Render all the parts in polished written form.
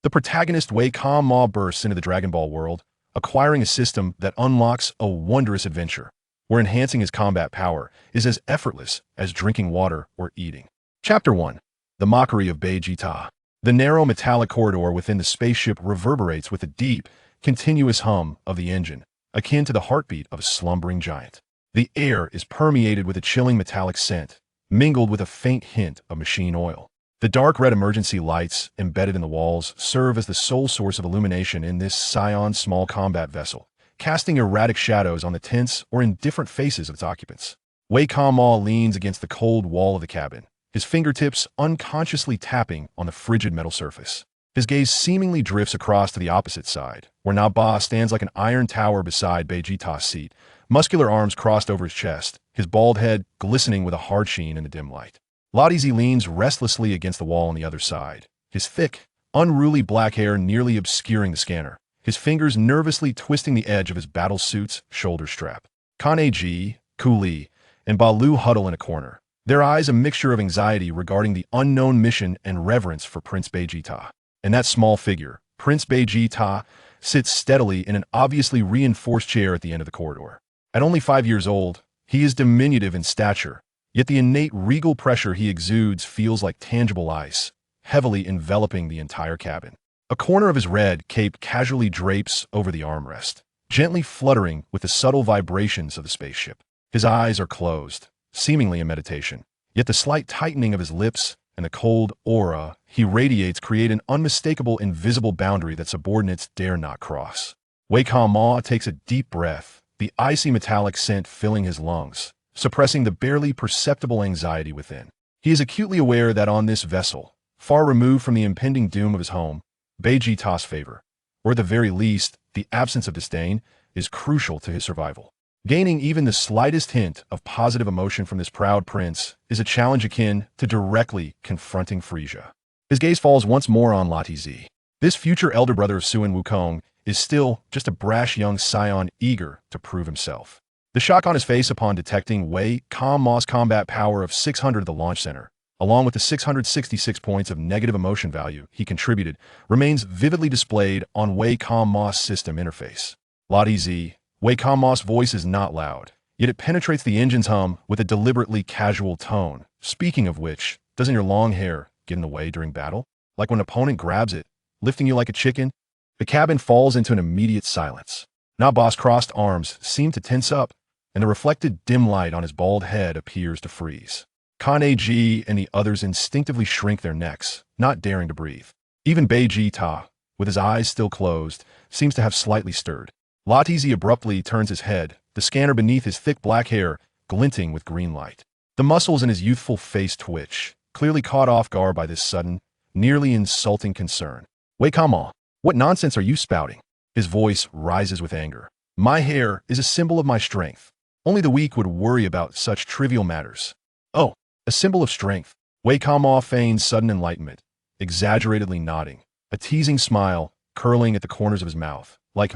The protagonist Wei Ma bursts into the Dragon Ball world, acquiring a system that unlocks a wondrous adventure, where enhancing his combat power is as effortless as drinking water or eating. Chapter 1. The Mockery of Vegeta. The narrow metallic corridor within the spaceship reverberates with a deep, continuous hum of the engine, akin to the heartbeat of a slumbering giant. The air is permeated with a chilling metallic scent, mingled with a faint hint of machine oil. The dark red emergency lights embedded in the walls serve as the sole source of illumination in this Saiyan small combat vessel, casting erratic shadows on the tense or indifferent faces of its occupants. Wei Ma leans against the cold wall of the cabin, his fingertips unconsciously tapping on the frigid metal surface. His gaze seemingly drifts across to the opposite side, where Naba stands like an iron tower beside Vegeta's seat, muscular arms crossed over his chest, his bald head glistening with a hard sheen in the dim light. Latizi leans restlessly against the wall on the other side, his thick, unruly black hair nearly obscuring the scanner, his fingers nervously twisting the edge of his battle suit's shoulder strap. Kane-ji, Kuli, and Balu huddle in a corner, their eyes a mixture of anxiety regarding the unknown mission and reverence for Prince Vegeta. In that small figure, Prince Vegeta sits steadily in an obviously reinforced chair at the end of the corridor. At only 5 years old, he is diminutive in stature, yet the innate regal pressure he exudes feels like tangible ice, heavily enveloping the entire cabin. A corner of his red cape casually drapes over the armrest, gently fluttering with the subtle vibrations of the spaceship. His eyes are closed, seemingly in meditation, yet the slight tightening of his lips and the cold aura he radiates create an unmistakable invisible boundary that subordinates dare not cross. Wei Ma takes a deep breath, the icy metallic scent filling his lungs, suppressing the barely perceptible anxiety within. He is acutely aware that on this vessel, far removed from the impending doom of his home, Vegeta's favor, or at the very least, the absence of disdain, is crucial to his survival. Gaining even the slightest hint of positive emotion from this proud prince is a challenge akin to directly confronting Frisia. His gaze falls once more on Latizi. This future elder brother of Suin Wukong is still just a brash young scion eager to prove himself. The shock on his face upon detecting Wei Ma's combat power of 600 at the launch center, along with the 666 points of negative emotion value he contributed, remains vividly displayed on Wei Ma's system interface. Latizi, Wei Ma's voice is not loud, yet it penetrates the engine's hum with a deliberately casual tone. Speaking of which, doesn't your long hair get in the way during battle? Like when an opponent grabs it, lifting you like a chicken? The cabin falls into an immediate silence. Naba's crossed arms seem to tense up, and the reflected dim light on his bald head appears to freeze. Kane-ji and the others instinctively shrink their necks, not daring to breathe. Even Vegeta, with his eyes still closed, seems to have slightly stirred. Latizi abruptly turns his head, the scanner beneath his thick black hair glinting with green light. The muscles in his youthful face twitch, clearly caught off guard by this sudden, nearly insulting concern. Wei Ma, what nonsense are you spouting? His voice rises with anger. My hair is a symbol of my strength. Only the weak would worry about such trivial matters. Oh, a symbol of strength. Wei Ma feigns sudden enlightenment, exaggeratedly nodding, a teasing smile curling at the corners of his mouth, like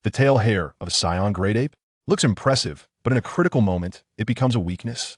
the tail hair of a Saiyan great ape. Looks impressive, but in a critical moment, it becomes a weakness.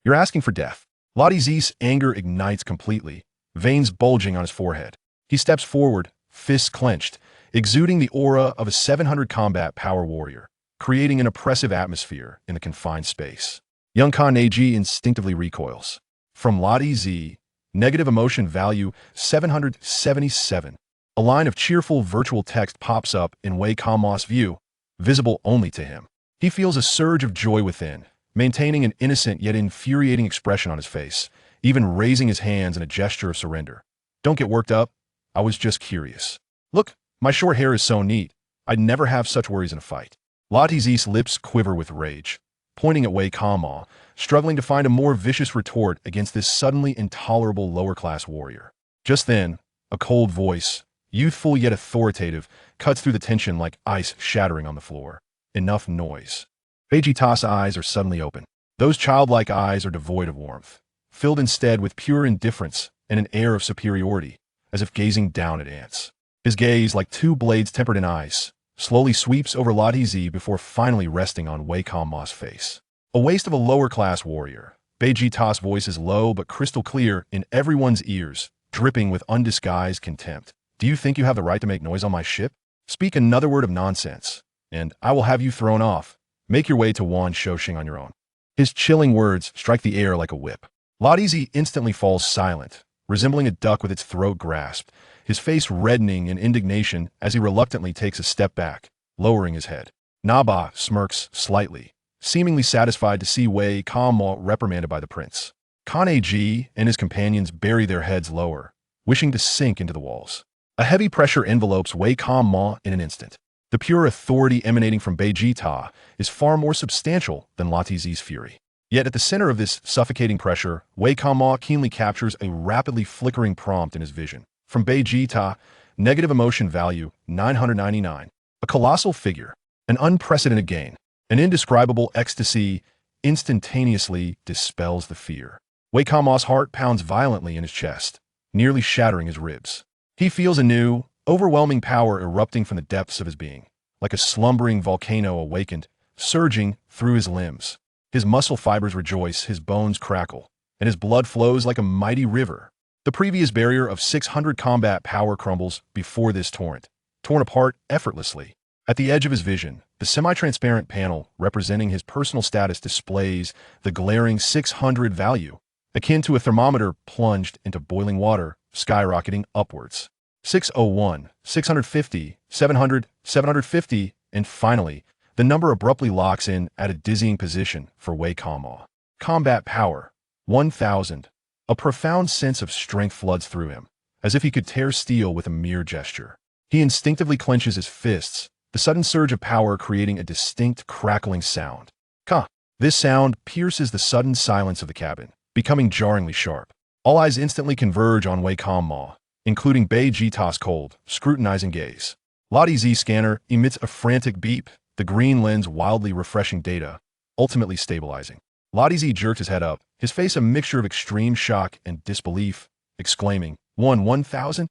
You're asking for death. Latizi's anger ignites completely, veins bulging on his forehead. He steps forward, fists clenched, exuding the aura of a 700 combat power warrior, creating an oppressive atmosphere in the confined space. Young Kane-ji instinctively recoils. From Latizi, negative emotion value 777. A line of cheerful virtual text pops up in Wei Ma's view, visible only to him. He feels a surge of joy within, maintaining an innocent yet infuriating expression on his face, even raising his hands in a gesture of surrender. Don't get worked up. I was just curious. Look, my short hair is so neat. I'd never have such worries in a fight. Latizi's lips quiver with rage, pointing at Wei Ma, struggling to find a more vicious retort against this suddenly intolerable lower-class warrior. Just then, a cold voice, youthful yet authoritative, cuts through the tension like ice shattering on the floor. Enough noise. Vegeta's eyes are suddenly open. Those childlike eyes are devoid of warmth, filled instead with pure indifference and an air of superiority, as if gazing down at ants. His gaze, like two blades tempered in ice, slowly sweeps over Latizi before finally resting on Wei Ma's face. A waste of a lower-class warrior, Vegeta's voice is low but crystal clear in everyone's ears, dripping with undisguised contempt. Do you think you have the right to make noise on my ship? Speak another word of nonsense, and I will have you thrown off. Make your way to Wan Shoshing on your own. His chilling words strike the air like a whip. Ladizi instantly falls silent, resembling a duck with its throat grasped, his face reddening in indignation as he reluctantly takes a step back, lowering his head. Naba smirks slightly, seemingly satisfied to see Wei Kamo reprimanded by the prince. Kane-ji and his companions bury their heads lower, wishing to sink into the walls. A heavy pressure envelopes Wei Kamo in an instant. The pure authority emanating from Beijita is far more substantial than Latizi's fury. Yet at the center of this suffocating pressure, Wei Kamo keenly captures a rapidly flickering prompt in his vision. From Beijita, negative emotion value 999. A colossal figure, an unprecedented gain, an indescribable ecstasy instantaneously dispels the fear. Wei Kamo's heart pounds violently in his chest, nearly shattering his ribs. He feels a new, overwhelming power erupting from the depths of his being, like a slumbering volcano awakened, surging through his limbs. His muscle fibers rejoice, his bones crackle, and his blood flows like a mighty river. The previous barrier of 600 combat power crumbles before this torrent, torn apart effortlessly. At the edge of his vision, the semi-transparent panel representing his personal status displays the glaring 600 value, akin to a thermometer plunged into boiling water, skyrocketing upwards. 601, 650, 700, 750, and finally, the number abruptly locks in at a dizzying position for Wei Kamo. Combat power, 1,000. A profound sense of strength floods through him, as if he could tear steel with a mere gesture. He instinctively clenches his fists, the sudden surge of power creating a distinct crackling sound. Ka! This sound pierces the sudden silence of the cabin, becoming jarringly sharp. All eyes instantly converge on Wei Kamo, including Beijita's cold, scrutinizing gaze. Ladizi's scanner emits a frantic beep, the green lens wildly refreshing data, ultimately stabilizing. Ladizi jerked his head up, his face a mixture of extreme shock and disbelief, exclaiming, 1,000?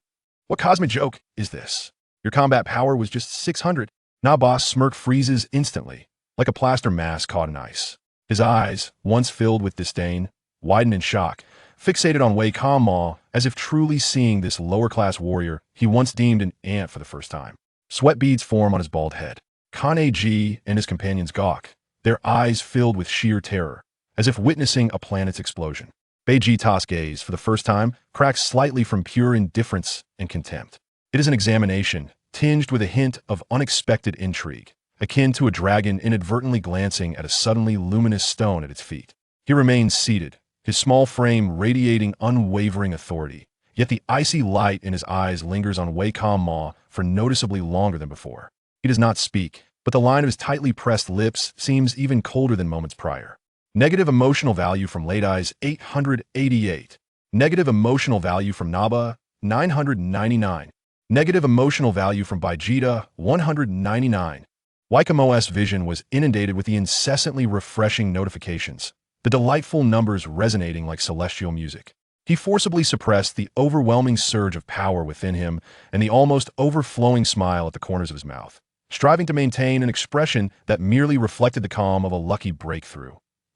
What cosmic joke is this? Your combat power was just 600. Naba's smirk freezes instantly, like a plaster mask caught in ice. His eyes, once filled with disdain, widen in shock, fixated on Wei Kamo as if truly seeing this lower-class warrior he once deemed an ant for the first time. Sweat beads form on his bald head. Kane-ji and his companions gawk, their eyes filled with sheer terror, as if witnessing a planet's explosion. Beijita's gaze, for the first time, cracks slightly from pure indifference and contempt. It is an examination, tinged with a hint of unexpected intrigue, akin to a dragon inadvertently glancing at a suddenly luminous stone at its feet. He remains seated, his small frame radiating unwavering authority, yet the icy light in his eyes lingers on Wei Kamo for noticeably longer than before. He does not speak, but the line of his tightly pressed lips seems even colder than moments prior. Negative emotional value from Late Eyes 888. Negative emotional value from Naba 999. Negative emotional value from Baijita 199. Waikamo's vision was inundated with the incessantly refreshing notifications, the delightful numbers resonating like celestial music. He forcibly suppressed the overwhelming surge of power within him and the almost overflowing smile at the corners of his mouth, striving to maintain an expression that merely reflected the calm of a lucky breakthrough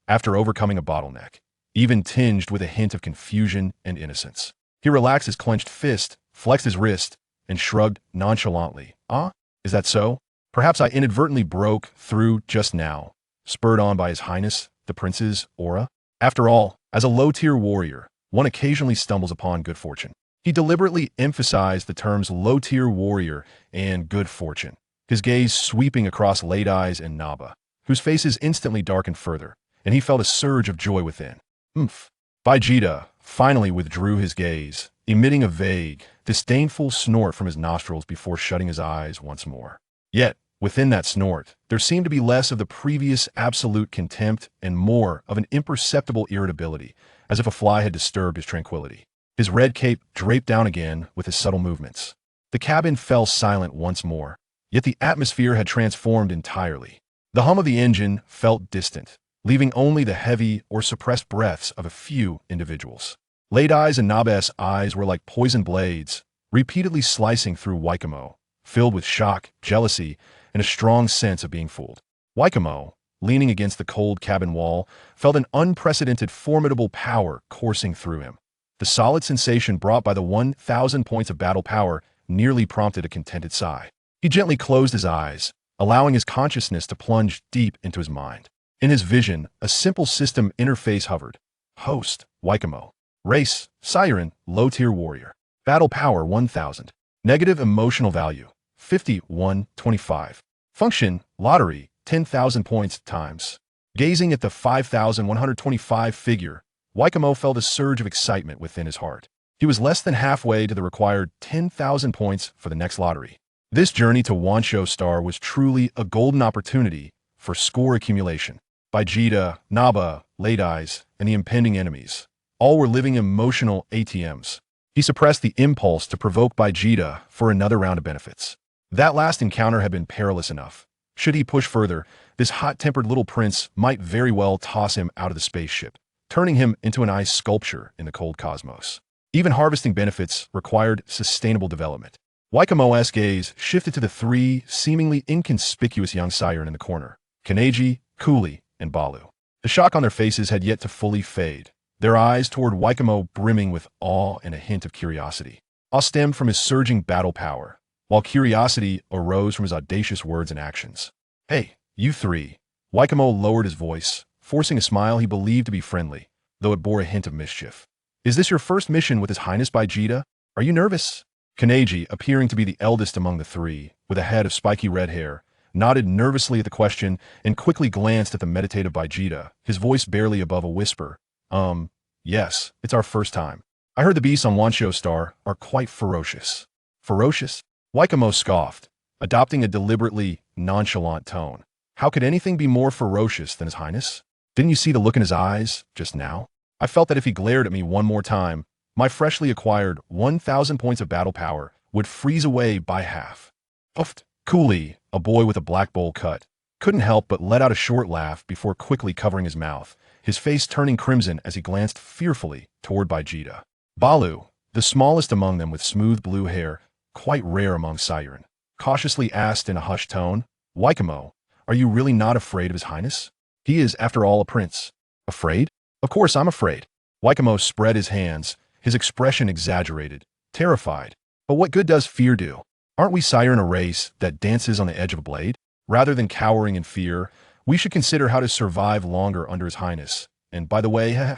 after overcoming a bottleneck, even tinged with a hint of confusion and innocence. He relaxed his clenched fist, flexed his wrist, and shrugged nonchalantly. Ah, is that so? Perhaps I inadvertently broke through just now, spurred on by His Highness, the Prince's aura? After all, as a low-tier warrior, one occasionally stumbles upon good fortune. He deliberately emphasized the terms low-tier warrior and good fortune, his gaze sweeping across Late Eyes and Naba, whose faces instantly darkened further, and he felt a surge of joy within. Baijita finally withdrew his gaze, emitting a vague, disdainful snort from his nostrils before shutting his eyes once more. Yet, within that snort, there seemed to be less of the previous absolute contempt and more of an imperceptible irritability, as if a fly had disturbed his tranquility. His red cape draped down again with his subtle movements. The cabin fell silent once more, yet the atmosphere had transformed entirely. The hum of the engine felt distant, leaving only the heavy or suppressed breaths of a few individuals. Late Eyes and Naba's eyes were like poisoned blades, repeatedly slicing through Waikamo, filled with shock, jealousy, and a strong sense of being fooled. Waikamo, leaning against the cold cabin wall, felt an unprecedented formidable power coursing through him. The solid sensation brought by the 1,000 points of battle power nearly prompted a contented sigh. He gently closed his eyes, allowing his consciousness to plunge deep into his mind. In his vision, a simple system interface hovered. Host, Vikame. Race, Saiyan, low-tier warrior. Battle power 1000. Negative emotional value, 5125. Function, lottery, 10,000 points times. Gazing at the 5,125 figure, Vikame felt a surge of excitement within his heart. He was less than halfway to the required 10,000 points for the next lottery. This journey to Wancho Star was truly a golden opportunity for score accumulation. Vegeta, Naba, Late Eyes, and the impending enemies. All were living emotional ATMs. He suppressed the impulse to provoke Vegeta for another round of benefits. That last encounter had been perilous enough. Should he push further, this hot-tempered little prince might very well toss him out of the spaceship, turning him into an ice sculpture in the cold cosmos. Even harvesting benefits required sustainable development. Wikamo's gaze shifted to the three seemingly inconspicuous young Saiyan in the corner, Kanegi, Coolie, and Balu. The shock on their faces had yet to fully fade, their eyes toward Vikame brimming with awe and a hint of curiosity. Awe stemmed from his surging battle power, while curiosity arose from his audacious words and actions. Hey, you three. Vikame lowered his voice, forcing a smile he believed to be friendly, though it bore a hint of mischief. Is this your first mission with His Highness Vegeta? Are you nervous? Kanegi, appearing to be the eldest among the three, with a head of spiky red hair, nodded nervously at the question and quickly glanced at the meditative Vegeta, his voice barely above a whisper. Yes, it's our first time. I heard the beasts on Wancho Star are quite ferocious. Ferocious? Vikame scoffed, adopting a deliberately nonchalant tone. How could anything be more ferocious than His Highness? Didn't you see the look in his eyes just now? I felt that if he glared at me one more time, my freshly acquired 1,000 points of battle power would freeze away by half. Puffed. Coolie, a boy with a black bowl cut, couldn't help but let out a short laugh before quickly covering his mouth, his face turning crimson as he glanced fearfully toward Vegeta. Balu, the smallest among them with smooth blue hair, quite rare among Saiyan, cautiously asked in a hushed tone, Vikame, are you really not afraid of His Highness? He is, after all, a prince. Afraid? Of course I'm afraid. Vikame spread his hands, his expression exaggerated, terrified. But what good does fear do? Aren't we Saiyan a race that dances on the edge of a blade? Rather than cowering in fear, we should consider how to survive longer under His Highness, and by the way,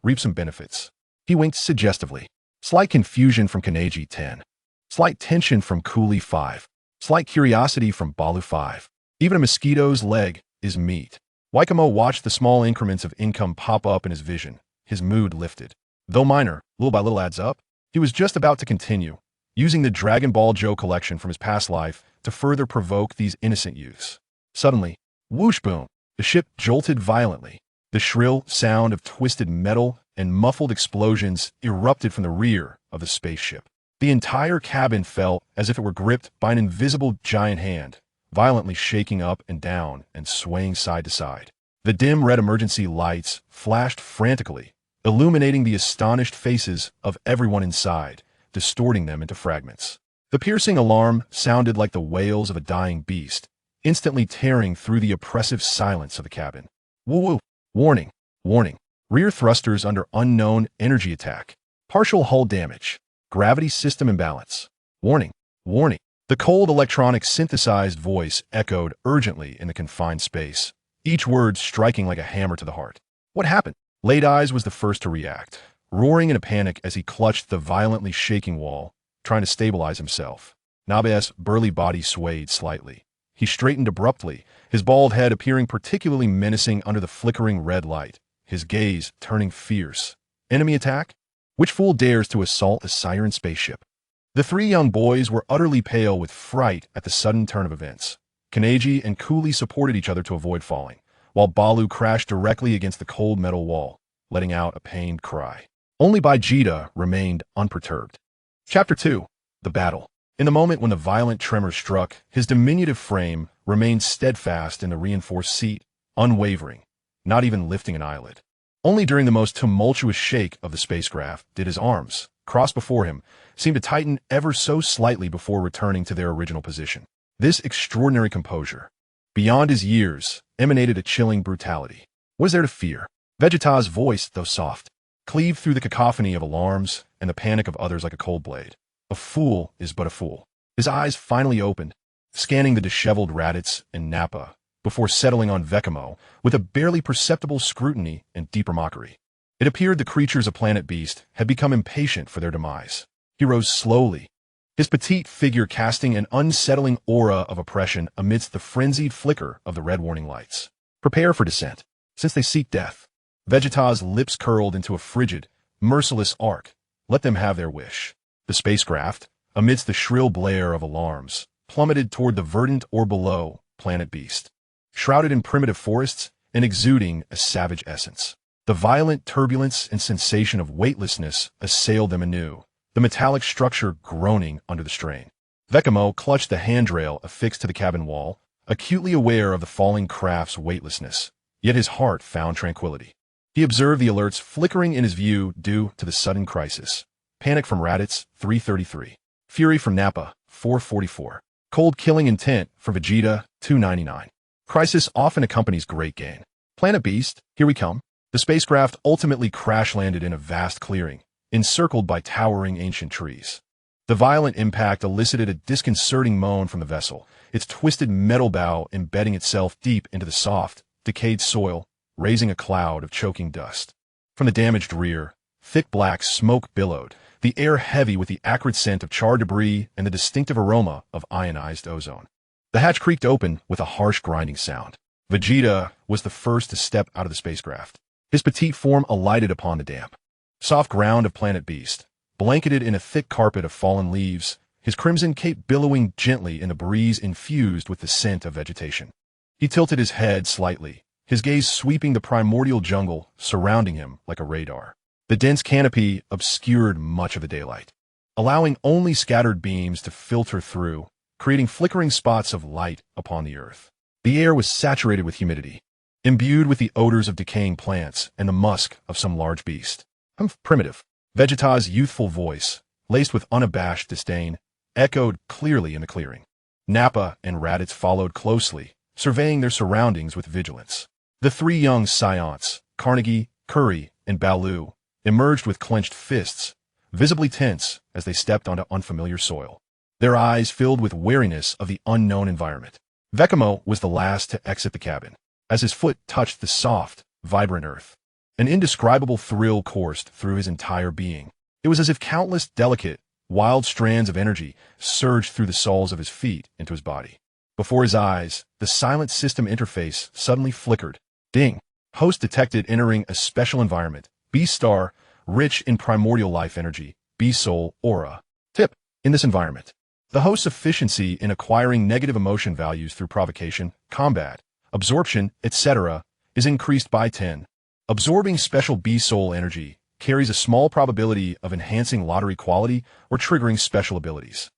reap some benefits. He winked suggestively. Slight confusion from Kanegi 10. Slight tension from Coolie 5. Slight curiosity from Balu 5. Even a mosquito's leg is meat. Vikame watched the small increments of income pop up in his vision. His mood lifted. Though minor, little by little adds up. He was just about to continue, using the Dragon Ball Joe collection from his past life to further provoke these innocent youths. Suddenly, whoosh boom, the ship jolted violently. The shrill sound of twisted metal and muffled explosions erupted from the rear of the spaceship. The entire cabin felt as if it were gripped by an invisible giant hand, violently shaking up and down and swaying side to side. The dim red emergency lights flashed frantically, illuminating the astonished faces of everyone inside, distorting them into fragments. The piercing alarm sounded like the wails of a dying beast, instantly tearing through the oppressive silence of the cabin. Woo-woo! Warning! Warning! Rear thrusters under unknown energy attack. Partial hull damage. Gravity system imbalance. Warning! Warning! The cold electronic synthesized voice echoed urgently in the confined space, each word striking like a hammer to the heart. What happened? Late Eyes was the first to react, roaring in a panic as he clutched the violently shaking wall, trying to stabilize himself. Nabe's burly body swayed slightly. He straightened abruptly, his bald head appearing particularly menacing under the flickering red light, his gaze turning fierce. Enemy attack? Which fool dares to assault a Saiyan spaceship? The three young boys were utterly pale with fright at the sudden turn of events. Kanegi and Coolie supported each other to avoid falling, while Balu crashed directly against the cold metal wall, letting out a pained cry. Only Vegeta remained unperturbed. Chapter 2. The Battle. In the moment when the violent tremor struck, his diminutive frame remained steadfast in the reinforced seat, unwavering, not even lifting an eyelid. Only during the most tumultuous shake of the spacecraft did his arms, crossed before him, seem to tighten ever so slightly before returning to their original position. This extraordinary composure, beyond his years, emanated a chilling brutality. What is there to fear? Vegeta's voice, though soft, cleaved through the cacophony of alarms and the panic of others like a cold blade. A fool is but a fool. His eyes finally opened, scanning the disheveled Raditz and Nappa, before settling on Vikame with a barely perceptible scrutiny and deeper mockery. It appeared the creatures of Planet Beast had become impatient for their demise. He rose slowly, his petite figure casting an unsettling aura of oppression amidst the frenzied flicker of the red warning lights. Prepare for descent, since they seek death. Vegeta's lips curled into a frigid, merciless arc. Let them have their wish. The spacecraft, amidst the shrill blare of alarms, plummeted toward the verdant or below Planet Beast, shrouded in primitive forests and exuding a savage essence. The violent turbulence and sensation of weightlessness assailed them anew, the metallic structure groaning under the strain. Vikame clutched the handrail affixed to the cabin wall, acutely aware of the falling craft's weightlessness, yet his heart found tranquility. He observed the alerts flickering in his view due to the sudden crisis. Panic from Raditz, 333. Fury from Nappa, 444. Cold killing intent from Vegeta, 299. Crisis often accompanies great gain. Planet Beast, here we come. The spacecraft ultimately crash-landed in a vast clearing, encircled by towering ancient trees. The violent impact elicited a disconcerting moan from the vessel, its twisted metal bow embedding itself deep into the soft, decayed soil, raising a cloud of choking dust. From the damaged rear, thick black smoke billowed, the air heavy with the acrid scent of charred debris and the distinctive aroma of ionized ozone. The hatch creaked open with a harsh grinding sound. Vegeta was the first to step out of the spacecraft. His petite form alighted upon the damp, soft ground of Planet Beast, blanketed in a thick carpet of fallen leaves, his crimson cape billowing gently in the breeze infused with the scent of vegetation. He tilted his head slightly, his gaze sweeping the primordial jungle surrounding him like a radar. The dense canopy obscured much of the daylight, allowing only scattered beams to filter through, creating flickering spots of light upon the earth. The air was saturated with humidity, imbued with the odors of decaying plants and the musk of some large beast. Primitive. Vegeta's youthful voice, laced with unabashed disdain, echoed clearly in the clearing. Nappa and Raditz followed closely, surveying their surroundings with vigilance. The three young Saiyans, Carnegie, Curry, and Baloo, emerged with clenched fists, visibly tense as they stepped onto unfamiliar soil, their eyes filled with wariness of the unknown environment. Vikame was the last to exit the cabin. As his foot touched the soft, vibrant earth, an indescribable thrill coursed through his entire being. It was as if countless delicate, wild strands of energy surged through the soles of his feet into his body. Before his eyes, the silent system interface suddenly flickered. Ding! Host detected entering a special environment. B-Star, rich in primordial life energy. B-Soul, aura. Tip. In this environment, the host's efficiency in acquiring negative emotion values through provocation, combat, absorption, etc. is increased by 10. Absorbing special B-Soul energy carries a small probability of enhancing lottery quality or triggering special abilities.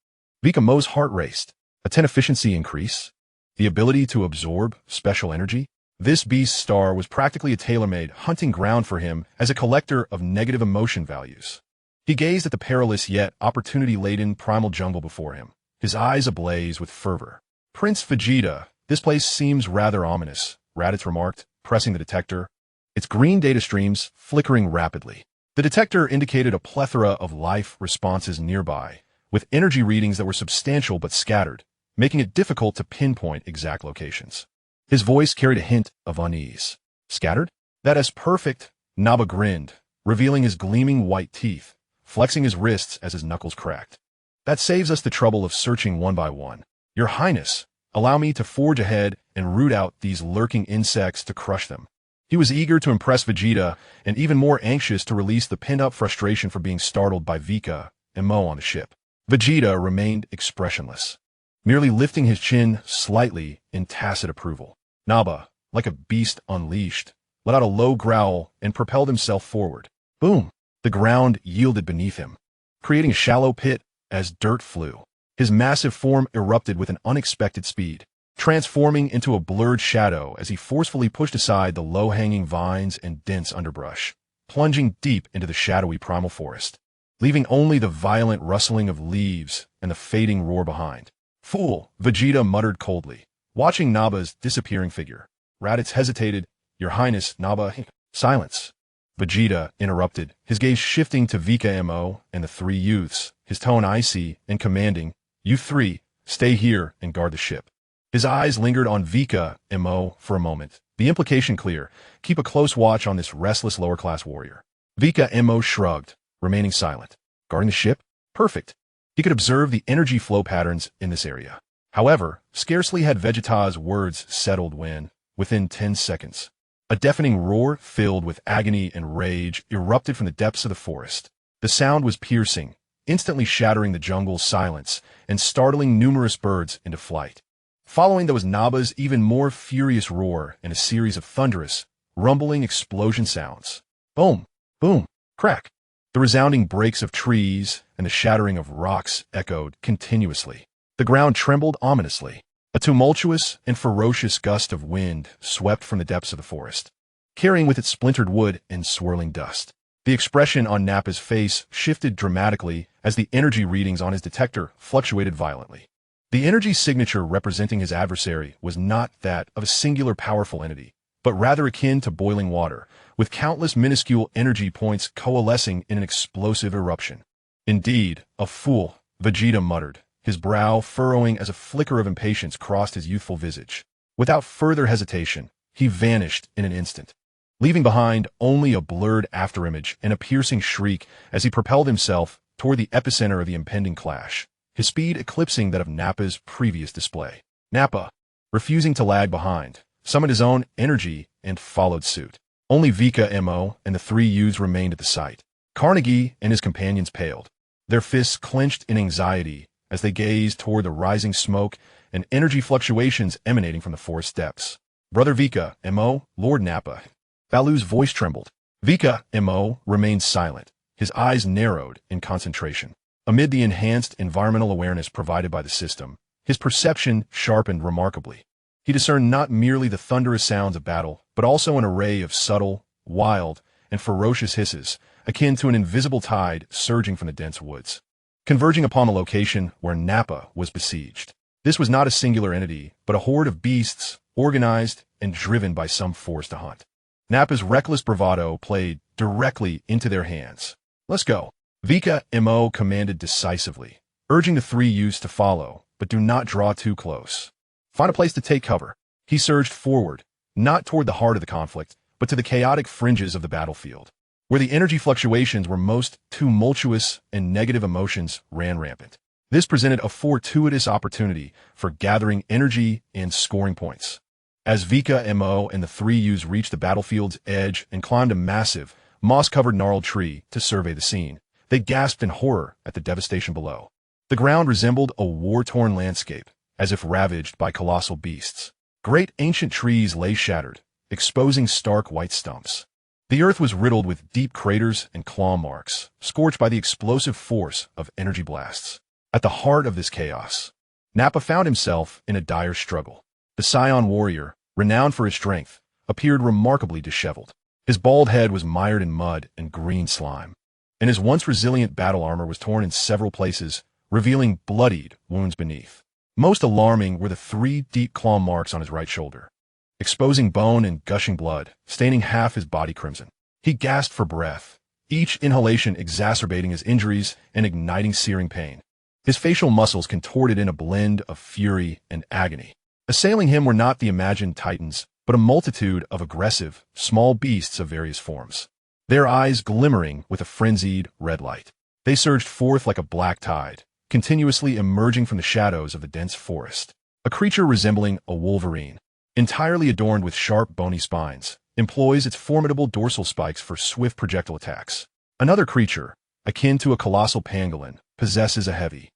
Vikame's heart raced. A 10 efficiency increase? The ability to absorb special energy? This beast star was practically a tailor-made hunting ground for him as a collector of negative emotion values. He gazed at the perilous yet opportunity-laden primal jungle before him, his eyes ablaze with fervor. Prince Vegeta, this place seems rather ominous, Raditz remarked, pressing the detector, its green data streams flickering rapidly. The detector indicated a plethora of life responses nearby, with energy readings that were substantial but scattered, making it difficult to pinpoint exact locations. His voice carried a hint of unease. Scattered? That is perfect, Naba grinned, revealing his gleaming white teeth, flexing his wrists as his knuckles cracked. That saves us the trouble of searching one by one. Your Highness, allow me to forge ahead and root out these lurking insects to crush them. He was eager to impress Vegeta and even more anxious to release the pent-up frustration for being startled by Vika and Mo on the ship. Vegeta remained expressionless, merely lifting his chin slightly in tacit approval. Naba, like a beast unleashed, let out a low growl and propelled himself forward. Boom! The ground yielded beneath him, creating a shallow pit as dirt flew. His massive form erupted with an unexpected speed, transforming into a blurred shadow as he forcefully pushed aside the low-hanging vines and dense underbrush, plunging deep into the shadowy primal forest, leaving only the violent rustling of leaves and the fading roar behind. Fool, Vegeta muttered coldly, watching Naba's disappearing figure. Raditz hesitated. Your Highness, Naba. Silence. Vegeta interrupted, his gaze shifting to Vikame and the three youths, his tone icy and commanding. "You three, stay here and guard the ship." His eyes lingered on Vikame for a moment, the implication clear: keep a close watch on this restless lower-class warrior. Vikame shrugged, remaining silent. Guarding the ship? Perfect. He could observe the energy flow patterns in this area. However, scarcely had Vegeta's words settled when, within 10 seconds, a deafening roar filled with agony and rage erupted from the depths of the forest. The sound was piercing, instantly shattering the jungle's silence and startling numerous birds into flight. Following there was Naba's even more furious roar and a series of thunderous, rumbling explosion sounds. Boom, boom, crack. The resounding breaks of trees and the shattering of rocks echoed continuously. The ground trembled ominously. A tumultuous and ferocious gust of wind swept from the depths of the forest, carrying with it splintered wood and swirling dust. The expression on Nappa's face shifted dramatically as the energy readings on his detector fluctuated violently. The energy signature representing his adversary was not that of a singular powerful entity, but rather akin to boiling water, with countless minuscule energy points coalescing in an explosive eruption. "Indeed, a fool," Vegeta muttered, his brow furrowing as a flicker of impatience crossed his youthful visage. Without further hesitation, he vanished in an instant, leaving behind only a blurred afterimage and a piercing shriek as he propelled himself toward the epicenter of the impending clash, his speed eclipsing that of Nappa's previous display. Nappa, refusing to lag behind, summoned his own energy and followed suit. Only Vikame and the three youths remained at the site. Carnegie and his companions paled, their fists clenched in anxiety as they gazed toward the rising smoke and energy fluctuations emanating from the forest depths. "Brother Vikame, Lord Nappa." Balu's voice trembled. Vikame remained silent, his eyes narrowed in concentration. Amid the enhanced environmental awareness provided by the system, his perception sharpened remarkably. He discerned not merely the thunderous sounds of battle, but also an array of subtle, wild, and ferocious hisses, akin to an invisible tide surging from the dense woods, converging upon the location where Nappa was besieged. This was not a singular entity, but a horde of beasts, organized and driven by some force to hunt. Nappa's reckless bravado played directly into their hands. "Let's go," Vikame commanded decisively, urging the three youths to follow, but do not draw too close. "Find a place to take cover." He surged forward, not toward the heart of the conflict, but to the chaotic fringes of the battlefield, where the energy fluctuations were most tumultuous and negative emotions ran rampant. This presented a fortuitous opportunity for gathering energy and scoring points. As Vikame and the three youths reached the battlefield's edge and climbed a massive, moss-covered gnarled tree to survey the scene, they gasped in horror at the devastation below. The ground resembled a war-torn landscape, as if ravaged by colossal beasts. Great ancient trees lay shattered, exposing stark white stumps. The earth was riddled with deep craters and claw marks, scorched by the explosive force of energy blasts. At the heart of this chaos, Nappa found himself in a dire struggle. The Saiyan warrior, renowned for his strength, appeared remarkably disheveled. His bald head was mired in mud and green slime, and his once resilient battle armor was torn in several places, revealing bloodied wounds beneath. Most alarming were the 3 deep claw marks on his right shoulder, exposing bone and gushing blood, staining half his body crimson. He gasped for breath, each inhalation exacerbating his injuries and igniting searing pain. His facial muscles contorted in a blend of fury and agony. Assailing him were not the imagined titans, but a multitude of aggressive, small beasts of various forms, their eyes glimmering with a frenzied red light. They surged forth like a black tide, continuously emerging from the shadows of the dense forest. A creature resembling a wolverine, entirely adorned with sharp bony spines, employs its formidable dorsal spikes for swift projectile attacks. Another creature, akin to a colossal pangolin, possesses a heavy,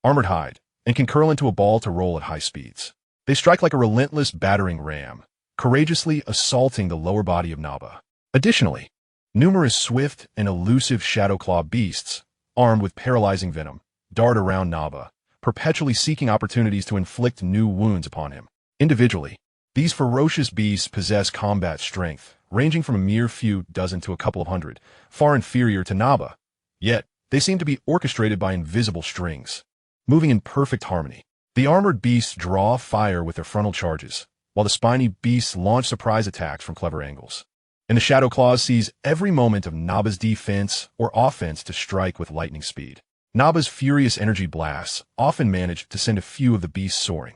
armored hide, and can curl into a ball to roll at high speeds. They strike like a relentless battering ram, courageously assaulting the lower body of Naba. Additionally, numerous swift and elusive shadow-claw beasts, armed with paralyzing venom, dart around Naba, perpetually seeking opportunities to inflict new wounds upon him. Individually, these ferocious beasts possess combat strength, ranging from a mere few dozen to a couple of hundred, far inferior to Naba. Yet, they seem to be orchestrated by invisible strings, moving in perfect harmony. The armored beasts draw fire with their frontal charges, while the spiny beasts launch surprise attacks from clever angles. And the Shadow Claws seize every moment of Naba's defense or offense to strike with lightning speed. Naba's furious energy blasts often managed to send a few of the beasts soaring,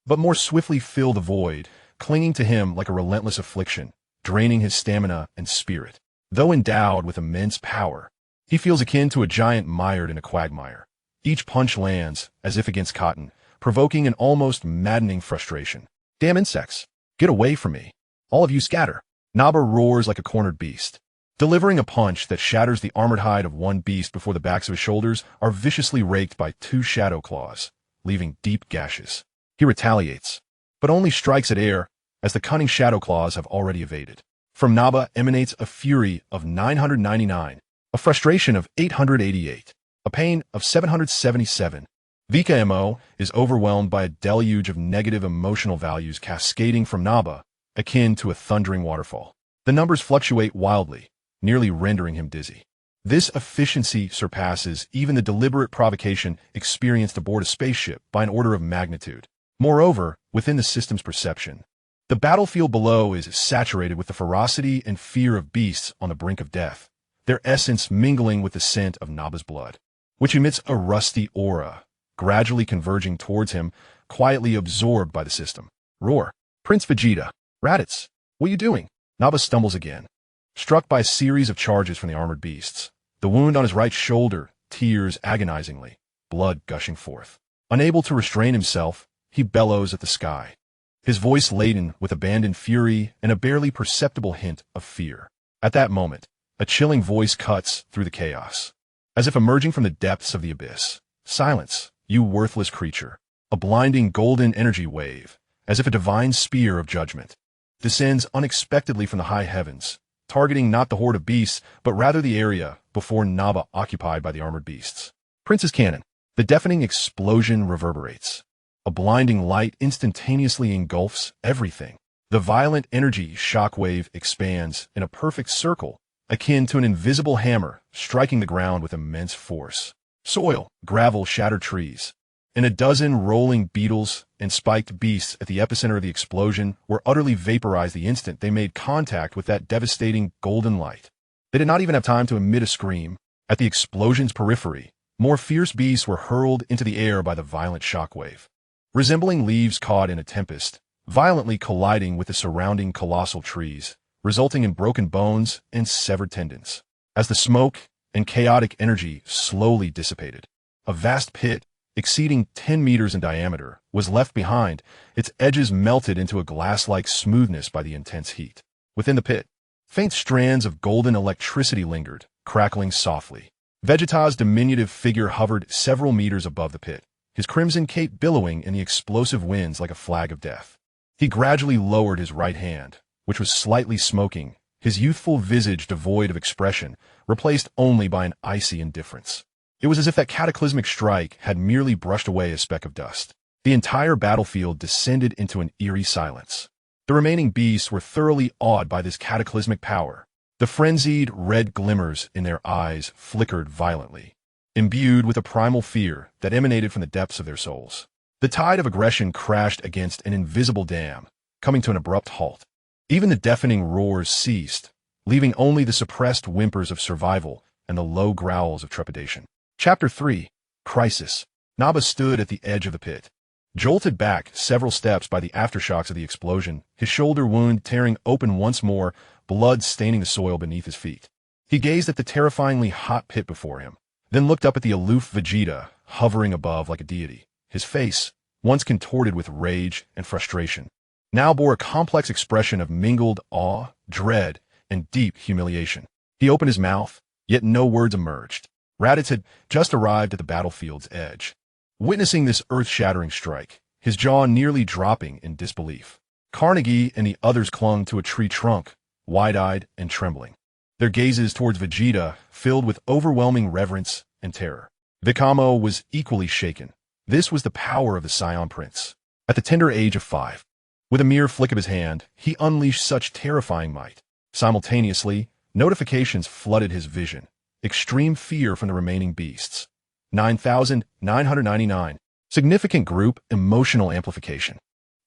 but more swiftly fill the void, clinging to him like a relentless affliction, draining his stamina and spirit. Though endowed with immense power, he feels akin to a giant mired in a quagmire. Each punch lands, as if against cotton, provoking an almost maddening frustration. Damn insects! Get away from me! All of you scatter! Naba roars like a cornered beast. Delivering a punch that shatters the armored hide of one beast before the backs of his shoulders are viciously raked by two shadow claws, leaving deep gashes. He retaliates, but only strikes at air, as the cunning shadow claws have already evaded. From Naba emanates a fury of 999, a frustration of 888, a pain of 777. Vikame is overwhelmed by a deluge of negative emotional values cascading from Naba, akin to a thundering waterfall. The numbers fluctuate wildly, nearly rendering him dizzy. This efficiency surpasses even the deliberate provocation experienced aboard a spaceship by an order of magnitude. Moreover, within the system's perception, the battlefield below is saturated with the ferocity and fear of beasts on the brink of death, their essence mingling with the scent of Naba's blood, which emits a rusty aura, gradually converging towards him, quietly absorbed by the system. Roar! Prince Vegeta! Raditz! What are you doing? Naba stumbles again, struck by a series of charges from the armored beasts. The wound on his right shoulder tears agonizingly, blood gushing forth. Unable to restrain himself, he bellows at the sky, his voice laden with abandoned fury and a barely perceptible hint of fear. At that moment, a chilling voice cuts through the chaos, as if emerging from the depths of the abyss. Silence, you worthless creature. A blinding golden energy wave, as if a divine spear of judgment, descends unexpectedly from the high heavens, targeting not the horde of beasts, but rather the area before Naba occupied by the armored beasts. Prince's cannon. The deafening explosion reverberates. A blinding light instantaneously engulfs everything. The violent energy shockwave expands in a perfect circle, akin to an invisible hammer striking the ground with immense force. Soil, gravel, shattered trees, and a dozen rolling beetles and spiked beasts at the epicenter of the explosion were utterly vaporized the instant they made contact with that devastating golden light. They did not even have time to emit a scream. At the explosion's periphery, more fierce beasts were hurled into the air by the violent shockwave, resembling leaves caught in a tempest, violently colliding with the surrounding colossal trees, resulting in broken bones and severed tendons. As the smoke and chaotic energy slowly dissipated, a vast pit, exceeding 10 meters in diameter, was left behind, its edges melted into a glass-like smoothness by the intense heat. Within the pit, faint strands of golden electricity lingered, crackling softly. Vegeta's diminutive figure hovered several meters above the pit, his crimson cape billowing in the explosive winds like a flag of death. He gradually lowered his right hand, which was slightly smoking, his youthful visage devoid of expression, replaced only by an icy indifference. It was as if that cataclysmic strike had merely brushed away a speck of dust. The entire battlefield descended into an eerie silence. The remaining beasts were thoroughly awed by this cataclysmic power. The frenzied red glimmers in their eyes flickered violently, imbued with a primal fear that emanated from the depths of their souls. The tide of aggression crashed against an invisible dam, coming to an abrupt halt. Even the deafening roars ceased, leaving only the suppressed whimpers of survival and the low growls of trepidation. Chapter 3. Crisis. Naba stood at the edge of the pit, jolted back several steps by the aftershocks of the explosion, his shoulder wound tearing open once more, blood staining the soil beneath his feet. He gazed at the terrifyingly hot pit before him, then looked up at the aloof Vegeta, hovering above like a deity. His face, once contorted with rage and frustration, now bore a complex expression of mingled awe, dread, and deep humiliation. He opened his mouth, yet no words emerged. Raditz had just arrived at the battlefield's edge, witnessing this earth-shattering strike, his jaw nearly dropping in disbelief. Carnegie and the others clung to a tree trunk, wide-eyed and trembling, their gazes towards Vegeta filled with overwhelming reverence and terror. Vikame was equally shaken. This was the power of the Saiyan Prince. At the tender age of 5, with a mere flick of his hand, he unleashed such terrifying might. Simultaneously, notifications flooded his vision. Extreme fear from the remaining beasts. 9,999. Significant group emotional amplification.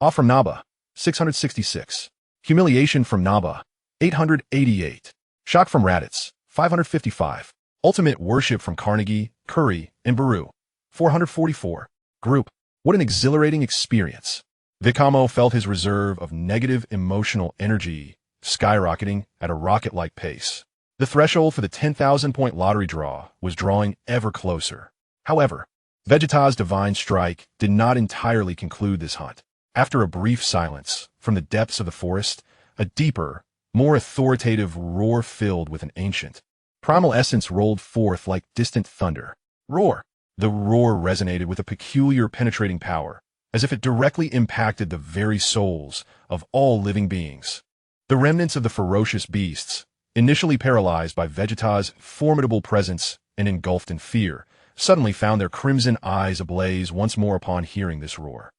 Awe from Naba. 666. Humiliation from Naba. 888. Shock from Raditz. 555. Ultimate worship from Carnegie. Curry, and Baru. 444. Group. What an exhilarating experience. Vikame felt his reserve of negative emotional energy skyrocketing at a rocket-like pace. The threshold for the 10,000-point lottery draw was drawing ever closer. However, Vegeta's divine strike did not entirely conclude this hunt. After a brief silence, from the depths of the forest, a deeper, more authoritative roar filled with an ancient, primal essence rolled forth like distant thunder. Roar! The roar resonated with a peculiar penetrating power, as if it directly impacted the very souls of all living beings. The remnants of the ferocious beasts, initially paralyzed by Vegeta's formidable presence and engulfed in fear, suddenly found their crimson eyes ablaze once more upon hearing this roar.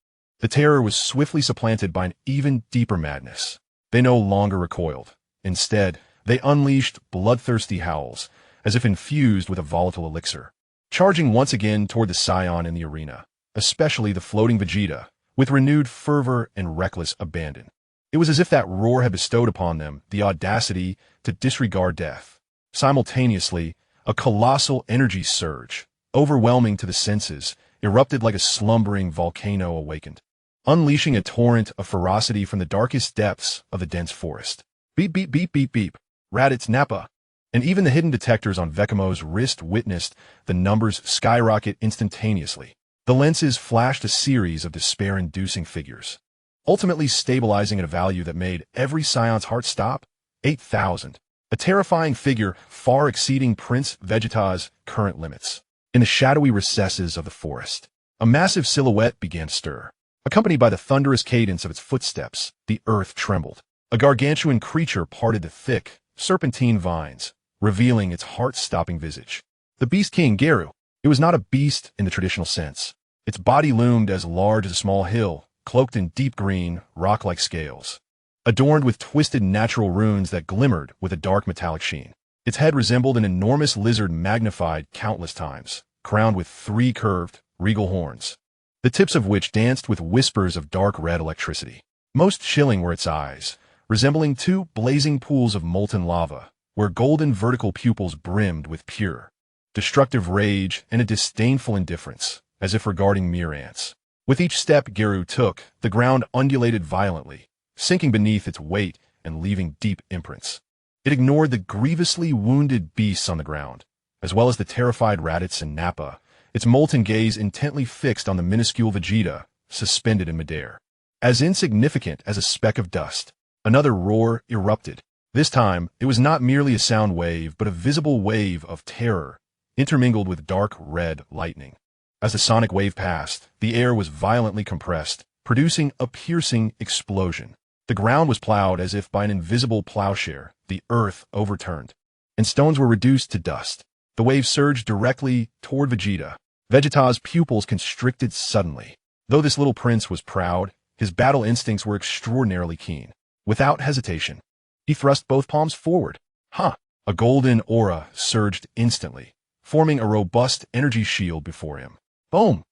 The terror was swiftly supplanted by an even deeper madness. They no longer recoiled. Instead, they unleashed bloodthirsty howls, as if infused with a volatile elixir, charging once again toward the Saiyan in the arena, especially the floating Vegeta, with renewed fervor and reckless abandon. It was as if that roar had bestowed upon them the audacity to disregard death. Simultaneously, a colossal energy surge, overwhelming to the senses, erupted like a slumbering volcano awakened, unleashing a torrent of ferocity from the darkest depths of the dense forest. Beep, beep, beep, beep, beep. Raditz Nappa. And even the hidden detectors on Vekamo's wrist witnessed the numbers skyrocket instantaneously. The lenses flashed a series of despair-inducing figures, ultimately stabilizing at a value that made every Scion's heart stop. 8,000. A terrifying figure far exceeding Prince Vegeta's current limits. In the shadowy recesses of the forest, a massive silhouette began to stir. Accompanied by the thunderous cadence of its footsteps, the earth trembled. A gargantuan creature parted the thick, serpentine vines, revealing its heart-stopping visage. The Beast King Geru. It was not a beast in the traditional sense. Its body loomed as large as a small hill, cloaked in deep green, rock-like scales, adorned with twisted natural runes that glimmered with a dark metallic sheen. Its head resembled an enormous lizard magnified countless times, crowned with 3 curved, regal horns, the tips of which danced with whispers of dark red electricity. Most chilling were its eyes, resembling 2 blazing pools of molten lava, where golden vertical pupils brimmed with pure, destructive rage and a disdainful indifference, as if regarding mere ants. With each step Geru took, the ground undulated violently, sinking beneath its weight and leaving deep imprints. It ignored the grievously wounded beasts on the ground, as well as the terrified Raditz and Nappa, its molten gaze intently fixed on the minuscule Vegeta, suspended in midair. As insignificant as a speck of dust, another roar erupted. This time, it was not merely a sound wave, but a visible wave of terror, intermingled with dark red lightning. As the sonic wave passed, the air was violently compressed, producing a piercing explosion. The ground was plowed as if by an invisible plowshare, the earth overturned, and stones were reduced to dust. The wave surged directly toward Vegeta. Vegeta's pupils constricted suddenly. Though this little prince was proud, his battle instincts were extraordinarily keen. Without hesitation, he thrust both palms forward. A golden aura surged instantly, forming a robust energy shield before him. Boom!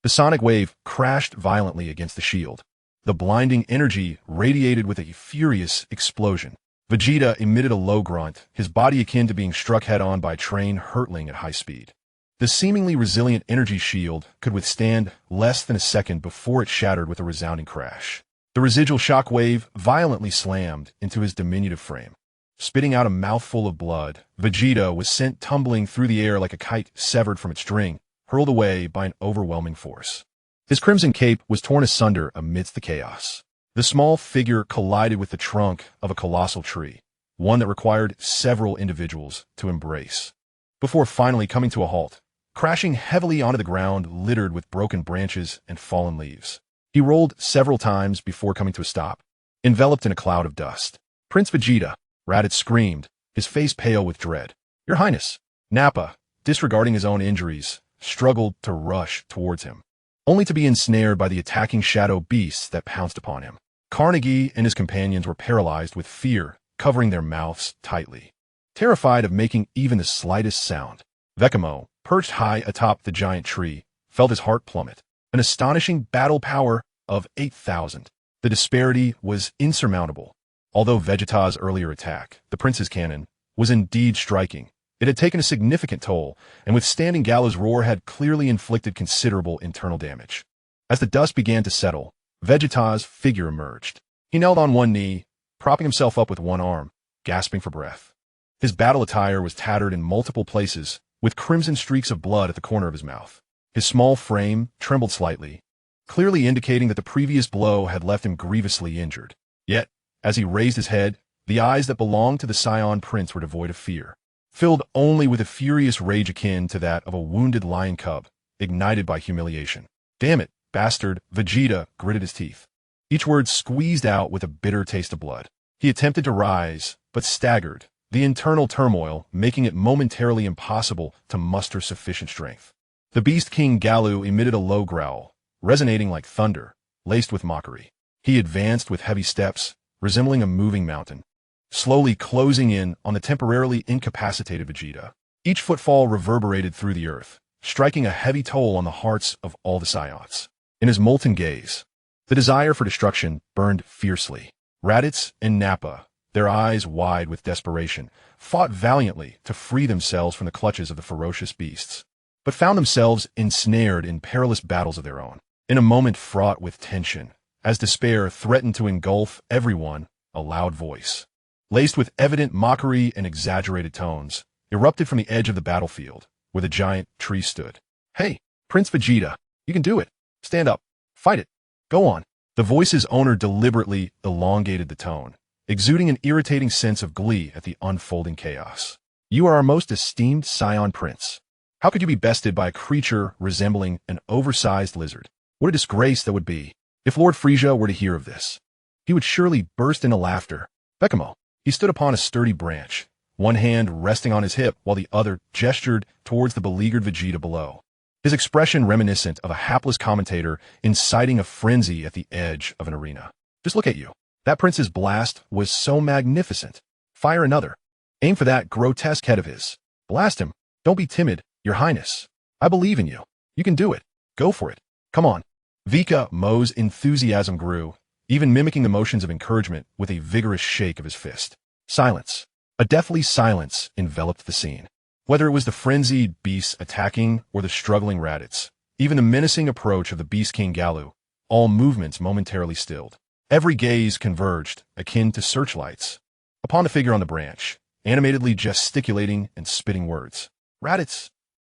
The sonic wave crashed violently against the shield. The blinding energy radiated with a furious explosion. Vegeta emitted a low grunt, his body akin to being struck head-on by a train hurtling at high speed. The seemingly resilient energy shield could withstand less than a second before it shattered with a resounding crash. The residual shock wave violently slammed into his diminutive frame. Spitting out a mouthful of blood, Vegeta was sent tumbling through the air like a kite severed from its string, hurled away by an overwhelming force. His crimson cape was torn asunder amidst the chaos. The small figure collided with the trunk of a colossal tree, one that required several individuals to embrace, before finally coming to a halt, crashing heavily onto the ground littered with broken branches and fallen leaves. He rolled several times before coming to a stop, enveloped in a cloud of dust. Prince Vegeta, Raditz screamed, his face pale with dread. Your Highness! Nappa, disregarding his own injuries, struggled to rush towards him, only to be ensnared by the attacking shadow beasts that pounced upon him. Carnegie and his companions were paralyzed with fear, covering their mouths tightly, terrified of making even the slightest sound. Vikame, perched high atop the giant tree, felt his heart plummet. An astonishing battle power of 8,000. The disparity was insurmountable. Although Vegeta's earlier attack, the prince's cannon, was indeed striking, It had taken a significant toll, and withstanding Galu's roar had clearly inflicted considerable internal damage. As the dust began to settle, Vegeta's figure emerged. He knelt on one knee, propping himself up with one arm, gasping for breath. His battle attire was tattered in multiple places, with crimson streaks of blood at the corner of his mouth. His small frame trembled slightly, clearly indicating that the previous blow had left him grievously injured. Yet, as he raised his head, the eyes that belonged to the Saiyan prince were devoid of fear, filled only with a furious rage akin to that of a wounded lion cub, ignited by humiliation. "Damn it, bastard," Vegeta gritted his teeth, each word squeezed out with a bitter taste of blood. He attempted to rise, but staggered, the internal turmoil making it momentarily impossible to muster sufficient strength. The Beast King Galu emitted a low growl, resonating like thunder, laced with mockery. He advanced with heavy steps, resembling a moving mountain, slowly closing in on the temporarily incapacitated Vegeta. Each footfall reverberated through the earth, striking a heavy toll on the hearts of all the Saiyans. In his molten gaze, the desire for destruction burned fiercely. Raditz and Nappa, their eyes wide with desperation, fought valiantly to free themselves from the clutches of the ferocious beasts, but found themselves ensnared in perilous battles of their own. In a moment fraught with tension, as despair threatened to engulf everyone, a loud voice, laced with evident mockery and exaggerated tones, erupted from the edge of the battlefield, where the giant tree stood. "Hey, Prince Vegeta, you can do it. Stand up. Fight it. Go on." The voice's owner deliberately elongated the tone, exuding an irritating sense of glee at the unfolding chaos. "You are our most esteemed Saiyan prince. How could you be bested by a creature resembling an oversized lizard? What a disgrace that would be. If Lord Frieza were to hear of this, he would surely burst into laughter." Vikame. He stood upon a sturdy branch, one hand resting on his hip while the other gestured towards the beleaguered Vegeta below, his expression reminiscent of a hapless commentator inciting a frenzy at the edge of an arena. "Just look at you. That prince's blast was so magnificent. Fire another. Aim for that grotesque head of his. Blast him. Don't be timid, Your Highness. I believe in you. You can do it. Go for it. Come on." Vikame's enthusiasm grew, even mimicking the motions of encouragement with a vigorous shake of his fist. Silence. A deathly silence enveloped the scene. Whether it was the frenzied beasts attacking or the struggling Raditz, even the menacing approach of the Beast King Galu, all movements momentarily stilled. Every gaze converged, akin to searchlights, upon the figure on the branch, animatedly gesticulating and spitting words. Raditz,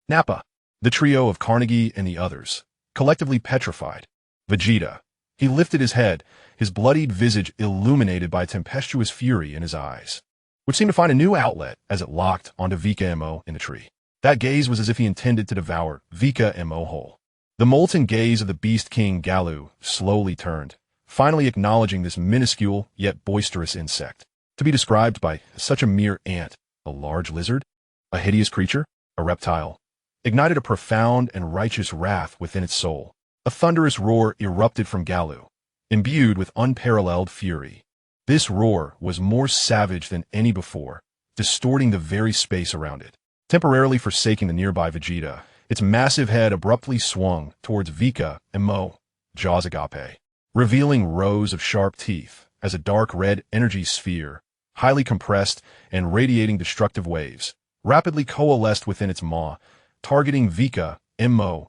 Nappa, the trio of Carnegie and the others, collectively petrified. Vegeta. He lifted his head, his bloodied visage illuminated by tempestuous fury in his eyes, which seemed to find a new outlet as it locked onto Vikame in the tree. That gaze was as if he intended to devour Vikame whole. The molten gaze of the Beast King Galu slowly turned, finally acknowledging this minuscule yet boisterous insect, to be described by such a mere ant, a large lizard, a hideous creature, a reptile, ignited a profound and righteous wrath within its soul. A thunderous roar erupted from Galu, imbued with unparalleled fury. This roar was more savage than any before, distorting the very space around it. Temporarily forsaking the nearby Vegeta, its massive head abruptly swung towards Vikame, jaws agape, revealing rows of sharp teeth as a dark red energy sphere, highly compressed and radiating destructive waves, rapidly coalesced within its maw, targeting Vikame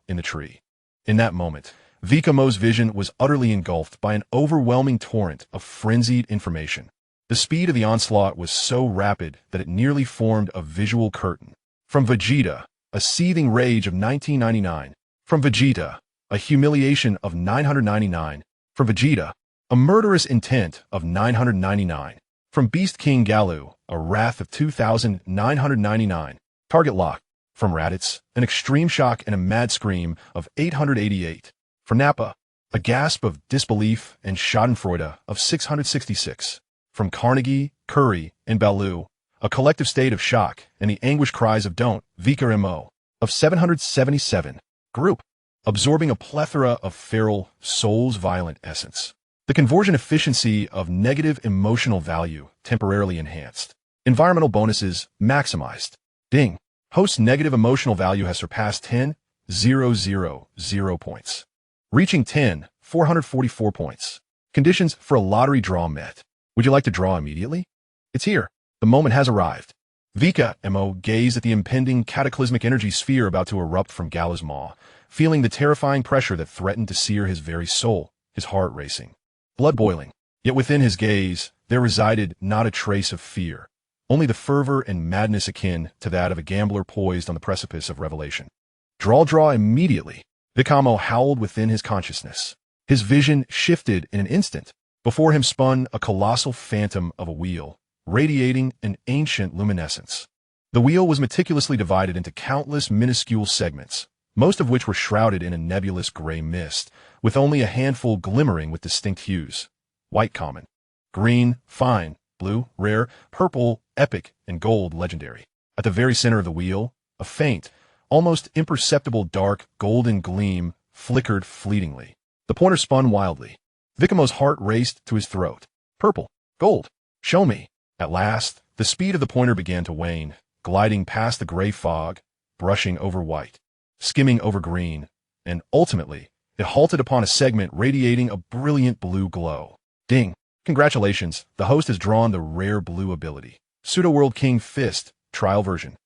in the tree. In that moment, Vikame's vision was utterly engulfed by an overwhelming torrent of frenzied information. The speed of the onslaught was so rapid that it nearly formed a visual curtain. From Vegeta, a seething rage of 1999. From Vegeta, a humiliation of 999. From Vegeta, a murderous intent of 999. From Beast King Galu, a wrath of 2,999. Target lock. From Raditz, an extreme shock and a mad scream of 888. From Nappa, a gasp of disbelief and schadenfreude of 666. From Carnegie, Curry, and Baloo, a collective state of shock and the anguished cries of "Don't, Vikame," of 777. Group, absorbing a plethora of feral, souls-violent essence. The conversion efficiency of negative emotional value temporarily enhanced. Environmental bonuses maximized. Ding. Host's negative emotional value has surpassed 10,000 points, reaching 10,444 points. Conditions for a lottery draw met. Would you like to draw immediately? It's here. The moment has arrived. Vikame gazed at the impending cataclysmic energy sphere about to erupt from Gala's maw, feeling the terrifying pressure that threatened to sear his very soul, his heart racing, blood boiling. Yet within his gaze, there resided not a trace of fear, only the fervor and madness akin to that of a gambler poised on the precipice of revelation. Draw immediately. Vikame howled within his consciousness. His vision shifted in an instant. Before him spun a colossal phantom of a wheel, radiating an ancient luminescence. The wheel was meticulously divided into countless minuscule segments, most of which were shrouded in a nebulous gray mist, with only a handful glimmering with distinct hues. White common, green, fine, blue, rare, purple, epic, and gold legendary. At the very center of the wheel, a faint, almost imperceptible dark golden gleam flickered fleetingly. The pointer spun wildly. Vikamo's heart raced to his throat. Purple, gold, show me. At last, the speed of the pointer began to wane, gliding past the gray fog, brushing over white, skimming over green, and ultimately, it halted upon a segment radiating a brilliant blue glow. Ding! Congratulations, the host has drawn the rare blue ability. Pseudo-World King Fist, Trial Version.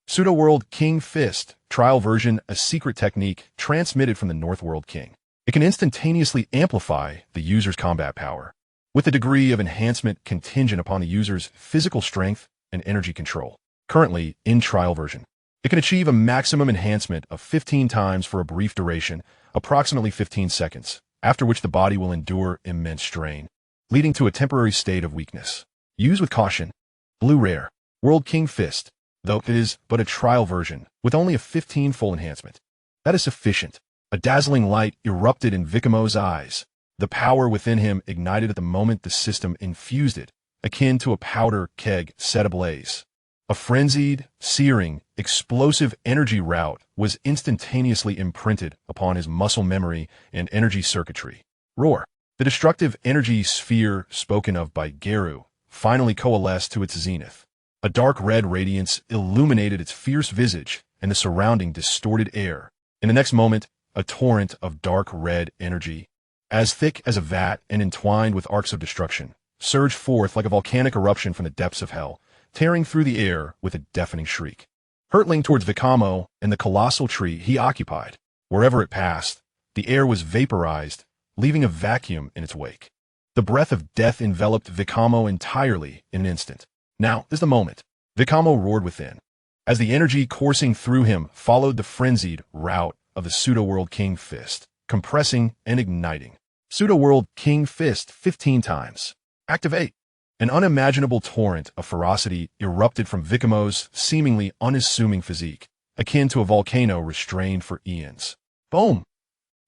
Pseudo-World King Fist, Trial Version, a secret technique transmitted from the North World King. It can instantaneously amplify the user's combat power, with a degree of enhancement contingent upon the user's physical strength and energy control. Currently, in Trial Version, it can achieve a maximum enhancement of 15 times for a brief duration, approximately 15 seconds, after which the body will endure immense strain, leading to a temporary state of weakness. Use with caution. Blue Rare, World King Fist, though it is but a trial version, with only a 15-fold enhancement. That is sufficient. A dazzling light erupted in Vikamo's eyes. The power within him ignited at the moment the system infused it, akin to a powder keg set ablaze. A frenzied, searing, explosive energy route was instantaneously imprinted upon his muscle memory and energy circuitry. Roar. The destructive energy sphere spoken of by Geru finally coalesced to its zenith. A dark red radiance illuminated its fierce visage and the surrounding distorted air. In the next moment, a torrent of dark red energy, as thick as a vat and entwined with arcs of destruction, surged forth like a volcanic eruption from the depths of hell, tearing through the air with a deafening shriek, hurtling towards Vikame and the colossal tree he occupied. Wherever it passed, the air was vaporized, leaving a vacuum in its wake. The breath of death enveloped Vikame entirely in an instant. Now is the moment. Vikame roared within, as the energy coursing through him followed the frenzied route of the Pseudo-World King Fist, compressing and igniting. Pseudo-World King Fist 15 times. Activate. An unimaginable torrent of ferocity erupted from Vikamo's seemingly unassuming physique, akin to a volcano restrained for eons. Boom!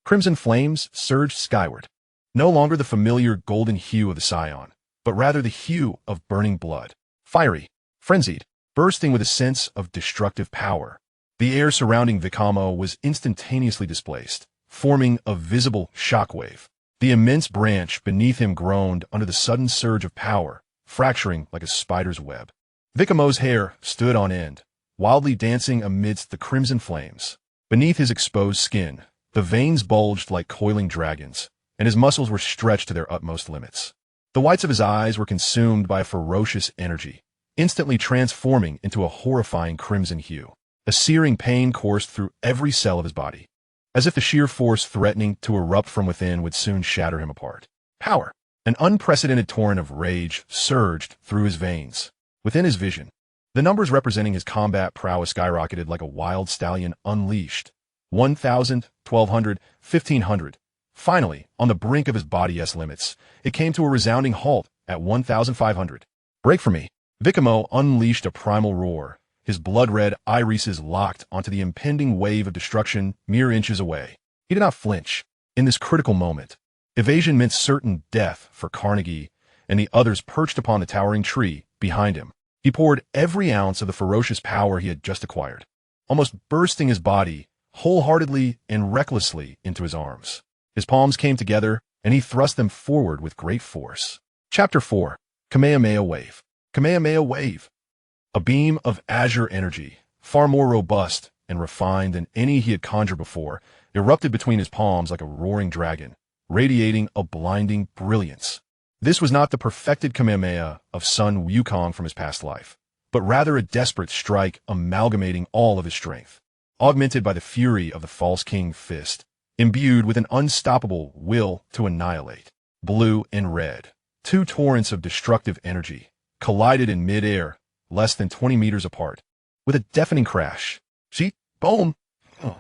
Crimson flames surged skyward. No longer the familiar golden hue of the Saiyan, but rather the hue of burning blood. Fiery, frenzied, bursting with a sense of destructive power. The air surrounding Vikame was instantaneously displaced, forming a visible shockwave. The immense branch beneath him groaned under the sudden surge of power, fracturing like a spider's web. Vikamo's hair stood on end, wildly dancing amidst the crimson flames. Beneath his exposed skin, the veins bulged like coiling dragons, and his muscles were stretched to their utmost limits. The whites of his eyes were consumed by a ferocious energy, instantly transforming into a horrifying crimson hue. A searing pain coursed through every cell of his body, as if the sheer force threatening to erupt from within would soon shatter him apart. Power. An unprecedented torrent of rage surged through his veins. Within his vision, the numbers representing his combat prowess skyrocketed like a wild stallion unleashed. 1,000, 1,200, 1,500. Finally, on the brink of his body's limits, it came to a resounding halt at 1,500. Break for me. Vikame unleashed a primal roar, his blood-red irises locked onto the impending wave of destruction mere inches away. He did not flinch. In this critical moment, evasion meant certain death for Carnegie and the others perched upon the towering tree behind him. He poured every ounce of the ferocious power he had just acquired, almost bursting his body wholeheartedly and recklessly into his arms. His palms came together, and he thrust them forward with great force. Chapter 4. Kamehameha Wave. Kamehameha Wave. A beam of azure energy, far more robust and refined than any he had conjured before, erupted between his palms like a roaring dragon, radiating a blinding brilliance. This was not the perfected Kamehameha of Sun Wukong from his past life, but rather a desperate strike amalgamating all of his strength, augmented by the fury of the false king fist, imbued with an unstoppable will to annihilate. Blue and red, two torrents of destructive energy, collided in mid-air, less than 20 meters apart, with a deafening crash. See? Boom! Oh.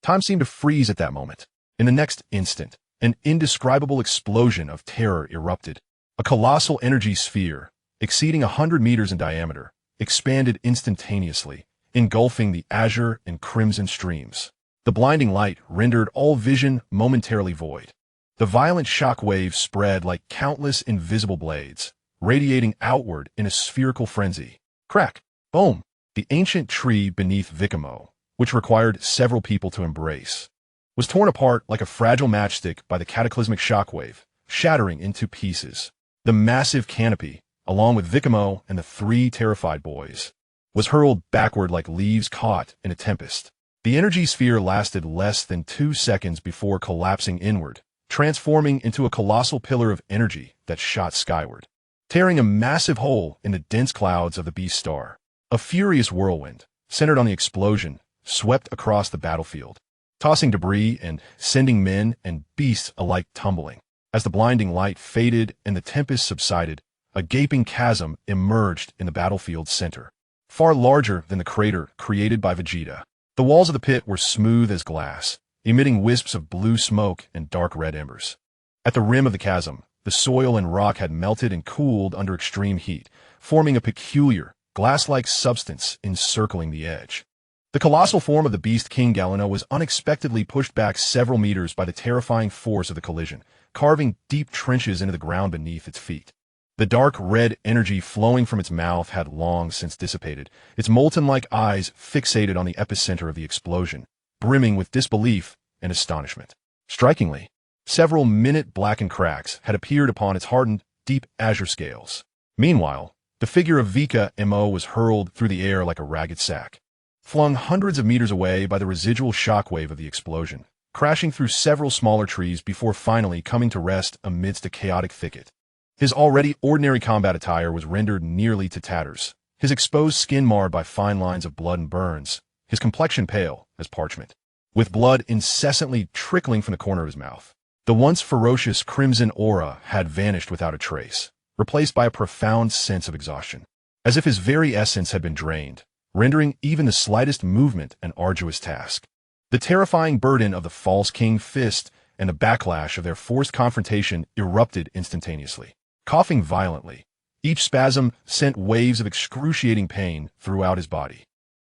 Time seemed to freeze at that moment. In the next instant, an indescribable explosion of terror erupted. A colossal energy sphere, exceeding 100 meters in diameter, expanded instantaneously, engulfing the azure and crimson streams. The blinding light rendered all vision momentarily void. The violent shock waves spread like countless invisible blades, radiating outward in a spherical frenzy. Crack! Boom! The ancient tree beneath Vikame, which required several people to embrace, was torn apart like a fragile matchstick by the cataclysmic shockwave, shattering into pieces. The massive canopy, along with Vikame and the three terrified boys, was hurled backward like leaves caught in a tempest. The energy sphere lasted less than 2 seconds before collapsing inward, transforming into a colossal pillar of energy that shot skyward, tearing a massive hole in the dense clouds of the beast star. A furious whirlwind, centered on the explosion, swept across the battlefield, tossing debris and sending men and beasts alike tumbling. As the blinding light faded and the tempest subsided, a gaping chasm emerged in the battlefield's center, far larger than the crater created by Vegeta. The walls of the pit were smooth as glass, emitting wisps of blue smoke and dark red embers. At the rim of the chasm, the soil and rock had melted and cooled under extreme heat, forming a peculiar, glass-like substance encircling the edge. The colossal form of the Beast King Galena was unexpectedly pushed back several meters by the terrifying force of the collision, carving deep trenches into the ground beneath its feet. The dark red energy flowing from its mouth had long since dissipated, its molten-like eyes fixated on the epicenter of the explosion, brimming with disbelief and astonishment. Strikingly, several minute blackened cracks had appeared upon its hardened, deep azure scales. Meanwhile, the figure of Vikame was hurled through the air like a ragged sack, flung hundreds of meters away by the residual shockwave of the explosion, crashing through several smaller trees before finally coming to rest amidst a chaotic thicket. His already ordinary combat attire was rendered nearly to tatters, his exposed skin marred by fine lines of blood and burns, his complexion pale as parchment, with blood incessantly trickling from the corner of his mouth. The once ferocious crimson aura had vanished without a trace, replaced by a profound sense of exhaustion, as if his very essence had been drained, rendering even the slightest movement an arduous task. The terrifying burden of the false king fist and the backlash of their forced confrontation erupted instantaneously. Coughing violently, each spasm sent waves of excruciating pain throughout his body.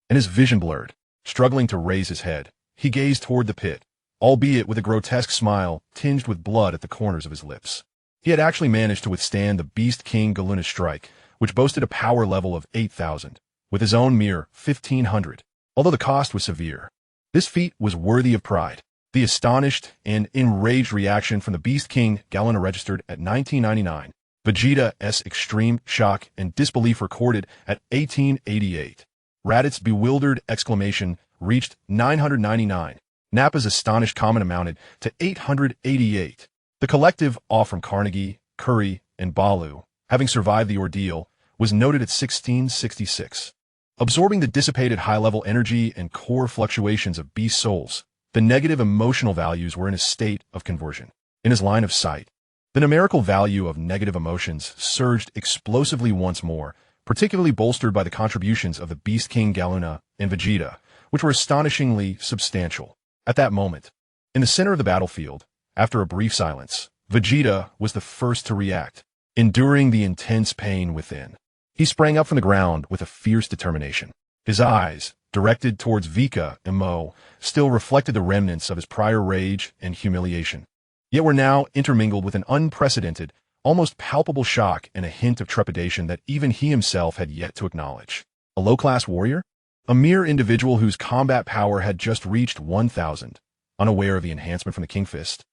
And his vision blurred. Struggling to raise his head, he gazed toward the pit, albeit with a grotesque smile tinged with blood at the corners of his lips. He had actually managed to withstand the Beast King Galuna's strike, which boasted a power level of 8,000, with his own mere 1,500, although the cost was severe. This feat was worthy of pride. The astonished and enraged reaction from the Beast King Galena registered at 1999. Vegeta's extreme shock and disbelief recorded at 1888. Raditz' bewildered exclamation reached 999. Nappa's astonished comment amounted to 888. The collective awe from Carnegie, Curry, and Balu, having survived the ordeal, was noted at 1666. Absorbing the dissipated high-level energy and core fluctuations of beast souls, the negative emotional values were in a state of conversion. In his line of sight, the numerical value of negative emotions surged explosively once more, particularly bolstered by the contributions of the Beast King Galena and Vegeta, which were astonishingly substantial. At that moment, in the center of the battlefield, after a brief silence, Vegeta was the first to react, enduring the intense pain within. He sprang up from the ground with a fierce determination. His eyes, directed towards Vikame, still reflected the remnants of his prior rage and humiliation, yet were now intermingled with an unprecedented, almost palpable shock and a hint of trepidation that even he himself had yet to acknowledge. A low-class warrior? A mere individual whose combat power had just reached 1,000, unaware of the enhancement from the King Fist.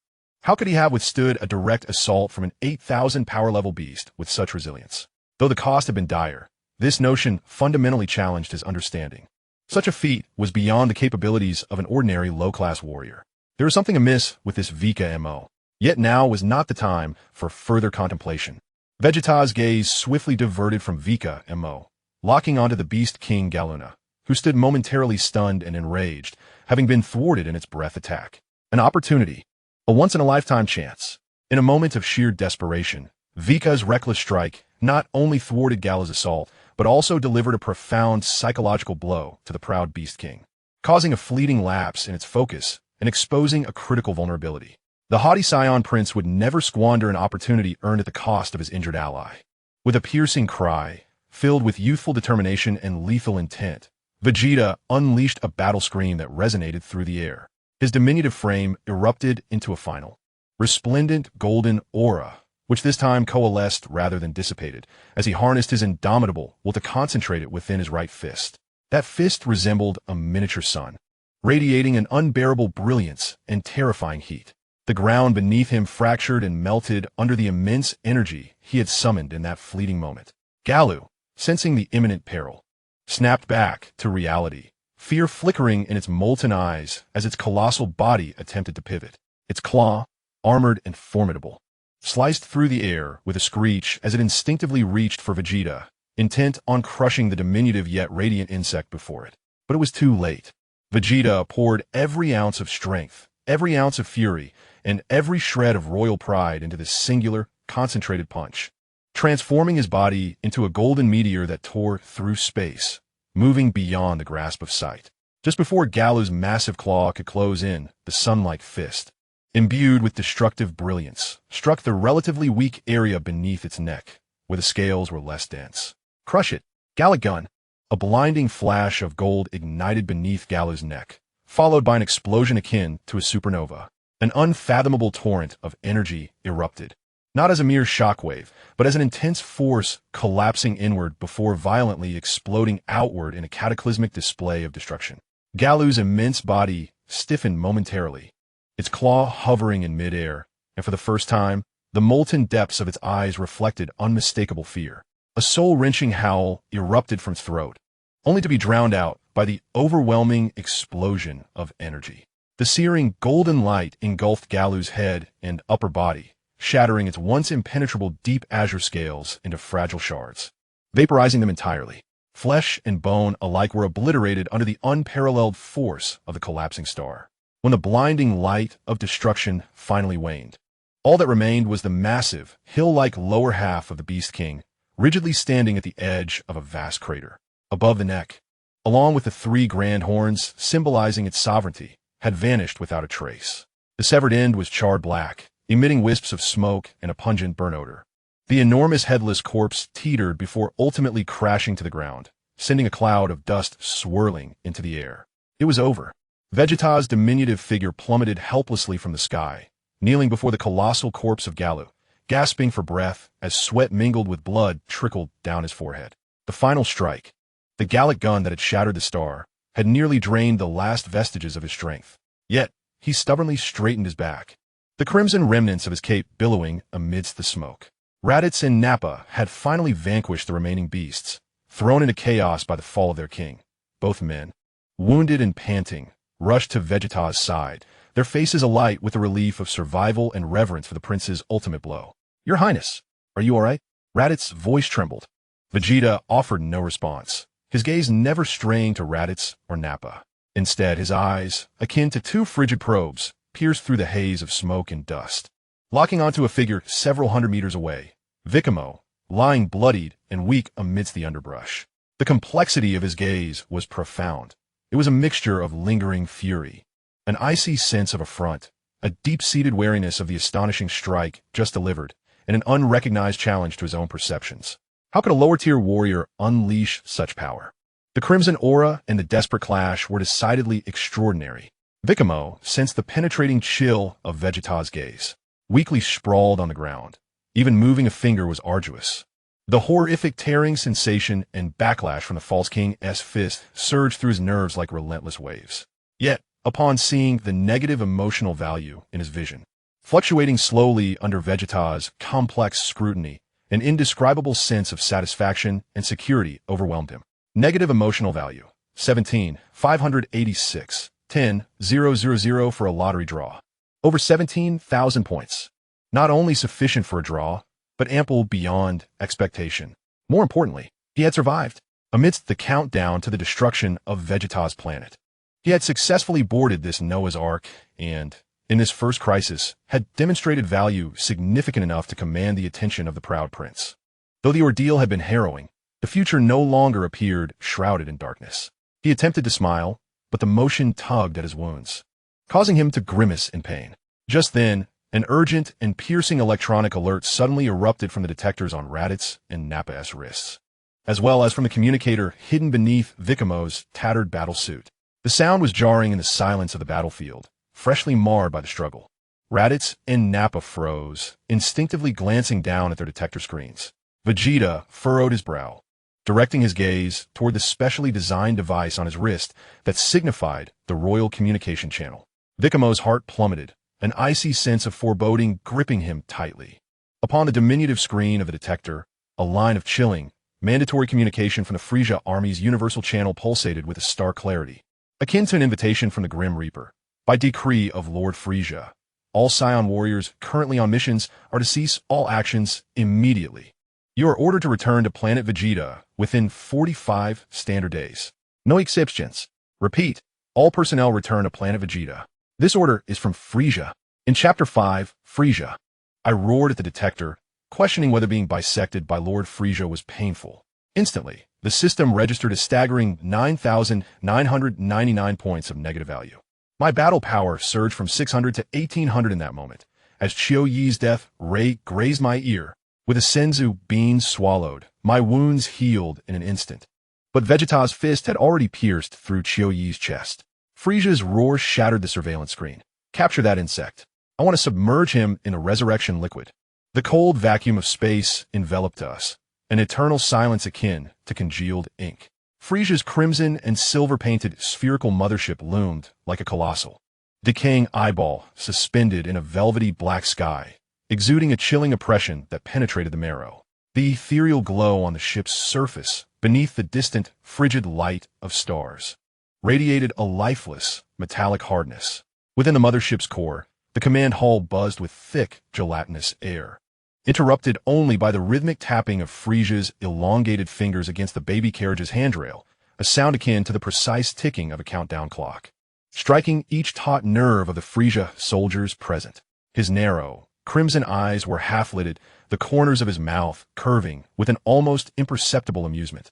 How could he have withstood a direct assault from an 8,000 power-level beast with such resilience? Though the cost had been dire, this notion fundamentally challenged his understanding. Such a feat was beyond the capabilities of an ordinary low-class warrior. There was something amiss with this Vikame. Yet now was not the time for further contemplation. Vegeta's gaze swiftly diverted from Vikame, locking onto the Beast King Galuna, who stood momentarily stunned and enraged, having been thwarted in its breath attack. An opportunity, a once-in-a-lifetime chance. In a moment of sheer desperation, Vika's reckless strike not only thwarted Galu's assault, but also delivered a profound psychological blow to the proud Beast King, causing a fleeting lapse in its focus and exposing a critical vulnerability. The haughty Saiyan prince would never squander an opportunity earned at the cost of his injured ally. With a piercing cry, filled with youthful determination and lethal intent, Vegeta unleashed a battle scream that resonated through the air. His diminutive frame erupted into a final, resplendent golden aura, which this time coalesced rather than dissipated, as he harnessed his indomitable will to concentrate it within his right fist. That fist resembled a miniature sun, radiating an unbearable brilliance and terrifying heat. The ground beneath him fractured and melted under the immense energy he had summoned in that fleeting moment. Galu, sensing the imminent peril, snapped back to reality, fear flickering in its molten eyes as its colossal body attempted to pivot. Its claw, armored and formidable, sliced through the air with a screech as it instinctively reached for Vegeta, intent on crushing the diminutive yet radiant insect before it. But it was too late. Vegeta poured every ounce of strength, every ounce of fury, and every shred of royal pride into this singular, concentrated punch, transforming his body into a golden meteor that tore through space, moving beyond the grasp of sight. Just before Galu's massive claw could close in, the sun-like fist, imbued with destructive brilliance, struck the relatively weak area beneath its neck, where the scales were less dense. Crush it! Gallic Gun! A blinding flash of gold ignited beneath Galu's neck, followed by an explosion akin to a supernova. An unfathomable torrent of energy erupted, not as a mere shockwave, but as an intense force collapsing inward before violently exploding outward in a cataclysmic display of destruction. Galu's immense body stiffened momentarily, its claw hovering in midair, and for the first time, the molten depths of its eyes reflected unmistakable fear. A soul-wrenching howl erupted from its throat, only to be drowned out by the overwhelming explosion of energy. The searing golden light engulfed Galu's head and upper body, shattering its once impenetrable deep azure scales into fragile shards, vaporizing them entirely. Flesh and bone alike were obliterated under the unparalleled force of the collapsing star. When the blinding light of destruction finally waned, all that remained was the massive, hill-like lower half of the Beast King, rigidly standing at the edge of a vast crater. Above the neck, along with the three grand horns symbolizing its sovereignty, had vanished without a trace. The severed end was charred black, emitting wisps of smoke and a pungent burn odor. The enormous headless corpse teetered before ultimately crashing to the ground, sending a cloud of dust swirling into the air. It was over. Vegeta's diminutive figure plummeted helplessly from the sky, kneeling before the colossal corpse of Galu, gasping for breath as sweat mingled with blood trickled down his forehead. The final strike, the Gallic gun that had shattered the star, had nearly drained the last vestiges of his strength. Yet, he stubbornly straightened his back, the crimson remnants of his cape billowing amidst the smoke. Raditz and Nappa had finally vanquished the remaining beasts, thrown into chaos by the fall of their king. Both men, wounded and panting, rushed to Vegeta's side, their faces alight with the relief of survival and reverence for the prince's ultimate blow. "Your Highness, are you all right?" Raditz's voice trembled. Vegeta offered no response, his gaze never straying to Raditz or Nappa. Instead, his eyes, akin to two frigid probes, pierced through the haze of smoke and dust. Locking onto a figure several hundred meters away, Vikame, lying bloodied and weak amidst the underbrush. The complexity of his gaze was profound. It was a mixture of lingering fury, an icy sense of affront, a deep-seated wariness of the astonishing strike just delivered, and an unrecognized challenge to his own perceptions. How could a lower-tier warrior unleash such power? The crimson aura and the desperate clash were decidedly extraordinary. Vikame sensed the penetrating chill of Vegeta's gaze. Weakly sprawled on the ground, even moving a finger was arduous. The horrific tearing sensation and backlash from the false king's fist surged through his nerves like relentless waves. Yet, upon seeing the negative emotional value in his vision, fluctuating slowly under Vegeta's complex scrutiny, an indescribable sense of satisfaction and security overwhelmed him. Negative emotional value, 17,586, 10,000 for a lottery draw. Over 17,000 points. Not only sufficient for a draw, but ample beyond expectation. More importantly, he had survived. amidst the countdown to the destruction of Vegeta's planet. He had successfully boarded this Noah's Ark and, in this first crisis, had demonstrated value significant enough to command the attention of the proud prince. Though the ordeal had been harrowing, the future no longer appeared shrouded in darkness. He attempted to smile, but the motion tugged at his wounds, causing him to grimace in pain. Just then, an urgent and piercing electronic alert suddenly erupted from the detectors on Raditz and Nappa's wrists, as well as from the communicator hidden beneath Vikame's tattered battlesuit. The sound was jarring in the silence of the battlefield, freshly marred by the struggle. Raditz and Nappa froze, instinctively glancing down at their detector screens. Vegeta furrowed his brow, directing his gaze toward the specially designed device on his wrist that signified the royal communication channel. Vikame's heart plummeted, an icy sense of foreboding gripping him tightly. Upon the diminutive screen of the detector, a line of chilling, mandatory communication from the Frisia Army's universal channel pulsated with a stark clarity, akin to an invitation from the Grim Reaper. By decree of Lord Frisia, all Saiyan warriors currently on missions are to cease all actions immediately. You are ordered to return to planet Vegeta within 45 standard days. No exceptions. Repeat, all personnel return to planet Vegeta. This order is from Frisia. In Chapter 5, Frisia. I roared at the detector, questioning whether being bisected by Lord Frisia was painful. Instantly, the system registered a staggering 9,999 points of negative value. My battle power surged from 600 to 1,800 in that moment, as Chiu Yi's death ray grazed my ear. With a senzu bean swallowed, my wounds healed in an instant. But Vegeta's fist had already pierced through Chiu Yi's chest. Frisia's roar shattered the surveillance screen. Capture that insect. I want to submerge him in a resurrection liquid. The cold vacuum of space enveloped us, an eternal silence akin to congealed ink. Frisia's crimson and silver-painted spherical mothership loomed like a colossal, decaying eyeball suspended in a velvety black sky, exuding a chilling oppression that penetrated the marrow. The ethereal glow on the ship's surface, beneath the distant, frigid light of stars, radiated a lifeless, metallic hardness. Within the mothership's core, the command hull buzzed with thick, gelatinous air, interrupted only by the rhythmic tapping of Frisia's elongated fingers against the baby carriage's handrail, a sound akin to the precise ticking of a countdown clock, striking each taut nerve of the Frisia soldiers present. His narrow, crimson eyes were half-lidded, the corners of his mouth curving with an almost imperceptible amusement,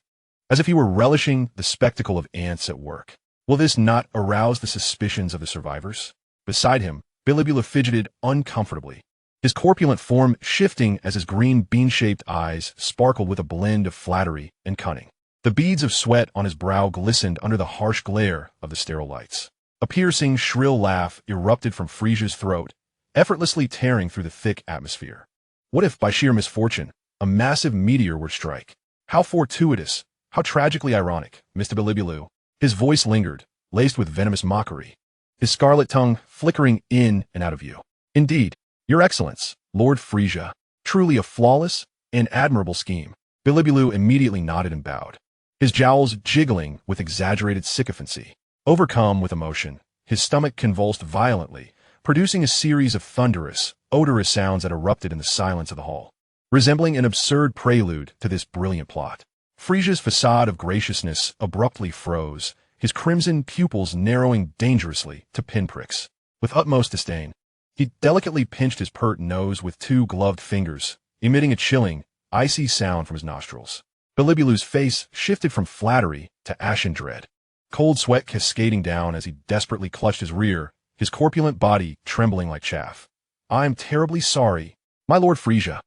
as if he were relishing the spectacle of ants at work. Will this not arouse the suspicions of the survivors? Beside him, Bilibula fidgeted uncomfortably, his corpulent form shifting as his green bean-shaped eyes sparkled with a blend of flattery and cunning. The beads of sweat on his brow glistened under the harsh glare of the sterile lights. A piercing, shrill laugh erupted from Frisia's throat, effortlessly tearing through the thick atmosphere. What if, by sheer misfortune, a massive meteor were to strike? How fortuitous, how tragically ironic, Mr. Bilibulu. His voice lingered, laced with venomous mockery, his scarlet tongue flickering in and out of view. Indeed, Your Excellence, Lord Frisia, truly a flawless and admirable scheme. Bilibulu immediately nodded and bowed, his jowls jiggling with exaggerated sycophancy. Overcome with emotion, his stomach convulsed violently, producing a series of thunderous, odorous sounds that erupted in the silence of the hall, resembling an absurd prelude to this brilliant plot. Frisia's facade of graciousness abruptly froze, his crimson pupils narrowing dangerously to pinpricks. With utmost disdain, he delicately pinched his pert nose with two gloved fingers, emitting a chilling, icy sound from his nostrils. Bilibulu's face shifted from flattery to ashen dread, cold sweat cascading down as he desperately clutched his rear, his corpulent body trembling like chaff. I am terribly sorry, my Lord Frisia.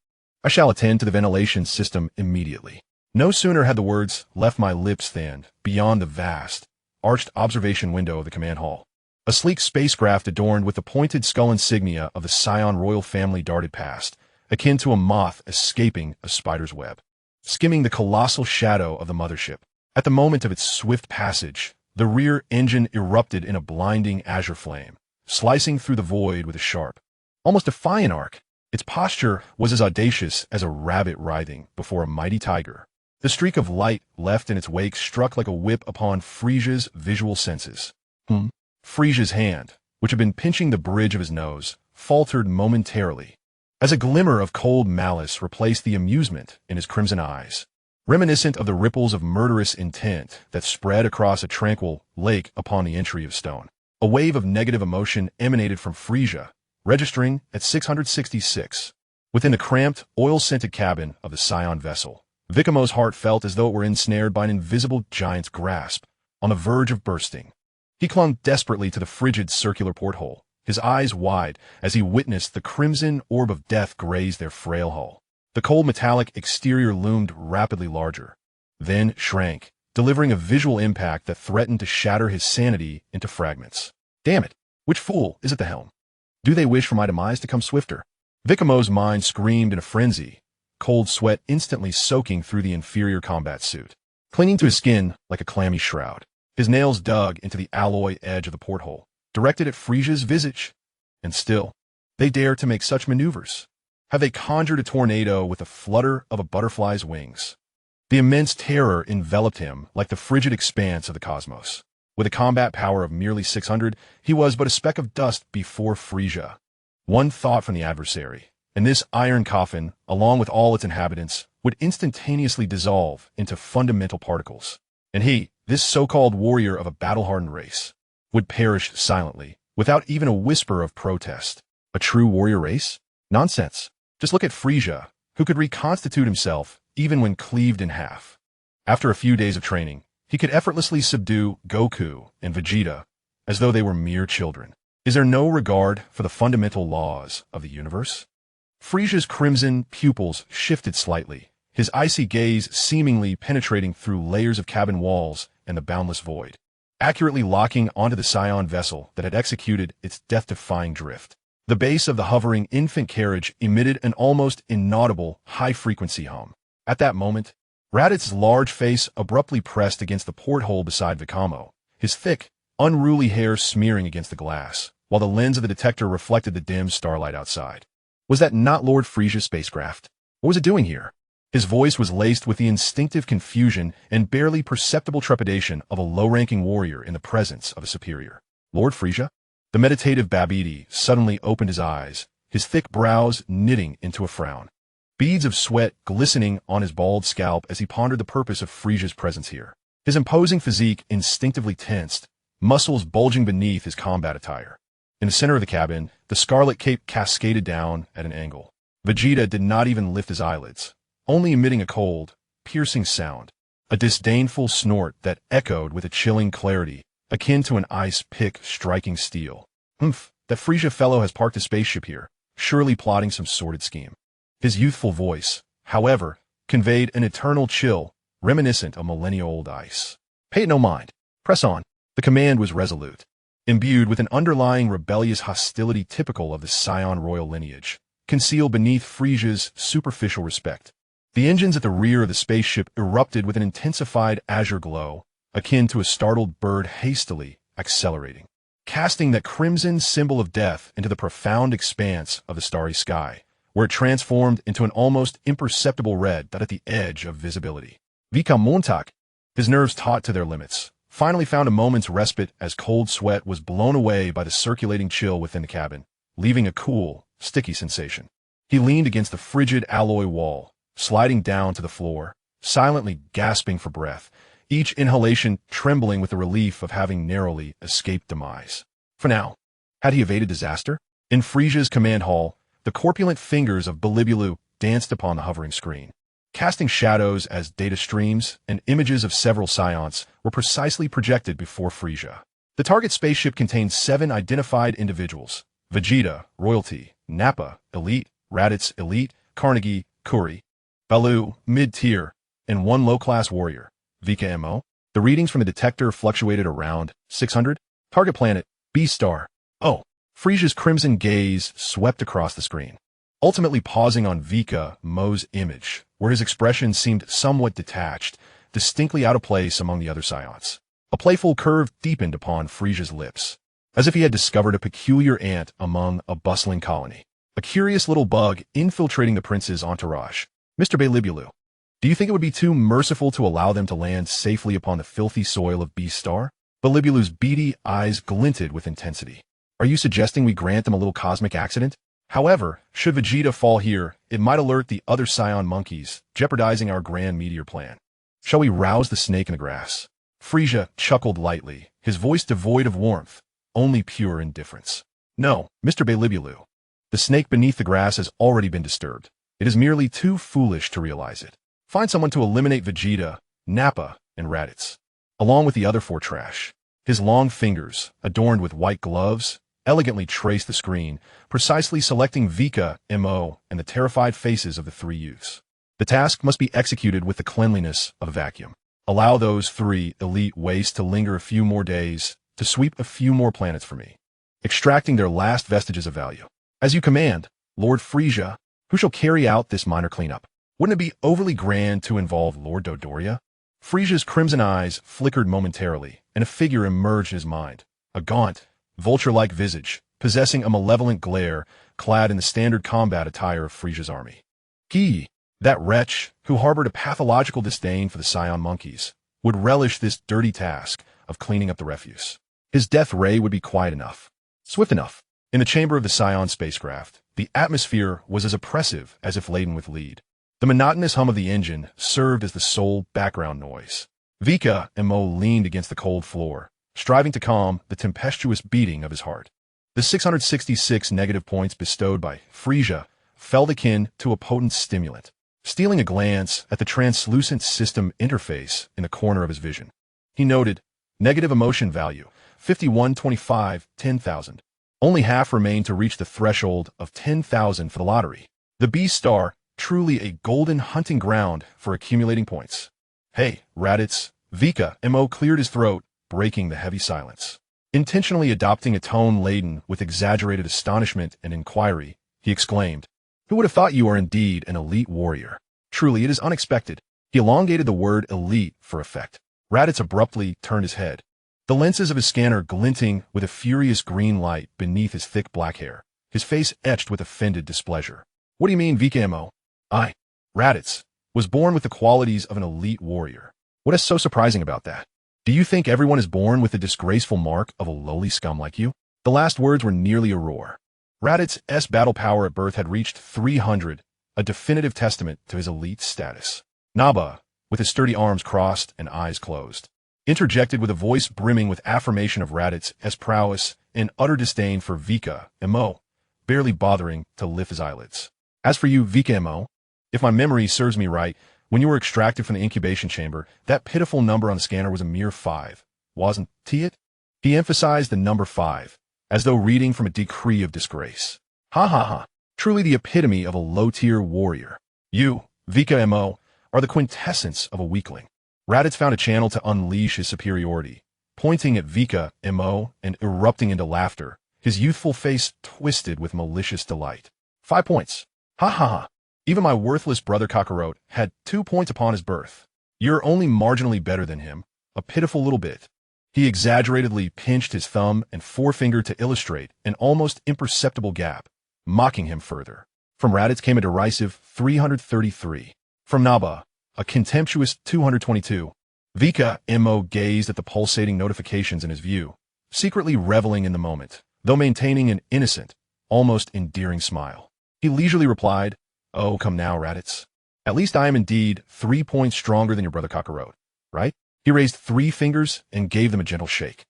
I shall attend to the ventilation system immediately. No sooner had the words left my lips than, beyond the vast, arched observation window of the command hall, a sleek spacecraft adorned with the pointed skull insignia of the Saiyan royal family darted past, akin to a moth escaping a spider's web, skimming the colossal shadow of the mothership. At the moment of its swift passage, the rear engine erupted in a blinding azure flame, slicing through the void with a sharp, almost defiant arc. Its posture was as audacious as a rabbit writhing before a mighty tiger. The streak of light left in its wake struck like a whip upon Frisia's visual senses. Frisia's hand, which had been pinching the bridge of his nose, faltered momentarily, as a glimmer of cold malice replaced the amusement in his crimson eyes. reminiscent of the ripples of murderous intent that spread across a tranquil lake upon the entry of stone. A wave of negative emotion emanated from Frisia, registering at 666. Within the cramped, oil-scented cabin of the Saiyan vessel, Vikamo's heart felt as though it were ensnared by an invisible giant's grasp, on the verge of bursting. He clung desperately to the frigid circular porthole, his eyes wide as he witnessed the crimson orb of death graze their frail hull. The cold metallic exterior loomed rapidly larger, then shrank, delivering a visual impact that threatened to shatter his sanity into fragments. Damn it! Which fool is at the helm? Do they wish for my demise to come swifter? Vikamo's mind screamed in a frenzy, cold sweat instantly soaking through the inferior combat suit, clinging to his skin like a clammy shroud. His nails dug into the alloy edge of the porthole, directed at Frisia's visage. And still, they dare to make such maneuvers. Have they conjured a tornado with the flutter of a butterfly's wings? The immense terror enveloped him like the frigid expanse of the cosmos. With a combat power of merely 600, he was but a speck of dust before Frisia. One thought from the adversary, and this iron coffin, along with all its inhabitants, would instantaneously dissolve into fundamental particles. And he, this so-called warrior of a battle-hardened race, would perish silently, without even a whisper of protest. A true warrior race? Nonsense. Just look at Frisia, who could reconstitute himself even when cleaved in half. After a few days of training, he could effortlessly subdue Goku and Vegeta as though they were mere children. Is there no regard for the fundamental laws of the universe? Frisia's crimson pupils shifted slightly, his icy gaze seemingly penetrating through layers of cabin walls and the boundless void, accurately locking onto the Saiyan vessel that had executed its death-defying drift. The base of the hovering infant carriage emitted an almost inaudible high-frequency hum. At that moment, Raditz' large face abruptly pressed against the porthole beside Vikamo, his thick, unruly hair smearing against the glass, while the lens of the detector reflected the dim starlight outside. Was that not Lord Frisia's spacecraft? What was it doing here? His voice was laced with the instinctive confusion and barely perceptible trepidation of a low-ranking warrior in the presence of a superior. Lord Frisia? The meditative Babidi suddenly opened his eyes, his thick brows knitting into a frown. Beads of sweat glistening on his bald scalp as he pondered the purpose of Frisia's presence here. His imposing physique instinctively tensed, muscles bulging beneath his combat attire. In the center of the cabin, the scarlet cape cascaded down at an angle. Vegeta did not even lift his eyelids, only emitting a cold, piercing sound, a disdainful snort that echoed with a chilling clarity, akin to an ice pick striking steel. Humph, that Frisia fellow has parked a spaceship here, surely plotting some sordid scheme. His youthful voice, however, conveyed an eternal chill, reminiscent of millennia-old ice. Pay it no mind. Press on. The command was resolute, imbued with an underlying rebellious hostility typical of the Saiyan royal lineage, concealed beneath Frisia's superficial respect. The engines at the rear of the spaceship erupted with an intensified azure glow, akin to a startled bird hastily accelerating, casting that crimson symbol of death into the profound expanse of the starry sky, where it transformed into an almost imperceptible red dot at the edge of visibility. Vikame, his nerves taut to their limits, finally found a moment's respite as cold sweat was blown away by the circulating chill within the cabin, leaving a cool, sticky sensation. He leaned against the frigid alloy wall, sliding down to the floor, silently gasping for breath, each inhalation trembling with the relief of having narrowly escaped demise. For now, had he evaded disaster? In Frisia's command hall, the corpulent fingers of Belibulu danced upon the hovering screen, casting shadows as data streams and images of several Saiyans were precisely projected before Frisia. The target spaceship contained 7 identified individuals: Vegeta, Royalty; Nappa, Elite; Raditz, Elite; Carnegie, Kuri; Balu, Mid-Tier; and 1 low-class warrior, Vikame. The readings from the detector fluctuated around 600. Target planet, B-star. Oh, Frisia's crimson gaze swept across the screen, ultimately pausing on Vikamo's image, where his expression seemed somewhat detached, distinctly out of place among the other Saiyans. A playful curve deepened upon Frisia's lips, as if he had discovered a peculiar ant among a bustling colony, a curious little bug infiltrating the prince's entourage. Mr. Belibulu, do you think it would be too merciful to allow them to land safely upon the filthy soil of B-star? Belibulu's beady eyes glinted with intensity. Are you suggesting we grant them a little cosmic accident? However, should Vegeta fall here, it might alert the other Saiyan monkeys, jeopardizing our grand meteor plan. Shall we rouse the snake in the grass? Frieza chuckled lightly, his voice devoid of warmth, only pure indifference. No, Mr. Belibulu. The snake beneath the grass has already been disturbed. It is merely too foolish to realize it. Find someone to eliminate Vegeta, Nappa, and Raditz, along with the other four trash. His long fingers, adorned with white gloves, elegantly traced the screen, precisely selecting Vika, Mo, and the terrified faces of the three youths. The task must be executed with the cleanliness of a vacuum. Allow those three elite wastes to linger a few more days, to sweep a few more planets for me, extracting their last vestiges of value. As you command, Lord Frieza, who shall carry out this minor cleanup? Wouldn't it be overly grand to involve Lord Dodoria? Frieza's crimson eyes flickered momentarily, and a figure emerged in his mind. A gaunt, vulture-like visage, possessing a malevolent glare, clad in the standard combat attire of Frieza's army. He, that wretch, who harbored a pathological disdain for the Saiyan monkeys, would relish this dirty task of cleaning up the refuse. His death ray would be quiet enough, swift enough. In the chamber of the Saiyan spacecraft, the atmosphere was as oppressive as if laden with lead. The monotonous hum of the engine served as the sole background noise. Vika and Mo leaned against the cold floor, striving to calm the tempestuous beating of his heart. The 666 negative points bestowed by Frieza felt akin to a potent stimulant, stealing a glance at the translucent system interface in the corner of his vision. He noted, negative emotion value, 5125, 10,000. Only half remained to reach the threshold of 10,000 for the lottery. The B-star, truly a golden hunting ground for accumulating points. Hey, Raditz, Vika, Mo cleared his throat, breaking the heavy silence. Intentionally adopting a tone laden with exaggerated astonishment and inquiry, he exclaimed, "Who would have thought you are indeed an elite warrior? Truly, it is unexpected." He elongated the word elite for effect. Raditz abruptly turned his head, the lenses of his scanner glinting with a furious green light beneath his thick black hair, his face etched with offended displeasure. "What do you mean, Vikame? I, Raditz, was born with the qualities of an elite warrior. What is so surprising about that? Do you think everyone is born with the disgraceful mark of a lowly scum like you?" The last words were nearly a roar. Raditz's battle power at birth had reached 300, a definitive testament to his elite status. Naba, with his sturdy arms crossed and eyes closed, interjected with a voice brimming with affirmation of Raditz's prowess and utter disdain for Vika and Mo, barely bothering to lift his eyelids. "As for you, Vika and Mo, if my memory serves me right, when you were extracted from the incubation chamber, that pitiful number on the scanner was a mere 5, wasn't it?" He emphasized the number 5, as though reading from a decree of disgrace. "Ha ha ha, truly the epitome of a low-tier warrior. You, Vika and Mo, are the quintessence of a weakling." Raditz found a channel to unleash his superiority, pointing at Vika and Mo and erupting into laughter, his youthful face twisted with malicious delight. 5 points. Ha ha ha. Even my worthless brother Kakarot had 2 points upon his birth. You're only marginally better than him, a pitiful little bit. He exaggeratedly pinched his thumb and forefinger to illustrate an almost imperceptible gap, mocking him further. From Raditz came a derisive 333. From Naba, a contemptuous 222. Vika and Mo gazed at the pulsating notifications in his view, secretly reveling in the moment, though maintaining an innocent, almost endearing smile. He leisurely replied, "Oh, come now, Raditz. At least I am indeed 3 points stronger than your brother Kakarot, right?" He raised 3 fingers and gave them a gentle shake.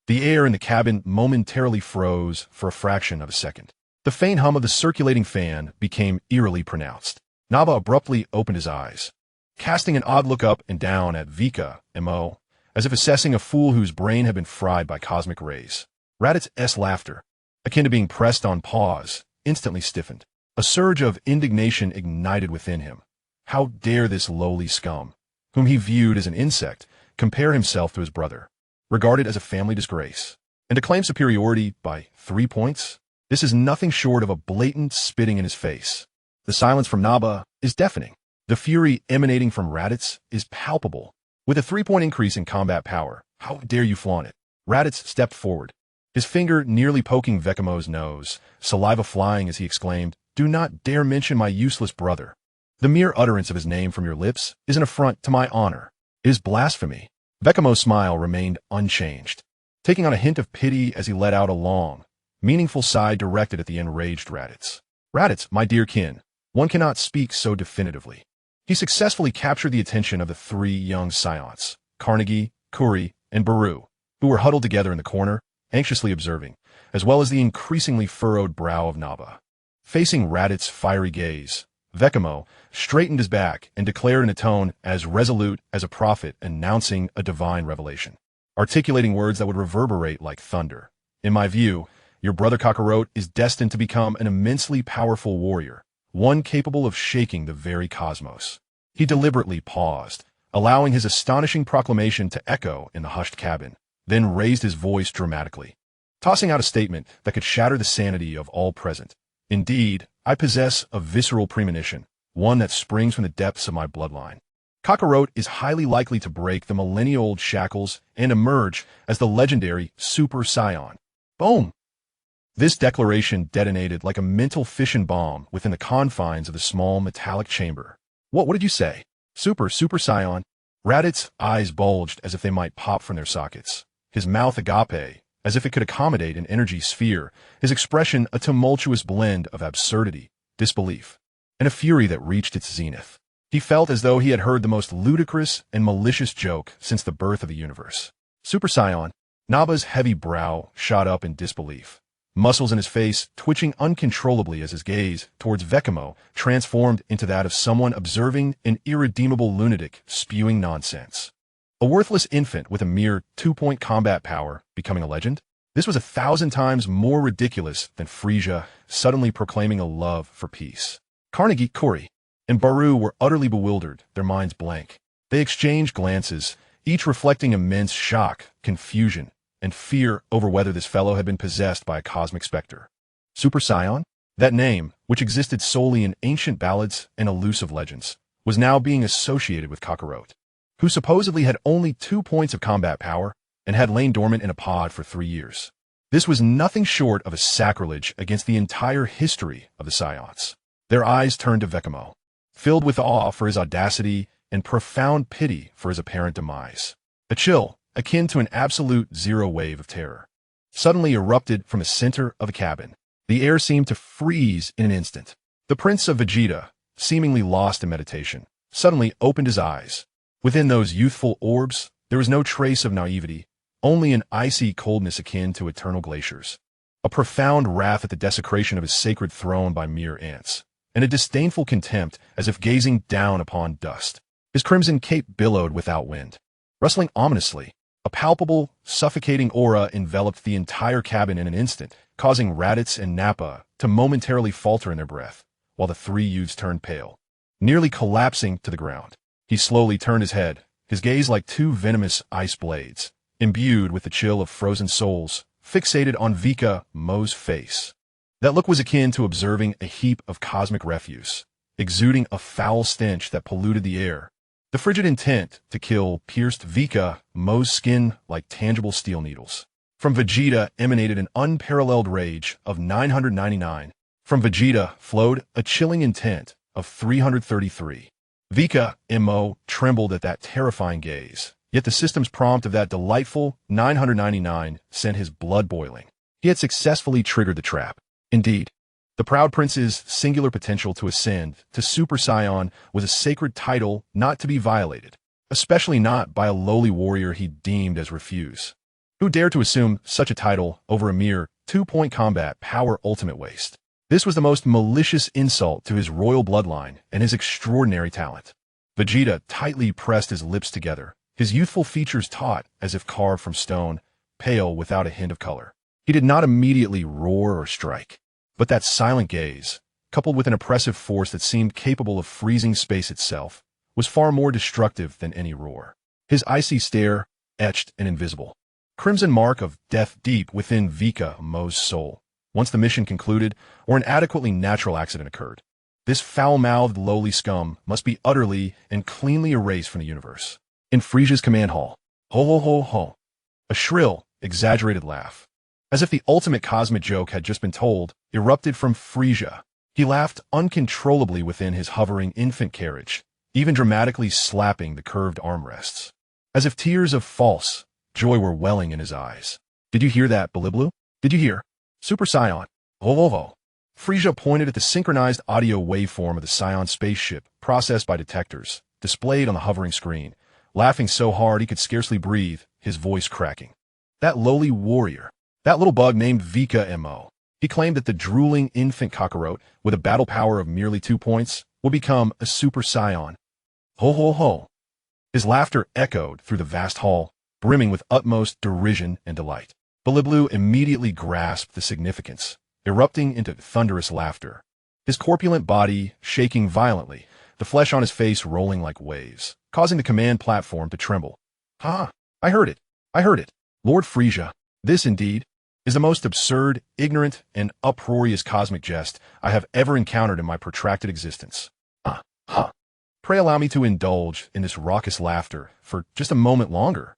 The air in the cabin momentarily froze for a fraction of a second. The faint hum of the circulating fan became eerily pronounced. Naba abruptly opened his eyes, casting an odd look up and down at Vika and Mo, as if assessing a fool whose brain had been fried by cosmic rays. Raditz's laughter, akin to being pressed on pause, instantly stiffened. A surge of indignation ignited within him. How dare this lowly scum, whom he viewed as an insect, compare himself to his brother, regarded as a family disgrace, and to claim superiority by 3 points? This is nothing short of a blatant spitting in his face. The silence from Naba is deafening. The fury emanating from Raditz is palpable. With a 3-point increase in combat power, how dare you flaunt it? Raditz stepped forward, his finger nearly poking Vekamo's nose, saliva flying as he exclaimed, "Do not dare mention my useless brother. The mere utterance of his name from your lips is an affront to my honor. It is blasphemy." Vekamo's smile remained unchanged, taking on a hint of pity as he let out a long, meaningful sigh directed at the enraged Raditz. Raditz, my dear kin, one cannot speak so definitively. He successfully captured the attention of the three young Saiyans, Carnegie, Kuri, and Baru, who were huddled together in the corner, anxiously observing, as well as the increasingly furrowed brow of Naba. Facing Raditz's fiery gaze, Vikame straightened his back and declared in a tone as resolute as a prophet announcing a divine revelation, articulating words that would reverberate like thunder. In my view, your brother Kakarot is destined to become an immensely powerful warrior, one capable of shaking the very cosmos. He deliberately paused, allowing his astonishing proclamation to echo in the hushed cabin, then raised his voice dramatically, tossing out a statement that could shatter the sanity of all present. Indeed, I possess a visceral premonition, one that springs from the depths of my bloodline. Kakarot is highly likely to break the millennia-old shackles and emerge as the legendary Super Saiyan. Boom! This declaration detonated like a mental fission bomb within the confines of the small metallic chamber. What did you say? Super Saiyan? Raditz's eyes bulged as if they might pop from their sockets. His mouth agape, as if it could accommodate an energy sphere, his expression a tumultuous blend of absurdity, disbelief, and a fury that reached its zenith. He felt as though he had heard the most ludicrous and malicious joke since the birth of the universe. Super Saiyan? Naba's heavy brow shot up in disbelief, muscles in his face twitching uncontrollably as his gaze towards Vikame transformed into that of someone observing an irredeemable lunatic spewing nonsense. A worthless infant with a mere 2-point combat power becoming a legend? This was 1,000 times more ridiculous than Frisia suddenly proclaiming a love for peace. Carnegie, Kuri, and Baru were utterly bewildered, their minds blank. They exchanged glances, each reflecting immense shock, confusion, and fear over whether this fellow had been possessed by a cosmic specter. Super Saiyan? That name, which existed solely in ancient ballads and elusive legends, was now being associated with Kakarot, who supposedly had only 2 points of combat power and had lain dormant in a pod for 3 years. This was nothing short of a sacrilege against the entire history of the Saiyans. Their eyes turned to Vikame, filled with awe for his audacity and profound pity for his apparent demise. A chill, akin to an absolute zero wave of terror, suddenly erupted from the center of the cabin. The air seemed to freeze in an instant. The Prince of Vegeta, seemingly lost in meditation, suddenly opened his eyes. Within those youthful orbs, there was no trace of naivety, only an icy coldness akin to eternal glaciers, a profound wrath at the desecration of his sacred throne by mere ants, and a disdainful contempt as if gazing down upon dust. His crimson cape billowed without wind, rustling ominously. A palpable, suffocating aura enveloped the entire cabin in an instant, causing Raditz and Nappa to momentarily falter in their breath, while the three youths turned pale, nearly collapsing to the ground. He slowly turned his head, his gaze like two venomous ice blades, imbued with the chill of frozen souls, fixated on Vikame's face. That look was akin to observing a heap of cosmic refuse, exuding a foul stench that polluted the air. The frigid intent to kill pierced Vikame's skin like tangible steel needles. From Vegeta emanated an unparalleled rage of 999. From Vegeta flowed a chilling intent of 333. Vikame trembled at that terrifying gaze, yet the system's prompt of that delightful 999 sent his blood boiling. He had successfully triggered the trap. Indeed, the proud prince's singular potential to ascend to Super Saiyan was a sacred title not to be violated, especially not by a lowly warrior he deemed as refuse. Who dared to assume such a title over a mere 2-point combat power ultimate waste? This was the most malicious insult to his royal bloodline and his extraordinary talent. Vegeta tightly pressed his lips together, his youthful features taut as if carved from stone, pale without a hint of color. He did not immediately roar or strike, but that silent gaze, coupled with an oppressive force that seemed capable of freezing space itself, was far more destructive than any roar. His icy stare etched an invisible crimson mark of death deep within Vikame's soul. Once the mission concluded, or an adequately natural accident occurred, this foul-mouthed lowly scum must be utterly and cleanly erased from the universe. In Frisia's command hall, ho ho ho ho, a shrill, exaggerated laugh, as if the ultimate cosmic joke had just been told, erupted from Frisia. He laughed uncontrollably within his hovering infant carriage, even dramatically slapping the curved armrests, as if tears of false joy were welling in his eyes. Did you hear that, Biliblu? Did you hear? Super Saiyan. Ho ho ho. Frisia pointed at the synchronized audio waveform of the Saiyan spaceship, processed by detectors, displayed on the hovering screen, laughing so hard he could scarcely breathe, his voice cracking. That lowly warrior, that little bug named Vikame. He claimed that the drooling infant cockroach, with a battle power of merely 2 points, would become a Super Saiyan. Ho ho ho. His laughter echoed through the vast hall, brimming with utmost derision and delight. Biliblu immediately grasped the significance, erupting into thunderous laughter. His corpulent body shaking violently, the flesh on his face rolling like waves, causing the command platform to tremble. Ha! I heard it! I heard it! Lord Frisia, this indeed is the most absurd, ignorant, and uproarious cosmic jest I have ever encountered in my protracted existence. Ha! Pray allow me to indulge in this raucous laughter for just a moment longer.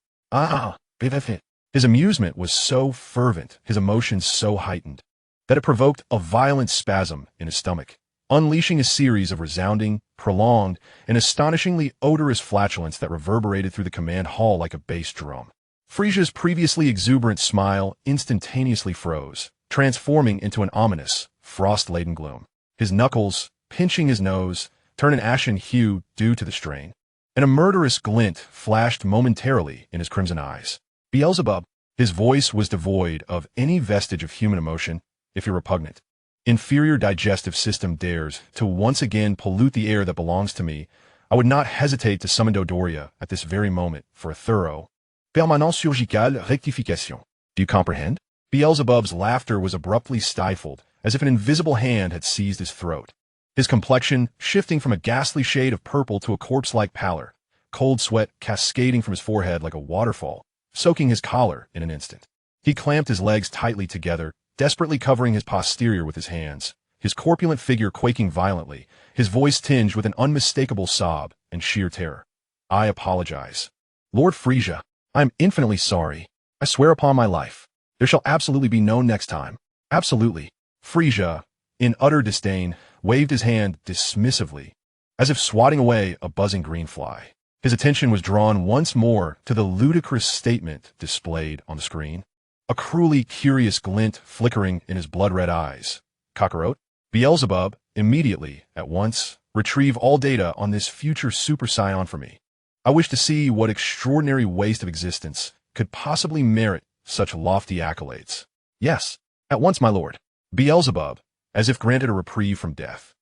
His amusement was so fervent, his emotions so heightened, that it provoked a violent spasm in his stomach, unleashing a series of resounding, prolonged, and astonishingly odorous flatulence that reverberated through the command hall like a bass drum. Frisia's previously exuberant smile instantaneously froze, transforming into an ominous, frost-laden gloom. His knuckles, pinching his nose, turned an ashen hue due to the strain, and a murderous glint flashed momentarily in his crimson eyes. Beelzebub, his voice was devoid of any vestige of human emotion. If your repugnant, inferior digestive system dares to once again pollute the air that belongs to me, I would not hesitate to summon Dodoria at this very moment for a thorough permanence surgicale rectification. Do you comprehend? Beelzebub's laughter was abruptly stifled, as if an invisible hand had seized his throat. His complexion shifting from a ghastly shade of purple to a corpse-like pallor, cold sweat cascading from his forehead like a waterfall, soaking his collar in an instant. He clamped his legs tightly together, desperately covering his posterior with his hands, his corpulent figure quaking violently, his voice tinged with an unmistakable sob and sheer terror. I apologize. Lord Frisia, I am infinitely sorry. I swear upon my life. There shall absolutely be no next time. Absolutely. Frisia, in utter disdain, waved his hand dismissively, as if swatting away a buzzing green fly. His attention was drawn once more to the ludicrous statement displayed on the screen, a cruelly curious glint flickering in his blood-red eyes. Cockroach? Beelzebub, immediately, at once, retrieve all data on this future Super Saiyan for me. I wish to see what extraordinary waste of existence could possibly merit such lofty accolades. Yes, at once, my lord. Beelzebub, as if granted a reprieve from death,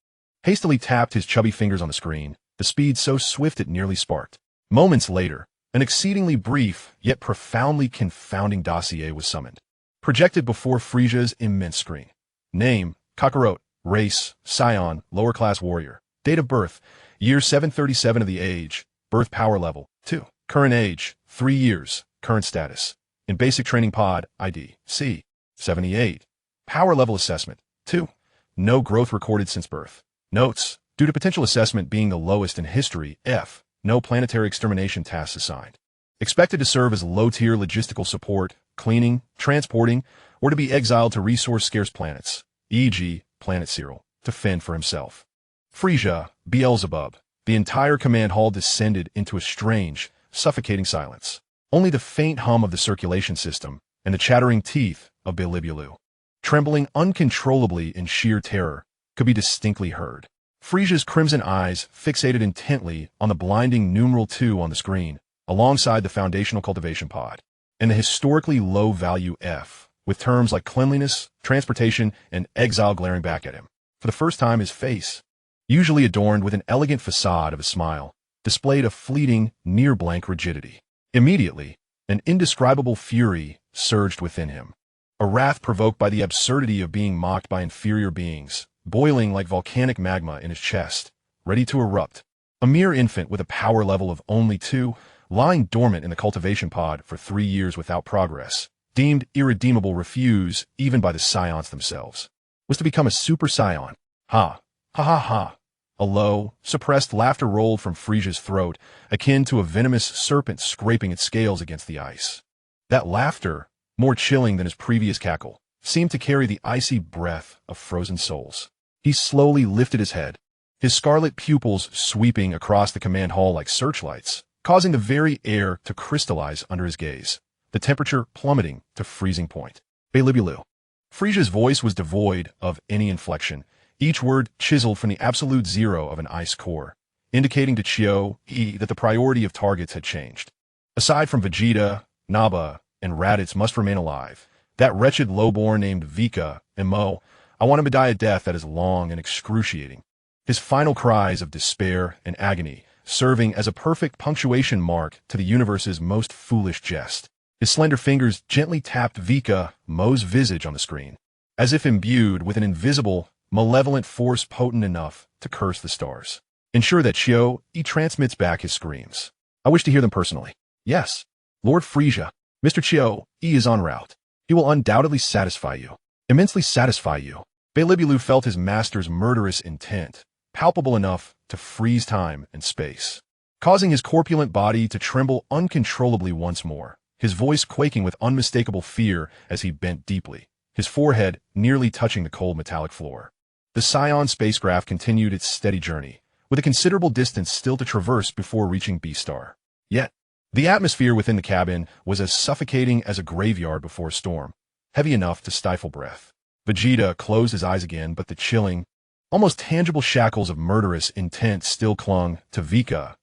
hastily tapped his chubby fingers on the screen, the speed so swift it nearly sparked. Moments later, an exceedingly brief, yet profoundly confounding dossier was summoned, projected before Frisia's immense screen. Name, Cockroach. Race, Saiyan, lower-class warrior. Date of birth, year 737 of the age. Birth power level, 2. Current age, 3 years. Current status, in basic training pod, ID, C. 78. Power level assessment, 2. No growth recorded since birth. Notes, due to potential assessment being the lowest in history, F. No planetary extermination tasks assigned. Expected to serve as low-tier logistical support, cleaning, transporting, or to be exiled to resource-scarce planets, e.g., Planet Cyril, to fend for himself. Frisia, Beelzebub. The entire command hall descended into a strange, suffocating silence. Only the faint hum of the circulation system and the chattering teeth of Bilibulu, trembling uncontrollably in sheer terror, could be distinctly heard. Frisia's crimson eyes fixated intently on the blinding numeral 2 on the screen, alongside the foundational cultivation pod, and the historically low-value F, with terms like cleanliness, transportation, and exile glaring back at him. For the first time, his face, usually adorned with an elegant facade of a smile, displayed a fleeting, near-blank rigidity. Immediately, an indescribable fury surged within him, a wrath provoked by the absurdity of being mocked by inferior beings, boiling like volcanic magma in his chest, ready to erupt. A mere infant with a power level of only 2, lying dormant in the cultivation pod for 3 years without progress, deemed irredeemable refuse even by the Saiyans themselves, was to become a Super Saiyan. Ha! Ha ha ha! A low, suppressed laughter rolled from Frisia's throat, akin to a venomous serpent scraping its scales against the ice. That laughter, more chilling than his previous cackle, seemed to carry the icy breath of frozen souls. He slowly lifted his head, his scarlet pupils sweeping across the command hall like searchlights, causing the very air to crystallize under his gaze, the temperature plummeting to freezing point. Bilibulu. Frisia's voice was devoid of any inflection, each word chiseled from the absolute zero of an ice core, indicating to Chio-e that the priority of targets had changed. Aside from Vegeta, Naba, and Raditz must remain alive, that wretched lowborn named Vikame, I want him to die a death that is long and excruciating. His final cries of despair and agony, serving as a perfect punctuation mark to the universe's most foolish jest. His slender fingers gently tapped Vikame's visage on the screen, as if imbued with an invisible, malevolent force potent enough to curse the stars. Ensure that Chio-e transmits back his screams. I wish to hear them personally. Yes, Lord Frisia, Mr. Chio-e is en route. He will undoubtedly satisfy you. Immensely satisfy you. Belibulu felt his master's murderous intent, palpable enough to freeze time and space, causing his corpulent body to tremble uncontrollably once more, his voice quaking with unmistakable fear as he bent deeply, his forehead nearly touching the cold metallic floor. The Saiyan spacecraft continued its steady journey, with a considerable distance still to traverse before reaching B-Star. Yet, the atmosphere within the cabin was as suffocating as a graveyard before a storm, heavy enough to stifle breath. Vegeta closed his eyes again, but the chilling, almost tangible shackles of murderous intent still clung to Vikame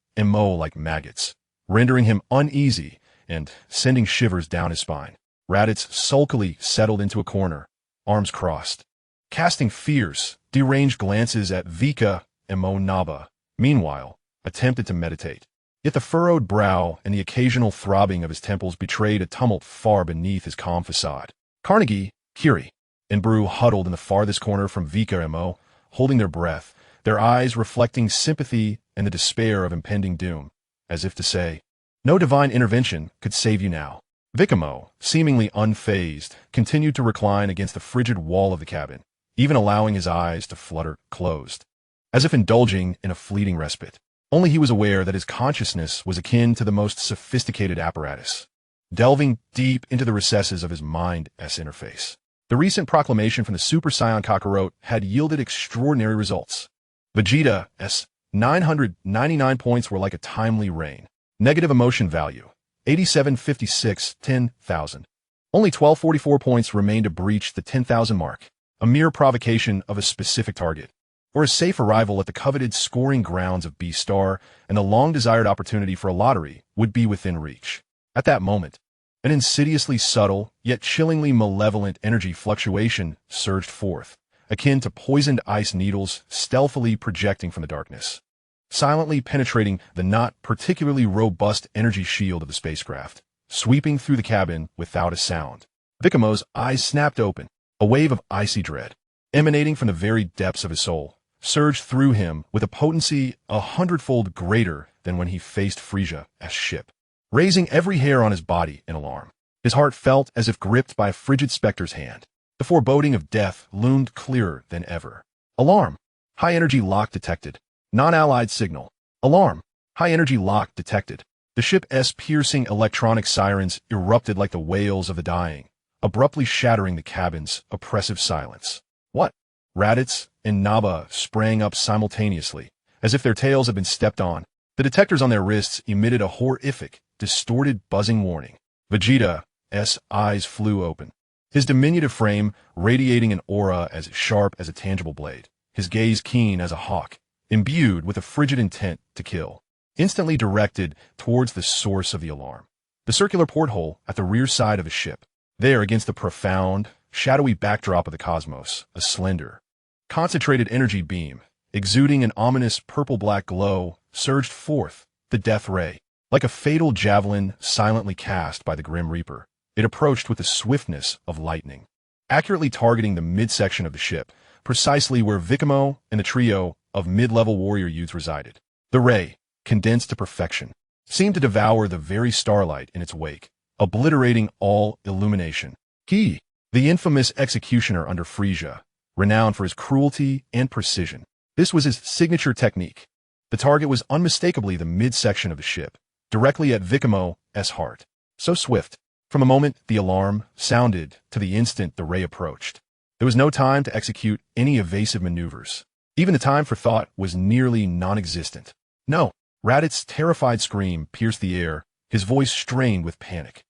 like maggots, rendering him uneasy and sending shivers down his spine. Raditz sulkily settled into a corner, arms crossed, casting fierce, deranged glances at Vikame. Naba, meanwhile, attempted to meditate. Yet the furrowed brow and the occasional throbbing of his temples betrayed a tumult far beneath his calm facade. Carnegie, Kiri, and Brew huddled in the farthest corner from Vikame, holding their breath, their eyes reflecting sympathy and the despair of impending doom, as if to say, no divine intervention could save you now. Vikame, seemingly unfazed, continued to recline against the frigid wall of the cabin, even allowing his eyes to flutter closed, as if indulging in a fleeting respite. Only he was aware that his consciousness was akin to the most sophisticated apparatus, delving deep into the recesses of his mind's interface. The recent proclamation from the Super Saiyan Kakarot had yielded extraordinary results. Vegeta's 999 points were like a timely rain. Negative emotion value, 8756, 10,000. Only 1244 points remained to breach the 10,000 mark, a mere provocation of a specific target, or a safe arrival at the coveted scoring grounds of B-Star, and the long-desired opportunity for a lottery would be within reach. At that moment, an insidiously subtle, yet chillingly malevolent energy fluctuation surged forth, akin to poisoned ice needles stealthily projecting from the darkness, silently penetrating the not particularly robust energy shield of the spacecraft, sweeping through the cabin without a sound. Vikame's eyes snapped open, a wave of icy dread, emanating from the very depths of his soul, surged through him with a potency 100-fold greater than when he faced Frisia's ship, raising every hair on his body in alarm. His heart felt as if gripped by a frigid specter's hand. The foreboding of death loomed clearer than ever. Alarm! High-energy lock detected. Non-allied signal. Alarm! High-energy lock detected. The ship's piercing electronic sirens erupted like the wails of the dying, abruptly shattering the cabin's oppressive silence. What? Raditz and Naba sprang up simultaneously, as if their tails had been stepped on. The detectors on their wrists emitted a horrific, distorted buzzing warning. Vegeta's eyes flew open, his diminutive frame radiating an aura as sharp as a tangible blade, his gaze keen as a hawk, imbued with a frigid intent to kill, instantly directed towards the source of the alarm, the circular porthole at the rear side of the ship. There, against the profound, shadowy backdrop of the cosmos, a slender, concentrated energy beam, exuding an ominous purple-black glow, surged forth, the death ray. Like a fatal javelin silently cast by the Grim Reaper, it approached with the swiftness of lightning, accurately targeting the midsection of the ship, precisely where Vikame and the trio of mid-level warrior youths resided. The ray, condensed to perfection, seemed to devour the very starlight in its wake, obliterating all illumination. He, the infamous executioner under Frisia, renowned for his cruelty and precision. This was his signature technique. The target was unmistakably the midsection of the ship, directly at Vikame's heart. So swift, from the moment the alarm sounded to the instant the ray approached. There was no time to execute any evasive maneuvers. Even the time for thought was nearly non-existent. No! Raditz's terrified scream pierced the air, his voice strained with panic.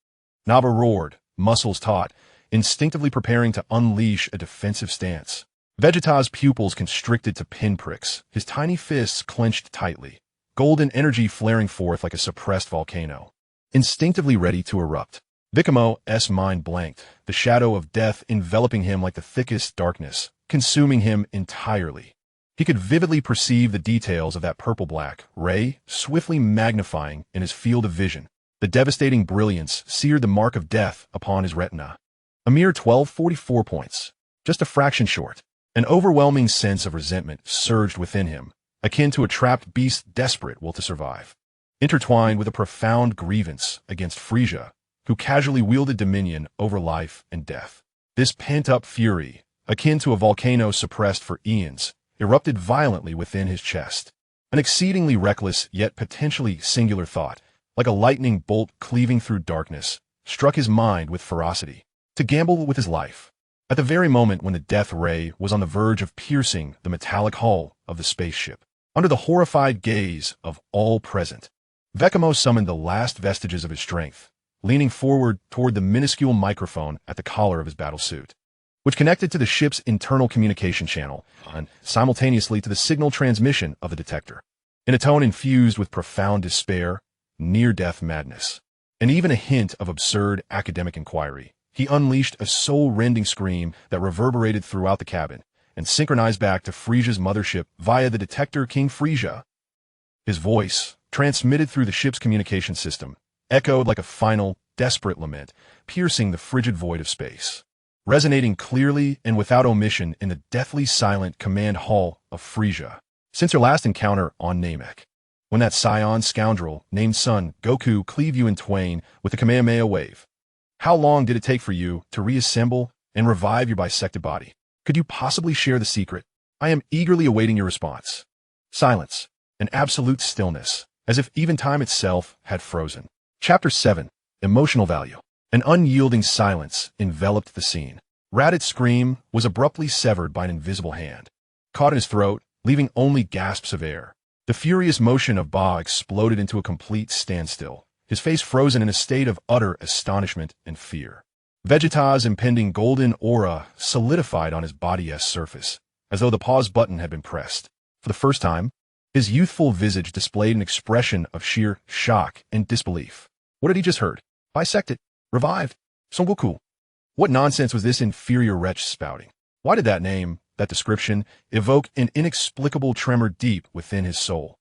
Naba roared, muscles taut, instinctively preparing to unleash a defensive stance. Vegeta's pupils constricted to pinpricks, his tiny fists clenched tightly, golden energy flaring forth like a suppressed volcano, instinctively ready to erupt. Vikamo's mind blanked, the shadow of death enveloping him like the thickest darkness, consuming him entirely. He could vividly perceive the details of that purple-black ray, swiftly magnifying in his field of vision. The devastating brilliance seared the mark of death upon his retina. A mere 1244 points, just a fraction short. An overwhelming sense of resentment surged within him, akin to a trapped beast desperate will to survive, intertwined with a profound grievance against Frisia, who casually wielded dominion over life and death. This pent-up fury, akin to a volcano suppressed for eons, erupted violently within his chest. An exceedingly reckless yet potentially singular thought, like a lightning bolt cleaving through darkness, struck his mind with ferocity. To gamble with his life. At the very moment when the death ray was on the verge of piercing the metallic hull of the spaceship, under the horrified gaze of all present, Vikame summoned the last vestiges of his strength, leaning forward toward the minuscule microphone at the collar of his battlesuit, which connected to the ship's internal communication channel and simultaneously to the signal transmission of the detector. In a tone infused with profound despair, near-death madness, and even a hint of absurd academic inquiry, he unleashed a soul-rending scream that reverberated throughout the cabin and synchronized back to Frisia's mothership via the detector King Frisia. His voice, transmitted through the ship's communication system, echoed like a final, desperate lament, piercing the frigid void of space, resonating clearly and without omission in the deathly silent command hall of Frisia. Since your last encounter on Namek, when that Saiyan scoundrel named Son Goku cleaved you in twain with the Kamehameha wave, how long did it take for you to reassemble and revive your bisected body? Could you possibly share the secret? I am eagerly awaiting your response. Silence, an absolute stillness, as if even time itself had frozen. Chapter 7, Emotional Value. An unyielding silence enveloped the scene. Radit's scream was abruptly severed by an invisible hand, caught in his throat, leaving only gasps of air. The furious motion of Ba exploded into a complete standstill, his face frozen in a state of utter astonishment and fear. Vegeta's impending golden aura solidified on his body's surface, as though the pause button had been pressed. For the first time, his youthful visage displayed an expression of sheer shock and disbelief. What had he just heard? Bisected? Revived? Son Goku? What nonsense was this inferior wretch spouting? Why did that name, that description, evoke an inexplicable tremor deep within his soul?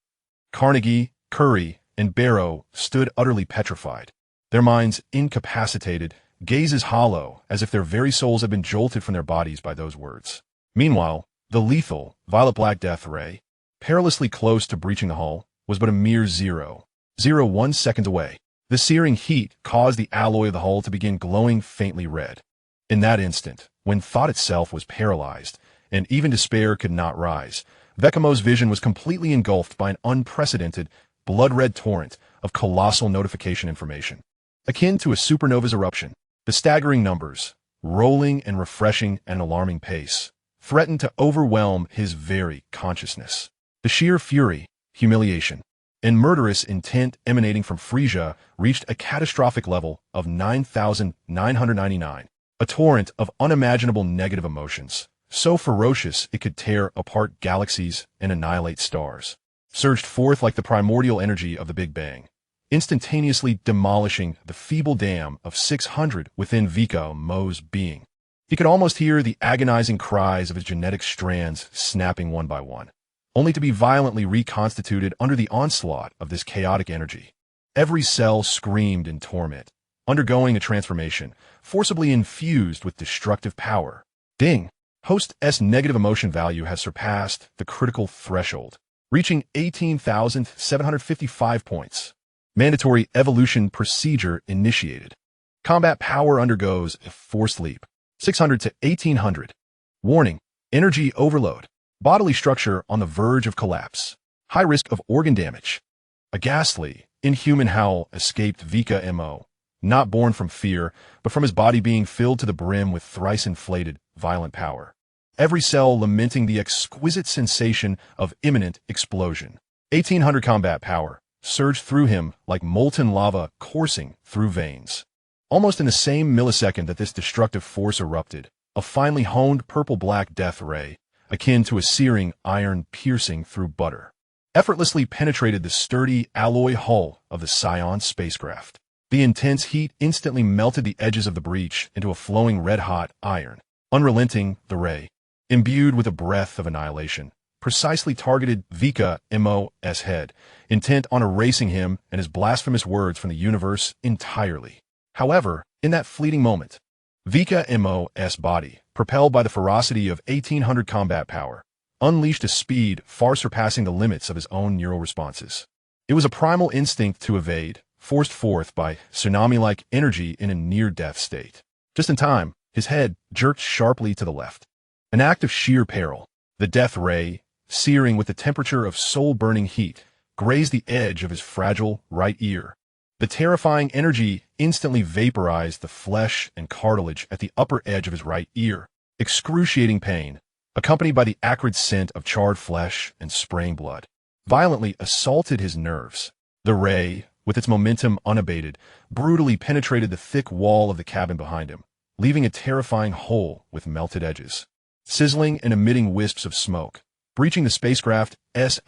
Carnegie, Curry, and Barrow stood utterly petrified, their minds incapacitated, gazes hollow, as if their very souls had been jolted from their bodies by those words. Meanwhile, the lethal, violet-black death ray, perilously close to breaching the hull, was but a mere 0.01 seconds away. The searing heat caused the alloy of the hull to begin glowing faintly red. In that instant, when thought itself was paralyzed, and even despair could not rise, Vikame's vision was completely engulfed by an unprecedented, blood-red torrent of colossal notification information. Akin to a supernova's eruption, the staggering numbers, rolling and refreshing at an alarming pace, threatened to overwhelm his very consciousness. The sheer fury, humiliation, and murderous intent emanating from Frisia reached a catastrophic level of 9,999, a torrent of unimaginable negative emotions, so ferocious it could tear apart galaxies and annihilate stars, surged forth like the primordial energy of the Big Bang, instantaneously demolishing the feeble dam of 600 within Vikame's being. He could almost hear the agonizing cries of his genetic strands snapping one by one, only to be violently reconstituted under the onslaught of this chaotic energy. Every cell screamed in torment, undergoing a transformation, forcibly infused with destructive power. Ding! Host's negative emotion value has surpassed the critical threshold, reaching 18,755 points. Mandatory evolution procedure initiated. Combat power undergoes a forced leap, 600 to 1800. Warning, energy overload. Bodily structure on the verge of collapse. High risk of organ damage. A ghastly, inhuman howl escaped Vikame, not born from fear, but from his body being filled to the brim with thrice-inflated, violent power. Every cell lamenting the exquisite sensation of imminent explosion. 1800 combat power surged through him like molten lava coursing through veins. Almost in the same millisecond that this destructive force erupted, a finely honed purple-black death ray, akin to a searing iron piercing through butter, effortlessly penetrated the sturdy alloy hull of the Saiyan spacecraft. The intense heat instantly melted the edges of the breach into a flowing red-hot iron. Unrelenting, the ray, imbued with a breath of annihilation, precisely targeted Vikame's head, intent on erasing him and his blasphemous words from the universe entirely. However, in that fleeting moment, Vikame's body, propelled by the ferocity of 1800 combat power, unleashed a speed far surpassing the limits of his own neural responses. It was a primal instinct to evade, forced forth by tsunami-like energy in a near-death state. Just in time, his head jerked sharply to the left. An act of sheer peril. The death ray, searing with the temperature of soul-burning heat, grazed the edge of his fragile right ear. The terrifying energy instantly vaporized the flesh and cartilage at the upper edge of his right ear. Excruciating pain, accompanied by the acrid scent of charred flesh and spraying blood, violently assaulted his nerves. The ray, with its momentum unabated, brutally penetrated the thick wall of the cabin behind him, leaving a terrifying hole with melted edges, sizzling and emitting wisps of smoke, breaching the spacecraft's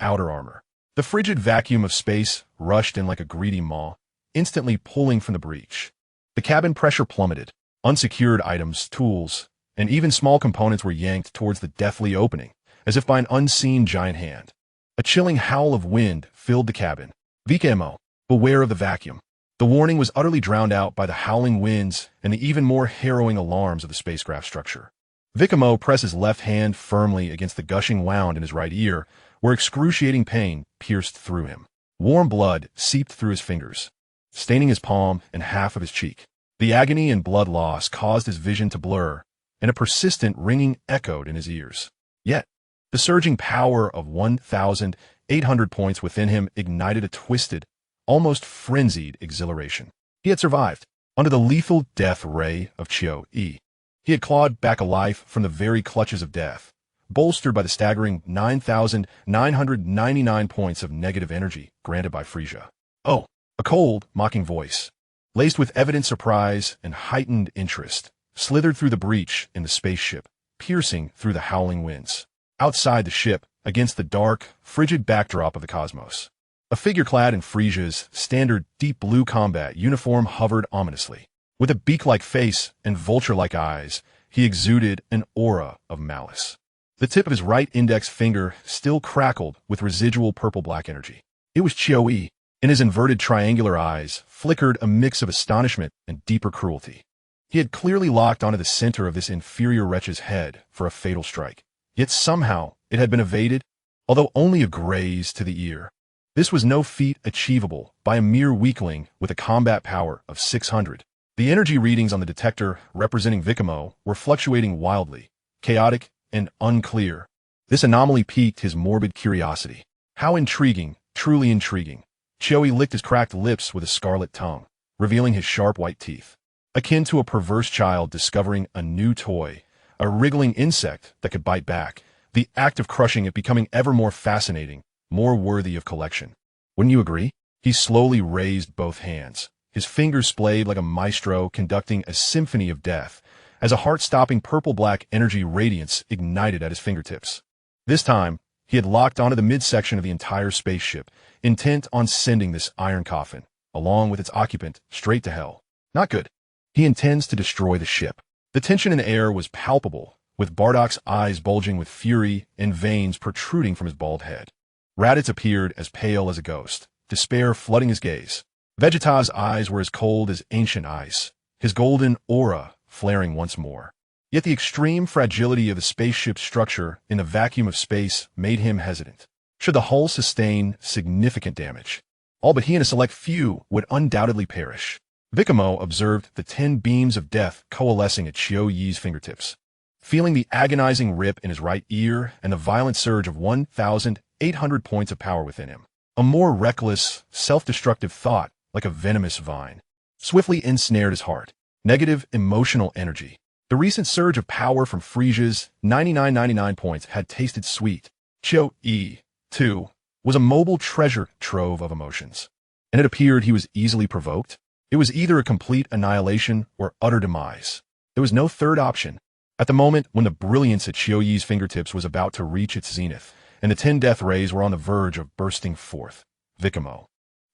outer armor. The frigid vacuum of space rushed in like a greedy maw, instantly pulling from the breach. The cabin pressure plummeted. Unsecured items, tools, and even small components were yanked towards the deathly opening, as if by an unseen giant hand. A chilling howl of wind filled the cabin. Vikame, beware of the vacuum. The warning was utterly drowned out by the howling winds and the even more harrowing alarms of the spacecraft structure. Vikame pressed his left hand firmly against the gushing wound in his right ear, where excruciating pain pierced through him. Warm blood seeped through his fingers, staining his palm and half of his cheek. The agony and blood loss caused his vision to blur, and a persistent ringing echoed in his ears. Yet, the surging power of 1,800 points within him ignited a twisted, almost frenzied exhilaration. He had survived. Under the lethal death ray of Chio-E, he had clawed back alive from the very clutches of death, bolstered by the staggering 9,999 points of negative energy granted by Frisia. Oh, a cold, mocking voice, laced with evident surprise and heightened interest, slithered through the breach in the spaceship, piercing through the howling winds. Outside the ship, against the dark, frigid backdrop of the cosmos, a figure clad in Frisia's standard deep blue combat uniform hovered ominously. With a beak-like face and vulture-like eyes, he exuded an aura of malice. The tip of his right index finger still crackled with residual purple-black energy. It was Chio-E. In his inverted triangular eyes flickered a mix of astonishment and deeper cruelty. He had clearly locked onto the center of this inferior wretch's head for a fatal strike. Yet somehow it had been evaded, although only a graze to the ear. This was no feat achievable by a mere weakling with a combat power of 600. The energy readings on the detector representing Vikame were fluctuating wildly, chaotic and unclear. This anomaly piqued his morbid curiosity. How intriguing, truly intriguing. Chio-E licked his cracked lips with a scarlet tongue, revealing his sharp white teeth. Akin to a perverse child discovering a new toy, a wriggling insect that could bite back, the act of crushing it becoming ever more fascinating, more worthy of collection. Wouldn't you agree? He slowly raised both hands, his fingers splayed like a maestro conducting a symphony of death, as a heart-stopping purple-black energy radiance ignited at his fingertips. This time, he had locked onto the midsection of the entire spaceship, intent on sending this iron coffin, along with its occupant, straight to hell. Not good. He intends to destroy the ship. The tension in the air was palpable, with Bardock's eyes bulging with fury and veins protruding from his bald head. Raditz appeared as pale as a ghost, despair flooding his gaze. Vegeta's eyes were as cold as ancient ice, his golden aura flaring once more. Yet the extreme fragility of the spaceship's structure in the vacuum of space made him hesitant. Should the hull sustain significant damage, all but he and a select few would undoubtedly perish. Vikame observed the 10 beams of death coalescing at Chio-Ye's fingertips. Feeling the agonizing rip in his right ear and the violent surge of 1,800 points of power within him, a more reckless, self-destructive thought, like a venomous vine, swiftly ensnared his heart. Negative emotional energy. The recent surge of power from Frisia's 9,999 points had tasted sweet. Chio-E, too, was a mobile treasure trove of emotions, and it appeared he was easily provoked. It was either a complete annihilation or utter demise. There was no third option. At the moment when the brilliance at Chiyoyi's fingertips was about to reach its zenith, and the 10 death rays were on the verge of bursting forth, Vikame,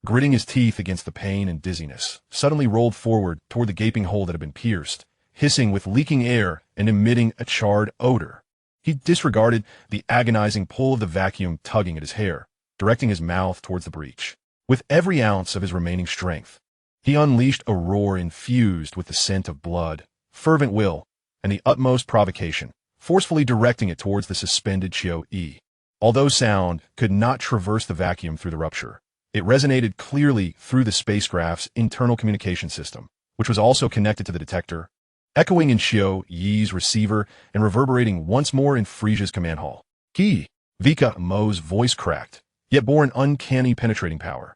gritting his teeth against the pain and dizziness, suddenly rolled forward toward the gaping hole that had been pierced, hissing with leaking air and emitting a charred odor. He disregarded the agonizing pull of the vacuum tugging at his hair, directing his mouth towards the breach. With every ounce of his remaining strength, he unleashed a roar infused with the scent of blood, fervent will, and the utmost provocation, forcefully directing it towards the suspended Chiyo-E. Although sound could not traverse the vacuum through the rupture, it resonated clearly through the spacecraft's internal communication system, which was also connected to the detector, echoing in Chiyo-Yi's receiver and reverberating once more in Frisia's command hall. Vikame's voice cracked, yet bore an uncanny penetrating power.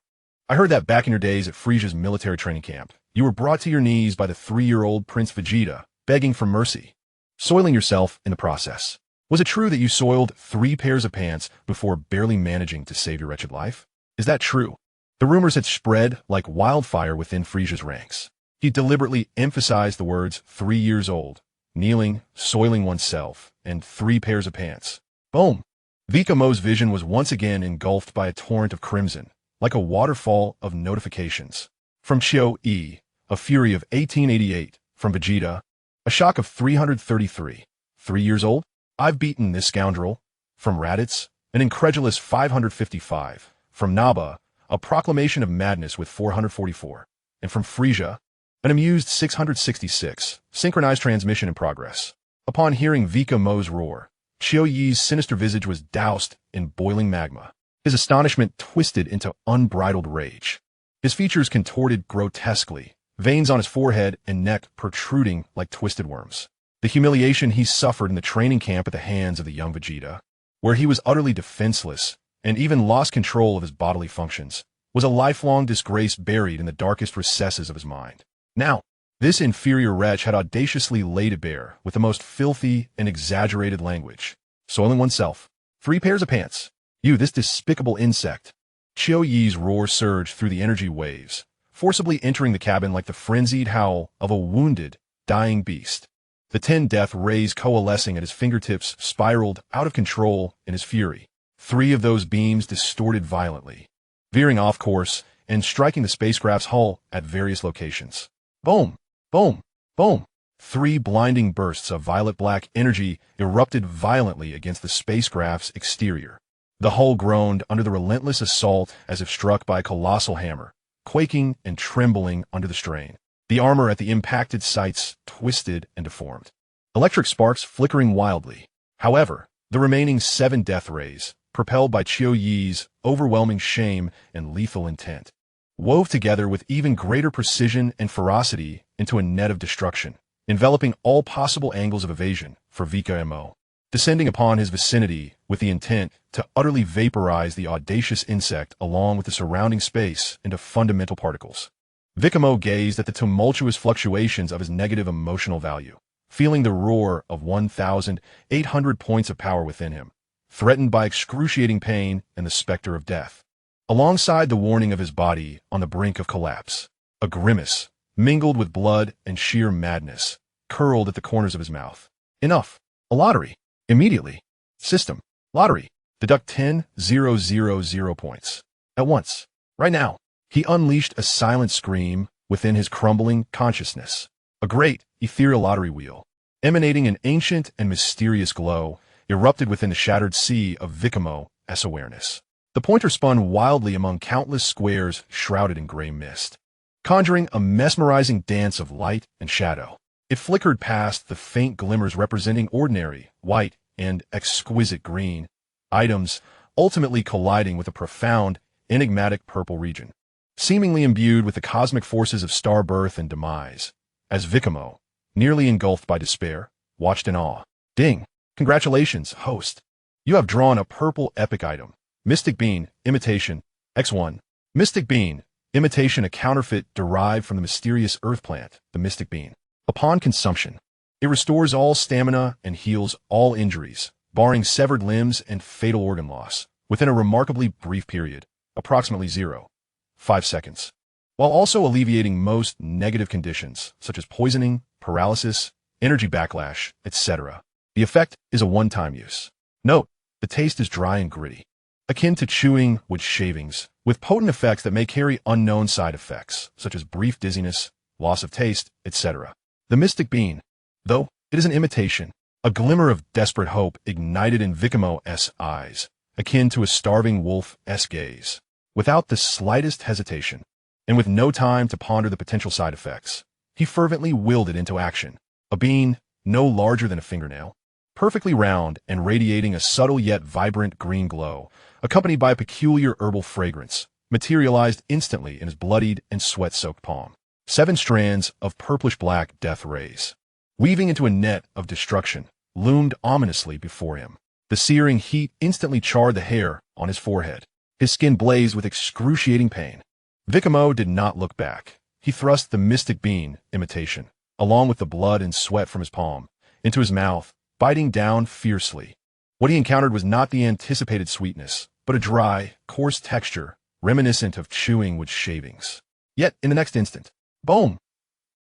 I heard that back in your days at Frisia's military training camp, you were brought to your knees by the 3-year-old Prince Vegeta, begging for mercy, soiling yourself in the process. Was it true that you soiled 3 pairs of pants before barely managing to save your wretched life? Is that true? The rumors had spread like wildfire within Frisia's ranks. He deliberately emphasized the words 3 years old, kneeling, soiling oneself, and 3 pairs of pants. Boom! Vikame's vision was once again engulfed by a torrent of crimson, like a waterfall of notifications. From Chiyo-E, a fury of 1888. From Vegeta, a shock of 333. 3 years old? I've beaten this scoundrel. From Raditz, an incredulous 555. From Naba, a proclamation of madness with 444. And from Frisia, an amused 666. Synchronized transmission in progress. Upon hearing Vikame's roar, Chiyo-Yi's sinister visage was doused in boiling magma. His astonishment twisted into unbridled rage. His features contorted grotesquely, veins on his forehead and neck protruding like twisted worms. The humiliation he suffered in the training camp at the hands of the young Vegeta, where he was utterly defenseless and even lost control of his bodily functions, was a lifelong disgrace buried in the darkest recesses of his mind. Now, this inferior wretch had audaciously laid it bare with the most filthy and exaggerated language, soiling oneself. 3 pairs of pants. You, this despicable insect. Chiyo-Yi's roar surged through the energy waves, forcibly entering the cabin like the frenzied howl of a wounded, dying beast. The 10 death rays coalescing at his fingertips spiraled out of control in his fury. 3 of those beams distorted violently, veering off course and striking the spacecraft's hull at various locations. Boom! Boom! Boom! 3 blinding bursts of violet-black energy erupted violently against the spacecraft's exterior. The hull groaned under the relentless assault as if struck by a colossal hammer, quaking and trembling under the strain. The armor at the impacted sites twisted and deformed, electric sparks flickering wildly. However, the remaining 7 death rays, propelled by Chiyo-Yi's overwhelming shame and lethal intent, wove together with even greater precision and ferocity into a net of destruction, enveloping all possible angles of evasion for Vikame, descending upon his vicinity with the intent to utterly vaporize the audacious insect along with the surrounding space into fundamental particles. Vikame gazed at the tumultuous fluctuations of his negative emotional value, feeling the roar of 1,800 points of power within him, threatened by excruciating pain and the specter of death. Alongside the warning of his body on the brink of collapse, a grimace, mingled with blood and sheer madness, curled at the corners of his mouth. Enough. A lottery. Immediately. System. Lottery. Deduct 10,000 points. At once. Right now. He unleashed a silent scream within his crumbling consciousness. A great, ethereal lottery wheel, emanating an ancient and mysterious glow, erupted within the shattered sea of Vikame's awareness. The pointer spun wildly among countless squares shrouded in gray mist, conjuring a mesmerizing dance of light and shadow. It flickered past the faint glimmers representing ordinary, white, and exquisite green items, ultimately colliding with a profound, enigmatic purple region, seemingly imbued with the cosmic forces of star birth and demise, as Vikame, nearly engulfed by despair, watched in awe. Ding! Congratulations, host. You have drawn a purple epic item. Mystic Bean, Imitation, X1. Mystic Bean, Imitation, a counterfeit derived from the mysterious earth plant, the Mystic Bean. Upon consumption, it restores all stamina and heals all injuries, barring severed limbs and fatal organ loss, within a remarkably brief period, approximately 0.5 seconds. while also alleviating most negative conditions, such as poisoning, paralysis, energy backlash, etc. The effect is a one-time use. Note, the taste is dry and gritty, akin to chewing wood shavings, with potent effects that may carry unknown side effects, such as brief dizziness, loss of taste, etc. The Mystic Bean, though it is an imitation, a glimmer of desperate hope ignited in Vikamo's eyes, akin to a starving wolf's gaze. Without the slightest hesitation, and with no time to ponder the potential side effects, he fervently willed it into action. A bean, no larger than a fingernail, perfectly round and radiating a subtle yet vibrant green glow, accompanied by a peculiar herbal fragrance, materialized instantly in his bloodied and sweat-soaked palm. 7 strands of purplish-black death rays, weaving into a net of destruction, loomed ominously before him. The searing heat instantly charred the hair on his forehead. His skin blazed with excruciating pain. Vikame did not look back. He thrust the Mystic Bean imitation, along with the blood and sweat from his palm, into his mouth, biting down fiercely. What he encountered was not the anticipated sweetness, but a dry, coarse texture, reminiscent of chewing wood shavings. Yet, in the next instant, boom!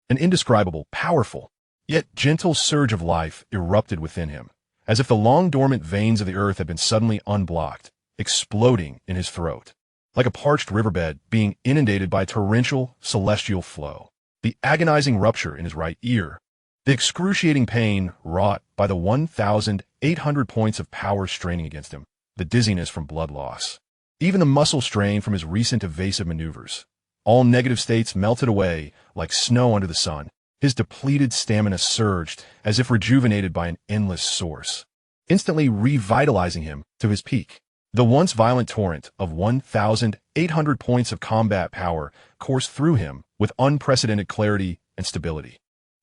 An indescribable, powerful, yet gentle surge of life erupted within him, as if the long-dormant veins of the earth had been suddenly unblocked, exploding in his throat, like a parched riverbed being inundated by torrential, celestial flow. The agonizing rupture in his right ear, the excruciating pain wrought by the 1,800 points of power straining against him, the dizziness from blood loss, even the muscle strain from his recent evasive maneuvers. All negative states melted away like snow under the sun. His depleted stamina surged as if rejuvenated by an endless source, instantly revitalizing him to his peak. The once violent torrent of 1,800 points of combat power coursed through him with unprecedented clarity and stability,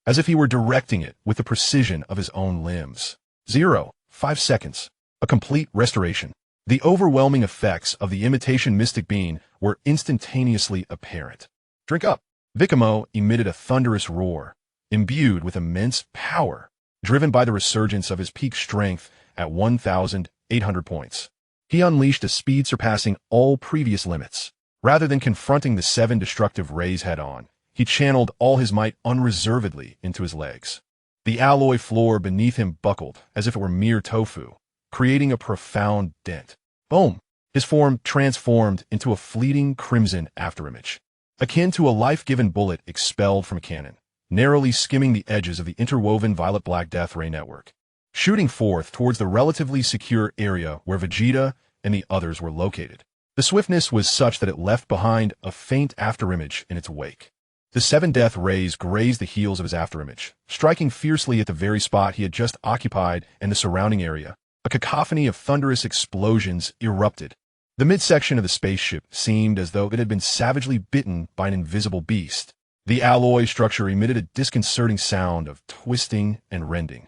as if he were directing it with the precision of his own limbs. 5 seconds. A complete restoration. The overwhelming effects of the imitation Mystic Bean were instantaneously apparent. Drink up. Vikame emitted a thunderous roar, imbued with immense power, driven by the resurgence of his peak strength at 1,800 points. He unleashed a speed surpassing all previous limits. Rather than confronting the 7 destructive rays head-on, he channeled all his might unreservedly into his legs. The alloy floor beneath him buckled as if it were mere tofu, creating a profound dent. Boom! His form transformed into a fleeting crimson afterimage, akin to a life-given bullet expelled from a cannon, narrowly skimming the edges of the interwoven violet-black death ray network, shooting forth towards the relatively secure area where Vegeta and the others were located. The swiftness was such that it left behind a faint afterimage in its wake. The 7 death rays grazed the heels of his afterimage, striking fiercely at the very spot he had just occupied and the surrounding area. A cacophony of thunderous explosions erupted. The midsection of the spaceship seemed as though it had been savagely bitten by an invisible beast. The alloy structure emitted a disconcerting sound of twisting and rending,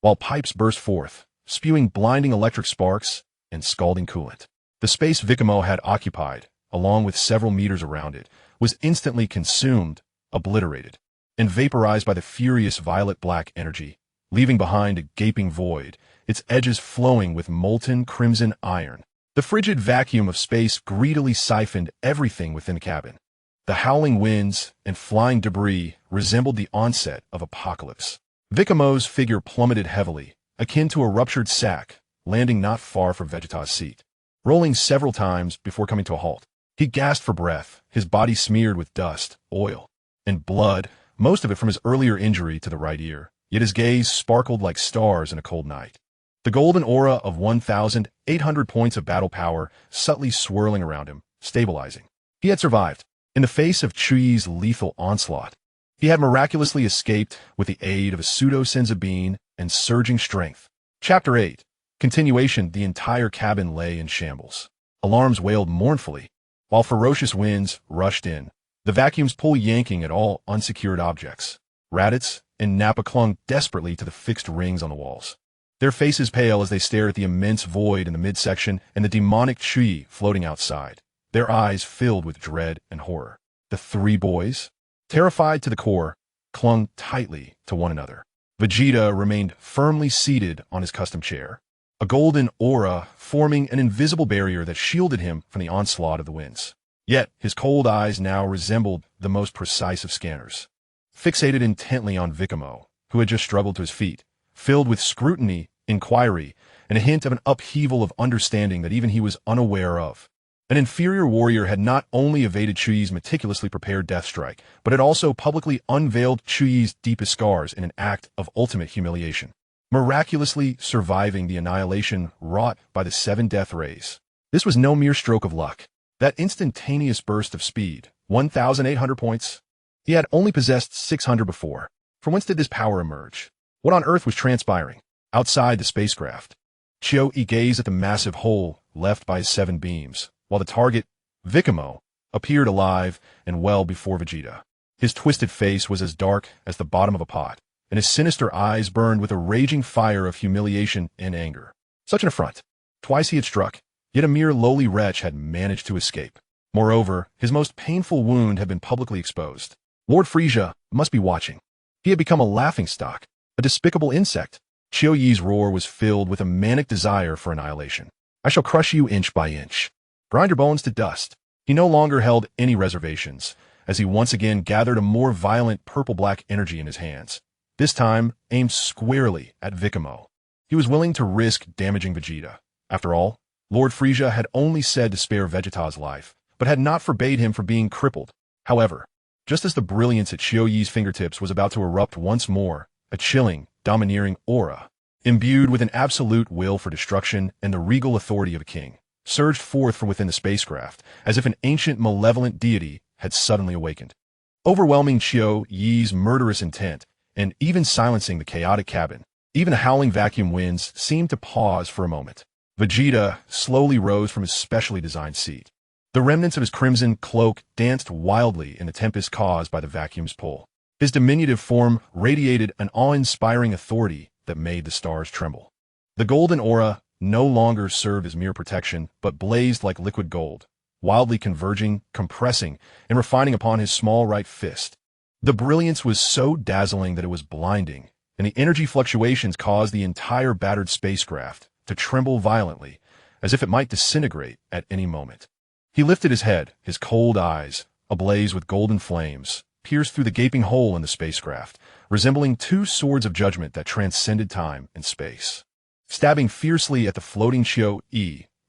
while pipes burst forth, spewing blinding electric sparks and scalding coolant. The space Vikame had occupied, along with several meters around it, was instantly consumed, obliterated, and vaporized by the furious violet-black energy, leaving behind a gaping void, its edges flowing with molten crimson iron. The frigid vacuum of space greedily siphoned everything within the cabin. The howling winds and flying debris resembled the onset of apocalypse. Vikame's figure plummeted heavily, akin to a ruptured sack, landing not far from Vegeta's seat. Rolling several times before coming to a halt, he gasped for breath, his body smeared with dust, oil, and blood, most of it from his earlier injury to the right ear, yet his gaze sparkled like stars in a cold night. The golden aura of 1,800 points of battle power subtly swirling around him, stabilizing. He had survived. In the face of Chuyi's lethal onslaught, he had miraculously escaped with the aid of a pseudo-senza bean and surging strength. Chapter 8. Continuation. The entire cabin lay in shambles. Alarms wailed mournfully, while ferocious winds rushed in, the vacuum's pull yanking at all unsecured objects. Raditz and Nappa clung desperately to the fixed rings on the walls, their faces pale as they stared at the immense void in the midsection and the demonic Chuyi floating outside, their eyes filled with dread and horror. The 3 boys, terrified to the core, clung tightly to one another. Vegeta remained firmly seated on his custom chair, a golden aura forming an invisible barrier that shielded him from the onslaught of the winds. Yet his cold eyes now resembled the most precise of scanners. Fixated intently on Vikame, who had just struggled to his feet, filled with scrutiny, inquiry, and a hint of an upheaval of understanding that even he was unaware of. An inferior warrior had not only evaded Chuyi's meticulously prepared death strike, but had also publicly unveiled Chuyi's deepest scars in an act of ultimate humiliation, miraculously surviving the annihilation wrought by the 7 death rays. This was no mere stroke of luck. That instantaneous burst of speed, 1,800 points. He had only possessed 600 before. From whence did this power emerge? What on earth was transpiring outside the spacecraft? Chiyo gazed at the massive hole left by his 7 beams, while the target, Vikame, appeared alive and well before Vegeta. His twisted face was as dark as the bottom of a pot, and his sinister eyes burned with a raging fire of humiliation and anger. Such an affront. Twice he had struck, yet a mere lowly wretch had managed to escape. Moreover, his most painful wound had been publicly exposed. Lord Frieza must be watching. He had become a laughingstock, a despicable insect. Chiyo's roar was filled with a manic desire for annihilation. I shall crush you inch by inch. Grind your bones to dust. He no longer held any reservations, as he once again gathered a more violent purple-black energy in his hands, this time aimed squarely at Vikame. He was willing to risk damaging Vegeta. After all, Lord Frieza had only said to spare Vegeta's life, but had not forbade him from being crippled. However, just as the brilliance at Chiyo's fingertips was about to erupt once more, a chilling, domineering aura, imbued with an absolute will for destruction and the regal authority of a king, surged forth from within the spacecraft, as if an ancient malevolent deity had suddenly awakened. Overwhelming Chiyo's murderous intent, and even silencing the chaotic cabin, even the howling vacuum winds seemed to pause for a moment. Vegeta slowly rose from his specially designed seat. The remnants of his crimson cloak danced wildly in the tempest caused by the vacuum's pull. His diminutive form radiated an awe-inspiring authority that made the stars tremble. The golden aura no longer served as mere protection, but blazed like liquid gold, wildly converging, compressing, and refining upon his small right fist. The brilliance was so dazzling that it was blinding, and the energy fluctuations caused the entire battered spacecraft to tremble violently, as if it might disintegrate at any moment. He lifted his head, his cold eyes, ablaze with golden flames, pierced through the gaping hole in the spacecraft, resembling 2 swords of judgment that transcended time and space, stabbing fiercely at the floating Chiyo,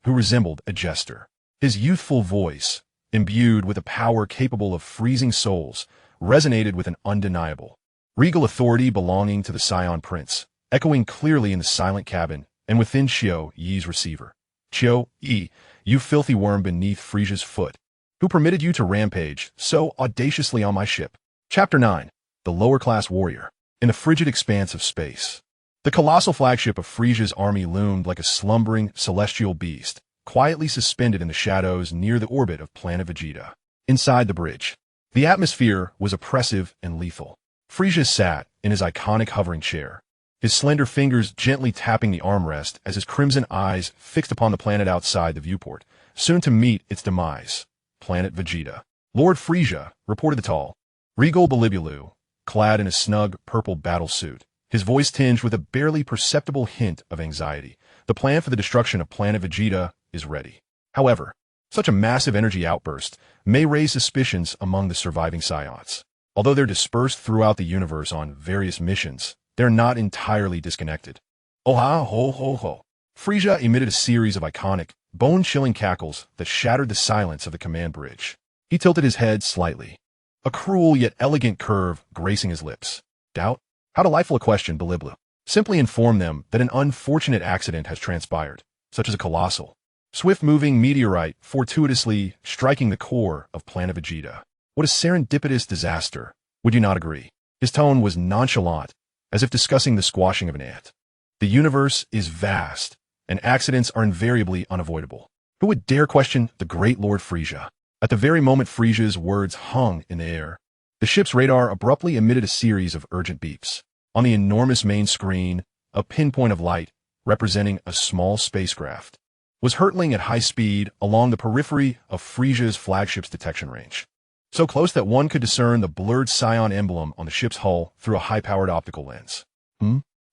who resembled a jester. His youthful voice, imbued with a power capable of freezing souls, resonated with an undeniable, regal authority belonging to the Saiyan prince, echoing clearly in the silent cabin and within Chiyo's receiver. Chiyo, you filthy worm beneath Frieza's foot, who permitted you to rampage so audaciously on my ship. Chapter 9. The Lower-Class Warrior. In the frigid expanse of space, the colossal flagship of Frieza's army loomed like a slumbering celestial beast, quietly suspended in the shadows near the orbit of planet Vegeta. Inside the bridge, the atmosphere was oppressive and lethal. Frieza sat in his iconic hovering chair, his slender fingers gently tapping the armrest as his crimson eyes fixed upon the planet outside the viewport, soon to meet its demise. Planet Vegeta. Lord Frieza, reported the tall, regal Belibulu, clad in a snug purple battle suit, his voice tinged with a barely perceptible hint of anxiety. The plan for the destruction of planet Vegeta is ready. However, such a massive energy outburst may raise suspicions among the surviving Saiyans. Although they're dispersed throughout the universe on various missions, they're not entirely disconnected. Oh ha ho ho ho. Frieza emitted a series of iconic, bone-chilling cackles that shattered the silence of the command bridge. He tilted his head slightly, a cruel yet elegant curve gracing his lips. Doubt? How delightful a question, Beliblu. Simply inform them that an unfortunate accident has transpired, such as a colossal, swift-moving meteorite fortuitously striking the core of planet Vegeta. What a serendipitous disaster, would you not agree? His tone was nonchalant, as if discussing the squashing of an ant. The universe is vast, and accidents are invariably unavoidable. Who would dare question the great Lord Frieza? At the very moment Frieza's words hung in the air, the ship's radar abruptly emitted a series of urgent beeps. On the enormous main screen, a pinpoint of light, representing a small spacecraft, was hurtling at high speed along the periphery of Frieza's flagship's detection range. So close that one could discern the blurred Saiyan emblem on the ship's hull through a high-powered optical lens.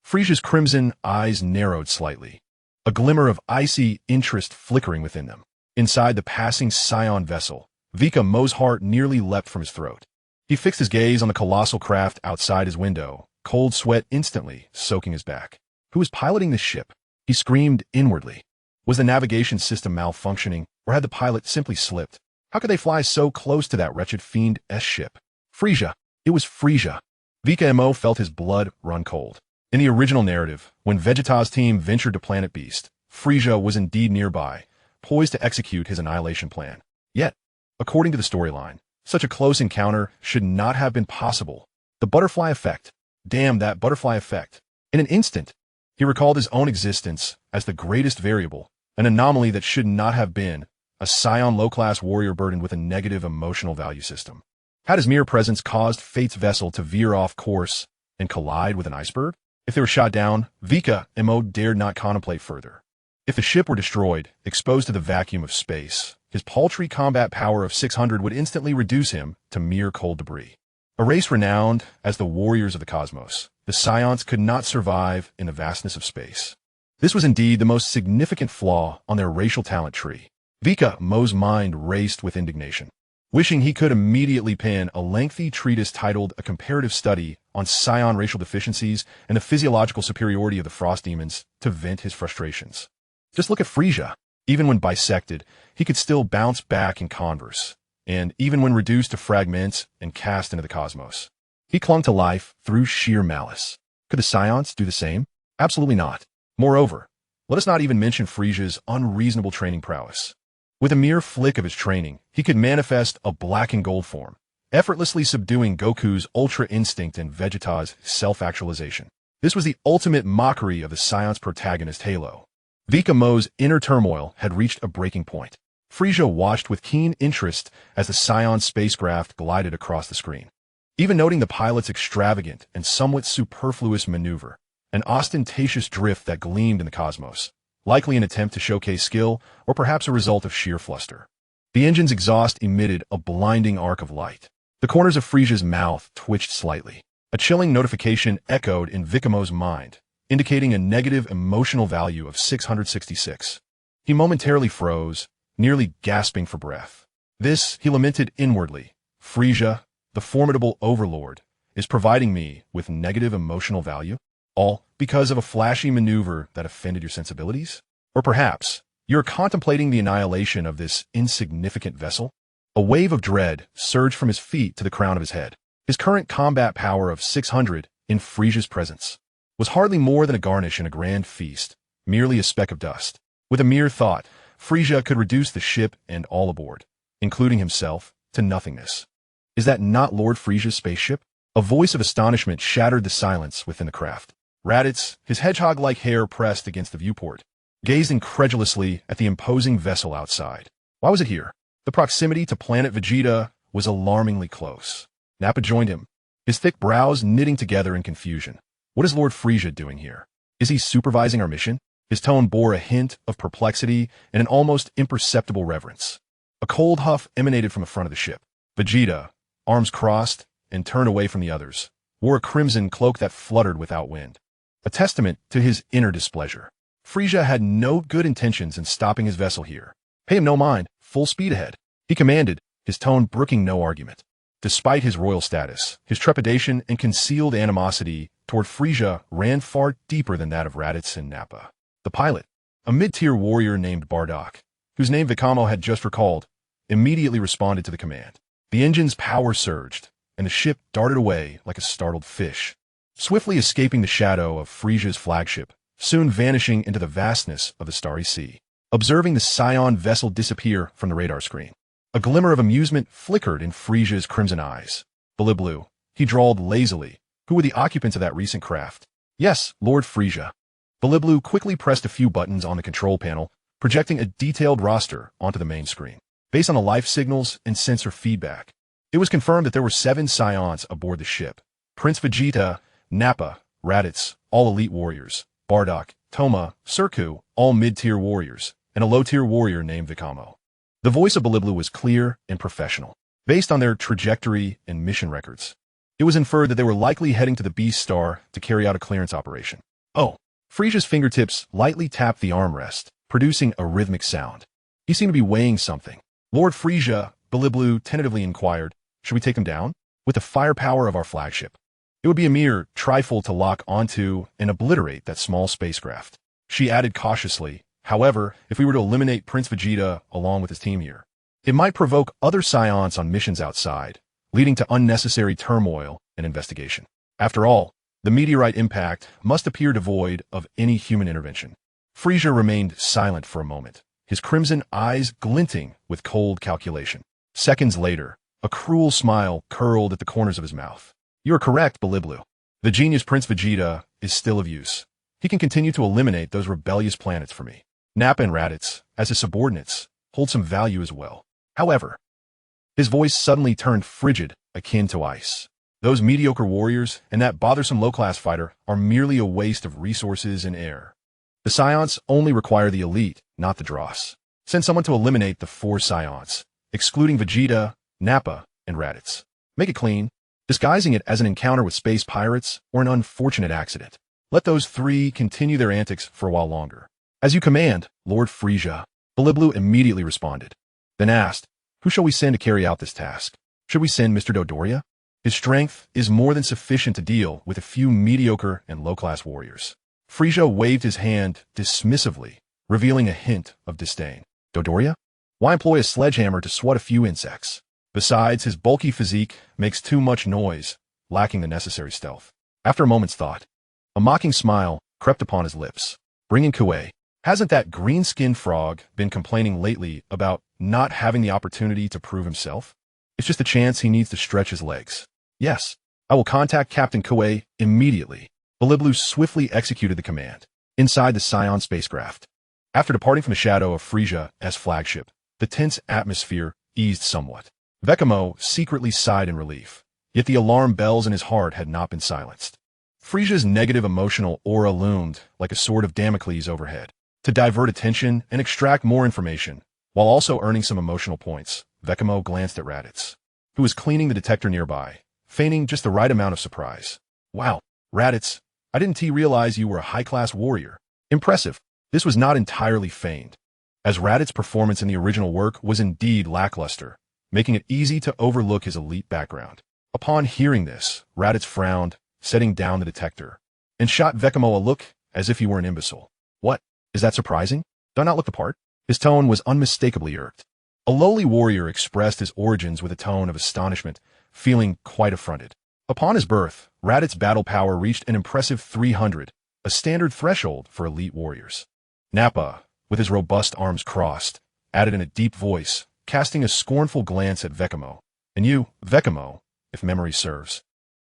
Frieza's crimson eyes narrowed slightly, a glimmer of icy interest flickering within them. Inside the passing Saiyan vessel, Vikame's heart nearly leapt from his throat. He fixed his gaze on the colossal craft outside his window, cold sweat instantly soaking his back. Who was piloting this ship? He screamed inwardly. Was the navigation system malfunctioning, or had the pilot simply slipped? How could they fly so close to that wretched fiend-s ship? Frisia. It was Frisia. Vikame felt his blood run cold. In the original narrative, when Vegeta's team ventured to Planet Beast, Frisia was indeed nearby, poised to execute his annihilation plan. Yet, according to the storyline, such a close encounter should not have been possible. The butterfly effect. Damn that butterfly effect. In an instant, he recalled his own existence as the greatest variable, an anomaly that should not have been, a Saiyan low-class warrior burdened with a negative emotional value system. Had his mere presence caused Fate's vessel to veer off course and collide with an iceberg? If they were shot down, Vikame dared not contemplate further. If the ship were destroyed, exposed to the vacuum of space, his paltry combat power of 600 would instantly reduce him to mere cold debris. A race renowned as the warriors of the cosmos, the Saiyans could not survive in the vastness of space. This was indeed the most significant flaw on their racial talent tree. Vikame's mind raced with indignation, wishing he could immediately pen a lengthy treatise titled A Comparative Study on Saiyan Racial Deficiencies and the Physiological Superiority of the Frost Demons to vent his frustrations. Just look at Frisia. Even when bisected, he could still bounce back and converse, and even when reduced to fragments and cast into the cosmos, he clung to life through sheer malice. Could the Saiyans do the same? Absolutely not. Moreover, let us not even mention Frisia's unreasonable training prowess. With a mere flick of his training, he could manifest a black and gold form, effortlessly subduing Goku's ultra instinct and Vegeta's self-actualization. This was the ultimate mockery of the Saiyans' protagonist Halo. Vikame's inner turmoil had reached a breaking point. Frisia watched with keen interest as the Saiyan spacecraft glided across the screen. Even noting the pilot's extravagant and somewhat superfluous maneuver, an ostentatious drift that gleamed in the cosmos, likely an attempt to showcase skill or perhaps a result of sheer fluster. The engine's exhaust emitted a blinding arc of light. The corners of Frisia's mouth twitched slightly. A chilling notification echoed in Vikame's mind, indicating a negative emotional value of 666. He momentarily froze, nearly gasping for breath. This, he lamented inwardly, Frisia, the formidable overlord, is providing me with negative emotional value? All because of a flashy maneuver that offended your sensibilities? Or perhaps, you're contemplating the annihilation of this insignificant vessel? A wave of dread surged from his feet to the crown of his head. His current combat power of 600 in Frisia's presence was hardly more than a garnish in a grand feast, merely a speck of dust. With a mere thought, Frisia could reduce the ship and all aboard, including himself, to nothingness. Is that not Lord Frisia's spaceship? A voice of astonishment shattered the silence within the craft. Raditz, his hedgehog-like hair pressed against the viewport, gazed incredulously at the imposing vessel outside. Why was it here? The proximity to planet Vegeta was alarmingly close. Nappa joined him, his thick brows knitting together in confusion. What is Lord Frisia doing here? Is he supervising our mission? His tone bore a hint of perplexity and an almost imperceptible reverence. A cold huff emanated from the front of the ship. Vegeta, arms crossed and turned away from the others, wore a crimson cloak that fluttered without wind, a testament to his inner displeasure. Frisia had no good intentions in stopping his vessel here. Pay him no mind, full speed ahead, he commanded, his tone brooking no argument. Despite his royal status, his trepidation and concealed animosity toward Frisia ran far deeper than that of Raditz and Nappa. The pilot, a mid-tier warrior named Bardock, whose name Vikame had just recalled, immediately responded to the command. The engine's power surged, and the ship darted away like a startled fish, swiftly escaping the shadow of Frisia's flagship, soon vanishing into the vastness of the starry sea. Observing the Saiyan vessel disappear from the radar screen, a glimmer of amusement flickered in Frisia's crimson eyes. Blue, he drawled lazily. Who were the occupants of that recent craft? Yes, Lord Frisia. Blue quickly pressed a few buttons on the control panel, projecting a detailed roster onto the main screen. Based on the life signals and sensor feedback, it was confirmed that there were 7 Saiyans aboard the ship. Prince Vegeta, Nappa, Raditz, all elite warriors, Bardock, Toma, Surku, all mid-tier warriors, and a low-tier warrior named Vikame. The voice of Blue was clear and professional. Based on their trajectory and mission records, it was inferred that they were likely heading to the Beast Star to carry out a clearance operation. Oh, Frisia's fingertips lightly tapped the armrest, producing a rhythmic sound. He seemed to be weighing something. Lord Frisia, Blue tentatively inquired, should we take them down? With the firepower of our flagship. It would be a mere trifle to lock onto and obliterate that small spacecraft. She added cautiously, however, if we were to eliminate Prince Vegeta along with his team here, it might provoke other Saiyans on missions outside, leading to unnecessary turmoil and investigation. After all, the meteorite impact must appear devoid of any human intervention. Frieza remained silent for a moment, his crimson eyes glinting with cold calculation. Seconds later, a cruel smile curled at the corners of his mouth. You are correct, Blue. The genius Prince Vegeta is still of use. He can continue to eliminate those rebellious planets for me. Nappa and Raditz, as his subordinates, hold some value as well. However, his voice suddenly turned frigid, akin to ice. Those mediocre warriors and that bothersome low-class fighter are merely a waste of resources and air. The Saiyans only require the elite, not the dross. Send someone to eliminate the 4 Saiyans, excluding Vegeta, Nappa, and Raditz. Make it clean, disguising it as an encounter with space pirates or an unfortunate accident. Let those 3 continue their antics for a while longer. As you command, Lord Frieza. Blue immediately responded. Then asked, who shall we send to carry out this task? Should we send Mr. Dodoria? His strength is more than sufficient to deal with a few mediocre and low-class warriors. Frieza waved his hand dismissively, revealing a hint of disdain. Dodoria? Why employ a sledgehammer to swat a few insects? Besides, his bulky physique makes too much noise, lacking the necessary stealth. After a moment's thought, a mocking smile crept upon his lips. Bring in Kuei. Hasn't that green-skinned frog been complaining lately about not having the opportunity to prove himself? It's just a chance he needs to stretch his legs. Yes, I will contact Captain Kuei immediately. Blue swiftly executed the command. Inside the Saiyan spacecraft. After departing from the shadow of Frieza's flagship, the tense atmosphere eased somewhat. Vikame secretly sighed in relief, yet the alarm bells in his heart had not been silenced. Frieza's negative emotional aura loomed like a sword of Damocles overhead. To divert attention and extract more information, while also earning some emotional points, Vikame glanced at Raditz, who was cleaning the detector nearby, feigning just the right amount of surprise. Wow, Raditz, I didn't realize you were a high-class warrior. Impressive. This was not entirely feigned, as Raditz's performance in the original work was indeed lackluster, making it easy to overlook his elite background. Upon hearing this, Raditz frowned, setting down the detector, and shot Vikame a look as if he were an imbecile. What? Is that surprising? Do I not look the part? His tone was unmistakably irked. A lowly warrior expressed his origins with a tone of astonishment, feeling quite affronted. Upon his birth, Raditz's battle power reached an impressive 300, a standard threshold for elite warriors. Nappa, with his robust arms crossed, added in a deep voice, casting a scornful glance at Vikame. And you, Vikame, if memory serves.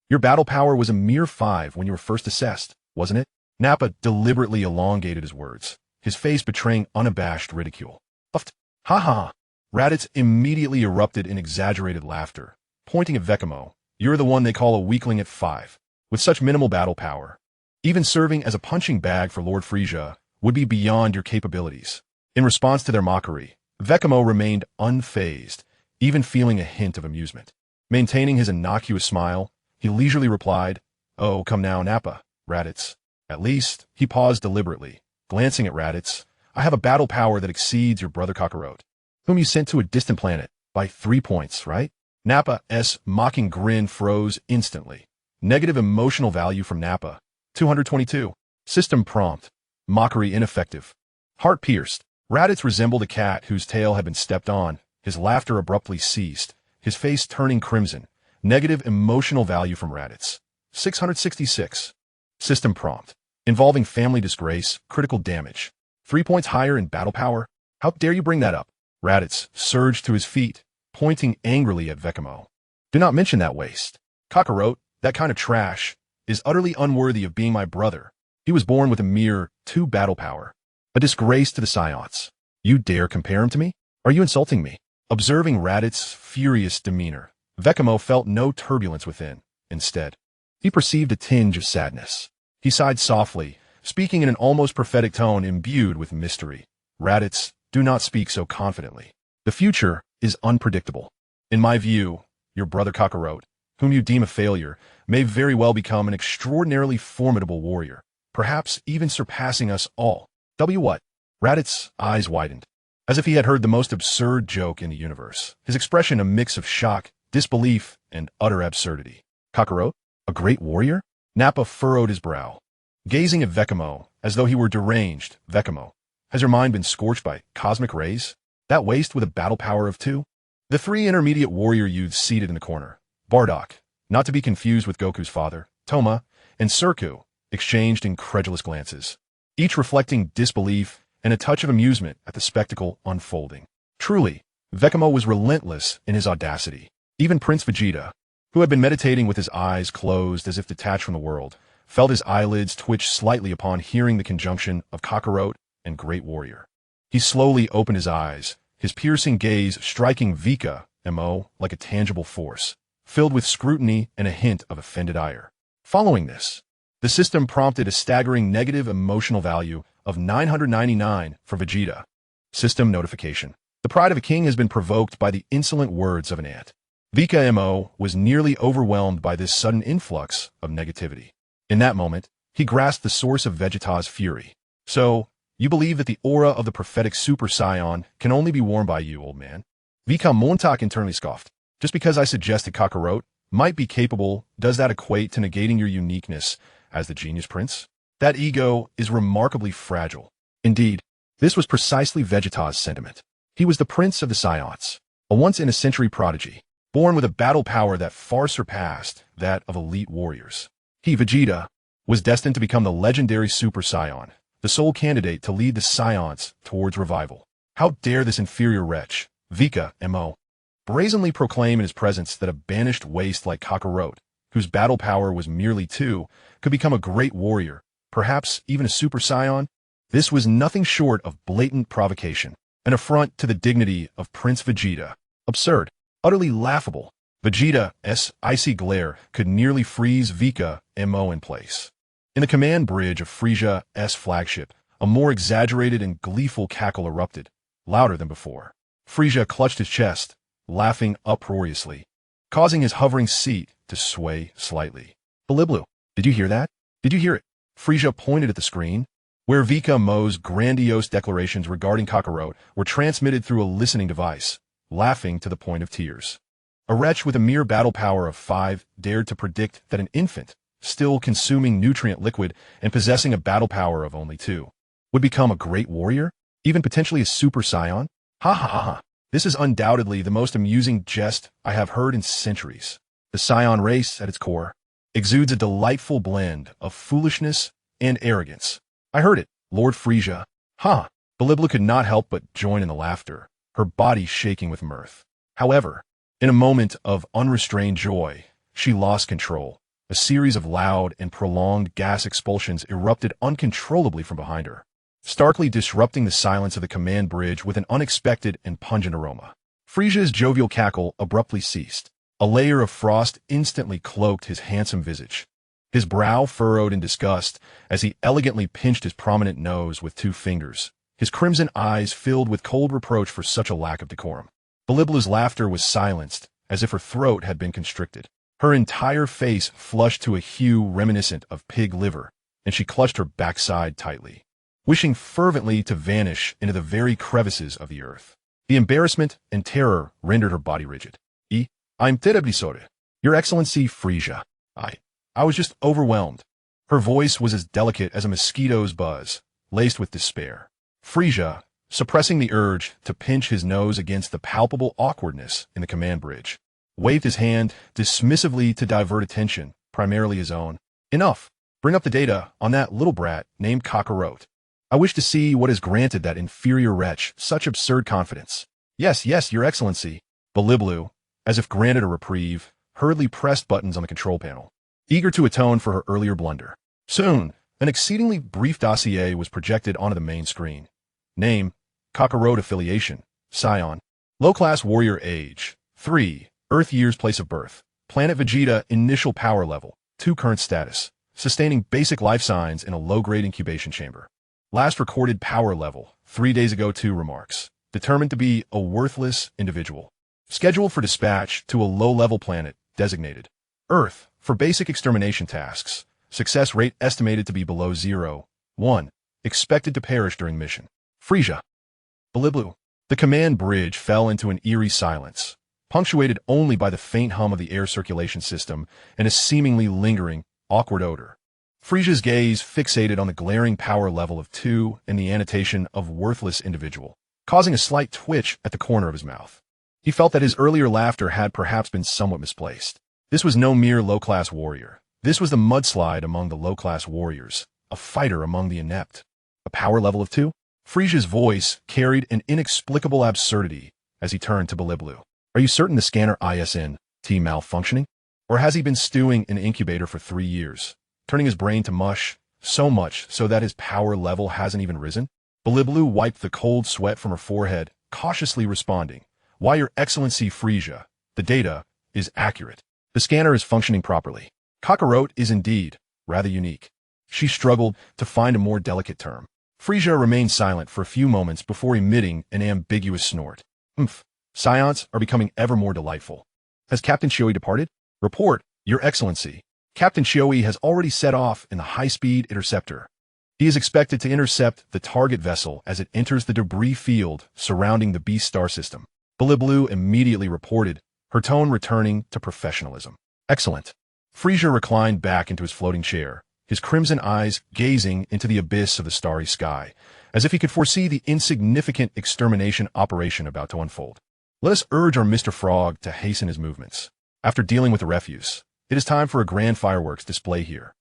Your battle power was a mere 5 when you were first assessed, wasn't it? Nappa deliberately elongated his words, his face betraying unabashed ridicule. Uffed. Ha ha. Raditz immediately erupted in exaggerated laughter, pointing at Vikame. You're the one they call a weakling at 5, with such minimal battle power. Even serving as a punching bag for Lord Frieza would be beyond your capabilities. In response to their mockery, Vikame remained unfazed, even feeling a hint of amusement. Maintaining his innocuous smile, he leisurely replied, Oh, come now, Nappa, Raditz. At least, he paused deliberately, glancing at Raditz. I have a battle power that exceeds your brother Kakarot, whom you sent to a distant planet, by 3 points, right? Nappa's mocking grin froze instantly. Negative emotional value from Nappa, 222. System prompt. Mockery ineffective. Heart pierced. Raditz resembled a cat whose tail had been stepped on. His laughter abruptly ceased, his face turning crimson. Negative emotional value from Raditz, 666. System prompt. Involving family disgrace, critical damage. 3 points higher in battle power? How dare you bring that up? Raditz surged to his feet, pointing angrily at Vikame. Do not mention that waste. Kakarot, that kind of trash, is utterly unworthy of being my brother. He was born with a mere 2 battle power. A disgrace to the Saiyans. You dare compare him to me? Are you insulting me? Observing Raditz's furious demeanor, Vikame felt no turbulence within. Instead, he perceived a tinge of sadness. He sighed softly, speaking in an almost prophetic tone imbued with mystery. Raditz, do not speak so confidently. The future is unpredictable. In my view, your brother Kakarot, whom you deem a failure, may very well become an extraordinarily formidable warrior, perhaps even surpassing us all. What? Raditz's eyes widened. as if he had heard the most absurd joke in the universe, his expression a mix of shock, disbelief, and utter absurdity. Kakarot? A great warrior? Nappa furrowed his brow, gazing at Vikame as though he were deranged. Vikame, has your mind been scorched by cosmic rays? That waste with a battle power of 2? The 3 intermediate warrior youths seated in the corner, Bardock, not to be confused with Goku's father, Toma, and Surku, exchanged incredulous glances, each reflecting disbelief and a touch of amusement at the spectacle unfolding. Truly, Vikame was relentless in his audacity. Even Prince Vegeta, who had been meditating with his eyes closed as if detached from the world, felt his eyelids twitch slightly upon hearing the conjunction of Kakarot and Great Warrior. He slowly opened his eyes, his piercing gaze striking Vikame like a tangible force, filled with scrutiny and a hint of offended ire. Following this, the system prompted a staggering negative emotional value of 999 for Vegeta. System notification. The pride of a king has been provoked by the insolent words of an ant. Vikame was nearly overwhelmed by this sudden influx of negativity. In that moment, he grasped the source of Vegeta's fury. So, you believe that the aura of the prophetic Super Saiyan can only be worn by you, old man? Vikame internally scoffed. Just because I suggested Kakarot might be capable, does that equate to negating your uniqueness as the genius prince? That ego is remarkably fragile. Indeed, this was precisely Vegeta's sentiment. He was the prince of the Saiyans, a once-in-a-century prodigy, born with a battle power that far surpassed that of elite warriors. He, Vegeta, was destined to become the legendary Super Saiyan, the sole candidate to lead the Saiyans towards revival. How dare this inferior wretch, Vikame, brazenly proclaim in his presence that a banished waste like Kakarot, whose battle power was merely 2, could become a great warrior, perhaps even a Super Saiyan? This was nothing short of blatant provocation, an affront to the dignity of Prince Vegeta. Absurd, utterly laughable. Vegeta's icy glare could nearly freeze Vikame in place. In the command bridge of Frieza's flagship, a more exaggerated and gleeful cackle erupted, louder than before. Frieza clutched his chest, laughing uproariously, causing his hovering seat to sway slightly. Bliblu, did you hear that? Did you hear it? Frieza pointed at the screen, where Vikame's grandiose declarations regarding Kakarot were transmitted through a listening device, laughing to the point of tears. A wretch with a mere battle power of 5 dared to predict that an infant, still consuming nutrient liquid and possessing a battle power of only 2, would become a great warrior, even potentially a Super Saiyan? Ha ha ha ha. This is undoubtedly the most amusing jest I have heard in centuries. The Saiyan race, at its core, exudes a delightful blend of foolishness and arrogance. I heard it, Lord Frieza. Ha! Bliblu could not help but join in the laughter, her body shaking with mirth. However, in a moment of unrestrained joy, she lost control. A series of loud and prolonged gas expulsions erupted uncontrollably from behind her, starkly disrupting the silence of the command bridge with an unexpected and pungent aroma. Frieza's jovial cackle abruptly ceased. A layer of frost instantly cloaked his handsome visage. His brow furrowed in disgust as he elegantly pinched his prominent nose with 2 fingers, his crimson eyes filled with cold reproach for such a lack of decorum. Bliblu's laughter was silenced, as if her throat had been constricted. Her entire face flushed to a hue reminiscent of pig liver, and she clutched her backside tightly, wishing fervently to vanish into the very crevices of the earth. The embarrassment and terror rendered her body rigid. I'm terribly sorry. Your Excellency Frieza. I was just overwhelmed. Her voice was as delicate as a mosquito's buzz, laced with despair. Frieza, suppressing the urge to pinch his nose against the palpable awkwardness in the command bridge, waved his hand dismissively to divert attention, primarily his own. Enough. Bring up the data on that little brat named Kakarot. I wish to see what has granted that inferior wretch such absurd confidence. Yes, Your Excellency. Bliblu, as if granted a reprieve, hurriedly pressed buttons on the control panel, eager to atone for her earlier blunder. Soon, an exceedingly brief dossier was projected onto the main screen. Name, Kakarot affiliation, Saiyan. Low-class warrior age, 3, Earth years place of birth, planet Vegeta initial power level, 2 current status, sustaining basic life signs in a low-grade incubation chamber. Last recorded power level, 3 days ago 2 remarks, determined to be a worthless individual. Scheduled for dispatch to a low-level planet designated Earth for basic extermination tasks. Success rate estimated to be below 0. 1. Expected to perish during mission. Frieza. Bliblu. The command bridge fell into an eerie silence, punctuated only by the faint hum of the air circulation system and a seemingly lingering, awkward odor. Frisia's gaze fixated on the glaring power level of 2 and the annotation of worthless individual, causing a slight twitch at the corner of his mouth. He felt that his earlier laughter had perhaps been somewhat misplaced. This was no mere low-class warrior. This was the mudslide among the low-class warriors, a fighter among the inept. A power level of 2? Frisia's voice carried an inexplicable absurdity as he turned to Biliblu. Are you certain the scanner ISNT malfunctioning? Or has he been stewing in an incubator for 3 years, turning his brain to mush, so much so that his power level hasn't even risen? Biliblu wiped the cold sweat from her forehead, cautiously responding, Why, Your Excellency Frisia, the data is accurate. The scanner is functioning properly. Cockroach is indeed rather unique. She struggled to find a more delicate term. Frisia remained silent for a few moments before emitting an ambiguous snort. Scions are becoming ever more delightful. Has Captain Chioi departed? Report, Your Excellency. Captain Chioi has already set off in the high-speed interceptor. He is expected to intercept the target vessel as it enters the debris field surrounding the Beast star system. Biliblu immediately reported, her tone returning to professionalism. Excellent. Frisia reclined back into his floating chair, his crimson eyes gazing into the abyss of the starry sky, as if he could foresee the insignificant extermination operation about to unfold. Let us urge our Mr. Frog to hasten his movements. After dealing with the refuse, it is time for a grand fireworks display here.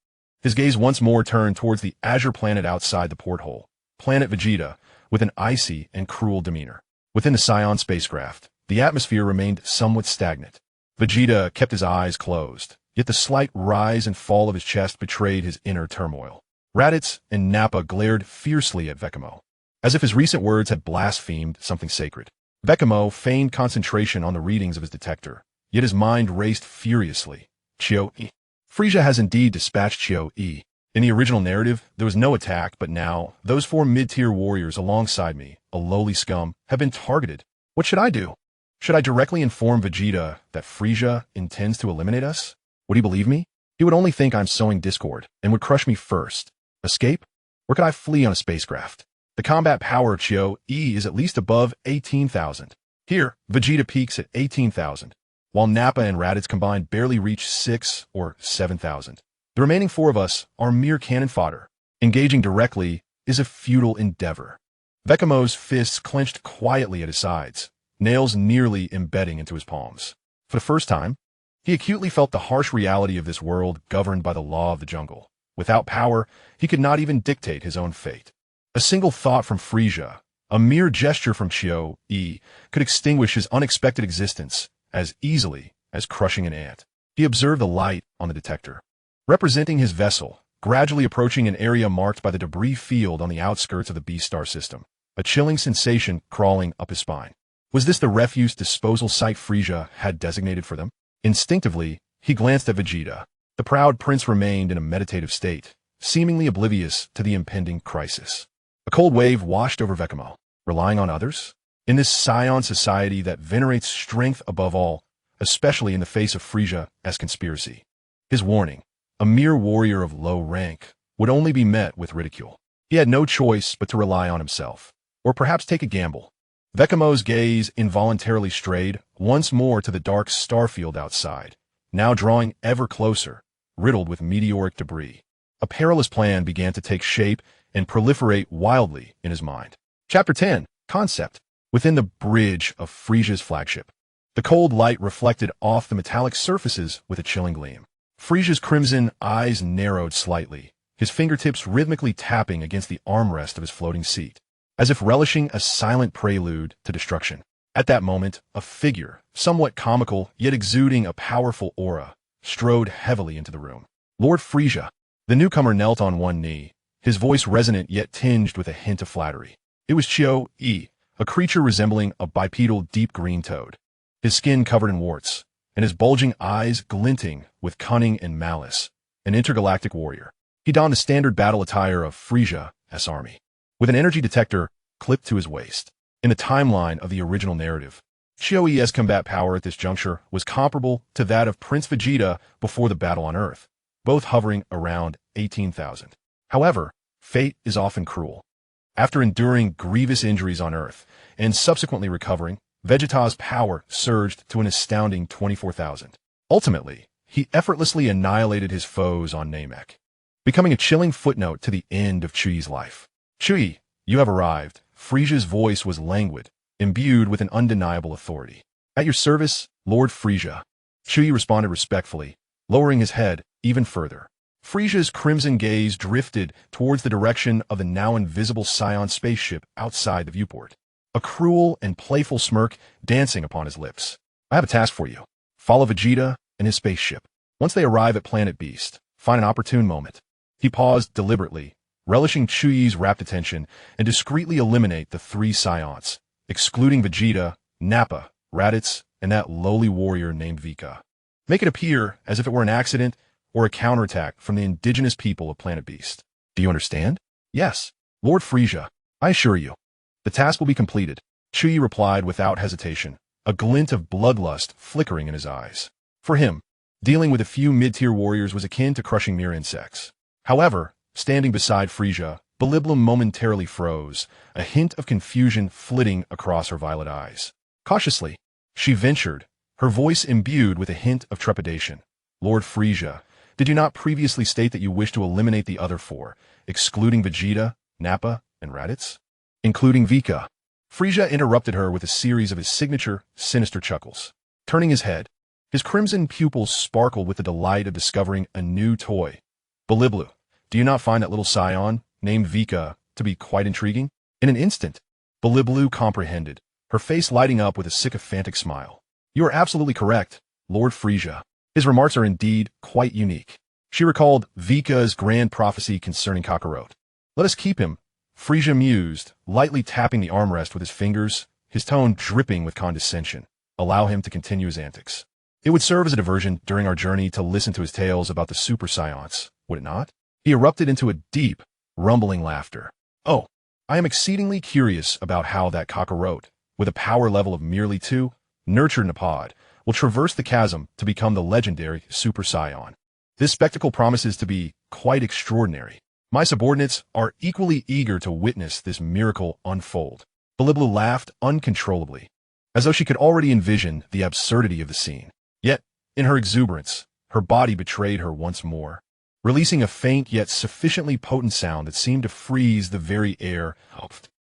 His gaze once more turned towards the azure planet outside the porthole, planet Vegeta, with an icy and cruel demeanor. Within the Saiyan spacecraft, the atmosphere remained somewhat stagnant. Vegeta kept his eyes closed, yet the slight rise and fall of his chest betrayed his inner turmoil. Raditz and Nappa glared fiercely at Vikame, as if his recent words had blasphemed something sacred. Vikame feigned concentration on the readings of his detector, yet his mind raced furiously. Chioi. Frisia has indeed dispatched Chioi. In the original narrative, there was no attack, but now, those 4 mid-tier warriors alongside me, a lowly scum, have been targeted. What should I do? Should I directly inform Vegeta that Frisia intends to eliminate us? Would he believe me? He would only think I'm sowing discord and would crush me first. Escape? Or could I flee on a spacecraft? The combat power of Chioi is at least above 18,000. Here, Vegeta peaks at 18,000, while Nappa and Raditz combined barely reach 6 or 7,000. The remaining 4 of us are mere cannon fodder. Engaging directly is a futile endeavor. Vekamo's fists clenched quietly at his sides, nails nearly embedding into his palms. For the first time, he acutely felt the harsh reality of this world governed by the law of the jungle. Without power, he could not even dictate his own fate. A single thought from Frisia, a mere gesture from Chioi, could extinguish his unexpected existence as easily as crushing an ant. He observed the light on the detector, representing his vessel, gradually approaching an area marked by the debris field on the outskirts of the Beast star system, a chilling sensation crawling up his spine. Was this the refuse disposal site Frisia had designated for them? Instinctively, he glanced at Vegeta. The proud prince remained in a meditative state, seemingly oblivious to the impending crisis. A cold wave washed over Vikame. Relying on others? In this Saiyan society that venerates strength above all, especially in the face of Frisia's conspiracy. His warning, a mere warrior of low rank, would only be met with ridicule. He had no choice but to rely on himself, or perhaps take a gamble. Vekamo's gaze involuntarily strayed once more to the dark starfield outside, now drawing ever closer, riddled with meteoric debris. A perilous plan began to take shape and proliferate wildly in his mind. Chapter 10, Concept. Within the bridge of Frisia's flagship, the cold light reflected off the metallic surfaces with a chilling gleam. Frisia's crimson eyes narrowed slightly, his fingertips rhythmically tapping against the armrest of his floating seat, as if relishing a silent prelude to destruction. At that moment, a figure, somewhat comical yet exuding a powerful aura, strode heavily into the room. Lord Frisia. The newcomer knelt on one knee, his voice resonant yet tinged with a hint of flattery. It was Chioi, a creature resembling a bipedal deep green toad, his skin covered in warts, and his bulging eyes glinting with cunning and malice, an intergalactic warrior. He donned the standard battle attire of Frisia's army, with an energy detector clipped to his waist. In the timeline of the original narrative, Chioi's combat power at this juncture was comparable to that of Prince Vegeta before the battle on Earth, both hovering around 18,000. However, fate is often cruel. After enduring grievous injuries on Earth and subsequently recovering, Vegeta's power surged to an astounding 24,000. Ultimately, he effortlessly annihilated his foes on Namek, becoming a chilling footnote to the end of Chuyi's life. "Chuyi, you have arrived." Frisia's voice was languid, imbued with an undeniable authority. "At your service, Lord Frisia." Chuyi responded respectfully, lowering his head even further. Frisia's crimson gaze drifted towards the direction of the now invisible Saiyan spaceship outside the viewport, a cruel and playful smirk dancing upon his lips. "I have a task for you. Follow Vegeta and his spaceship. Once they arrive at Planet Beast, find an opportune moment." He paused deliberately, relishing Chuyi's rapt attention, and discreetly eliminate the three Saiyans, excluding Vegeta, Nappa, Raditz, and that lowly warrior named Vika. Make it appear as if it were an accident or a counterattack from the indigenous people of Planet Beast. Do you understand? "Yes, Lord Frisia, I assure you." "The task will be completed," Chuyi replied without hesitation, a glint of bloodlust flickering in his eyes. For him, dealing with a few mid-tier warriors was akin to crushing mere insects. However, standing beside Frisia, Belibla momentarily froze, a hint of confusion flitting across her violet eyes. Cautiously, she ventured, her voice imbued with a hint of trepidation. "Lord Frisia, did you not previously state that you wish to eliminate the other four, excluding Vegeta, Nappa, and Raditz?" "Including Vika." Frisia interrupted her with a series of his signature, sinister chuckles. Turning his head, his crimson pupils sparkled with the delight of discovering a new toy. "Beliblu, do you not find that little Saiyan, named Vika, to be quite intriguing?" In an instant, Beliblu comprehended, her face lighting up with a sycophantic smile. "You are absolutely correct, Lord Frisia. His remarks are indeed quite unique." She recalled Vika's grand prophecy concerning Kakarot. "Let us keep him," Frisia mused, lightly tapping the armrest with his fingers, his tone dripping with condescension. "Allow him to continue his antics. It would serve as a diversion during our journey to listen to his tales about the Super Saiyans, would it not?" He erupted into a deep, rumbling laughter. "Oh, I am exceedingly curious about how that Kakarot, with a power level of merely 2, nurtured in a pod, will traverse the chasm to become the legendary Super Saiyan. This spectacle promises to be quite extraordinary. My subordinates are equally eager to witness this miracle unfold." Beliblu laughed uncontrollably, as though she could already envision the absurdity of the scene. Yet, in her exuberance, her body betrayed her once more, releasing a faint yet sufficiently potent sound that seemed to freeze the very air.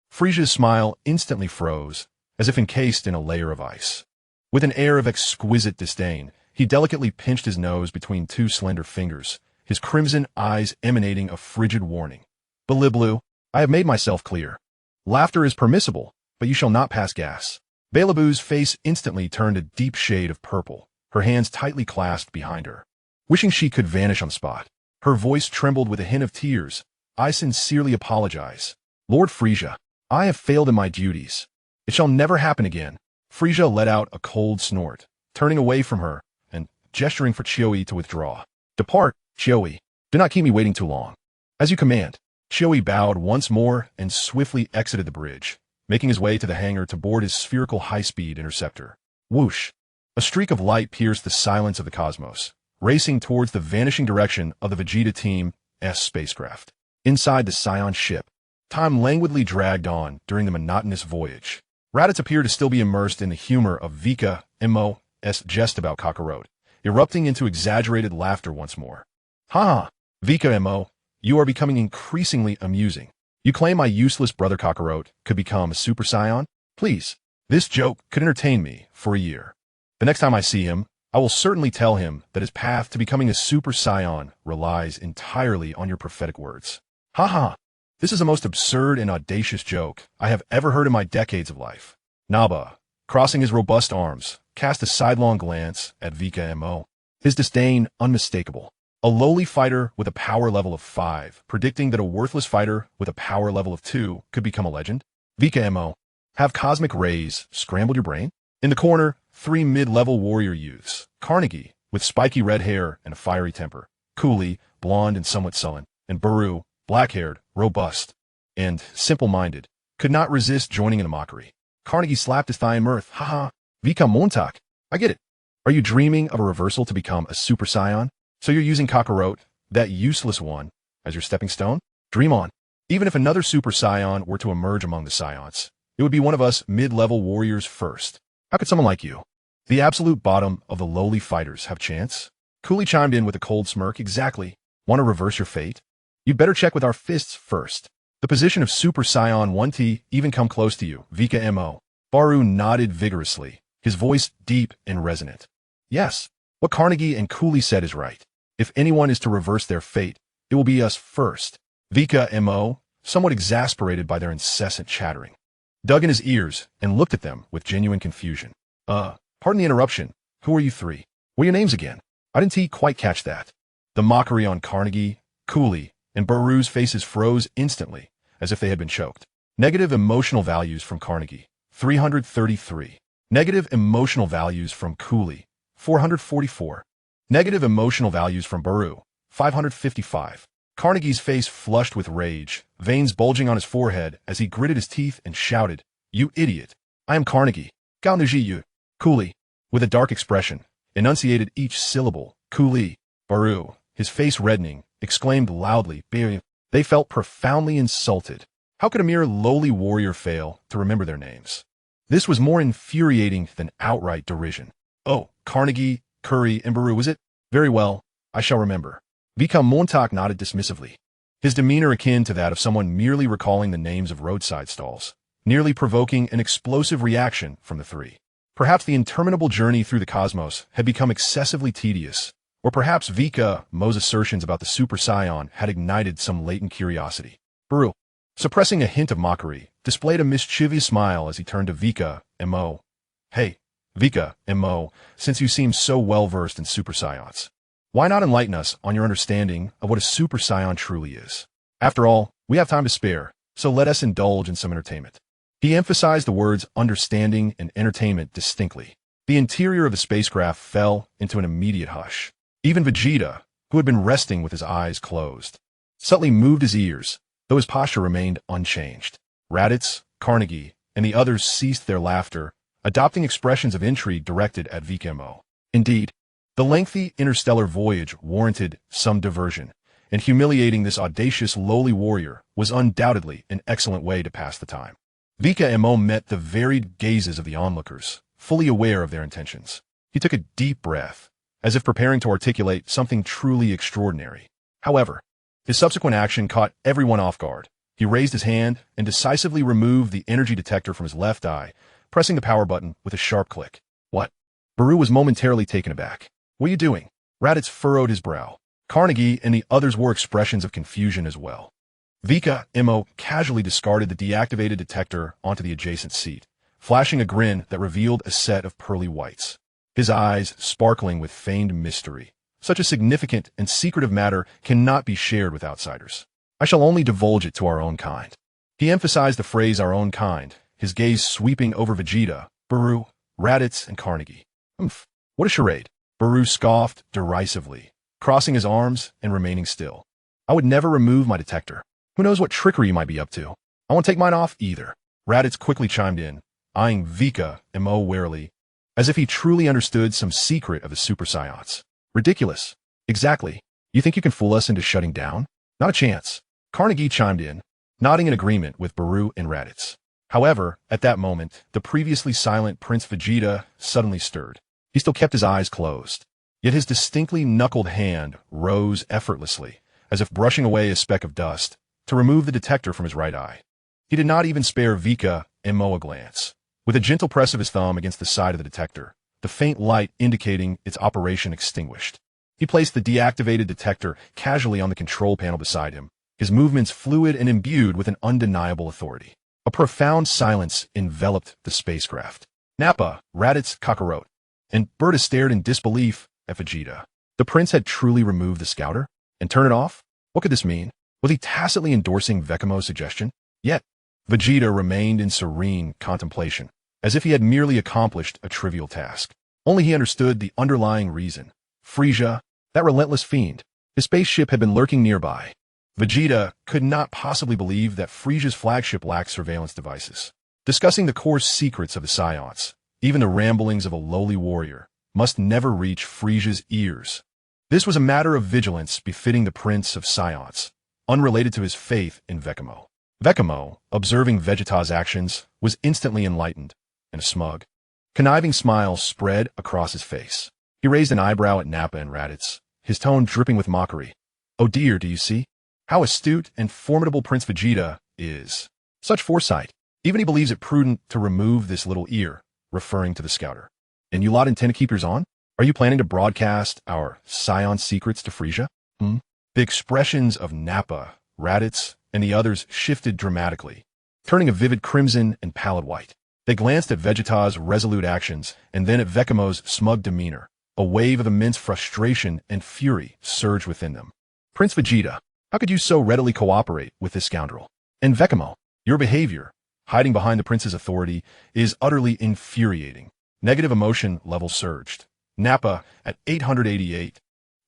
Frisia's smile instantly froze, as if encased in a layer of ice. With an air of exquisite disdain, he delicately pinched his nose between two slender fingers, his crimson eyes emanating a frigid warning. "Beliblu, I have made myself clear. Laughter is permissible, but you shall not pass gas." Beliblu's face instantly turned a deep shade of purple, her hands tightly clasped behind her. Wishing she could vanish on the spot, her voice trembled with a hint of tears. "I sincerely apologize. Lord Frisia, I have failed in my duties. It shall never happen again." Frisia let out a cold snort, turning away from her and gesturing for Chuyi to withdraw. "Depart, Chuyi. Do not keep me waiting too long." "As you command." Chuyi bowed once more and swiftly exited the bridge, making his way to the hangar to board his spherical high-speed interceptor. Whoosh! A streak of light pierced the silence of the cosmos, racing towards the vanishing direction of the Vegeta Team S spacecraft. Inside the Saiyan ship, time languidly dragged on during the monotonous voyage. Raditz appeared to still be immersed in the humor of Vika Mo's jest about Kakarot, erupting into exaggerated laughter once more. "Ha ha, Vika Mo, you are becoming increasingly amusing. You claim my useless brother Kakarot could become a Super Saiyan? Please, this joke could entertain me for a year. The next time I see him, I will certainly tell him that his path to becoming a Super Saiyan relies entirely on your prophetic words. Ha ha. This is the most absurd and audacious joke I have ever heard in my decades of life." Naba, crossing his robust arms, cast a sidelong glance at Vika Mo, his disdain unmistakable. A lowly fighter with a power level of 5, predicting that a worthless fighter with a power level of 2 could become a legend? Vika Mo, have cosmic rays scrambled your brain? In the corner, 3 mid-level warrior youths, Carnegie, with spiky red hair and a fiery temper, Cooley, blonde and somewhat sullen, and Baru, black-haired, robust, and simple-minded, could not resist joining in the mockery. Carnegie slapped his thigh in mirth. "Ha-ha, Vika Montak. I get it. Are you dreaming of a reversal to become a Super Saiyan? So you're using Kakarot, that useless one, as your stepping stone? Dream on." Even if another Super Saiyan were to emerge among the Saiyans, it would be one of us mid-level warriors first. How could someone like you, the absolute bottom of the lowly fighters, have chance? Coolly chimed in with a cold smirk. Exactly. Want to reverse your fate? You'd better check with our fists first. The position of Super Saiyan 1T even come close to you, Vikame. Baru nodded vigorously, his voice deep and resonant. Yes, what Carnegie and Cooley said is right. If anyone is to reverse their fate, it will be us first. Vikame, somewhat exasperated by their incessant chattering, dug in his ears and looked at them with genuine confusion. Pardon the interruption. Who are you three? What are your names again? I didn't quite catch that. The mockery on Carnegie, Cooley, and Baru's faces froze instantly, as if they had been choked. Negative emotional values from Carnegie, 333. Negative emotional values from Cooley, 444. Negative emotional values from Baru, 555. Carnegie's face flushed with rage, veins bulging on his forehead as he gritted his teeth and shouted, "You idiot! I am Carnegie. Gao Nuji Yu." Cooley, with a dark expression, enunciated each syllable. Cooley. Baru, his face reddening, exclaimed loudly, "Beer." They felt profoundly insulted. How could a mere lowly warrior fail to remember their names? This was more infuriating than outright derision. Oh, Carnegie, Curry, and Baru, was it? Very well, I shall remember. Vikam Montauk nodded dismissively, his demeanor akin to that of someone merely recalling the names of roadside stalls, nearly provoking an explosive reaction from the three. Perhaps the interminable journey through the cosmos had become excessively tedious, or perhaps Vikamo's assertions about the Super Saiyan had ignited some latent curiosity. Baru, suppressing a hint of mockery, displayed a mischievous smile as he turned to Vikame. Hey, Vikame, since you seem so well-versed in Super Saiyans, why not enlighten us on your understanding of what a Super Saiyan truly is? After all, we have time to spare, so let us indulge in some entertainment. He emphasized the words understanding and entertainment distinctly. The interior of the spacecraft fell into an immediate hush. Even Vegeta, who had been resting with his eyes closed, subtly moved his ears, though his posture remained unchanged. Raditz, Carnegie, and the others ceased their laughter, adopting expressions of intrigue directed at Vikamo. Indeed, the lengthy interstellar voyage warranted some diversion, and humiliating this audacious lowly warrior was undoubtedly an excellent way to pass the time. Vikamo met the varied gazes of the onlookers, fully aware of their intentions. He took a deep breath, as if preparing to articulate something truly extraordinary. However, his subsequent action caught everyone off guard. He raised his hand and decisively removed the energy detector from his left eye, pressing the power button with a sharp click. What? Baru was momentarily taken aback. What are you doing? Raditz furrowed his brow. Carnegie and the others wore expressions of confusion as well. Vikamo casually discarded the deactivated detector onto the adjacent seat, flashing a grin that revealed a set of pearly whites. His eyes sparkling with feigned mystery. Such a significant and secretive matter cannot be shared with outsiders. I shall only divulge it to our own kind. He emphasized the phrase our own kind, his gaze sweeping over Vegeta, Baru, Raditz, and Carnegie. What a charade. Baru scoffed derisively, crossing his arms and remaining still. I would never remove my detector. Who knows what trickery you might be up to? I won't take mine off either. Raditz quickly chimed in, eyeing Vikamo warily, as if he truly understood some secret of the Super Saiyans. Ridiculous. Exactly. You think you can fool us into shutting down? Not a chance. Carnegie chimed in, nodding in agreement with Baru and Raditz. However, at that moment, the previously silent Prince Vegeta suddenly stirred. He still kept his eyes closed, yet his distinctly knuckled hand rose effortlessly, as if brushing away a speck of dust, to remove the detector from his right eye. He did not even spare Vikamo a glance. With a gentle press of his thumb against the side of the detector, the faint light indicating its operation extinguished. He placed the deactivated detector casually on the control panel beside him, his movements fluid and imbued with an undeniable authority. A profound silence enveloped the spacecraft. Nappa, Raditz, Kakarot, and Berta stared in disbelief at Vegeta. The prince had truly removed the scouter? And turned it off? What could this mean? Was he tacitly endorsing Vekamo's suggestion? Yet, Vegeta remained in serene contemplation, as if he had merely accomplished a trivial task. Only he understood the underlying reason. Frieza, that relentless fiend. His spaceship had been lurking nearby. Vegeta could not possibly believe that Frieza's flagship lacked surveillance devices. Discussing the core secrets of the Saiyans, even the ramblings of a lowly warrior, must never reach Frieza's ears. This was a matter of vigilance befitting the Prince of Saiyans. unrelated to his faith in Vikame. Vikame, observing Vegeta's actions, was instantly enlightened, and a smug, conniving smile spread across his face. He raised an eyebrow at Nappa and Raditz, his tone dripping with mockery. "Oh dear, do you see? How astute and formidable Prince Vegeta is. Such foresight. Even he believes it prudent to remove this little ear," referring to the scouter. "And you lot intend to keep yours on? Are you planning to broadcast our Saiyan secrets to Frisia?" The expressions of Nappa, Raditz, and the others shifted dramatically, turning a vivid crimson and pallid white. They glanced at Vegeta's resolute actions and then at Vekamo's smug demeanor. A wave of immense frustration and fury surged within them. "Prince Vegeta, how could you so readily cooperate with this scoundrel? And Vikame, your behavior, hiding behind the prince's authority, is utterly infuriating." Negative emotion levels surged. Nappa at 888,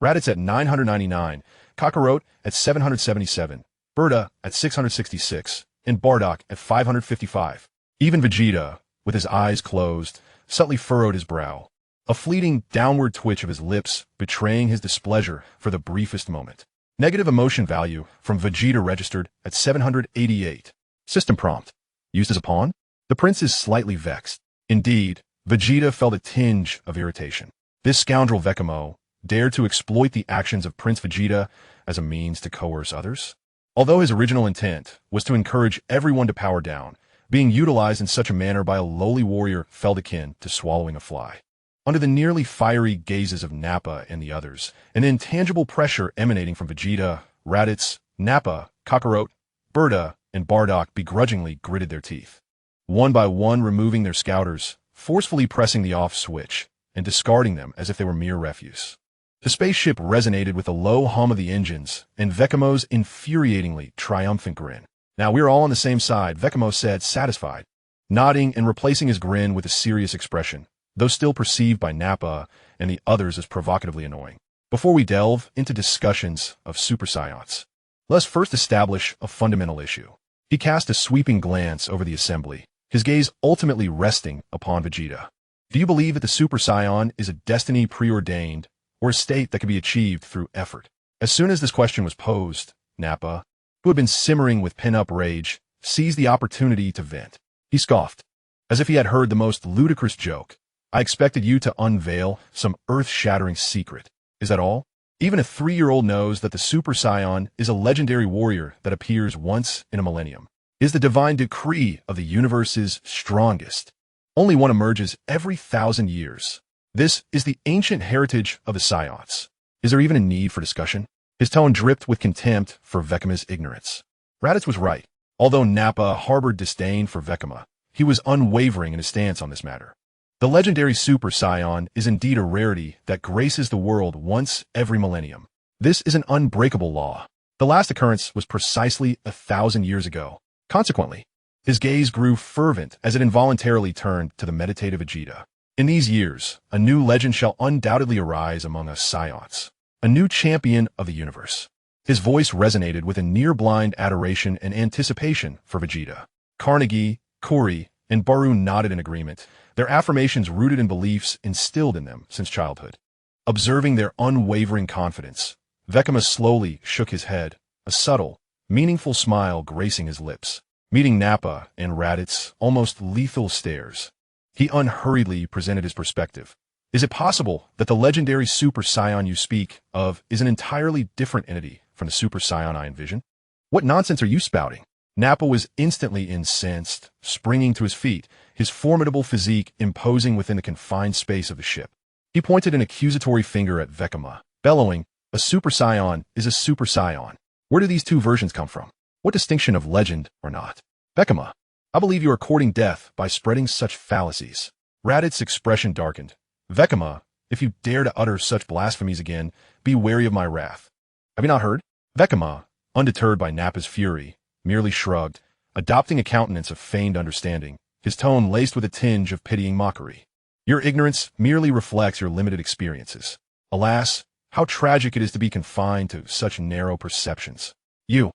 Raditz at 999, Kakarot at 777, Berta at 666, and Bardock at 555. Even Vegeta, with his eyes closed, subtly furrowed his brow, a fleeting downward twitch of his lips betraying his displeasure for the briefest moment. Negative emotion value from Vegeta registered at 788. System prompt. Used as a pawn? The prince is slightly vexed. Indeed, Vegeta felt a tinge of irritation. This scoundrel Vikame dared to exploit the actions of Prince Vegeta as a means to coerce others. Although his original intent was to encourage everyone to power down, being utilized in such a manner by a lowly warrior felt akin to swallowing a fly. Under the nearly fiery gazes of Nappa and the others, an intangible pressure emanating from Vegeta, Raditz, Nappa, Kakarot, Berta, and Bardock begrudgingly gritted their teeth, one by one removing their scouters, forcefully pressing the off switch, and discarding them as if they were mere refuse. The spaceship resonated with the low hum of the engines and Vekamo's infuriatingly triumphant grin. "Now we're all on the same side," Vikame said, satisfied, nodding and replacing his grin with a serious expression, though still perceived by Nappa and the others as provocatively annoying. "Before we delve into discussions of Super Saiyans, let's first establish a fundamental issue." He cast a sweeping glance over the assembly, his gaze ultimately resting upon Vegeta. "Do you believe that the Super Saiyan is a destiny preordained, or a state that can be achieved through effort?" As soon as this question was posed, Nappa, who had been simmering with pent-up rage, seized the opportunity to vent. He scoffed, as if he had heard the most ludicrous joke. "I expected you to unveil some earth-shattering secret. Is that all? Even a 3-year-old knows that the Super Saiyan is a legendary warrior that appears once in a millennium, is the divine decree of the universe's strongest. Only one emerges every 1,000 years. This is the ancient heritage of the Saiyans. Is there even a need for discussion?" His tone dripped with contempt for Vekame's ignorance. Raditz was right. Although Nappa harbored disdain for Vikame, he was unwavering in his stance on this matter. The legendary Super Saiyan is indeed a rarity that graces the world once every millennium. This is an unbreakable law. The last occurrence was precisely 1,000 years ago. Consequently, his gaze grew fervent as it involuntarily turned to the meditative Vegeta. "In these years, a new legend shall undoubtedly arise among us Saiyans, a new champion of the universe." His voice resonated with a near-blind adoration and anticipation for Vegeta. Carnegie, Kuri, and Baru nodded in agreement, their affirmations rooted in beliefs instilled in them since childhood. Observing their unwavering confidence, Vikame slowly shook his head, a subtle, meaningful smile gracing his lips. Meeting Nappa and Raditz almost lethal stares, he unhurriedly presented his perspective. "Is it possible that the legendary Super Saiyan you speak of is an entirely different entity from the Super Saiyan I envision? What nonsense are you spouting?" Nappa was instantly incensed, springing to his feet, his formidable physique imposing within the confined space of the ship. He pointed an accusatory finger at Vikame, bellowing, "A Super Saiyan is a Super Saiyan. Where do these two versions come from? What distinction of legend or not? Vikame, I believe you are courting death by spreading such fallacies." Raditz's expression darkened. "Vikame, if you dare to utter such blasphemies again, be wary of my wrath. Have you not heard?" Vikame, undeterred by Nappa's fury, merely shrugged, adopting a countenance of feigned understanding, his tone laced with a tinge of pitying mockery. "Your ignorance merely reflects your limited experiences. Alas, how tragic it is to be confined to such narrow perceptions. You."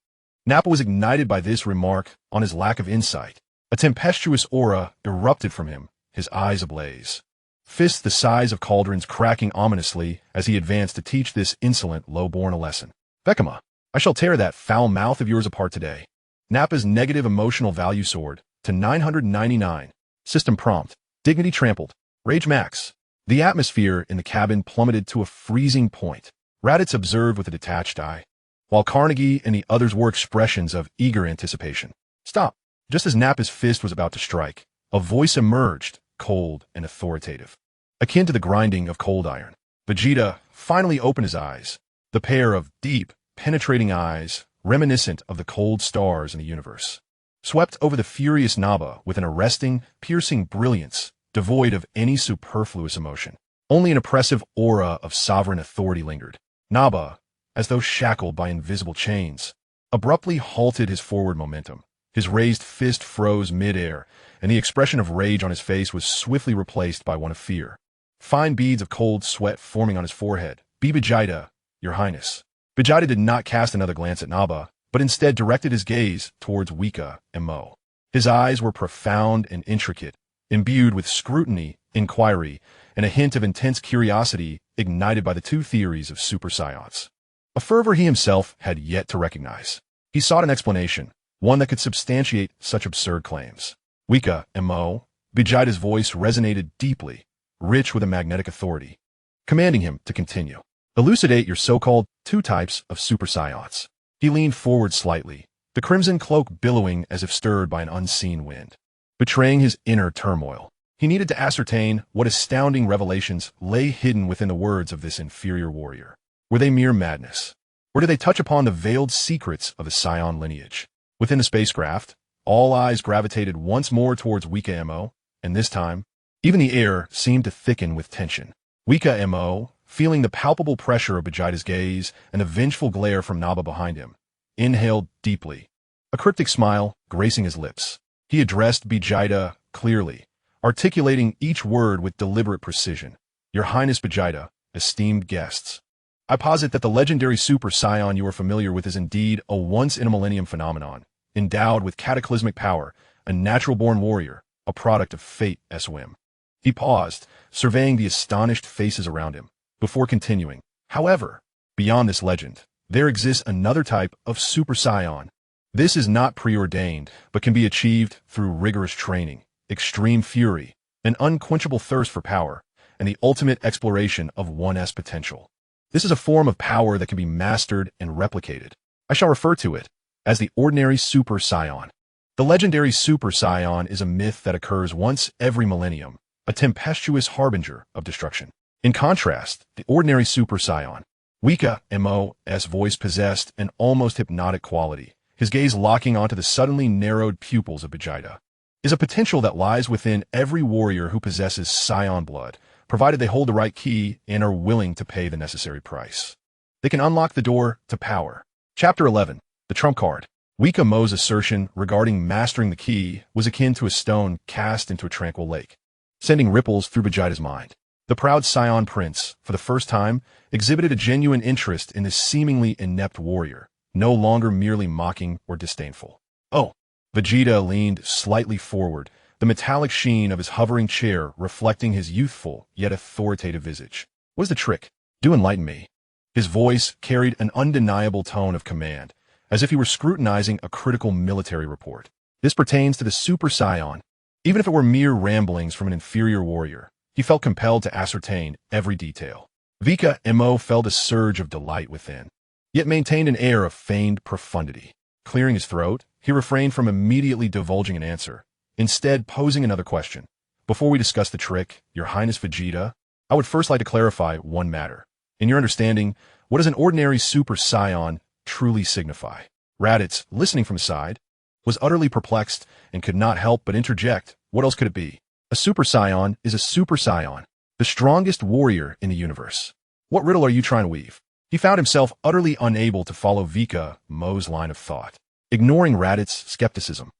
Nappa was ignited by this remark on his lack of insight. A tempestuous aura erupted from him, his eyes ablaze. Fists the size of cauldrons cracking ominously as he advanced to teach this insolent low-born a lesson. "Vikame, I shall tear that foul mouth of yours apart today. Nappa's negative emotional value soared to 999. System prompt. Dignity trampled. Rage max. The atmosphere in the cabin plummeted to a freezing point. Raditz observed with a detached eye, while Carnegie and the others wore expressions of eager anticipation. Stop. Just as Nappa's fist was about to strike, a voice emerged, cold and authoritative, akin to the grinding of cold iron. Vegeta finally opened his eyes, the pair of deep, penetrating eyes reminiscent of the cold stars in the universe, swept over the furious Nappa with an arresting, piercing brilliance, devoid of any superfluous emotion. Only an oppressive aura of sovereign authority lingered. Nappa, as though shackled by invisible chains, abruptly halted his forward momentum. His raised fist froze mid-air, and the expression of rage on his face was swiftly replaced by one of fear. Fine beads of cold sweat forming on his forehead. "Be Vegeta, Your Highness." Vegeta did not cast another glance at Nappa, but instead directed his gaze towards Vikame. His eyes were profound and intricate, imbued with scrutiny, inquiry, and a hint of intense curiosity ignited by the two theories of Super Saiyans, a fervor he himself had yet to recognize. He sought an explanation, one that could substantiate such absurd claims. Vikame, Vegeta's voice resonated deeply, rich with a magnetic authority, commanding him to continue. Elucidate your so-called two types of Super Saiyans. He leaned forward slightly, the crimson cloak billowing as if stirred by an unseen wind, betraying his inner turmoil. He needed to ascertain what astounding revelations lay hidden within the words of this inferior warrior. Were they mere madness? Or did they touch upon the veiled secrets of the Saiyan lineage? Within the spacecraft, all eyes gravitated once more towards Vikame, and this time, even the air seemed to thicken with tension. Vikame, feeling the palpable pressure of Vegeta's gaze and the vengeful glare from Nappa behind him, inhaled deeply, a cryptic smile gracing his lips. He addressed Vegeta clearly, articulating each word with deliberate precision. "Your Highness Vegeta, esteemed guests, I posit that the legendary Super Saiyan you are familiar with is indeed a once-in-a-millennium phenomenon, endowed with cataclysmic power, a natural-born warrior, a product of fate's whim." He paused, surveying the astonished faces around him, before continuing. "However, beyond this legend, there exists another type of Super Saiyan. This is not preordained, but can be achieved through rigorous training, extreme fury, an unquenchable thirst for power, and the ultimate exploration of one's potential. This is a form of power that can be mastered and replicated. I shall refer to it as the ordinary Super Saiyan. The legendary Super Saiyan is a myth that occurs once every millennium, a tempestuous harbinger of destruction. In contrast, the ordinary Super Saiyan, Vikame's voice possessed an almost hypnotic quality, his gaze locking onto the suddenly narrowed pupils of Vegeta, is a potential that lies within every warrior who possesses Saiyan blood, provided they hold the right key and are willing to pay the necessary price. They can unlock the door to power. Chapter 11. The Trump Card. Vikame's assertion regarding mastering the key was akin to a stone cast into a tranquil lake, sending ripples through Vegeta's mind. The proud Saiyan prince, for the first time, exhibited a genuine interest in this seemingly inept warrior, no longer merely mocking or disdainful. "Oh." Vegeta leaned slightly forward, the metallic sheen of his hovering chair reflecting his youthful yet authoritative visage. "What is the trick? Do enlighten me." His voice carried an undeniable tone of command, as if he were scrutinizing a critical military report. "This pertains to the Super Saiyan." Even if it were mere ramblings from an inferior warrior, he felt compelled to ascertain every detail. Vikame felt a surge of delight within, yet maintained an air of feigned profundity. Clearing his throat, he refrained from immediately divulging an answer, instead posing another question. "Before we discuss the trick, Your Highness Vegeta, I would first like to clarify one matter. In your understanding, what does an ordinary Super Saiyan truly signify?" Raditz, listening from his side, was utterly perplexed and could not help but interject. What else could it be? A Super Saiyan is a Super Saiyan, the strongest warrior in the universe. What riddle are you trying to weave? He found himself utterly unable to follow Vikame's line of thought, ignoring Raditz's skepticism.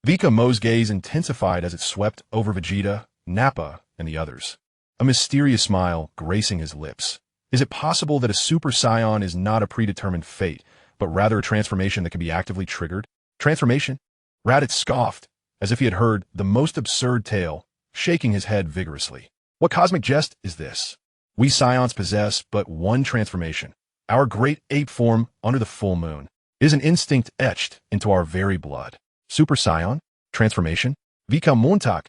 Vikame's gaze intensified as it swept over Vegeta, Nappa, and the others, a mysterious smile gracing his lips. Is it possible that a Super Saiyan is not a predetermined fate, but rather a transformation that can be actively triggered? Transformation? Raditz scoffed, as if he had heard the most absurd tale, shaking his head vigorously. What cosmic jest is this? We Saiyans possess but one transformation, Our great ape form under the full moon is an instinct etched into our very blood. Super Saiyan? Transformation? Vikame,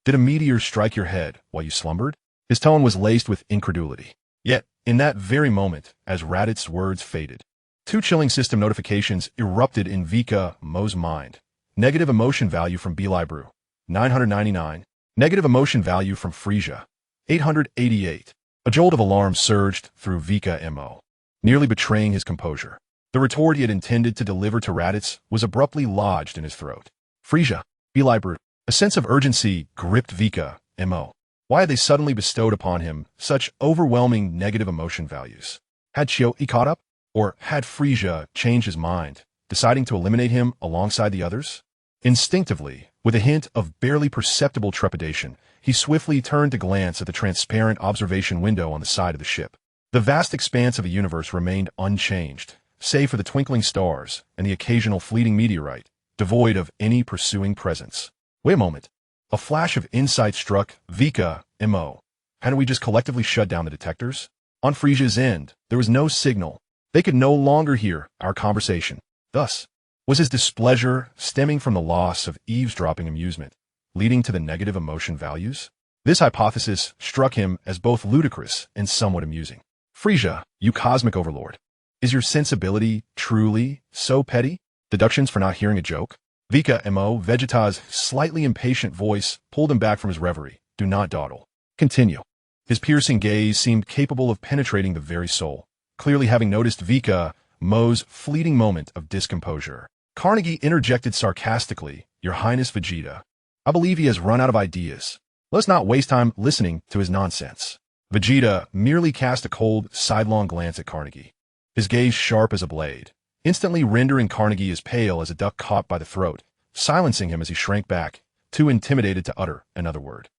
did a meteor strike your head while you slumbered? His tone was laced with incredulity. Yet, in that very moment, as Raditz' words faded, two chilling system notifications erupted in Vikame's mind. Negative emotion value from Belibrew, 999. Negative emotion value from Frisia, 888. A jolt of alarm surged through Vikame, nearly betraying his composure. The retort he had intended to deliver to Raditz was abruptly lodged in his throat. Frisia, Belibrew. A sense of urgency gripped Vikame. Why had they suddenly bestowed upon him such overwhelming negative emotion values? Had Chio caught up? Or had Frisia changed his mind, deciding to eliminate him alongside the others? Instinctively, with a hint of barely perceptible trepidation, he swiftly turned to glance at the transparent observation window on the side of the ship. The vast expanse of the universe remained unchanged, save for the twinkling stars and the occasional fleeting meteorite, devoid of any pursuing presence. Wait a moment. A flash of insight struck Vikame. Hadn't we just collectively shut down the detectors? On Frisia's end, there was no signal. They could no longer hear our conversation. Thus, was his displeasure stemming from the loss of eavesdropping amusement, leading to the negative emotion values? This hypothesis struck him as both ludicrous and somewhat amusing. Frisia, you cosmic overlord. Is your sensibility truly so petty? Deductions for not hearing a joke? Vikame, Vegeta's slightly impatient voice pulled him back from his reverie. Do not dawdle. Continue. His piercing gaze seemed capable of penetrating the very soul, clearly having noticed Vikame's fleeting moment of discomposure. Carnegie interjected sarcastically, Your Highness Vegeta, I believe he has run out of ideas. Let's not waste time listening to his nonsense. Vegeta merely cast a cold, sidelong glance at Carnegie, his gaze sharp as a blade, instantly rendering Carnegie as pale as a duck caught by the throat, silencing him as he shrank back, too intimidated to utter another word.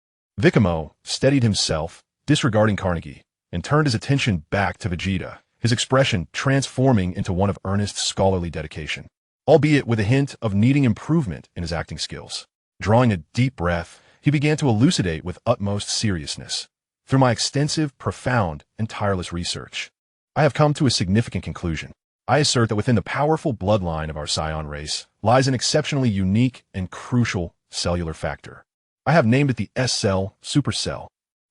Vikame steadied himself, disregarding Carnegie, and turned his attention back to Vegeta, his expression transforming into one of earnest scholarly dedication, albeit with a hint of needing improvement in his acting skills. Drawing a deep breath, he began to elucidate with utmost seriousness. Through my extensive, profound, and tireless research, I have come to a significant conclusion. I assert that within the powerful bloodline of our Saiyan race lies an exceptionally unique and crucial cellular factor. I have named it the S-cell supercell.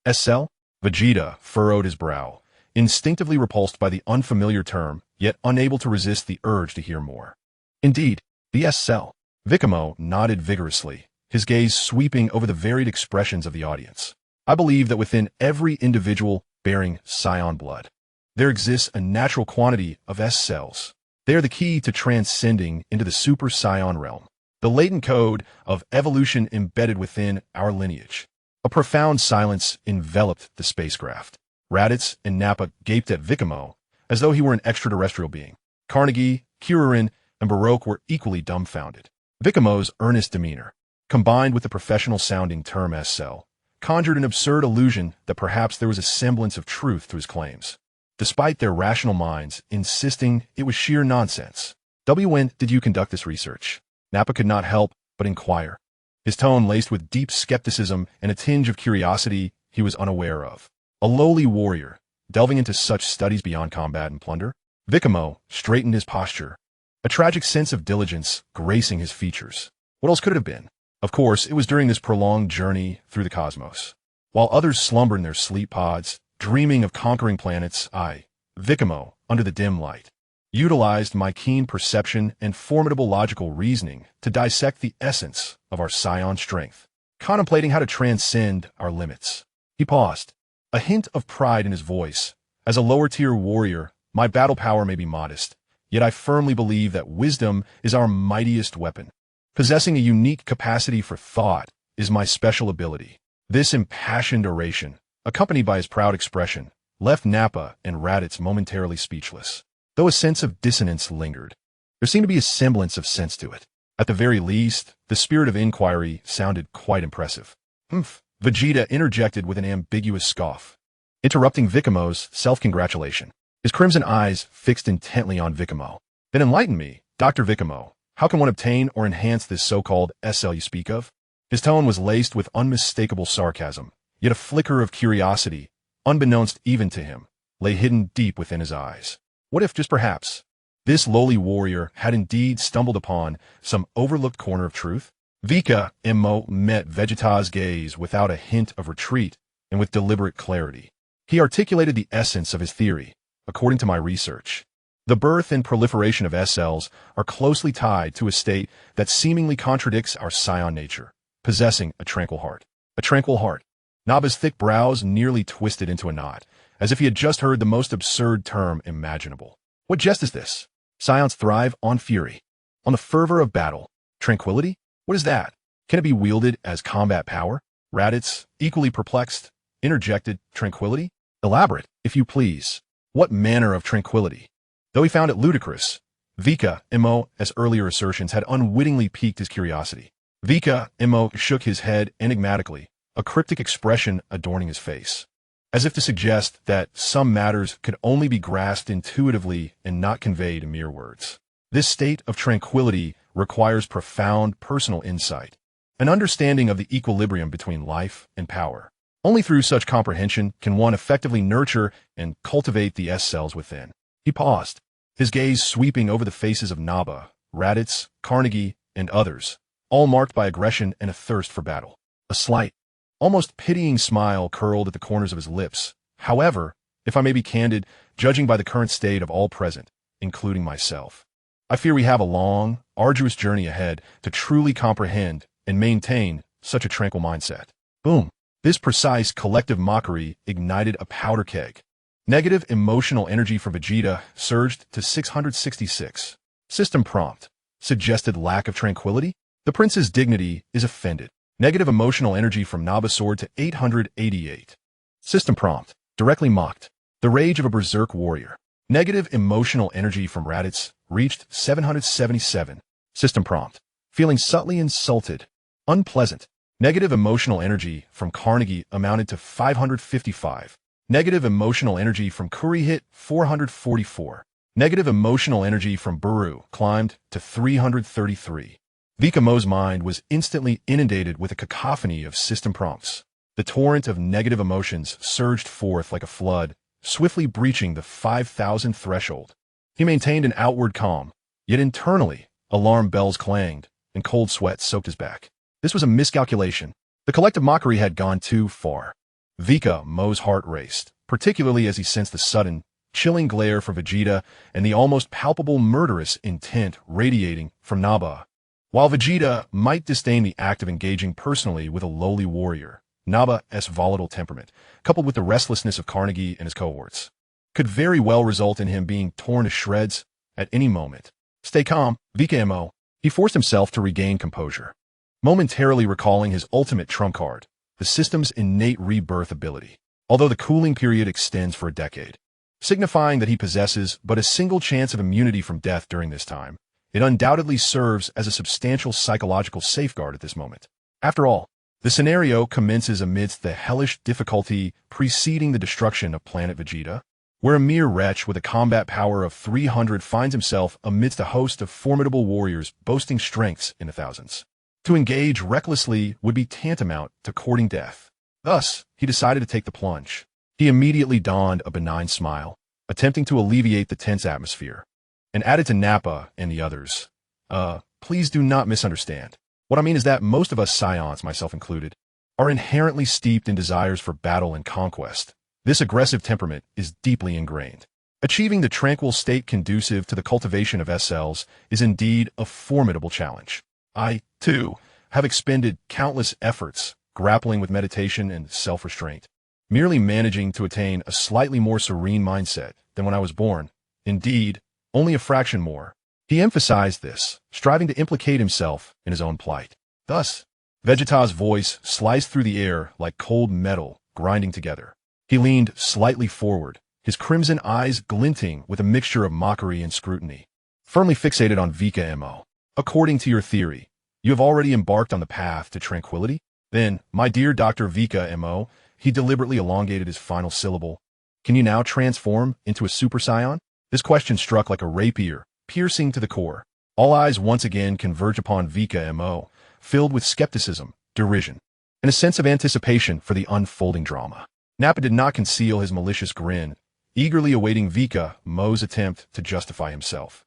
S-cell? Vegeta furrowed his brow, instinctively repulsed by the unfamiliar term, yet unable to resist the urge to hear more. Indeed, the S-cell. Vikame nodded vigorously, his gaze sweeping over the varied expressions of the audience. I believe that within every individual bearing Saiyan blood, there exists a natural quantity of S-cells. They are the key to transcending into the Super Saiyan realm, the latent code of evolution embedded within our lineage. A profound silence enveloped the spacecraft. Raditz and Nappa gaped at Vikame as though he were an extraterrestrial being. Carnegie, Kiririn, and Baroque were equally dumbfounded. Vikame's earnest demeanor, combined with the professional-sounding term S-cell, conjured an absurd illusion that perhaps there was a semblance of truth to his claims, despite their rational minds insisting it was sheer nonsense. When did you conduct this research? Nappa could not help but inquire, his tone laced with deep skepticism and a tinge of curiosity he was unaware of. A lowly warrior, delving into such studies beyond combat and plunder? Vikame straightened his posture, a tragic sense of diligence gracing his features. What else could it have been? Of course, it was during this prolonged journey through the cosmos. While others slumbered in their sleep pods, dreaming of conquering planets, I, Vikame, under the dim light, utilized my keen perception and formidable logical reasoning to dissect the essence of our Saiyan strength, contemplating how to transcend our limits. He paused, a hint of pride in his voice. As a lower-tier warrior, my battle power may be modest, yet I firmly believe that wisdom is our mightiest weapon. Possessing a unique capacity for thought is my special ability. This impassioned oration, accompanied by his proud expression, left Nappa and Raditz momentarily speechless. Though a sense of dissonance lingered, there seemed to be a semblance of sense to it. At the very least, the spirit of inquiry sounded quite impressive. Humph! Vegeta interjected with an ambiguous scoff, interrupting Vikame's self-congratulation, his crimson eyes fixed intently on Vikame. Then enlighten me, Dr. Vikame. How can one obtain or enhance this so-called S-cell you speak of? His tone was laced with unmistakable sarcasm, yet a flicker of curiosity, unbeknownst even to him, lay hidden deep within his eyes. What if, just perhaps, this lowly warrior had indeed stumbled upon some overlooked corner of truth? Vikame met Vegeta's gaze without a hint of retreat and with deliberate clarity. He articulated the essence of his theory. According to my research, the birth and proliferation of S cells are closely tied to a state that seemingly contradicts our Saiyan nature, possessing a tranquil heart. A tranquil heart. Naba's thick brows nearly twisted into a knot, as if he had just heard the most absurd term imaginable. What jest is this? Scions thrive on fury, on the fervor of battle. Tranquility? What is that? Can it be wielded as combat power? Raditz, equally perplexed, interjected, tranquility? Elaborate, if you please. What manner of tranquility? Though he found it ludicrous, Vikame, earlier assertions had unwittingly piqued his curiosity. Vikame shook his head enigmatically, a cryptic expression adorning his face, as if to suggest that some matters could only be grasped intuitively and not conveyed in mere words. This state of tranquility requires profound personal insight, an understanding of the equilibrium between life and power. Only through such comprehension can one effectively nurture and cultivate the S cells within. He paused, his gaze sweeping over the faces of Naba, Raditz, Carnegie, and others, all marked by aggression and a thirst for battle. A slight, almost pitying smile curled at the corners of his lips. However, if I may be candid, judging by the current state of all present, including myself, I fear we have a long, arduous journey ahead to truly comprehend and maintain such a tranquil mindset. Boom. This precise collective mockery ignited a powder keg. Negative emotional energy for Vegeta surged to 666. System prompt. Suggested lack of tranquility? The prince's dignity is offended. Negative emotional energy from Naba soared to 888. System prompt. Directly mocked. The rage of a berserk warrior. Negative emotional energy from Raditz reached 777. System prompt. Feeling subtly insulted. Unpleasant. Negative emotional energy from Carnegie amounted to 555. Negative emotional energy from Curry hit 444. Negative emotional energy from Buru climbed to 333. Vikame's mind was instantly inundated with a cacophony of system prompts. The torrent of negative emotions surged forth like a flood, swiftly breaching the 5,000 threshold. He maintained an outward calm, yet internally, alarm bells clanged, and cold sweat soaked his back. This was a miscalculation. The collective mockery had gone too far. Vikame's heart raced, particularly as he sensed the sudden, chilling glare from Vegeta and the almost palpable murderous intent radiating from Naba. While Vegeta might disdain the act of engaging personally with a lowly warrior, Naba's volatile temperament, coupled with the restlessness of Carnegie and his cohorts, could very well result in him being torn to shreds at any moment. Stay calm, Vikame. He forced himself to regain composure, momentarily recalling his ultimate trump card, the system's innate rebirth ability, although the cooling period extends for a decade, signifying that he possesses but a single chance of immunity from death during this time. It undoubtedly serves as a substantial psychological safeguard at this moment. After all, the scenario commences amidst the hellish difficulty preceding the destruction of planet Vegeta, where a mere wretch with a combat power of 300 finds himself amidst a host of formidable warriors boasting strengths in the thousands. To engage recklessly would be tantamount to courting death. Thus, he decided to take the plunge. He immediately donned a benign smile, attempting to alleviate the tense atmosphere, and added to Nappa and the others, please do not misunderstand. What I mean is that most of us Scions, myself included, are inherently steeped in desires for battle and conquest. This aggressive temperament is deeply ingrained. Achieving the tranquil state conducive to the cultivation of S cells is indeed a formidable challenge. I, too, have expended countless efforts grappling with meditation and self-restraint, merely managing to attain a slightly more serene mindset than when I was born. Indeed, only a fraction more. He emphasized this, striving to implicate himself in his own plight. Thus, Vegeta's voice sliced through the air like cold metal grinding together. He leaned slightly forward, his crimson eyes glinting with a mixture of mockery and scrutiny, firmly fixated on Vikame. According to your theory, you have already embarked on the path to tranquility? Then, my dear Dr. Vikame, he deliberately elongated his final syllable, can you now transform into a Super Saiyan? This question struck like a rapier, piercing to the core. All eyes once again converged upon Vikame, filled with skepticism, derision, and a sense of anticipation for the unfolding drama. Nappa did not conceal his malicious grin, eagerly awaiting Vikame's attempt to justify himself.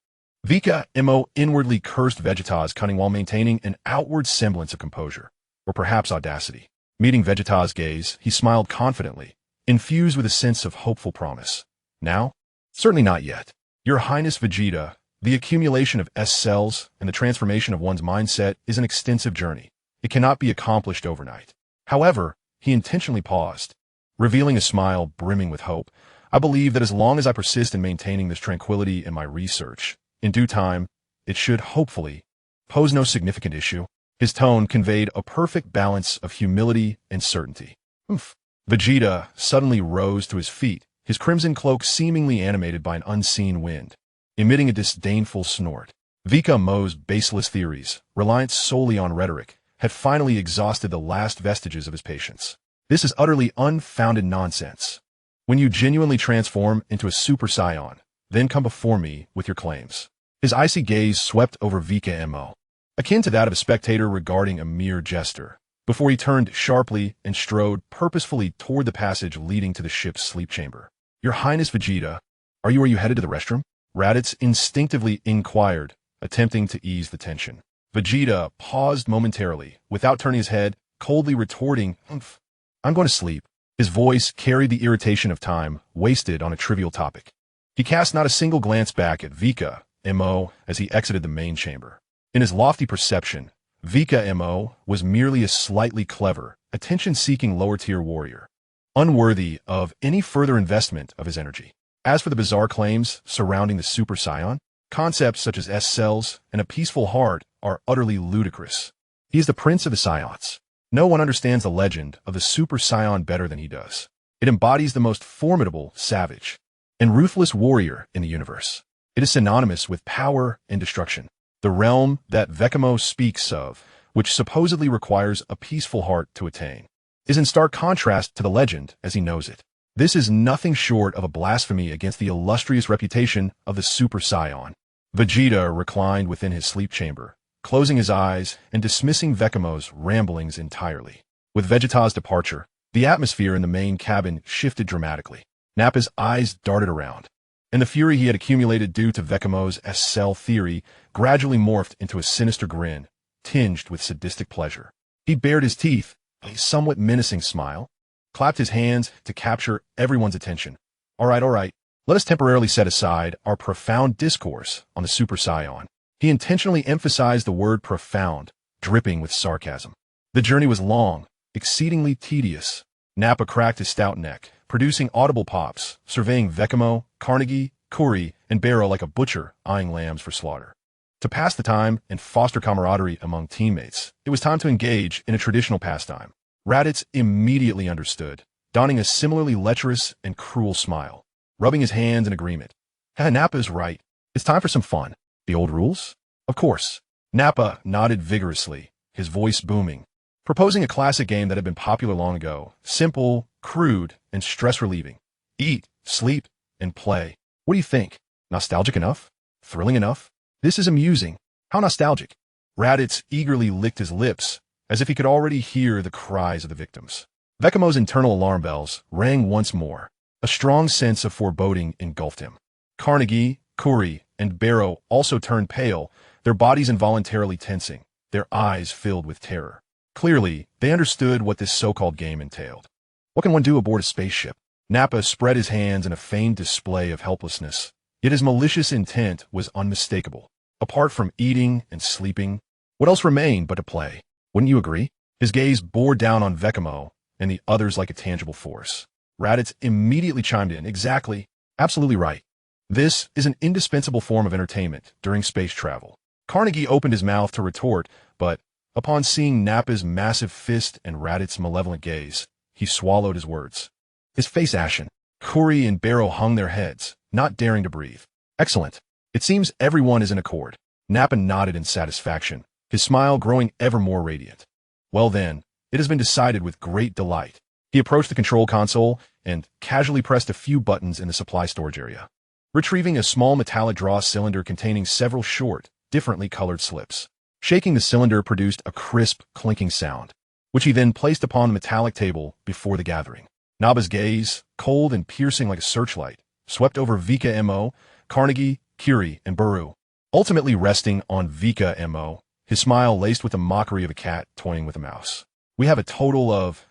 Vikame inwardly cursed Vegeta's cunning while maintaining an outward semblance of composure, or perhaps audacity. Meeting Vegeta's gaze, he smiled confidently, infused with a sense of hopeful promise. Now? Certainly not yet. Your Highness Vegeta, the accumulation of S cells and the transformation of one's mindset is an extensive journey. It cannot be accomplished overnight. However, he intentionally paused, revealing a smile brimming with hope. I believe that as long as I persist in maintaining this tranquility in my research, in due time, it should, hopefully, pose no significant issue. His tone conveyed a perfect balance of humility and certainty. Oof. Vegeta suddenly rose to his feet, his crimson cloak seemingly animated by an unseen wind, emitting a disdainful snort. Vikame's baseless theories, reliant solely on rhetoric, had finally exhausted the last vestiges of his patience. This is utterly unfounded nonsense. When you genuinely transform into a Super Saiyan, then come before me with your claims. His icy gaze swept over Vikame, akin to that of a spectator regarding a mere jester, before he turned sharply and strode purposefully toward the passage leading to the ship's sleep chamber. Your Highness Vegeta, are you headed to the restroom? Raditz instinctively inquired, attempting to ease the tension. Vegeta paused momentarily, without turning his head, coldly retorting, I'm going to sleep. His voice carried the irritation of time wasted on a trivial topic. He cast not a single glance back at Vikame as he exited the main chamber. In his lofty perception, Vikame was merely a slightly clever, attention-seeking lower-tier warrior, unworthy of any further investment of his energy. As for the bizarre claims surrounding the Super Saiyan, concepts such as S cells and a peaceful heart are utterly ludicrous. He is the prince of the Saiyans. No one understands the legend of the Super Saiyan better than he does. It embodies the most formidable, savage, and ruthless warrior in the universe. It is synonymous with power and destruction. The realm that Vikame speaks of, which supposedly requires a peaceful heart to attain, is in stark contrast to the legend as he knows it. This is nothing short of a blasphemy against the illustrious reputation of the Super Saiyan. Vegeta reclined within his sleep chamber, closing his eyes and dismissing Vikame's ramblings entirely. With Vegeta's departure, the atmosphere in the main cabin shifted dramatically. Nappa's eyes darted around, and the fury he had accumulated due to Vikame's S-cell theory gradually morphed into a sinister grin, tinged with sadistic pleasure. He bared his teeth, a somewhat menacing smile, clapped his hands to capture everyone's attention. All right, let us temporarily set aside our profound discourse on the Super Saiyan. He intentionally emphasized the word profound, dripping with sarcasm. The journey was long, exceedingly tedious. Nappa cracked his stout neck, producing audible pops, surveying Vikame, Carnegie, Kuri, and Barrow like a butcher eyeing lambs for slaughter. To pass the time and foster camaraderie among teammates, it was time to engage in a traditional pastime. Raditz immediately understood, donning a similarly lecherous and cruel smile, rubbing his hands in agreement. Nappa is right. It's time for some fun. The old rules? Of course. Nappa nodded vigorously, his voice booming, proposing a classic game that had been popular long ago, simple, crude, and stress-relieving. Eat, sleep, and play. What do you think? Nostalgic enough? Thrilling enough? This is amusing. How nostalgic. Raditz eagerly licked his lips, as if he could already hear the cries of the victims. Vikame's internal alarm bells rang once more. A strong sense of foreboding engulfed him. Carnegie, Kuri, and Barrow also turned pale, their bodies involuntarily tensing, their eyes filled with terror. Clearly, they understood what this so-called game entailed. What can one do aboard a spaceship? Nappa spread his hands in a feigned display of helplessness, yet his malicious intent was unmistakable. Apart from eating and sleeping, what else remained but to play? Wouldn't you agree? His gaze bore down on Vikame and the others like a tangible force. Raditz immediately chimed in. Exactly. Absolutely right. This is an indispensable form of entertainment during space travel. Carnegie opened his mouth to retort, but upon seeing Nappa's massive fist and Raditz's malevolent gaze, he swallowed his words. His face ashen. Kuri and Barrow hung their heads, not daring to breathe. Excellent. It seems everyone is in accord. Nappa nodded in satisfaction, his smile growing ever more radiant. Well then, it has been decided with great delight. He approached the control console and casually pressed a few buttons in the supply storage area, retrieving a small metallic draw cylinder containing several short, differently colored slips. Shaking the cylinder produced a crisp, clinking sound, which he then placed upon the metallic table before the gathering. Naba's gaze, cold and piercing like a searchlight, swept over Vika Mo, Carnegie, Curie, and Baru, ultimately resting on Vika Mo, his smile laced with the mockery of a cat toying with a mouse. We have a total of,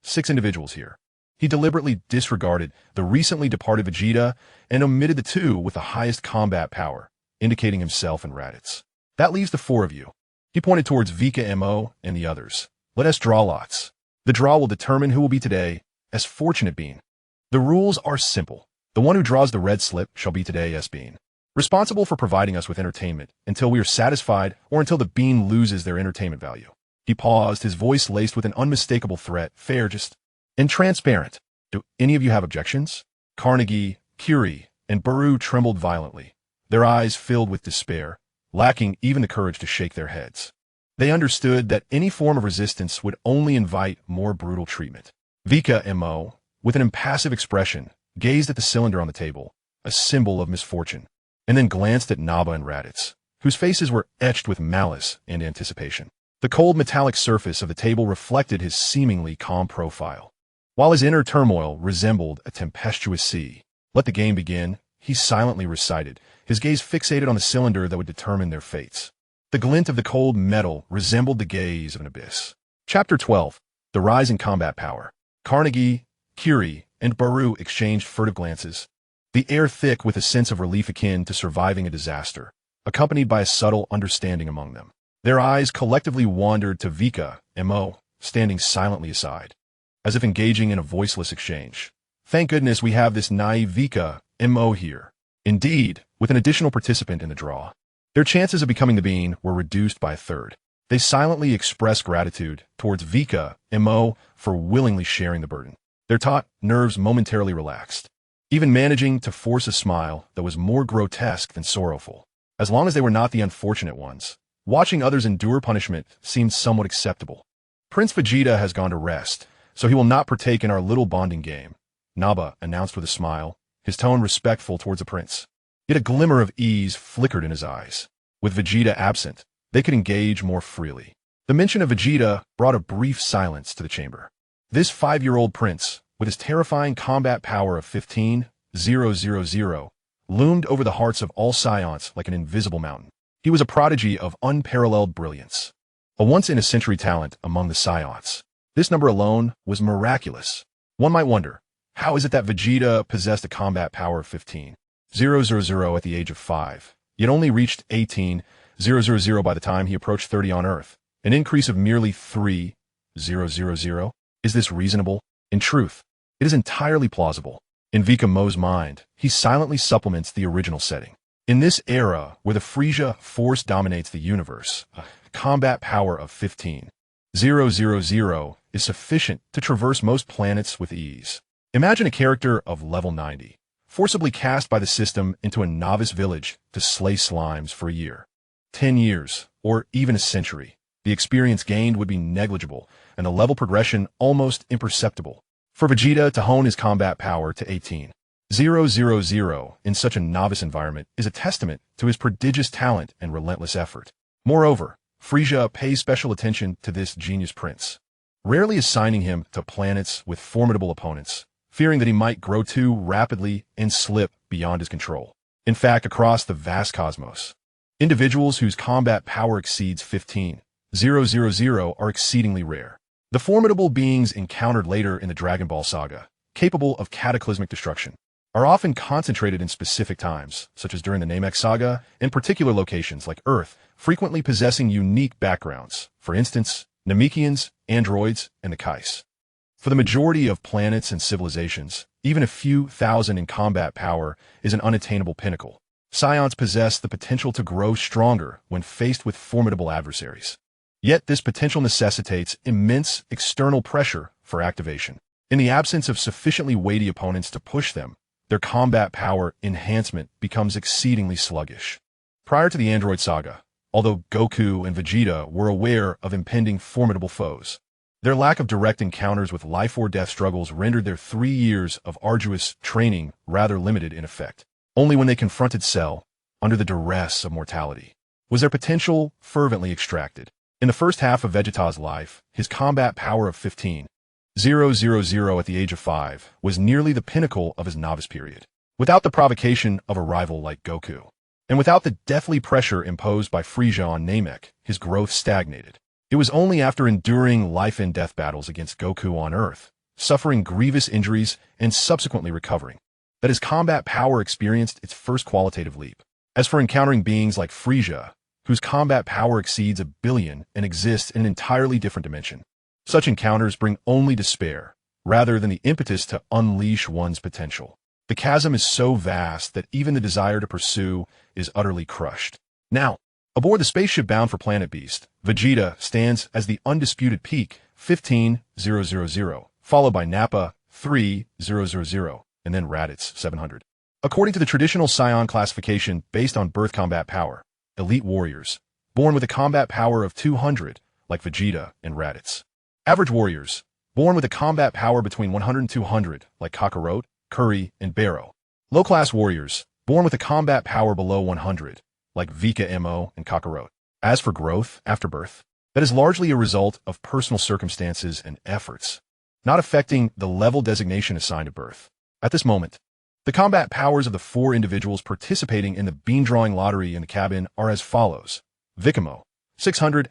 6 individuals here. He deliberately disregarded the recently departed Vegeta and omitted the 2 with the highest combat power, indicating himself and Raditz. That leaves the 4 of you. He pointed towards Vika Mo and the others. Let us draw lots. The draw will determine who will be today as Fortunate Bean. The rules are simple. The one who draws the red slip shall be today as Bean, responsible for providing us with entertainment until we are satisfied or until the bean loses their entertainment value. He paused, his voice laced with an unmistakable threat, fair, just, and transparent. Do any of you have objections? Carnegie, Curie, and Baru trembled violently, their eyes filled with despair, lacking even the courage to shake their heads. They understood that any form of resistance would only invite more brutal treatment. Vika Mo, with an impassive expression, gazed at the cylinder on the table, a symbol of misfortune, and then glanced at Naba and Raditz, whose faces were etched with malice and anticipation. The cold metallic surface of the table reflected his seemingly calm profile, while his inner turmoil resembled a tempestuous sea. Let the game begin, he silently recited, his gaze fixated on the cylinder that would determine their fates. The glint of the cold metal resembled the gaze of an abyss. Chapter 12. The Rise in Combat Power. Carnegie, Curie, and Baru exchanged furtive glances, the air thick with a sense of relief akin to surviving a disaster, accompanied by a subtle understanding among them. Their eyes collectively wandered to Vika Mo, standing silently aside, as if engaging in a voiceless exchange. Thank goodness we have this naive Vika Mo here. Indeed, with an additional participant in the draw, their chances of becoming the bean were reduced by a third. They silently expressed gratitude towards Vika Mo for willingly sharing the burden. Their taut nerves momentarily relaxed, even managing to force a smile that was more grotesque than sorrowful. As long as they were not the unfortunate ones, watching others endure punishment seemed somewhat acceptable. Prince Vegeta has gone to rest, so he will not partake in our little bonding game, Naba announced with a smile, his tone respectful towards the prince. Yet a glimmer of ease flickered in his eyes. With Vegeta absent, they could engage more freely. The mention of Vegeta brought a brief silence to the chamber. This 5-year-old prince, with his terrifying combat power of 15,000, loomed over the hearts of all Saiyans like an invisible mountain. He was a prodigy of unparalleled brilliance, a once-in-a-century talent among the Saiyans. This number alone was miraculous. One might wonder, how is it that Vegeta possessed a combat power of 15,000 at the age of 5, yet only reached 18,000 by the time he approached 30 on Earth, an increase of merely 3,000? Is this reasonable? In truth, it is entirely plausible. In Vika Mo's mind, he silently supplements the original setting. In this era where the Frisia force dominates the universe, a combat power of 15,000 is sufficient to traverse most planets with ease. Imagine a character of level 90, forcibly cast by the system into a novice village to slay slimes for a year, 10 years, or even a century. The experience gained would be negligible, and the level progression almost imperceptible. For Vegeta to hone his combat power to 18,000 in such a novice environment is a testament to his prodigious talent and relentless effort. Moreover, Frisia pays special attention to this genius prince, rarely assigning him to planets with formidable opponents, fearing that he might grow too rapidly and slip beyond his control. In fact, across the vast cosmos, individuals whose combat power exceeds 15,000 are exceedingly rare. The formidable beings encountered later in the Dragon Ball saga, capable of cataclysmic destruction, are often concentrated in specific times, such as during the Namek saga, in particular locations like Earth, frequently possessing unique backgrounds, for instance, Namekians, androids, and the Kais. For the majority of planets and civilizations, even a few thousand in combat power is an unattainable pinnacle. Saiyans possess the potential to grow stronger when faced with formidable adversaries. Yet this potential necessitates immense external pressure for activation. In the absence of sufficiently weighty opponents to push them, their combat power enhancement becomes exceedingly sluggish. Prior to the Android saga, although Goku and Vegeta were aware of impending formidable foes, their lack of direct encounters with life-or-death struggles rendered their 3 years of arduous training rather limited in effect. Only when they confronted Cell, under the duress of mortality, was their potential fervently extracted. In the first half of Vegeta's life, his combat power of 15,000 at the age of 5 was nearly the pinnacle of his novice period. without the provocation of a rival like Goku. And without the deathly pressure imposed by Frieza on Namek, his growth stagnated. It was only after enduring life-and-death battles against Goku on Earth, suffering grievous injuries and subsequently recovering, that his combat power experienced its first qualitative leap. As for encountering beings like Frieza, whose combat power exceeds 1 billion and exists in an entirely different dimension, such encounters bring only despair, rather than the impetus to unleash one's potential. The chasm is so vast that even the desire to pursue is utterly crushed. Now, aboard the spaceship bound for Planet Beast, Vegeta stands as the undisputed peak, 15,000, followed by Nappa, 3,000, and then Raditz, 700. According to the traditional Saiyan classification based on birth combat power, elite warriors, born with a combat power of 200, like Vegeta and Raditz. Average warriors, born with a combat power between 100 and 200, like Kakarot, Curry, and Barrow. Low-class warriors, born with a combat power below 100, like Vikame and Kakarot. As for growth after birth, that is largely a result of personal circumstances and efforts, not affecting the level designation assigned at birth. At this moment, the combat powers of the 4 individuals participating in the bean drawing lottery in the cabin are as follows. Vikame, 600,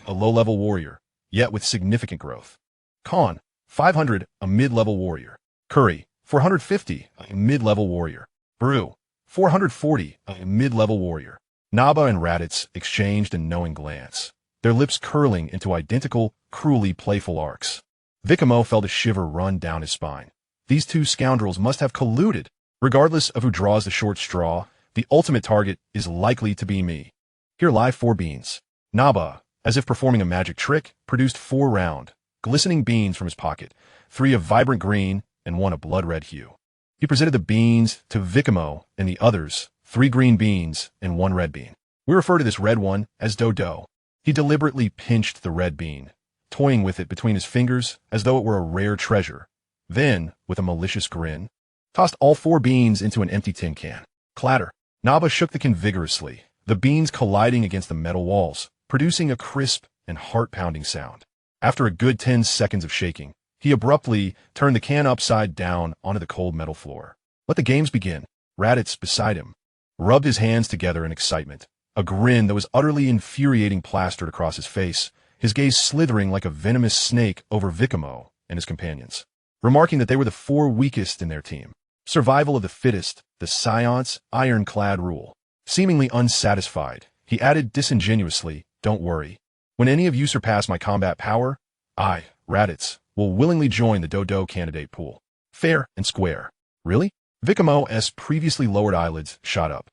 a low-level warrior, yet with significant growth. Khan, 500, a mid-level warrior. Curry, 450, a mid-level warrior. Brew, 440, a mid-level warrior. Naba and Raditz exchanged a knowing glance, their lips curling into identical, cruelly playful arcs. Vikame felt a shiver run down his spine. These 2 scoundrels must have colluded. Regardless of who draws the short straw, the ultimate target is likely to be me. Here lie 4 beans. Naba, as if performing a magic trick, produced 4 round, glistening beans from his pocket, 3 of vibrant green and 1 of blood-red hue. He presented the beans to Vikame and the others, 3 green beans and 1 red bean. We refer to this red one as Dodo. He deliberately pinched the red bean, toying with it between his fingers as though it were a rare treasure. Then, with a malicious grin, tossed all 4 beans into an empty tin can. Clatter. Naba shook the can vigorously, the beans colliding against the metal walls, producing a crisp and heart-pounding sound. After a good 10 seconds of shaking, he abruptly turned the can upside down onto the cold metal floor. Let the games begin. Raditz, beside him, rubbed his hands together in excitement, a grin that was utterly infuriating plastered across his face, his gaze slithering like a venomous snake over Vikame and his companions, remarking that they were the 4 weakest in their team. Survival of the fittest, the Science ironclad rule. Seemingly unsatisfied, he added disingenuously, "Don't worry. When any of you surpass my combat power, I, Raditz, will willingly join the Dodo candidate pool. Fair and square." Really? Vikame's previously lowered eyelids shot up,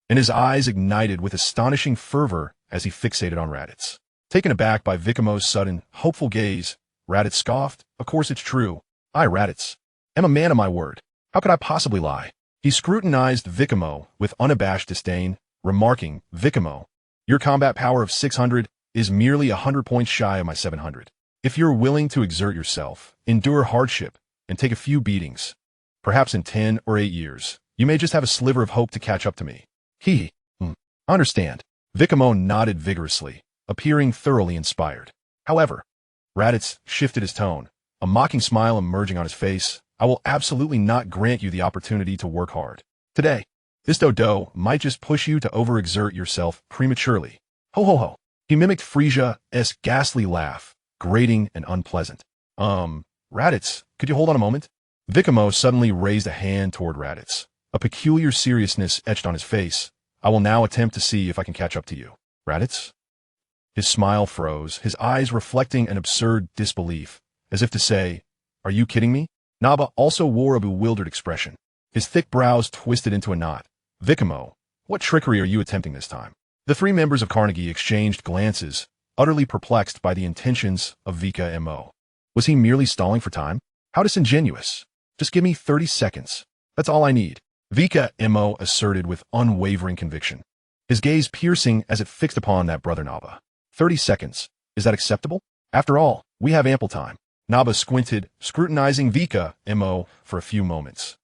and his eyes ignited with astonishing fervor as he fixated on Raditz. Taken aback by Vikame's sudden, hopeful gaze, Raditz scoffed, "Of course it's true. I, Raditz, am a man of my word. How could I possibly lie?" He scrutinized Vikame with unabashed disdain, remarking, "Vikame, your combat power of 600 is merely 100 points shy of my 700. If you're willing to exert yourself, endure hardship, and take a few beatings, perhaps in 10 or 8 years, you may just have a sliver of hope to catch up to me." I understand. Vikame nodded vigorously, appearing thoroughly inspired. However, Raditz shifted his tone, a mocking smile emerging on his face. "I will absolutely not grant you the opportunity to work hard. Today, this Dodo might just push you to overexert yourself prematurely." Ho ho ho. He mimicked Frieza's ghastly laugh, grating and unpleasant. Raditz, could you hold on a moment?" Vikame suddenly raised a hand toward Raditz, a peculiar seriousness etched on his face. "I will now attempt to see if I can catch up to you." Raditz? His smile froze, his eyes reflecting an absurd disbelief, as if to say, "Are you kidding me?" Naba also wore a bewildered expression, his thick brows twisted into a knot. "Vikame, what trickery are you attempting this time?" The 3 members of Carnegie exchanged glances, utterly perplexed by the intentions of Vikame. Was he merely stalling for time? How disingenuous. "Just give me 30 seconds. That's all I need," Vikame asserted with unwavering conviction, his gaze piercing as it fixed upon that brother Naba. 30 seconds. Is that acceptable? After all, we have ample time. Naba squinted, scrutinizing Vikame for a few moments,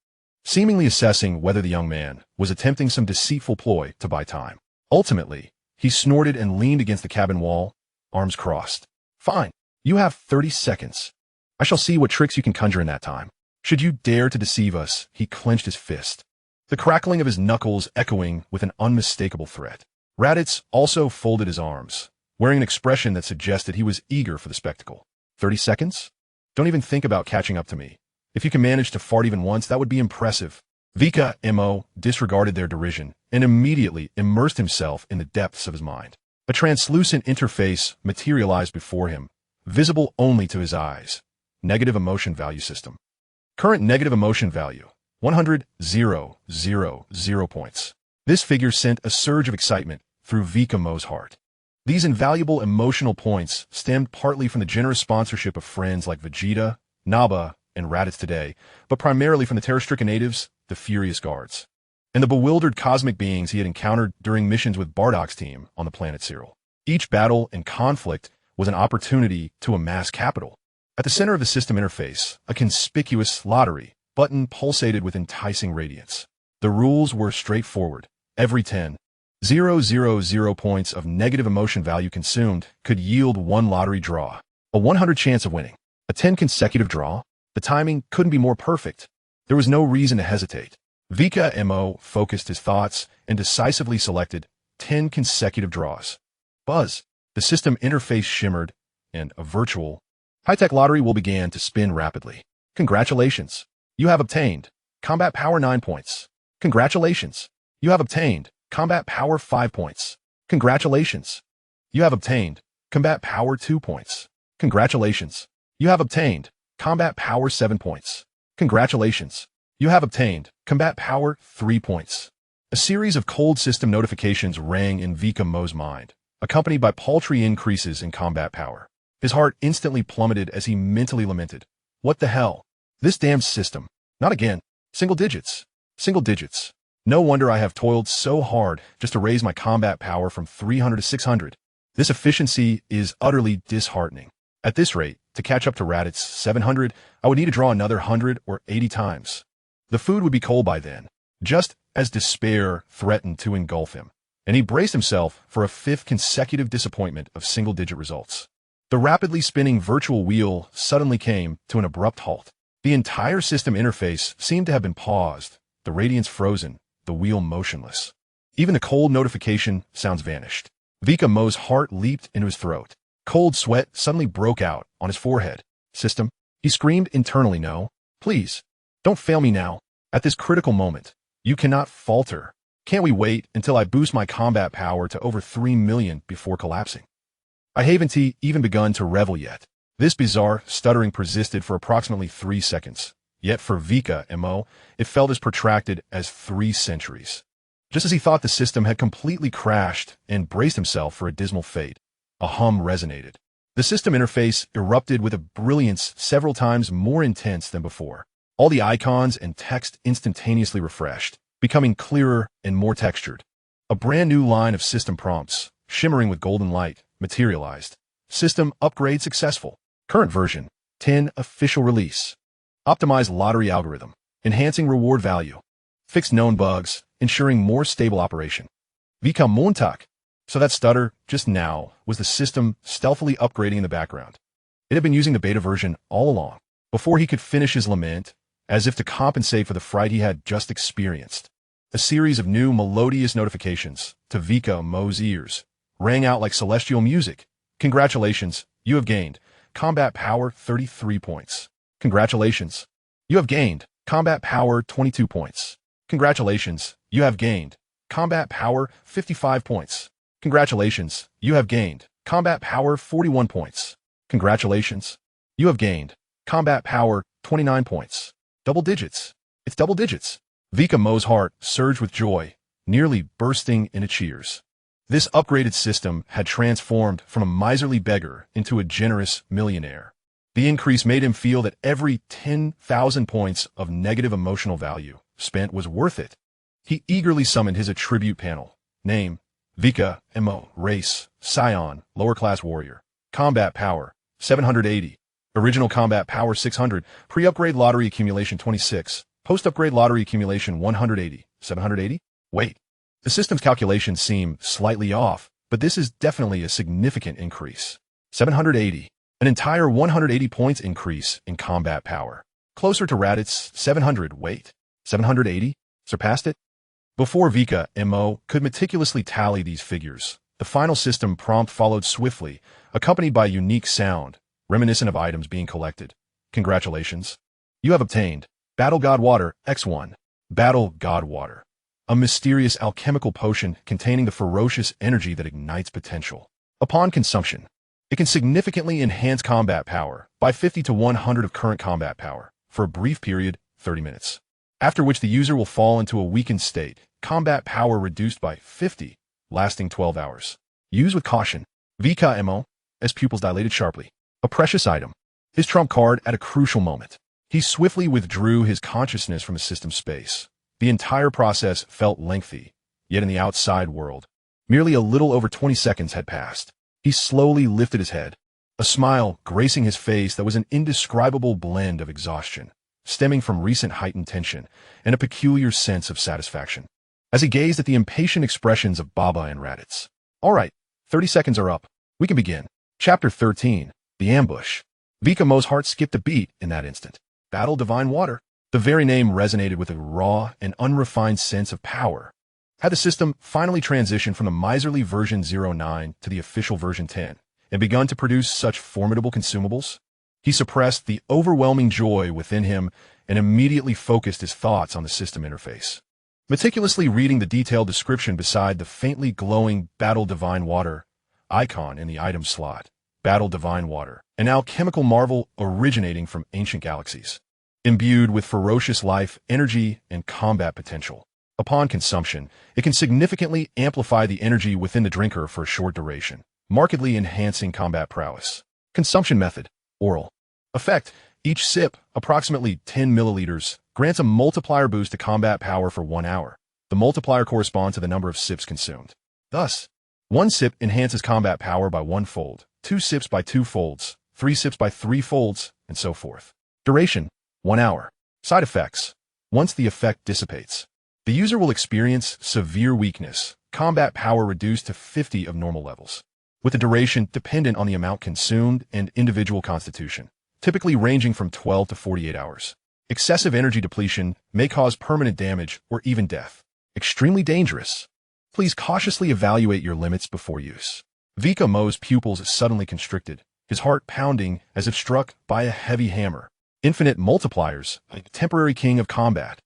seemingly assessing whether the young man was attempting some deceitful ploy to buy time. Ultimately, he snorted and leaned against the cabin wall, arms crossed. "Fine. You have 30 seconds. I shall see what tricks you can conjure in that time. Should you dare to deceive us," he clenched his fist, the crackling of his knuckles echoing with an unmistakable threat. Raditz also folded his arms, wearing an expression that suggested he was eager for the spectacle. 30 seconds? Don't even think about catching up to me. If you can manage to fart even once, that would be impressive. Vikame disregarded their derision and immediately immersed himself in the depths of his mind. A translucent interface materialized before him, visible only to his eyes. Negative emotion value system. Current negative emotion value, 100,000 points. This figure sent a surge of excitement through Vikame's heart. These invaluable emotional points stemmed partly from the generous sponsorship of friends like Vegeta, Naba, and Raditz today, but primarily from the terror-stricken natives, the Furious Guards, and the bewildered cosmic beings he had encountered during missions with Bardock's team on the planet Cyril. Each battle and conflict was an opportunity to amass capital. At the center of the system interface, a conspicuous lottery button pulsated with enticing radiance. The rules were straightforward. Every 10,000 points of negative emotion value consumed could yield one lottery draw. A 100 chance of winning. A 10 consecutive draw? The timing couldn't be more perfect. There was no reason to hesitate. Vikame focused his thoughts and decisively selected 10 consecutive draws. Buzz. The system interface shimmered, and a virtual high-tech lottery will begin to spin rapidly. Congratulations. You have obtained Combat Power 9 points. Congratulations. You have obtained Combat Power 5 points. Congratulations. You have obtained Combat Power 2 points. Congratulations. You have obtained Combat Power 7 points. Congratulations. You have obtained Combat Power 3 points. A series of cold system notifications rang in Vikame's mind, accompanied by paltry increases in combat power. His heart instantly plummeted as he mentally lamented. What the hell? This damn system. Not again. Single digits. Single digits. No wonder I have toiled so hard just to raise my combat power from 300 to 600. This efficiency is utterly disheartening. At this rate, to catch up to Raditz 700, I would need to draw another 100 or 80 times. The food would be cold by then, just as despair threatened to engulf him, and he braced himself for a fifth consecutive disappointment of single-digit results. The rapidly spinning virtual wheel suddenly came to an abrupt halt. The entire system interface seemed to have been paused, the radiance frozen, the wheel motionless. Even the cold notification sounds vanished. Vikame's heart leaped into his throat. Cold sweat suddenly broke out on his forehead. System, he screamed internally, no. Please, don't fail me now. At this critical moment, you cannot falter. Can't we wait until I boost my combat power to over 3 million before collapsing? I haven't even begun to revel yet. This bizarre stuttering persisted for approximately 3 seconds. Yet for Vikame, it felt as protracted as 3 centuries. Just as he thought the system had completely crashed and braced himself for a dismal fate, a hum resonated. The system interface erupted with a brilliance several times more intense than before. All the icons and text instantaneously refreshed, becoming clearer and more textured. A brand new line of system prompts, shimmering with golden light, materialized. System upgrade successful. Current version, 10 official release. Optimized lottery algorithm, enhancing reward value. Fixed known bugs, ensuring more stable operation. Vikame. So that stutter, just now, was the system stealthily upgrading in the background. It had been using the beta version all along. Before he could finish his lament, as if to compensate for the fright he had just experienced, a series of new melodious notifications, to Vikame's ears, rang out like celestial music. Congratulations, you have gained Combat Power 33 points. Congratulations. You have gained Combat Power 22 points. Congratulations, you have gained Combat Power 55 points. Congratulations, you have gained Combat Power 41 points. Congratulations. You have gained Combat Power 29 points. Double digits. It's double digits. Vikame's heart surged with joy, nearly bursting into cheers. This upgraded system had transformed from a miserly beggar into a generous millionaire. The increase made him feel that every 10,000 points of negative emotional value spent was worth it. He eagerly summoned his attribute panel. Name, Vikame, race, Saiyan, lower class warrior. Combat power, 780. Original combat power, 600. Pre-upgrade lottery accumulation, 26. Post-upgrade lottery accumulation, 180. 780? Wait. The system's calculations seem slightly off, but this is definitely a significant increase. 780. An entire 180 points increase in combat power. Closer to Raditz, 700. Wait. 780? Surpassed it? Before Vikame could meticulously tally these figures, the final system prompt followed swiftly, accompanied by a unique sound, reminiscent of items being collected. Congratulations. You have obtained Battle God Water X1. Battle God Water. A mysterious alchemical potion containing the ferocious energy that ignites potential. Upon consumption, it can significantly enhance combat power by 50 to 100 of current combat power for a brief period, 30 minutes. After which the user will fall into a weakened state, combat power reduced by 50, lasting 12 hours. Use with caution. Vikame, as pupils dilated sharply. A precious item. His trump card at a crucial moment. He swiftly withdrew his consciousness from the system space. The entire process felt lengthy, yet in the outside world, merely a little over 20 seconds had passed. He slowly lifted his head, a smile gracing his face that was an indescribable blend of exhaustion, stemming from recent heightened tension, and a peculiar sense of satisfaction. As he gazed at the impatient expressions of Baba and Raditz. All right, 30 seconds are up. We can begin. Chapter 13, The Ambush. Vikamo's heart skipped a beat in that instant. Battle Divine Water. The very name resonated with a raw and unrefined sense of power. Had the system finally transitioned from the miserly version 09 to the official version 10 and begun to produce such formidable consumables? He suppressed the overwhelming joy within him and immediately focused his thoughts on the system interface. Meticulously reading the detailed description beside the faintly glowing Battle Divine Water icon in the item slot. Battle Divine Water, an alchemical marvel originating from ancient galaxies. Imbued with ferocious life, energy, and combat potential. Upon consumption, it can significantly amplify the energy within the drinker for a short duration, markedly enhancing combat prowess. Consumption method. Oral. Effect. Each sip, approximately 10 milliliters, grants a multiplier boost to combat power for 1 hour. The multiplier corresponds to the number of sips consumed. Thus, 1 sip enhances combat power by 1-fold, 2 sips by 2 folds, 3 sips by 3 folds, and so forth. Duration. 1 hour. Side effects. Once the effect dissipates, the user will experience severe weakness, combat power reduced to 50 of normal levels, with the duration dependent on the amount consumed and individual constitution, typically ranging from 12 to 48 hours. Excessive energy depletion may cause permanent damage or even death. Extremely dangerous. Please cautiously evaluate your limits before use. Vikamo's pupils suddenly constricted, his heart pounding as if struck by a heavy hammer. Infinite multipliers, a temporary king of combat.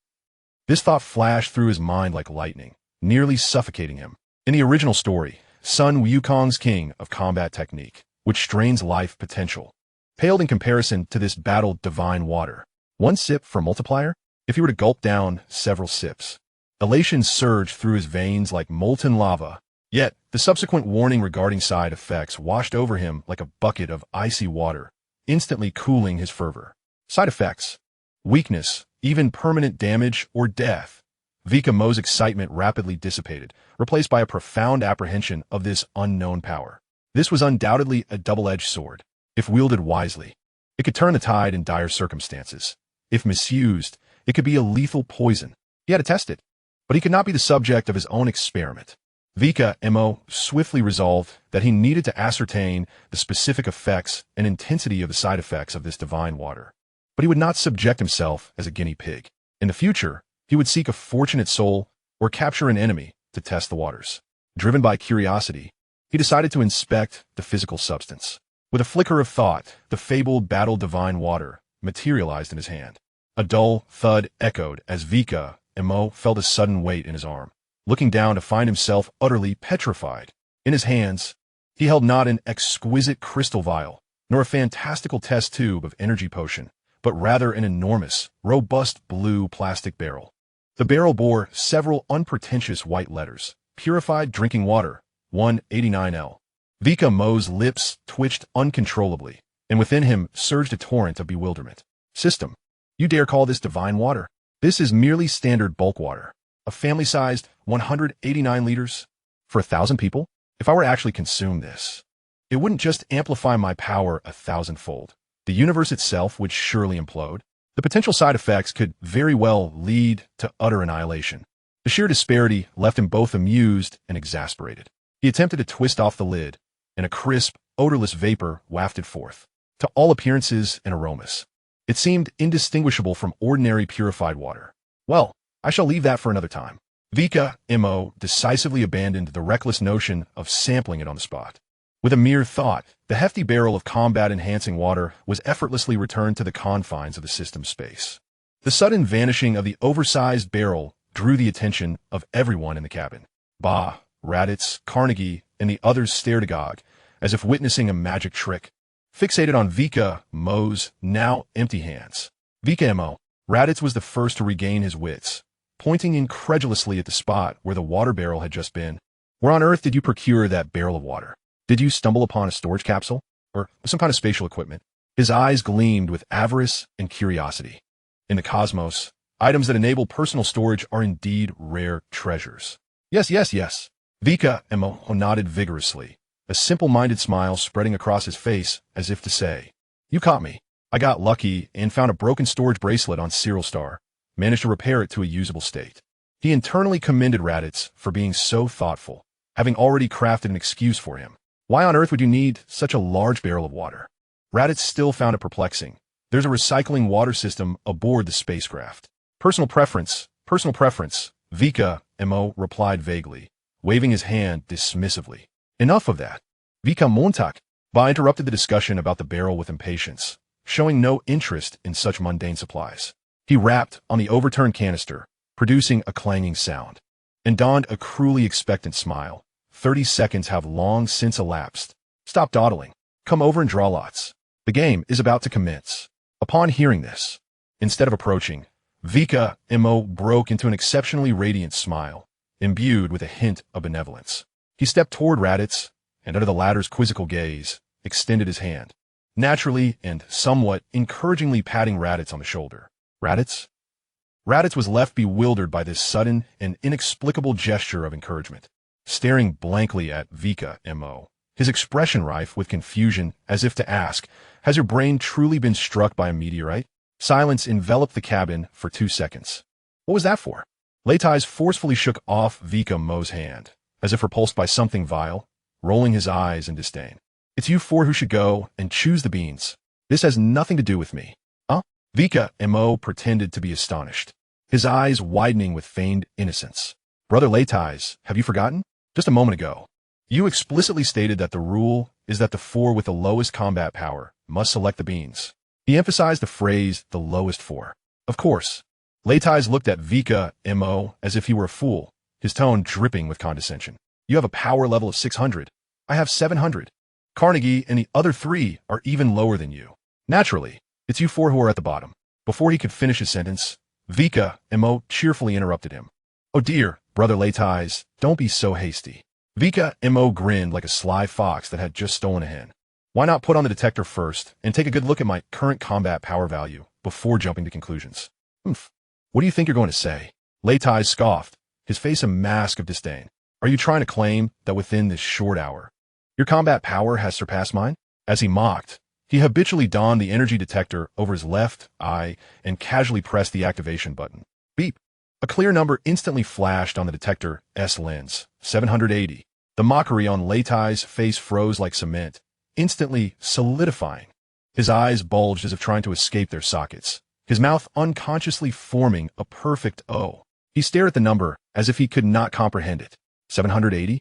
This thought flashed through his mind like lightning, nearly suffocating him. In the original story, Sun Wukong's king of combat technique, which strains life potential, paled in comparison to this Battle Divine Water. 1 sip for multiplier? If he were to gulp down several sips, elation surged through his veins like molten lava. Yet, the subsequent warning regarding side effects washed over him like a bucket of icy water, instantly cooling his fervor. Side effects. Weakness, even permanent damage or death. Vikamo's excitement rapidly dissipated, replaced by a profound apprehension of this unknown power. This was undoubtedly a double-edged sword. If wielded wisely, it could turn the tide in dire circumstances. If misused, it could be a lethal poison. He had to test it, but he could not be the subject of his own experiment. Vikame swiftly resolved that he needed to ascertain the specific effects and intensity of the side effects of this divine water. But he would not subject himself as a guinea pig. In the future, he would seek a fortunate soul or capture an enemy to test the waters. Driven by curiosity, he decided to inspect the physical substance. With a flicker of thought, the fabled Battle Divine Water materialized in his hand. A dull thud echoed as Vikame felt a sudden weight in his arm, looking down to find himself utterly petrified. In his hands, he held not an exquisite crystal vial, nor a fantastical test tube of energy potion, but rather an enormous, robust blue plastic barrel. The barrel bore several unpretentious white letters. Purified Drinking Water, 189L. Vikamo's lips twitched uncontrollably, and within him surged a torrent of bewilderment. System. You dare call this divine water? This is merely standard bulk water. A family-sized 189 liters? For 1,000 people? If I were to actually consume this, it wouldn't just amplify my power 1,000-fold. The universe itself would surely implode. The potential side effects could very well lead to utter annihilation. The sheer disparity left him both amused and exasperated. He attempted to twist off the lid, and a crisp, odorless vapor wafted forth. To all appearances and aromas, it seemed indistinguishable from ordinary purified water. Well, I shall leave that for another time. Vikame decisively abandoned the reckless notion of sampling it on the spot. With a mere thought, the hefty barrel of combat-enhancing water was effortlessly returned to the confines of the system's space. The sudden vanishing of the oversized barrel drew the attention of everyone in the cabin. Bah, Raditz, Carnegie, and the others stared agog, as if witnessing a magic trick, fixated on Vikame's now empty hands. Vikame, Raditz was the first to regain his wits, pointing incredulously at the spot where the water barrel had just been. Where on earth did you procure that barrel of water? Did you stumble upon a storage capsule? Or some kind of spatial equipment? His eyes gleamed with avarice and curiosity. In the cosmos, items that enable personal storage are indeed rare treasures. Yes. Vikame nodded vigorously, a simple-minded smile spreading across his face as if to say, "You caught me. I got lucky and found a broken storage bracelet on Cyril Star, managed to repair it to a usable state." He internally commended Raditz for being so thoughtful, having already crafted an excuse for him. Why on earth would you need such a large barrel of water? Raditz still found it perplexing. There's a recycling water system aboard the spacecraft. Personal preference, Vikame replied vaguely, waving his hand dismissively. Enough of that. Vikamontak interrupted the discussion about the barrel with impatience, showing no interest in such mundane supplies. He rapped on the overturned canister, producing a clanging sound, and donned a cruelly expectant smile. 30 seconds have long since elapsed. Stop dawdling. Come over and draw lots. The game is about to commence. Upon hearing this, instead of approaching, Vikame broke into an exceptionally radiant smile, imbued with a hint of benevolence. He stepped toward Raditz, and under the latter's quizzical gaze, extended his hand, naturally and somewhat encouragingly patting Raditz on the shoulder. Raditz? Raditz was left bewildered by this sudden and inexplicable gesture of encouragement, staring blankly at Vikame, his expression rife with confusion as if to ask, "Has your brain truly been struck by a meteorite?" Silence enveloped the cabin for 2 seconds. What was that for? Leitais forcefully shook off Vikame's hand, as if repulsed by something vile, rolling his eyes in disdain. "It's you four who should go and choose the beans. This has nothing to do with me." Huh? Vikame pretended to be astonished, his eyes widening with feigned innocence. "Brother Leitais, have you forgotten? Just a moment ago, you explicitly stated that the rule is that the four with the lowest combat power must select the beans." He emphasized the phrase, "the lowest four." Of course. Leitais looked at Vikame as if he were a fool, his tone dripping with condescension. "You have a power level of 600. I have 700. Carnegie and the other 3 are even lower than you. Naturally, it's you 4 who are at the bottom." Before he could finish his sentence, Vikame cheerfully interrupted him. "Oh dear, Brother Leitais, don't be so hasty." Vikame grinned like a sly fox that had just stolen a hen. "Why not put on the detector first and take a good look at my current combat power value before jumping to conclusions?" "Humph. What do you think you're going to say?" Leitais scoffed, his face a mask of disdain. "Are you trying to claim that within this short hour, your combat power has surpassed mine?" As he mocked, he habitually donned the energy detector over his left eye and casually pressed the activation button. Beep. A clear number instantly flashed on the detector's lens. 780. The mockery on Leitais' face froze like cement, instantly solidifying. His eyes bulged as if trying to escape their sockets, his mouth unconsciously forming a perfect O. He stared at the number as if he could not comprehend it. 780?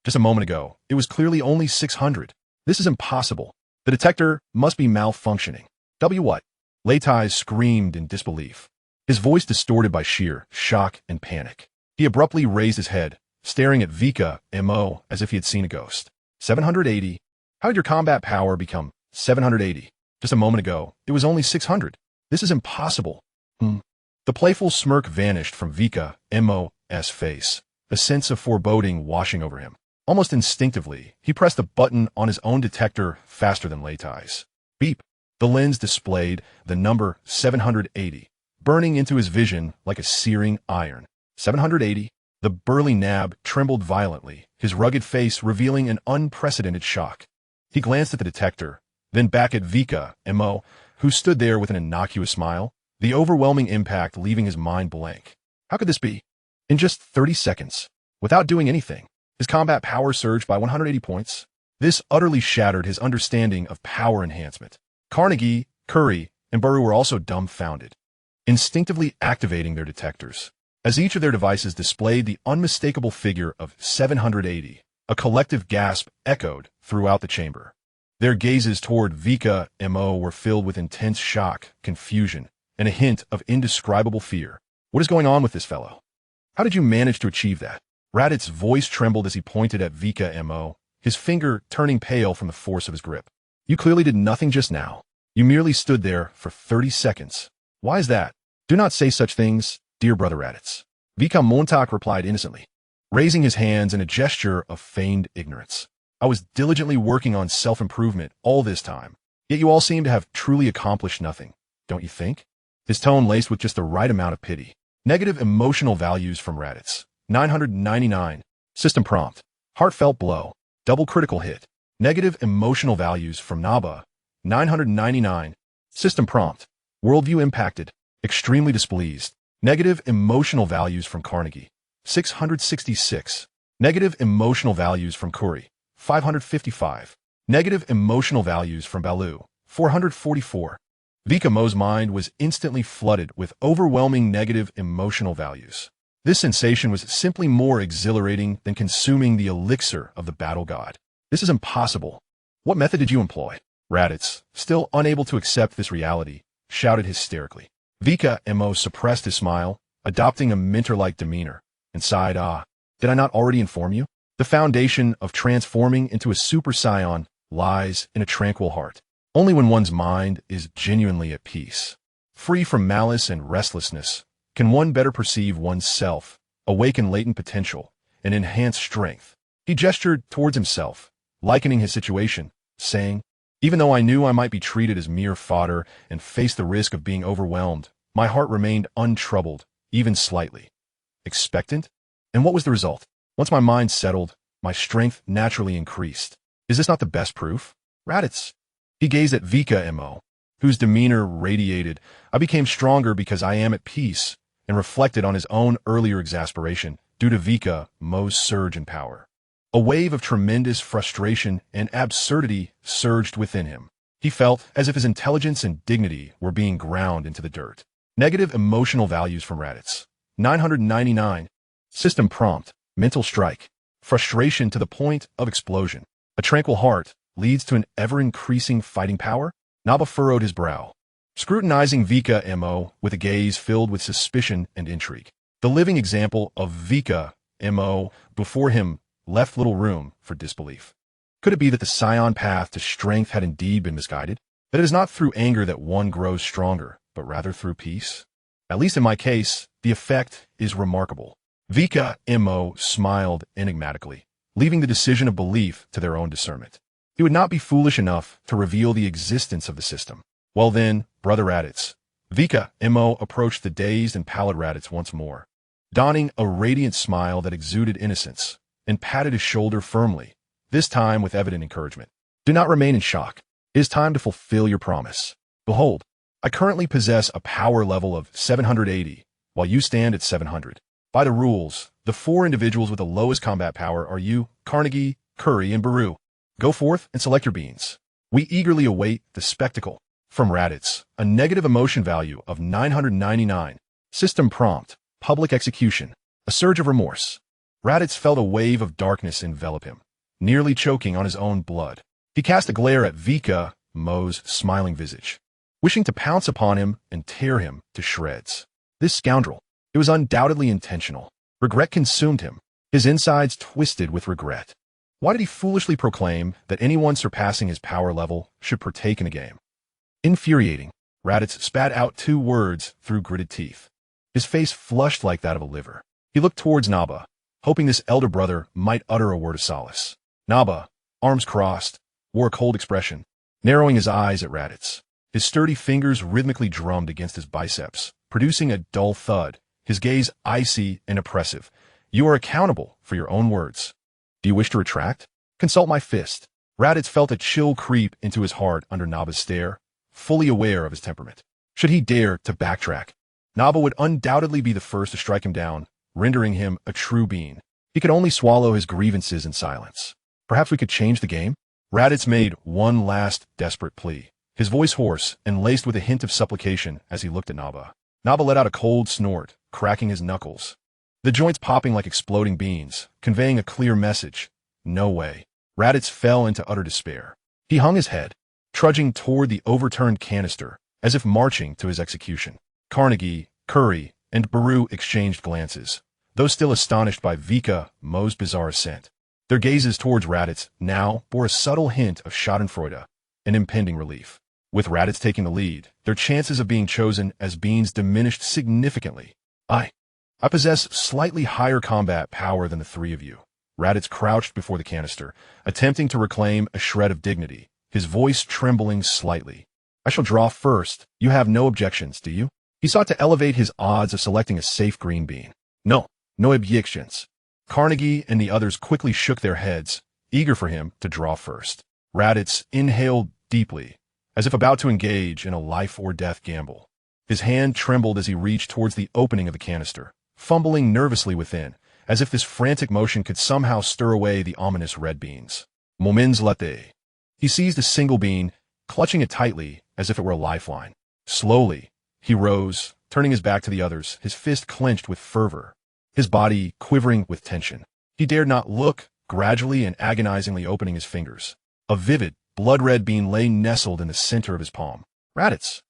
Just a moment ago, it was clearly only 600. This is impossible. The detector must be malfunctioning. What? Leitais screamed in disbelief, his voice distorted by sheer shock and panic. He abruptly raised his head, staring at Vikame as if he had seen a ghost. 780? How did your combat power become 780? Just a moment ago, it was only 600. This is impossible. The playful smirk vanished from Vikame's face, a sense of foreboding washing over him. Almost instinctively, he pressed the button on his own detector faster than Leitais. Beep. The lens displayed the number 780, burning into his vision like a searing iron. 780? The burly nab trembled violently, his rugged face revealing an unprecedented shock. He glanced at the detector, then back at Vikame, who stood there with an innocuous smile, the overwhelming impact leaving his mind blank. How could this be? In just 30 seconds, without doing anything, his combat power surged by 180 points. This utterly shattered his understanding of power enhancement. Carnegie, Curry, and Burrow were also dumbfounded, instinctively activating their detectors. As each of their devices displayed the unmistakable figure of 780, a collective gasp echoed throughout the chamber. Their gazes toward Vikame were filled with intense shock, confusion, and a hint of indescribable fear. What is going on with this fellow? How did you manage to achieve that? Raditz' voice trembled as he pointed at Vikame, his finger turning pale from the force of his grip. You clearly did nothing just now. You merely stood there for 30 seconds. Why is that? Do not say such things, dear brother Raditz. Vikame replied innocently, raising his hands in a gesture of feigned ignorance. I was diligently working on self-improvement all this time, yet you all seem to have truly accomplished nothing, don't you think? His tone laced with just the right amount of pity. Negative emotional values from Raditz. 999. System prompt. Heartfelt blow. Double critical hit. Negative emotional values from Naba. 999. System prompt. Worldview impacted. Extremely displeased. Negative emotional values from Carnegie. 666. Negative emotional values from Kuri. 555. Negative emotional values from Balu. 444. Vikame's mind was instantly flooded with overwhelming negative emotional values. This sensation was simply more exhilarating than consuming the elixir of the battle god. This is impossible. What method did you employ? Raditz, still unable to accept this reality, shouted hysterically. Vikame suppressed his smile, adopting a mentor-like demeanor, and sighed, did I not already inform you? The foundation of transforming into a Super Saiyan lies in a tranquil heart. Only when one's mind is genuinely at peace, free from malice and restlessness, can one better perceive one's self, awaken latent potential, and enhance strength. He gestured towards himself, likening his situation, saying, even though I knew I might be treated as mere fodder and face the risk of being overwhelmed, my heart remained untroubled, even slightly. Expectant? And what was the result? Once my mind settled, my strength naturally increased. Is this not the best proof? Raditz. He gazed at Vikame, whose demeanor radiated. I became stronger because I am at peace, and reflected on his own earlier exasperation due to Vikame's surge in power. A wave of tremendous frustration and absurdity surged within him. He felt as if his intelligence and dignity were being ground into the dirt. Negative emotional values from Raditz. 999. System prompt. Mental strike. Frustration to the point of explosion. A tranquil heart leads to an ever-increasing fighting power? Naba furrowed his brow, scrutinizing Vikame with a gaze filled with suspicion and intrigue. The living example of Vikame before him left little room for disbelief. Could it be that the Saiyan path to strength had indeed been misguided? That it is not through anger that one grows stronger, but rather through peace? At least in my case, the effect is remarkable. Vikame smiled enigmatically, leaving the decision of belief to their own discernment. He would not be foolish enough to reveal the existence of the system. Well then, brother Raditz. Vikame approached the dazed and pallid Raditz once more, donning a radiant smile that exuded innocence, and patted his shoulder firmly, this time with evident encouragement. Do not remain in shock. It is time to fulfill your promise. Behold, I currently possess a power level of 780, while you stand at 700. By the rules, the 4 individuals with the lowest combat power are you, Carnegie, Curry, and Baru. Go forth and select your beings. We eagerly await the spectacle. From Raditz, a negative emotion value of 999. System prompt. Public execution. A surge of remorse. Raditz felt a wave of darkness envelop him, nearly choking on his own blood. He cast a glare at Vikame's smiling visage, wishing to pounce upon him and tear him to shreds. This scoundrel. It was undoubtedly intentional. Regret consumed him. His insides twisted with regret. Why did he foolishly proclaim that anyone surpassing his power level should partake in a game? Infuriating, Raditz spat out 2 words through gritted teeth. His face flushed like that of a liver. He looked towards Naba, hoping this elder brother might utter a word of solace. Naba, arms crossed, wore a cold expression, narrowing his eyes at Raditz. His sturdy fingers rhythmically drummed against his biceps, producing a dull thud, his gaze icy and oppressive. You are accountable for your own words. Do you wish to retract? Consult my fist. Raditz felt a chill creep into his heart under Naba's stare, fully aware of his temperament. Should he dare to backtrack, Naba would undoubtedly be the first to strike him down, rendering him a true being. He could only swallow his grievances in silence. Perhaps we could change the game? Raditz made one last desperate plea, his voice hoarse and laced with a hint of supplication as he looked at Naba. Naba let out a cold snort, cracking his knuckles. The joints popping like exploding beans, conveying a clear message. No way. Raditz fell into utter despair. He hung his head, trudging toward the overturned canister, as if marching to his execution. Carnegie, Curry, and Baru exchanged glances, though still astonished by Vikame's bizarre ascent. Their gazes towards Raditz now bore a subtle hint of schadenfreude, an impending relief. With Raditz taking the lead, their chances of being chosen as beings diminished significantly. I possess slightly higher combat power than the three of you. Raditz crouched before the canister, attempting to reclaim a shred of dignity, his voice trembling slightly. I shall draw first. You have no objections, do you? He sought to elevate his odds of selecting a safe green bean. No objections. Carnegie and the others quickly shook their heads, eager for him to draw first. Raditz inhaled deeply, as if about to engage in a life-or-death gamble. His hand trembled as he reached towards the opening of the canister, fumbling nervously within, as if this frantic motion could somehow stir away the ominous red beans. Moments later. He seized a single bean, clutching it tightly as if it were a lifeline. Slowly, he rose, turning his back to the others, his fist clenched with fervor, his body quivering with tension. He dared not look, gradually and agonizingly opening his fingers. A vivid, blood-red bean lay nestled in the center of his palm. Raditz.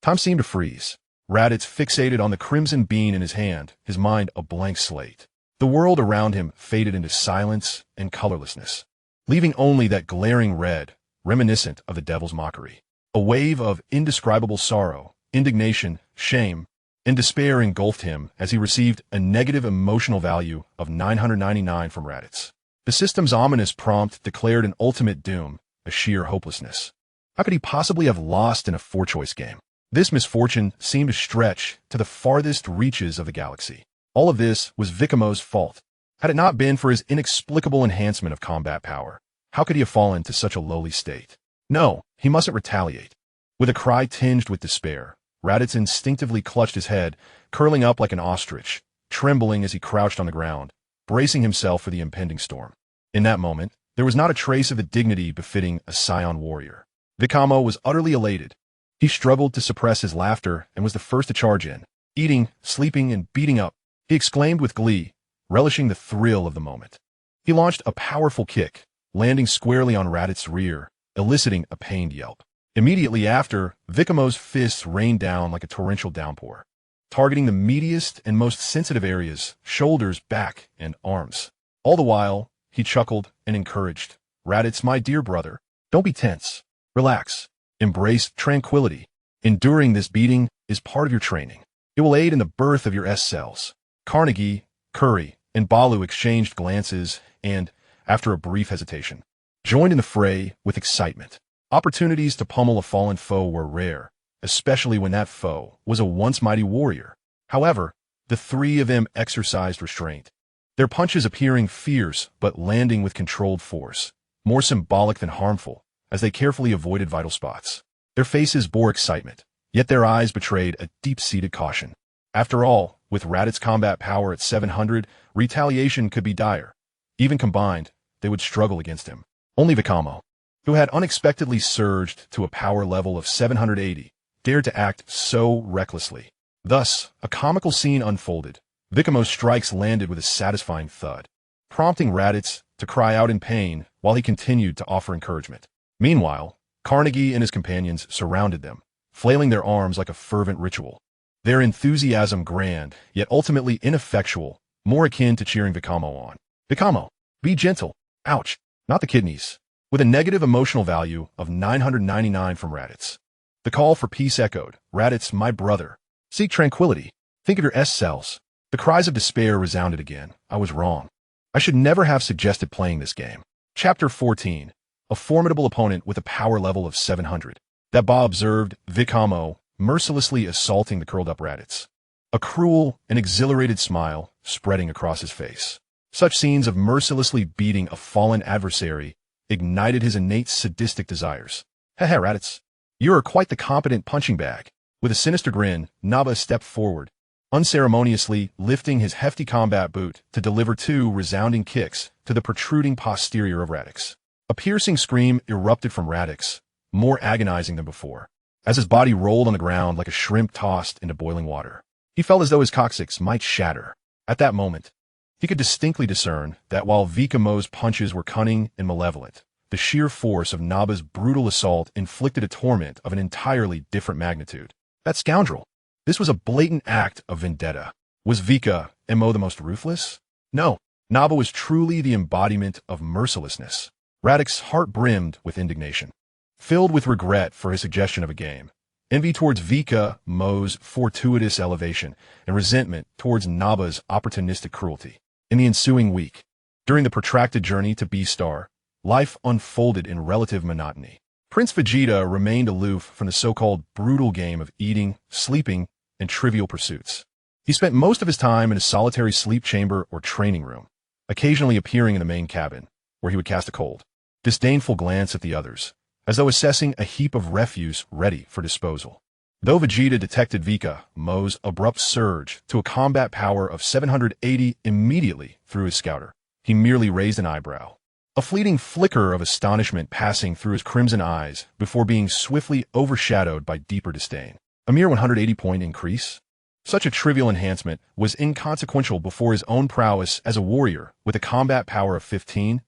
Time seemed to freeze. Raditz fixated on the crimson bean in his hand, his mind a blank slate. The world around him faded into silence and colorlessness, leaving only that glaring red, reminiscent of the devil's mockery. A wave of indescribable sorrow, indignation, shame, and despair engulfed him as he received a negative emotional value of 999 from Raditz. The system's ominous prompt declared an ultimate doom, a sheer hopelessness. How could he possibly have lost in a four-choice game? This misfortune seemed to stretch to the farthest reaches of the galaxy. All of this was Vikame's fault. Had it not been for his inexplicable enhancement of combat power, how could he have fallen to such a lowly state? No, he mustn't retaliate. With a cry tinged with despair, Raditz instinctively clutched his head, curling up like an ostrich, trembling as he crouched on the ground, bracing himself for the impending storm. In that moment, there was not a trace of the dignity befitting a Saiyan warrior. Vikame was utterly elated. He struggled to suppress his laughter and was the first to charge in. Eating, sleeping, and beating up, he exclaimed with glee, relishing the thrill of the moment. He launched a powerful kick, landing squarely on Raditz's rear, eliciting a pained yelp. Immediately after, Vikame's fists rained down like a torrential downpour, targeting the meatiest and most sensitive areas, shoulders, back, and arms. All the while, he chuckled and encouraged. Raditz, my dear brother, don't be tense. Relax. Embrace tranquility. Enduring this beating is part of your training. It will aid in the birth of your S cells. Carnegie, Curry, and Balu exchanged glances and, after a brief hesitation, joined in the fray with excitement. Opportunities to pummel a fallen foe were rare, especially when that foe was a once mighty warrior. However, the three of them exercised restraint, their punches appearing fierce but landing with controlled force, more symbolic than harmful, as they carefully avoided vital spots. Their faces bore excitement, yet their eyes betrayed a deep-seated caution. After all, with Raditz's combat power at 700, retaliation could be dire. Even combined, they would struggle against him. Only Vikame, who had unexpectedly surged to a power level of 780, dared to act so recklessly. Thus, a comical scene unfolded. Vikame's strikes landed with a satisfying thud, prompting Raditz to cry out in pain while he continued to offer encouragement. Meanwhile, Carnegie and his companions surrounded them, flailing their arms like a fervent ritual. Their enthusiasm grand, yet ultimately ineffectual, more akin to cheering Vikame on. Vikame, be gentle. Ouch. Not the kidneys. With a negative emotional value of 999 from Raditz. The call for peace echoed. Raditz, my brother. Seek tranquility. Think of your S cells. The cries of despair resounded again. I was wrong. I should never have suggested playing this game. Chapter 14. A formidable opponent with a power level of 700. That Ba observed Vikame mercilessly assaulting the curled-up Raditz. A cruel and exhilarated smile spreading across his face. Such scenes of mercilessly beating a fallen adversary ignited his innate sadistic desires. Heh Raditz, you are quite the competent punching bag. With a sinister grin, Naba stepped forward, unceremoniously lifting his hefty combat boot to deliver two resounding kicks to the protruding posterior of Raditz. A piercing scream erupted from Raditz, more agonizing than before, as his body rolled on the ground like a shrimp tossed into boiling water. He felt as though his coccyx might shatter. At that moment, he could distinctly discern that while Vikamo's punches were cunning and malevolent, the sheer force of Naba's brutal assault inflicted a torment of an entirely different magnitude. That scoundrel! This was a blatant act of vendetta. Was Vikame the most ruthless? No. Naba was truly the embodiment of mercilessness. Radix's heart brimmed with indignation. Filled with regret for his suggestion of a game, envy towards Vikame's fortuitous elevation, and resentment towards Naba's opportunistic cruelty. In the ensuing week, during the protracted journey to B-Star, life unfolded in relative monotony. Prince Vegeta remained aloof from the so-called brutal game of eating, sleeping, and trivial pursuits. He spent most of his time in a solitary sleep chamber or training room, occasionally appearing in the main cabin, where he would cast a cold, disdainful glance at the others, as though assessing a heap of refuse ready for disposal. Though Vegeta detected Vikame's abrupt surge to a combat power of 780 immediately through his scouter, he merely raised an eyebrow, a fleeting flicker of astonishment passing through his crimson eyes before being swiftly overshadowed by deeper disdain. A mere 180-point increase? Such a trivial enhancement was inconsequential before his own prowess as a warrior with a combat power of 15,000.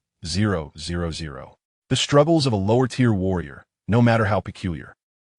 The struggles of a lower-tier warrior, no matter how peculiar,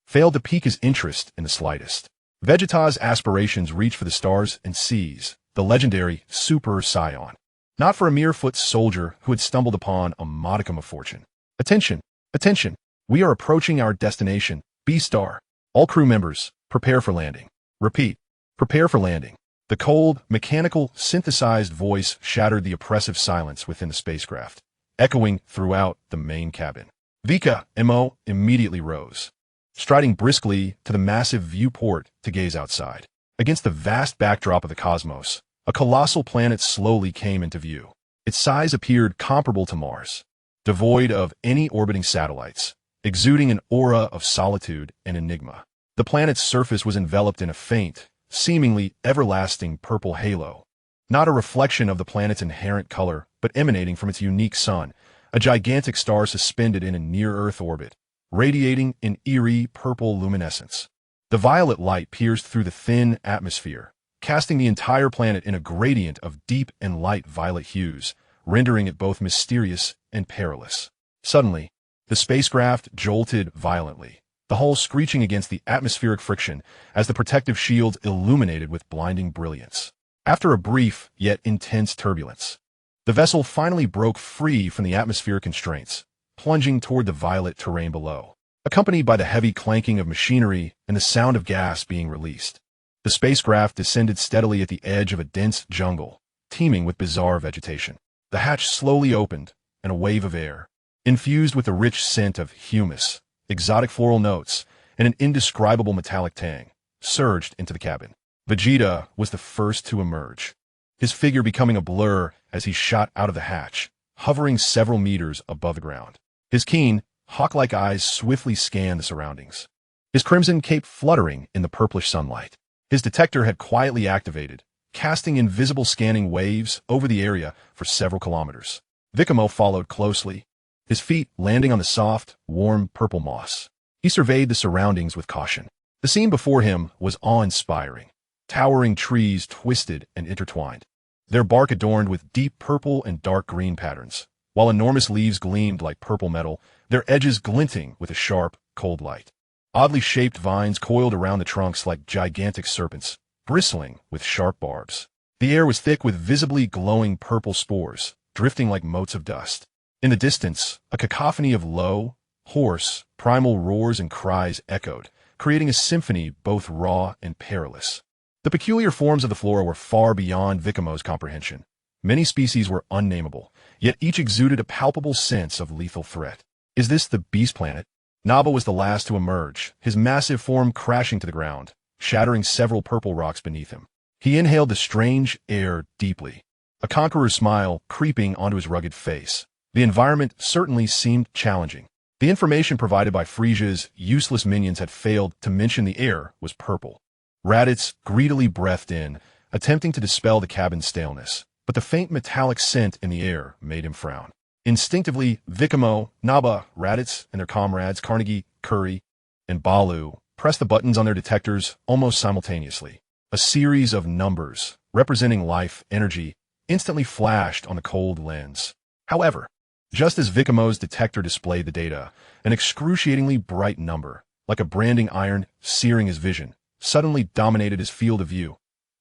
failed to pique his interest in the slightest. Vegeta's aspirations reached for the stars and seas, the legendary Super Saiyan, not for a mere foot soldier who had stumbled upon a modicum of fortune. Attention! Attention! We are approaching our destination, B-Star. All crew members, prepare for landing. Repeat, prepare for landing. The cold, mechanical, synthesized voice shattered the oppressive silence within the spacecraft, echoing throughout the main cabin. Vikame immediately rose, striding briskly to the massive viewport to gaze outside. Against the vast backdrop of the cosmos, a colossal planet slowly came into view. Its size appeared comparable to Mars, devoid of any orbiting satellites, exuding an aura of solitude and enigma. The planet's surface was enveloped in a faint, seemingly everlasting purple halo, not a reflection of the planet's inherent color, but emanating from its unique sun, a gigantic star suspended in a near-Earth orbit, radiating an eerie purple luminescence. The violet light pierced through the thin atmosphere, casting the entire planet in a gradient of deep and light violet hues, rendering it both mysterious and perilous. Suddenly, the spacecraft jolted violently, the hull screeching against the atmospheric friction as the protective shield illuminated with blinding brilliance. After a brief yet intense turbulence, the vessel finally broke free from the atmospheric constraints, plunging toward the violet terrain below, accompanied by the heavy clanking of machinery and the sound of gas being released. The spacecraft descended steadily at the edge of a dense jungle, teeming with bizarre vegetation. The hatch slowly opened, and a wave of air, infused with the rich scent of humus, exotic floral notes, and an indescribable metallic tang, surged into the cabin. Vegeta was the first to emerge, his figure becoming a blur as he shot out of the hatch, hovering several meters above the ground. His keen, hawk-like eyes swiftly scanned the surroundings, his crimson cape fluttering in the purplish sunlight. His detector had quietly activated, casting invisible scanning waves over the area for several kilometers. Vikame followed closely, his feet landing on the soft, warm purple moss. He surveyed the surroundings with caution. The scene before him was awe-inspiring. Towering trees twisted and intertwined, their bark adorned with deep purple and dark green patterns, while enormous leaves gleamed like purple metal, their edges glinting with a sharp, cold light. Oddly shaped vines coiled around the trunks like gigantic serpents, bristling with sharp barbs. The air was thick with visibly glowing purple spores, drifting like motes of dust. In the distance, a cacophony of low, hoarse, primal roars and cries echoed, creating a symphony both raw and perilous. The peculiar forms of the flora were far beyond Vikame's comprehension. Many species were unnameable, yet each exuded a palpable sense of lethal threat. Is this the Beast Planet? Naba was the last to emerge, his massive form crashing to the ground, shattering several purple rocks beneath him. He inhaled the strange air deeply, a conqueror's smile creeping onto his rugged face. The environment certainly seemed challenging. The information provided by Frisia's useless minions had failed to mention the air was purple. Raditz greedily breathed in, attempting to dispel the cabin's staleness, but the faint metallic scent in the air made him frown. Instinctively, Vikame, Naba, Raditz, and their comrades Carnegie, Curry, and Balu pressed the buttons on their detectors almost simultaneously. A series of numbers, representing life, energy, instantly flashed on the cold lens. However, just as Vikamo's detector displayed the data, an excruciatingly bright number, like a branding iron searing his vision, suddenly dominated his field of view.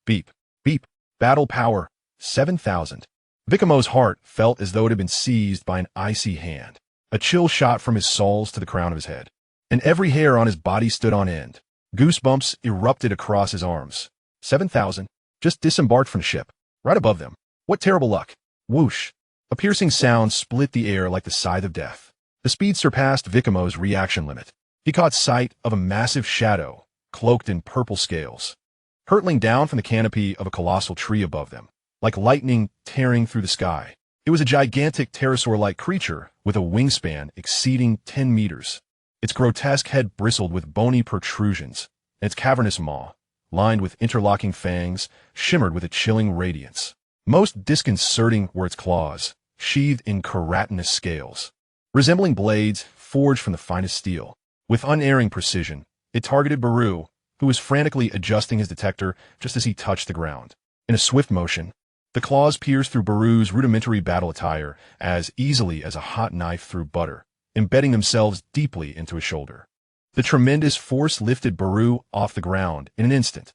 Beep, beep, battle power, 7,000. Vikamo's heart felt as though it had been seized by an icy hand. A chill shot from his soles to the crown of his head, and every hair on his body stood on end. Goosebumps erupted across his arms. 7,000, just disembarked from the ship, right above them. What terrible luck. Whoosh. A piercing sound split the air like the scythe of death. The speed surpassed Vikamo's reaction limit. He caught sight of a massive shadow, cloaked in purple scales, hurtling down from the canopy of a colossal tree above them, like lightning tearing through the sky. It was a gigantic pterosaur-like creature with a wingspan exceeding 10 meters. Its grotesque head bristled with bony protrusions, and its cavernous maw, lined with interlocking fangs, shimmered with a chilling radiance. Most disconcerting were its claws, sheathed in keratinous scales, resembling blades forged from the finest steel. With unerring precision, it targeted Baru, who was frantically adjusting his detector just as he touched the ground. In a swift motion, the claws pierced through Baru's rudimentary battle attire as easily as a hot knife through butter, embedding themselves deeply into his shoulder. The tremendous force lifted Baru off the ground in an instant.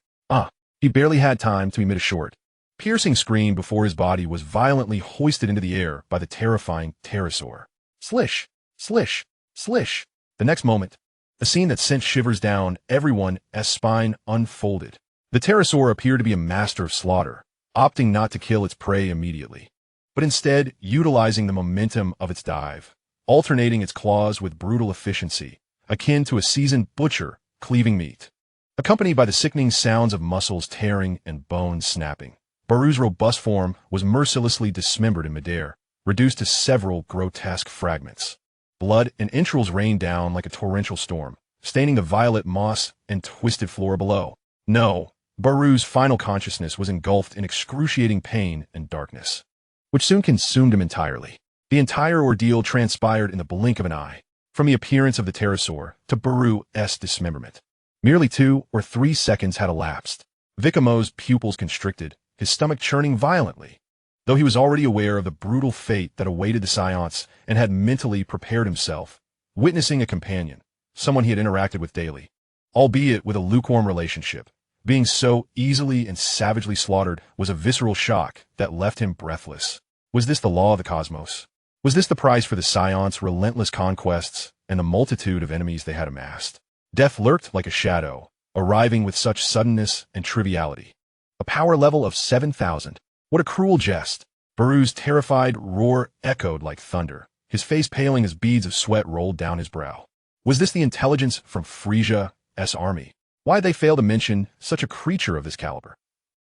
He barely had time to emit a short, piercing scream before his body was violently hoisted into the air by the terrifying pterosaur. Slish, slish, slish. The next moment, a scene that sent shivers down everyone's spine unfolded. The pterosaur appeared to be a master of slaughter, opting not to kill its prey immediately, but instead utilizing the momentum of its dive, alternating its claws with brutal efficiency, akin to a seasoned butcher cleaving meat. Accompanied by the sickening sounds of muscles tearing and bones snapping, Baru's robust form was mercilessly dismembered in midair, reduced to several grotesque fragments. Blood and entrails rained down like a torrential storm, staining the violet moss and twisted floor below. No, Baru's final consciousness was engulfed in excruciating pain and darkness, which soon consumed him entirely. The entire ordeal transpired in the blink of an eye, from the appearance of the pterosaur to Baru's dismemberment. Merely 2 or 3 seconds had elapsed. Vikamo's pupils constricted, his stomach churning violently. Though he was already aware of the brutal fate that awaited the Saiyans and had mentally prepared himself, witnessing a companion, someone he had interacted with daily, albeit with a lukewarm relationship, being so easily and savagely slaughtered was a visceral shock that left him breathless. Was this the law of the cosmos? Was this the price for the Saiyans' relentless conquests and the multitude of enemies they had amassed? Death lurked like a shadow, arriving with such suddenness and triviality. A power level of 7,000. What a cruel jest. Baru's terrified roar echoed like thunder, his face paling as beads of sweat rolled down his brow. Was this the intelligence from Frisia's army? Why had they failed to mention such a creature of this caliber?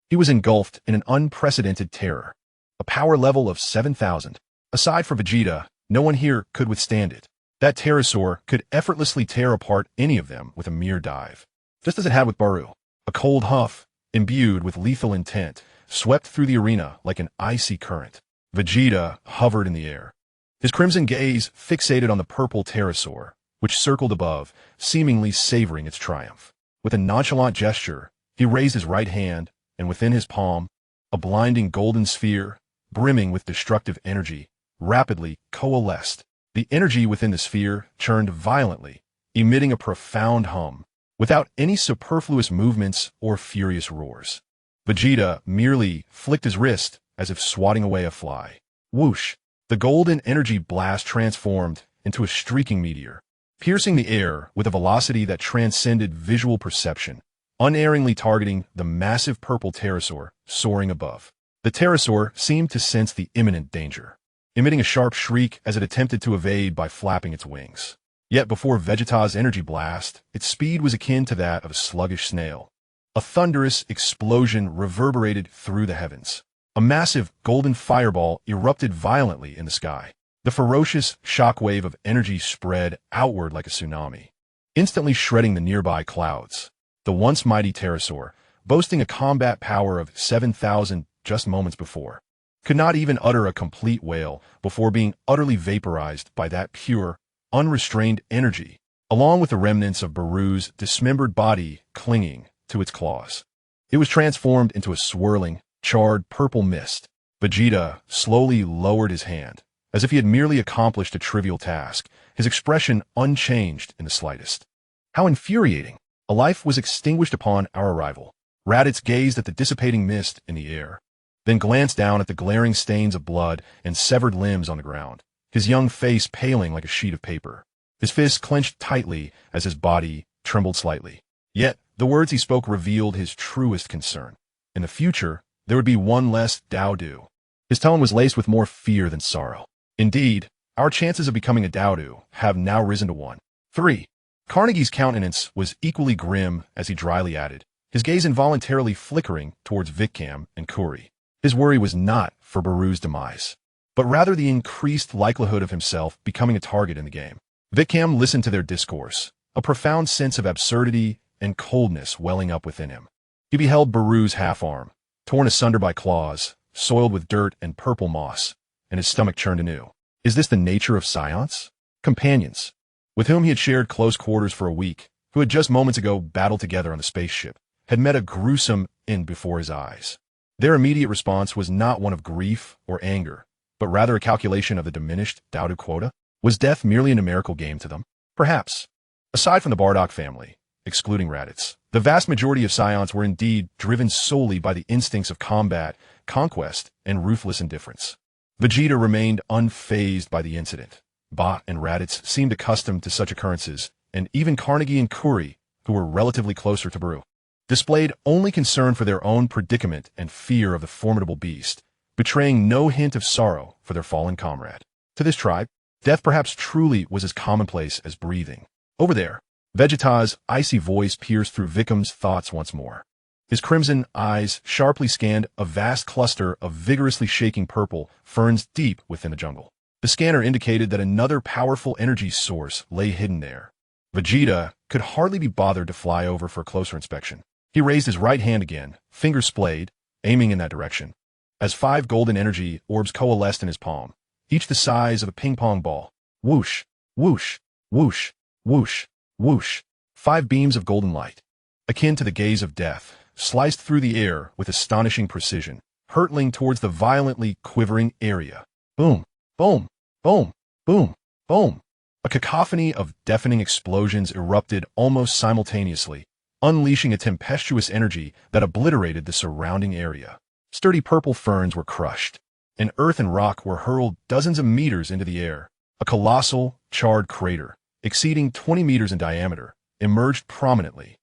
He was engulfed in an unprecedented terror. A power level of 7,000. Aside from Vegeta, no one here could withstand it. That pterosaur could effortlessly tear apart any of them with a mere dive. Just as it had with Baru, a cold huff, imbued with lethal intent, swept through the arena like an icy current. Vegeta hovered in the air, his crimson gaze fixated on the purple pterosaur, which circled above, seemingly savoring its triumph. With a nonchalant gesture, he raised his right hand, and within his palm, a blinding golden sphere, brimming with destructive energy, rapidly coalesced. The energy within the sphere churned violently, emitting a profound hum, without any superfluous movements or furious roars. Vegeta merely flicked his wrist as if swatting away a fly. Whoosh! The golden energy blast transformed into a streaking meteor, piercing the air with a velocity that transcended visual perception, unerringly targeting the massive purple pterosaur soaring above. The pterosaur seemed to sense the imminent danger, emitting a sharp shriek as it attempted to evade by flapping its wings. Yet before Vegeta's energy blast, its speed was akin to that of a sluggish snail. A thunderous explosion reverberated through the heavens. A massive golden fireball erupted violently in the sky. The ferocious shockwave of energy spread outward like a tsunami, instantly shredding the nearby clouds. The once mighty pterosaur, boasting a combat power of 7,000 just moments before, could not even utter a complete wail before being utterly vaporized by that pure, unrestrained energy, along with the remnants of Baru's dismembered body clinging to its claws. It was transformed into a swirling, charred purple mist. Vegeta slowly lowered his hand, as if he had merely accomplished a trivial task, his expression unchanged in the slightest. How infuriating! A life was extinguished upon our arrival. Raditz gazed at the dissipating mist in the air, then glanced down at the glaring stains of blood and severed limbs on the ground, his young face paling like a sheet of paper. His fists clenched tightly as his body trembled slightly. Yet, the words he spoke revealed his truest concern. In the future, there would be one less Daodu. His tone was laced with more fear than sorrow. Indeed, our chances of becoming a Daodu have now risen to 1. 3. Carnegie's countenance was equally grim as he dryly added, his gaze involuntarily flickering towards Vikame and Kuri. His worry was not for Baru's demise, but rather the increased likelihood of himself becoming a target in the game. Vikame listened to their discourse, a profound sense of absurdity and coldness welling up within him. He beheld Baru's half-arm, torn asunder by claws, soiled with dirt and purple moss, and his stomach churned anew. Is this the nature of Saiyans? Companions, with whom he had shared close quarters for a week, who had just moments ago battled together on the spaceship, had met a gruesome end before his eyes. Their immediate response was not one of grief or anger, but rather a calculation of the diminished Daodu quota. Was death merely a numerical game to them? Perhaps. Aside from the Bardock family, excluding Raditz, the vast majority of Saiyans were indeed driven solely by the instincts of combat, conquest, and ruthless indifference. Vegeta remained unfazed by the incident. Ba and Raditz seemed accustomed to such occurrences, and even Carnegie and Kuri, who were relatively closer to Baru, displayed only concern for their own predicament and fear of the formidable beast, betraying no hint of sorrow for their fallen comrade. To this tribe, death perhaps truly was as commonplace as breathing. Over there, Vegeta's icy voice pierced through Vikame's thoughts once more. His crimson eyes sharply scanned a vast cluster of vigorously shaking purple ferns deep within the jungle. The scanner indicated that another powerful energy source lay hidden there. Vegeta could hardly be bothered to fly over for a closer inspection. He raised his right hand again, fingers splayed, aiming in that direction, as 5 golden energy orbs coalesced in his palm, each the size of a ping-pong ball. Whoosh, whoosh, whoosh, whoosh, whoosh. 5 beams of golden light, akin to the gaze of death, sliced through the air with astonishing precision, hurtling towards the violently quivering area. Boom, boom, boom, boom, boom. A cacophony of deafening explosions erupted almost simultaneously, unleashing a tempestuous energy that obliterated the surrounding area. Sturdy purple ferns were crushed, and earth and rock were hurled dozens of meters into the air. A colossal, charred crater, exceeding 20 meters in diameter, emerged prominently.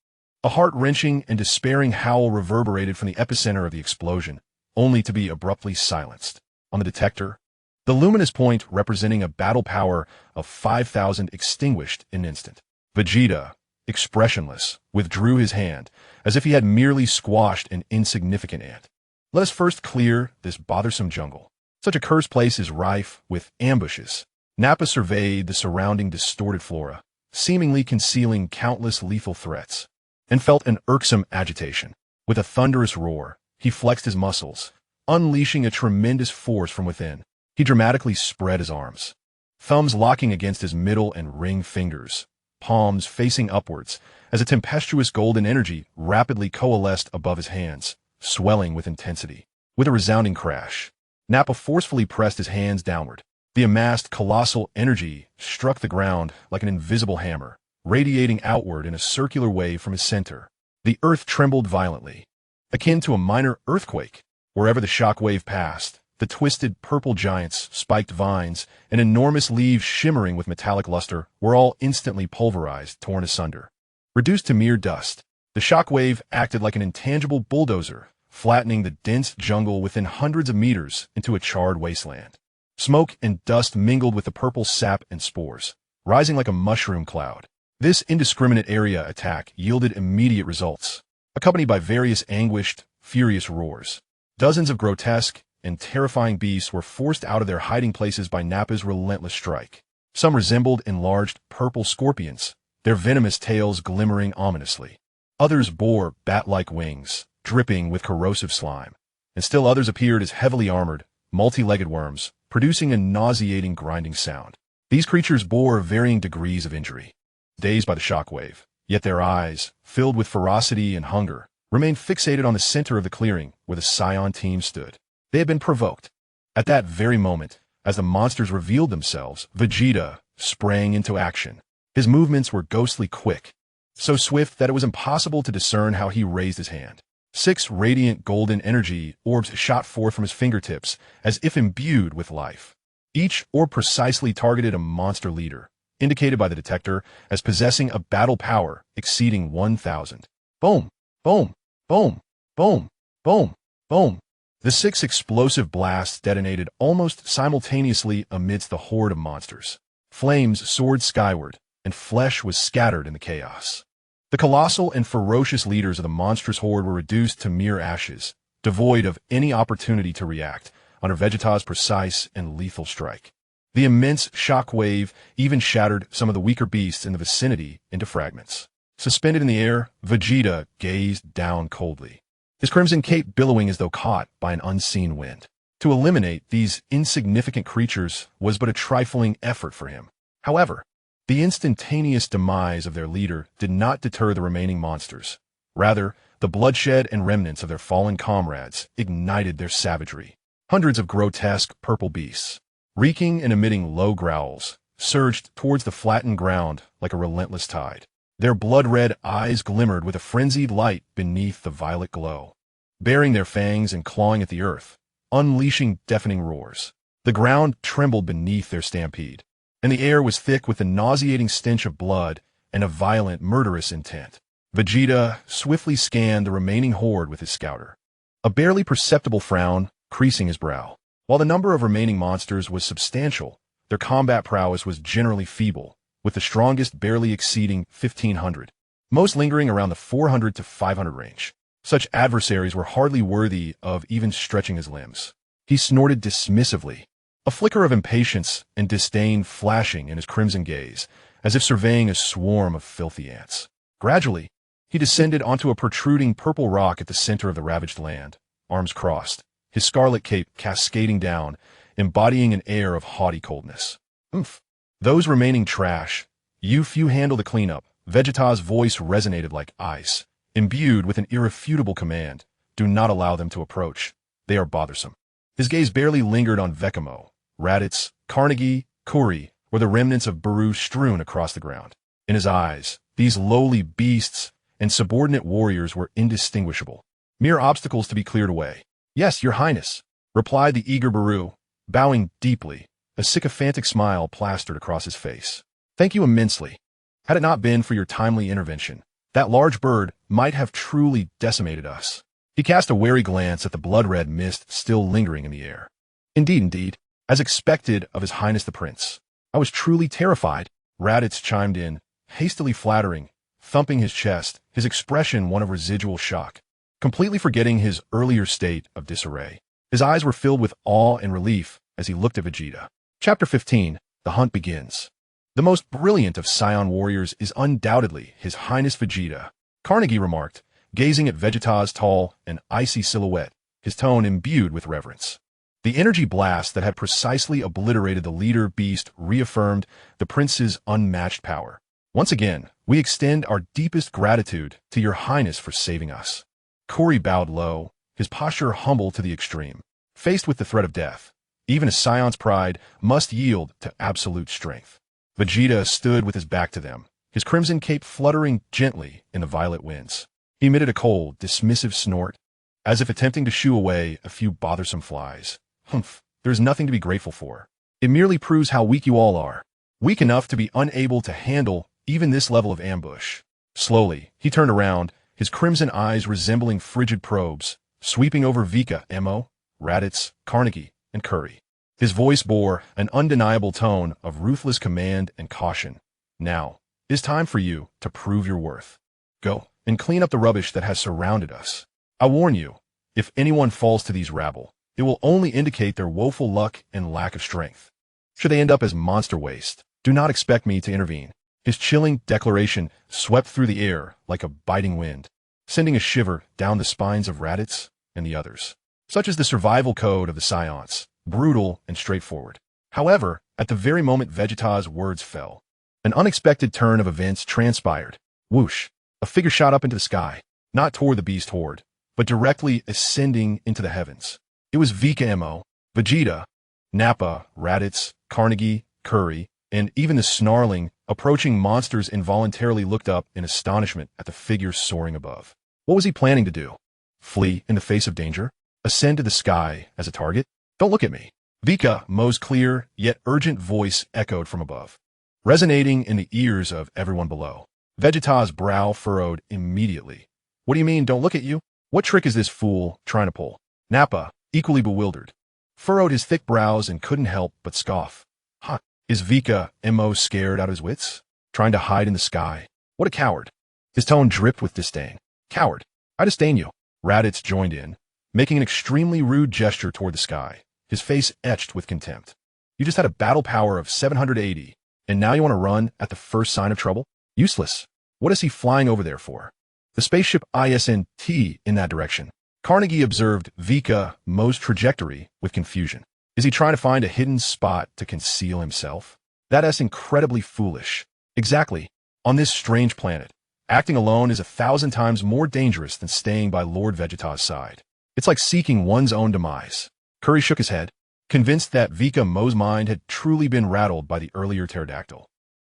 A heart-wrenching and despairing howl reverberated from the epicenter of the explosion, only to be abruptly silenced. On the detector, the luminous point representing a battle power of 5,000 extinguished in an instant. Vegeta, expressionless, withdrew his hand, as if he had merely squashed an insignificant ant. Let us first clear this bothersome jungle. Such a cursed place is rife with ambushes. Nappa surveyed the surrounding distorted flora, seemingly concealing countless lethal threats, and felt an irksome agitation. With a thunderous roar, he flexed his muscles, unleashing a tremendous force from within. He dramatically spread his arms, thumbs locking against his middle and ring fingers, palms facing upwards, as a tempestuous golden energy rapidly coalesced above his hands, swelling with intensity. With a resounding crash, Nappa forcefully pressed his hands downward. The amassed colossal energy struck the ground like an invisible hammer, radiating outward in a circular wave from his center. The earth trembled violently, akin to a minor earthquake. Wherever the shock wave passed, the twisted purple giants, spiked vines, and enormous leaves shimmering with metallic luster were all instantly pulverized, torn asunder. Reduced to mere dust, the shock wave acted like an intangible bulldozer, flattening the dense jungle within hundreds of meters into a charred wasteland. Smoke and dust mingled with the purple sap and spores, rising like a mushroom cloud. This indiscriminate area attack yielded immediate results, accompanied by various anguished, furious roars. Dozens of grotesque and terrifying beasts were forced out of their hiding places by Nappa's relentless strike. Some resembled enlarged purple scorpions, their venomous tails glimmering ominously. Others bore bat-like wings, dripping with corrosive slime, and still others appeared as heavily armored, multi-legged worms, producing a nauseating grinding sound. These creatures bore varying degrees of injury, dazed by the shockwave, yet their eyes, filled with ferocity and hunger, remained fixated on the center of the clearing where the Saiyan team stood. They had been provoked. At that very moment, as the monsters revealed themselves, Vegeta sprang into action. His movements were ghostly quick, so swift that it was impossible to discern how he raised his hand. 6 radiant golden energy orbs shot forth from his fingertips as if imbued with life. Each orb precisely targeted a monster leader, indicated by the detector as possessing a battle power exceeding 1,000. Boom! Boom! Boom! Boom! Boom! Boom! The 6 explosive blasts detonated almost simultaneously amidst the horde of monsters. Flames soared skyward, and flesh was scattered in the chaos. The colossal and ferocious leaders of the monstrous horde were reduced to mere ashes, devoid of any opportunity to react under Vegeta's precise and lethal strike. The immense shock wave even shattered some of the weaker beasts in the vicinity into fragments. Suspended in the air, Vegeta gazed down coldly, his crimson cape billowing as though caught by an unseen wind. To eliminate these insignificant creatures was but a trifling effort for him. However, the instantaneous demise of their leader did not deter the remaining monsters. Rather, the bloodshed and remnants of their fallen comrades ignited their savagery. Hundreds of grotesque purple beasts, reeking and emitting low growls, surged towards the flattened ground like a relentless tide. Their blood-red eyes glimmered with a frenzied light beneath the violet glow, baring their fangs and clawing at the earth, unleashing deafening roars. The ground trembled beneath their stampede, and the air was thick with the nauseating stench of blood and a violent, murderous intent. Vegeta swiftly scanned the remaining horde with his scouter, a barely perceptible frown creasing his brow. While the number of remaining monsters was substantial, their combat prowess was generally feeble, with the strongest barely exceeding 1,500, most lingering around the 400 to 500 range. Such adversaries were hardly worthy of even stretching his limbs. He snorted dismissively, a flicker of impatience and disdain flashing in his crimson gaze, as if surveying a swarm of filthy ants. Gradually, he descended onto a protruding purple rock at the center of the ravaged land, arms crossed, his scarlet cape cascading down, embodying an air of haughty coldness. "Oomph. Those remaining trash. You few handle the cleanup." Vegeta's voice resonated like ice, imbued with an irrefutable command. "Do not allow them to approach. They are bothersome." His gaze barely lingered on Vikame, Raditz, Carnegie, Kuri, or the remnants of Baru strewn across the ground. In his eyes, these lowly beasts and subordinate warriors were indistinguishable, mere obstacles to be cleared away. "Yes, your highness," replied the eager Baru, bowing deeply, a sycophantic smile plastered across his face. "Thank you immensely. Had it not been for your timely intervention, that large bird might have truly decimated us." He cast a wary glance at the blood-red mist still lingering in the air. Indeed, as expected of His Highness the Prince. "I was truly terrified," Raditz chimed in, hastily flattering, thumping his chest, his expression one of residual shock, completely forgetting his earlier state of disarray. His eyes were filled with awe and relief as he looked at Vegeta. Chapter 15. The Hunt Begins. "The most brilliant of Saiyan warriors is undoubtedly His Highness Vegeta," Carnegie remarked, gazing at Vegeta's tall and icy silhouette, his tone imbued with reverence. The energy blast that had precisely obliterated the leader beast reaffirmed the prince's unmatched power. "Once again, we extend our deepest gratitude to your highness for saving us." Kuri bowed low, his posture humble to the extreme. Faced with the threat of death, even a Saiyan's pride must yield to absolute strength. Vegeta stood with his back to them, his crimson cape fluttering gently in the violet winds. He emitted a cold, dismissive snort, as if attempting to shoo away a few bothersome flies. "Humph, there's nothing to be grateful for. It merely proves how weak you all are. Weak enough to be unable to handle even this level of ambush." Slowly, he turned around, his crimson eyes resembling frigid probes, sweeping over Vikame, Raditz, Carnegie, and Kuri. His voice bore an undeniable tone of ruthless command and caution. "Now, it's time for you to prove your worth. Go and clean up the rubbish that has surrounded us. I warn you, if anyone falls to these rabble, it will only indicate their woeful luck and lack of strength. Should they end up as monster waste, do not expect me to intervene." His chilling declaration swept through the air like a biting wind, sending a shiver down the spines of Raditz and the others. Such is the survival code of the Saiyans, brutal and straightforward. However, at the very moment Vegeta's words fell, an unexpected turn of events transpired. Whoosh! A figure shot up into the sky. not toward the beast horde, but directly ascending into the heavens. It was Vikame, Vegeta, Nappa, Raditz, Carnegie, Curry, and even the snarling, approaching monsters involuntarily looked up in astonishment at the figure soaring above. What was he planning to do? Flee in the face of danger? Ascend to the sky as a target? Don't look at me. Vikame's clear, yet urgent voice echoed from above, resonating in the ears of everyone below. Vegeta's brow furrowed immediately. What do you mean, don't look at you? What trick is this fool trying to pull? Nappa, equally bewildered, furrowed his thick brows and couldn't help but scoff. Huh, is Vikame scared out of his wits? Trying to hide in the sky? What a coward. His tone dripped with disdain. Coward, I disdain you. Raditz joined in, making an extremely rude gesture toward the sky, his face etched with contempt. You just had a battle power of 780, and now you want to run at the first sign of trouble? Useless. What is he flying over there for? The spaceship isn't in that direction. Carnegie observed Vikame's trajectory with confusion. Is he trying to find a hidden spot to conceal himself? That's incredibly foolish. Exactly. On this strange planet, acting alone is 1,000 times more dangerous than staying by Lord Vegeta's side. It's like seeking one's own demise. Curry shook his head, convinced that Vikame's mind had truly been rattled by the earlier pterodactyl.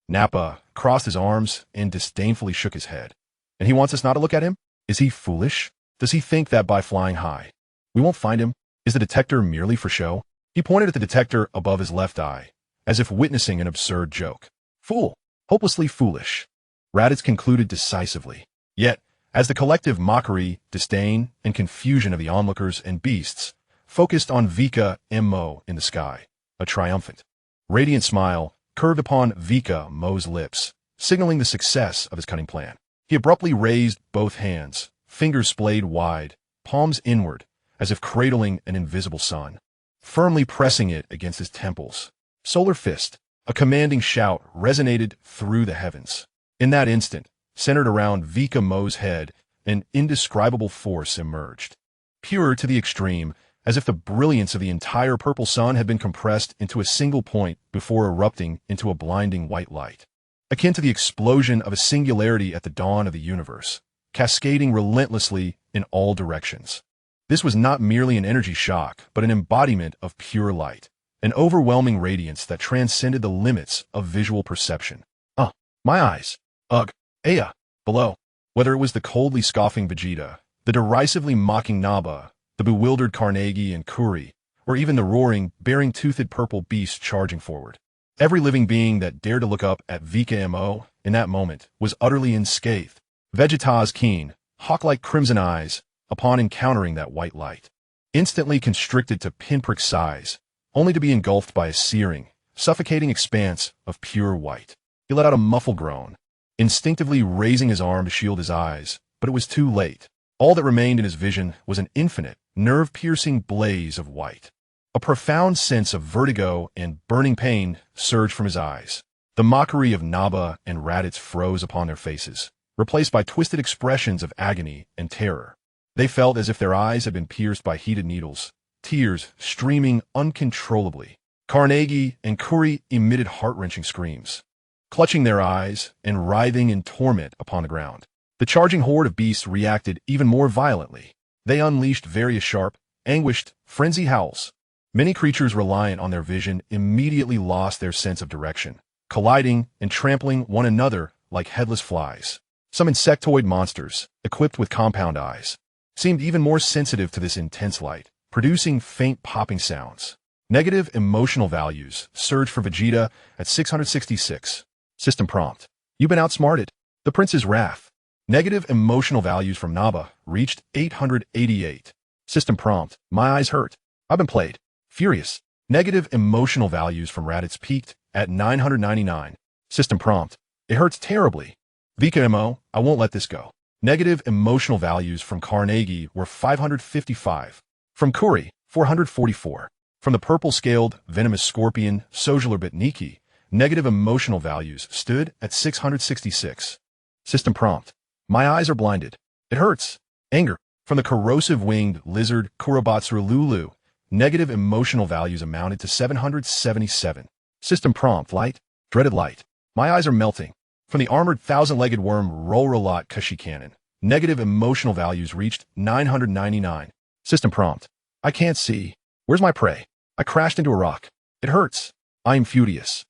Nappa crossed his arms and disdainfully shook his head. And he wants us not to look at him? Is he foolish? Does he think that by flying high, we won't find him? Is the detector merely for show? He pointed at the detector above his left eye, as if witnessing an absurd joke. Fool. Hopelessly foolish. Raditz concluded decisively. Yet, as the collective mockery, disdain, and confusion of the onlookers and beasts focused on Vikame in the sky, a triumphant, radiant smile curved upon Vikame's lips, signaling the success of his cunning plan. He abruptly raised both hands, fingers splayed wide, palms inward, as if cradling an invisible sun, firmly pressing it against his temples. Solar fist, a commanding shout resonated through the heavens. In that instant, centered around Vikame's head, an indescribable force emerged. Pure to the extreme, as if the brilliance of the entire purple sun had been compressed into a single point before erupting into a blinding white light. Akin to the explosion of a singularity at the dawn of the universe, cascading relentlessly in all directions. This was not merely an energy shock, but an embodiment of pure light, an overwhelming radiance that transcended the limits of visual perception. My eyes. Ugh. Aya. Below. Whether it was the coldly scoffing Vegeta, the derisively mocking Nappa, the bewildered Carnegie and Curry, or even the roaring, baring-toothed purple beast charging forward. Every living being that dared to look up at Vikame in that moment was utterly unscathed. Vegeta's keen, hawk-like crimson eyes, upon encountering that white light, instantly constricted to pinprick size, only to be engulfed by a searing, suffocating expanse of pure white. He let out a muffled groan, instinctively raising his arm to shield his eyes, but it was too late. All that remained in his vision was an infinite, nerve-piercing blaze of white. A profound sense of vertigo and burning pain surged from his eyes. The mockery of Nappa and Raditz froze upon their faces, replaced by twisted expressions of agony and terror. They felt as if their eyes had been pierced by heated needles, tears streaming uncontrollably. Carnegie and Curry emitted heart-wrenching screams, clutching their eyes and writhing in torment upon the ground. The charging horde of beasts reacted even more violently. They unleashed various sharp, anguished, frenzied howls. Many creatures reliant on their vision immediately lost their sense of direction, colliding and trampling one another like headless flies. Some insectoid monsters, equipped with compound eyes, seemed even more sensitive to this intense light, producing faint popping sounds. Negative emotional values surged for Vegeta at 666. System prompt. You've been outsmarted. The Prince's Wrath. Negative emotional values from Nappa reached 888. System prompt. My eyes hurt. I've been played. Furious. Negative emotional values from Raditz peaked at 999. System prompt. It hurts terribly. Vikame, I won't let this go. Negative emotional values from Carnegie were 555. From Curry, 444. From the purple-scaled, venomous scorpion, Sojalarbitniki, negative emotional values stood at 666. System prompt. My eyes are blinded. It hurts. Anger. From the corrosive-winged lizard Kurabatsu Lulu, negative emotional values amounted to 777. System prompt. Light. Dreaded light. My eyes are melting. From the armored thousand-legged worm Rolrolot Kashi Cannon, Negative emotional values reached 999. System prompt. I can't see. Where's my prey? I crashed into a rock. It hurts. I am furious.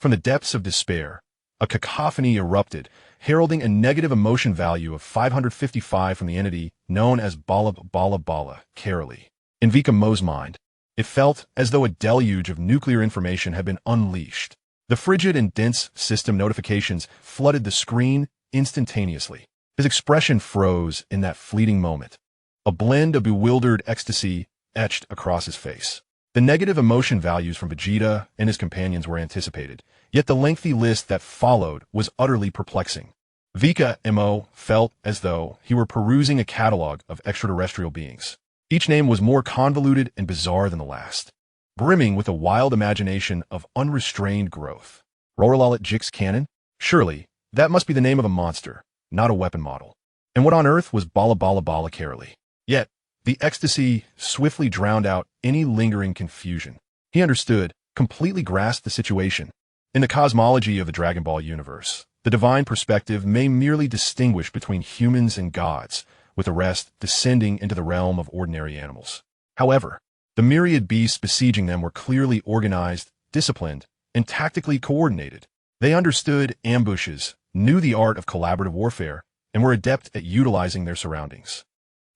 From the depths of despair, a cacophony erupted, heralding a negative emotion value of 555 from the entity known as Bala Bala Bala, Carolee. In Vikame's mind, it felt as though a deluge of nuclear information had been unleashed. The frigid and dense system notifications flooded the screen instantaneously. His expression froze in that fleeting moment. A blend of bewildered ecstasy etched across his face. The negative emotion values from Vegeta and his companions were anticipated, yet the lengthy list that followed was utterly perplexing. Vikame felt as though he were perusing a catalog of extraterrestrial beings. Each name was more convoluted and bizarre than the last, brimming with a wild imagination of unrestrained growth. Roralalit Jix Cannon? Surely, that must be the name of a monster, not a weapon model. And what on earth was Bala Bala Bala Carolee? Yet, the ecstasy swiftly drowned out any lingering confusion. He understood, completely grasped the situation. In the cosmology of the Dragon Ball universe, the divine perspective may merely distinguish between humans and gods, with the rest descending into the realm of ordinary animals. However, the myriad beasts besieging them were clearly organized, disciplined, and tactically coordinated. They understood ambushes, knew the art of collaborative warfare, and were adept at utilizing their surroundings.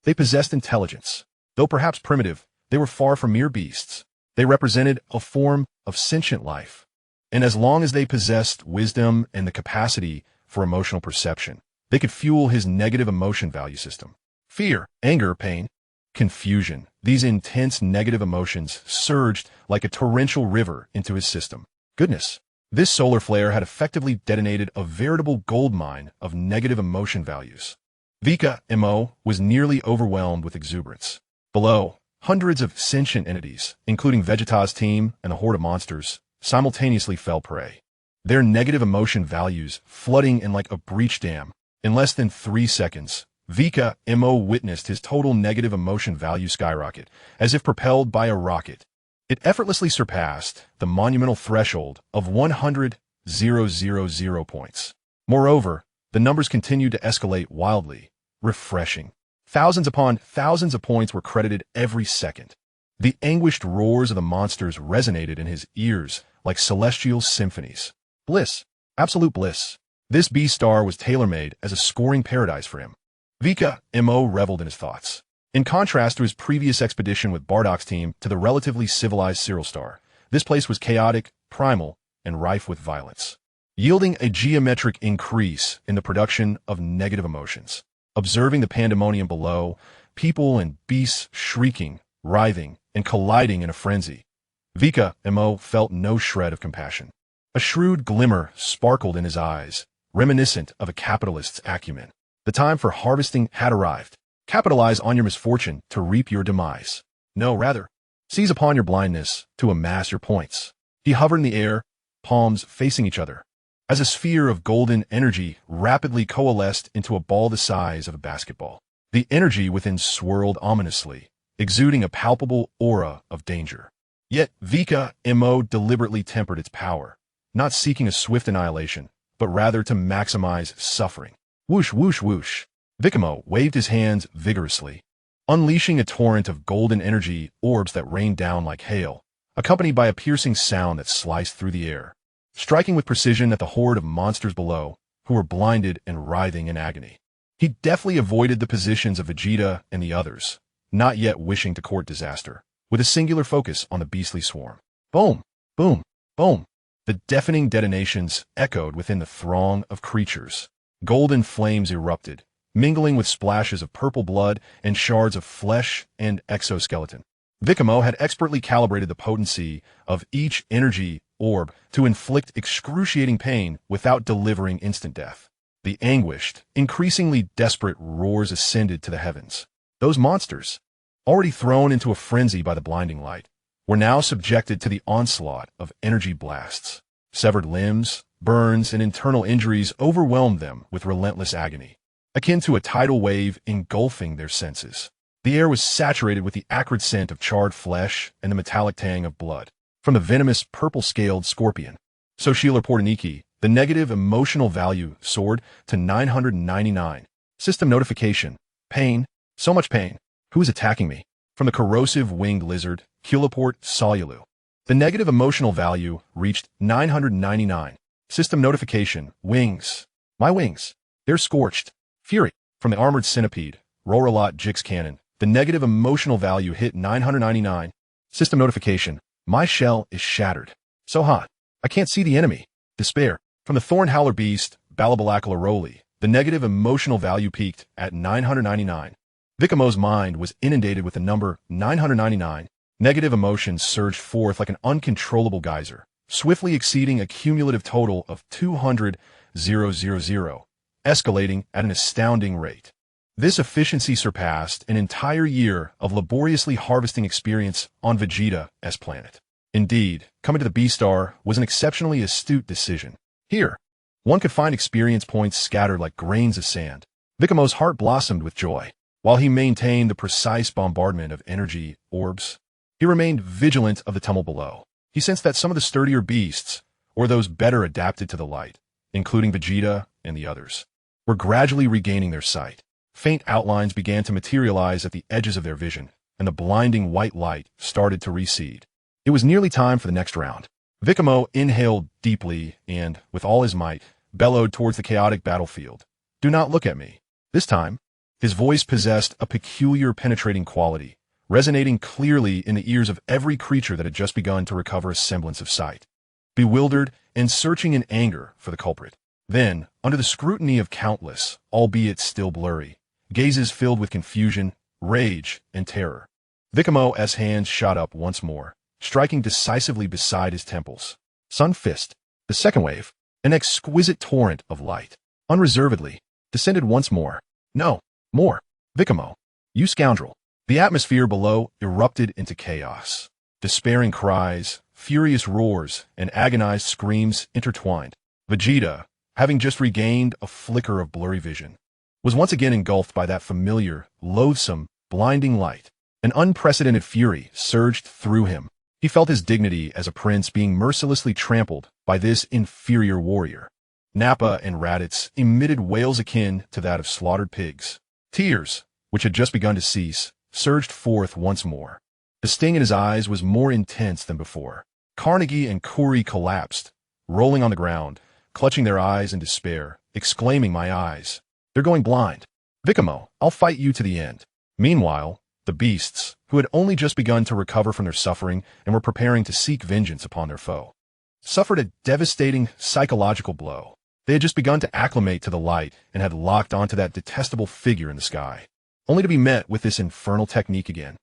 They possessed intelligence. Though perhaps primitive, they were far from mere beasts. They represented a form of sentient life. And as long as they possessed wisdom and the capacity for emotional perception, they could fuel his negative emotion value system. Fear, anger, pain, confusion. These intense negative emotions surged like a torrential river into his system. Goodness, this solar flare had effectively detonated a veritable goldmine of negative emotion values. Vikame was nearly overwhelmed with exuberance. Below, hundreds of sentient entities, including Vegeta's team and the horde of monsters, simultaneously fell prey. Their negative emotion values flooding in like a breach dam. In less than 3 seconds, Vikame witnessed his total negative emotion value skyrocket, as if propelled by a rocket. It effortlessly surpassed the monumental threshold of 100,000 points. Moreover, the numbers continued to escalate wildly, refreshing. Thousands upon thousands of points were credited every second. The anguished roars of the monsters resonated in his ears like celestial symphonies. Bliss. Absolute bliss. This B-star was tailor-made as a scoring paradise for him. Vikame reveled in his thoughts. In contrast to his previous expedition with Bardock's team to the relatively civilized Cyril star, this place was chaotic, primal, and rife with violence, yielding a geometric increase in the production of negative emotions. Observing the pandemonium below, people and beasts shrieking, writhing, and colliding in a frenzy, Vikame felt no shred of compassion. A shrewd glimmer sparkled in his eyes, reminiscent of a capitalist's acumen. The time for harvesting had arrived. Capitalize on your misfortune to reap your demise. No, rather, seize upon your blindness to amass your points. He hovered in the air, palms facing each other, as a sphere of golden energy rapidly coalesced into a ball the size of a basketball. The energy within swirled ominously, exuding a palpable aura of danger. Yet Vikame deliberately tempered its power, not seeking a swift annihilation, but rather to maximize suffering. Whoosh, whoosh, whoosh. Vikame waved his hands vigorously, unleashing a torrent of golden energy orbs that rained down like hail, accompanied by a piercing sound that sliced through the air, striking with precision at the horde of monsters below, who were blinded and writhing in agony. He deftly avoided the positions of Vegeta and the others, not yet wishing to court disaster, with a singular focus on the beastly swarm. Boom, boom, boom. The deafening detonations echoed within the throng of creatures. Golden flames erupted, mingling with splashes of purple blood and shards of flesh and exoskeleton. Vikame had expertly calibrated the potency of each energy orb to inflict excruciating pain without delivering instant death. The anguished, increasingly desperate roars ascended to the heavens. Those monsters, already thrown into a frenzy by the blinding light, were now subjected to the onslaught of energy blasts. Severed limbs, burns, and internal injuries overwhelmed them with relentless agony, akin to a tidal wave engulfing their senses. The air was saturated with the acrid scent of charred flesh and the metallic tang of blood from the venomous purple-scaled scorpion. So Sheila Portaniki, the negative emotional value soared to 999. System notification. Pain. So much pain. Who is attacking me? From the corrosive winged lizard, Culoport Solulu. The negative emotional value reached 999. System notification. Wings. My wings. They're scorched. Fury. From the armored centipede, Roralot Jix Cannon. The negative emotional value hit 999. System notification. My shell is shattered. So hot. I can't see the enemy. Despair. From the Thorn Howler Beast, Balabalakalaroli. The negative emotional value peaked at 999. Vikamo's mind was inundated with the number 999. Negative emotions surged forth like an uncontrollable geyser, swiftly exceeding a cumulative total of 200,000, escalating at an astounding rate. This efficiency surpassed an entire year of laboriously harvesting experience on Vegeta's planet. Indeed, coming to the B-Star was an exceptionally astute decision. Here, one could find experience points scattered like grains of sand. Vikamo's heart blossomed with joy. While he maintained the precise bombardment of energy orbs, he remained vigilant of the tumult below. He sensed that some of the sturdier beasts, or those better adapted to the light, including Vegeta and the others, were gradually regaining their sight. Faint outlines began to materialize at the edges of their vision, and the blinding white light started to recede. It was nearly time for the next round. Vikamo inhaled deeply and, with all his might, bellowed towards the chaotic battlefield. Do not look at me. This time, his voice possessed a peculiar penetrating quality, resonating clearly in the ears of every creature that had just begun to recover a semblance of sight. Bewildered and searching in anger for the culprit. Then, under the scrutiny of countless, albeit still blurry, gazes filled with confusion, rage, and terror, Vikamo's hands shot up once more, striking decisively beside his temples. Sun Fist. The second wave, an exquisite torrent of light, unreservedly, descended once more. No, more. Vikamo. You scoundrel. The atmosphere below erupted into chaos. Despairing cries, furious roars, and agonized screams intertwined. Vegeta, having just regained a flicker of blurry vision, was once again engulfed by that familiar, loathsome, blinding light. An unprecedented fury surged through him. He felt his dignity as a prince being mercilessly trampled by this inferior warrior. Nappa and Raditz emitted wails akin to that of slaughtered pigs. Tears, which had just begun to cease, surged forth once more. The sting in his eyes was more intense than before. Carnegie and Kuri collapsed, rolling on the ground, clutching their eyes in despair, exclaiming, "My eyes. They're going blind. Vikamo, I'll fight you to the end." Meanwhile, the beasts, who had only just begun to recover from their suffering and were preparing to seek vengeance upon their foe, suffered a devastating psychological blow. They had just begun to acclimate to the light and had locked onto that detestable figure in the sky, only to be met with this infernal technique again.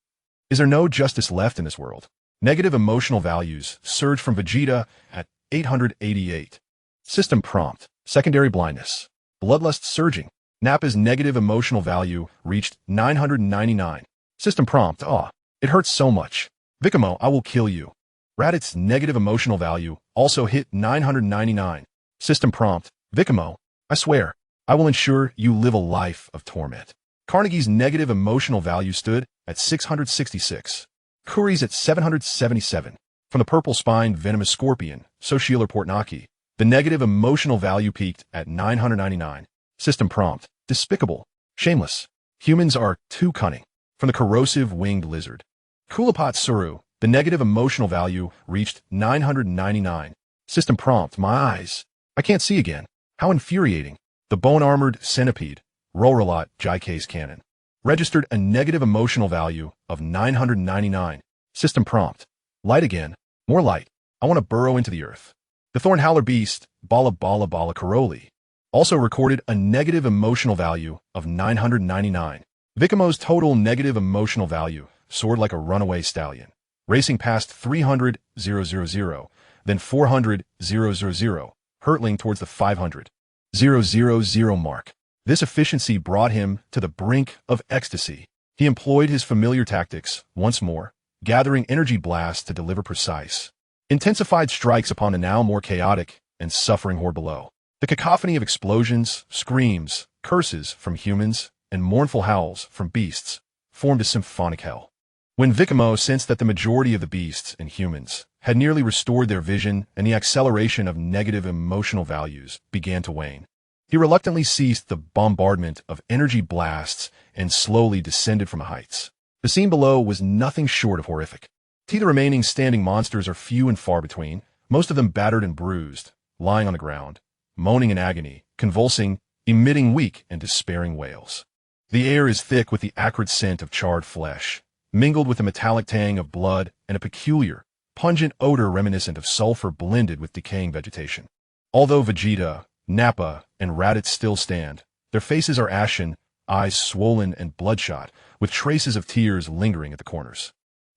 Is there no justice left in this world? Negative emotional values surged from Vegeta at 888. System prompt. Secondary blindness. Bloodlust surging. Nappa's negative emotional value reached 999. System prompt. Aw, it hurts so much. Vikamo, I will kill you. Raditz's negative emotional value also hit 999. System prompt. Vikamo, I swear, I will ensure you live a life of torment. Carnegie's negative emotional value stood at 666. Kuri's at 777. From the purple-spined venomous scorpion, Socialer Portnaki, the negative emotional value peaked at 999. System prompt. Despicable. Shameless. Humans are too cunning. From the corrosive winged lizard, Kulapot Suru, the negative emotional value reached 999. System prompt. My eyes. I can't see again. How infuriating. The bone-armored centipede, Roralot Jix Cannon, registered a negative emotional value of 999. System prompt. Light again. More light. I want to burrow into the earth. The Thorn Howler Beast, Bala Karoli, also recorded a negative emotional value of 999. Vikamo's total negative emotional value soared like a runaway stallion, racing past 300,000, then 400,000, hurtling towards the 500,000 mark. This efficiency brought him to the brink of ecstasy. He employed his familiar tactics once more, gathering energy blasts to deliver precise, intensified strikes upon the now more chaotic and suffering horde below. The cacophony of explosions, screams, curses from humans, and mournful howls from beasts formed a symphonic hell. When Vikamo sensed that the majority of the beasts and humans had nearly restored their vision and the acceleration of negative emotional values began to wane, He reluctantly ceased the bombardment of energy blasts and slowly descended from the heights. The scene below was nothing short of horrific. The remaining standing monsters are few and far between, most of them battered and bruised, lying on the ground, moaning in agony, convulsing, emitting weak and despairing wails. The air is thick with the acrid scent of charred flesh, mingled with a metallic tang of blood and a peculiar, pungent odor reminiscent of sulfur blended with decaying vegetation. Although Vegeta, Nappa, and Raditz still stand, their faces are ashen, eyes swollen and bloodshot, with traces of tears lingering at the corners.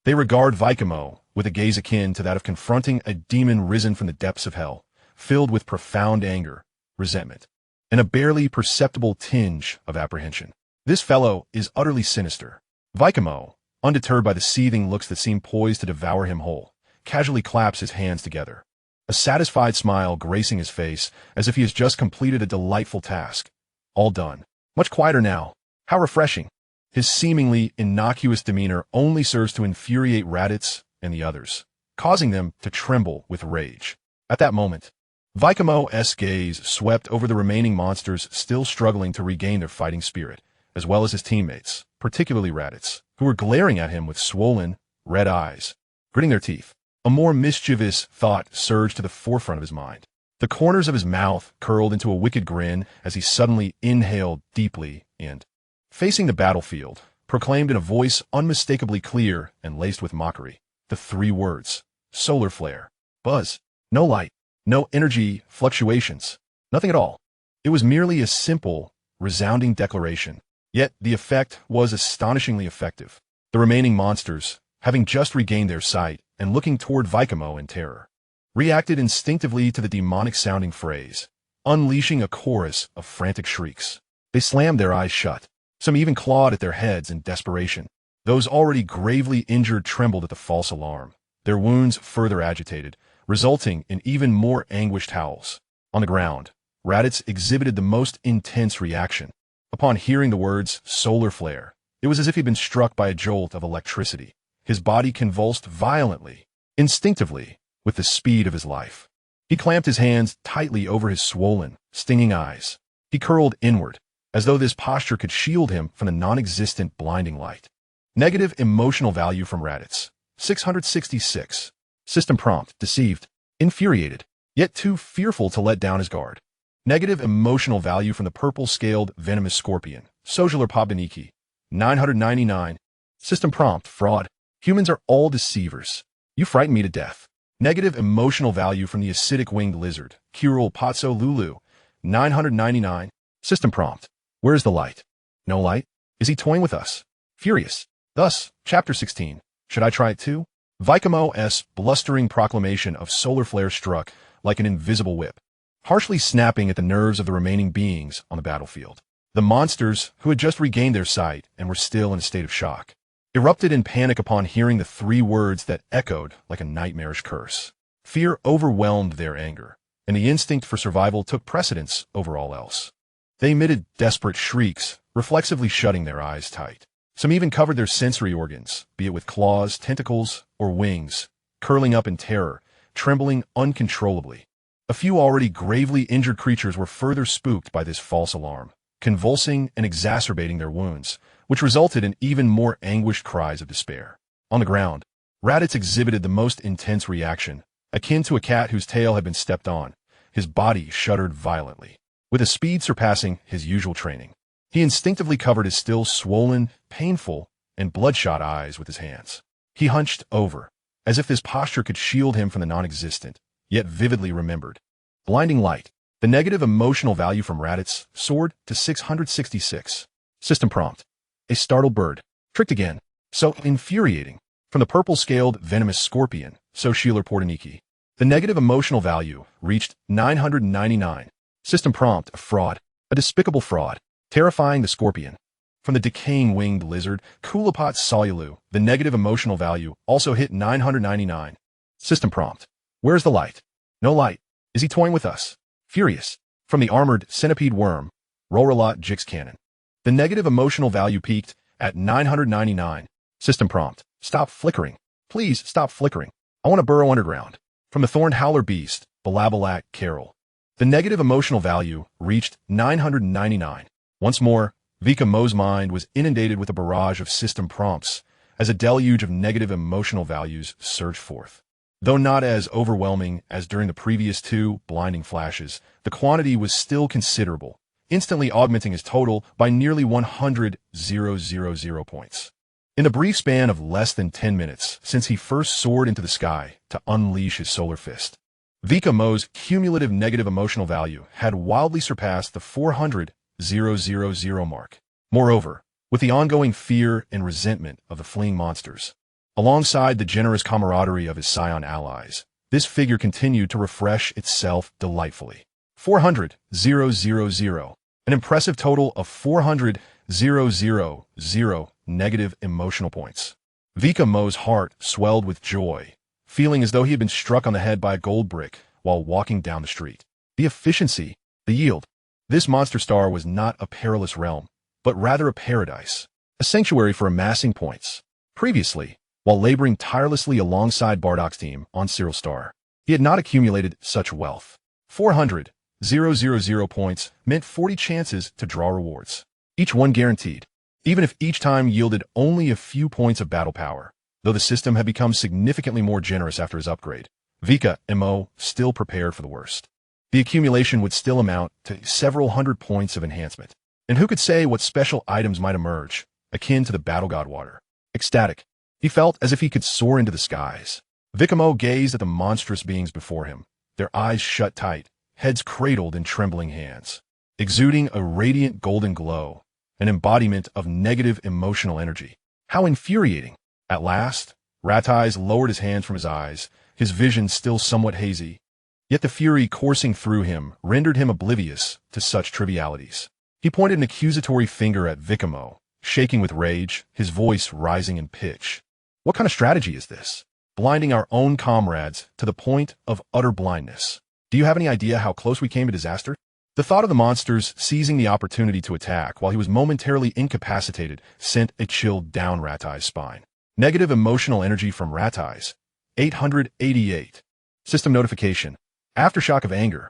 They regard Vikame with a gaze akin to that of confronting a demon risen from the depths of hell, filled with profound anger, resentment, and a barely perceptible tinge of apprehension. This fellow is utterly sinister. Vikame, undeterred by the seething looks that seem poised to devour him whole, casually claps his hands together, a satisfied smile gracing his face as if he has just completed a delightful task. All done. Much quieter now. How refreshing. His seemingly innocuous demeanor only serves to infuriate Raditz and the others, causing them to tremble with rage. At that moment, Vikame's gaze swept over the remaining monsters still struggling to regain their fighting spirit, as well as his teammates, particularly Raditz, who were glaring at him with swollen, red eyes, gritting their teeth. A more mischievous thought surged to the forefront of his mind. The corners of his mouth curled into a wicked grin as he suddenly inhaled deeply and, facing the battlefield, proclaimed in a voice unmistakably clear and laced with mockery, the three words, solar flare, buzz, no light, no energy fluctuations, nothing at all. It was merely a simple, resounding declaration, yet the effect was astonishingly effective. The remaining monsters, having just regained their sight and looking toward Vikame in terror, reacted instinctively to the demonic-sounding phrase, unleashing a chorus of frantic shrieks. They slammed their eyes shut. Some even clawed at their heads in desperation. Those already gravely injured trembled at the false alarm, their wounds further agitated, resulting in even more anguished howls. On the ground, Raditz exhibited the most intense reaction. Upon hearing the words solar flare, it was as if he'd been struck by a jolt of electricity. His body convulsed violently, instinctively, with the speed of his life. He clamped his hands tightly over his swollen, stinging eyes. He curled inward, as though this posture could shield him from the non-existent blinding light. Negative emotional value from Raditz, 666. System prompt, deceived, infuriated, yet too fearful to let down his guard. Negative emotional value from the purple-scaled venomous scorpion, Sojular Pobiniki, 999. System prompt, fraud. Humans are all deceivers. You frighten me to death. Negative emotional value from the acidic winged lizard, Kirul Patso Lulu, 999. System prompt. Where is the light? No light? Is he toying with us? Furious. Thus, Chapter 16. Should I try it too? Vikame's blustering proclamation of solar flare struck like an invisible whip, harshly snapping at the nerves of the remaining beings on the battlefield. The monsters, who had just regained their sight and were still in a state of shock, erupted in panic upon hearing the three words that echoed like a nightmarish curse. Fear overwhelmed their anger, and the instinct for survival took precedence over all else. They emitted desperate shrieks, reflexively shutting their eyes tight. Some even covered their sensory organs, be it with claws, tentacles, or wings, curling up in terror, trembling uncontrollably. A few already gravely injured creatures were further spooked by this false alarm, convulsing and exacerbating their wounds, which resulted in even more anguished cries of despair. On the ground, Raditz exhibited the most intense reaction, akin to a cat whose tail had been stepped on. His body shuddered violently, with a speed surpassing his usual training. He instinctively covered his still swollen, painful, and bloodshot eyes with his hands. He hunched over, as if this posture could shield him from the non-existent, yet vividly remembered, blinding light. The negative emotional value from Raditz soared to 666. System prompt. A startled bird. Tricked again. So infuriating. From the purple-scaled venomous scorpion, Sojular Portaniki. The negative emotional value reached 999. System prompt. A fraud. A despicable fraud. Terrifying the scorpion. From the decaying winged lizard, Kulipat Solulu, the negative emotional value also hit 999. System prompt. Where's the light? No light. Is he toying with us? Furious. From the armored centipede worm, Roralat Jix Cannon. The negative emotional value peaked at 999. System prompt. Stop flickering. Please stop flickering. I want to burrow underground. From the thorned howler beast, Balabalak Carol. The negative emotional value reached 999. Once more, Vikame's mind was inundated with a barrage of system prompts as a deluge of negative emotional values surged forth. Though not as overwhelming as during the previous two blinding flashes, the quantity was still considerable, instantly augmenting his total by nearly 100,000 points. In the brief span of less than 10 minutes since he first soared into the sky to unleash his solar fist, Vikame's cumulative negative emotional value had wildly surpassed the 400,000 mark. Moreover, with the ongoing fear and resentment of the fleeing monsters, alongside the generous camaraderie of his Saiyan allies, this figure continued to refresh itself delightfully. 400,000, an impressive total of 400,000 negative emotional points. Vikame's heart swelled with joy, feeling as though he had been struck on the head by a gold brick while walking down the street. The efficiency, the yield. This monster star was not a perilous realm, but rather a paradise, a sanctuary for amassing points. Previously, while laboring tirelessly alongside Bardock's team on Cyril Star, he had not accumulated such wealth. 400,000 points meant 40 chances to draw rewards, each one guaranteed, even if each time yielded only a few points of battle power. Though the system had become significantly more generous after his upgrade, Vikame still prepared for the worst. The accumulation would still amount to several hundred points of enhancement. And who could say what special items might emerge, akin to the battle god water? Ecstatic, he felt as if he could soar into the skies. Vikame gazed at the monstrous beings before him, their eyes shut tight, heads cradled in trembling hands, exuding a radiant golden glow, an embodiment of negative emotional energy. How infuriating! At last, Ratai's lowered his hands from his eyes, his vision still somewhat hazy. Yet the fury coursing through him rendered him oblivious to such trivialities. He pointed an accusatory finger at Vikame, shaking with rage, his voice rising in pitch. What kind of strategy is this? Blinding our own comrades to the point of utter blindness. Do you have any idea how close we came to disaster? The thought of the monsters seizing the opportunity to attack while he was momentarily incapacitated sent a chill down Ratai's spine. Negative emotional energy from Ratai's 888. System notification. Aftershock of anger.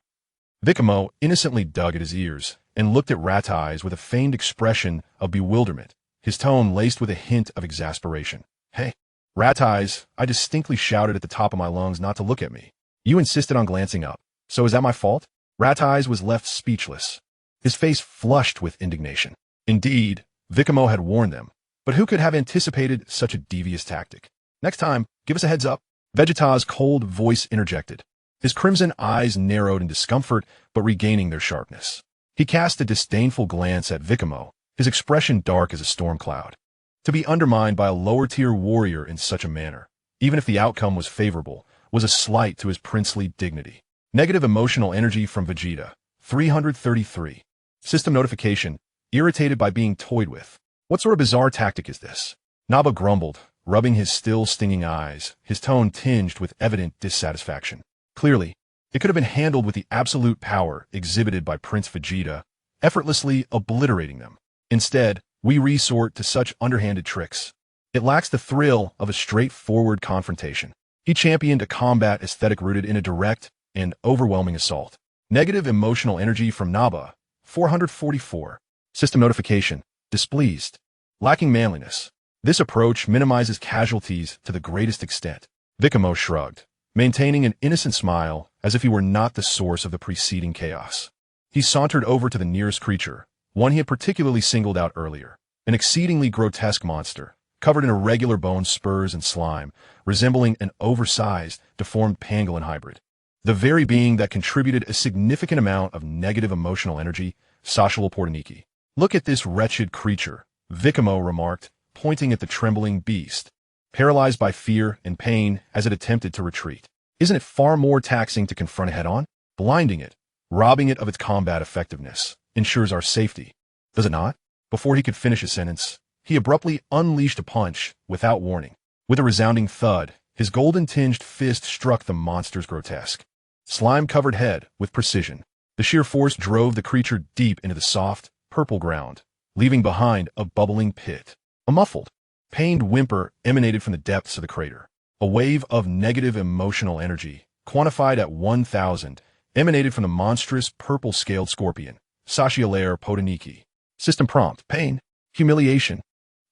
Vikame innocently dug at his ears and looked at Ratai's with a feigned expression of bewilderment, his tone laced with a hint of exasperation. Hey, Ratai's, I distinctly shouted at the top of my lungs not to look at me. You insisted on glancing up. So is that my fault? Ratai's was left speechless, his face flushed with indignation. Indeed, Vikame had warned them, but who could have anticipated such a devious tactic? Next time, give us a heads up. Vegeta's cold voice interjected. His crimson eyes narrowed in discomfort, but regaining their sharpness. He cast a disdainful glance at Vikame, his expression dark as a storm cloud. To be undermined by a lower-tier warrior in such a manner, even if the outcome was favorable, was a slight to his princely dignity. Negative emotional energy from Vegeta, 333. System notification, irritated by being toyed with. What sort of bizarre tactic is this? Naba grumbled, rubbing his still stinging eyes, his tone tinged with evident dissatisfaction. Clearly, it could have been handled with the absolute power exhibited by Prince Vegeta, effortlessly obliterating them. Instead, we resort to such underhanded tricks. It lacks the thrill of a straightforward confrontation. He championed a combat aesthetic rooted in a direct and overwhelming assault. Negative emotional energy from Naba, 444. System notification, displeased. Lacking manliness. This approach minimizes casualties to the greatest extent. Vikame shrugged, maintaining an innocent smile as if he were not the source of the preceding chaos. He sauntered over to the nearest creature, one he had particularly singled out earlier, an exceedingly grotesque monster, covered in irregular bone spurs and slime, resembling an oversized, deformed pangolin hybrid. The very being that contributed a significant amount of negative emotional energy, Sashal Portaniki. Look at this wretched creature, Vikame remarked, pointing at the trembling beast, paralyzed by fear and pain as it attempted to retreat. Isn't it far more taxing to confront it head-on? Blinding it, robbing it of its combat effectiveness, ensures our safety. Does it not? Before he could finish his sentence, he abruptly unleashed a punch without warning. With a resounding thud, his golden-tinged fist struck the monster's grotesque, slime-covered head with precision. The sheer force drove the creature deep into the soft, purple ground, leaving behind a bubbling pit. A muffled, pained whimper emanated from the depths of the crater. A wave of negative emotional energy, quantified at 1,000, emanated from the monstrous purple-scaled scorpion, Sashialair Podaniki. System prompt: pain, humiliation.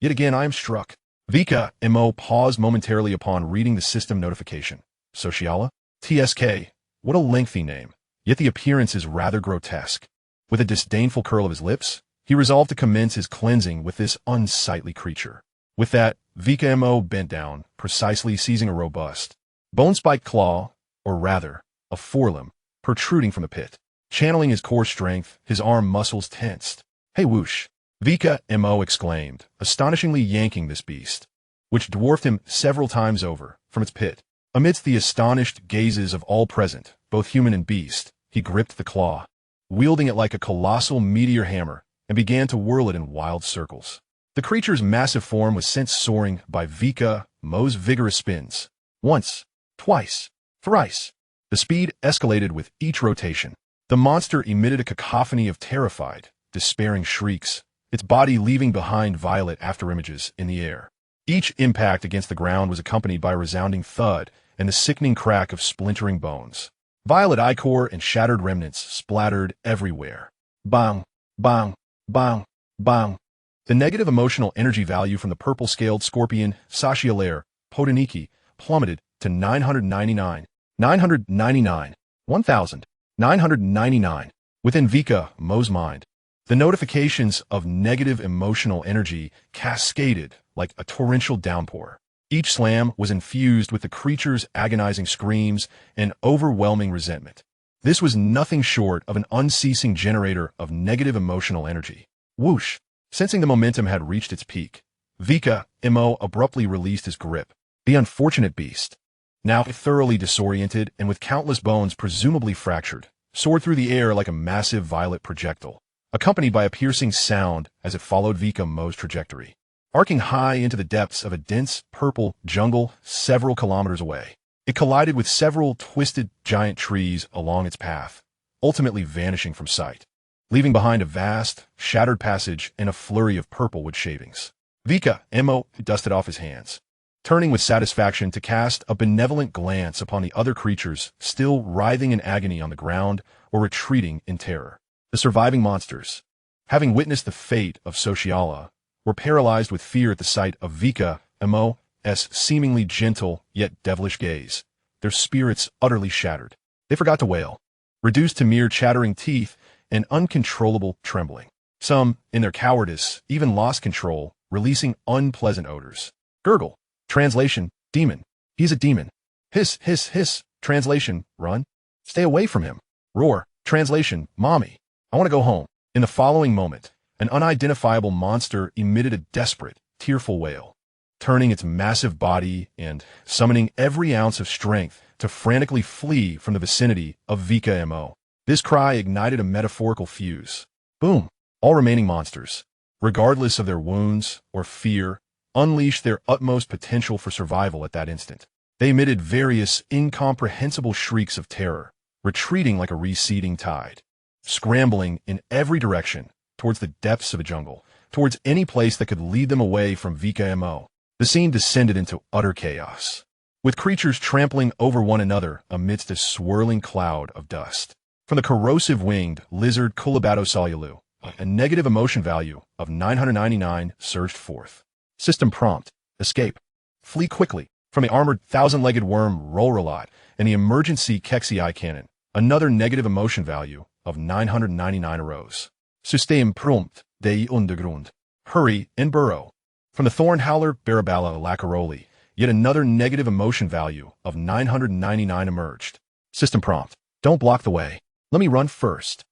Yet again I am struck. Vikame paused momentarily upon reading the system notification. Sociala? TSK. What a lengthy name. Yet the appearance is rather grotesque. With a disdainful curl of his lips, he resolved to commence his cleansing with this unsightly creature. With that, Vikame bent down, precisely seizing a robust, bone-spiked claw, or rather, a forelimb, protruding from the pit. Channeling his core strength, his arm muscles tensed. Hey whoosh! Vikame exclaimed, astonishingly yanking this beast, which dwarfed him several times over, from its pit. Amidst the astonished gazes of all present, both human and beast, he gripped the claw, wielding it like a colossal meteor hammer, and began to whirl it in wild circles. The creature's massive form was sent soaring by Vikame's vigorous spins. Once, twice, thrice. The speed escalated with each rotation. The monster emitted a cacophony of terrified, despairing shrieks, its body leaving behind violet afterimages in the air. Each impact against the ground was accompanied by a resounding thud and the sickening crack of splintering bones. Violet ichor and shattered remnants splattered everywhere. Bang, bang, bang, bang. The negative emotional energy value from the purple-scaled scorpion Sashialair Podaniki plummeted to 999. 1,999. Within Vikame's mind, the notifications of negative emotional energy cascaded like a torrential downpour. Each slam was infused with the creature's agonizing screams and overwhelming resentment. This was nothing short of an unceasing generator of negative emotional energy. Whoosh! Sensing the momentum had reached its peak, Vikame abruptly released his grip. The unfortunate beast, now thoroughly disoriented and with countless bones presumably fractured, soared through the air like a massive violet projectile, accompanied by a piercing sound as it followed Vikame's trajectory, arcing high into the depths of a dense purple jungle several kilometers away. It collided with several twisted giant trees along its path, ultimately vanishing from sight, leaving behind a vast, shattered passage and a flurry of purple-wood shavings. Vikame dusted off his hands, turning with satisfaction to cast a benevolent glance upon the other creatures still writhing in agony on the ground or retreating in terror. The surviving monsters, having witnessed the fate of Sociala, were paralyzed with fear at the sight of Vikame's seemingly gentle yet devilish gaze, their spirits utterly shattered. They forgot to wail, reduced to mere chattering teeth and uncontrollable trembling. Some, in their cowardice, even lost control, releasing unpleasant odors. Gurgle. Translation, demon. He's a demon. Hiss, hiss, hiss. Translation, run. Stay away from him. Roar. Translation, mommy. I want to go home. In the following moment, an unidentifiable monster emitted a desperate, tearful wail, turning its massive body and summoning every ounce of strength to frantically flee from the vicinity of Vikame. This cry ignited a metaphorical fuse. Boom! All remaining monsters, regardless of their wounds or fear, unleashed their utmost potential for survival at that instant. They emitted various incomprehensible shrieks of terror, retreating like a receding tide, scrambling in every direction towards the depths of the jungle, towards any place that could lead them away from Vikame. The scene descended into utter chaos, with creatures trampling over one another amidst a swirling cloud of dust. From the corrosive-winged lizard Kulabatosaulu, a negative emotion value of 999 surged forth. System prompt: escape. Flee quickly. From the armored thousand-legged worm Rolrolot and the emergency Kexii cannon, another negative emotion value of 999 arose. System prompt: dei undergrund. Hurry and burrow. From the thorn howler Barabala Lacaroli, yet another negative emotion value of 999 emerged. System prompt: don't block the way. Let me run first.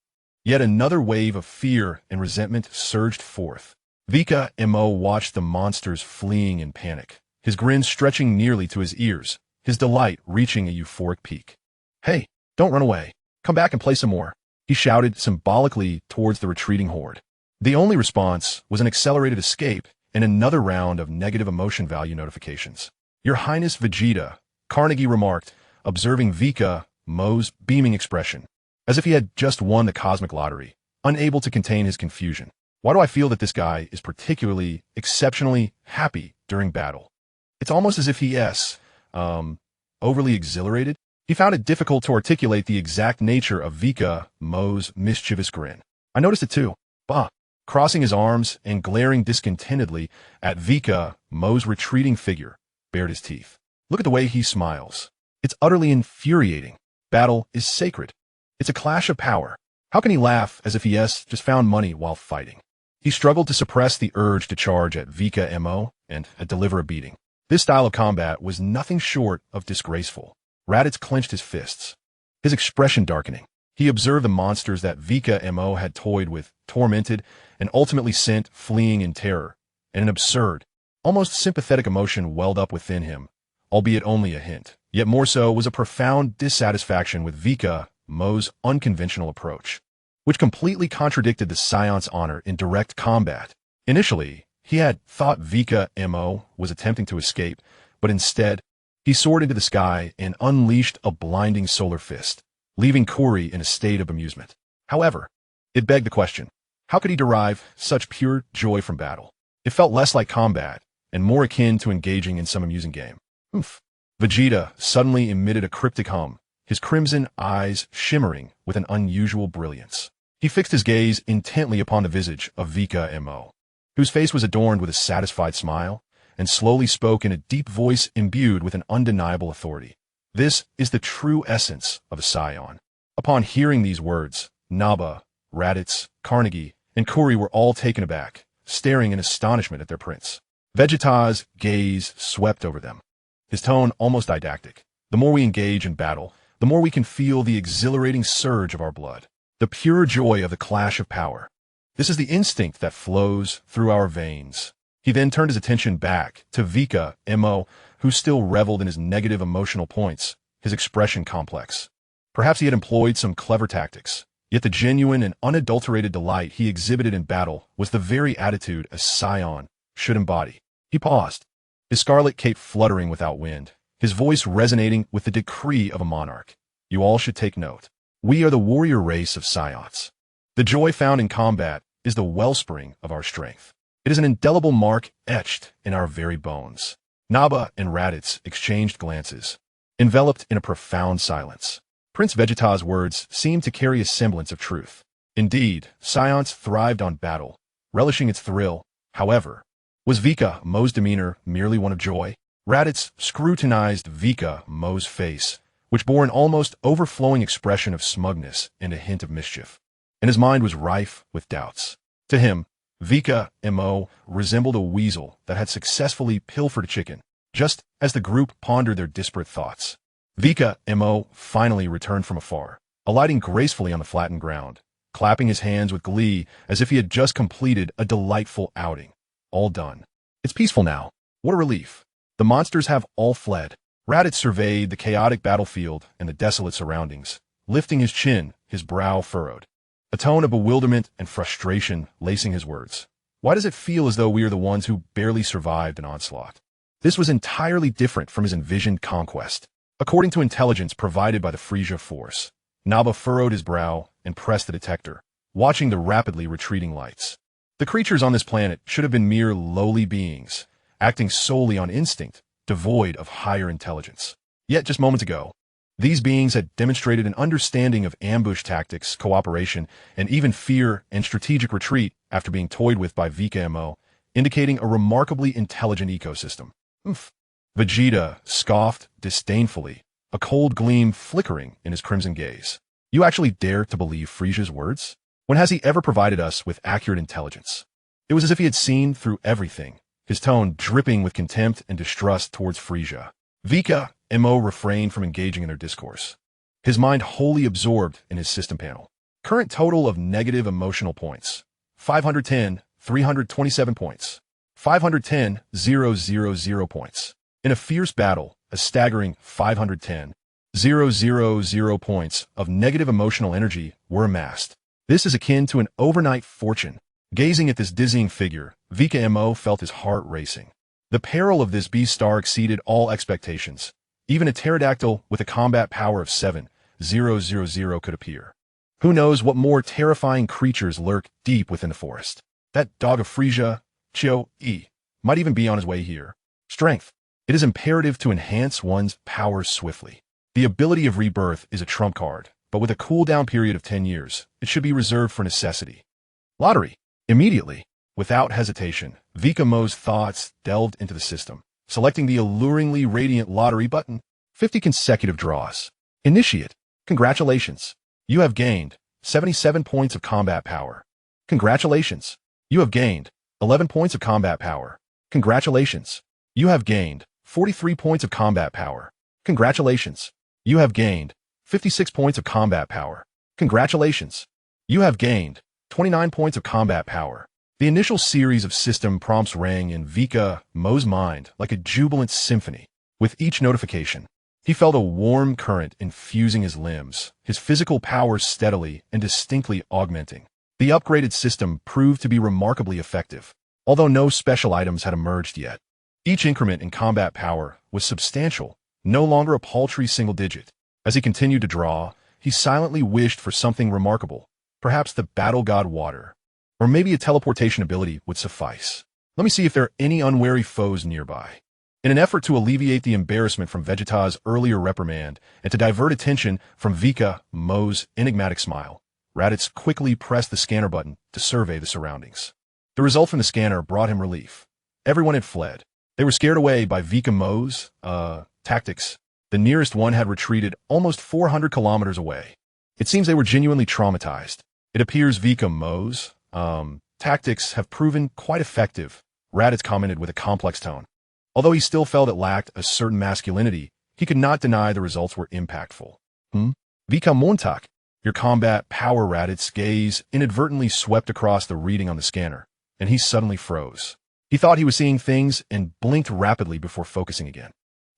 Yet another wave of fear and resentment surged forth. Vikame watched the monsters fleeing in panic, his grin stretching nearly to his ears, his delight reaching a euphoric peak. Hey, don't run away. Come back and play some more, he shouted symbolically towards the retreating horde. The only response was an accelerated escape and another round of negative emotion value notifications. Your Highness Vegeta, Carnegie remarked, observing Vikame's beaming expression, as if he had just won the cosmic lottery, unable to contain his confusion. Why do I feel that this guy is particularly, exceptionally happy during battle? It's almost as if he is, overly exhilarated. He found it difficult to articulate the exact nature of Vikame's mischievous grin. I noticed it too. Bah! Crossing his arms and glaring discontentedly at Vikame's retreating figure, bared his teeth. Look at the way he smiles. It's utterly infuriating. Battle is sacred. It's a clash of power. How can he laugh as if he just found money while fighting? He struggled to suppress the urge to charge at Vikame and deliver a beating. This style of combat was nothing short of disgraceful. Raditz clenched his fists, his expression darkening. He observed the monsters that Vikame had toyed with, tormented, and ultimately sent fleeing in terror, and an absurd, almost sympathetic emotion welled up within him, albeit only a hint. Yet more so was a profound dissatisfaction with Vikame's unconventional approach, which completely contradicted the Saiyan's honor in direct combat. Initially, he had thought Vikame was attempting to escape, but instead, he soared into the sky and unleashed a blinding solar fist, leaving Kuri in a state of amusement. However, it begged the question, how could he derive such pure joy from battle? It felt less like combat, and more akin to engaging in some amusing game. Oomph. Vegeta suddenly emitted a cryptic hum, his crimson eyes shimmering with an unusual brilliance. He fixed his gaze intently upon the visage of Vikame, whose face was adorned with a satisfied smile, and slowly spoke in a deep voice imbued with an undeniable authority. This is the true essence of a Saiyan. Upon hearing these words, Naba, Raditz, Carnegie, and Kuri were all taken aback, staring in astonishment at their prince. Vegeta's gaze swept over them, his tone almost didactic. The more we engage in battle, the more we can feel the exhilarating surge of our blood, the pure joy of the clash of power. This is the instinct that flows through our veins. He then turned his attention back to Vikame, who still reveled in his negative emotional points, his expression complex. Perhaps he had employed some clever tactics, yet the genuine and unadulterated delight he exhibited in battle was the very attitude a Saiyan should embody. He paused, his scarlet cape fluttering without wind, his voice resonating with the decree of a monarch. You all should take note. We are the warrior race of Saiyans. The joy found in combat is the wellspring of our strength. It is an indelible mark etched in our very bones. Naba and Raditz exchanged glances, enveloped in a profound silence. Prince Vegeta's words seemed to carry a semblance of truth. Indeed, Saiyans thrived on battle, relishing its thrill. However, was Vikame's demeanor merely one of joy? Raditz scrutinized Vikame's face, which bore an almost overflowing expression of smugness and a hint of mischief, and his mind was rife with doubts. To him, Vikame resembled a weasel that had successfully pilfered a chicken. Just as the group pondered their disparate thoughts, Vikame finally returned from afar, alighting gracefully on the flattened ground, clapping his hands with glee as if he had just completed a delightful outing. All done. It's peaceful now. What a relief. The monsters have all fled. Raditz surveyed the chaotic battlefield and the desolate surroundings, lifting his chin, his brow furrowed, a tone of bewilderment and frustration lacing his words. Why does it feel as though we are the ones who barely survived an onslaught? This was entirely different from his envisioned conquest. According to intelligence provided by the Frisia force, Naba furrowed his brow and pressed the detector, watching the rapidly retreating lights. The creatures on this planet should have been mere lowly beings, acting solely on instinct, devoid of higher intelligence. Yet just moments ago, these beings had demonstrated an understanding of ambush tactics, cooperation, and even fear and strategic retreat after being toyed with by Vikame, indicating a remarkably intelligent ecosystem. Oomph. Vegeta scoffed disdainfully, a cold gleam flickering in his crimson gaze. You actually dare to believe Frisia's words? When has he ever provided us with accurate intelligence? It was as if he had seen through everything, his tone dripping with contempt and distrust towards Frisia. Vikame refrained from engaging in their discourse, his mind wholly absorbed in his system panel. Current total of negative emotional points: 510, 327 points. 510, 000 points. In a fierce battle, a staggering 510, 000 points of negative emotional energy were amassed. This is akin to an overnight fortune. Gazing at this dizzying figure, Vikame felt his heart racing. The peril of this beast star exceeded all expectations. Even a pterodactyl with a combat power of 7,000 could appear. Who knows what more terrifying creatures lurk deep within the forest? That dog of Frisia, Chio-E, might even be on his way here. Strength. It is imperative to enhance one's powers swiftly. The ability of rebirth is a trump card, but with a cooldown period of 10 years, it should be reserved for necessity. Lottery. Immediately, without hesitation, Vikame's thoughts delved into the system, selecting the alluringly radiant lottery button. 50 consecutive draws. Initiate. Congratulations. You have gained 77 points of combat power. Congratulations. You have gained 11 points of combat power. Congratulations. You have gained 43 points of combat power. Congratulations. You have gained 56 points of combat power. Congratulations. You have gained 29 points of combat power. The initial series of system prompts rang in Vikame's mind like a jubilant symphony. With each notification, he felt a warm current infusing his limbs, his physical powers steadily and distinctly augmenting. The upgraded system proved to be remarkably effective, although no special items had emerged yet. Each increment in combat power was substantial, no longer a paltry single digit. As he continued to draw, he silently wished for something remarkable, perhaps the battle god water, or maybe a teleportation ability would suffice. Let me see if there are any unwary foes nearby. In an effort to alleviate the embarrassment from Vegeta's earlier reprimand and to divert attention from Vikame's enigmatic smile, Raditz quickly pressed the scanner button to survey the surroundings. The result from the scanner brought him relief. Everyone had fled. They were scared away by Vikame's tactics. The nearest one had retreated almost 400 kilometers away. It seems they were genuinely traumatized. It appears Vikame's tactics have proven quite effective, Raditz commented with a complex tone. Although he still felt it lacked a certain masculinity, he could not deny the results were impactful. Vikamontak, your combat power. Raditz's gaze inadvertently swept across the reading on the scanner, and he suddenly froze. He thought he was seeing things and blinked rapidly before focusing again.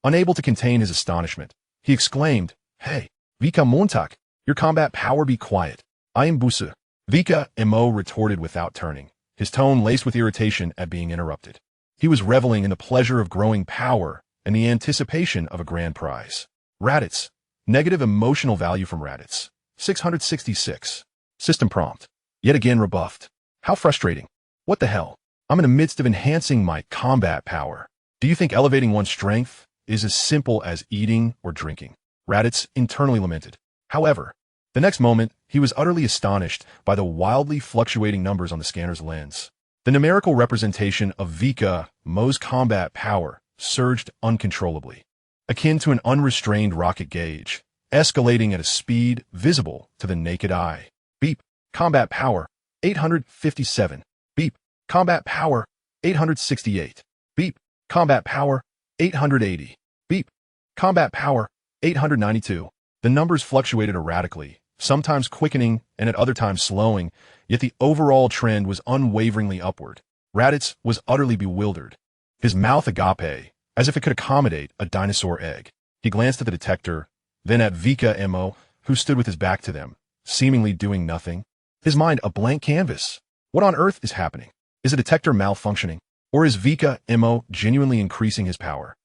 Unable to contain his astonishment, he exclaimed, "Hey, Vikamontak, your combat power. Be quiet. I am Busu." Vikame retorted without turning, his tone laced with irritation at being interrupted. He was reveling in the pleasure of growing power and the anticipation of a grand prize. Raditz. Negative emotional value from Raditz. 666. System prompt. Yet again rebuffed. How frustrating. What the hell? I'm in the midst of enhancing my combat power. Do you think elevating one's strength is as simple as eating or drinking? Raditz internally lamented. However, the next moment, he was utterly astonished by the wildly fluctuating numbers on the scanner's lens. The numerical representation of Vikame's combat power surged uncontrollably, akin to an unrestrained rocket gauge, escalating at a speed visible to the naked eye. Beep. Combat power, 857. Beep. Combat power, 868. Beep. Combat power, 880. Beep. Combat power, 892. The numbers fluctuated erratically, sometimes quickening and at other times slowing, yet the overall trend was unwaveringly upward. Raditz was utterly bewildered, his mouth agape, as if it could accommodate a dinosaur egg. He glanced at the detector, then at Vikame, who stood with his back to them, seemingly doing nothing. His mind a blank canvas. What on earth is happening? Is the detector malfunctioning? Or is Vikame genuinely increasing his power?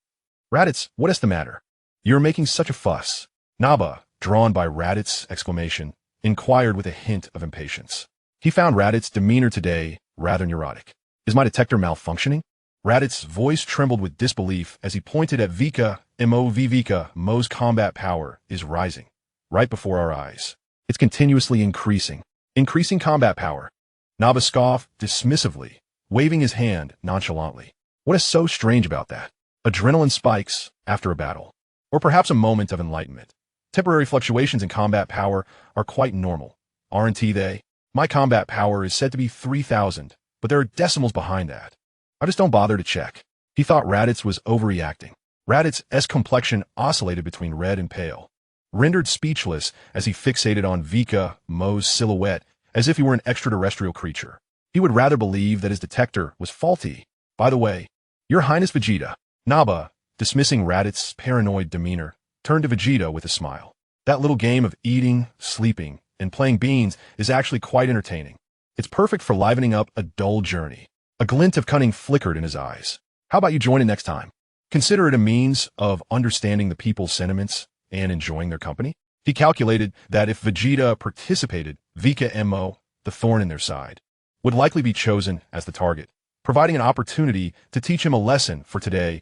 Raditz, what is the matter? You're making such a fuss. Naba, drawn by Raditz's exclamation, inquired with a hint of impatience. He found Raditz's demeanor today rather neurotic. Is my detector malfunctioning? Raditz's voice trembled with disbelief as he pointed at Vikame. Vikame's combat power is rising, right before our eyes. It's continuously increasing. Increasing combat power. Naba scoffed dismissively, waving his hand nonchalantly. What is so strange about that? Adrenaline spikes after a battle. Or perhaps a moment of enlightenment. Temporary fluctuations in combat power are quite normal, aren't they? My combat power is said to be 3,000, but there are decimals behind that. I just don't bother to check. He thought Raditz was overreacting. Raditz's complexion oscillated between red and pale, rendered speechless as he fixated on Vikame's silhouette as if he were an extraterrestrial creature. He would rather believe that his detector was faulty. By the way, Your Highness Vegeta. Naba, dismissing Raditz's paranoid demeanor, turned to Vegeta with a smile. That little game of eating, sleeping, and playing beans is actually quite entertaining. It's perfect for livening up a dull journey. A glint of cunning flickered in his eyes. How about you join in next time? Consider it a means of understanding the people's sentiments and enjoying their company. He calculated that if Vegeta participated, Vikame, the thorn in their side, would likely be chosen as the target, providing an opportunity to teach him a lesson for today's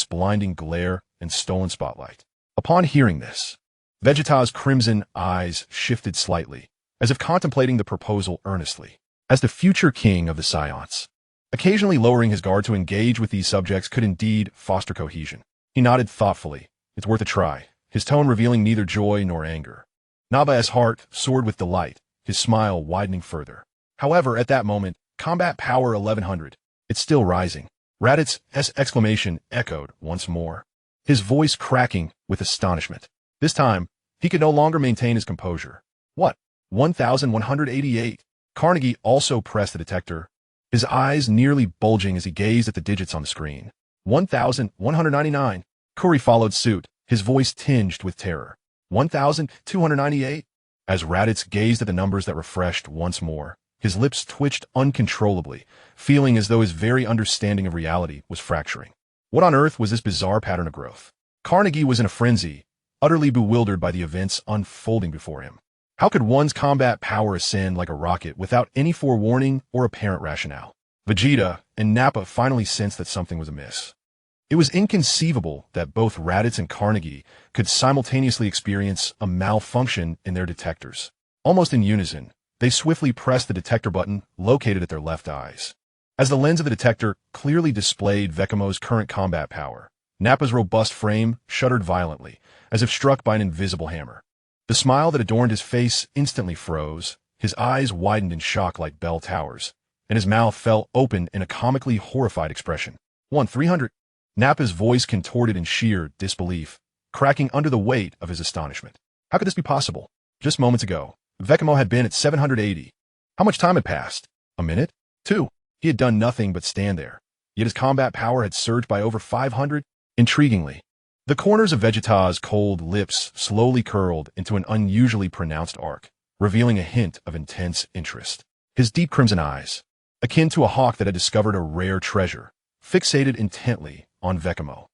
blinding glare and stolen spotlight. Upon hearing this, Vegeta's crimson eyes shifted slightly, as if contemplating the proposal earnestly. As the future king of the Saiyans, occasionally lowering his guard to engage with these subjects could indeed foster cohesion. He nodded thoughtfully. It's worth a try, his tone revealing neither joy nor anger. Naba's heart soared with delight, his smile widening further. However, at that moment, combat power 1100. It's still rising. Raditz' exclamation echoed once more, his voice cracking with astonishment. This time, he could no longer maintain his composure. What? 1188? Carnegie also pressed the detector, his eyes nearly bulging as he gazed at the digits on the screen. 1199. Kuri followed suit, his voice tinged with terror. 1298? As Raditz gazed at the numbers that refreshed once more, his lips twitched uncontrollably, feeling as though his very understanding of reality was fracturing. What on earth was this bizarre pattern of growth? Carnegie was in a frenzy, utterly bewildered by the events unfolding before him. How could one's combat power ascend like a rocket without any forewarning or apparent rationale? Vegeta and Nappa finally sensed that something was amiss. It was inconceivable that both Raditz and Carnegie could simultaneously experience a malfunction in their detectors. Almost in unison, they swiftly pressed the detector button located at their left eyes. As the lens of the detector clearly displayed Vekamo's current combat power, Nappa's robust frame shuddered violently, as if struck by an invisible hammer. The smile that adorned his face instantly froze, his eyes widened in shock like bell towers, and his mouth fell open in a comically horrified expression. 1300. Nappa's voice contorted in sheer disbelief, cracking under the weight of his astonishment. How could this be possible? Just moments ago, Vekamo had been at 780. How much time had passed? A minute? 2. He had done nothing but stand there, yet his combat power had surged by over 500. Intriguingly, the corners of Vegeta's cold lips slowly curled into an unusually pronounced arc, revealing a hint of intense interest. His deep crimson eyes, akin to a hawk that had discovered a rare treasure, fixated intently on Vekamo.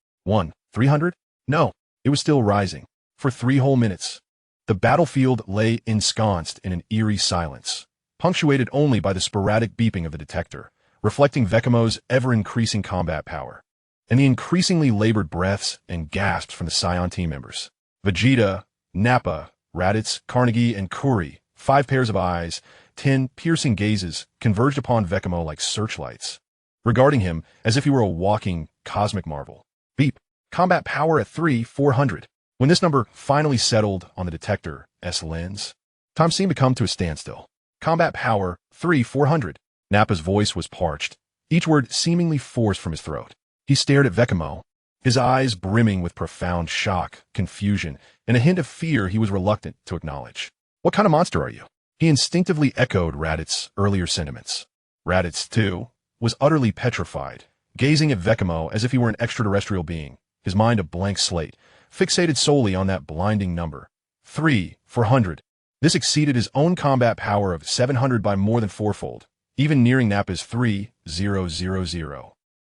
300? No, it was still rising. For 3 whole minutes, the battlefield lay ensconced in an eerie silence, punctuated only by the sporadic beeping of the detector, reflecting Vekamo's ever-increasing combat power, and the increasingly labored breaths and gasps from the Saiyan team members. Vegeta, Nappa, Raditz, Carnegie, and Kuri, 5 pairs of eyes, 10 piercing gazes, converged upon Vekamo like searchlights, regarding him as if he were a walking cosmic marvel. Beep. Combat power at 400. When this number finally settled on the detector's lens, time seemed to come to a standstill. Combat power 400. Nappa's voice was parched, each word seemingly forced from his throat. He stared at Vekamo, his eyes brimming with profound shock, confusion, and a hint of fear he was reluctant to acknowledge. What kind of monster are you? He instinctively echoed Raditz's earlier sentiments. Raditz, too, was utterly petrified, gazing at Vekamo as if he were an extraterrestrial being, his mind a blank slate, fixated solely on that blinding number. 400. This exceeded his own combat power of 700 by more than 4-fold, even nearing Nappa's 3000.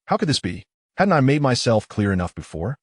How could this be? Hadn't I made myself clear enough before?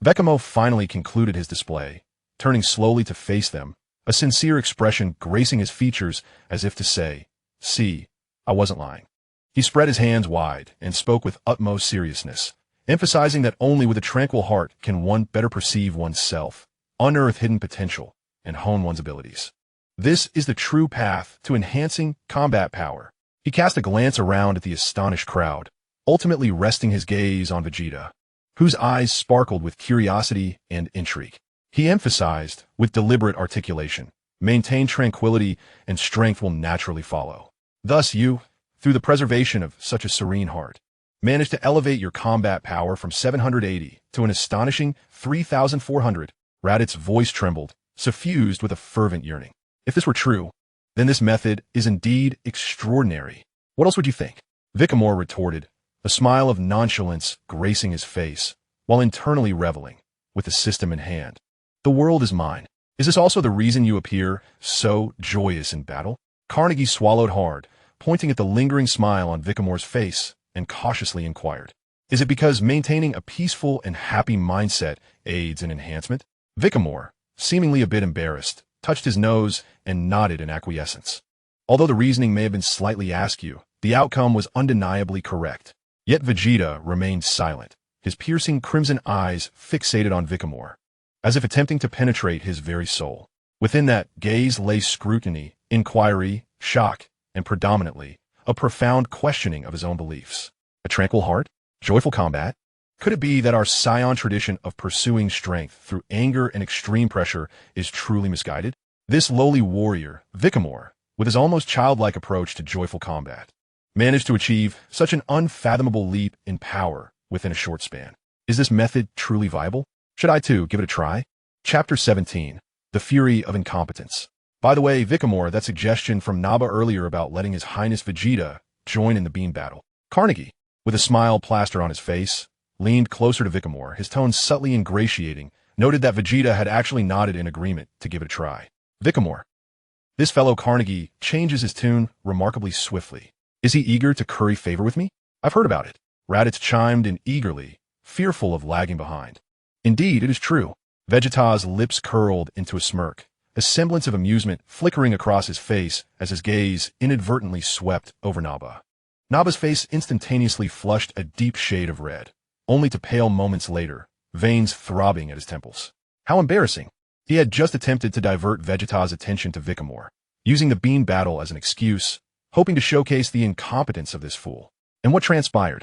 Vekamo finally concluded his display, turning slowly to face them, a sincere expression gracing his features as if to say, "See, I wasn't lying." He spread his hands wide and spoke with utmost seriousness, emphasizing that only with a tranquil heart can one better perceive oneself, unearth hidden potential, and hone one's abilities. This is the true path to enhancing combat power. He cast a glance around at the astonished crowd, ultimately resting his gaze on Vegeta, whose eyes sparkled with curiosity and intrigue. He emphasized, with deliberate articulation, maintain tranquility and strength will naturally follow. Thus you, through the preservation of such a serene heart, managed to elevate your combat power from 780 to an astonishing 3,400. Raditz's voice trembled, suffused with a fervent yearning. If this were true, then this method is indeed extraordinary. What else would you think? Vikame retorted, a smile of nonchalance gracing his face, while internally reveling, with the system in hand. The world is mine. Is this also the reason you appear so joyous in battle? Carnegie swallowed hard, pointing at the lingering smile on Vikamore's face, and cautiously inquired, "Is it because maintaining a peaceful and happy mindset aids in enhancement?" Vikamore, seemingly a bit embarrassed, touched his nose and nodded in acquiescence. Although the reasoning may have been slightly askew, the outcome was undeniably correct. Yet Vegeta remained silent, his piercing crimson eyes fixated on Vikamore. as if attempting to penetrate his very soul. Within that gaze lay scrutiny, inquiry, shock, and predominantly, a profound questioning of his own beliefs. A tranquil heart? Joyful combat? Could it be that our Saiyan tradition of pursuing strength through anger and extreme pressure is truly misguided? This lowly warrior, Vikame, with his almost childlike approach to joyful combat, managed to achieve such an unfathomable leap in power within a short span. Is this method truly viable? Should I too give it a try? Chapter 17. The Fury of Incompetence. By the way, Vikame, that suggestion from Naba earlier about letting His Highness Vegeta join in the beam battle. Carnegie, with a smile plastered on his face, leaned closer to Vikame, his tone subtly ingratiating, noted that Vegeta had actually nodded in agreement to give it a try. Vikame. This fellow Carnegie changes his tune remarkably swiftly. Is he eager to curry favor with me? I've heard about it. Raditz chimed in eagerly, fearful of lagging behind. Indeed, it is true. Vegeta's lips curled into a smirk, a semblance of amusement flickering across his face as his gaze inadvertently swept over Naba. Naba's face instantaneously flushed a deep shade of red, only to pale moments later, veins throbbing at his temples. How embarrassing. He had just attempted to divert Vegeta's attention to Vikame, using the beam battle as an excuse, hoping to showcase the incompetence of this fool. And what transpired?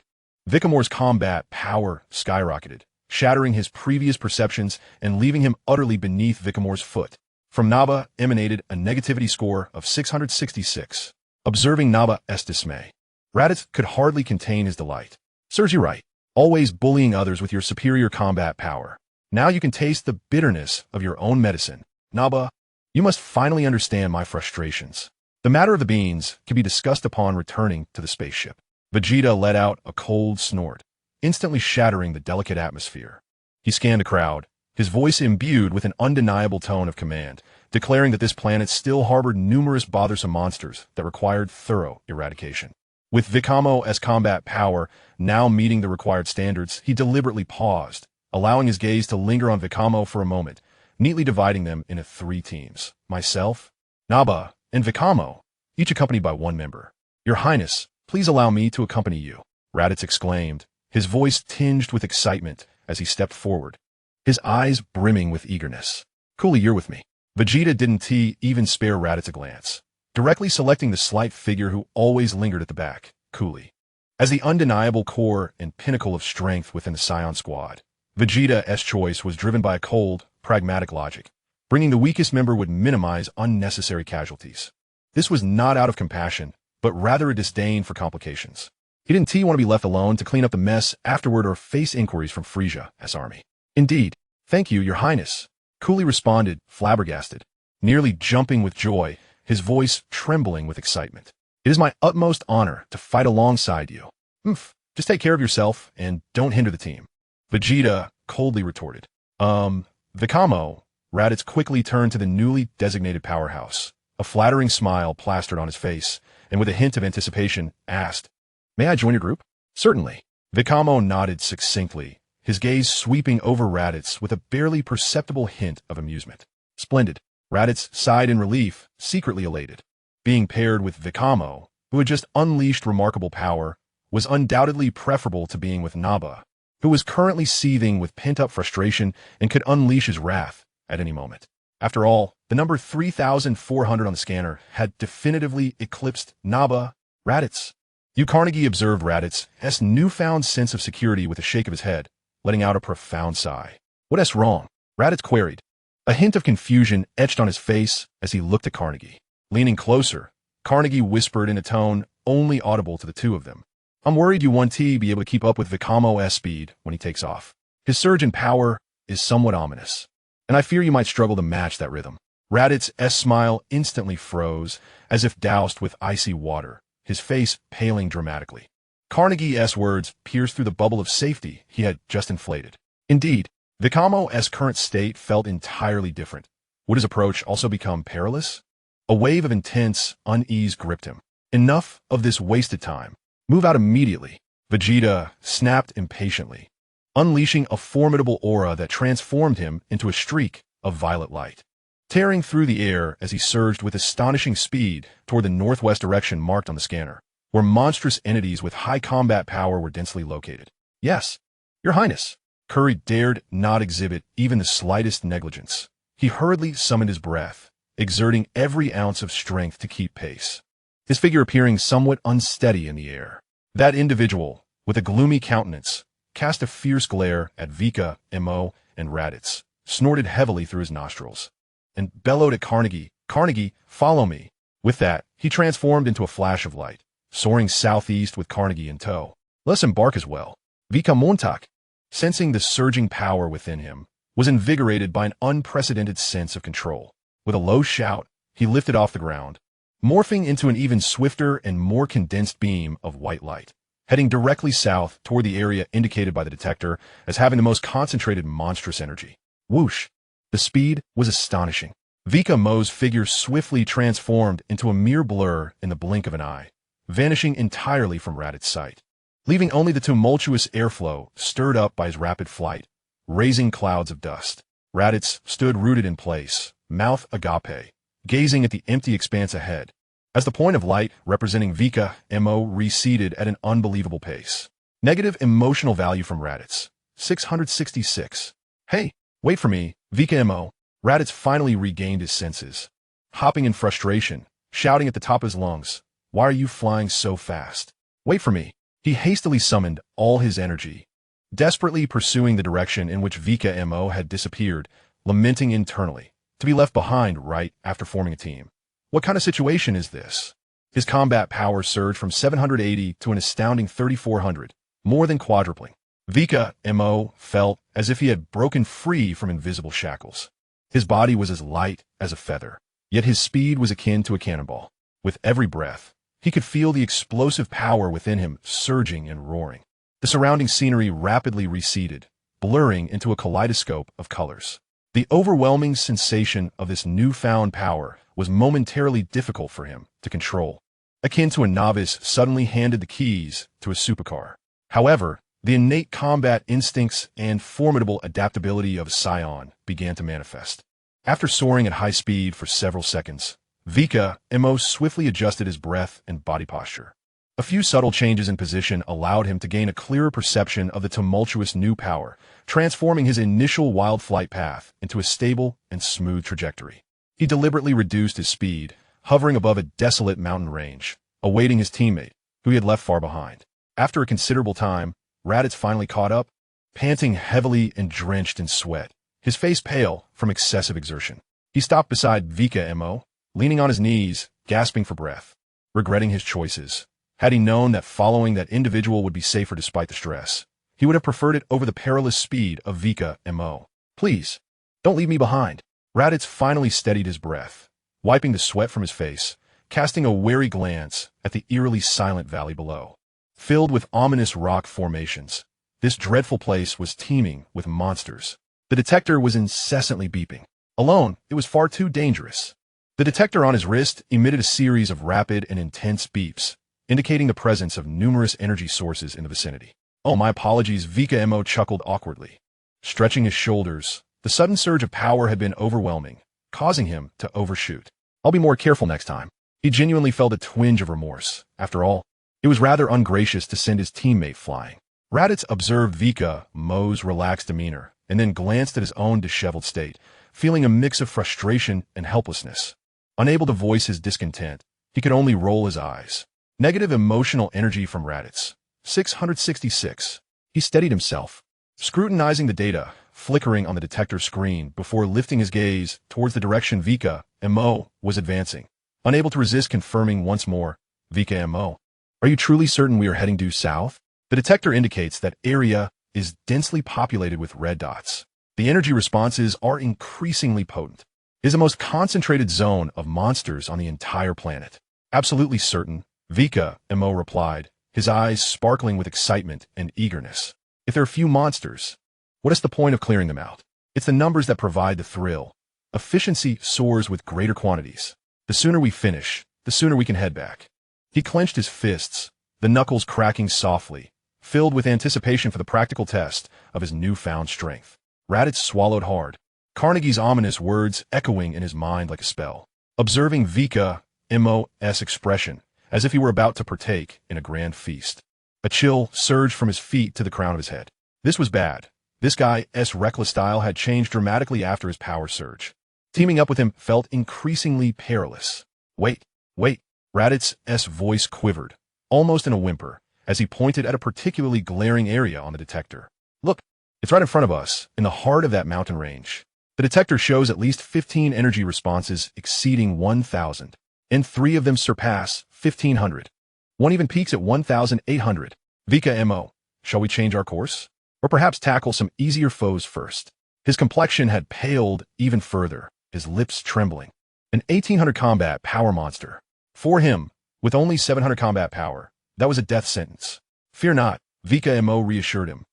Vikamore's combat power skyrocketed, shattering his previous perceptions and leaving him utterly beneath Vikamore's foot. From Naba emanated a negativity score of 666. Observing Naba's dismay, Raditz could hardly contain his delight. Serves you right, always bullying others with your superior combat power. Now you can taste the bitterness of your own medicine. Naba, you must finally understand my frustrations. The matter of the beans can be discussed upon returning to the spaceship. Vegeta let out a cold snort, instantly shattering the delicate atmosphere. He scanned the crowd, his voice imbued with an undeniable tone of command, declaring that this planet still harbored numerous bothersome monsters that required thorough eradication. With Vikame's combat power now meeting the required standards, he deliberately paused, allowing his gaze to linger on Vikame for a moment, neatly dividing them into 3 teams. Myself, Naba, and Vikame, each accompanied by 1 member. Your Highness, please allow me to accompany you, Raditz exclaimed, his voice tinged with excitement as he stepped forward, his eyes brimming with eagerness. Coolly, you're with me. Vegeta didn't even spare Raditz a glance, directly selecting the slight figure who always lingered at the back, Coolly. As the undeniable core and pinnacle of strength within the Saiyan squad, Vegeta's choice was driven by a cold, pragmatic logic. Bringing the weakest member would minimize unnecessary casualties. This was not out of compassion, but rather a disdain for complications. He didn't want to be left alone to clean up the mess afterward or face inquiries from Frisia's army. Indeed, thank you, Your Highness, Coolly responded, flabbergasted, nearly jumping with joy, his voice trembling with excitement. It is my utmost honor to fight alongside you. Just take care of yourself and don't hinder the team. Vegeta coldly retorted. Vikame, Raditz quickly turned to the newly designated powerhouse. A flattering smile plastered on his face, and with a hint of anticipation, asked, May I join your group? Certainly. Vikame nodded succinctly, his gaze sweeping over Raditz with a barely perceptible hint of amusement. Splendid. Raditz sighed in relief, secretly elated. Being paired with Vikame, who had just unleashed remarkable power, was undoubtedly preferable to being with Naba, who was currently seething with pent-up frustration and could unleash his wrath at any moment. After all, the number 3,400 on the scanner had definitively eclipsed Naba. Raditz. Carnegie observed Raditz's newfound sense of security with a shake of his head, letting out a profound sigh. What's wrong? Raditz queried. A hint of confusion etched on his face as he looked at Carnegie. Leaning closer, Carnegie whispered in a tone only audible to the two of them. I'm worried you won't be able to keep up with Vikame's speed when he takes off. His surge in power is somewhat ominous, and I fear you might struggle to match that rhythm. Raditz's smile instantly froze, as if doused with icy water, his face paling dramatically. Carnegie's words pierced through the bubble of safety he had just inflated. Indeed, Vikame's current state felt entirely different. Would his approach also become perilous? A wave of intense unease gripped him. Enough of this wasted time. Move out immediately. Vegeta snapped impatiently, unleashing a formidable aura that transformed him into a streak of violet light, tearing through the air as he surged with astonishing speed toward the northwest direction marked on the scanner, where monstrous entities with high combat power were densely located. Yes, Your Highness. Curry dared not exhibit even the slightest negligence. He hurriedly summoned his breath, exerting every ounce of strength to keep pace, his figure appearing somewhat unsteady in the air. That individual, with a gloomy countenance, cast a fierce glare at Vikame and Raditz, snorted heavily through his nostrils, and bellowed at Carnegie, "Carnegie, follow me." With that, he transformed into a flash of light, soaring southeast with Carnegie in tow. "Let's embark as well." Vikamontak, sensing the surging power within him, was invigorated by an unprecedented sense of control. With a low shout, he lifted off the ground, morphing into an even swifter and more condensed beam of white light, heading directly south toward the area indicated by the detector as having the most concentrated monstrous energy. Whoosh! The speed was astonishing. Vikamo's figure swiftly transformed into a mere blur in the blink of an eye, vanishing entirely from Raditz's sight, leaving only the tumultuous airflow stirred up by his rapid flight, raising clouds of dust. Raditz stood rooted in place, mouth agape, gazing at the empty expanse ahead, as the point of light representing Vikame receded at an unbelievable pace. Negative emotional value from Raditz, 666. "Hey, wait for me, Vikame." Raditz finally regained his senses, hopping in frustration, shouting at the top of his lungs, "Why are you flying so fast? Wait for me." He hastily summoned all his energy, desperately pursuing the direction in which Vikame had disappeared, lamenting internally, to be left behind right after forming a team. What kind of situation is this? His combat power surged from 780 to an astounding 3,400, more than quadrupling. Vikame felt as if he had broken free from invisible shackles. His body was as light as a feather, yet his speed was akin to a cannonball. With every breath, he could feel the explosive power within him surging and roaring. The surrounding scenery rapidly receded, blurring into a kaleidoscope of colors. The overwhelming sensation of this newfound power was momentarily difficult for him to control, akin to a novice suddenly handed the keys to a supercar. However, the innate combat instincts and formidable adaptability of Saiyan began to manifest. After soaring at high speed for several seconds, Vikame swiftly adjusted his breath and body posture. A few subtle changes in position allowed him to gain a clearer perception of the tumultuous new power, transforming his initial wild flight path into a stable and smooth trajectory. He deliberately reduced his speed, hovering above a desolate mountain range, awaiting his teammate, who he had left far behind. After a considerable time, Raditz finally caught up, panting heavily and drenched in sweat, his face pale from excessive exertion. He stopped beside Vikame, leaning on his knees, gasping for breath, regretting his choices. Had he known that following that individual would be safer despite the stress, he would have preferred it over the perilous speed of Vikame. "Please, don't leave me behind." Raditz finally steadied his breath, wiping the sweat from his face, casting a wary glance at the eerily silent valley below. Filled with ominous rock formations, this dreadful place was teeming with monsters. The detector was incessantly beeping. Alone, it was far too dangerous. The detector on his wrist emitted a series of rapid and intense beeps, indicating the presence of numerous energy sources in the vicinity. "Oh, my apologies," Vikame chuckled awkwardly. Stretching his shoulders, the sudden surge of power had been overwhelming, causing him to overshoot. "I'll be more careful next time." He genuinely felt a twinge of remorse. After all, it was rather ungracious to send his teammate flying. Raditz observed Vikame's relaxed demeanor, and then glanced at his own disheveled state, feeling a mix of frustration and helplessness. Unable to voice his discontent, he could only roll his eyes. Negative emotional energy from Raditz, 666. He steadied himself, scrutinizing the data flickering on the detector screen before lifting his gaze towards the direction Vikame was advancing. Unable to resist confirming once more, "Vikame, are you truly certain we are heading due south?" The detector indicates that area is densely populated with red dots. The energy responses are increasingly potent. It is the most concentrated zone of monsters on the entire planet. "Absolutely certain," Vikame replied, his eyes sparkling with excitement and eagerness. "If there are few monsters, what is the point of clearing them out? It's the numbers that provide the thrill. Efficiency soars with greater quantities. The sooner we finish, the sooner we can head back." He clenched his fists, the knuckles cracking softly, filled with anticipation for the practical test of his newfound strength. Raditz swallowed hard, Carnegie's ominous words echoing in his mind like a spell. Observing Vikame's expression, as if he were about to partake in a grand feast, a chill surged from his feet to the crown of his head. This was bad. This guy's reckless style had changed dramatically after his power surge. Teaming up with him felt increasingly perilous. Wait, wait. Raditz' voice quivered, almost in a whimper, as he pointed at a particularly glaring area on the detector. Look, it's right in front of us, in the heart of that mountain range. The detector shows at least 15 energy responses exceeding 1,000, and 3 of them surpass 1,500. One even peaks at 1,800. Vikame, shall we change our course? Or perhaps tackle some easier foes first? His complexion had paled even further, his lips trembling. An 1,800 combat power monster. For him, with only 700 combat power, that was a death sentence. Fear not, Vikame reassured him,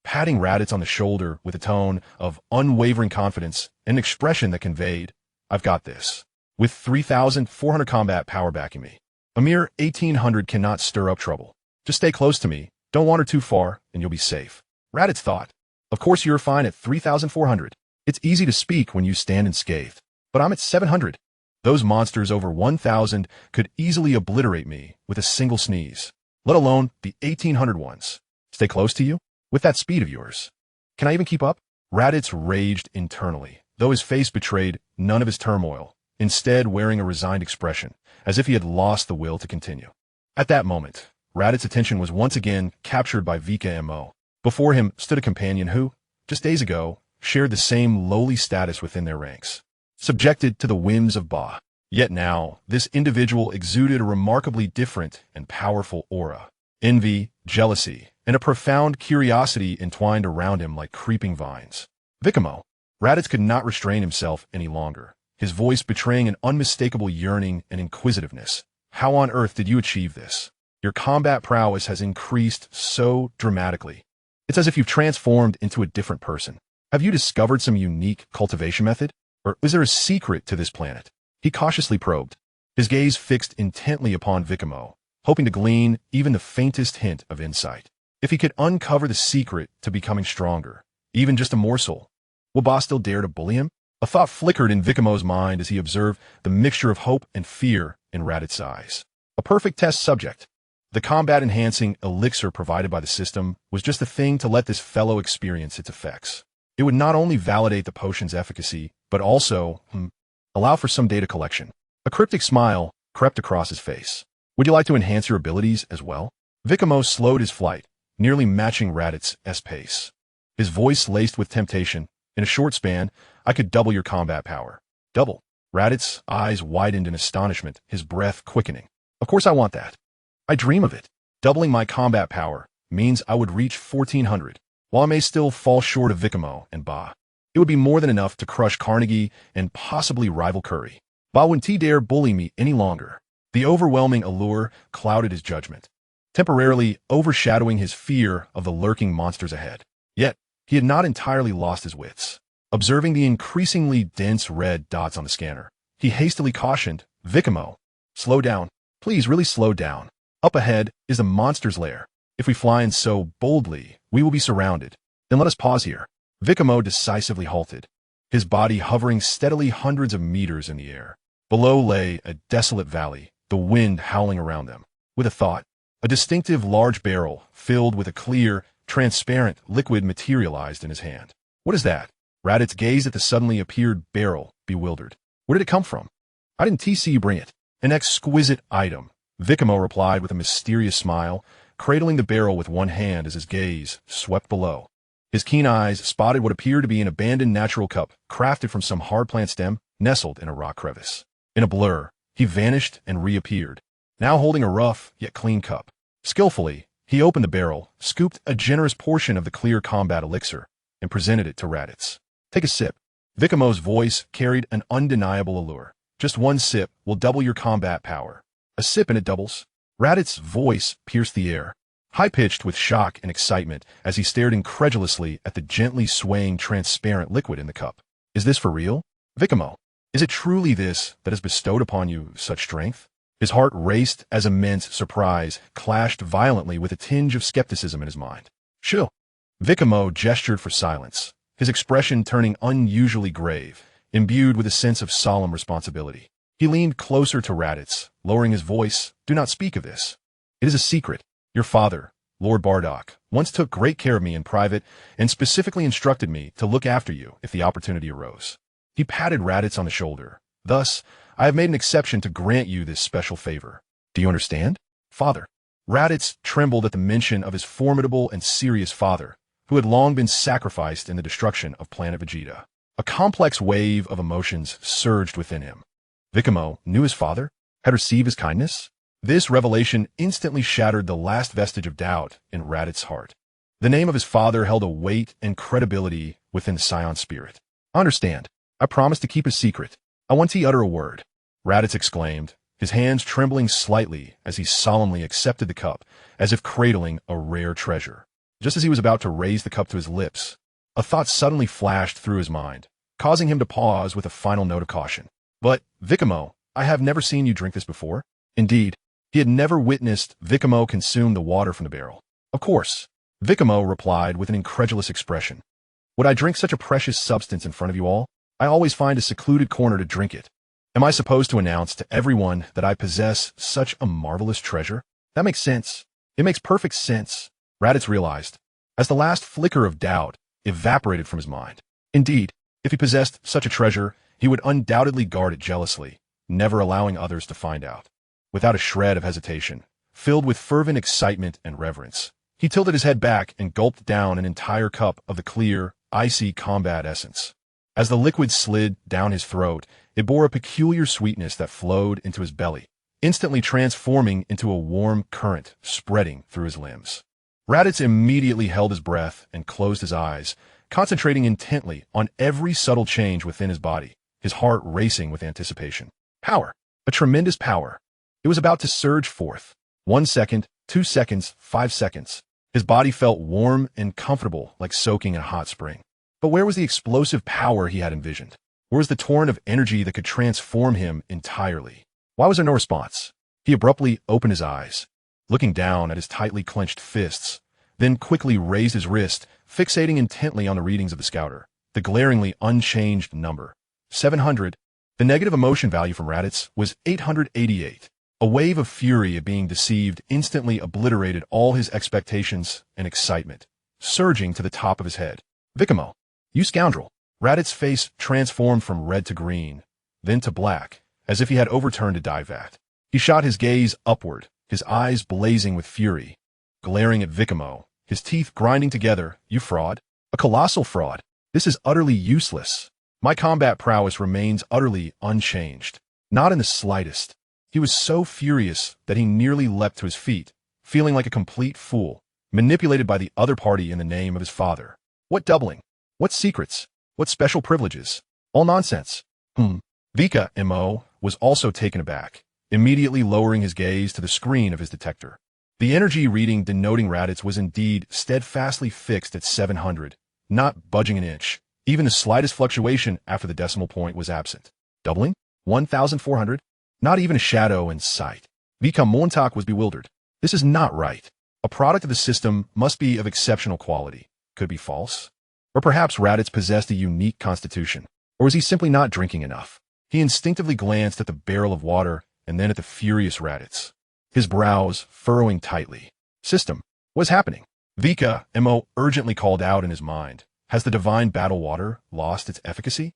patting Raditz on the shoulder with a tone of unwavering confidence and an expression that conveyed, I've got this. With 3,400 combat power backing me, a mere 1,800 cannot stir up trouble. Just stay close to me, don't wander too far, and you'll be safe. Raditz thought, of course you're fine at 3,400. It's easy to speak when you stand unscathed, but I'm at 700. Those monsters over 1,000 could easily obliterate me with a single sneeze, let alone the 1,800 ones. Stay close to you? With that speed of yours. Can I even keep up? Raditz raged internally, though his face betrayed none of his turmoil, instead wearing a resigned expression, as if he had lost the will to continue. At that moment, Raditz's attention was once again captured by Vikame. Before him stood a companion who, just days ago, shared the same lowly status within their ranks, subjected to the whims of Ba. Yet now, this individual exuded a remarkably different and powerful aura. Envy, jealousy, and a profound curiosity entwined around him like creeping vines. Vikame. Raditz could not restrain himself any longer, his voice betraying an unmistakable yearning and inquisitiveness. How on earth did you achieve this? Your combat prowess has increased so dramatically. It's as if you've transformed into a different person. Have you discovered some unique cultivation method? Or is there a secret to this planet? He cautiously probed, his gaze fixed intently upon Vikame, hoping to glean even the faintest hint of insight. If he could uncover the secret to becoming stronger, even just a morsel, would Ba still dare to bully him? A thought flickered in Vikame's mind as he observed the mixture of hope and fear in Raditz's eyes. A perfect test subject. The combat-enhancing elixir provided by the system was just the thing to let this fellow experience its effects. It would not only validate the potion's efficacy, but also allow for some data collection. A cryptic smile crept across his face. Would you like to enhance your abilities as well? Vikame slowed his flight, nearly matching Raditz's pace. His voice laced with temptation. In a short span, I could double your combat power. Double. Raditz's eyes widened in astonishment, his breath quickening. Of course I want that. I dream of it. Doubling my combat power means I would reach 1,400. While I may still fall short of Vikame and Ba, it would be more than enough to crush Carnegie and possibly rival Curry. Ba wouldn't dare bully me any longer. The overwhelming allure clouded his judgment, temporarily overshadowing his fear of the lurking monsters ahead. Yet, he had not entirely lost his wits. Observing the increasingly dense red dots on the scanner, he hastily cautioned, Vikame, slow down. Please really slow down. Up ahead is the monster's lair. If we fly in so boldly, we will be surrounded. Then let us pause here. Vikame decisively halted, his body hovering steadily hundreds of meters in the air. Below lay a desolate valley, the wind howling around them. With a thought, a distinctive large barrel filled with a clear, transparent liquid materialized in his hand. What is that? Raditz gazed at the suddenly appeared barrel, bewildered. Where did it come from? I didn't see you bring it. An exquisite item, Vikame replied with a mysterious smile, cradling the barrel with one hand as his gaze swept below. His keen eyes spotted what appeared to be an abandoned natural cup, crafted from some hard plant stem, nestled in a rock crevice. In a blur, he vanished and reappeared, now holding a rough yet clean cup. Skillfully, he opened the barrel, scooped a generous portion of the clear combat elixir, and presented it to Raditz. Take a sip. Vikame's voice carried an undeniable allure. Just one sip will double your combat power. A sip and it doubles. Raditz's voice pierced the air, high-pitched with shock and excitement as he stared incredulously at the gently swaying transparent liquid in the cup. Is this for real? Vikame, is it truly this that has bestowed upon you such strength? His heart raced as immense surprise clashed violently with a tinge of skepticism in his mind. Chill. Vikame gestured for silence, his expression turning unusually grave, imbued with a sense of solemn responsibility. He leaned closer to Raditz, lowering his voice. Do not speak of this. It is a secret. Your father, Lord Bardock, once took great care of me in private and specifically instructed me to look after you if the opportunity arose. He patted Raditz on the shoulder. Thus, I have made an exception to grant you this special favor. Do you understand? Father. Raditz trembled at the mention of his formidable and serious father, who had long been sacrificed in the destruction of planet Vegeta. A complex wave of emotions surged within him. Vikame knew his father, had received his kindness. This revelation instantly shattered the last vestige of doubt in Raditz's heart. The name of his father held a weight and credibility within the Saiyan spirit. Understand, I promise to keep a secret. I want to utter a word. Raditz exclaimed, his hands trembling slightly as he solemnly accepted the cup, as if cradling a rare treasure. Just as he was about to raise the cup to his lips, a thought suddenly flashed through his mind, causing him to pause with a final note of caution. But, Vikame, I have never seen you drink this before. Indeed, he had never witnessed Vikame consume the water from the barrel. Of course, Vikame replied with an incredulous expression. Would I drink such a precious substance in front of you all? I always find a secluded corner to drink it. Am I supposed to announce to everyone that I possess such a marvelous treasure? That makes sense. It makes perfect sense, Raditz realized, as the last flicker of doubt evaporated from his mind. Indeed, if he possessed such a treasure, he would undoubtedly guard it jealously, never allowing others to find out. Without a shred of hesitation, filled with fervent excitement and reverence, he tilted his head back and gulped down an entire cup of the clear, icy combat essence. As the liquid slid down his throat, it bore a peculiar sweetness that flowed into his belly, instantly transforming into a warm current spreading through his limbs. Raditz immediately held his breath and closed his eyes, concentrating intently on every subtle change within his body, his heart racing with anticipation. Power. A tremendous power. It was about to surge forth. 1 second, 2 seconds, 5 seconds. His body felt warm and comfortable like soaking in a hot spring. But where was the explosive power he had envisioned? Where was the torrent of energy that could transform him entirely? Why was there no response? He abruptly opened his eyes, looking down at his tightly clenched fists, then quickly raised his wrist, fixating intently on the readings of the scouter. The glaringly unchanged number, 700. The negative emotion value from Raditz was 888. A wave of fury at being deceived instantly obliterated all his expectations and excitement, surging to the top of his head. Vikame, you scoundrel! Raditz's face transformed from red to green, then to black, as if he had overturned a dye vat. He shot his gaze upward, his eyes blazing with fury, glaring at Vikame, his teeth grinding together. You fraud! A colossal fraud! This is utterly useless. My combat prowess remains utterly unchanged. Not in the slightest. He was so furious that he nearly leapt to his feet, feeling like a complete fool, manipulated by the other party in the name of his father. What doubling? What secrets? What special privileges? All nonsense. Vikame was also taken aback, immediately lowering his gaze to the screen of his detector. The energy reading denoting Raditz was indeed steadfastly fixed at 700, not budging an inch. Even the slightest fluctuation after the decimal point was absent. Doubling? 1,400? Not even a shadow in sight. Vikame was bewildered. This is not right. A product of the system must be of exceptional quality. Could it be false? Or perhaps Raditz possessed a unique constitution. Or was he simply not drinking enough? He instinctively glanced at the barrel of water and then at the furious Raditz, his brows furrowing tightly. System, what is happening? Vikame urgently called out in his mind. Has the divine battle water lost its efficacy?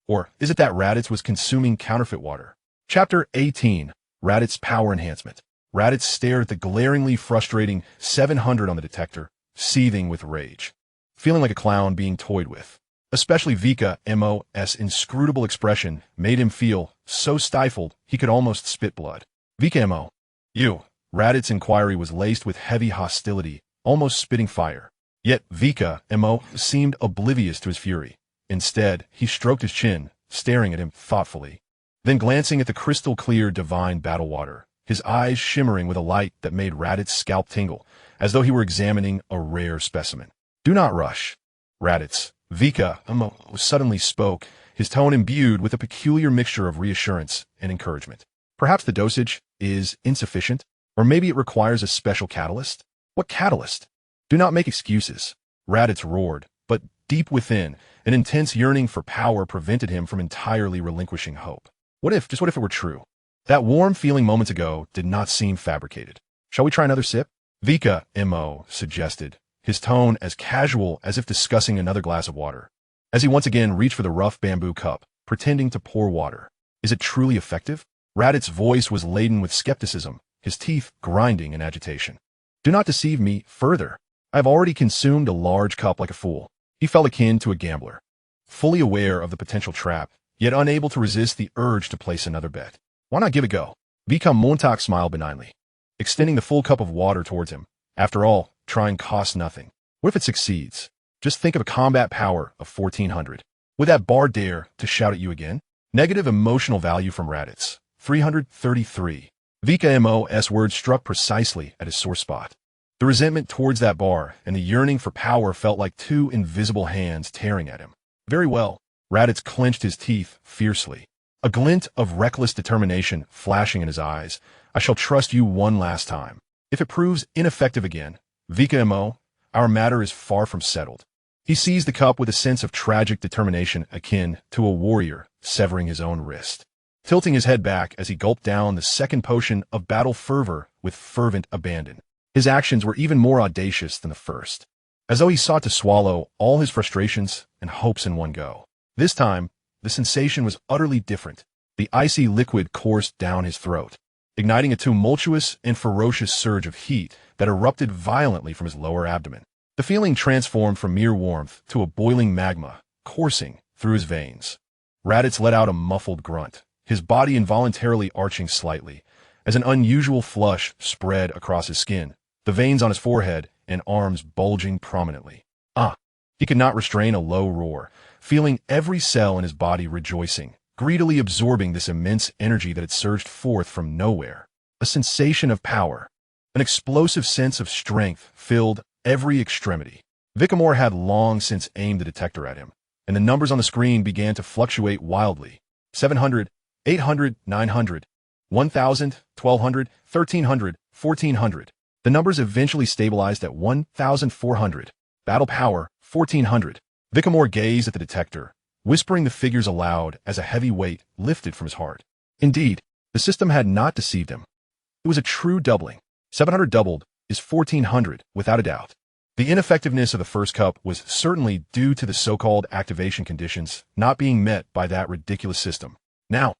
Or is it that Raditz was consuming counterfeit water? Chapter 18, Raditz's Power Enhancement. Raditz stared at the glaringly frustrating 700 on the detector, seething with rage, feeling like a clown being toyed with. Especially Vikame's inscrutable expression made him feel so stifled he could almost spit blood. Vikame, you. Raditz's inquiry was laced with heavy hostility, almost spitting fire. Yet Vikame seemed oblivious to his fury. Instead, he stroked his chin, staring at him thoughtfully. Then glancing at the crystal-clear divine battle water, his eyes shimmering with a light that made Raditz's scalp tingle, as though he were examining a rare specimen. Do not rush. Raditz, Vikame suddenly spoke, his tone imbued with a peculiar mixture of reassurance and encouragement. Perhaps the dosage is insufficient, or maybe it requires a special catalyst? What catalyst? Do not make excuses. Raditz roared, but deep within, an intense yearning for power prevented him from entirely relinquishing hope. Just what if it were true? That warm feeling moments ago did not seem fabricated. Shall we try another sip? Vikame suggested, his tone as casual as if discussing another glass of water, as he once again reached for the rough bamboo cup, pretending to pour water. Is it truly effective? Radit's voice was laden with skepticism, his teeth grinding in agitation. Do not deceive me further. I have already consumed a large cup like a fool. He felt akin to a gambler, fully aware of the potential trap, yet unable to resist the urge to place another bet. Why not give it a go? Vikame smiled benignly, extending the full cup of water towards him. After all, trying costs nothing. What if it succeeds? Just think of a combat power of 1400. Would that bar dare to shout at you again? Negative emotional value from Raditz. 333. Vikame's words struck precisely at his sore spot. The resentment towards that bar and the yearning for power felt like two invisible hands tearing at him. Very well. Raditz clenched his teeth fiercely, a glint of reckless determination flashing in his eyes. I shall trust you one last time. If it proves ineffective again, Vikame, our matter is far from settled. He seized the cup with a sense of tragic determination akin to a warrior severing his own wrist, tilting his head back as he gulped down the second potion of battle fervor with fervent abandon. His actions were even more audacious than the first, as though he sought to swallow all his frustrations and hopes in one go. This time, the sensation was utterly different. The icy liquid coursed down his throat, igniting a tumultuous and ferocious surge of heat that erupted violently from his lower abdomen. The feeling transformed from mere warmth to a boiling magma coursing through his veins. Raditz let out a muffled grunt, his body involuntarily arching slightly, as an unusual flush spread across his skin, the veins on his forehead and arms bulging prominently. He could not restrain a low roar, feeling every cell in his body rejoicing, greedily absorbing this immense energy that had surged forth from nowhere. A sensation of power, an explosive sense of strength filled every extremity. Vikame had long since aimed the detector at him, and the numbers on the screen began to fluctuate wildly. 700, 800, 900, 1,000, 1,200, 1,300, 1,400. The numbers eventually stabilized at 1,400. Battle power, 1,400. Vikame gazed at the detector, whispering the figures aloud as a heavy weight lifted from his heart. Indeed, the system had not deceived him. It was a true doubling. 700 doubled is 1,400, without a doubt. The ineffectiveness of the first cup was certainly due to the so-called activation conditions not being met by that ridiculous system. Now,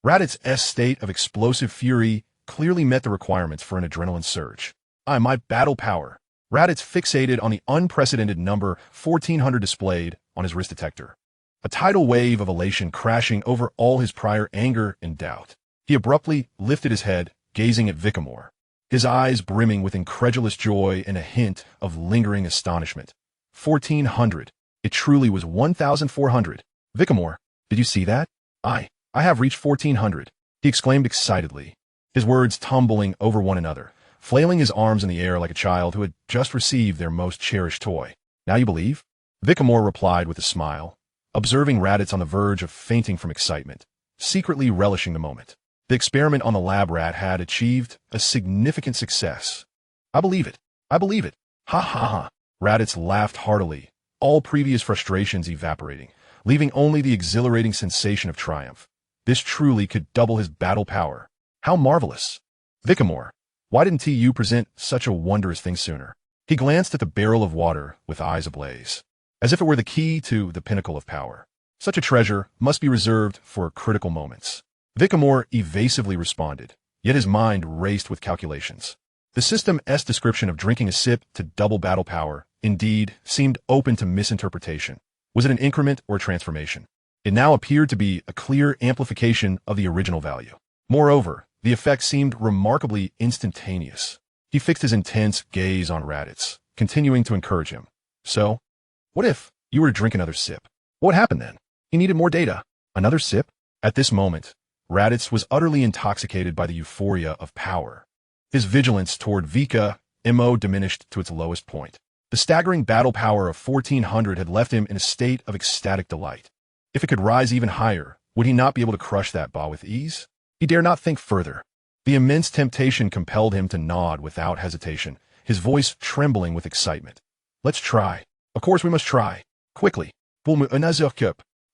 Raditz's state of explosive fury clearly met the requirements for an adrenaline surge. My battle power. Raditz fixated on the unprecedented number 1,400 displayed on his wrist detector, a tidal wave of elation crashing over all his prior anger and doubt. He abruptly lifted his head, gazing at Vikame, his eyes brimming with incredulous joy and a hint of lingering astonishment. 1,400. It truly was 1,400. Vikame, did you see that? I have reached 1,400, he exclaimed excitedly, his words tumbling over one another, flailing his arms in the air like a child who had just received their most cherished toy. Now you believe? Vikame replied with a smile, observing Raditz on the verge of fainting from excitement, secretly relishing the moment. The experiment on the lab rat had achieved a significant success. I believe it. I believe it. Ha ha ha. Raditz laughed heartily, all previous frustrations evaporating, leaving only the exhilarating sensation of triumph. This truly could double his battle power. How marvelous. Vikame, why didn't you present such a wondrous thing sooner? He glanced at the barrel of water with eyes ablaze, as if it were the key to the pinnacle of power. Such a treasure must be reserved for critical moments. Vikame evasively responded, yet his mind raced with calculations. The system's description of drinking a sip to double battle power, indeed, seemed open to misinterpretation. Was it an increment or a transformation? It now appeared to be a clear amplification of the original value. Moreover, the effect seemed remarkably instantaneous. He fixed his intense gaze on Raditz, continuing to encourage him. So, what if you were to drink another sip? What would happen then? He needed more data. Another sip? At this moment, Raditz was utterly intoxicated by the euphoria of power. His vigilance toward Vikame diminished to its lowest point. The staggering battle power of 1,400 had left him in a state of ecstatic delight. If it could rise even higher, would he not be able to crush that ball with ease? He dared not think further. The immense temptation compelled him to nod without hesitation, his voice trembling with excitement. Let's try. Of course we must try. Quickly.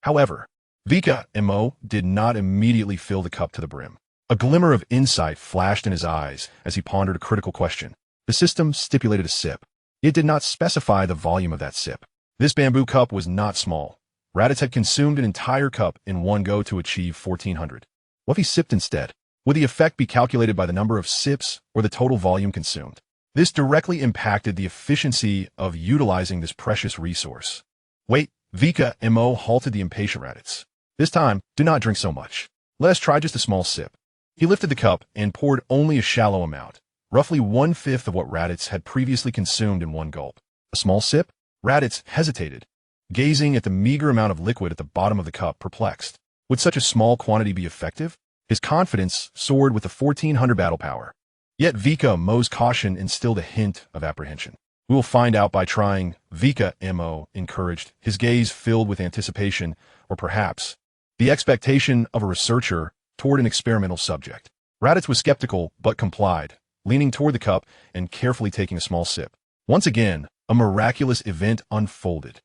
However, Vikame did not immediately fill the cup to the brim. A glimmer of insight flashed in his eyes as he pondered a critical question. The system stipulated a sip. It did not specify the volume of that sip. This bamboo cup was not small. Raditz had consumed an entire cup in one go to achieve 1400. What if he sipped instead? Would the effect be calculated by the number of sips or the total volume consumed? This directly impacted the efficiency of utilizing this precious resource. Wait, Vikame halted the impatient Raditz. This time, do not drink so much. Let us try just a small sip. He lifted the cup and poured only a shallow amount, roughly 1/5 of what Raditz had previously consumed in one gulp. A small sip? Raditz hesitated, gazing at the meager amount of liquid at the bottom of the cup, perplexed. Would such a small quantity be effective? His confidence soared with the 1400 battle power. Yet Vikame's caution instilled a hint of apprehension. We will find out by trying, Vikame encouraged, his gaze filled with anticipation, or perhaps the expectation of a researcher toward an experimental subject. Raditz was skeptical, but complied, leaning toward the cup and carefully taking a small sip. Once again, a miraculous event unfolded.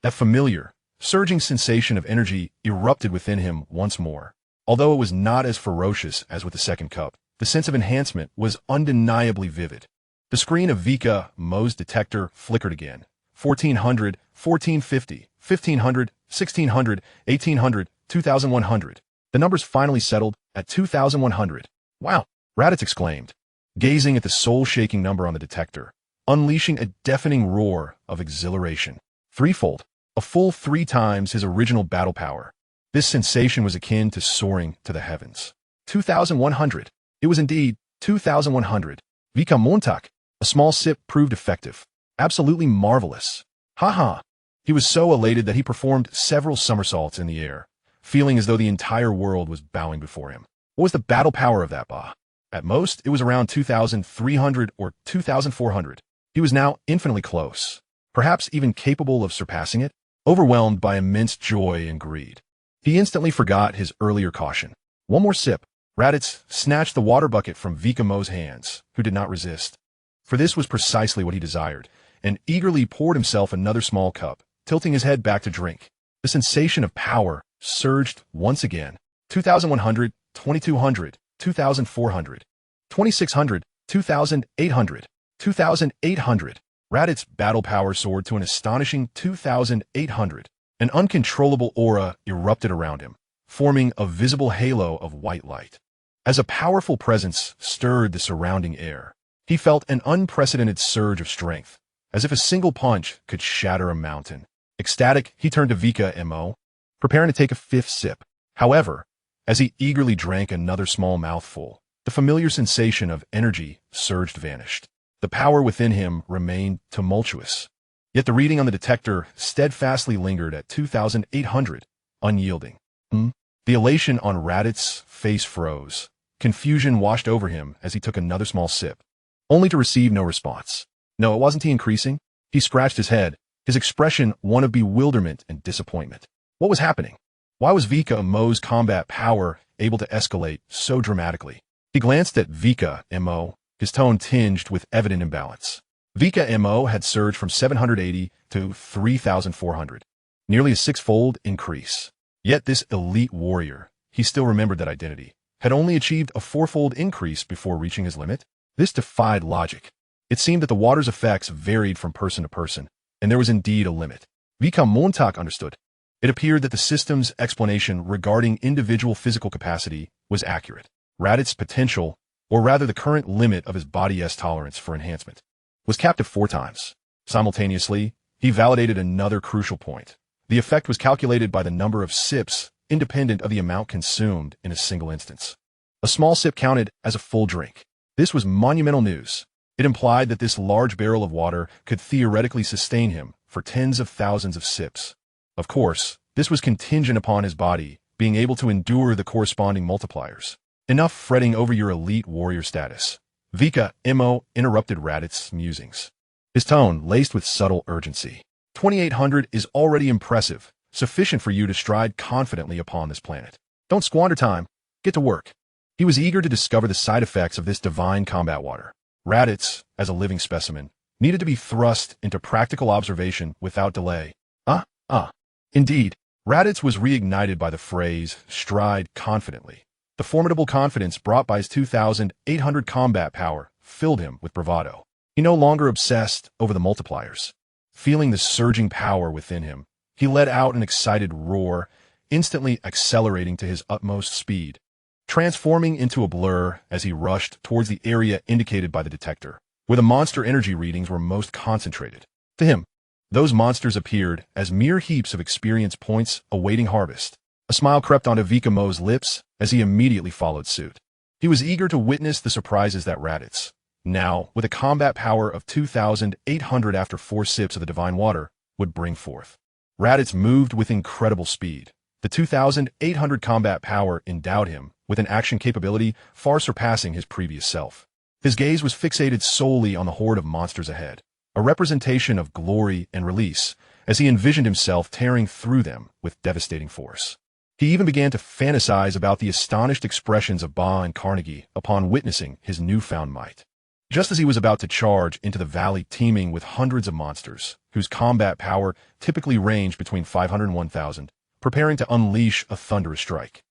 That familiar, surging sensation of energy erupted within him once more. Although it was not as ferocious as with the second cup, the sense of enhancement was undeniably vivid. The screen of Vikame's detector flickered again. 1400, 1450, 1500, 1600, 1800, 2100. The numbers finally settled at 2100. Wow, Raditz exclaimed, gazing at the soul-shaking number on the detector, unleashing a deafening roar of exhilaration. Threefold, a full 3 times his original battle power. This sensation was akin to soaring to the heavens. 2100. It was indeed 2100. Vikamontak. A small sip proved effective. Absolutely marvelous. Ha. He was so elated that he performed several somersaults in the air, feeling as though the entire world was bowing before him. What was the battle power of that ba? At most, it was around 2,300 or 2,400. He was now infinitely close, perhaps even capable of surpassing it. Overwhelmed by immense joy and greed, he instantly forgot his earlier caution. One more sip. Raditz snatched the water bucket from Vikame's hands, who did not resist. For this was precisely what he desired, and eagerly poured himself another small cup, tilting his head back to drink. The sensation of power surged once again. 2,100, 2,200, 2,400, 2,600, 2,800, 2,800. Raditz's battle power soared to an astonishing 2,800. An uncontrollable aura erupted around him, forming a visible halo of white light. As a powerful presence stirred the surrounding air, he felt an unprecedented surge of strength, as if a single punch could shatter a mountain. Ecstatic, he turned to Vikame, preparing to take a 5th sip. However, as he eagerly drank another small mouthful, the familiar sensation of energy surged vanished. The power within him remained tumultuous. Yet the reading on the detector steadfastly lingered at 2,800, unyielding. The elation on Raditz's face froze. Confusion washed over him as he took another small sip, only to receive no response. No, it wasn't he increasing? He scratched his head, his expression one of bewilderment and disappointment. What was happening? Why was Vikame's combat power able to escalate so dramatically? He glanced at Vikame, his tone tinged with evident imbalance. Vikame had surged from 780 to 3,400, nearly a 6-fold increase. Yet this elite warrior, he still remembered that identity, had only achieved a 4-fold increase before reaching his limit. This defied logic. It seemed that the water's effects varied from person to person, and there was indeed a limit. Vikamontak understood. It appeared that the system's explanation regarding individual physical capacity was accurate. Raditz's potential, or rather the current limit of his body's tolerance for enhancement, was capped at 4 times. Simultaneously, he validated another crucial point. The effect was calculated by the number of sips, independent of the amount consumed in a single instance. A small sip counted as a full drink. This was monumental news. It implied that this large barrel of water could theoretically sustain him for tens of thousands of sips. Of course, this was contingent upon his body being able to endure the corresponding multipliers. Enough fretting over your elite warrior status. Vikame interrupted Raditz's musings, his tone laced with subtle urgency. 2,800 is already impressive, sufficient for you to stride confidently upon this planet. Don't squander time. Get to work. He was eager to discover the side effects of this divine combat water. Raditz, as a living specimen, needed to be thrust into practical observation without delay. Indeed, Raditz was reignited by the phrase, stride confidently. The formidable confidence brought by his 2,800 combat power filled him with bravado. He no longer obsessed over the multipliers. Feeling the surging power within him, he let out an excited roar, instantly accelerating to his utmost speed, transforming into a blur as he rushed towards the area indicated by the detector, where the monster energy readings were most concentrated. To him, those monsters appeared as mere heaps of experience points awaiting harvest. A smile crept onto Vikamo's lips as he immediately followed suit. He was eager to witness the surprises that Raditz, now with a combat power of 2,800 after 4 sips of the divine water, would bring forth. Raditz moved with incredible speed. The 2,800 combat power endowed him with an action capability far surpassing his previous self. His gaze was fixated solely on the horde of monsters ahead, a representation of glory and release, as he envisioned himself tearing through them with devastating force. He even began to fantasize about the astonished expressions of Ba and Carnegie upon witnessing his newfound might. Just as he was about to charge into the valley teeming with hundreds of monsters, whose combat power typically ranged between 500 and 1,000, preparing to unleash a thunderous strike,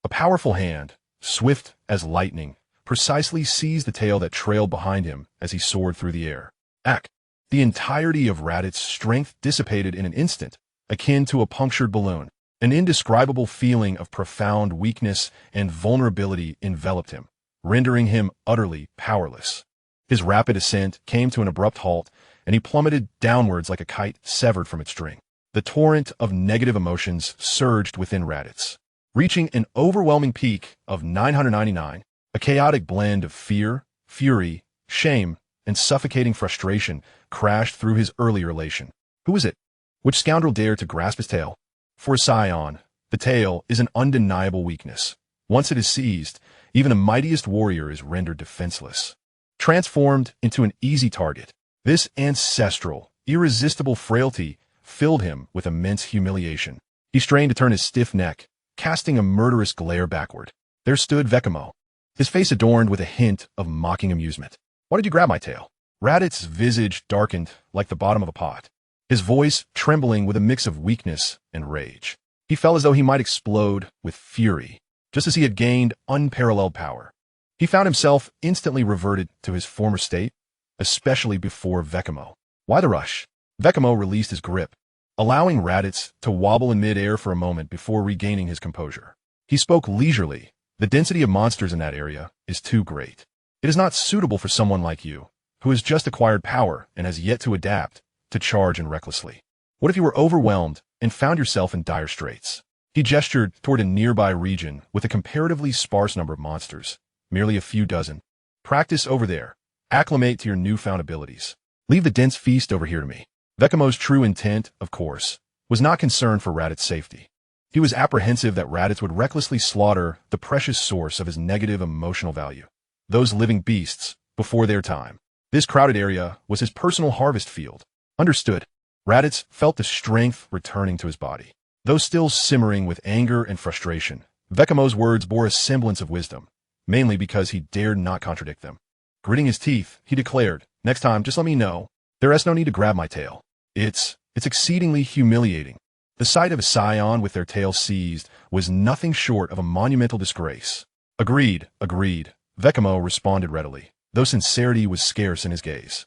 a powerful hand, swift as lightning, precisely seized the tail that trailed behind him as he soared through the air. The entirety of Raditz's strength dissipated in an instant, akin to a punctured balloon. An indescribable feeling of profound weakness and vulnerability enveloped him, rendering him utterly powerless. His rapid ascent came to an abrupt halt, and he plummeted downwards like a kite severed from its string. The torrent of negative emotions surged within Raditz, reaching an overwhelming peak of 999, a chaotic blend of fear, fury, shame, and suffocating frustration crashed through his earlier elation. Who was it? Which scoundrel dared to grasp his tail? For Saiyan, the tail is an undeniable weakness. Once it is seized, even the mightiest warrior is rendered defenseless. Transformed into an easy target, this ancestral, irresistible frailty filled him with immense humiliation. He strained to turn his stiff neck, casting a murderous glare backward. There stood Vikame, his face adorned with a hint of mocking amusement. "Why did you grab my tail?" Raditz's visage darkened like the bottom of a pot, his voice trembling with a mix of weakness and rage. He felt as though he might explode with fury, just as he had gained unparalleled power. He found himself instantly reverted to his former state, especially before Vikame. Why the rush? Vikame released his grip, allowing Raditz to wobble in midair for a moment before regaining his composure. He spoke leisurely. "The density of monsters in that area is too great. It is not suitable for someone like you, who has just acquired power and has yet to adapt, to charge in recklessly. What if you were overwhelmed and found yourself in dire straits?" He gestured toward a nearby region with a comparatively sparse number of monsters, merely a few dozen. "Practice over there. Acclimate to your newfound abilities. Leave the dense feast over here to me." Vikamo's true intent, of course, was not concerned for Raditz's safety. He was apprehensive that Raditz would recklessly slaughter the precious source of his negative emotional value, those living beasts, before their time. This crowded area was his personal harvest field. Understood. Raditz felt the strength returning to his body. Though still simmering with anger and frustration, Vikamo's words bore a semblance of wisdom, mainly because he dared not contradict them. Gritting his teeth, he declared, "Next time, just let me know. There is no need to grab my tail. It's exceedingly humiliating." The sight of a Saiyan with their tail seized was nothing short of a monumental disgrace. Agreed. Vikame responded readily, though sincerity was scarce in his gaze.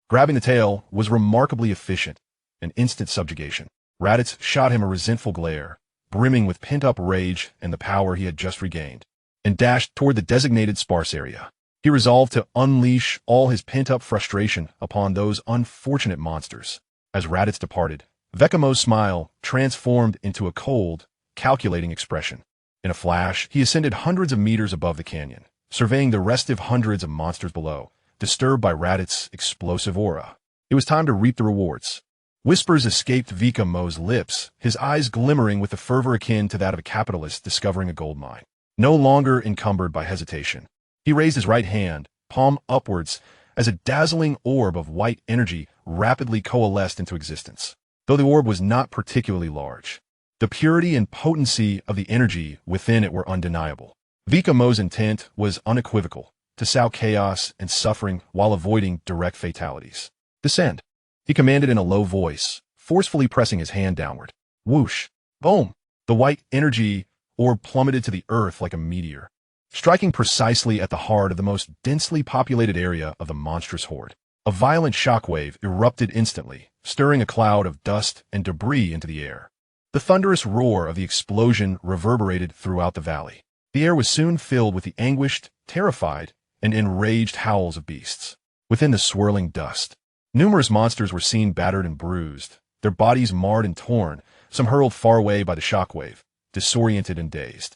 Grabbing the tail was remarkably efficient, an instant subjugation. Raditz shot him a resentful glare, brimming with pent-up rage and the power he had just regained, and dashed toward the designated sparse area. He resolved to unleash all his pent-up frustration upon those unfortunate monsters. As Raditz departed, Vikamo's smile transformed into a cold, calculating expression. In a flash, he ascended hundreds of meters above the canyon, surveying the restive hundreds of monsters below, disturbed by Raditz's explosive aura. It was time to reap the rewards. Whispers escaped Vikamo's lips, his eyes glimmering with a fervor akin to that of a capitalist discovering a gold mine. No longer encumbered by hesitation, he raised his right hand, palm upwards, as a dazzling orb of white energy rapidly coalesced into existence. Though the orb was not particularly large, the purity and potency of the energy within it were undeniable. Vikamo's intent was unequivocal, to sow chaos and suffering while avoiding direct fatalities. "Descend," he commanded in a low voice, forcefully pressing his hand downward. Whoosh! Boom! The white energy orb plummeted to the earth like a meteor, striking precisely at the heart of the most densely populated area of the monstrous horde. A violent shockwave erupted instantly, stirring a cloud of dust and debris into the air. The thunderous roar of the explosion reverberated throughout the valley. The air was soon filled with the anguished, terrified, and enraged howls of beasts. Within the swirling dust, numerous monsters were seen battered and bruised, their bodies marred and torn, some hurled far away by the shockwave, disoriented and dazed.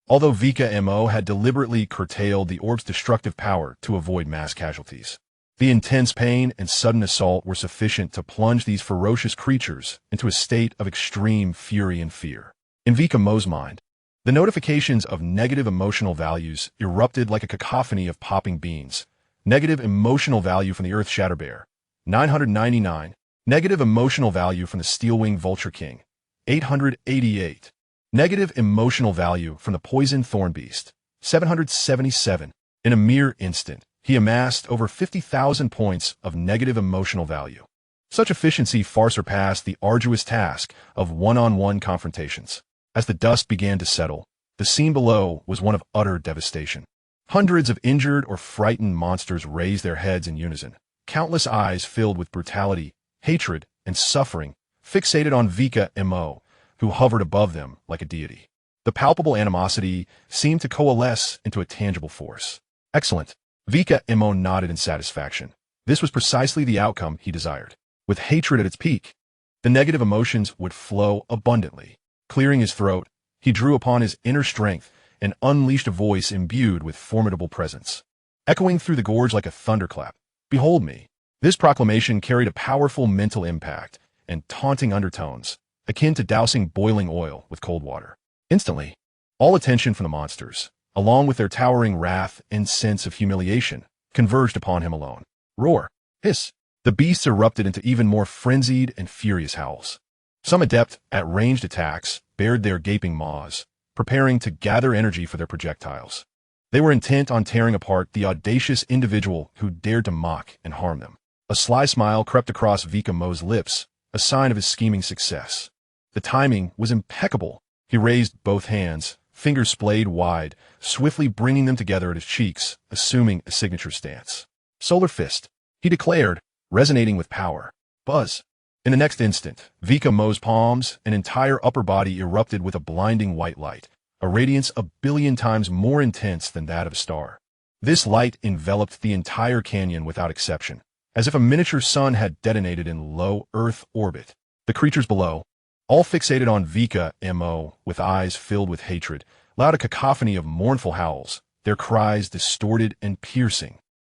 Although Vikame had deliberately curtailed the orb's destructive power to avoid mass casualties, the intense pain and sudden assault were sufficient to plunge these ferocious creatures into a state of extreme fury and fear. In Vikame's mind, the notifications of negative emotional values erupted like a cacophony of popping beans. Negative emotional value from the Earth Shatterbear, 999. Negative emotional value from the Steel-Winged Vulture King, 888. Negative emotional value from the Poison Thorn Beast, 777. In a mere instant, he amassed over 50,000 points of negative emotional value. Such efficiency far surpassed the arduous task of one-on-one confrontations. As the dust began to settle, the scene below was one of utter devastation. Hundreds of injured or frightened monsters raised their heads in unison, countless eyes filled with brutality, hatred, and suffering, fixated on Vikame, who hovered above them like a deity. The palpable animosity seemed to coalesce into a tangible force. Excellent. Vikame nodded in satisfaction. This was precisely the outcome he desired. With hatred at its peak, the negative emotions would flow abundantly. Clearing his throat, he drew upon his inner strength and unleashed a voice imbued with formidable presence. Echoing through the gorge like a thunderclap, "Behold me." This proclamation carried a powerful mental impact and taunting undertones, akin to dousing boiling oil with cold water. Instantly, all attention from the monsters, along with their towering wrath and sense of humiliation, converged upon him alone. Roar! Hiss! The beasts erupted into even more frenzied and furious howls. Some adept at ranged attacks bared their gaping maws, preparing to gather energy for their projectiles. They were intent on tearing apart the audacious individual who dared to mock and harm them. A sly smile crept across Vikame's lips, a sign of his scheming success. The timing was impeccable. He raised both hands, fingers splayed wide, swiftly bringing them together at his cheeks, assuming a signature stance. Solar Fist, he declared, resonating with power. Buzz. In the next instant, Vikame's palms and entire upper body erupted with a blinding white light, a radiance 1,000,000,000 times more intense than that of a star. This light enveloped the entire canyon without exception, as if a miniature sun had detonated in low Earth orbit. The creatures below, all fixated on Vikame with eyes filled with hatred, allowed a cacophony of mournful howls, their cries distorted and piercing.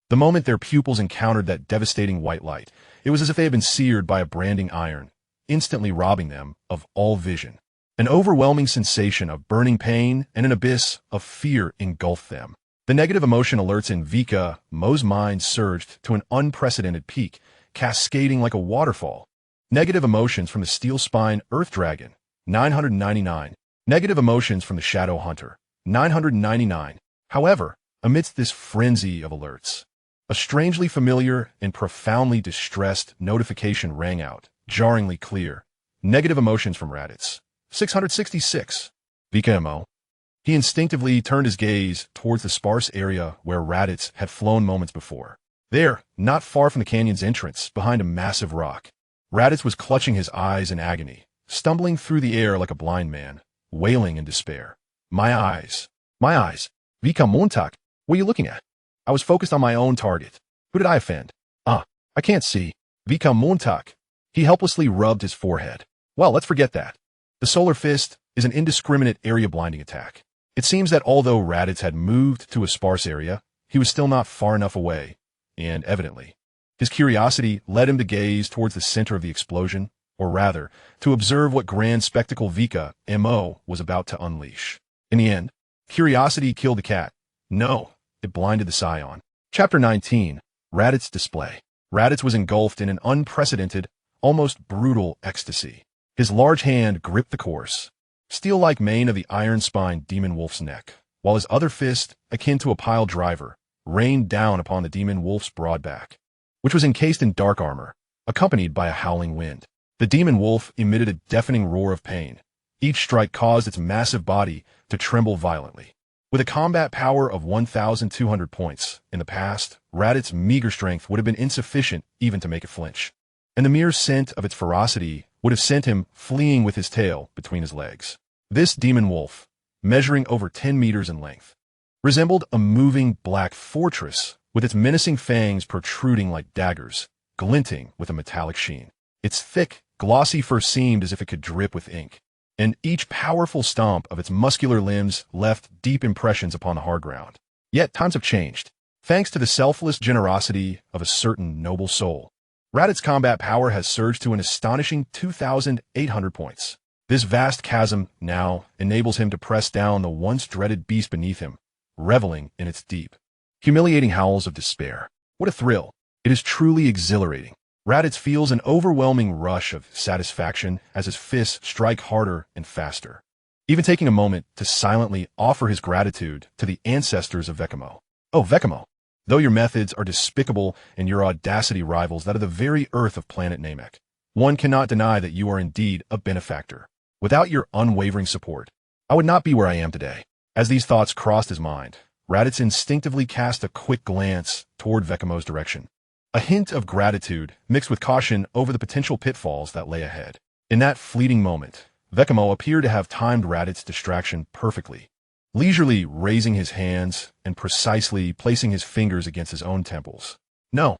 The moment their pupils encountered that devastating white light, it was as if they had been seared by a branding iron, instantly robbing them of all vision. An overwhelming sensation of burning pain and an abyss of fear engulfed them. The negative emotion alerts in Vikame's mind surged to an unprecedented peak, cascading like a waterfall. Negative emotions from the Steel Spine Earth Dragon, 999. Negative emotions from the Shadow Hunter, 999. However, amidst this frenzy of alerts, a strangely familiar and profoundly distressed notification rang out, jarringly clear. Negative emotions from Raditz, 666. Vikame. He instinctively turned his gaze towards the sparse area where Raditz had flown moments before. There, not far from the canyon's entrance, behind a massive rock, Raditz was clutching his eyes in agony, stumbling through the air like a blind man, wailing in despair. My eyes. My eyes. Vikamontak, what are you looking at? I was focused on my own target. Who did I offend? I can't see. Vikamontak. He helplessly rubbed his forehead. Well, let's forget that. The Solar Fist is an indiscriminate area-blinding attack. It seems that although Raditz had moved to a sparse area, he was still not far enough away, and evidently, his curiosity led him to gaze towards the center of the explosion, or rather, to observe what grand spectacle Vikame was about to unleash. In the end, curiosity killed the cat. No, it blinded the Saiyan. Chapter 19, Raditz Display. Raditz was engulfed in an unprecedented, almost brutal ecstasy. His large hand gripped the coarse, steel-like mane of the iron-spined demon wolf's neck, while his other fist, akin to a pile driver, rained down upon the demon wolf's broad back, which was encased in dark armor, accompanied by a howling wind. The demon wolf emitted a deafening roar of pain. Each strike caused its massive body to tremble violently. With a combat power of 1,200 points, in the past, Raditz' meager strength would have been insufficient even to make it flinch. And the mere scent of its ferocity would have sent him fleeing with his tail between his legs. This demon wolf, measuring over 10 meters in length, resembled a moving black fortress with its menacing fangs protruding like daggers, glinting with a metallic sheen. Its thick, glossy fur seemed as if it could drip with ink, and each powerful stomp of its muscular limbs left deep impressions upon the hard ground. Yet times have changed. Thanks to the selfless generosity of a certain noble soul, Raditz's combat power has surged to an astonishing 2,800 points. This vast chasm now enables him to press down the once dreaded beast beneath him, reveling in its deep, humiliating howls of despair. What a thrill! It is truly exhilarating. Raditz feels an overwhelming rush of satisfaction as his fists strike harder and faster, even taking a moment to silently offer his gratitude to the ancestors of Vikame. Oh, Vikame! Though your methods are despicable and your audacity rivals that of the very earth of planet Namek, one cannot deny that you are indeed a benefactor. Without your unwavering support, I would not be where I am today. As these thoughts crossed his mind, Raditz instinctively cast a quick glance toward Vikame's direction. A hint of gratitude mixed with caution over the potential pitfalls that lay ahead. In that fleeting moment, Vikame appeared to have timed Raditz's distraction perfectly, leisurely raising his hands and precisely placing his fingers against his own temples. No.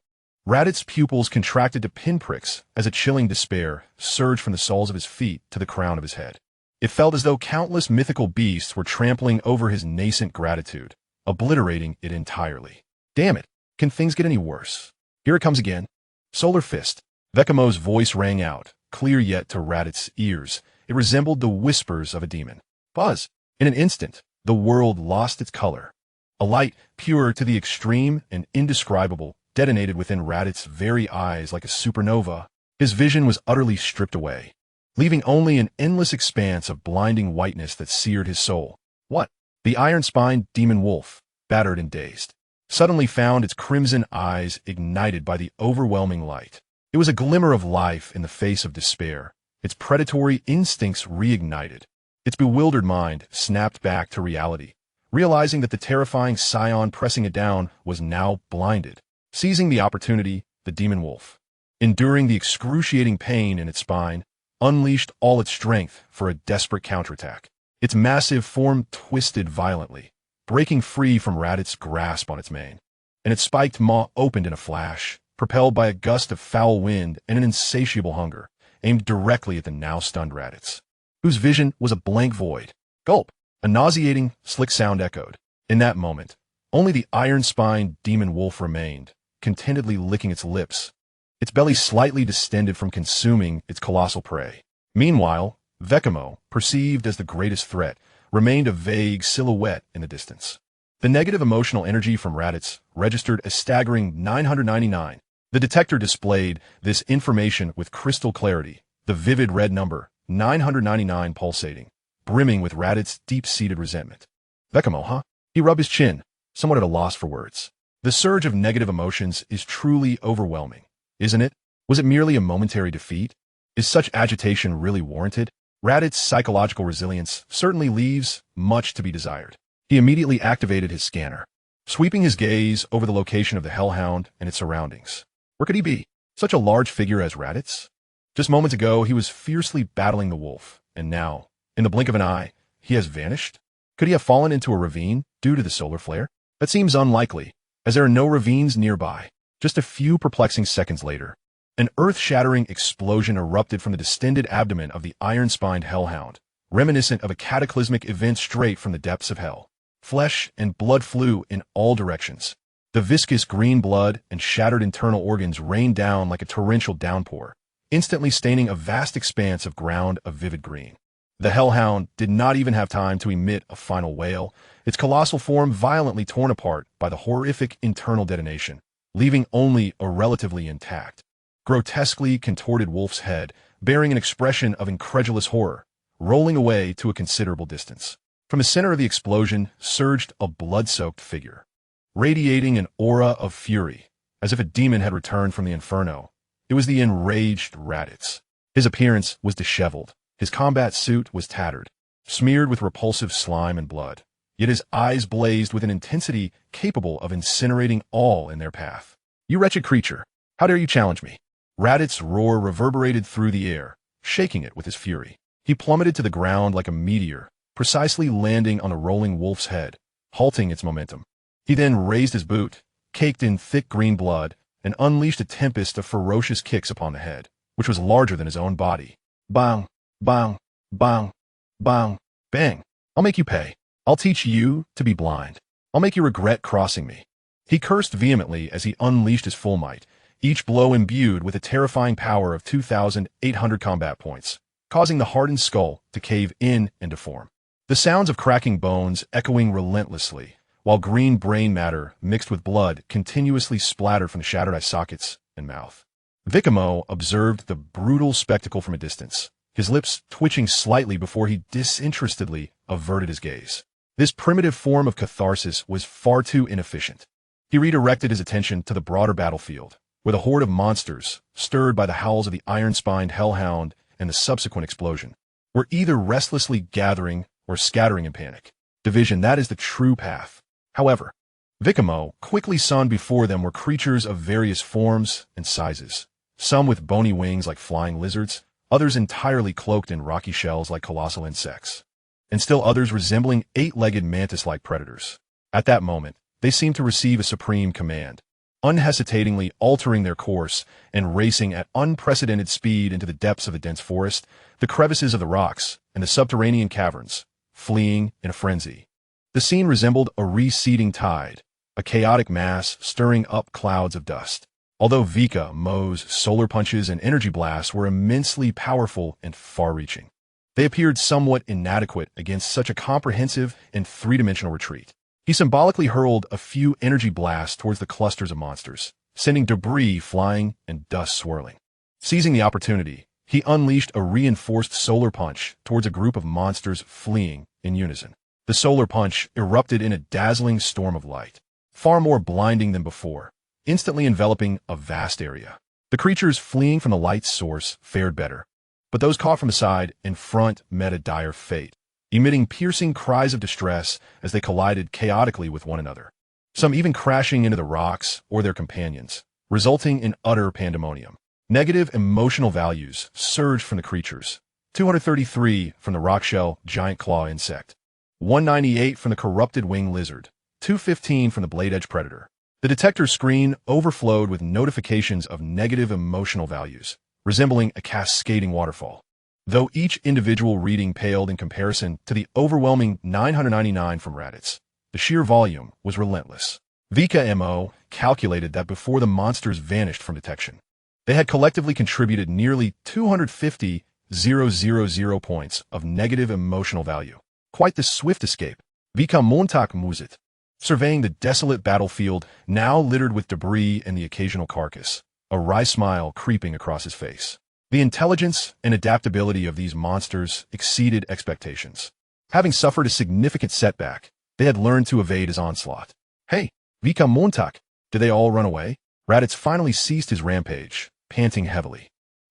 Raditz's pupils contracted to pinpricks as a chilling despair surged from the soles of his feet to the crown of his head. It felt as though countless mythical beasts were trampling over his nascent gratitude, obliterating it entirely. Damn it, can things get any worse? Here it comes again. Solar Fist. Vikame's voice rang out, clear yet to Raditz's ears. It resembled the whispers of a demon. Buzz! In an instant, the world lost its color. A light, pure to the extreme and indescribable, detonated within Raditz's very eyes like a supernova. His vision was utterly stripped away, leaving only an endless expanse of blinding whiteness that seared his soul. What? The iron-spined demon wolf, battered and dazed, suddenly found its crimson eyes ignited by the overwhelming light. It was a glimmer of life in the face of despair, its predatory instincts reignited. Its bewildered mind snapped back to reality, realizing that the terrifying Saiyan pressing it down was now blinded. Seizing the opportunity, the demon wolf, enduring the excruciating pain in its spine, unleashed all its strength for a desperate counterattack. Its massive form twisted violently, breaking free from Raditz's grasp on its mane, and its spiked maw opened in a flash, propelled by a gust of foul wind and an insatiable hunger, aimed directly at the now-stunned Raditz, whose vision was a blank void. Gulp! A nauseating, slick sound echoed. In that moment, only the iron-spined demon wolf remained, contentedly licking its lips, its belly slightly distended from consuming its colossal prey. Meanwhile, Vikame, perceived as the greatest threat, remained a vague silhouette in the distance. The negative emotional energy from Raditz registered a staggering 999. The detector displayed this information with crystal clarity, the vivid red number, 999 pulsating, brimming with Raditz's deep-seated resentment. Vikame, huh? He rubbed his chin, somewhat at a loss for words. The surge of negative emotions is truly overwhelming, isn't it? Was it merely a momentary defeat? Is such agitation really warranted? Raditz's psychological resilience certainly leaves much to be desired. He immediately activated his scanner, sweeping his gaze over the location of the hellhound and its surroundings. Where could he be? Such a large figure as Raditz? Just moments ago, he was fiercely battling the wolf, and now, in the blink of an eye, he has vanished? Could he have fallen into a ravine due to the solar flare? That seems unlikely, as there are no ravines nearby. Just a few perplexing seconds later, an earth-shattering explosion erupted from the distended abdomen of the iron-spined hellhound, reminiscent of a cataclysmic event straight from the depths of hell. Flesh and blood flew in all directions. The viscous green blood and shattered internal organs rained down like a torrential downpour, instantly staining a vast expanse of ground a vivid green. The hellhound did not even have time to emit a final wail, its colossal form violently torn apart by the horrific internal detonation, leaving only a relatively intact, grotesquely contorted wolf's head, bearing an expression of incredulous horror, rolling away to a considerable distance. From the center of the explosion surged a blood-soaked figure, radiating an aura of fury, as if a demon had returned from the inferno. It was the enraged Raditz. His appearance was disheveled. His combat suit was tattered, smeared with repulsive slime and blood. yet his eyes blazed with an intensity capable of incinerating all in their path. "You wretched creature! How dare you challenge me?" Raditz' roar reverberated through the air, shaking it with his fury. He plummeted to the ground like a meteor, precisely landing on a rolling wolf's head, halting its momentum. He then raised his boot, caked in thick green blood, and unleashed a tempest of ferocious kicks upon the head, which was larger than his own body. Bang, bang, bang, bang, bang. "I'll make you pay. I'll teach you to be blind. I'll make you regret crossing me." He cursed vehemently as he unleashed his full might, each blow imbued with a terrifying power of 2,800 combat points, causing the hardened skull to cave in and deform. The sounds of cracking bones echoing relentlessly, while green brain matter mixed with blood continuously splattered from the shattered eye sockets and mouth. Vikame observed the brutal spectacle from a distance, his lips twitching slightly before he disinterestedly averted his gaze. This primitive form of catharsis was far too inefficient. He redirected his attention to the broader battlefield, where the horde of monsters, stirred by the howls of the iron-spined hellhound and the subsequent explosion, were either restlessly gathering or scattering in panic. Division, that is the true path. However, Vikame quickly saw before them were creatures of various forms and sizes, some with bony wings like flying lizards, others entirely cloaked in rocky shells like colossal insects, and still others resembling eight-legged mantis-like predators. At that moment, they seemed to receive a supreme command, unhesitatingly altering their course and racing at unprecedented speed into the depths of the dense forest, the crevices of the rocks, and the subterranean caverns, fleeing in a frenzy. The scene resembled a receding tide, a chaotic mass stirring up clouds of dust. Although Vikame's solar punches and energy blasts were immensely powerful and far-reaching, they appeared somewhat inadequate against such a comprehensive and three-dimensional retreat. He symbolically hurled a few energy blasts towards the clusters of monsters, sending debris flying and dust swirling. Seizing the opportunity, he unleashed a reinforced solar punch towards a group of monsters fleeing in unison. The solar punch erupted in a dazzling storm of light, far more blinding than before, instantly enveloping a vast area. The creatures fleeing from the light's source fared better, but those caught from the side in front met a dire fate, emitting piercing cries of distress as they collided chaotically with one another, some even crashing into the rocks or their companions, resulting in utter pandemonium. Negative emotional values surged from the creatures: 233 from the rockshell giant claw insect, 198 from the corrupted wing lizard, 215 from the blade-edge predator. The detector screen overflowed with notifications of negative emotional values, resembling a cascading waterfall. Though each individual reading paled in comparison to the overwhelming 999 from Raditz, the sheer volume was relentless. Vikame calculated that before the monsters vanished from detection, they had collectively contributed nearly 250,000 points of negative emotional value. Quite the swift escape. Vikamontak Muzit, surveying the desolate battlefield now littered with debris and the occasional carcass, a wry smile creeping across his face. The intelligence and adaptability of these monsters exceeded expectations. Having suffered a significant setback, they had learned to evade his onslaught. "Hey, Vikamontak, did they all run away?" Raditz finally ceased his rampage, panting heavily.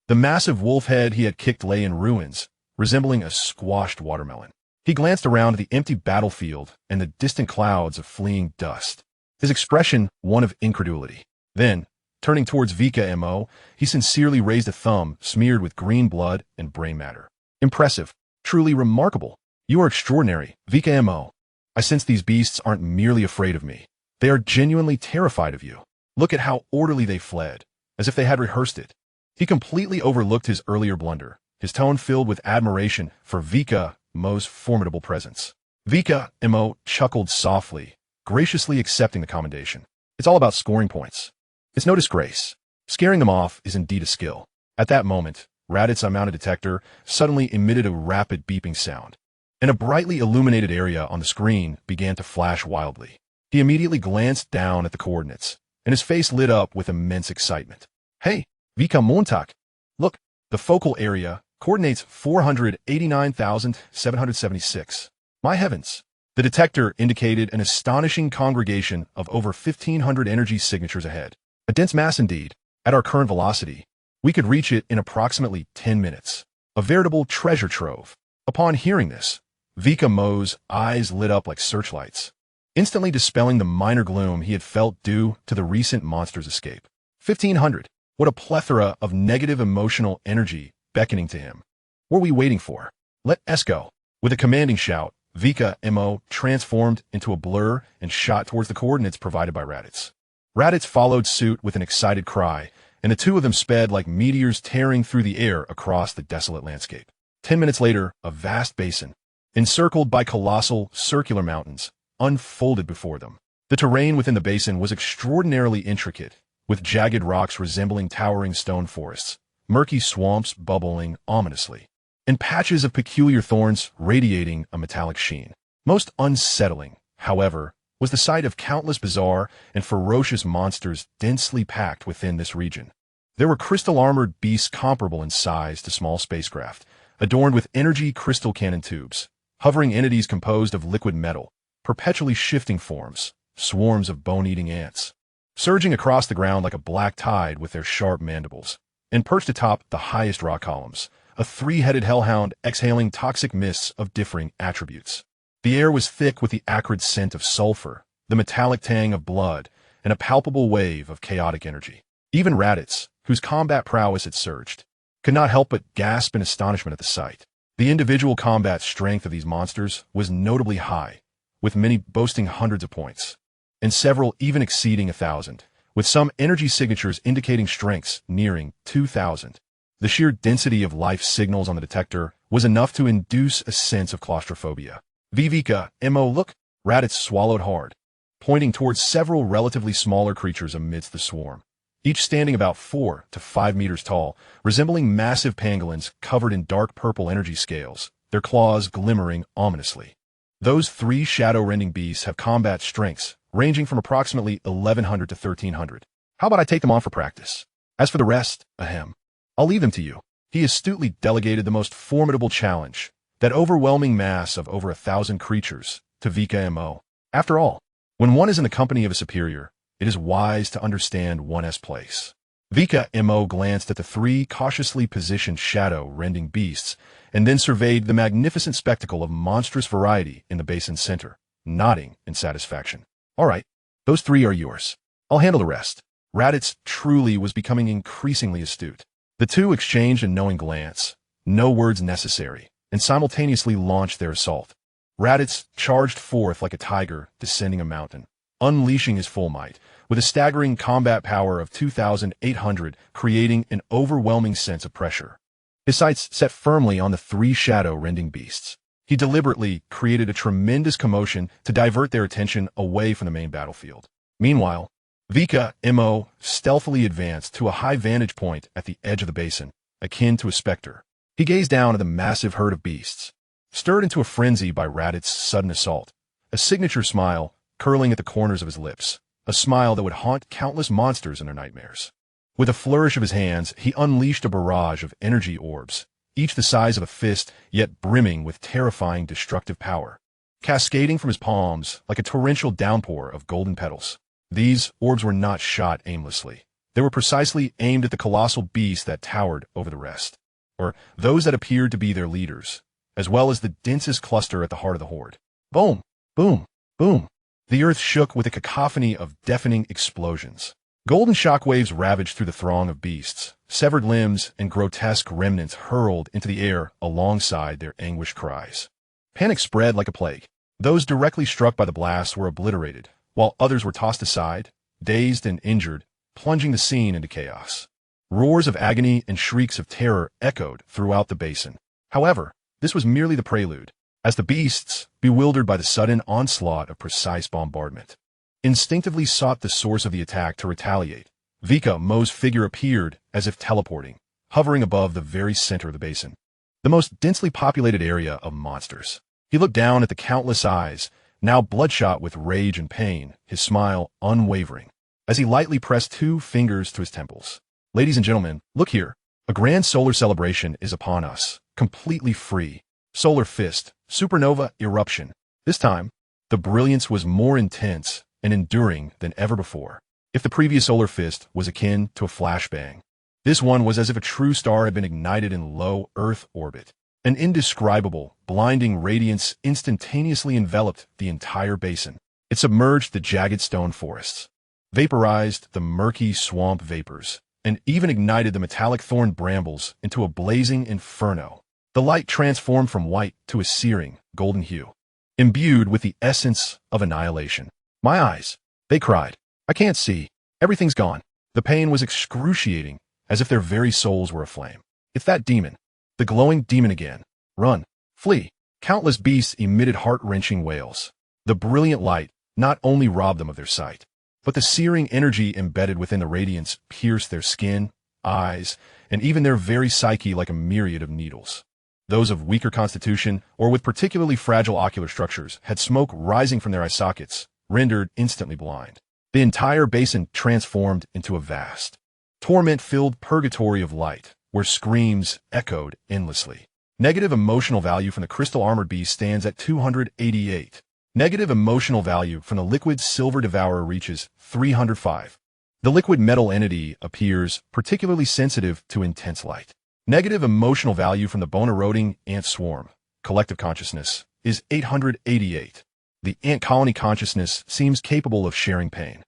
The massive wolf head he had kicked lay in ruins, resembling a squashed watermelon. He glanced around the empty battlefield and the distant clouds of fleeing dust, his expression one of incredulity. Then, turning towards Vikame, he sincerely raised a thumb smeared with green blood and brain matter. "Impressive. Truly remarkable. You are extraordinary, Vikame. I sense these beasts aren't merely afraid of me. They are genuinely terrified of you. Look at how orderly they fled, as if they had rehearsed it." He completely overlooked his earlier blunder, his tone filled with admiration for Vikame's formidable presence. Vikame chuckled softly, graciously accepting the commendation. "It's all about scoring points. It's no disgrace. Scaring them off is indeed a skill." At that moment, Raditz's unmounted detector suddenly emitted a rapid beeping sound, and a brightly illuminated area on the screen began to flash wildly. He immediately glanced down at the coordinates, and his face lit up with immense excitement. "Hey, Vikamontak, look, the focal area coordinates 489,776. My heavens!" The detector indicated an astonishing congregation of over 1,500 energy signatures ahead. A dense mass indeed. At our current velocity, we could reach it in approximately 10 minutes. A veritable treasure trove. Upon hearing this, Vikame's eyes lit up like searchlights, instantly dispelling the minor gloom he had felt due to the recent monster's escape. 1500. What a plethora of negative emotional energy beckoning to him. What are we waiting for? Let's go. With a commanding shout, Vikame transformed into a blur and shot towards the coordinates provided by Raditz. Raditz followed suit with an excited cry, and the two of them sped like meteors tearing through the air across the desolate landscape. 10 minutes later, a vast basin, encircled by colossal, circular mountains, unfolded before them. The terrain within the basin was extraordinarily intricate, with jagged rocks resembling towering stone forests, murky swamps bubbling ominously, and patches of peculiar thorns radiating a metallic sheen. Most unsettling, however, was the sight of countless bizarre and ferocious monsters densely packed within this region. There were crystal-armored beasts comparable in size to small spacecraft, adorned with energy crystal cannon tubes, hovering entities composed of liquid metal, perpetually shifting forms, swarms of bone-eating ants, surging across the ground like a black tide with their sharp mandibles, and perched atop the highest rock columns, a three-headed hellhound exhaling toxic mists of differing attributes. The air was thick with the acrid scent of sulfur, the metallic tang of blood, and a palpable wave of chaotic energy. Even Raditz, whose combat prowess had surged, could not help but gasp in astonishment at the sight. The individual combat strength of these monsters was notably high, with many boasting hundreds of points, and several even exceeding 1,000, with some energy signatures indicating strengths nearing 2,000. The sheer density of life signals on the detector was enough to induce a sense of claustrophobia. Vikame, look, Raditz swallowed hard, pointing towards several relatively smaller creatures amidst the swarm, each standing about 4 to 5 meters tall, resembling massive pangolins covered in dark purple energy scales, their claws glimmering ominously. Those three shadow-rending beasts have combat strengths ranging from approximately 1,100 to 1,300. How about I take them on for practice? As for the rest, I'll leave them to you. He astutely delegated the most formidable challenge, that overwhelming mass of over 1,000 creatures, to Vikame. After all, when one is in the company of a superior, it is wise to understand one's place. Vikame glanced at the three cautiously positioned shadow-rending beasts, and then surveyed the magnificent spectacle of monstrous variety in the basin's center, nodding in satisfaction. All right, those three are yours. I'll handle the rest. Raditz truly was becoming increasingly astute. The two exchanged a knowing glance, no words necessary, and simultaneously launched their assault. Raditz charged forth like a tiger descending a mountain, unleashing his full might, with a staggering combat power of 2,800, creating an overwhelming sense of pressure. His sights set firmly on the three shadow-rending beasts. He deliberately created a tremendous commotion to divert their attention away from the main battlefield. Meanwhile, Vikame stealthily advanced to a high vantage point at the edge of the basin, akin to a specter. He gazed down at the massive herd of beasts, stirred into a frenzy by Raditz's sudden assault, a signature smile curling at the corners of his lips, a smile that would haunt countless monsters in their nightmares. With a flourish of his hands, he unleashed a barrage of energy orbs, each the size of a fist, yet brimming with terrifying destructive power, cascading from his palms like a torrential downpour of golden petals. These orbs were not shot aimlessly. They were precisely aimed at the colossal beast that towered over the rest, or those that appeared to be their leaders, as well as the densest cluster at the heart of the horde. Boom! Boom! Boom! The earth shook with a cacophony of deafening explosions. Golden shockwaves ravaged through the throng of beasts, severed limbs and grotesque remnants hurled into the air alongside their anguished cries. Panic spread like a plague. Those directly struck by the blast were obliterated, while others were tossed aside, dazed and injured, plunging the scene into chaos. Roars of agony and shrieks of terror echoed throughout the basin. However, this was merely the prelude, as the beasts, bewildered by the sudden onslaught of precise bombardment, instinctively sought the source of the attack to retaliate. Vikame's figure appeared as if teleporting, hovering above the very center of the basin, the most densely populated area of monsters. He looked down at the countless eyes, now bloodshot with rage and pain, his smile unwavering, as he lightly pressed 2 fingers to his temples. Ladies and gentlemen, look here. A grand solar celebration is upon us, completely free. Solar fist, supernova eruption. This time, the brilliance was more intense and enduring than ever before. If the previous solar fist was akin to a flashbang, this one was as if a true star had been ignited in low Earth orbit. An indescribable, blinding radiance instantaneously enveloped the entire basin. It submerged the jagged stone forests, vaporized the murky swamp vapors, and even ignited the metallic thorn brambles into a blazing inferno. The light transformed from white to a searing, golden hue, imbued with the essence of annihilation. My eyes, they cried. I can't see. Everything's gone. The pain was excruciating, as if their very souls were aflame. It's that demon. The glowing demon again. Run. Flee. Countless beasts emitted heart-wrenching wails. The brilliant light not only robbed them of their sight, but the searing energy embedded within the radiance pierced their skin, eyes, and even their very psyche like a myriad of needles. Those of weaker constitution or with particularly fragile ocular structures had smoke rising from their eye sockets, rendered instantly blind. The entire basin transformed into a vast, torment-filled purgatory of light, where screams echoed endlessly. Negative emotional value from the crystal armored beast stands at 288. Negative emotional value from the liquid silver devourer reaches 305. The liquid metal entity appears particularly sensitive to intense light. Negative emotional value from the bone-eroding ant swarm, collective consciousness, is 888. The ant colony consciousness seems capable of sharing pain.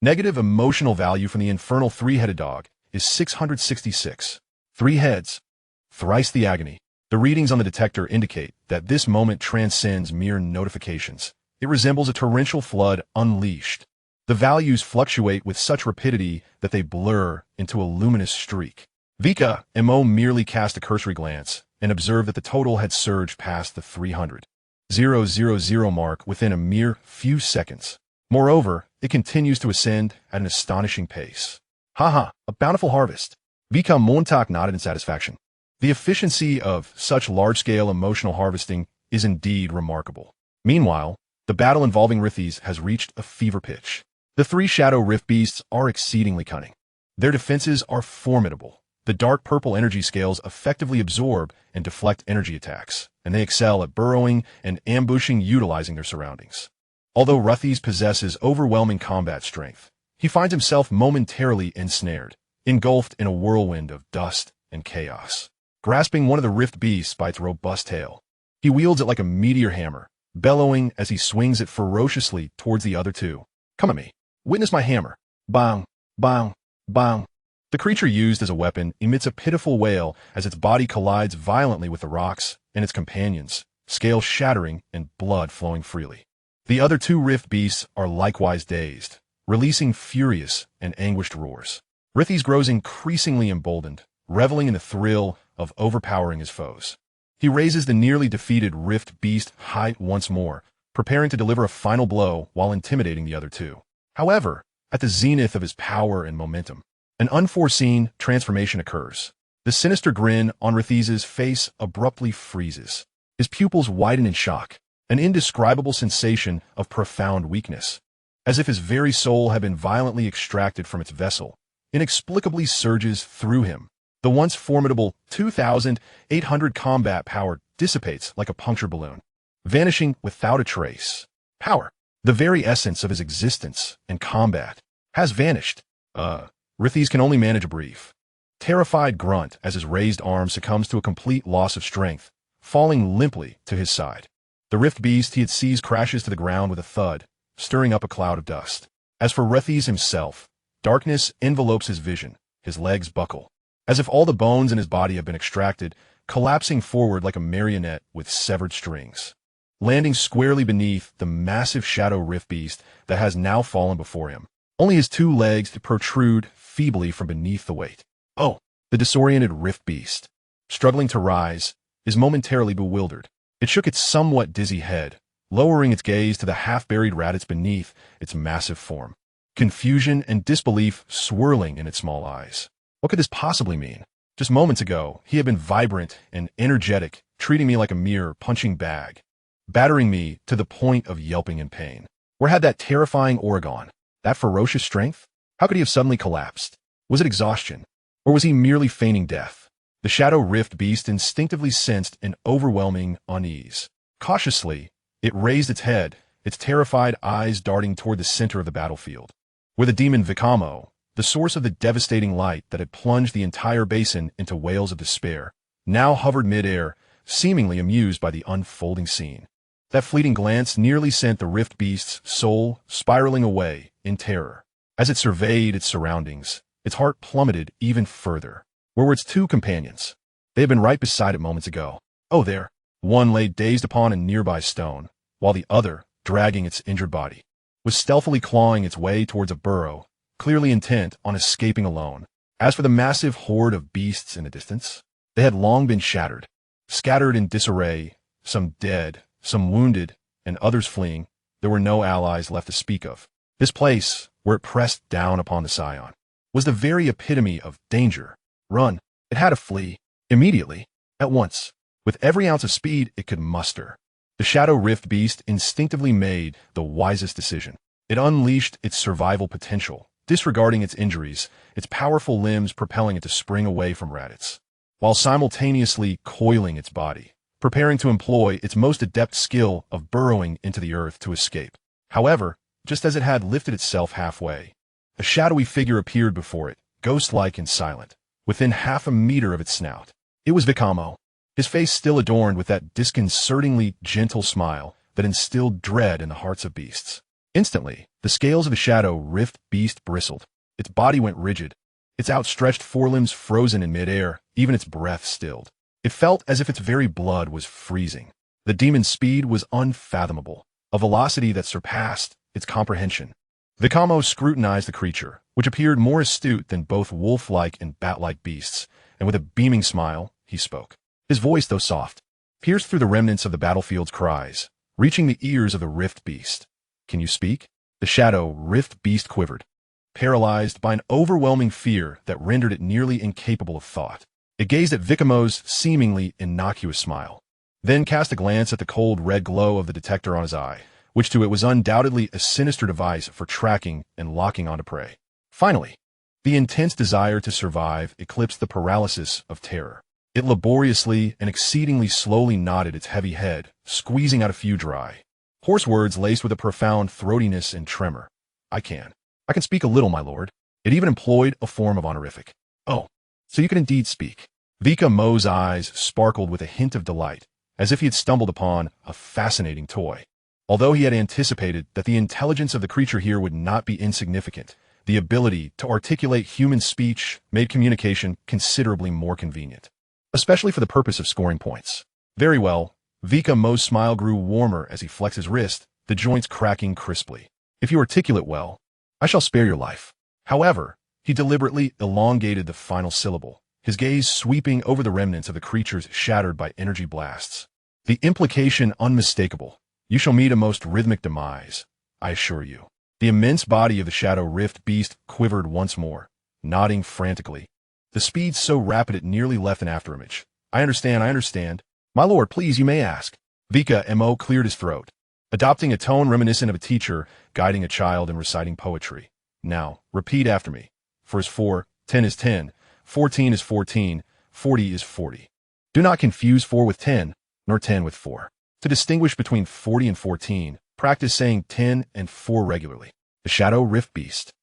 Negative emotional value from the infernal three-headed dog is 666. 3 heads, thrice the agony. The readings on the detector indicate that this moment transcends mere notifications. It resembles a torrential flood unleashed. The values fluctuate with such rapidity that they blur into a luminous streak. Vikame merely cast a cursory glance and observed that the total had surged past the 300,000 mark within a mere few seconds. Moreover, it continues to ascend at an astonishing pace. Haha, a bountiful harvest. Vikame Montauk nodded in satisfaction. The efficiency of such large-scale emotional harvesting is indeed remarkable. Meanwhile, the battle involving Rithes has reached a fever pitch. The 3 Shadow Rift beasts are exceedingly cunning. Their defenses are formidable. The dark purple energy scales effectively absorb and deflect energy attacks, and they excel at burrowing and ambushing utilizing their surroundings. Although Rithes possesses overwhelming combat strength, he finds himself momentarily ensnared, engulfed in a whirlwind of dust and chaos. Grasping one of the rift beasts by its robust tail, he wields it like a meteor hammer, bellowing as he swings it ferociously towards the other 2. Come at me. Witness my hammer. Bang, bang, bang. The creature used as a weapon emits a pitiful wail as its body collides violently with the rocks and its companions, scales shattering and blood flowing freely. The other 2 rift beasts are likewise dazed, releasing furious and anguished roars. Rithes grows increasingly emboldened, reveling in the thrill of overpowering his foes. He raises the nearly defeated rift beast high once more, preparing to deliver a final blow while intimidating the other 2. However, at the zenith of his power and momentum, an unforeseen transformation occurs. The sinister grin on Rithes' face abruptly freezes. His pupils widen in shock, an indescribable sensation of profound weakness, as if his very soul had been violently extracted from its vessel, inexplicably surges through him. The once formidable 2,800 combat power dissipates like a punctured balloon, vanishing without a trace. Power, the very essence of his existence and combat, has vanished. Rithes can only manage a brief, terrified grunt as his raised arm succumbs to a complete loss of strength, falling limply to his side. The rift beast he had seized crashes to the ground with a thud, stirring up a cloud of dust. As for Rithes himself, darkness envelopes his vision, his legs buckle, as if all the bones in his body have been extracted, collapsing forward like a marionette with severed strings, landing squarely beneath the massive shadow rift beast that has now fallen before him. Only his 2 legs protrude feebly from beneath the weight. Oh, the disoriented rift beast, struggling to rise, is momentarily bewildered. It shook its somewhat dizzy head, lowering its gaze to the half-buried rabbits beneath its massive form. Confusion and disbelief swirling in its small eyes. What could this possibly mean? Just moments ago, he had been vibrant and energetic, treating me like a mere punching bag, battering me to the point of yelping in pain. Where had that terrifying aura gone? That ferocious strength? How could he have suddenly collapsed? Was it exhaustion? Or was he merely feigning death? The shadow rift beast instinctively sensed an overwhelming unease. Cautiously, it raised its head, its terrified eyes darting toward the center of the battlefield, where the demon Vikame, the source of the devastating light that had plunged the entire basin into wails of despair, now hovered mid-air, seemingly amused by the unfolding scene. That fleeting glance nearly sent the Rift Beast's soul spiraling away in terror. As it surveyed its surroundings, its heart plummeted even further. Where were its two companions? They had been right beside it moments ago. Oh, there. One lay dazed upon a nearby stone, while the other, dragging its injured body, was stealthily clawing its way towards a burrow, clearly intent on escaping alone. As for the massive horde of beasts in the distance, they had long been shattered, scattered in disarray, some dead, some wounded, and others fleeing. There were no allies left to speak of. This place, where it pressed down upon the Saiyan, was the very epitome of danger. Run. It had to flee. Immediately. At once. With every ounce of speed it could muster. The Shadow Rift Beast instinctively made the wisest decision. It unleashed its survival potential, disregarding its injuries, its powerful limbs propelling it to spring away from Raditz, while simultaneously coiling its body, preparing to employ its most adept skill of burrowing into the earth to escape. However, just as it had lifted itself halfway, a shadowy figure appeared before it, ghost-like and silent, within half a meter of its snout. It was Vikame, his face still adorned with that disconcertingly gentle smile that instilled dread in the hearts of beasts. Instantly, the scales of the Shadow Rift Beast bristled. Its body went rigid, its outstretched forelimbs frozen in midair, even its breath stilled. It felt as if its very blood was freezing. The demon's speed was unfathomable, a velocity that surpassed its comprehension. Vikame scrutinized the creature, which appeared more astute than both wolf-like and bat-like beasts, and with a beaming smile, he spoke. His voice, though soft, pierced through the remnants of the battlefield's cries, reaching the ears of the Rift Beast. Can you speak? The Shadow Rift Beast quivered, paralyzed by an overwhelming fear that rendered it nearly incapable of thought. It gazed at Vikame's seemingly innocuous smile, then cast a glance at the cold red glow of the detector on his eye, which to it was undoubtedly a sinister device for tracking and locking onto prey. Finally, the intense desire to survive eclipsed the paralysis of terror. It laboriously and exceedingly slowly nodded its heavy head, squeezing out a few dry, hoarse words laced with a profound throatiness and tremor. I can speak a little, my lord. It even employed a form of honorific. Oh, so you can indeed speak. Vikame's eyes sparkled with a hint of delight, as if he had stumbled upon a fascinating toy. Although he had anticipated that the intelligence of the creature here would not be insignificant, the ability to articulate human speech made communication considerably more convenient, especially for the purpose of scoring points. Very well. Vikame's smile grew warmer as he flexed his wrist, the joints cracking crisply. If you articulate well, I shall spare your life. However, he deliberately elongated the final syllable, his gaze sweeping over the remnants of the creatures shattered by energy blasts. The implication unmistakable. You shall meet a most rhythmic demise, I assure you. The immense body of the Shadow Rift Beast quivered once more, nodding frantically, the speed so rapid it nearly left an afterimage. I understand. My lord, please, you may ask. Vikame cleared his throat, adopting a tone reminiscent of a teacher guiding a child in reciting poetry. Now, repeat after me. 4 is 4, 10 is 10, 14 is 14, 40 is 40. Do not confuse 4 with 10, nor 10 with 4. To distinguish between 40 and 14, practice saying 10 and 4 regularly. The Shadow Rift Beast.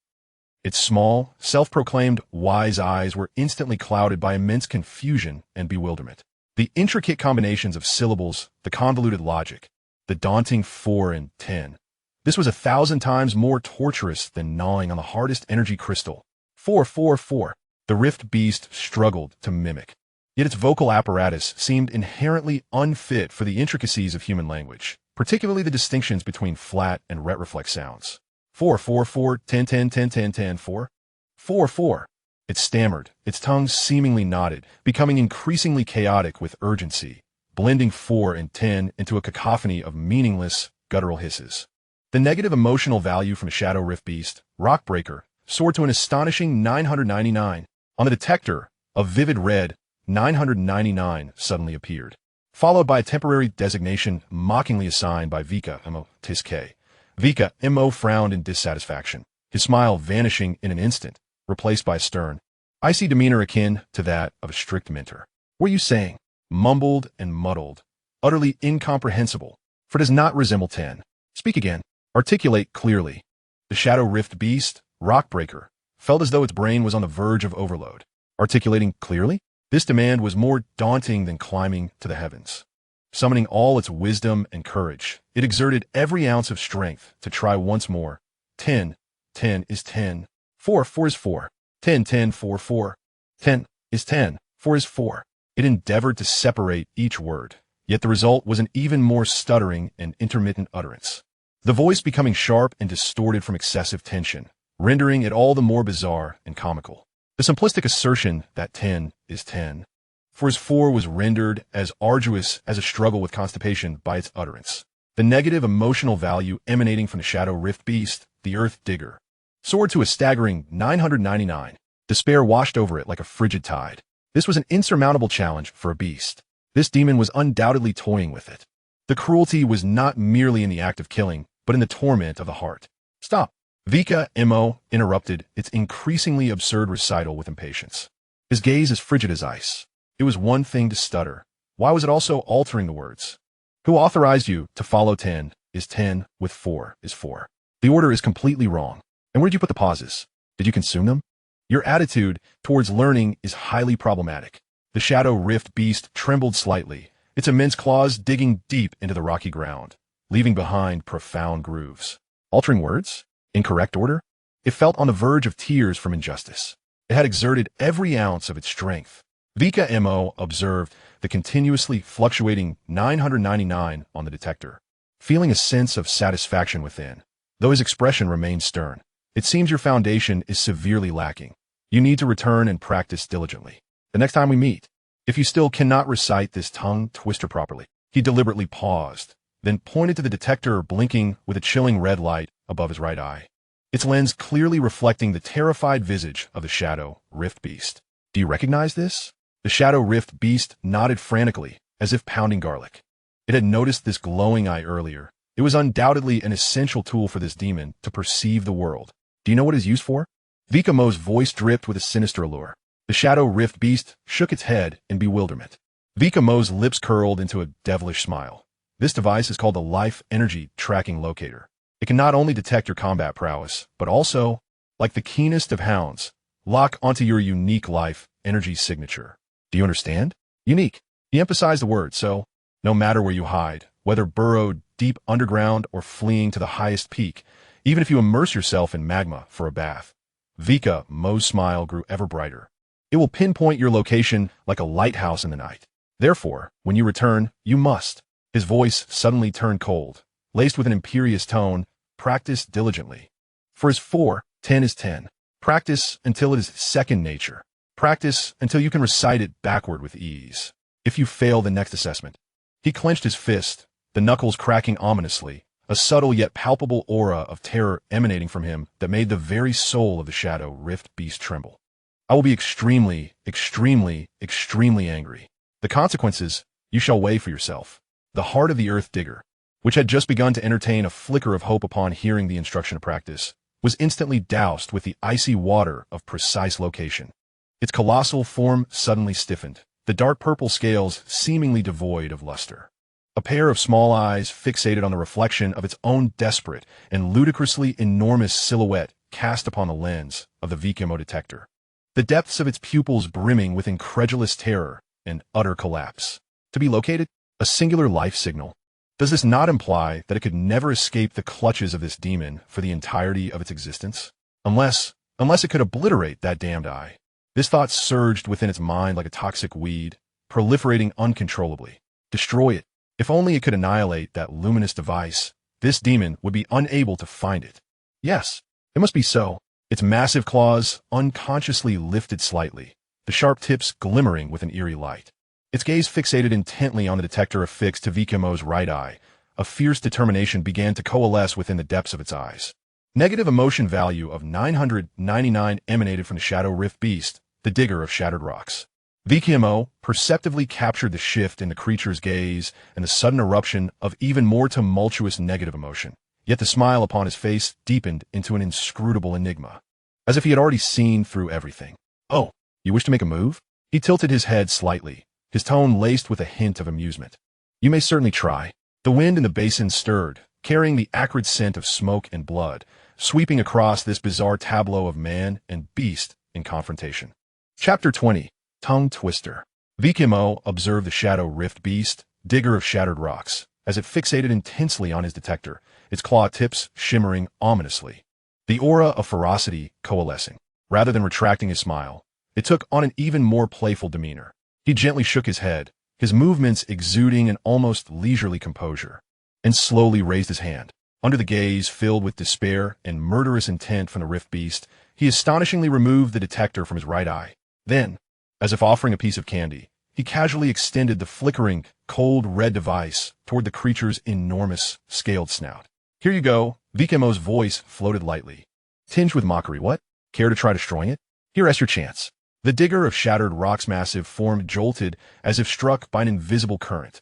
Its small, self-proclaimed wise eyes were instantly clouded by immense confusion and bewilderment. The intricate combinations of syllables, the convoluted logic, the daunting 4 and 10. This was 1,000 times more torturous than gnawing on the hardest energy crystal. 4, 4, 4. The Rift Beast struggled to mimic. Yet its vocal apparatus seemed inherently unfit for the intricacies of human language, particularly the distinctions between flat and retroflex sounds. 4, 4, 4, 10, 10, 10, 10, 10, 4. 4, 4. It stammered, its tongue seemingly knotted, becoming increasingly chaotic with urgency, blending 4 and 10 into a cacophony of meaningless, guttural hisses. The negative emotional value from Shadow Rift Beast, Rockbreaker, soared to an astonishing 999. On the detector, a vivid red 999 suddenly appeared, followed by a temporary designation mockingly assigned by Vikame, Tiske. Vikame frowned in dissatisfaction, his smile vanishing in an instant, replaced by a stern, icy demeanor akin to that of a strict mentor. What are you saying? Mumbled and muddled, utterly incomprehensible, for it does not resemble 10. Speak again. Articulate clearly. The Shadow Rift Beast, Rockbreaker, felt as though its brain was on the verge of overload. Articulating clearly? This demand was more daunting than climbing to the heavens. Summoning all its wisdom and courage, it exerted every ounce of strength to try once more. 10. 10 is 10. 4. 4 is 4. 10. 10. 4. 4. 10 is 10. 4 is 4. It endeavored to separate each word, yet the result was an even more stuttering and intermittent utterance. The voice becoming sharp and distorted from excessive tension, rendering it all the more bizarre and comical. The simplistic assertion that 10 is 10. 4 is 4 was rendered as arduous as a struggle with constipation by its utterance. The negative emotional value emanating from the Shadow Rift beast, the Earth Digger, soared to a staggering 999. Despair washed over it like a frigid tide. This was an insurmountable challenge for a beast. This demon was undoubtedly toying with it. The cruelty was not merely in the act of killing, but in the torment of the heart. Stop! Vikame interrupted its increasingly absurd recital with impatience. His gaze as frigid as ice. It was one thing to stutter. Why was it also altering the words? Who authorized you to follow 10 is 10 with 4 is 4? The order is completely wrong. And where did you put the pauses? Did you consume them? Your attitude towards learning is highly problematic. The Shadow Rift beast trembled slightly, its immense claws digging deep into the rocky ground, leaving behind profound grooves. Altering words? Incorrect order? It felt on the verge of tears from injustice. It had exerted every ounce of its strength. Vikame observed the continuously fluctuating 999 on the detector, feeling a sense of satisfaction within. Though his expression remained stern, it seems your foundation is severely lacking. You need to return and practice diligently. The next time we meet, if you still cannot recite this tongue twister properly. He deliberately paused, then pointed to the detector blinking with a chilling red light above his right eye, its lens clearly reflecting the terrified visage of the Shadow Rift beast. Do you recognize this? The Shadow Rift beast nodded frantically, as if pounding garlic. It had noticed this glowing eye earlier. It was undoubtedly an essential tool for this demon to perceive the world. Do you know what it is used for? Vikame's voice dripped with a sinister allure. The Shadow Rift beast shook its head in bewilderment. Vikame's lips curled into a devilish smile. This device is called the Life Energy Tracking Locator. It can not only detect your combat prowess, but also, like the keenest of hounds, lock onto your unique life energy signature. Do you understand? Unique. He emphasized the word, so, no matter where you hide, whether burrowed deep underground or fleeing to the highest peak, even if you immerse yourself in magma for a bath, Vikame's smile grew ever brighter. It will pinpoint your location like a lighthouse in the night. Therefore, when you return, you must. His voice suddenly turned cold, laced with an imperious tone. Practice diligently. For his 4, 10 is 10. Practice until it is second nature. Practice until you can recite it backward with ease. If you fail the next assessment. He clenched his fist, the knuckles cracking ominously, a subtle yet palpable aura of terror emanating from him that made the very soul of the Shadow Rift beast tremble. I will be extremely, extremely, extremely angry. The consequences you shall weigh for yourself. The heart of the Earth Digger, which had just begun to entertain a flicker of hope upon hearing the instruction of practice, was instantly doused with the icy water of precise location. Its colossal form suddenly stiffened, the dark purple scales seemingly devoid of luster. A pair of small eyes fixated on the reflection of its own desperate and ludicrously enormous silhouette cast upon the lens of the Vikame detector. The depths of its pupils brimming with incredulous terror and utter collapse. To be located? A singular life signal. Does this not imply that it could never escape the clutches of this demon for the entirety of its existence? Unless it could obliterate that damned eye. This thought surged within its mind like a toxic weed, proliferating uncontrollably. Destroy it. If only it could annihilate that luminous device, this demon would be unable to find it. Yes, it must be so. Its massive claws unconsciously lifted slightly, the sharp tips glimmering with an eerie light. Its gaze fixated intently on the detector affixed to Vikame's right eye. A fierce determination began to coalesce within the depths of its eyes. Negative emotion value of 999 emanated from the Shadow Rift beast, the digger of shattered rocks. Vikame perceptively captured the shift in the creature's gaze and the sudden eruption of even more tumultuous negative emotion. Yet the smile upon his face deepened into an inscrutable enigma, as if he had already seen through everything. Oh, you wish to make a move? He tilted his head slightly, his tone laced with a hint of amusement. You may certainly try. The wind in the basin stirred, carrying the acrid scent of smoke and blood, sweeping across this bizarre tableau of man and beast in confrontation. Chapter 20. Tongue twister. Vikame observed the shadow rift beast, digger of shattered rocks, as it fixated intensely on his detector, its claw tips shimmering ominously. The aura of ferocity coalescing. Rather than retracting his smile, it took on an even more playful demeanor. He gently shook his head, his movements exuding an almost leisurely composure, and slowly raised his hand. Under the gaze filled with despair and murderous intent from the rift beast, he astonishingly removed the detector from his right eye. Then, as if offering a piece of candy, he casually extended the flickering, cold red device toward the creature's enormous, scaled snout. Here you go, Vikame's voice floated lightly, tinged with mockery. What? Care to try destroying it? Here's your chance. The digger of shattered rock's massive form jolted as if struck by an invisible current.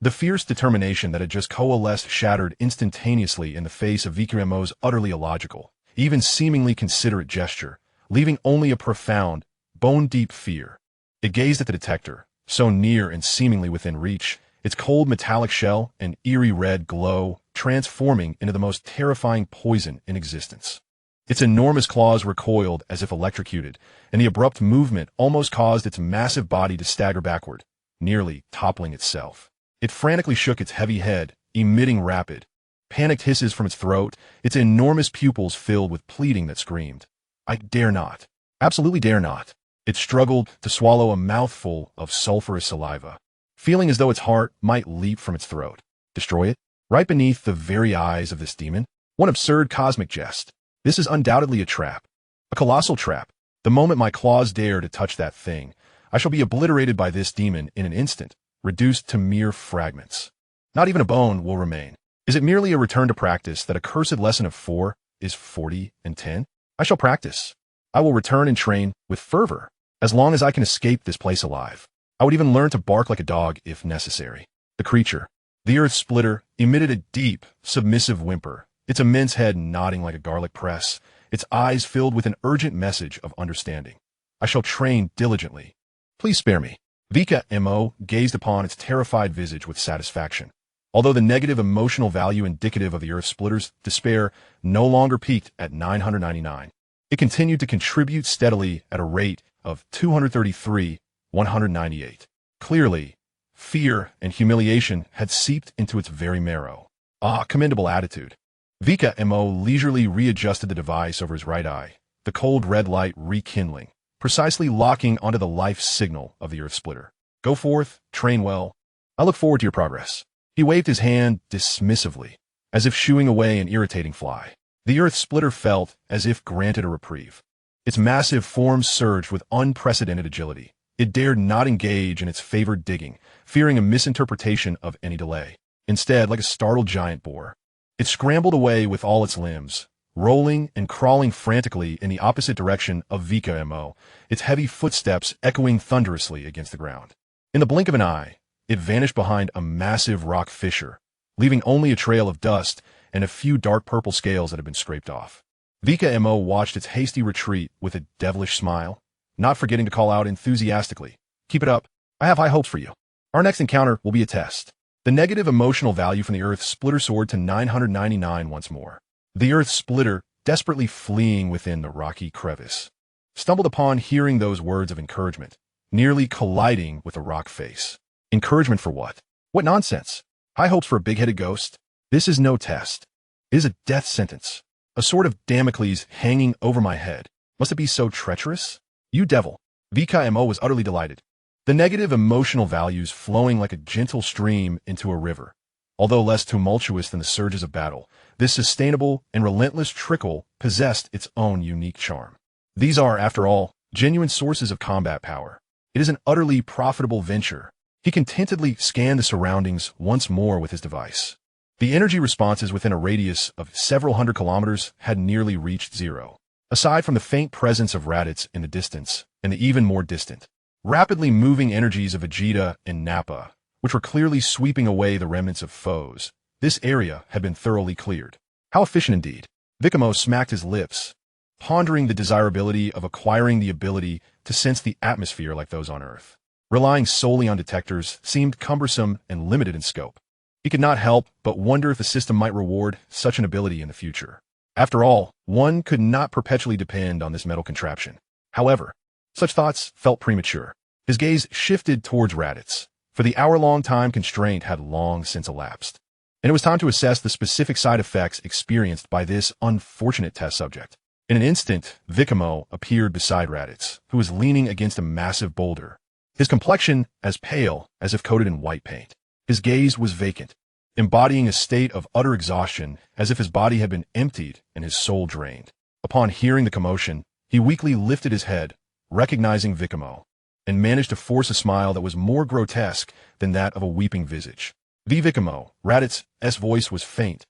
The fierce determination that had just coalesced shattered instantaneously in the face of Vikame's utterly illogical, even seemingly considerate gesture, leaving only a profound, bone-deep fear. It gazed at the detector, so near and seemingly within reach, its cold metallic shell an eerie red glow transforming into the most terrifying poison in existence. Its enormous claws recoiled as if electrocuted, and the abrupt movement almost caused its massive body to stagger backward, nearly toppling itself. It frantically shook its heavy head, emitting rapid, panicked hisses from its throat, its enormous pupils filled with pleading that screamed, "I dare not. Absolutely dare not." It struggled to swallow a mouthful of sulfurous saliva, feeling as though its heart might leap from its throat. Destroy it? Right beneath the very eyes of this demon? One absurd cosmic jest. This is undoubtedly a trap. A colossal trap. The moment my claws dare to touch that thing, I shall be obliterated by this demon in an instant, reduced to mere fragments. Not even a bone will remain. Is it merely a return to practice that a cursed lesson of 4 is 40 and 10? I shall practice. I will return and train with fervor, as long as I can escape this place alive. I would even learn to bark like a dog if necessary. The creature, the earth splitter, emitted a deep, submissive whimper, its immense head nodding like a garlic press, its eyes filled with an urgent message of understanding. I shall train diligently. Please spare me. Vikame gazed upon its terrified visage with satisfaction. Although the negative emotional value indicative of the earth splitter's despair no longer peaked at 999, it continued to contribute steadily at a rate of 233,198. Clearly, fear and humiliation had seeped into its very marrow. Ah, commendable attitude. Vikame leisurely readjusted the device over his right eye, the cold red light rekindling, precisely locking onto the life signal of the earth splitter. Go forth, train well. I look forward to your progress. He waved his hand dismissively, as if shooing away an irritating fly. The earth splitter felt as if granted a reprieve. Its massive form surged with unprecedented agility. It dared not engage in its favored digging, fearing a misinterpretation of any delay. Instead, like a startled giant boar, it scrambled away with all its limbs, rolling and crawling frantically in the opposite direction of Vikame, its heavy footsteps echoing thunderously against the ground. In the blink of an eye, it vanished behind a massive rock fissure, leaving only a trail of dust and a few dark purple scales that had been scraped off. Vikame watched its hasty retreat with a devilish smile, not forgetting to call out enthusiastically, "Keep it up. I have high hopes for you. Our next encounter will be a test." The negative emotional value from the earth splitter soared to 999 once more. The earth splitter, desperately fleeing within the rocky crevice, stumbled upon hearing those words of encouragement, nearly colliding with a rock face. Encouragement for what? What nonsense! High hopes for a big-headed ghost? This is no test. It is a death sentence. A sword of Damocles hanging over my head. Must it be so treacherous? You devil! Vikame was utterly delighted. The negative emotional values flowing like a gentle stream into a river. Although less tumultuous than the surges of battle, this sustainable and relentless trickle possessed its own unique charm. These are, after all, genuine sources of combat power. It is an utterly profitable venture. He contentedly scanned the surroundings once more with his device. The energy responses within a radius of several hundred kilometers had nearly reached zero. Aside from the faint presence of Raditz in the distance, and the even more distant, rapidly moving energies of Vegeta and Nappa, which were clearly sweeping away the remnants of foes, this area had been thoroughly cleared. How efficient indeed. Vikame smacked his lips, pondering the desirability of acquiring the ability to sense the atmosphere like those on Earth. Relying solely on detectors seemed cumbersome and limited in scope. He could not help but wonder if the system might reward such an ability in the future. After all, one could not perpetually depend on this metal contraption. However, such thoughts felt premature. His gaze shifted towards Raditz, for the hour-long time constraint had long since elapsed, and it was time to assess the specific side effects experienced by this unfortunate test subject. In an instant, Vikame appeared beside Raditz, who was leaning against a massive boulder, his complexion as pale as if coated in white paint. His gaze was vacant, embodying a state of utter exhaustion as if his body had been emptied and his soul drained. Upon hearing the commotion, he weakly lifted his head, recognizing Vikame, and managed to force a smile that was more grotesque than that of a weeping visage. Vikame, Raditz's voice was faint,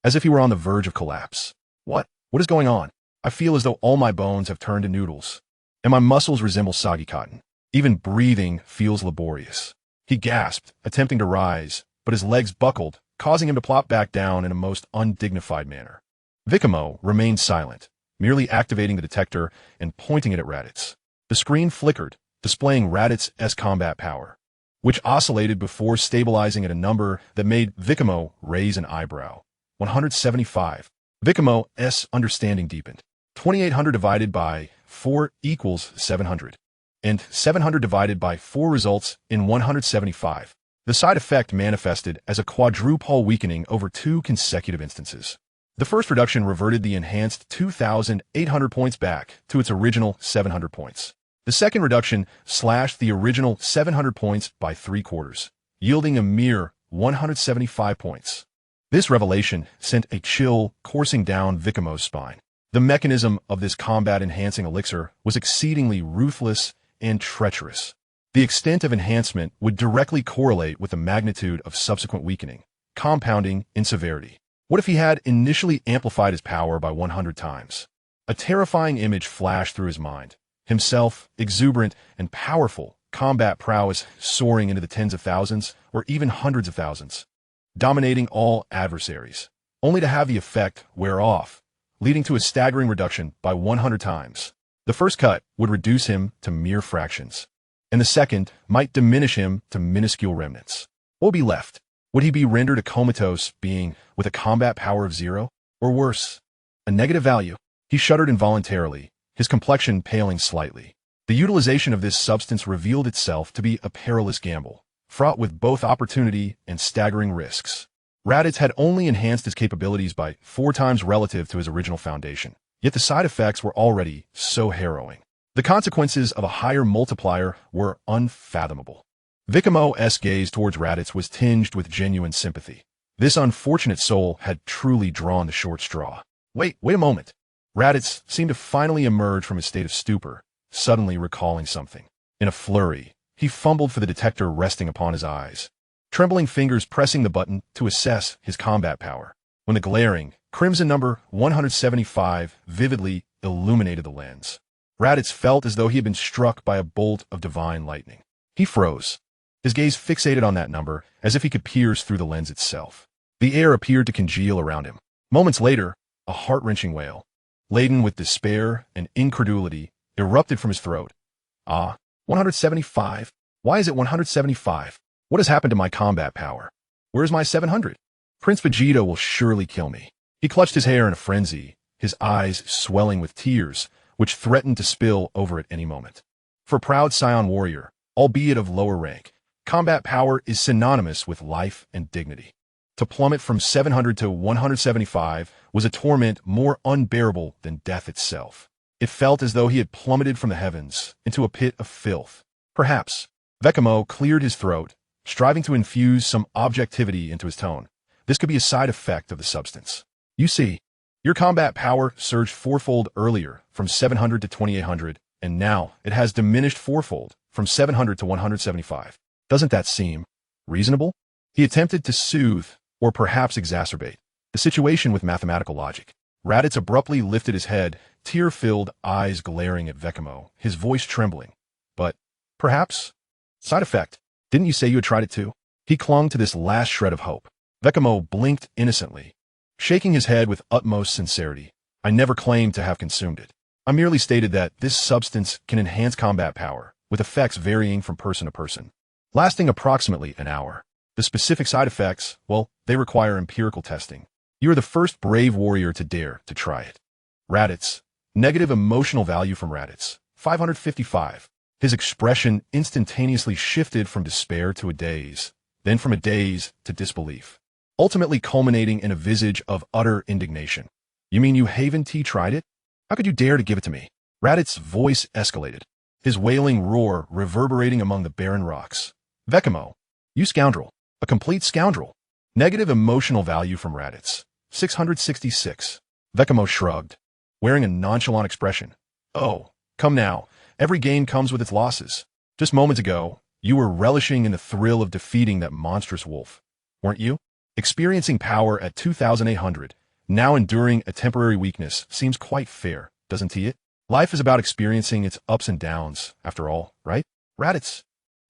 as if he were on the verge of collapse. What is going on? I feel as though all my bones have turned to noodles, and my muscles resemble soggy cotton. Even breathing feels laborious. He gasped, attempting to rise, but his legs buckled, causing him to plop back down in a most undignified manner. Vikame remained silent, merely activating the detector and pointing it at Raditz. The screen flickered, displaying Raditz's combat power, which oscillated before stabilizing at a number that made Vikame raise an eyebrow. 175. Vikame's understanding deepened. 2800 divided by 4 equals 700. And 700 divided by 4 results in 175. The side effect manifested as a quadruple weakening over 2 consecutive instances. The first reduction reverted the enhanced 2,800 points back to its original 700 points. The second reduction slashed the original 700 points by 3/4, yielding a mere 175 points. This revelation sent a chill coursing down Vikame's spine. The mechanism of this combat-enhancing elixir was exceedingly ruthless and treacherous. The extent of enhancement would directly correlate with the magnitude of subsequent weakening, compounding in severity. What if he had initially amplified his power by 100 times? A terrifying image flashed through his mind. Himself, exuberant and powerful, combat prowess soaring into the tens of thousands or even hundreds of thousands, dominating all adversaries, only to have the effect wear off, leading to a staggering reduction by 100 times. The first cut would reduce him to mere fractions, and the second might diminish him to minuscule remnants. What would be left? Would he be rendered a comatose being with a combat power of 0? Or worse, a negative value? He shuddered involuntarily, his complexion paling slightly. The utilization of this substance revealed itself to be a perilous gamble, fraught with both opportunity and staggering risks. Raditz had only enhanced his capabilities by 4 times relative to his original foundation. Yet the side effects were already so harrowing. The consequences of a higher multiplier were unfathomable. Vikame's gaze towards Raditz was tinged with genuine sympathy. This unfortunate soul had truly drawn the short straw. Wait a moment. Raditz seemed to finally emerge from his state of stupor, suddenly recalling something. In a flurry, he fumbled for the detector resting upon his eyes, trembling fingers pressing the button to assess his combat power. When the glaring, crimson number 175 vividly illuminated the lens, Raditz felt as though he had been struck by a bolt of divine lightning. He froze, his gaze fixated on that number as if he could pierce through the lens itself. The air appeared to congeal around him. Moments later, a heart-wrenching wail, laden with despair and incredulity, erupted from his throat. 175? Why is it 175? What has happened to my combat power? Where's my 700? Prince Vegeta will surely kill me. He clutched his hair in a frenzy, his eyes swelling with tears, which threatened to spill over at any moment. For a proud Saiyan warrior, albeit of lower rank, combat power is synonymous with life and dignity. To plummet from 700 to 175 was a torment more unbearable than death itself. It felt as though he had plummeted from the heavens into a pit of filth. Perhaps. Vikame cleared his throat, striving to infuse some objectivity into his tone. This could be a side effect of the substance. You see, your combat power surged 4-fold earlier, from 700 to 2800, and now it has diminished 4-fold, from 700 to 175. Doesn't that seem reasonable? He attempted to soothe, or perhaps exacerbate, the situation with mathematical logic. Raditz abruptly lifted his head, tear-filled eyes glaring at Vikame, his voice trembling. But, perhaps, side effect. Didn't you say you had tried it too? He clung to this last shred of hope. Vikame blinked innocently, shaking his head with utmost sincerity. I never claimed to have consumed it. I merely stated that this substance can enhance combat power, with effects varying from person to person, lasting approximately an hour. The specific side effects, well, they require empirical testing. You are the first brave warrior to dare to try it. Raditz. Negative emotional value from Raditz. 555. His expression instantaneously shifted from despair to a daze, then from a daze to disbelief, ultimately culminating in a visage of utter indignation. "You mean you haven't tried it? How could you dare to give it to me?" Raditz' voice escalated, his wailing roar reverberating among the barren rocks. "Vikame, you scoundrel. A complete scoundrel." Negative emotional value from Raditz. 666. Vikame shrugged, wearing a nonchalant expression. "Oh, come now. Every game comes with its losses. Just moments ago, you were relishing in the thrill of defeating that monstrous wolf, weren't you? Experiencing power at 2,800, now enduring a temporary weakness, seems quite fair, doesn't it? Life is about experiencing its ups and downs, after all, right?" Raditz.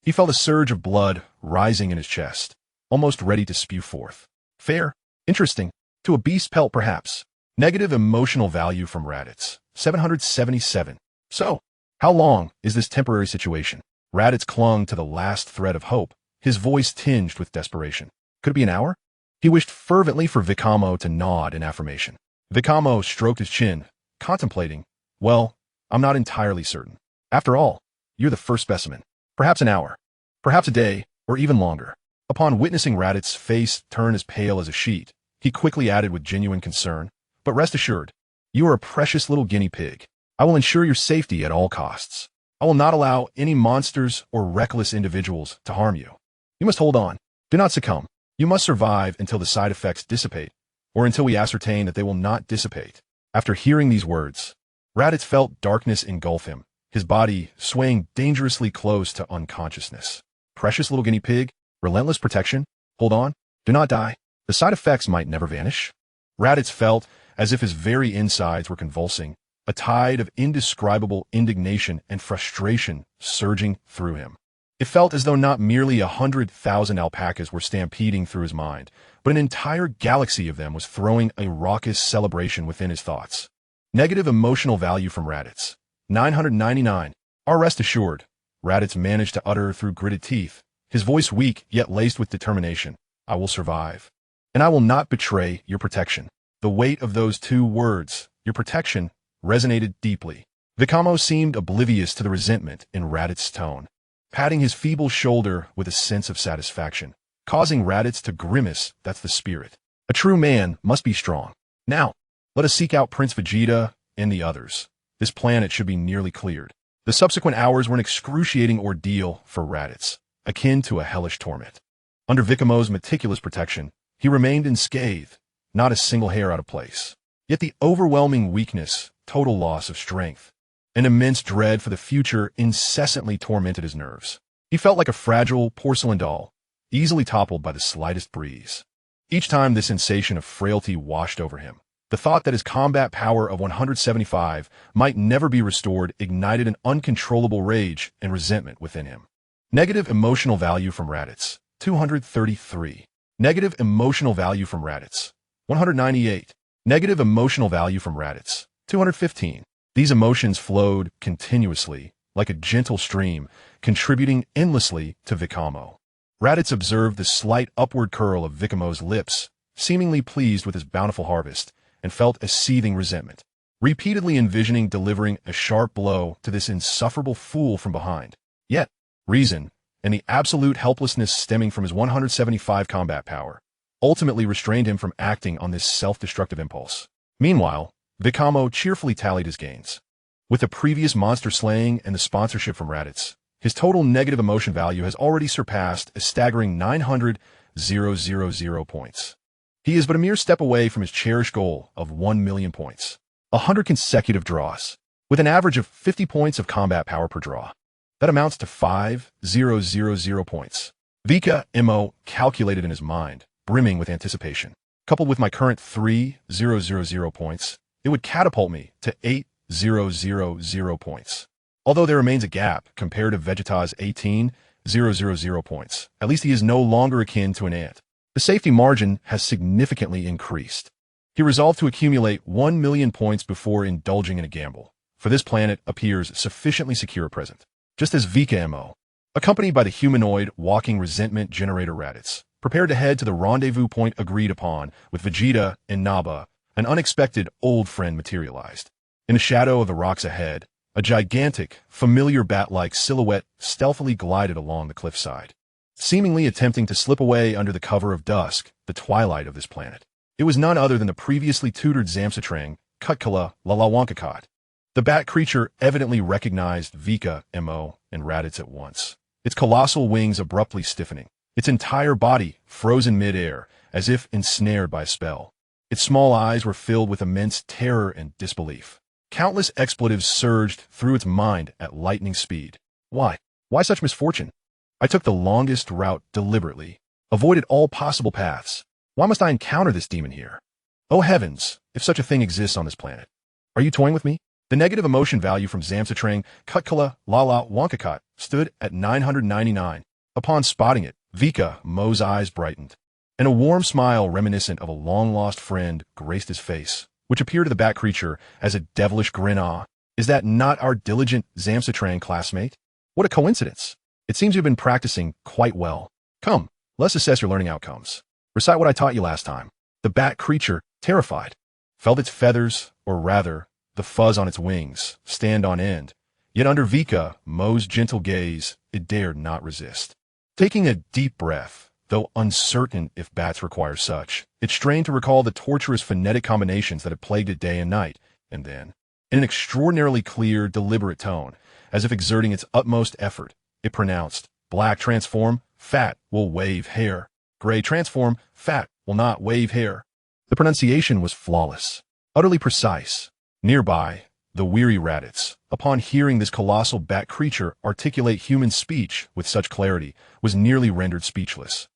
He felt a surge of blood rising in his chest, almost ready to spew forth. "Fair? Interesting. To a beast pelt, perhaps." Negative emotional value from Raditz. 777. "So, how long is this temporary situation?" Raditz clung to the last thread of hope, his voice tinged with desperation. "Could it be an hour?" He wished fervently for Vikame to nod in affirmation. Vikame stroked his chin, contemplating. "Well, I'm not entirely certain. After all, you're the first specimen. Perhaps an hour. Perhaps a day, or even longer." Upon witnessing Raditz's face turn as pale as a sheet, he quickly added with genuine concern, "But rest assured, you are a precious little guinea pig. I will ensure your safety at all costs. I will not allow any monsters or reckless individuals to harm you. You must hold on. Do not succumb. You must survive until the side effects dissipate, or until we ascertain that they will not dissipate." After hearing these words, Raditz felt darkness engulf him, his body swaying dangerously close to unconsciousness. Precious little guinea pig, relentless protection, hold on, do not die. The side effects might never vanish. Raditz felt as if his very insides were convulsing, a tide of indescribable indignation and frustration surging through him. It felt as though not merely 100,000 alpacas were stampeding through his mind, but an entire galaxy of them was throwing a raucous celebration within his thoughts. Negative emotional value from Raditz. 999. Rest assured, Raditz managed to utter through gritted teeth, his voice weak yet laced with determination. "I will survive. And I will not betray your protection." The weight of those two words, your protection, resonated deeply. Vikame seemed oblivious to the resentment in Raditz's tone, patting his feeble shoulder with a sense of satisfaction, causing Raditz to grimace. "That's the spirit. A true man must be strong. Now, let us seek out Prince Vegeta and the others. This planet should be nearly cleared." The subsequent hours were an excruciating ordeal for Raditz, akin to a hellish torment. Under Vikame's meticulous protection, he remained unscathed, not a single hair out of place. Yet the overwhelming weakness, total loss of strength, and immense dread for the future incessantly tormented his nerves. He felt like a fragile porcelain doll, easily toppled by the slightest breeze. Each time this sensation of frailty washed over him, the thought that his combat power of 175 might never be restored ignited an uncontrollable rage and resentment within him. Negative emotional value from Raditz. 233. Negative emotional value from Raditz. 198. Negative emotional value from Raditz. 215. These emotions flowed continuously, like a gentle stream, contributing endlessly to Vikame. Raditz observed the slight upward curl of Vikame's lips, seemingly pleased with his bountiful harvest, and felt a seething resentment, repeatedly envisioning delivering a sharp blow to this insufferable fool from behind. Yet, reason, and the absolute helplessness stemming from his 175 combat power, ultimately restrained him from acting on this self-destructive impulse. Meanwhile, Vikame cheerfully tallied his gains. With the previous monster slaying and the sponsorship from Raditz, his total negative emotion value has already surpassed a staggering 900,000 points. He is but a mere step away from his cherished goal of 1,000,000 points. 100 consecutive draws, with an average of 50 points of combat power per draw. That amounts to 5,000 points. Vikame calculated in his mind, brimming with anticipation. Coupled with my current 3,000 points, it would catapult me to 8,000 points. Although there remains a gap compared to Vegeta's 18,000 points, at least he is no longer akin to an ant. The safety margin has significantly increased. He resolved to accumulate 1,000,000 points before indulging in a gamble, for this planet appears sufficiently secure at present. Just as Vikame, accompanied by the humanoid walking resentment generator Raditz, prepared to head to the rendezvous point agreed upon with Vegeta and Naba, an unexpected old friend materialized. In the shadow of the rocks ahead, A gigantic, familiar bat-like silhouette stealthily glided along the cliffside, seemingly attempting to slip away under the cover of dusk, the twilight of this planet. It was none other than the previously tutored Zamsatrang, Kutkala Lalawankakot. The bat creature evidently recognized Vikame and Raditz at once, its colossal wings abruptly stiffening, its entire body frozen mid-air, as if ensnared by a spell. Its small eyes were filled with immense terror and disbelief. Countless expletives surged through its mind at lightning speed. Why? Why such misfortune? I took the longest route deliberately, avoided all possible paths. Why must I encounter this demon here? Oh heavens, if such a thing exists on this planet. Are you toying with me? The negative emotion value from Zamsatrang, Kutkala Lala Wankakot stood at 999. Upon spotting it, Vikame's eyes brightened, and a warm smile reminiscent of a long-lost friend graced his face, which appeared to the bat creature as a devilish grin. Ah, is that not our diligent Zamsatrang classmate? What a coincidence. It seems you've been practicing quite well. Come, let's assess your learning outcomes. Recite what I taught you last time. The bat creature, terrified, felt its feathers, or rather, the fuzz on its wings, stand on end. Yet under Vikame's gentle gaze, it dared not resist. Taking a deep breath, though uncertain if bats require such, it strained to recall the torturous phonetic combinations that had plagued it day and night, and then, in an extraordinarily clear, deliberate tone, as if exerting its utmost effort, it pronounced, "Black transform, fat will wave hair. Gray transform, fat will not wave hair." The pronunciation was flawless, utterly precise. Nearby, the weary Raditz, upon hearing this colossal bat creature articulate human speech with such clarity, was nearly rendered speechless.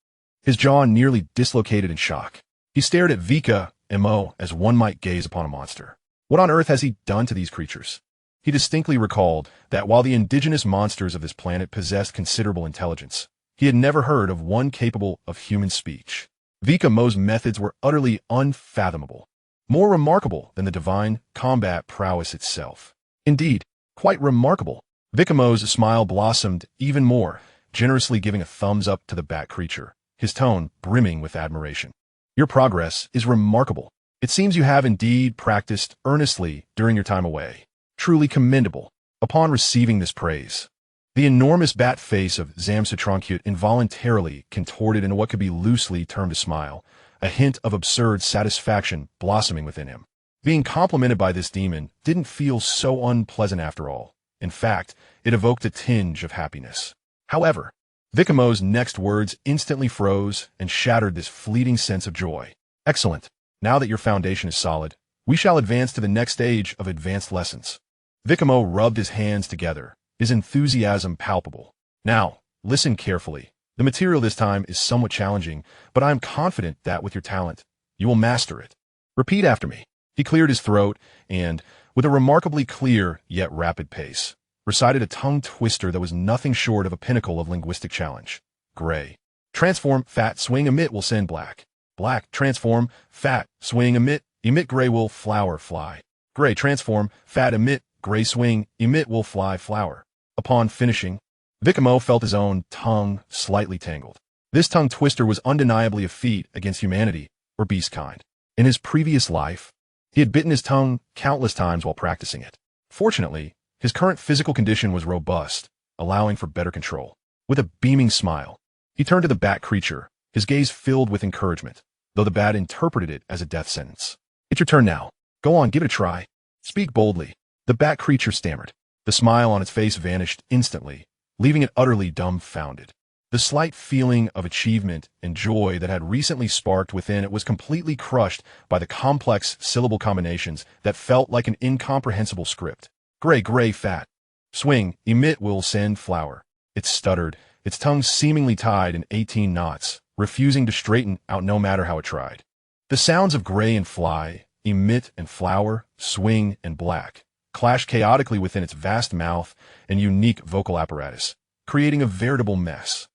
His jaw nearly dislocated in shock. He stared at Vikame as one might gaze upon a monster. What on earth has he done to these creatures? He distinctly recalled that while the indigenous monsters of this planet possessed considerable intelligence, he had never heard of one capable of human speech. Vikame's methods were utterly unfathomable, more remarkable than the divine combat prowess itself. Indeed, quite remarkable. Vikame's smile blossomed even more, generously giving a thumbs up to the bat creature, his tone brimming with admiration. Your progress is remarkable. It seems you have indeed practiced earnestly during your time away. Truly commendable. Upon receiving this praise, the enormous bat face of Zamsatrang involuntarily contorted into what could be loosely termed a smile, a hint of absurd satisfaction blossoming within him. Being complimented by this demon didn't feel so unpleasant after all. In fact, it evoked a tinge of happiness. However, Vikame's next words instantly froze and shattered this fleeting sense of joy. Excellent. Now that your foundation is solid, we shall advance to the next stage of advanced lessons. Vikame rubbed his hands together, his enthusiasm palpable. Now, listen carefully. The material this time is somewhat challenging, but I am confident that with your talent, you will master it. Repeat after me. He cleared his throat and, with a remarkably clear yet rapid pace, recited a tongue twister that was nothing short of a pinnacle of linguistic challenge. Gray. Transform, fat, swing, emit will send black. Black, transform, fat, swing, emit gray will flower, fly. Gray, transform, fat, emit, gray swing, emit will fly, flower. Upon finishing, Vikame felt his own tongue slightly tangled. This tongue twister was undeniably a feat against humanity, or beastkind. In his previous life, he had bitten his tongue countless times while practicing it. Fortunately, his current physical condition was robust, allowing for better control. With a beaming smile, he turned to the bat creature, his gaze filled with encouragement, though the bat interpreted it as a death sentence. It's your turn now. Go on, give it a try. Speak boldly. The bat creature stammered. The smile on its face vanished instantly, leaving it utterly dumbfounded. The slight feeling of achievement and joy that had recently sparked within it was completely crushed by the complex syllable combinations that felt like an incomprehensible script. Gray, gray, fat. Swing, emit will send flower. It stuttered, its tongue seemingly tied in 18 knots, refusing to straighten out no matter how it tried. The sounds of gray and fly, emit and flower, swing and black, clashed chaotically within its vast mouth and unique vocal apparatus, creating a veritable mess.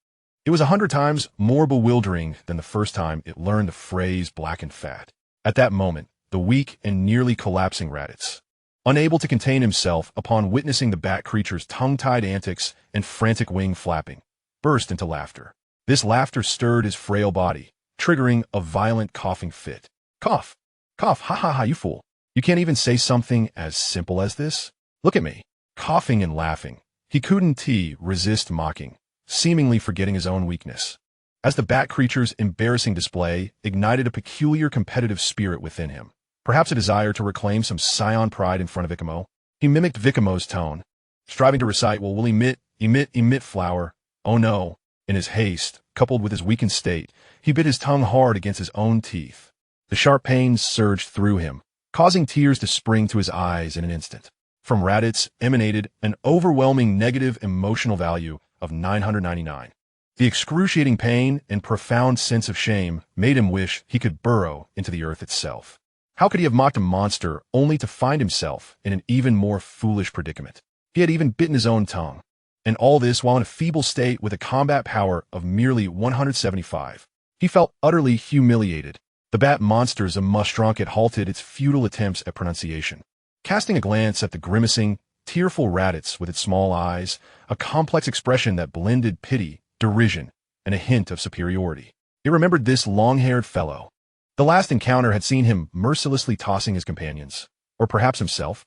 It was 100 times more bewildering than the first time it learned the phrase black and fat. At that moment, the weak and nearly collapsing Raditz, unable to contain himself upon witnessing the bat creature's tongue-tied antics and frantic wing flapping, burst into laughter. This laughter stirred his frail body, triggering a violent coughing fit. Cough! Cough! Ha ha ha, you fool! You can't even say something as simple as this? Look at me. Coughing and laughing, he couldn't resist mocking, seemingly forgetting his own weakness. As the bat creature's embarrassing display ignited a peculiar competitive spirit within him, perhaps a desire to reclaim some Saiyan pride in front of Vikame, he mimicked Vikamo's tone, striving to recite, "Well, will emit flower. Oh no." In his haste, coupled with his weakened state, he bit his tongue hard against his own teeth. The sharp pains surged through him, causing tears to spring to his eyes in an instant. From Raditz emanated an overwhelming negative emotional value of 999. The excruciating pain and profound sense of shame made him wish he could burrow into the earth itself. How could he have mocked a monster only to find himself in an even more foolish predicament? He had even bitten his own tongue. And all this while in a feeble state with a combat power of merely 175. He felt utterly humiliated. The bat monster's Mustronket halted its futile attempts at pronunciation. Casting a glance at the grimacing, tearful Raditz with its small eyes, a complex expression that blended pity, derision, and a hint of superiority. He remembered this long-haired fellow. The last encounter had seen him mercilessly tossing his companions, or perhaps himself,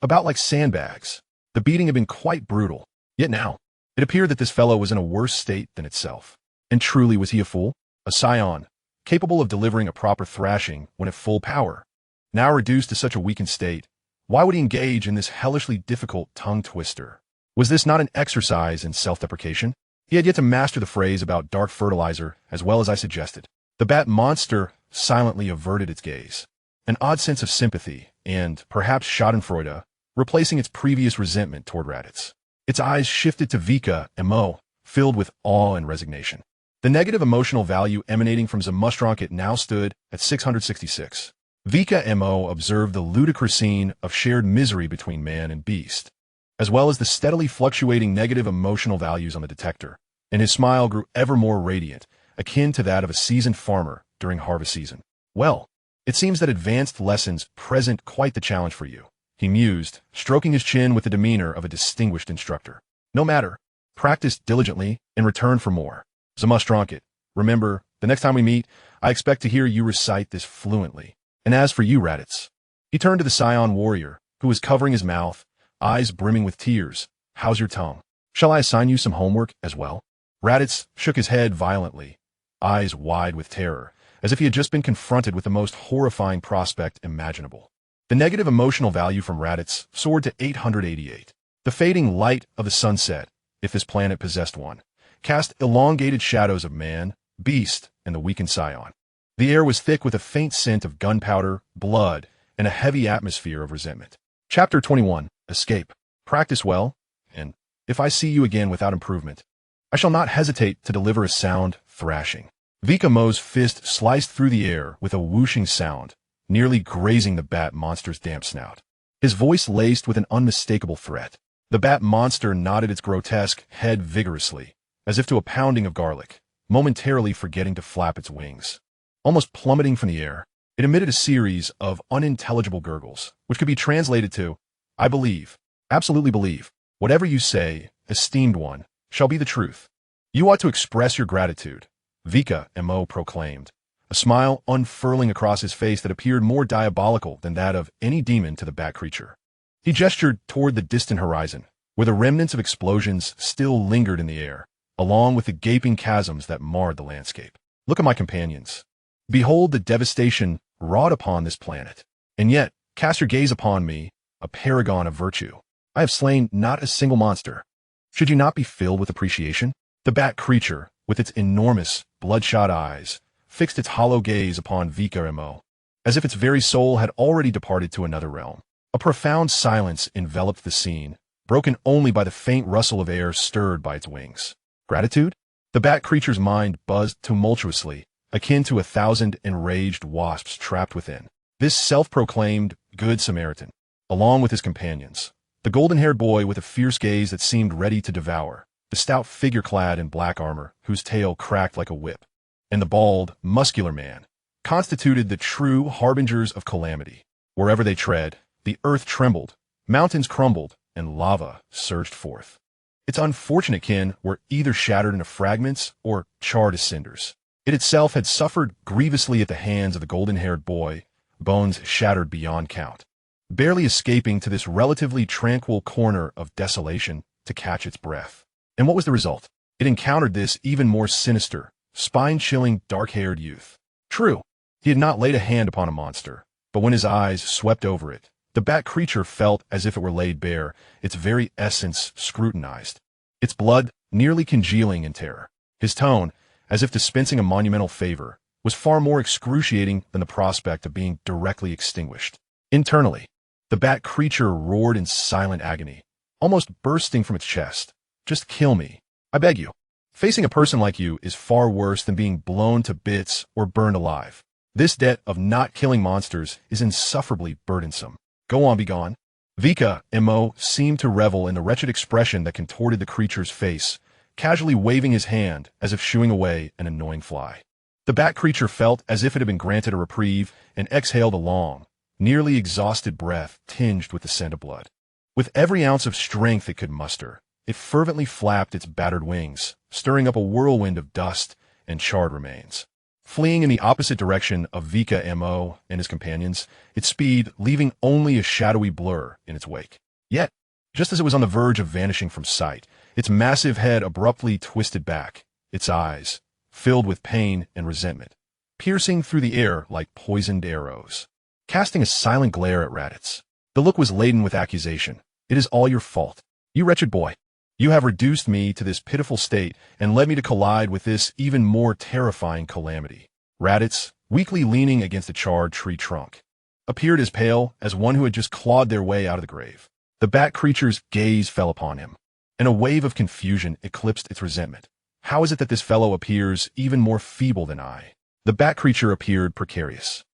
about like sandbags. The beating had been quite brutal. Yet now, it appeared that this fellow was in a worse state than itself. And truly was he a fool? A Saiyan, capable of delivering a proper thrashing when at full power. Now reduced to such a weakened state, why would he engage in this hellishly difficult tongue twister? Was this not an exercise in self-deprecation? He had yet to master the phrase about dark fertilizer as well as I suggested. The bat monster silently averted its gaze. An odd sense of sympathy and, perhaps schadenfreude, replacing its previous resentment toward Raditz. Its eyes shifted to Vikame, filled with awe and resignation. The negative emotional value emanating from Mustronket now stood at 666. Vikame observed the ludicrous scene of shared misery between man and beast, as well as the steadily fluctuating negative emotional values on the detector, and his smile grew ever more radiant, akin to that of a seasoned farmer during harvest season. Well, it seems that advanced lessons present quite the challenge for you, he mused, stroking his chin with the demeanor of a distinguished instructor. No matter. Practice diligently in return for more. Mustronket, remember, the next time we meet, I expect to hear you recite this fluently. And as for you, Raditz, he turned to the Saiyan warrior, who was covering his mouth, eyes brimming with tears. How's your tongue? Shall I assign you some homework as well? Raditz shook his head violently, eyes wide with terror, as if he had just been confronted with the most horrifying prospect imaginable. The negative emotional value from Raditz soared to 888. The fading light of the sunset, if this planet possessed one, cast elongated shadows of man, beast, and the weakened Saiyan. The air was thick with a faint scent of gunpowder, blood, and a heavy atmosphere of resentment. Chapter 21. Escape. Practice well, and, if I see you again without improvement, I shall not hesitate to deliver a sound thrashing. Vikame's fist sliced through the air with a whooshing sound, nearly grazing the bat monster's damp snout. His voice laced with an unmistakable threat. The bat monster nodded its grotesque head vigorously, as if to a pounding of garlic, momentarily forgetting to flap its wings. Almost plummeting from the air, it emitted a series of unintelligible gurgles, which could be translated to, I believe, absolutely believe, whatever you say, esteemed one, shall be the truth. You ought to express your gratitude, Vikame proclaimed, a smile unfurling across his face that appeared more diabolical than that of any demon to the bat creature. He gestured toward the distant horizon, where the remnants of explosions still lingered in the air, along with the gaping chasms that marred the landscape. Look at my companions. Behold the devastation wrought upon this planet. And yet, cast your gaze upon me, a paragon of virtue. I have slain not a single monster. Should you not be filled with appreciation? The bat creature, with its enormous, bloodshot eyes, fixed its hollow gaze upon Vikame, as if its very soul had already departed to another realm. A profound silence enveloped the scene, broken only by the faint rustle of air stirred by its wings. Gratitude? The bat creature's mind buzzed tumultuously, akin to 1,000 enraged wasps trapped within. This self-proclaimed Good Samaritan, along with his companions, the golden-haired boy with a fierce gaze that seemed ready to devour, the stout figure clad in black armor whose tail cracked like a whip, and the bald, muscular man, constituted the true harbingers of calamity. Wherever they tread, the earth trembled, mountains crumbled, and lava surged forth. Its unfortunate kin were either shattered into fragments or charred as cinders. It itself had suffered grievously at the hands of the golden-haired boy, bones shattered beyond count. barely escaping to this relatively tranquil corner of desolation to catch its breath. And what was the result? It encountered this even more sinister, spine-chilling, dark-haired youth. True, he had not laid a hand upon a monster, but when his eyes swept over it, the bat creature felt as if it were laid bare, its very essence scrutinized, its blood nearly congealing in terror. His tone, as if dispensing a monumental favor, was far more excruciating than the prospect of being directly extinguished. Internally, the bat creature roared in silent agony, almost bursting from its chest. Just kill me, I beg you. Facing a person like you is far worse than being blown to bits or burned alive. This debt of not killing monsters is insufferably burdensome. Go on, be gone. Vikame seemed to revel in the wretched expression that contorted the creature's face, casually waving his hand as if shooing away an annoying fly. The bat creature felt as if it had been granted a reprieve and exhaled a long, nearly exhausted breath tinged with the scent of blood. With every ounce of strength it could muster, it fervently flapped its battered wings, stirring up a whirlwind of dust and charred remains. Fleeing in the opposite direction of Vikame and his companions, its speed leaving only a shadowy blur in its wake. Yet, just as it was on the verge of vanishing from sight, its massive head abruptly twisted back, its eyes, filled with pain and resentment, piercing through the air like poisoned arrows, casting a silent glare at Raditz. The look was laden with accusation. It is all your fault. You wretched boy. You have reduced me to this pitiful state and led me to collide with this even more terrifying calamity. Raditz, weakly leaning against a charred tree trunk, appeared as pale as one who had just clawed their way out of the grave. The bat creature's gaze fell upon him, and a wave of confusion eclipsed its resentment. How is it that this fellow appears even more feeble than I? The bat creature appeared precarious,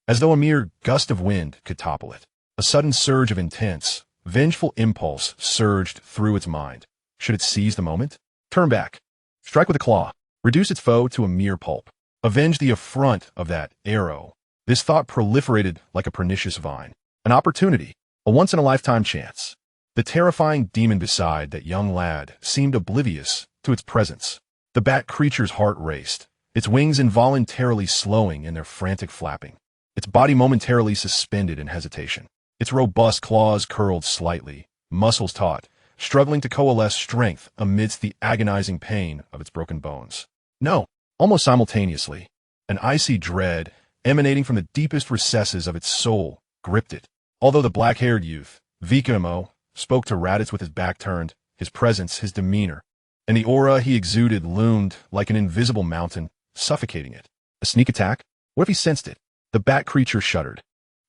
as though a mere gust of wind could topple it. A sudden surge of intense, vengeful impulse surged through its mind. Should it seize the moment? Turn back. Strike with a claw. Reduce its foe to a mere pulp. Avenge the affront of that arrow. This thought proliferated like a pernicious vine. An opportunity. A once-in-a-lifetime chance. The terrifying demon beside that young lad seemed oblivious to its presence. The bat creature's heart raced, its wings involuntarily slowing in their frantic flapping, its body momentarily suspended in hesitation. Its robust claws curled slightly, muscles taut, struggling to coalesce strength amidst the agonizing pain of its broken bones. No, almost simultaneously, an icy dread, emanating from the deepest recesses of its soul, gripped it. Although the black-haired youth, Vikame, spoke to Raditz with his back turned, his presence, his demeanor, and the aura he exuded loomed like an invisible mountain, suffocating it. A sneak attack? What if he sensed it? The bat creature shuddered,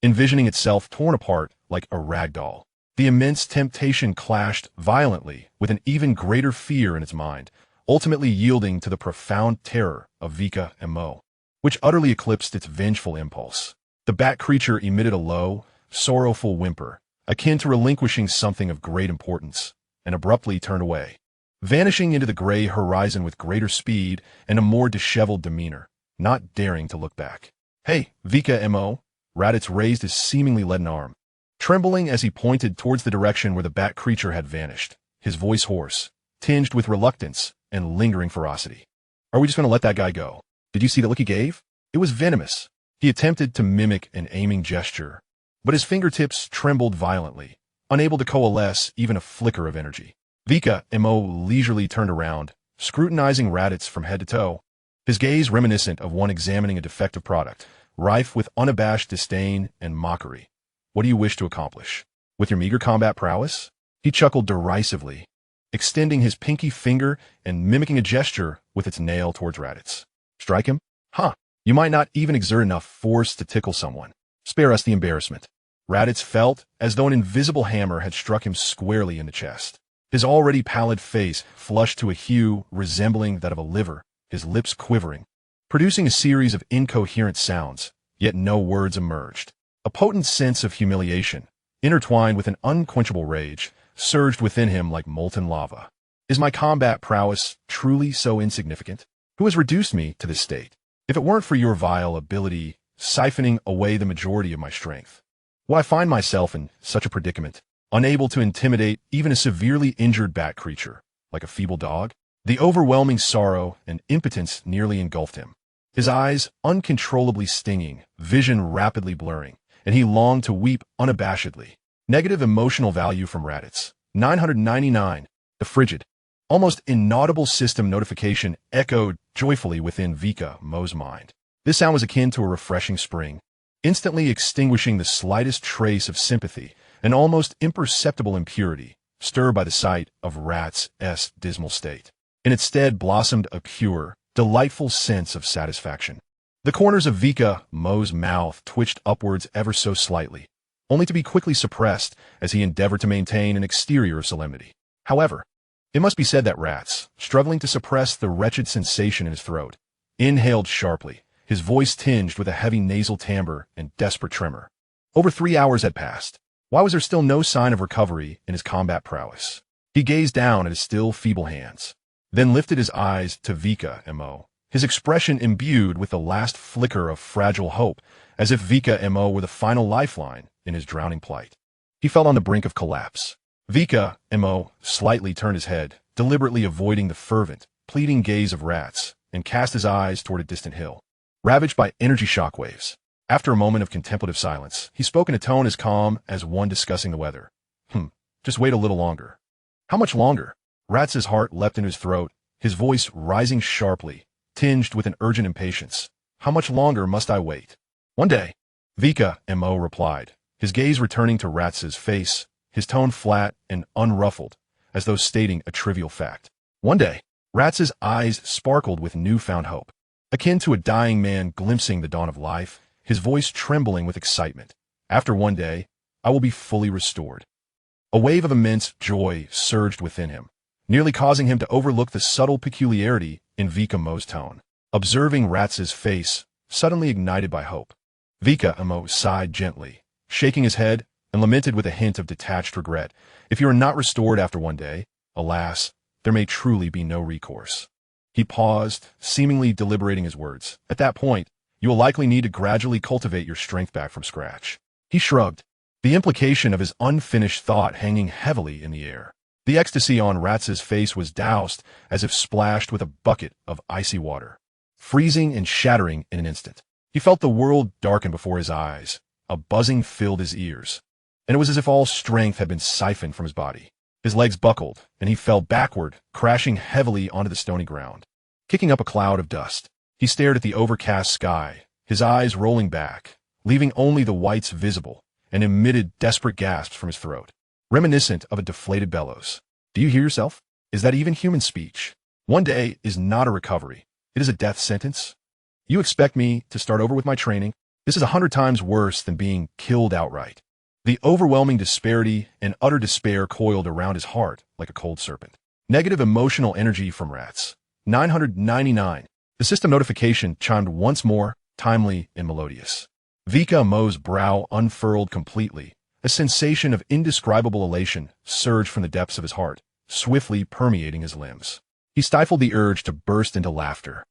envisioning itself torn apart like a rag doll. The immense temptation clashed violently with an even greater fear in its mind, ultimately yielding to the profound terror of Vikame, which utterly eclipsed its vengeful impulse. The bat creature emitted a low, sorrowful whimper, akin to relinquishing something of great importance, and abruptly turned away, vanishing into the gray horizon with greater speed and a more disheveled demeanor, not daring to look back. Hey, Vikame! Raditz raised his seemingly leaden arm, trembling as he pointed towards the direction where the bat creature had vanished, his voice hoarse, tinged with reluctance and lingering ferocity. Are we just going to let that guy go? Did you see the look he gave? It was venomous. He attempted to mimic an aiming gesture, but his fingertips trembled violently, unable to coalesce even a flicker of energy. Vikame leisurely turned around, scrutinizing Raditz from head to toe, his gaze reminiscent of one examining a defective product, rife with unabashed disdain and mockery. What do you wish to accomplish? With your meager combat prowess? He chuckled derisively, extending his pinky finger and mimicking a gesture with its nail towards Raditz. Strike him? Huh. You might not even exert enough force to tickle someone. Spare us the embarrassment. Raditz felt as though an invisible hammer had struck him squarely in the chest. His already pallid face flushed to a hue resembling that of a liver, his lips quivering, producing a series of incoherent sounds, yet no words emerged. A potent sense of humiliation, intertwined with an unquenchable rage, surged within him like molten lava. Is my combat prowess truly so insignificant? Who has reduced me to this state? If it weren't for your vile ability siphoning away the majority of my strength, would I find myself in such a predicament, unable to intimidate even a severely injured bat creature, like a feeble dog? The overwhelming sorrow and impotence nearly engulfed him. His eyes uncontrollably stinging, vision rapidly blurring, and he longed to weep unabashedly. Negative emotional value from Raditz. 999. The frigid, almost inaudible system notification echoed joyfully within Vikame's mind. This sound was akin to a refreshing spring, instantly extinguishing the slightest trace of sympathy, an almost imperceptible impurity, stirred by the sight of Rats' dismal state. In its stead blossomed a pure, delightful sense of satisfaction. The corners of Vikame's mouth twitched upwards ever so slightly, only to be quickly suppressed as he endeavored to maintain an exterior of solemnity. However, it must be said that Rats, struggling to suppress the wretched sensation in his throat, inhaled sharply, his voice tinged with a heavy nasal timbre and desperate tremor. Over 3 hours had passed. Why was there still no sign of recovery in his combat prowess? He gazed down at his still feeble hands, then lifted his eyes to Vikame, his expression imbued with the last flicker of fragile hope, as if Vikame were the final lifeline in his drowning plight. He felt on the brink of collapse. Vikame slightly turned his head, deliberately avoiding the fervent, pleading gaze of Rats, and cast his eyes toward a distant hill, ravaged by energy shockwaves. After a moment of contemplative silence, he spoke in a tone as calm as one discussing the weather. Just wait a little longer. How much longer? Rats' heart leapt into his throat, his voice rising sharply, tinged with an urgent impatience. How much longer must I wait? One day, Vikame replied, his gaze returning to Rats' face, his tone flat and unruffled, as though stating a trivial fact. One day, Rats' eyes sparkled with newfound hope. Akin to a dying man glimpsing the dawn of life, his voice trembling with excitement. After one day, I will be fully restored. A wave of immense joy surged within him, nearly causing him to overlook the subtle peculiarity in Vikame's tone. Observing Rats' face, suddenly ignited by hope, Vikame sighed gently, shaking his head, and lamented with a hint of detached regret. If you are not restored after one day, alas, there may truly be no recourse. He paused, seemingly deliberating his words. At that point, you will likely need to gradually cultivate your strength back from scratch. He shrugged, the implication of his unfinished thought hanging heavily in the air. The ecstasy on Rats' face was doused as if splashed with a bucket of icy water, freezing and shattering in an instant. He felt the world darken before his eyes. A buzzing filled his ears, and it was as if all strength had been siphoned from his body. His legs buckled, and he fell backward, crashing heavily onto the stony ground. Kicking up a cloud of dust, he stared at the overcast sky, his eyes rolling back, leaving only the whites visible, and emitted desperate gasps from his throat, reminiscent of a deflated bellows. Do you hear yourself? Is that even human speech? One day is not a recovery. It is a death sentence. You expect me to start over with my training? This is 100 times worse than being killed outright. The overwhelming disparity and utter despair coiled around his heart like a cold serpent. Negative emotional energy from Rats. 999. The system notification chimed once more, timely and melodious. Vikame's brow unfurled completely. A sensation of indescribable elation surged from the depths of his heart, swiftly permeating his limbs. He stifled the urge to burst into laughter,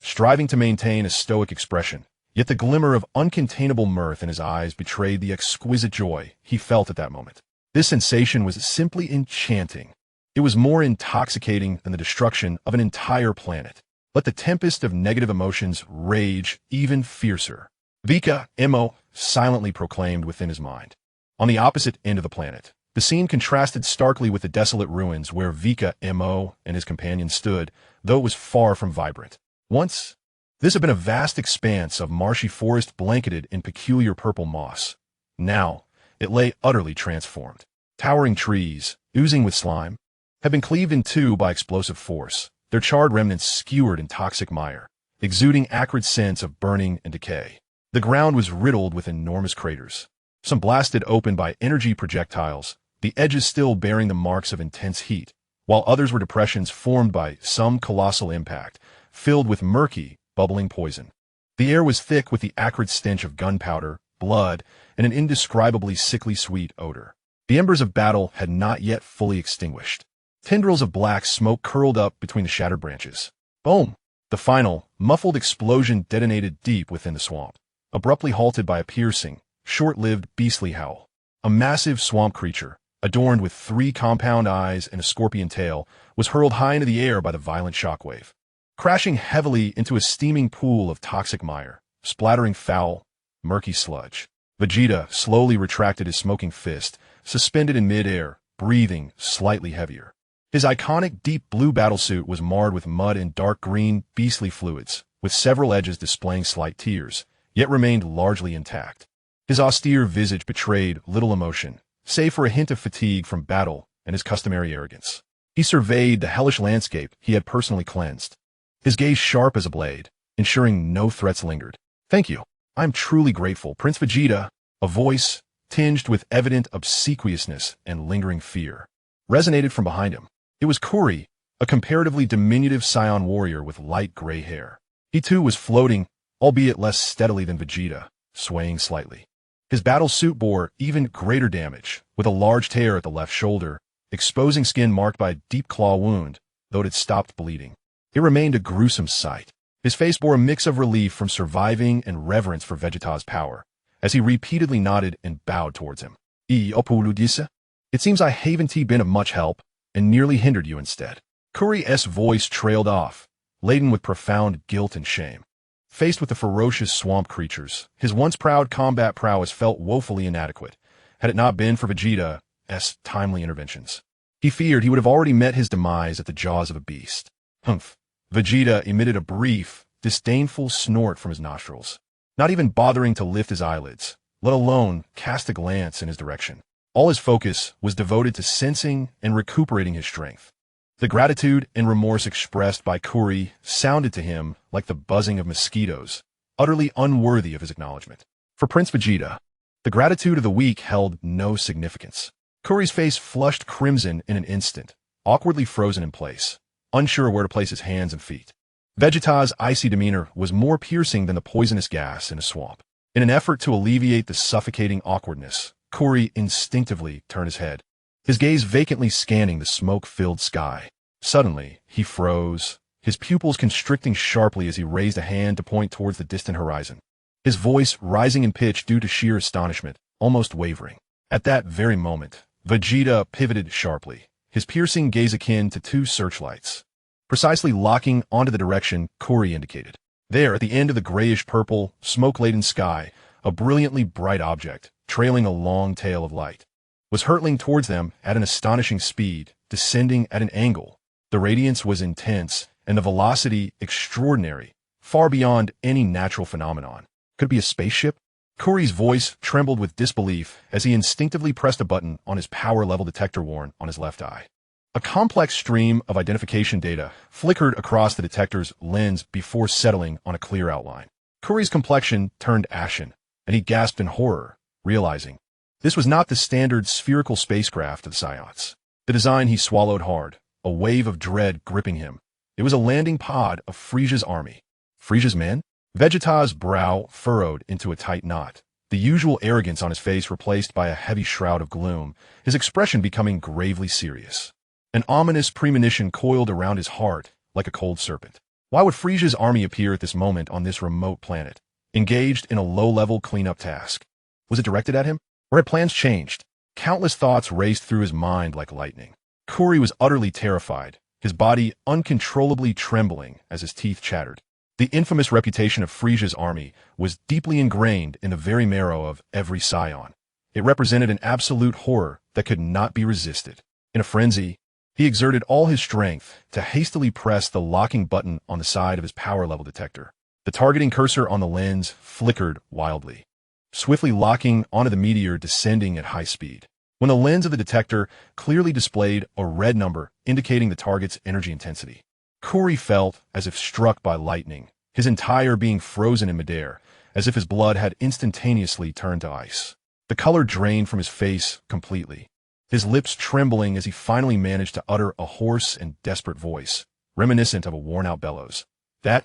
striving to maintain a stoic expression. Yet the glimmer of uncontainable mirth in his eyes betrayed the exquisite joy he felt at that moment. This sensation was simply enchanting. It was more intoxicating than the destruction of an entire planet. Let the tempest of negative emotions rage even fiercer, Vikame silently proclaimed within his mind. On the opposite end of the planet, the scene contrasted starkly with the desolate ruins where Vikame and his companions stood, though it was far from vibrant. Once, this had been a vast expanse of marshy forest blanketed in peculiar purple moss. Now, it lay utterly transformed. Towering trees, oozing with slime, had been cleaved in two by explosive force, their charred remnants skewered in toxic mire, exuding acrid scents of burning and decay. The ground was riddled with enormous craters, some blasted open by energy projectiles, the edges still bearing the marks of intense heat, while others were depressions formed by some colossal impact, filled with murky, bubbling poison. The air was thick with the acrid stench of gunpowder, blood, and an indescribably sickly sweet odor. The embers of battle had not yet fully extinguished. Tendrils of black smoke curled up between the shattered branches. Boom! The final, muffled explosion detonated deep within the swamp, abruptly halted by a piercing, short-lived beastly howl. A massive swamp creature, adorned with 3 compound eyes and a scorpion tail, was hurled high into the air by the violent shockwave, crashing heavily into a steaming pool of toxic mire, splattering foul, murky sludge. Vegeta slowly retracted his smoking fist, suspended in mid-air, breathing slightly heavier. His iconic deep blue battlesuit was marred with mud and dark green, beastly fluids, with several edges displaying slight tears, yet remained largely intact. His austere visage betrayed little emotion, save for a hint of fatigue from battle and his customary arrogance. He surveyed the hellish landscape he had personally cleansed, his gaze sharp as a blade, ensuring no threats lingered. "Thank you. I'm truly grateful, Prince Vegeta." A voice, tinged with evident obsequiousness and lingering fear, resonated from behind him. It was Kuri, a comparatively diminutive Saiyan warrior with light gray hair. He too was floating, albeit less steadily than Vegeta, swaying slightly. His battle suit bore even greater damage, with a large tear at the left shoulder, exposing skin marked by a deep claw wound, though it had stopped bleeding. It remained a gruesome sight. His face bore a mix of relief from surviving and reverence for Vegeta's power, as he repeatedly nodded and bowed towards him. "It seems I haven't been of much help, and nearly hindered you instead." Kuri's voice trailed off, laden with profound guilt and shame. Faced with the ferocious swamp creatures, his once proud combat prowess felt woefully inadequate, had it not been for Vegeta's timely interventions. He feared he would have already met his demise at the jaws of a beast. Humph. Vegeta emitted a brief, disdainful snort from his nostrils, not even bothering to lift his eyelids, let alone cast a glance in his direction. All his focus was devoted to sensing and recuperating his strength. The gratitude and remorse expressed by Kuri sounded to him like the buzzing of mosquitoes, utterly unworthy of his acknowledgement. For Prince Vegeta, the gratitude of the weak held no significance. Kuri's face flushed crimson in an instant, awkwardly frozen in place, unsure where to place his hands and feet. Vegeta's icy demeanor was more piercing than the poisonous gas in a swamp. In an effort to alleviate the suffocating awkwardness, Kuri instinctively turned his head, his gaze vacantly scanning the smoke-filled sky. Suddenly, he froze, his pupils constricting sharply as he raised a hand to point towards the distant horizon, his voice rising in pitch due to sheer astonishment, almost wavering. At that very moment, Vegeta pivoted sharply, his piercing gaze akin to two searchlights, precisely locking onto the direction Kuri indicated. There, at the end of the grayish-purple, smoke-laden sky, a brilliantly bright object, trailing a long tail of light, was hurtling towards them at an astonishing speed, descending at an angle. The radiance was intense, and the velocity extraordinary, far beyond any natural phenomenon. Could it be a spaceship? Kuri's voice trembled with disbelief as he instinctively pressed a button on his power level detector worn on his left eye. A complex stream of identification data flickered across the detector's lens before settling on a clear outline. Kuri's complexion turned ashen, and he gasped in horror, realizing this was not the standard spherical spacecraft of the Saiyans. The design he swallowed hard, a wave of dread gripping him. It was a landing pod of Frieza's army. Frieza's men? Vegeta's brow furrowed into a tight knot, the usual arrogance on his face replaced by a heavy shroud of gloom, his expression becoming gravely serious. An ominous premonition coiled around his heart like a cold serpent. Why would Frieza's army appear at this moment on this remote planet, engaged in a low-level cleanup task? Was it directed at him? Or had plans changed? Countless thoughts raced through his mind like lightning. Kuri was utterly terrified, his body uncontrollably trembling as his teeth chattered. The infamous reputation of Frieza's army was deeply ingrained in the very marrow of every Saiyan. It represented an absolute horror that could not be resisted. In a frenzy, he exerted all his strength to hastily press the locking button on the side of his power level detector. The targeting cursor on the lens flickered wildly, swiftly locking onto the meteor descending at high speed. When the lens of the detector clearly displayed a red number indicating the target's energy intensity, Kuri felt as if struck by lightning, his entire being frozen in midair, as if his blood had instantaneously turned to ice. The color drained from his face completely, his lips trembling as he finally managed to utter a hoarse and desperate voice, reminiscent of a worn-out bellows. That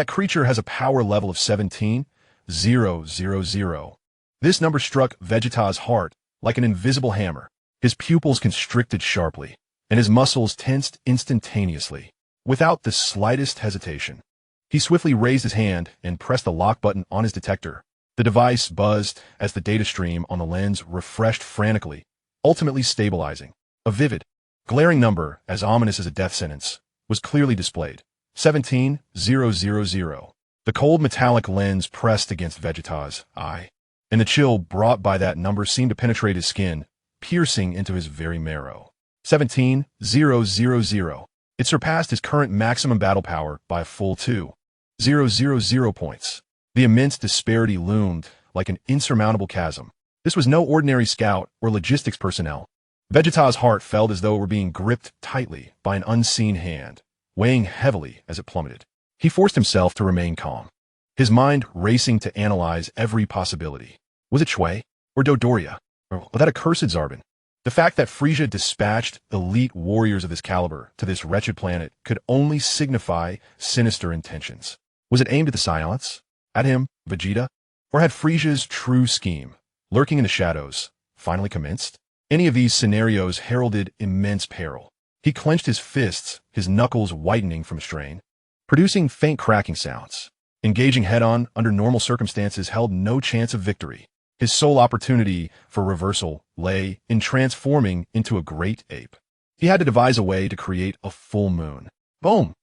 creature has a power level of 17,000. This number struck Vegeta's heart like an invisible hammer. His pupils constricted sharply, and his muscles tensed instantaneously. Without the slightest hesitation, he swiftly raised his hand and pressed the lock button on his detector. The device buzzed as the data stream on the lens refreshed frantically, ultimately stabilizing. A vivid, glaring number, as ominous as a death sentence, was clearly displayed. 17,000. The cold metallic lens pressed against Vegeta's eye, and the chill brought by that number seemed to penetrate his skin, piercing into his very marrow. 17,000. It surpassed his current maximum battle power by a full 2,000 points. The immense disparity loomed like an insurmountable chasm. This was no ordinary scout or logistics personnel. Vegeta's heart felt as though it were being gripped tightly by an unseen hand, weighing heavily as it plummeted. He forced himself to remain calm, his mind racing to analyze every possibility. Was it Shui? Or Dodoria? Or that accursed Zarbin? The fact that Frisia dispatched elite warriors of this caliber to this wretched planet could only signify sinister intentions. Was it aimed at the Saiyans? At him, Vegeta? Or had Frisia's true scheme, lurking in the shadows, finally commenced? Any of these scenarios heralded immense peril. He clenched his fists, his knuckles whitening from strain, producing faint cracking sounds. Engaging head-on under normal circumstances held no chance of victory. His sole opportunity for reversal lay in transforming into a great ape. He had to devise a way to create a full moon. Boom!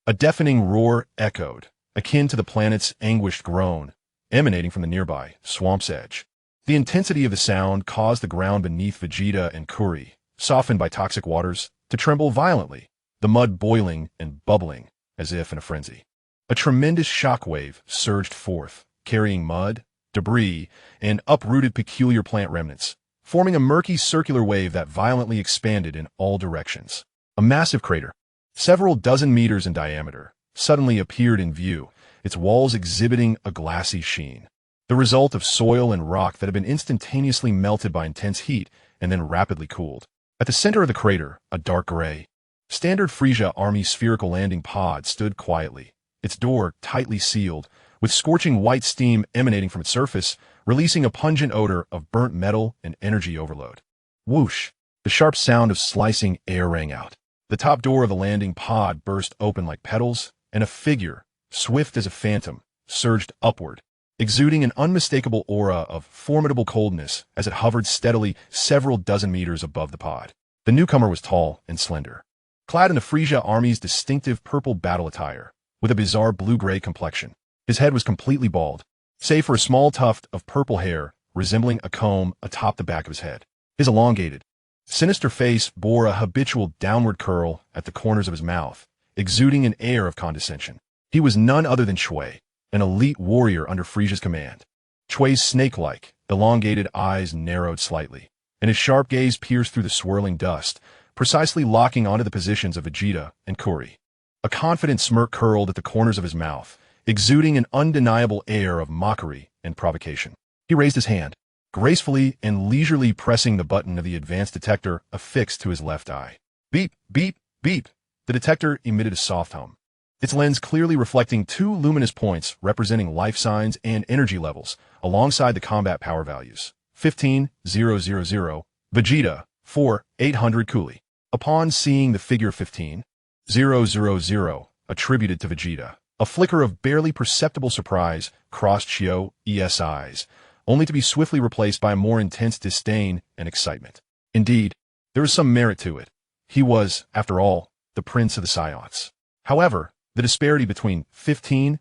A deafening roar echoed, akin to the planet's anguished groan, emanating from the nearby swamp's edge. The intensity of the sound caused the ground beneath Vegeta and Kuri, softened by toxic waters, to tremble violently, the mud boiling and bubbling as if in a frenzy. A tremendous shockwave surged forth, carrying mud, debris, and uprooted peculiar plant remnants, forming a murky circular wave that violently expanded in all directions. A massive crater, several dozen meters in diameter, suddenly appeared in view, its walls exhibiting a glassy sheen, the result of soil and rock that had been instantaneously melted by intense heat and then rapidly cooled. At the center of the crater, a dark gray, standard Frisia Army spherical landing pod stood quietly, its door tightly sealed, with scorching white steam emanating from its surface, releasing a pungent odor of burnt metal and energy overload. Whoosh! The sharp sound of slicing air rang out. The top door of the landing pod burst open like petals, and a figure, swift as a phantom, surged upward, exuding an unmistakable aura of formidable coldness as it hovered steadily several dozen meters above the pod. The newcomer was tall and slender, clad in the Frisia Army's distinctive purple battle attire, with a bizarre blue-gray complexion. His head was completely bald, save for a small tuft of purple hair resembling a comb atop the back of his head. His elongated, sinister face bore a habitual downward curl at the corners of his mouth, exuding an air of condescension. He was none other than Shui, an elite warrior under Frisia's command. Shui's snake-like, elongated eyes narrowed slightly, and his sharp gaze pierced through the swirling dust, precisely locking onto the positions of Vegeta and Kuri. A confident smirk curled at the corners of his mouth, exuding an undeniable air of mockery and provocation. He raised his hand, gracefully and leisurely pressing the button of the advanced detector affixed to his left eye. Beep, beep, beep. The detector emitted a soft hum, its lens clearly reflecting two luminous points representing life signs and energy levels, alongside the combat power values. 15,000, Vegeta, 4,800 Coolie. Upon seeing the figure 15,000 attributed to Vegeta, a flicker of barely perceptible surprise crossed Chio's eyes, only to be swiftly replaced by a more intense disdain and excitement. Indeed, there was some merit to it. He was, after all, the prince of the Saiyans. However, the disparity between 15,000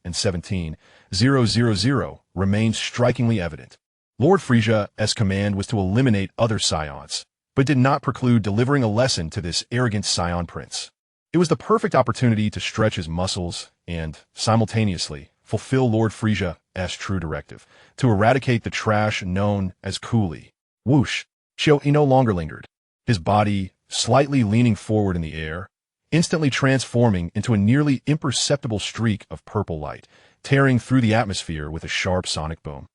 and 17,000 remained strikingly evident. Lord Frisia's command was to eliminate other Saiyans, but did not preclude delivering a lesson to this arrogant Saiyan prince. It was the perfect opportunity to stretch his muscles and, simultaneously, fulfill Lord Frisia's true directive, to eradicate the trash known as Coolie. Whoosh! Chio no longer lingered, his body slightly leaning forward in the air, instantly transforming into a nearly imperceptible streak of purple light, tearing through the atmosphere with a sharp sonic boom,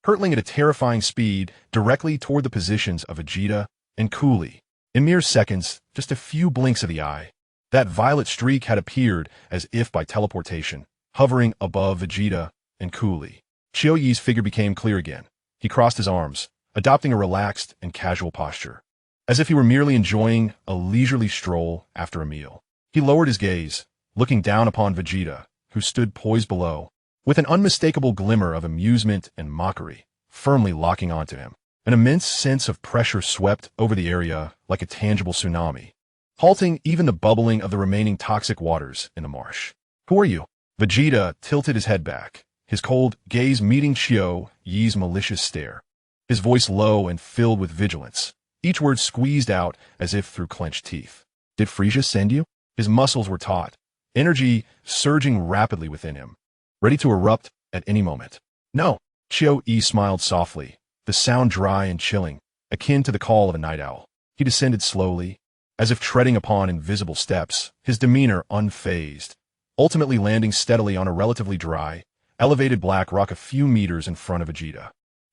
hurtling at a terrifying speed directly toward the positions of Vegeta and Coolie. In mere seconds, just a few blinks of the eye, that violet streak had appeared as if by teleportation, hovering above Vegeta and Coolie. Chio's figure became clear again. He crossed his arms, adopting a relaxed and casual posture, as if he were merely enjoying a leisurely stroll after a meal. He lowered his gaze, looking down upon Vegeta, who stood poised below, with an unmistakable glimmer of amusement and mockery, firmly locking onto him. An immense sense of pressure swept over the area like a tangible tsunami, halting even the bubbling of the remaining toxic waters in the marsh. Who are you? Vegeta tilted his head back, his cold gaze meeting Qiu Yi's malicious stare. His voice low and filled with vigilance, each word squeezed out as if through clenched teeth. Did Frisia send you? His muscles were taut, energy surging rapidly within him, ready to erupt at any moment. No, Qiu Yi smiled softly, the sound dry and chilling, akin to the call of a night owl. He descended slowly, as if treading upon invisible steps, his demeanor unfazed, ultimately landing steadily on a relatively dry, elevated black rock a few meters in front of Vegeta.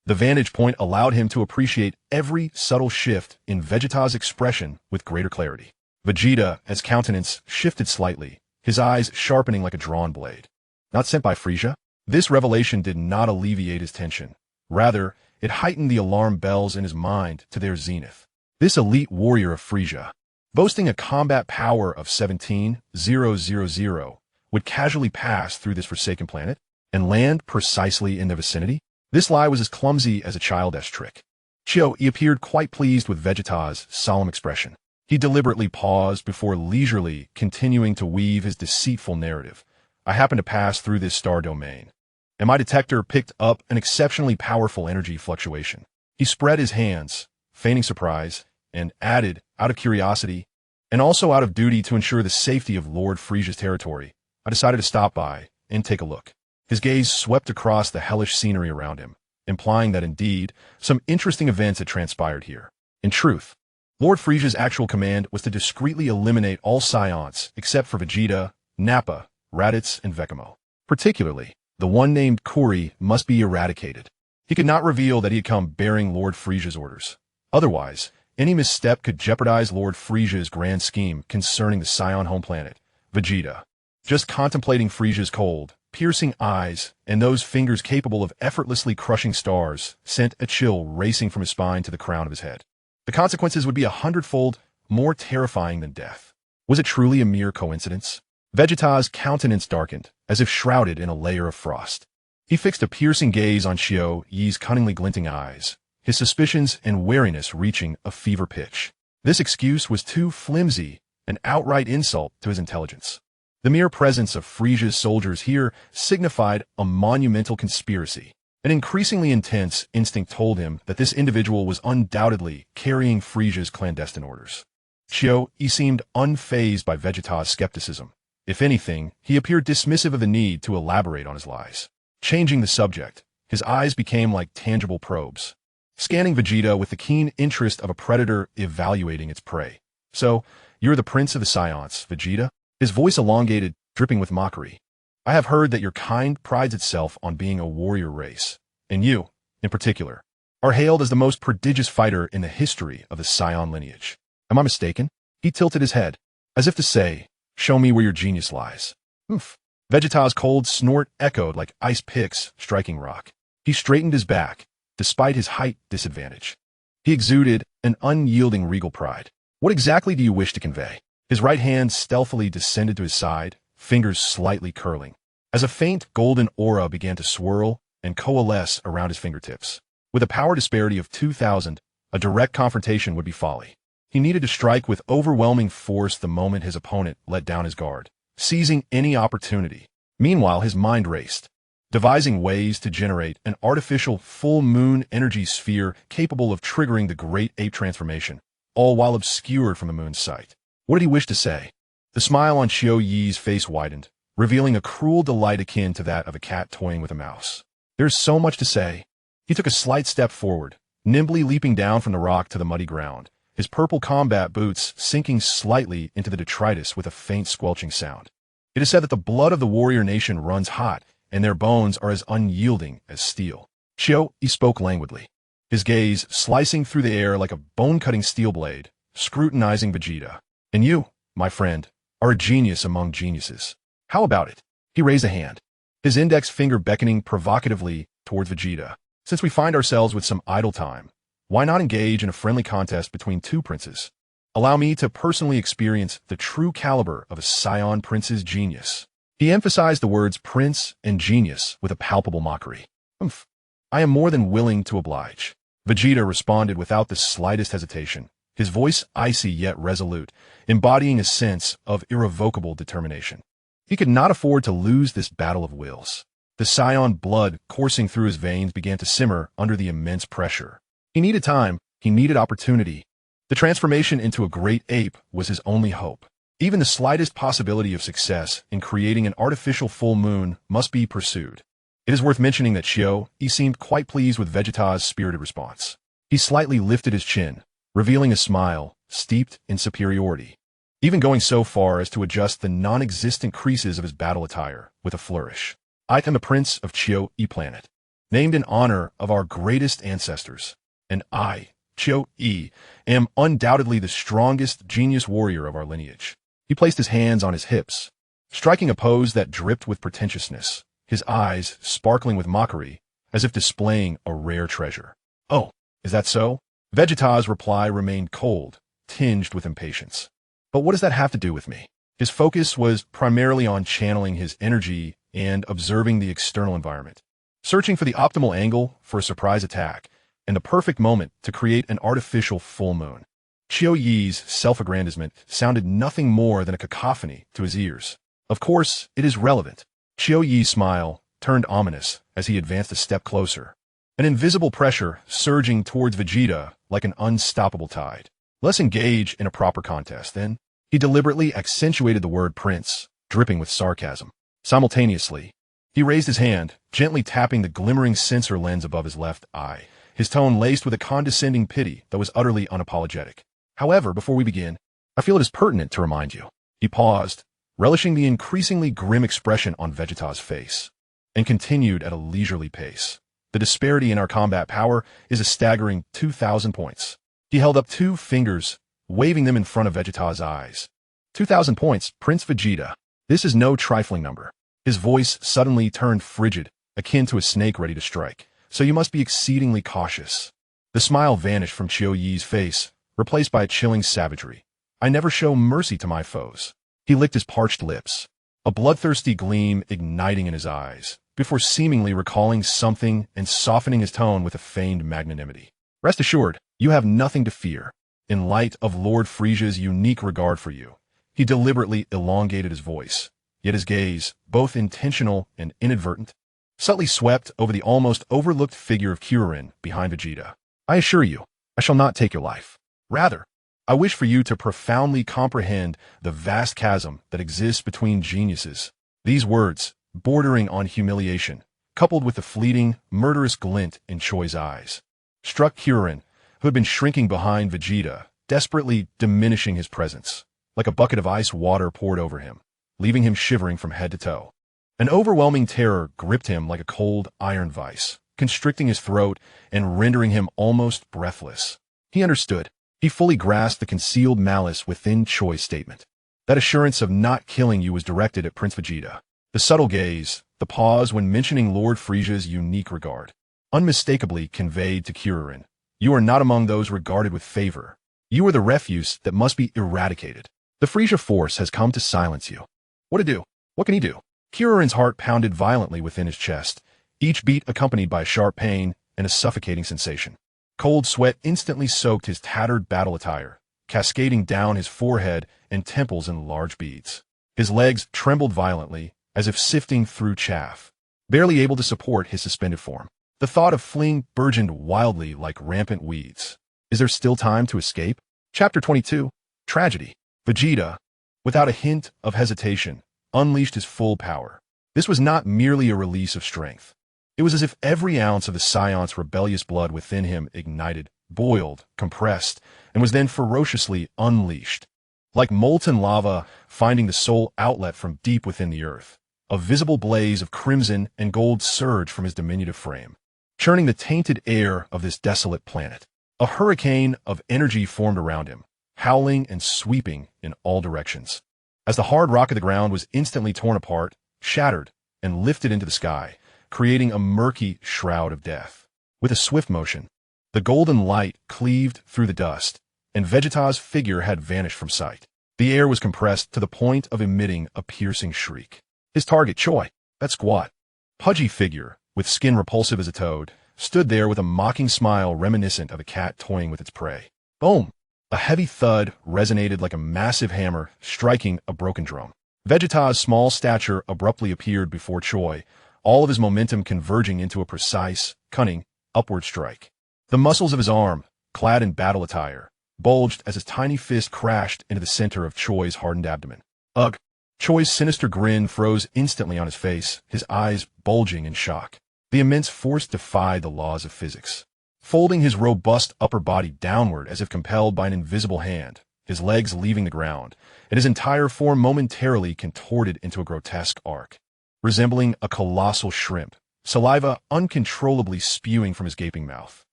The vantage point allowed him to appreciate every subtle shift in Vegeta's expression with greater clarity. Vegeta's countenance shifted slightly, his eyes sharpening like a drawn blade. Not sent by Frisia? This revelation did not alleviate his tension. Rather, it heightened the alarm bells in his mind to their zenith. This elite warrior of Frisia, boasting a combat power of 17,000, would casually pass through this forsaken planet and land precisely in the vicinity? This lie was as clumsy as a childish trick. Qiu Yi appeared quite pleased with Vegeta's solemn expression. He deliberately paused before leisurely continuing to weave his deceitful narrative. I happened to pass through this star domain, and my detector picked up an exceptionally powerful energy fluctuation. He spread his hands, feigning surprise, and added, out of curiosity, and also out of duty to ensure the safety of Lord Frisia's territory, I decided to stop by and take a look. His gaze swept across the hellish scenery around him, implying that indeed, some interesting events had transpired here. In truth, Lord Frisia's actual command was to discreetly eliminate all Saiyans except for Vegeta, Nappa, Raditz, and Vikame. Particularly, the one named Kuri must be eradicated. He could not reveal that he had come bearing Lord Frisia's orders. Otherwise, any misstep could jeopardize Lord Frisia's grand scheme concerning the Saiyan home planet, Vegeta. Just contemplating Frisia's cold, piercing eyes, and those fingers capable of effortlessly crushing stars sent a chill racing from his spine to the crown of his head. The consequences would be 100-fold more terrifying than death. Was it truly a mere coincidence? Vegeta's countenance darkened, as if shrouded in a layer of frost. He fixed a piercing gaze on Qiu Yi's cunningly glinting eyes, his suspicions and wariness reaching a fever pitch. This excuse was too flimsy, an outright insult to his intelligence. The mere presence of Frisia's soldiers here signified a monumental conspiracy. An increasingly intense instinct told him that this individual was undoubtedly carrying Frisia's clandestine orders. Qiu Yi seemed unfazed by Vegeta's skepticism. If anything, he appeared dismissive of the need to elaborate on his lies. Changing the subject, his eyes became like tangible probes, scanning Vegeta with the keen interest of a predator evaluating its prey. So, you're the prince of the Saiyans, Vegeta? His voice elongated, dripping with mockery. I have heard that your kind prides itself on being a warrior race, and you, in particular, are hailed as the most prodigious fighter in the history of the Saiyan lineage. Am I mistaken? He tilted his head, as if to say, show me where your genius lies. Oof. Vegeta's cold snort echoed like ice picks striking rock. He straightened his back, despite his height disadvantage. He exuded an unyielding regal pride. What exactly do you wish to convey? His right hand stealthily descended to his side, fingers slightly curling, as a faint golden aura began to swirl and coalesce around his fingertips. With a power disparity of 2,000, a direct confrontation would be folly. He needed to strike with overwhelming force the moment his opponent let down his guard, seizing any opportunity. Meanwhile, his mind raced, devising ways to generate an artificial full moon energy sphere capable of triggering the great ape transformation, all while obscured from the moon's sight. What did he wish to say? The smile on Qiu Yi's face widened, revealing a cruel delight akin to that of a cat toying with a mouse. There's so much to say. He took a slight step forward, nimbly leaping down from the rock to the muddy ground, his purple combat boots sinking slightly into the detritus with a faint squelching sound. It is said that the blood of the warrior nation runs hot, and their bones are as unyielding as steel. Qiu Yi spoke languidly, his gaze slicing through the air like a bone-cutting steel blade, scrutinizing Vegeta. And you, my friend, are a genius among geniuses. How about it? He raised a hand, his index finger beckoning provocatively towards Vegeta. Since we find ourselves with some idle time, why not engage in a friendly contest between two princes? Allow me to personally experience the true caliber of a Saiyan prince's genius. He emphasized the words prince and genius with a palpable mockery. Humph. I am more than willing to oblige. Vegeta responded without the slightest hesitation, his voice icy yet resolute, embodying a sense of irrevocable determination. He could not afford to lose this battle of wills. The Saiyan blood coursing through his veins began to simmer under the immense pressure. He needed time, he needed opportunity. The transformation into a great ape was his only hope. Even the slightest possibility of success in creating an artificial full moon must be pursued. It is worth mentioning that he seemed quite pleased with Vegeta's spirited response. He slightly lifted his chin, revealing a smile steeped in superiority, even going so far as to adjust the non-existent creases of his battle attire with a flourish. I am the Prince of Chio-E Planet, named in honor of our greatest ancestors, and I, Chio-E, am undoubtedly the strongest genius warrior of our lineage. He placed his hands on his hips, striking a pose that dripped with pretentiousness, his eyes sparkling with mockery, as if displaying a rare treasure. Oh, is that so? Vegeta's reply remained cold, tinged with impatience. But what does that have to do with me? His focus was primarily on channeling his energy and observing the external environment, searching for the optimal angle for a surprise attack, and the perfect moment to create an artificial full moon. Chio-Yi's self-aggrandizement sounded nothing more than a cacophony to his ears. Of course, it is relevant. Chio-Yi's smile turned ominous as he advanced a step closer, an invisible pressure surging towards Vegeta like an unstoppable tide. Let's engage in a proper contest, then. He deliberately accentuated the word prince, dripping with sarcasm. Simultaneously, he raised his hand, gently tapping the glimmering sensor lens above his left eye, his tone laced with a condescending pity that was utterly unapologetic. However, before we begin, I feel it is pertinent to remind you. He paused, relishing the increasingly grim expression on Vegeta's face, and continued at a leisurely pace. The disparity in our combat power is a staggering 2,000 points. He held up 2 fingers, waving them in front of Vegeta's eyes. 2,000 points, Prince Vegeta. This is no trifling number. His voice suddenly turned frigid, akin to a snake ready to strike. So you must be exceedingly cautious. The smile vanished from Chio-Yi's face, replaced by a chilling savagery. I never show mercy to my foes. He licked his parched lips, a bloodthirsty gleam igniting in his eyes, before seemingly recalling something and softening his tone with a feigned magnanimity. Rest assured, you have nothing to fear. In light of Lord Frisia's unique regard for you, he deliberately elongated his voice, yet his gaze, both intentional and inadvertent, subtly swept over the almost overlooked figure of Kuririn behind Vegeta. I assure you, I shall not take your life. Rather, I wish for you to profoundly comprehend the vast chasm that exists between geniuses. These words, bordering on humiliation, coupled with the fleeting, murderous glint in Choi's eyes, struck Kuririn, who had been shrinking behind Vegeta, desperately diminishing his presence, like a bucket of ice water poured over him, leaving him shivering from head to toe. An overwhelming terror gripped him like a cold iron vice, constricting his throat and rendering him almost breathless. He understood. He fully grasped the concealed malice within Choi's statement. That assurance of not killing you was directed at Prince Vegeta. The subtle gaze, the pause when mentioning Lord Frisia's unique regard, unmistakably conveyed to Kuririn, you are not among those regarded with favor. You are the refuse that must be eradicated. The Frisia force has come to silence you. What to do? What can he do? Kuririn's heart pounded violently within his chest, each beat accompanied by a sharp pain and a suffocating sensation. Cold sweat instantly soaked his tattered battle attire, cascading down his forehead and temples in large beads. His legs trembled violently, as if sifting through chaff, barely able to support his suspended form. The thought of fleeing burgeoned wildly like rampant weeds. Is there still time to escape? Chapter 22. Tragedy. Vegeta, without a hint of hesitation, unleashed his full power. This was not merely a release of strength. It was as if every ounce of the Saiyan's rebellious blood within him ignited, boiled, compressed, and was then ferociously unleashed. Like molten lava finding the sole outlet from deep within the earth, a visible blaze of crimson and gold surged from his diminutive frame, churning the tainted air of this desolate planet. A hurricane of energy formed around him, howling and sweeping in all directions. As the hard rock of the ground was instantly torn apart, shattered, and lifted into the sky, creating a murky shroud of death. With a swift motion, the golden light cleaved through the dust, and Vegeta's figure had vanished from sight. The air was compressed to the point of emitting a piercing shriek. His target, Choi, that squat, pudgy figure, with skin repulsive as a toad, stood there with a mocking smile reminiscent of a cat toying with its prey. Boom! A heavy thud resonated like a massive hammer striking a broken drum. Vegeta's small stature abruptly appeared before Choi, all of his momentum converging into a precise, cunning, upward strike. The muscles of his arm, clad in battle attire, bulged as his tiny fist crashed into the center of Choi's hardened abdomen. Ugh! Choi's sinister grin froze instantly on his face, his eyes bulging in shock. The immense force defied the laws of physics. Folding his robust upper body downward as if compelled by an invisible hand, his legs leaving the ground, and his entire form momentarily contorted into a grotesque arc. Resembling a colossal shrimp, saliva uncontrollably spewing from his gaping mouth.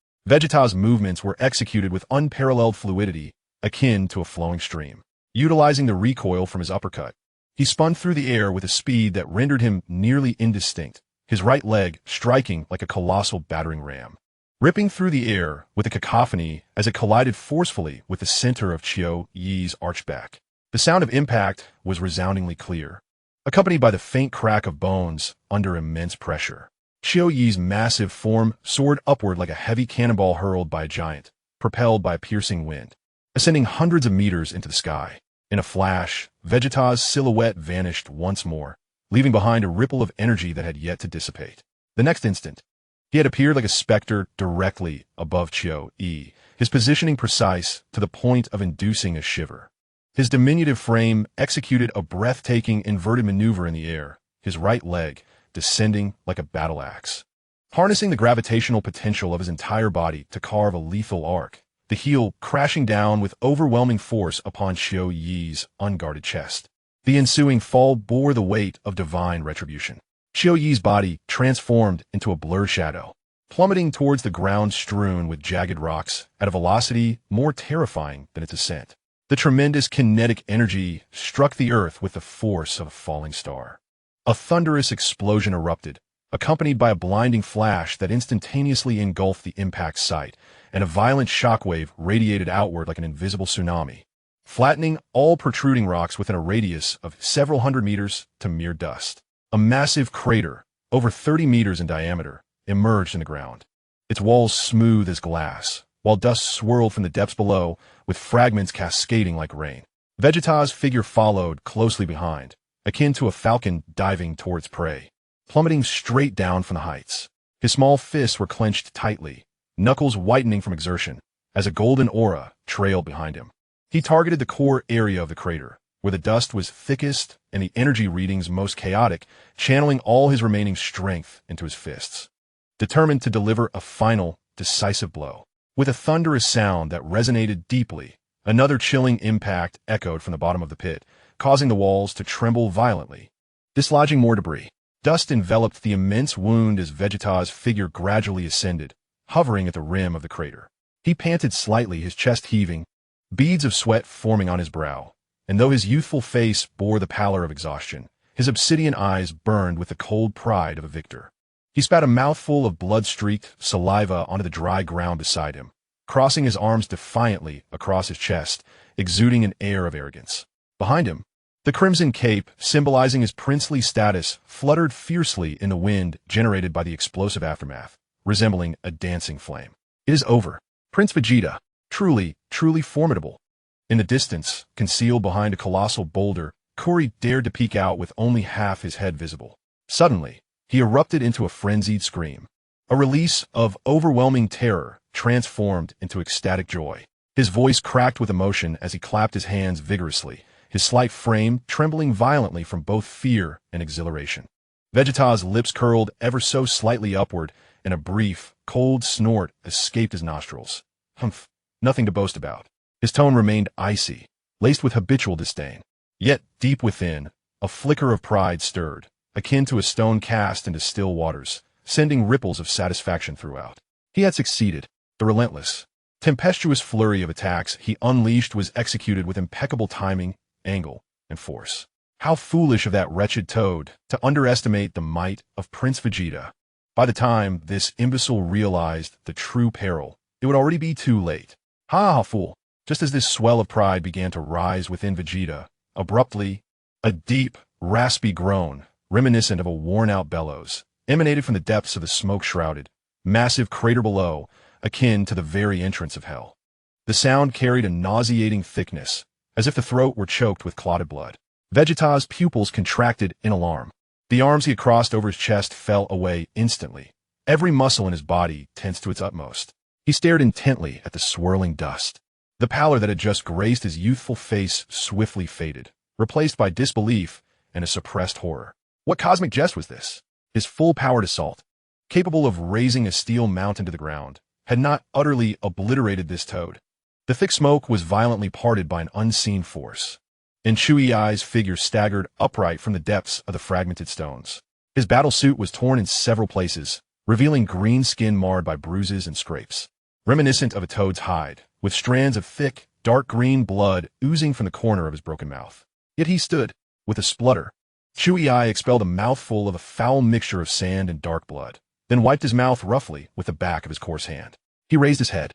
Vegeta's movements were executed with unparalleled fluidity, akin to a flowing stream. Utilizing the recoil from his uppercut, he spun through the air with a speed that rendered him nearly indistinct, his right leg striking like a colossal battering ram. Ripping through the air with a cacophony as it collided forcefully with the center of Qiu Yi's archback. The sound of impact was resoundingly clear, accompanied by the faint crack of bones under immense pressure. Qiu Yi's massive form soared upward like a heavy cannonball hurled by a giant, propelled by a piercing wind, ascending hundreds of meters into the sky. In a flash, Vegeta's silhouette vanished once more, leaving behind a ripple of energy that had yet to dissipate. The next instant, he had appeared like a specter directly above Qiu Yi, his positioning precise to the point of inducing a shiver. His diminutive frame executed a breathtaking inverted maneuver in the air, his right leg descending like a battle axe. Harnessing the gravitational potential of his entire body to carve a lethal arc, the heel crashing down with overwhelming force upon Qiu Yi's unguarded chest. The ensuing fall bore the weight of divine retribution. Qiu Yi's body transformed into a blurred shadow, plummeting towards the ground strewn with jagged rocks at a velocity more terrifying than its ascent. The tremendous kinetic energy struck the earth with the force of a falling star. A thunderous explosion erupted, accompanied by a blinding flash that instantaneously engulfed the impact site, and a violent shockwave radiated outward like an invisible tsunami, flattening all protruding rocks within a radius of several hundred meters to mere dust. A massive crater, over 30 meters in diameter, emerged in the ground, its walls smooth as glass, while dust swirled from the depths below, with fragments cascading like rain. Vegeta's figure followed closely behind, akin to a falcon diving towards prey, plummeting straight down from the heights. His small fists were clenched tightly, knuckles whitening from exertion, as a golden aura trailed behind him. He targeted the core area of the crater, where the dust was thickest and the energy readings most chaotic, channeling all his remaining strength into his fists, determined to deliver a final, decisive blow. With a thunderous sound that resonated deeply, another chilling impact echoed from the bottom of the pit, causing the walls to tremble violently, dislodging more debris. Dust enveloped the immense wound as Vegeta's figure gradually ascended, hovering at the rim of the crater. He panted slightly, his chest heaving, beads of sweat forming on his brow, and though his youthful face bore the pallor of exhaustion, his obsidian eyes burned with the cold pride of a victor. He spat a mouthful of blood-streaked saliva onto the dry ground beside him, crossing his arms defiantly across his chest, exuding an air of arrogance. Behind him, the crimson cape, symbolizing his princely status, fluttered fiercely in the wind generated by the explosive aftermath, resembling a dancing flame. It is over. Prince Vegeta, truly formidable. In the distance, concealed behind a colossal boulder, Kuri dared to peek out with only half his head visible. Suddenly, he erupted into a frenzied scream. A release of overwhelming terror transformed into ecstatic joy. His voice cracked with emotion as he clapped his hands vigorously, his slight frame trembling violently from both fear and exhilaration. Vegeta's lips curled ever so slightly upward, and a brief, cold snort escaped his nostrils. Humph, nothing to boast about. His tone remained icy, laced with habitual disdain. Yet, deep within, a flicker of pride stirred, akin to a stone cast into still waters, sending ripples of satisfaction throughout. He had succeeded. The relentless, tempestuous flurry of attacks he unleashed was executed with impeccable timing, angle, and force. How foolish of that wretched toad to underestimate the might of Prince Vegeta. By the time this imbecile realized the true peril, it would already be too late. Ha, fool! Just as this swell of pride began to rise within Vegeta, abruptly, a deep, raspy groan, reminiscent of a worn-out bellows, emanated from the depths of the smoke-shrouded, massive crater below, akin to the very entrance of hell. The sound carried a nauseating thickness, as if the throat were choked with clotted blood. Vegeta's pupils contracted in alarm. The arms he had crossed over his chest fell away instantly. Every muscle in his body tensed to its utmost. He stared intently at the swirling dust. The pallor that had just graced his youthful face swiftly faded, replaced by disbelief and a suppressed horror. What cosmic jest was this? His full-powered assault, capable of razing a steel mountain to the ground, had not utterly obliterated this toad. The thick smoke was violently parted by an unseen force, and Shui's figure staggered upright from the depths of the fragmented stones. His battle suit was torn in several places, revealing green skin marred by bruises and scrapes, reminiscent of a toad's hide, with strands of thick, dark green blood oozing from the corner of his broken mouth. Yet he stood, with a splutter. Shui expelled a mouthful of a foul mixture of sand and dark blood, then wiped his mouth roughly with the back of his coarse hand. He raised his head,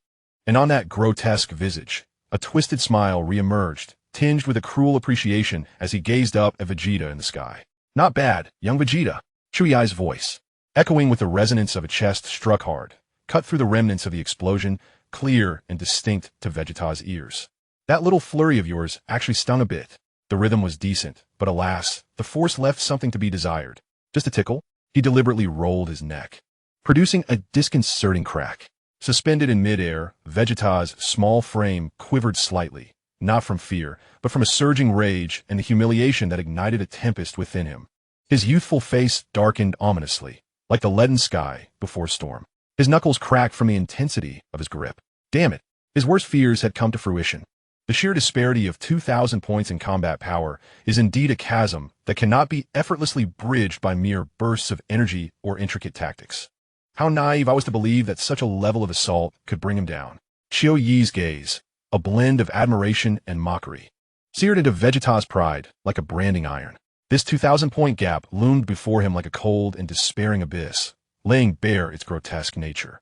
and on that grotesque visage, a twisted smile re-emerged, tinged with a cruel appreciation as he gazed up at Vegeta in the sky. "Not bad, young Vegeta." Shui's voice, echoing with the resonance of a chest struck hard, cut through the remnants of the explosion, clear and distinct to Vegeta's ears. "That little flurry of yours actually stung a bit." The rhythm was decent, but alas, the force left something to be desired. Just a tickle? He deliberately rolled his neck, producing a disconcerting crack. Suspended in midair, Vegeta's small frame quivered slightly, not from fear, but from a surging rage and the humiliation that ignited a tempest within him. His youthful face darkened ominously, like the leaden sky before a storm. His knuckles cracked from the intensity of his grip. Damn it! His worst fears had come to fruition. The sheer disparity of 2,000 points in combat power is indeed a chasm that cannot be effortlessly bridged by mere bursts of energy or intricate tactics. How naive I was to believe that such a level of assault could bring him down. Qiu Yi's gaze, a blend of admiration and mockery, seared into Vegeta's pride like a branding iron. This 2,000-point gap loomed before him like a cold and despairing abyss, laying bare its grotesque nature.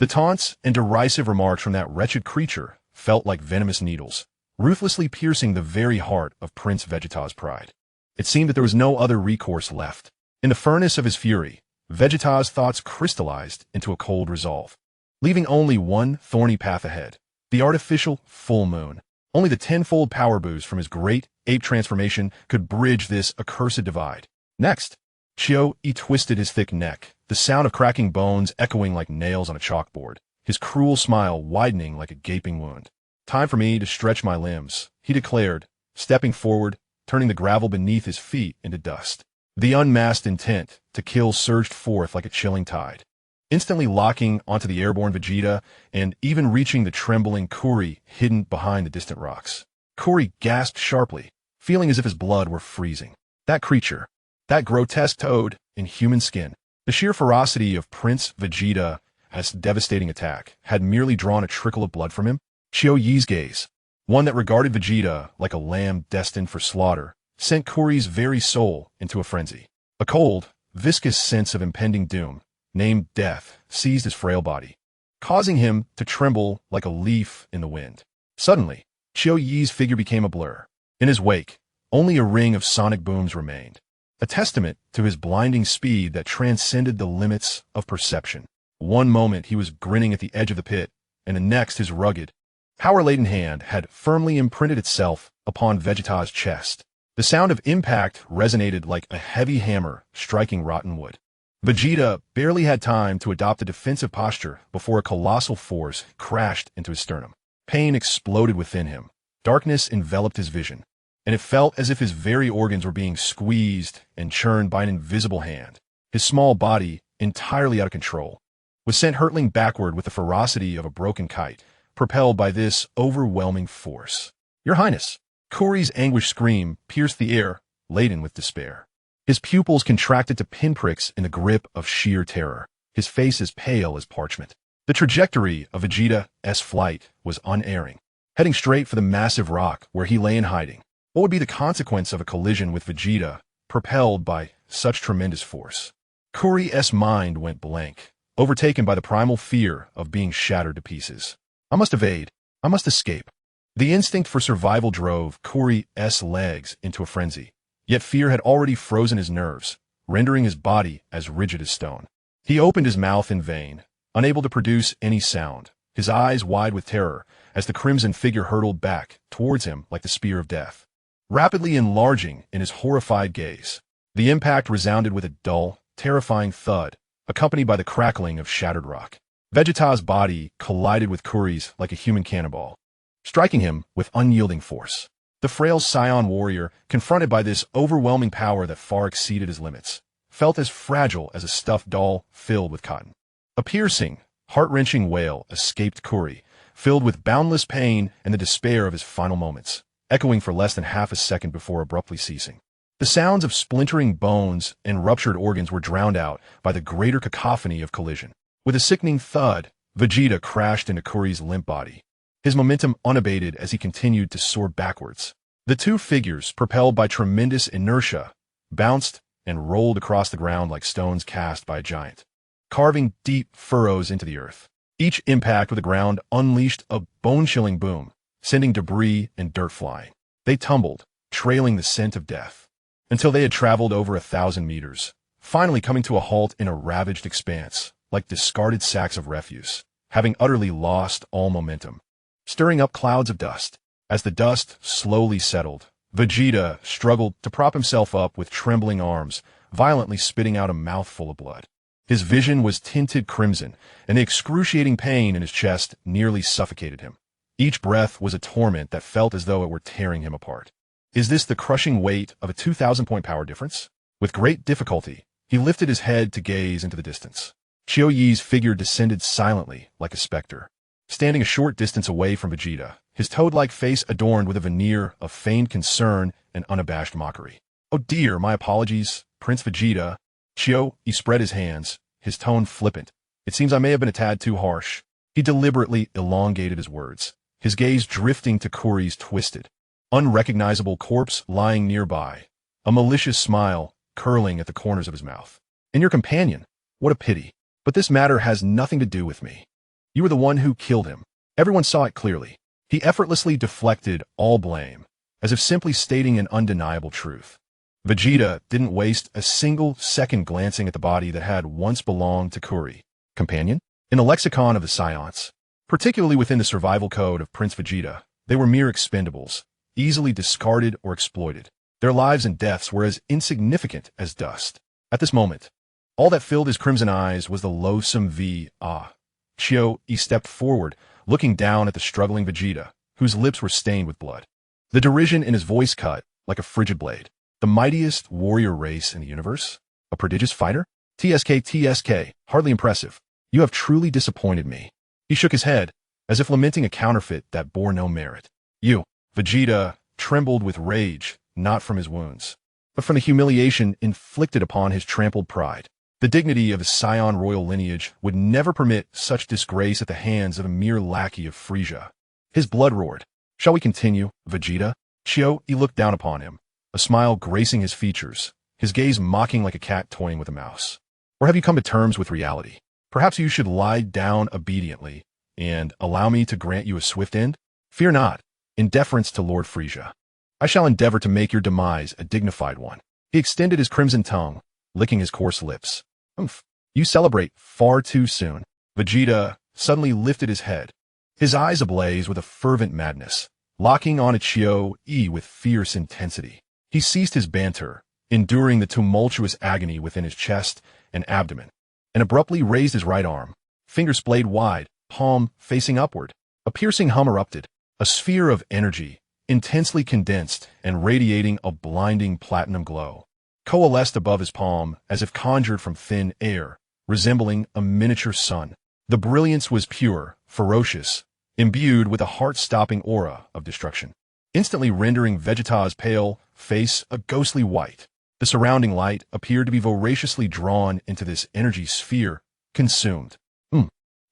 The taunts and derisive remarks from that wretched creature felt like venomous needles, ruthlessly piercing the very heart of Prince Vegeta's pride. It seemed that there was no other recourse left. In the furnace of his fury, Vegeta's thoughts crystallized into a cold resolve, leaving only one thorny path ahead, the artificial full moon. Only the tenfold power boost from his great ape transformation could bridge this accursed divide. Next, Qiu Yi twisted his thick neck, the sound of cracking bones echoing like nails on a chalkboard, his cruel smile widening like a gaping wound. "Time for me to stretch my limbs," he declared, stepping forward, turning the gravel beneath his feet into dust. The unmasked intent to kill surged forth like a chilling tide, instantly locking onto the airborne Vegeta and even reaching the trembling Kuri hidden behind the distant rocks. Kuri gasped sharply, feeling as if his blood were freezing. That creature, that grotesque toad in human skin, the sheer ferocity of Prince Vegeta's devastating attack had merely drawn a trickle of blood from him. Qiu Yi's gaze, one that regarded Vegeta like a lamb destined for slaughter, sent Kuri's very soul into a frenzy. A cold, viscous sense of impending doom, named death, seized his frail body, causing him to tremble like a leaf in the wind. Suddenly, Qiu Yi's figure became a blur. In his wake, only a ring of sonic booms remained, a testament to his blinding speed that transcended the limits of perception. One moment he was grinning at the edge of the pit, and the next his rugged, power-laden hand had firmly imprinted itself upon Vegeta's chest. The sound of impact resonated like a heavy hammer striking rotten wood. Vegeta barely had time to adopt a defensive posture before a colossal force crashed into his sternum. Pain exploded within him. Darkness enveloped his vision, and it felt as if his very organs were being squeezed and churned by an invisible hand. His small body, entirely out of control, was sent hurtling backward with the ferocity of a broken kite, propelled by this overwhelming force. "Your Highness!" Kuri's anguished scream pierced the air, laden with despair. His pupils contracted to pinpricks in the grip of sheer terror, his face as pale as parchment. The trajectory of Vegeta's flight was unerring, heading straight for the massive rock where he lay in hiding. What would be the consequence of a collision with Vegeta, propelled by such tremendous force? Kuri's mind went blank, overtaken by the primal fear of being shattered to pieces. I must evade. I must escape. The instinct for survival drove Kuri's legs into a frenzy, yet fear had already frozen his nerves, rendering his body as rigid as stone. He opened his mouth in vain, unable to produce any sound, his eyes wide with terror as the crimson figure hurtled back towards him like the spear of death, rapidly enlarging in his horrified gaze. The impact resounded with a dull, terrifying thud, accompanied by the crackling of shattered rock. Vegeta's body collided with Kuri's like a human cannonball, striking him with unyielding force. The frail Saiyan warrior, confronted by this overwhelming power that far exceeded his limits, felt as fragile as a stuffed doll filled with cotton. A piercing, heart-wrenching wail escaped Kuri, filled with boundless pain and the despair of his final moments, echoing for less than half a second before abruptly ceasing. The sounds of splintering bones and ruptured organs were drowned out by the greater cacophony of collision. With a sickening thud, Vegeta crashed into Kuri's limp body, his momentum unabated as he continued to soar backwards. The two figures, propelled by tremendous inertia, bounced and rolled across the ground like stones cast by a giant, carving deep furrows into the earth. Each impact with the ground unleashed a bone-chilling boom, sending debris and dirt flying. They tumbled, trailing the scent of death, until they had traveled over 1,000 meters, finally coming to a halt in a ravaged expanse, like discarded sacks of refuse, having utterly lost all momentum, stirring up clouds of dust. As the dust slowly settled, Vegeta struggled to prop himself up with trembling arms, violently spitting out a mouthful of blood. His vision was tinted crimson, and the excruciating pain in his chest nearly suffocated him. Each breath was a torment that felt as though it were tearing him apart. Is this the crushing weight of a 2,000-point power difference? With great difficulty, he lifted his head to gaze into the distance. Qiu Yi's figure descended silently like a specter, standing a short distance away from Vegeta, his toad-like face adorned with a veneer of feigned concern and unabashed mockery. "Oh dear, my apologies, Prince Vegeta." Qiu Yi spread his hands, his tone flippant. "It seems I may have been a tad too harsh." He deliberately elongated his words, his gaze drifting to Kuri's twisted, unrecognizable corpse lying nearby, a malicious smile curling at the corners of his mouth. "And your companion? What a pity. But this matter has nothing to do with me. You were the one who killed him." Everyone saw it clearly. He effortlessly deflected all blame, as if simply stating an undeniable truth. Vegeta didn't waste a single second glancing at the body that had once belonged to Kuri. Companion? In the lexicon of the Saiyans, particularly within the survival code of Prince Vegeta, they were mere expendables, easily discarded or exploited. Their lives and deaths were as insignificant as dust. At this moment, all that filled his crimson eyes was the loathsome V.A. Qiu Yi stepped forward, looking down at the struggling Vegeta, whose lips were stained with blood. The derision in his voice cut like a frigid blade. "The mightiest warrior race in the universe? A prodigious fighter? TSK, hardly impressive. You have truly disappointed me." He shook his head, as if lamenting a counterfeit that bore no merit. "You." Vegeta trembled with rage, not from his wounds, but from the humiliation inflicted upon his trampled pride. The dignity of his Saiyan royal lineage would never permit such disgrace at the hands of a mere lackey of Frisia. His blood roared. "Shall we continue, Vegeta?" Qiu Yi looked down upon him, a smile gracing his features, his gaze mocking like a cat toying with a mouse. "Or have you come to terms with reality? Perhaps you should lie down obediently and allow me to grant you a swift end? Fear not, in deference to Lord Frisia. I shall endeavor to make your demise a dignified one." He extended his crimson tongue, licking his coarse lips. "Humph, you celebrate far too soon." Vegeta suddenly lifted his head, his eyes ablaze with a fervent madness, locking on Qiu Yi with fierce intensity. He ceased his banter, enduring the tumultuous agony within his chest and abdomen, and abruptly raised his right arm, fingers splayed wide, palm facing upward. A piercing hum erupted, a sphere of energy, intensely condensed and radiating a blinding platinum glow, coalesced above his palm as if conjured from thin air, resembling a miniature sun. The brilliance was pure, ferocious, imbued with a heart-stopping aura of destruction, instantly rendering Vegeta's pale face a ghostly white. The surrounding light appeared to be voraciously drawn into this energy sphere, consumed.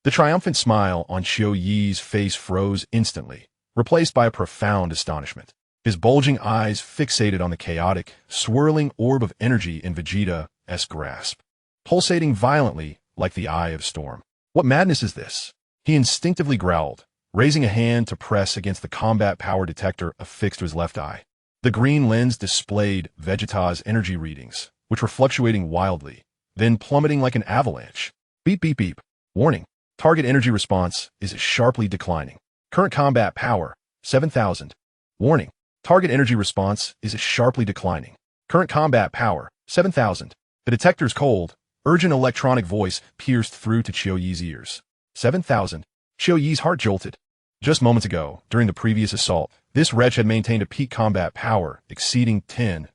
The triumphant smile on Qiu Yi's face froze instantly, replaced by a profound astonishment. His bulging eyes fixated on the chaotic, swirling orb of energy in Vegeta's grasp, pulsating violently like the eye of a storm. "What madness is this?" he instinctively growled, raising a hand to press against the combat power detector affixed to his left eye. The green lens displayed Vegeta's energy readings, which were fluctuating wildly, then plummeting like an avalanche. Beep, beep, beep. Warning. Target energy response is sharply declining. Current combat power, 7,000. Warning. Target energy response is sharply declining. Current combat power, 7,000. The detector's cold, urgent electronic voice pierced through to Qiu Yi's ears. 7,000. Qiu Yi's heart jolted. Just moments ago, during the previous assault, this wretch had maintained a peak combat power exceeding 10,000.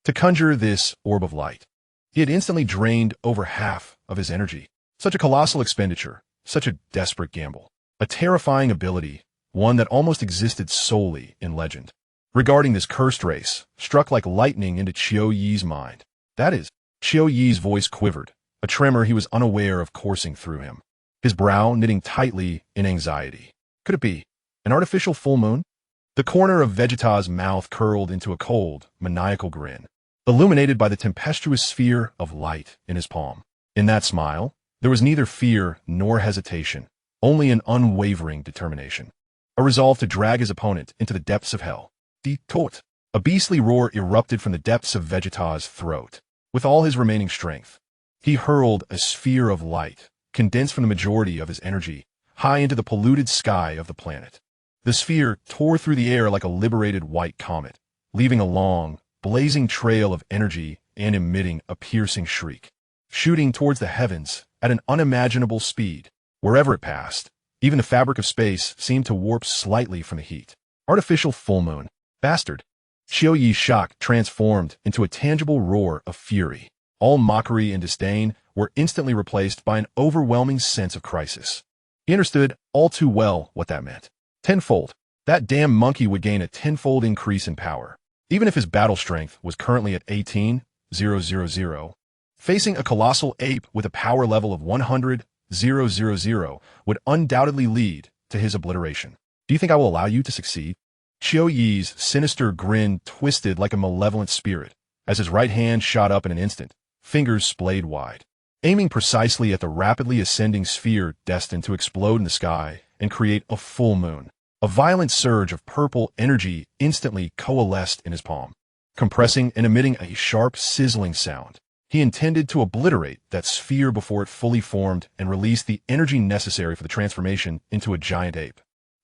To conjure this orb of light, he had instantly drained over half of his energy. Such a colossal expenditure, such a desperate gamble. A terrifying ability, one that almost existed solely in legend. Regarding this cursed race, struck like lightning into Qiu Yi's mind. That is, Qiu Yi's voice quivered, a tremor he was unaware of coursing through him. His brow knitting tightly in anxiety. Could it be an artificial full moon? The corner of Vegeta's mouth curled into a cold, maniacal grin, illuminated by the tempestuous sphere of light in his palm. In that smile, there was neither fear nor hesitation, only an unwavering determination. A resolve to drag his opponent into the depths of hell. The tot. A beastly roar erupted from the depths of Vegeta's throat. With all his remaining strength, he hurled a sphere of light, condensed from the majority of his energy, high into the polluted sky of the planet. The sphere tore through the air like a liberated white comet, leaving a long, blazing trail of energy and emitting a piercing shriek, shooting towards the heavens at an unimaginable speed. Wherever it passed, even the fabric of space seemed to warp slightly from the heat. Artificial full moon. Bastard. Qiu Yi's shock transformed into a tangible roar of fury. All mockery and disdain were instantly replaced by an overwhelming sense of crisis. He understood all too well what that meant. Tenfold. That damn monkey would gain a tenfold increase in power. Even if his battle strength was currently at 18,000, facing a colossal ape with a power level of 100,000 would undoubtedly lead to his obliteration. Do you think I will allow you to succeed? Qiu Yi's sinister grin twisted like a malevolent spirit as his right hand shot up in an instant, fingers splayed wide, aiming precisely at the rapidly ascending sphere destined to explode in the sky and create a full moon. A violent surge of purple energy instantly coalesced in his palm, compressing and emitting a sharp, sizzling sound. He intended to obliterate that sphere before it fully formed and release the energy necessary for the transformation into a giant ape.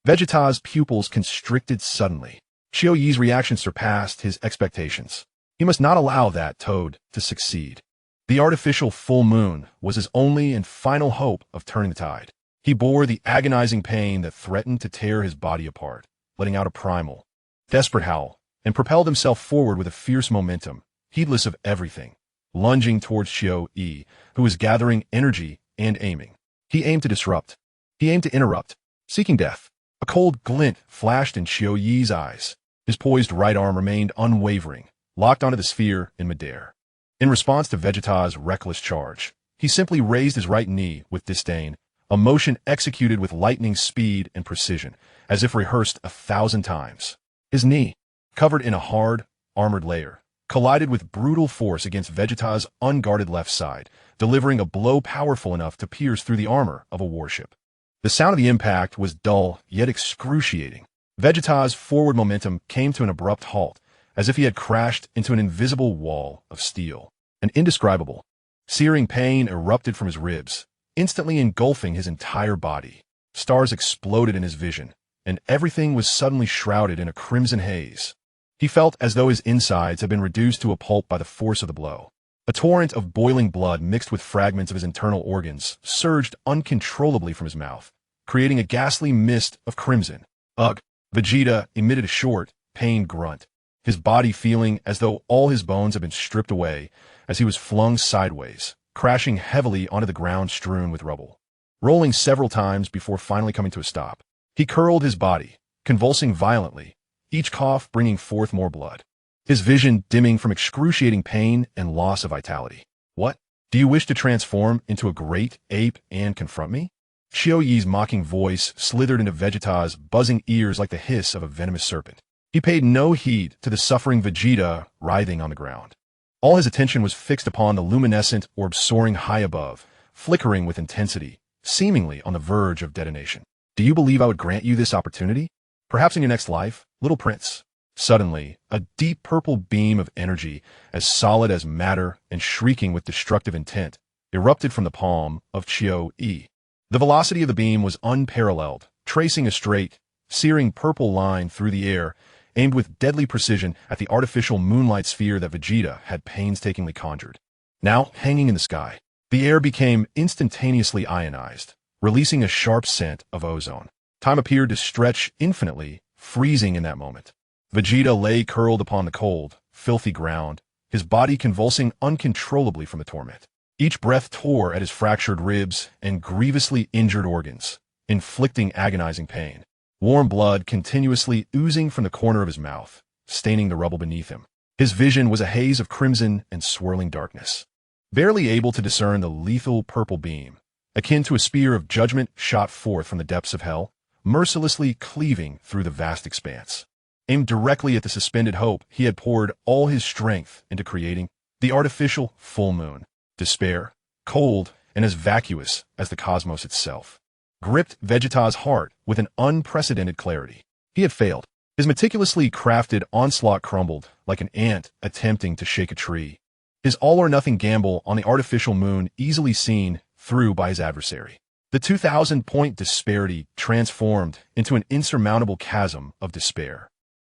Vegeta's pupils constricted suddenly. Qiu Yi's reaction surpassed his expectations. He must not allow that toad to succeed. The artificial full moon was his only and final hope of turning the tide. He bore the agonizing pain that threatened to tear his body apart, letting out a primal, desperate howl, and propelled himself forward with a fierce momentum, heedless of everything, lunging towards Qiu Yi, who was gathering energy and aiming. He aimed to disrupt. He aimed to interrupt, seeking death. A cold glint flashed in Qiu Yi's eyes. His poised right arm remained unwavering, locked onto the sphere in midair. In response to Vegeta's reckless charge, he simply raised his right knee with disdain, a motion executed with lightning speed and precision, as if rehearsed 1,000 times. His knee, covered in a hard, armored layer, collided with brutal force against Vegeta's unguarded left side, delivering a blow powerful enough to pierce through the armor of a warship. The sound of the impact was dull, yet excruciating. Vegeta's forward momentum came to an abrupt halt, as if he had crashed into an invisible wall of steel. An indescribable, searing pain erupted from his ribs, instantly engulfing his entire body. Stars exploded in his vision, and everything was suddenly shrouded in a crimson haze. He felt as though his insides had been reduced to a pulp by the force of the blow. A torrent of boiling blood mixed with fragments of his internal organs surged uncontrollably from his mouth, creating a ghastly mist of crimson. Ugh! Vegeta emitted a short, pained grunt, his body feeling as though all his bones had been stripped away as he was flung sideways, crashing heavily onto the ground strewn with rubble. Rolling several times before finally coming to a stop, he curled his body, convulsing violently, each cough bringing forth more blood. His vision dimming from excruciating pain and loss of vitality. What? Do you wish to transform into a great ape and confront me? Qiu Yi's mocking voice slithered into Vegeta's buzzing ears like the hiss of a venomous serpent. He paid no heed to the suffering Vegeta writhing on the ground. All his attention was fixed upon the luminescent orb soaring high above, flickering with intensity, seemingly on the verge of detonation. Do you believe I would grant you this opportunity? Perhaps in your next life, little prince. Suddenly, a deep purple beam of energy, as solid as matter and shrieking with destructive intent, erupted from the palm of Qiu Yi. The velocity of the beam was unparalleled, tracing a straight, searing purple line through the air, aimed with deadly precision at the artificial moonlight sphere that Vegeta had painstakingly conjured. Now, hanging in the sky, the air became instantaneously ionized, releasing a sharp scent of ozone. Time appeared to stretch infinitely, freezing in that moment. Vegeta lay curled upon the cold, filthy ground, his body convulsing uncontrollably from the torment. Each breath tore at his fractured ribs and grievously injured organs, inflicting agonizing pain. Warm blood continuously oozing from the corner of his mouth, staining the rubble beneath him. His vision was a haze of crimson and swirling darkness. Barely able to discern the lethal purple beam, akin to a spear of judgment shot forth from the depths of hell, mercilessly cleaving through the vast expanse. Aimed directly at the suspended hope he had poured all his strength into creating, the artificial full moon. Despair, cold and as vacuous as the cosmos itself, gripped Vegeta's heart with an unprecedented clarity. He had failed. His meticulously crafted onslaught crumbled like an ant attempting to shake a tree. His all-or-nothing gamble on the artificial moon easily seen through by his adversary. The 2,000-point disparity transformed into an insurmountable chasm of despair,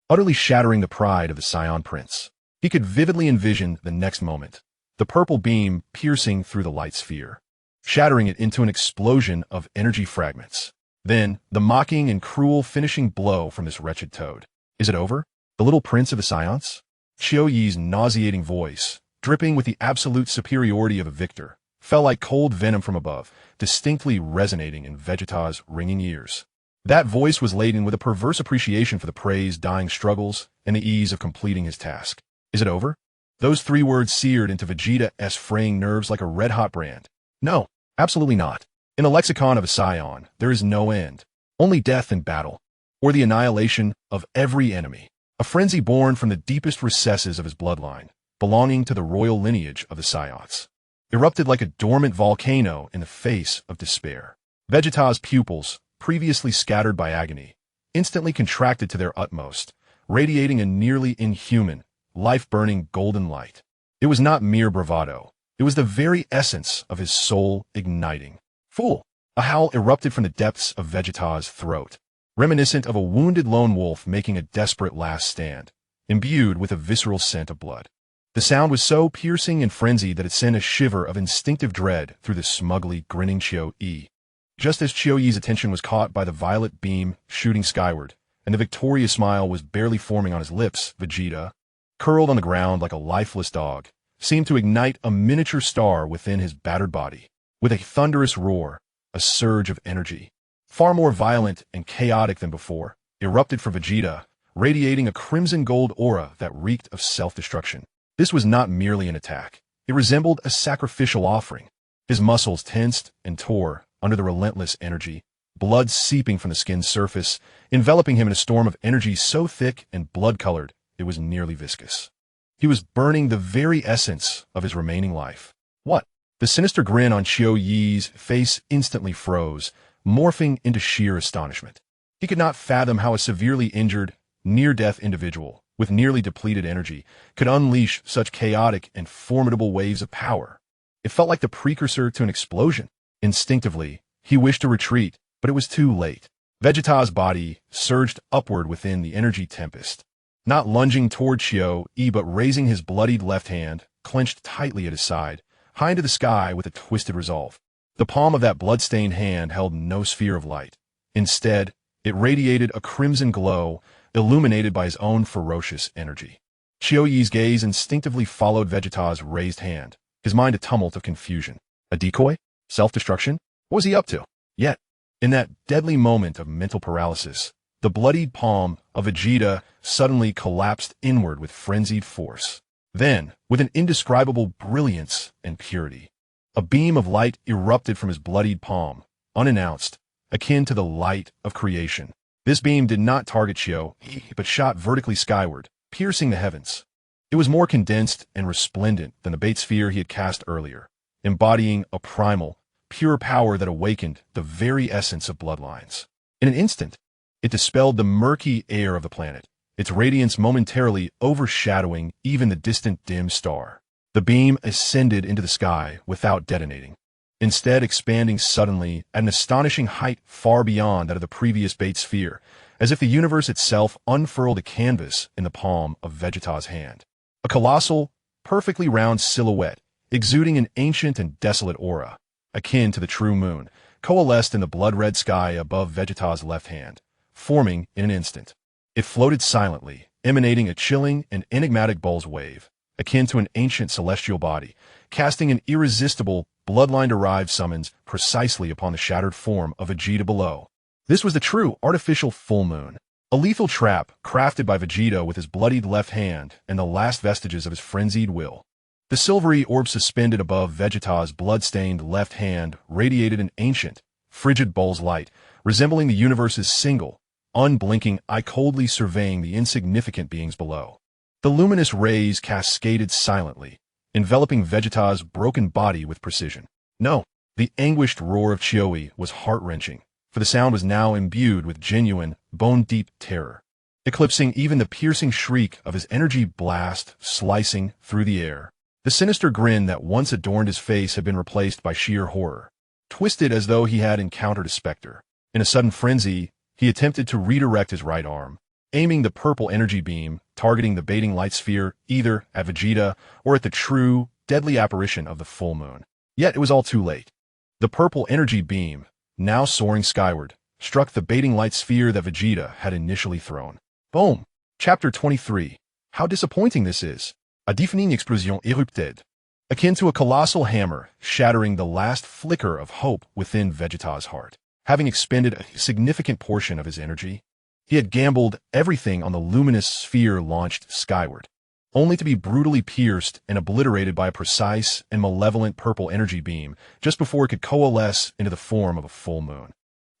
utterly shattering the pride of the Saiyan prince. He could vividly envision the next moment, the purple beam piercing through the light sphere, shattering it into an explosion of energy fragments. Then, the mocking and cruel finishing blow from this wretched toad. Is it over? The little prince of the Saiyans? Chiu-Yi's nauseating voice, dripping with the absolute superiority of a victor, fell like cold venom from above, distinctly resonating in Vegeta's ringing ears. That voice was laden with a perverse appreciation for the praised dying struggles and the ease of completing his task. Is it over? Those three words seared into Vegeta's fraying nerves like a red-hot brand. No, absolutely not. In the lexicon of a Saiyan, there is no end, only death and battle, or the annihilation of every enemy. A frenzy born from the deepest recesses of his bloodline, belonging to the royal lineage of the Saiyans, erupted like a dormant volcano in the face of despair. Vegeta's pupils, previously scattered by agony, instantly contracted to their utmost, radiating a nearly inhuman, life-burning golden light. It was not mere bravado. It was the very essence of his soul igniting. Fool! A howl erupted from the depths of Vegeta's throat, reminiscent of a wounded lone wolf making a desperate last stand, imbued with a visceral scent of blood. The sound was so piercing and frenzied that it sent a shiver of instinctive dread through the smugly grinning Chiu-Yi. Just as Chiu-Yi's attention was caught by the violet beam shooting skyward, and the victorious smile was barely forming on his lips, Vegeta, curled on the ground like a lifeless dog, seemed to ignite a miniature star within his battered body. With a thunderous roar, a surge of energy, far more violent and chaotic than before, erupted from Vegeta, radiating a crimson gold aura that reeked of self-destruction. This was not merely an attack. It resembled a sacrificial offering. His muscles tensed and tore under the relentless energy, blood seeping from the skin's surface, enveloping him in a storm of energy so thick and blood-colored it was nearly viscous. He was burning the very essence of his remaining life. What? The sinister grin on Chiu-Yi's face instantly froze, morphing into sheer astonishment. He could not fathom how a severely injured, near-death individual, with nearly depleted energy, could unleash such chaotic and formidable waves of power. It felt like the precursor to an explosion. Instinctively, he wished to retreat, but it was too late. Vegeta's body surged upward within the energy tempest, not lunging toward Chiu-Yi but raising his bloodied left hand, clenched tightly at his side, high into the sky with a twisted resolve. The palm of that blood-stained hand held no sphere of light. Instead, it radiated a crimson glow, illuminated by his own ferocious energy. Chiu-Yi's gaze instinctively followed Vegeta's raised hand, his mind a tumult of confusion. A decoy? Self-destruction? What was he up to? Yet, in that deadly moment of mental paralysis, the bloodied palm of Vegeta suddenly collapsed inward with frenzied force. Then, with an indescribable brilliance and purity, a beam of light erupted from his bloodied palm, unannounced, akin to the light of creation. This beam did not target Chiu-Yi, but shot vertically skyward, piercing the heavens. It was more condensed and resplendent than the bait sphere he had cast earlier, embodying a primal, pure power that awakened the very essence of bloodlines. In an instant, it dispelled the murky air of the planet, its radiance momentarily overshadowing even the distant dim star. The beam ascended into the sky without detonating, instead expanding suddenly at an astonishing height far beyond that of the previous bait sphere, as if the universe itself unfurled a canvas in the palm of Vegeta's hand. A colossal, perfectly round silhouette, exuding an ancient and desolate aura, akin to the true moon, coalesced in the blood-red sky above Vegeta's left hand, forming in an instant. It floated silently, emanating a chilling and enigmatic bull's wave, akin to an ancient celestial body, casting an irresistible, bloodline-derived summons precisely upon the shattered form of Vegeta below. This was the true artificial full moon, a lethal trap crafted by Vegeta with his bloodied left hand and the last vestiges of his frenzied will. The silvery orb suspended above Vegeta's blood-stained left hand radiated an ancient, frigid bull's light, resembling the universe's single, unblinking eye coldly surveying the insignificant beings below. The luminous rays cascaded silently, enveloping Vegeta's broken body with precision. No, the anguished roar of Chioi was heart-wrenching, for the sound was now imbued with genuine, bone-deep terror, eclipsing even the piercing shriek of his energy blast slicing through the air. The sinister grin that once adorned his face had been replaced by sheer horror, twisted as though he had encountered a specter. In a sudden frenzy, he attempted to redirect his right arm, aiming the purple energy beam, targeting the baiting light sphere either at Vegeta or at the true, deadly apparition of the full moon. Yet it was all too late. The purple energy beam, now soaring skyward, struck the baiting light sphere that Vegeta had initially thrown. Boom! Chapter 23. How disappointing this is. A deafening explosion erupted, akin to a colossal hammer shattering the last flicker of hope within Vegeta's heart. Having expended a significant portion of his energy, he had gambled everything on the luminous sphere launched skyward, only to be brutally pierced and obliterated by a precise and malevolent purple energy beam just before it could coalesce into the form of a full moon.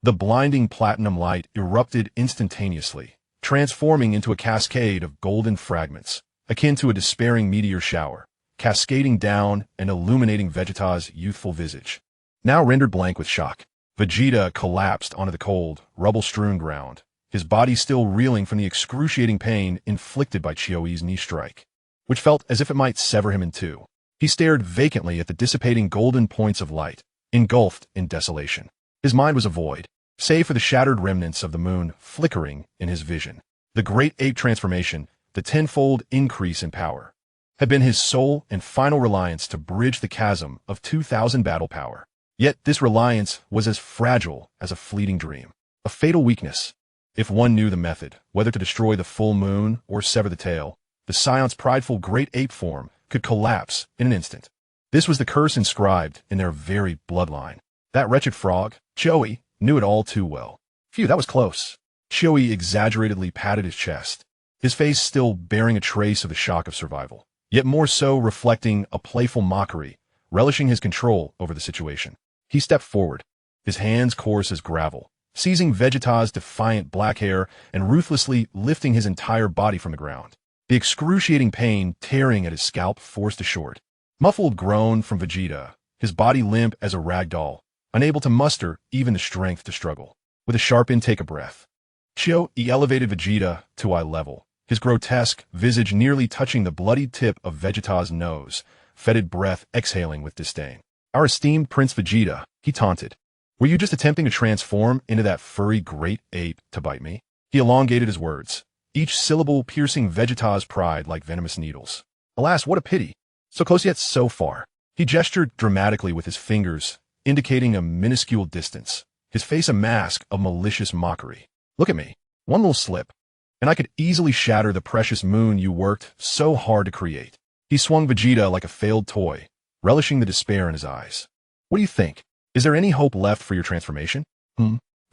The blinding platinum light erupted instantaneously, transforming into a cascade of golden fragments, akin to a despairing meteor shower, cascading down and illuminating Vegeta's youthful visage. Now rendered blank with shock, Vegeta collapsed onto the cold, rubble-strewn ground, his body still reeling from the excruciating pain inflicted by Chioi's knee strike, which felt as if it might sever him in two. He stared vacantly at the dissipating golden points of light, engulfed in desolation. His mind was a void, save for the shattered remnants of the moon flickering in his vision. The great ape transformation, the tenfold increase in power, had been his sole and final reliance to bridge the chasm of 2,000 battle power. Yet this reliance was as fragile as a fleeting dream, a fatal weakness. If one knew the method, whether to destroy the full moon or sever the tail, the Saiyans' prideful great ape form could collapse in an instant. This was the curse inscribed in their very bloodline. That wretched frog, Chioi, knew it all too well. Phew, that was close. Chioi exaggeratedly patted his chest, his face still bearing a trace of the shock of survival, yet more so reflecting a playful mockery, relishing his control over the situation. He stepped forward, his hands coarse as gravel, seizing Vegeta's defiant black hair and ruthlessly lifting his entire body from the ground. The excruciating pain tearing at his scalp forced a short, muffled groan from Vegeta, his body limp as a rag doll, unable to muster even the strength to struggle. With a sharp intake of breath, Chioi elevated Vegeta to eye level, his grotesque visage nearly touching the bloodied tip of Vegeta's nose, fetid breath exhaling with disdain. "Our esteemed Prince Vegeta," he taunted. "Were you just attempting to transform into that furry great ape to bite me?" He elongated his words, each syllable piercing Vegeta's pride like venomous needles. Alas, what a pity. So close yet so far. He gestured dramatically with his fingers, indicating a minuscule distance, his face a mask of malicious mockery. "Look at me. One little slip, and I could easily shatter the precious moon you worked so hard to create." He swung Vegeta like a failed toy, relishing the despair in his eyes. "What do you think? Is there any hope left for your transformation?"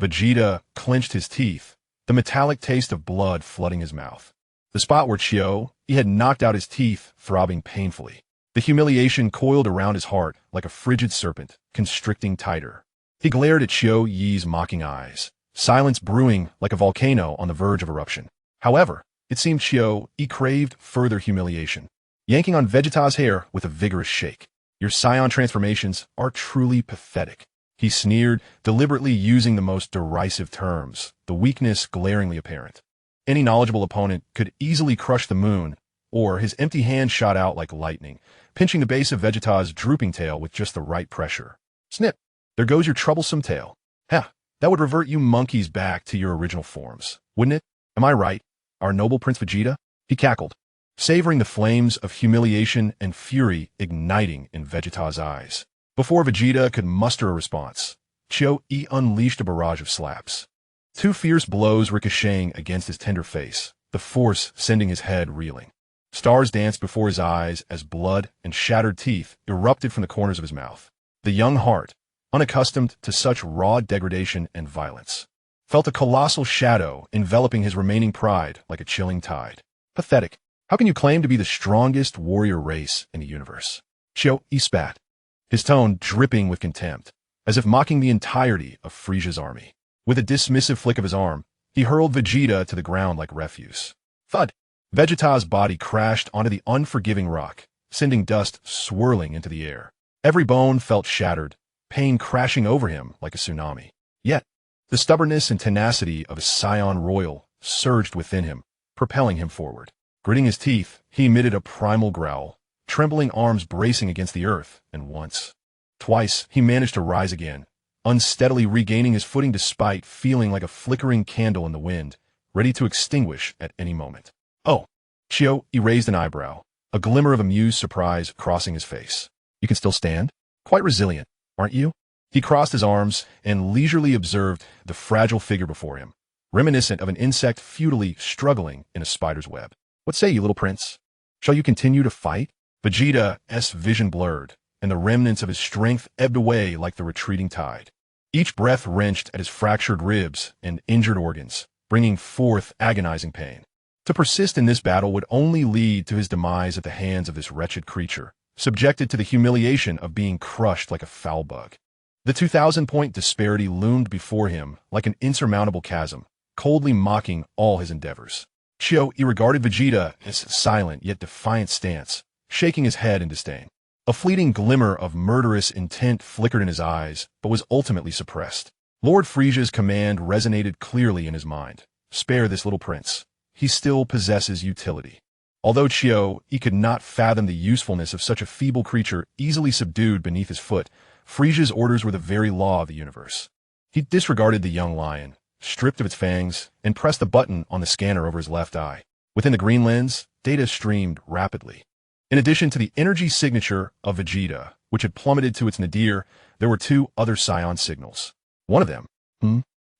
Vegeta clenched his teeth, the metallic taste of blood flooding his mouth. The spot where Chioi had knocked out his teeth throbbing painfully. The humiliation coiled around his heart like a frigid serpent, constricting tighter. He glared at Chioi's mocking eyes, silence brewing like a volcano on the verge of eruption. However, it seemed Chioi craved further humiliation, yanking on Vegeta's hair with a vigorous shake. "Your Saiyan transformations are truly pathetic," he sneered, deliberately using the most derisive terms, the weakness glaringly apparent. Any knowledgeable opponent could easily crush the moon, or his empty hand shot out like lightning, pinching the base of Vegeta's drooping tail with just the right pressure. Snip! There goes your troublesome tail. "Ha! That would revert you monkeys back to your original forms, wouldn't it? Am I right, our noble Prince Vegeta? He cackled, savoring the flames of humiliation and fury igniting in Vegeta's eyes. Before Vegeta could muster a response, Chio-E unleashed a barrage of slaps. Two fierce blows ricocheting against his tender face, the force sending his head reeling. Stars danced before his eyes as blood and shattered teeth erupted from the corners of his mouth. The young heart, unaccustomed to such raw degradation and violence, felt a colossal shadow enveloping his remaining pride like a chilling tide. Pathetic. How can you claim to be the strongest warrior race in the universe? Chio-E spat, his tone dripping with contempt, as if mocking the entirety of Frisia's army. With a dismissive flick of his arm, he hurled Vegeta to the ground like refuse. Thud! Vegeta's body crashed onto the unforgiving rock, sending dust swirling into the air. Every bone felt shattered, pain crashing over him like a tsunami. Yet, the stubbornness and tenacity of a Saiyan royal surged within him, propelling him forward. Gritting his teeth, he emitted a primal growl, trembling arms bracing against the earth, and once, twice, he managed to rise again, unsteadily regaining his footing despite feeling like a flickering candle in the wind, ready to extinguish at any moment. Oh, Chio-E raised an eyebrow, a glimmer of amused surprise crossing his face. You can still stand? Quite resilient, aren't you? He crossed his arms and leisurely observed the fragile figure before him, reminiscent of an insect futilely struggling in a spider's web. What say you, little prince? Shall you continue to fight? Vegeta's vision blurred, and the remnants of his strength ebbed away like the retreating tide. Each breath wrenched at his fractured ribs and injured organs, bringing forth agonizing pain. To persist in this battle would only lead to his demise at the hands of this wretched creature, subjected to the humiliation of being crushed like a foul bug. The 2,000-point disparity loomed before him like an insurmountable chasm, coldly mocking all his endeavors. Chio-E regarded Vegeta's silent yet defiant stance, shaking his head in disdain. A fleeting glimmer of murderous intent flickered in his eyes, but was ultimately suppressed. Lord Frisia's command resonated clearly in his mind. Spare this little prince. He still possesses utility. Although Chio-E could not fathom the usefulness of such a feeble creature easily subdued beneath his foot, Frisia's orders were the very law of the universe. He disregarded the young lion, stripped of its fangs, and pressed the button on the scanner over his left eye. Within the green lens, data streamed rapidly. In addition to the energy signature of Vegeta, which had plummeted to its nadir, there were two other Saiyan signals. One of them,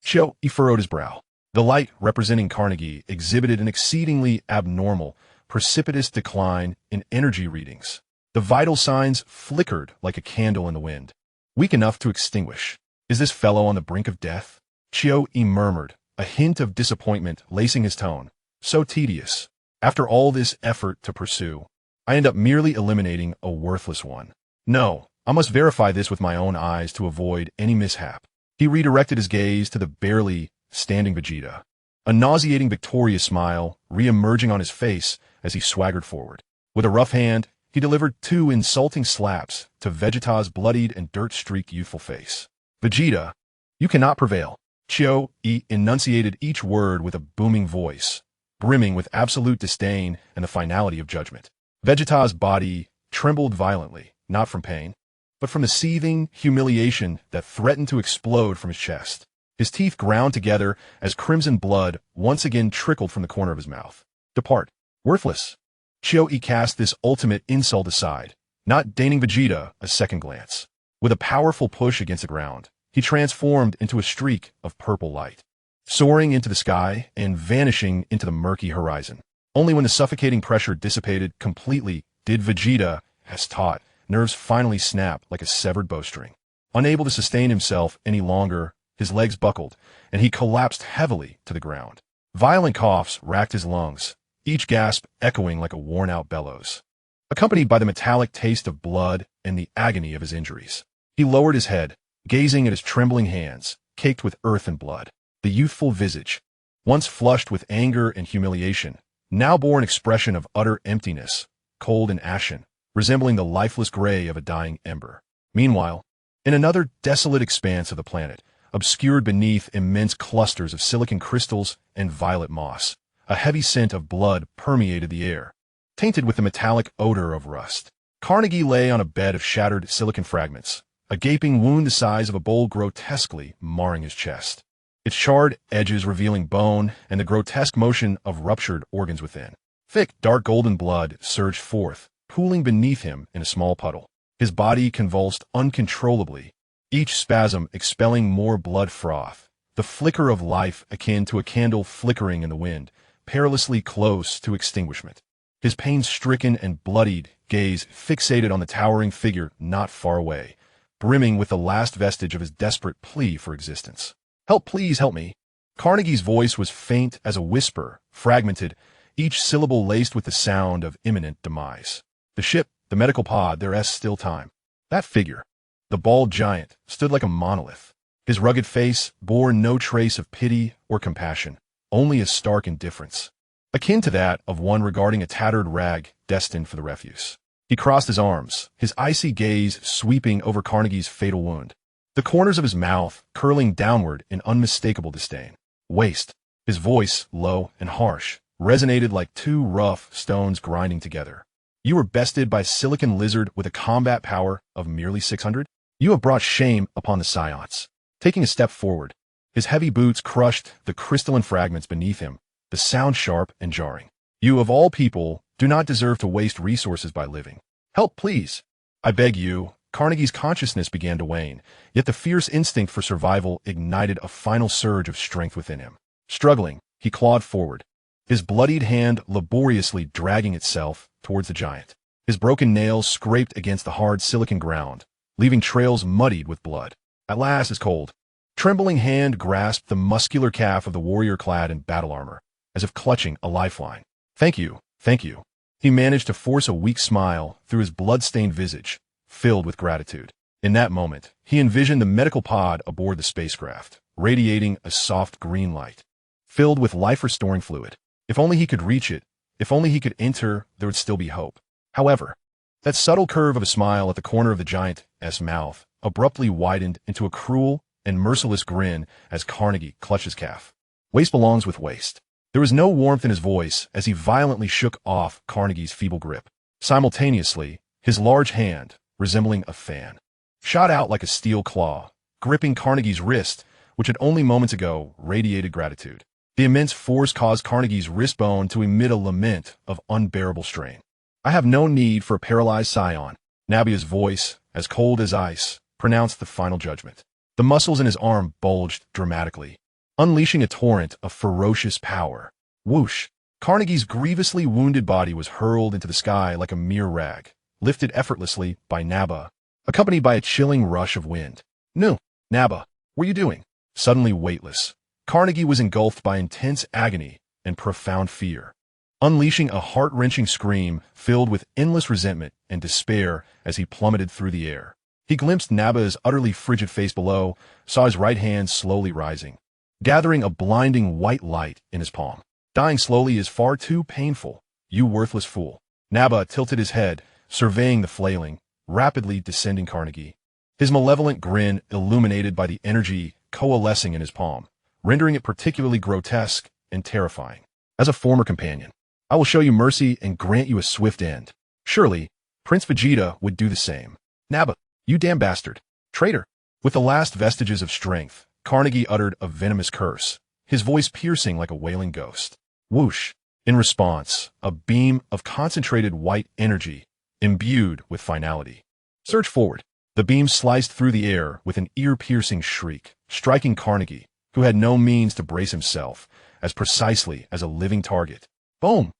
Chio-E furrowed his brow. The light representing Carnegie exhibited an exceedingly abnormal, precipitous decline in energy readings. The vital signs flickered like a candle in the wind, weak enough to extinguish. Is this fellow on the brink of death? Chio-E murmured, a hint of disappointment lacing his tone. So tedious. After all this effort to pursue, I end up merely eliminating a worthless one. No, I must verify this with my own eyes to avoid any mishap. He redirected his gaze to the barely standing Vegeta, a nauseating victorious smile re-emerging on his face as he swaggered forward. With a rough hand, he delivered two insulting slaps to Vegeta's bloodied and dirt-streaked youthful face. Vegeta, you cannot prevail. Chio-E enunciated each word with a booming voice, brimming with absolute disdain and the finality of judgment. Vegeta's body trembled violently, not from pain, but from the seething humiliation that threatened to explode from his chest. His teeth ground together as crimson blood once again trickled from the corner of his mouth. Depart. Worthless. Chio-E cast this ultimate insult aside, not deigning Vegeta a second glance. With a powerful push against the ground, he transformed into a streak of purple light, soaring into the sky and vanishing into the murky horizon. Only when the suffocating pressure dissipated completely did Vegeta, as taught, nerves finally snap like a severed bowstring. Unable to sustain himself any longer, his legs buckled, and he collapsed heavily to the ground. Violent coughs racked his lungs, each gasp echoing like a worn-out bellows, accompanied by the metallic taste of blood and the agony of his injuries. He lowered his head, gazing at his trembling hands, caked with earth and blood. The youthful visage, once flushed with anger and humiliation, now bore an expression of utter emptiness, cold and ashen, resembling the lifeless gray of a dying ember. Meanwhile, in another desolate expanse of the planet, obscured beneath immense clusters of silicon crystals and violet moss, a heavy scent of blood permeated the air, tainted with the metallic odor of rust. Carnegie lay on a bed of shattered silicon fragments, a gaping wound the size of a bowl grotesquely marring his chest, its charred edges revealing bone and the grotesque motion of ruptured organs within. Thick, dark golden blood surged forth, pooling beneath him in a small puddle. His body convulsed uncontrollably, each spasm expelling more blood froth, the flicker of life akin to a candle flickering in the wind, perilously close to extinguishment. His pain-stricken and bloodied gaze fixated on the towering figure not far away, brimming with the last vestige of his desperate plea for existence. "Help, please, help me." Carnegie's voice was faint as a whisper, fragmented, each syllable laced with the sound of imminent demise. The ship, the medical pod, there's still time. That figure, the bald giant, stood like a monolith. His rugged face bore no trace of pity or compassion, only a stark indifference, akin to that of one regarding a tattered rag destined for the refuse. He crossed his arms, his icy gaze sweeping over Carnegie's fatal wound, the corners of his mouth curling downward in unmistakable disdain. "Waste." His voice, low and harsh, resonated like two rough stones grinding together. "You were bested by a silicon lizard with a combat power of merely 600? You have brought shame upon the Saiyans." Taking a step forward, his heavy boots crushed the crystalline fragments beneath him, the sound sharp and jarring. "You, of all people, do not deserve to waste resources by living. Help, please. I beg you." Carnegie's consciousness began to wane, yet the fierce instinct for survival ignited a final surge of strength within him. Struggling, he clawed forward, his bloodied hand laboriously dragging itself towards the giant. His broken nails scraped against the hard silicon ground, leaving trails muddied with blood. At last his cold, trembling hand grasped the muscular calf of the warrior clad in battle armor, as if clutching a lifeline. "Thank you, thank you." He managed to force a weak smile through his blood-stained visage, filled with gratitude. In that moment, he envisioned the medical pod aboard the spacecraft, radiating a soft green light, filled with life-restoring fluid. If only he could reach it, if only he could enter, there would still be hope. However, that subtle curve of a smile at the corner of the giant's mouth abruptly widened into a cruel and merciless grin as Carnegie clutched his calf. "Waste belongs with waste." There was no warmth in his voice as he violently shook off Carnegie's feeble grip. Simultaneously, his large hand, resembling a fan, shot out like a steel claw, gripping Carnegie's wrist, which had only moments ago radiated gratitude. The immense force caused Carnegie's wrist bone to emit a lament of unbearable strain. "I have no need for a paralyzed Saiyan." Nabia's voice, as cold as ice, pronounced the final judgment. The muscles in his arm bulged dramatically, unleashing a torrent of ferocious power. Whoosh! Carnegie's grievously wounded body was hurled into the sky like a mere rag, lifted effortlessly by Naba, accompanied by a chilling rush of wind. "No, Naba, what are you doing?" Suddenly weightless, Carnegie was engulfed by intense agony and profound fear, unleashing a heart-wrenching scream filled with endless resentment and despair as he plummeted through the air. He glimpsed Naba's utterly frigid face below, saw his right hand slowly rising, gathering a blinding white light in his palm. "Dying slowly is far too painful, you worthless fool." Naba tilted his head, surveying the flailing, rapidly descending Carnegie, his malevolent grin illuminated by the energy coalescing in his palm, rendering it particularly grotesque and terrifying. "As a former companion, I will show you mercy and grant you a swift end. Surely, Prince Vegeta would do the same." "Naba, you damn bastard. Traitor." With the last vestiges of strength, Carnegie uttered a venomous curse, his voice piercing like a wailing ghost. Whoosh! In response, a beam of concentrated white energy, imbued with finality, surged forward. The beam sliced through the air with an ear-piercing shriek, striking Carnegie, who had no means to brace himself, as precisely as a living target. Boom!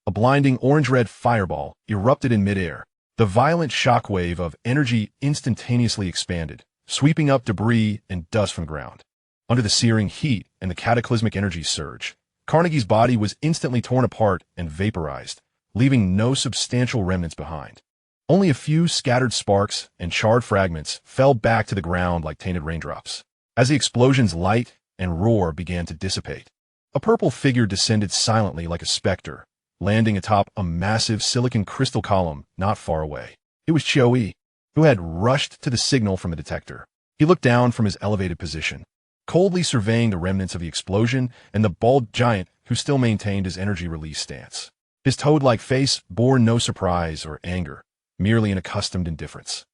A blinding orange-red fireball erupted in midair. The violent shockwave of energy instantaneously expanded, sweeping up debris and dust from the ground. Under the searing heat and the cataclysmic energy surge, Carnegie's body was instantly torn apart and vaporized, leaving no substantial remnants behind. Only a few scattered sparks and charred fragments fell back to the ground like tainted raindrops. As the explosion's light and roar began to dissipate, a purple figure descended silently like a specter, landing atop a massive silicon crystal column not far away. It was Chioe, who had rushed to the signal from the detector. He looked down from his elevated position, coldly surveying the remnants of the explosion and the bald giant who still maintained his energy release stance. His toad-like face bore no surprise or anger, merely an accustomed indifference.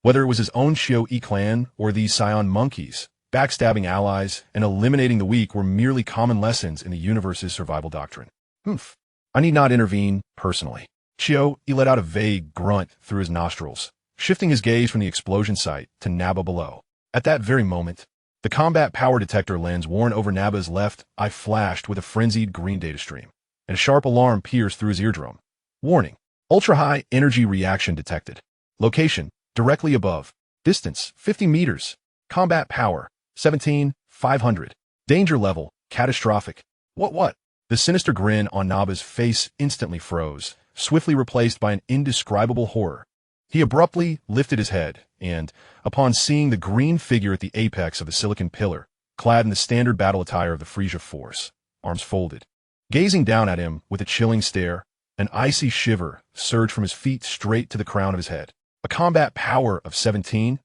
Whether it was his own Shio-E clan or these Saiyan monkeys, backstabbing allies and eliminating the weak were merely common lessons in the universe's survival doctrine. Humph. I need not intervene personally. Shio-E let out a vague grunt through his nostrils, shifting his gaze from the explosion site to Naba below. At that very moment, the combat power detector lens worn over Naba's left eye flashed with a frenzied green data stream, and a sharp alarm pierced through his eardrum. Warning. Ultra-high energy reaction detected. Location, directly above. Distance, 50 meters. Combat power, 17,500. Danger level, catastrophic. What? The sinister grin on Naba's face instantly froze, swiftly replaced by an indescribable horror. He abruptly lifted his head, and, upon seeing the green figure at the apex of the silicon pillar, clad in the standard battle attire of the Frisia Force, arms folded, gazing down at him with a chilling stare, an icy shiver surged from his feet straight to the crown of his head. A combat power of 17,000.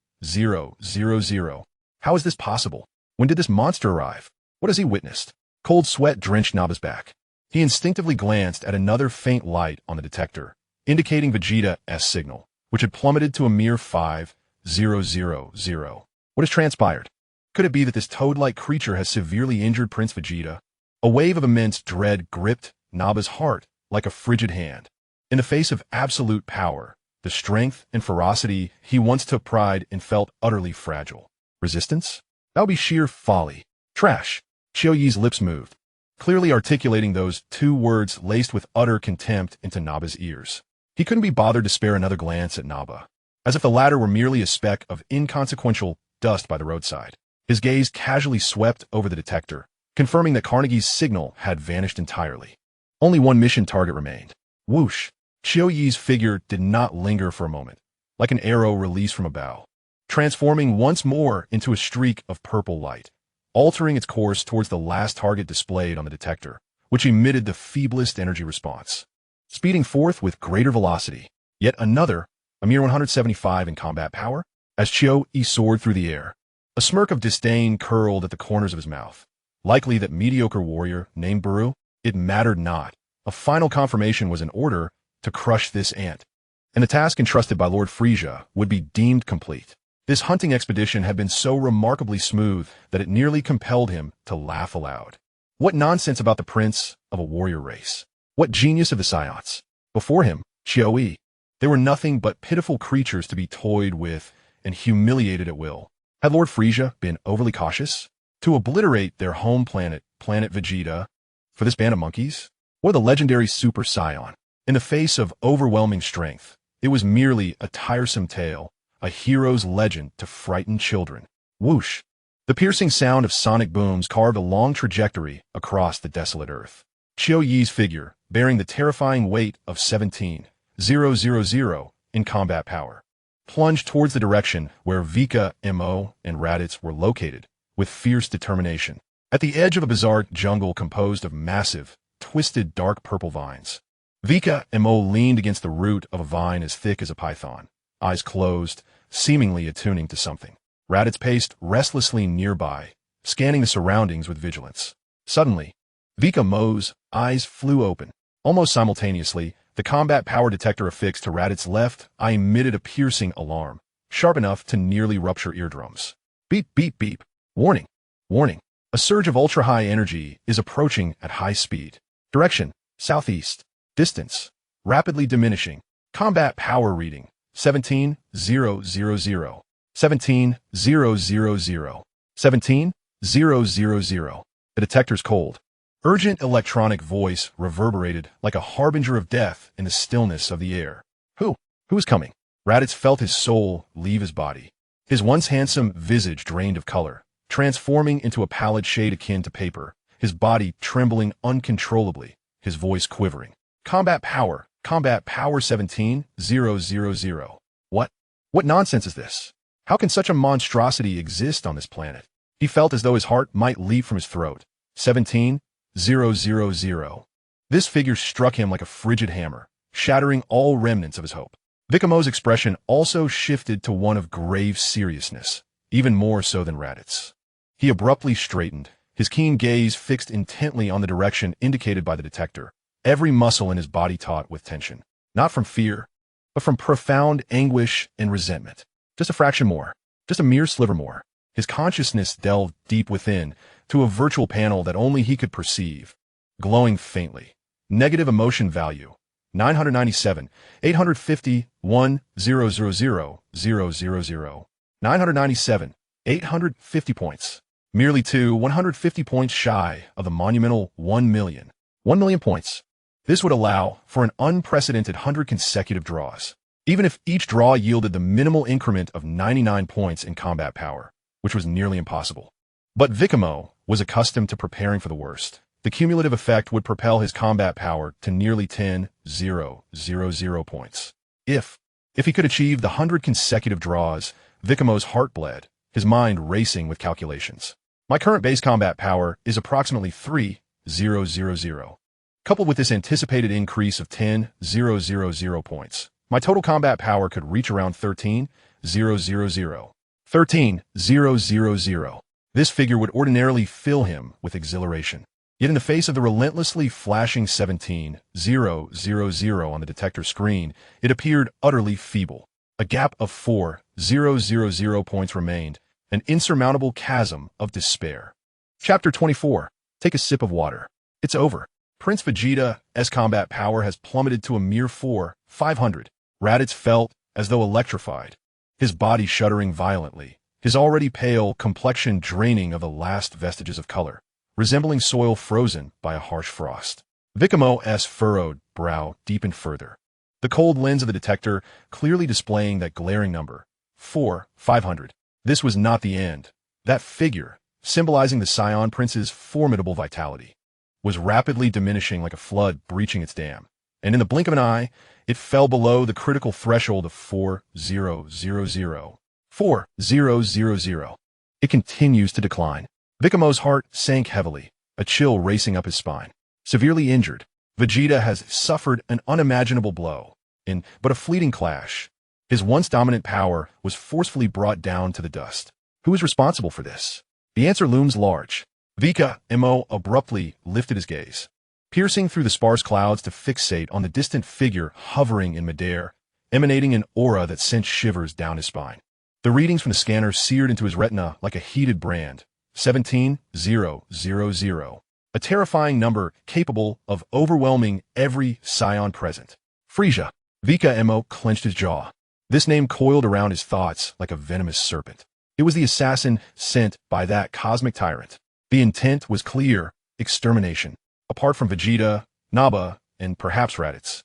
How is this possible? When did this monster arrive? What has he witnessed? Cold sweat drenched Naba's back. He instinctively glanced at another faint light on the detector, indicating Vegeta's signal, which had plummeted to a mere 5,000. What has transpired? Could it be that this toad-like creature has severely injured Prince Vegeta? A wave of immense dread gripped Naba's heart like a frigid hand. In the face of absolute power, the strength and ferocity he once took pride in felt utterly fragile. Resistance? That would be sheer folly. Trash. Shio-Yi's lips moved, clearly articulating those two words laced with utter contempt into Naba's ears. He couldn't be bothered to spare another glance at Naba, as if the latter were merely a speck of inconsequential dust by the roadside. His gaze casually swept over the detector, confirming that Carnegie's signal had vanished entirely. Only one mission target remained. Whoosh! Shio-Yi's figure did not linger for a moment, like an arrow released from a bow, transforming once more into a streak of purple light, altering its course towards the last target displayed on the detector, which emitted the feeblest energy response. Speeding forth with greater velocity, yet another, a mere 175 in combat power, as Shio-Yi soared through the air. A smirk of disdain curled at the corners of his mouth. Likely that mediocre warrior named Baru, it mattered not. A final confirmation was in order to crush this ant, and the task entrusted by Lord Frisia would be deemed complete. This hunting expedition had been so remarkably smooth that it nearly compelled him to laugh aloud. What nonsense about the prince of a warrior race! What genius of the Saiyans! Before him, Shio-Yi, they were nothing but pitiful creatures to be toyed with and humiliated at will. Had Lord Frisia been overly cautious? To obliterate their home planet, Planet Vegeta, for this band of monkeys? Or the legendary Super Saiyan? In the face of overwhelming strength, it was merely a tiresome tale, a hero's legend to frighten children. Whoosh! The piercing sound of sonic booms carved a long trajectory across the desolate earth. Shio-Yi's figure, bearing the terrifying weight of 17,000 in combat power, plunged towards the direction where Vikame and Raditz were located, with fierce determination. At the edge of a bizarre jungle composed of massive, twisted dark purple vines, Vikame leaned against the root of a vine as thick as a python, eyes closed, seemingly attuning to something. Raditz paced restlessly nearby, scanning the surroundings with vigilance. Suddenly, Vikame's eyes flew open. Almost simultaneously, the combat power detector affixed to Raditz's left eye emitted a piercing alarm, sharp enough to nearly rupture eardrums. Beep, beep, beep. Warning. Warning. A surge of ultra-high energy is approaching at high speed. Direction, southeast. Distance, rapidly diminishing. Combat power reading, 17,000. 17,000. 17,000. The detector's cold, urgent electronic voice reverberated like a harbinger of death in the stillness of the air. Who is coming? Raditz felt his soul leave his body. His once handsome visage drained of color, transforming into a pallid shade akin to paper, his body trembling uncontrollably, his voice quivering. Combat power 17,000. What nonsense is this? How can such a monstrosity exist on this planet? He felt as though his heart might leap from his throat. 17,000. This figure struck him like a frigid hammer, shattering all remnants of his hope. Vikame's expression also shifted to one of grave seriousness, even more so than Raditz's. He abruptly straightened, his keen gaze fixed intently on the direction indicated by the detector, every muscle in his body taut with tension, not from fear, but from profound anguish and resentment. Just a fraction more. Just a mere sliver more. His consciousness delved deep within, to a virtual panel that only he could perceive, glowing faintly. Negative emotion value. 997, 850, 1, 000, 000. 997, 850 points. Merely 150 points shy of the monumental 1 million. 1 million points. This would allow for an unprecedented 100 consecutive draws, even if each draw yielded the minimal increment of 99 points in combat power, which was nearly impossible. But Vikame was accustomed to preparing for the worst. The cumulative effect would propel his combat power to nearly 10,000 points. If he could achieve the 100 consecutive draws, Vikame's heart bled, his mind racing with calculations. My current base combat power is approximately 3,000. Coupled with this anticipated increase of 10,000 points, my total combat power could reach around 13,000. 13,000. This figure would ordinarily fill him with exhilaration. Yet in the face of the relentlessly flashing 17,000 on the detector screen, it appeared utterly feeble. A gap of 4,000 points remained, an insurmountable chasm of despair. Chapter 24. Take a sip of water. It's over. Prince Vegeta's combat power has plummeted to a mere 4,500. Raditz felt as though electrified, his body shuddering violently, his already pale complexion draining of the last vestiges of color, resembling soil frozen by a harsh frost. Vikame's furrowed brow deepened further, the cold lens of the detector clearly displaying that glaring number, 4,500. This was not the end. That figure, symbolizing the Saiyan prince's formidable vitality, was rapidly diminishing like a flood breaching its dam, and in the blink of an eye, it fell below the critical threshold of 4,000. 4,000. It continues to decline. Vikame's heart sank heavily, a chill racing up his spine. Severely injured, Vegeta has suffered an unimaginable blow. In but a fleeting clash, his once dominant power was forcefully brought down to the dust. Who is responsible for this? The answer looms large. Vikame abruptly lifted his gaze, piercing through the sparse clouds to fixate on the distant figure hovering in midair, emanating an aura that sent shivers down his spine. The readings from the scanner seared into his retina like a heated brand. 17,000. A terrifying number capable of overwhelming every Saiyan present. Frieza. Vikame clenched his jaw. This name coiled around his thoughts like a venomous serpent. It was the assassin sent by that cosmic tyrant. The intent was clear: extermination. Apart from Vegeta, Naba, and perhaps Raditz,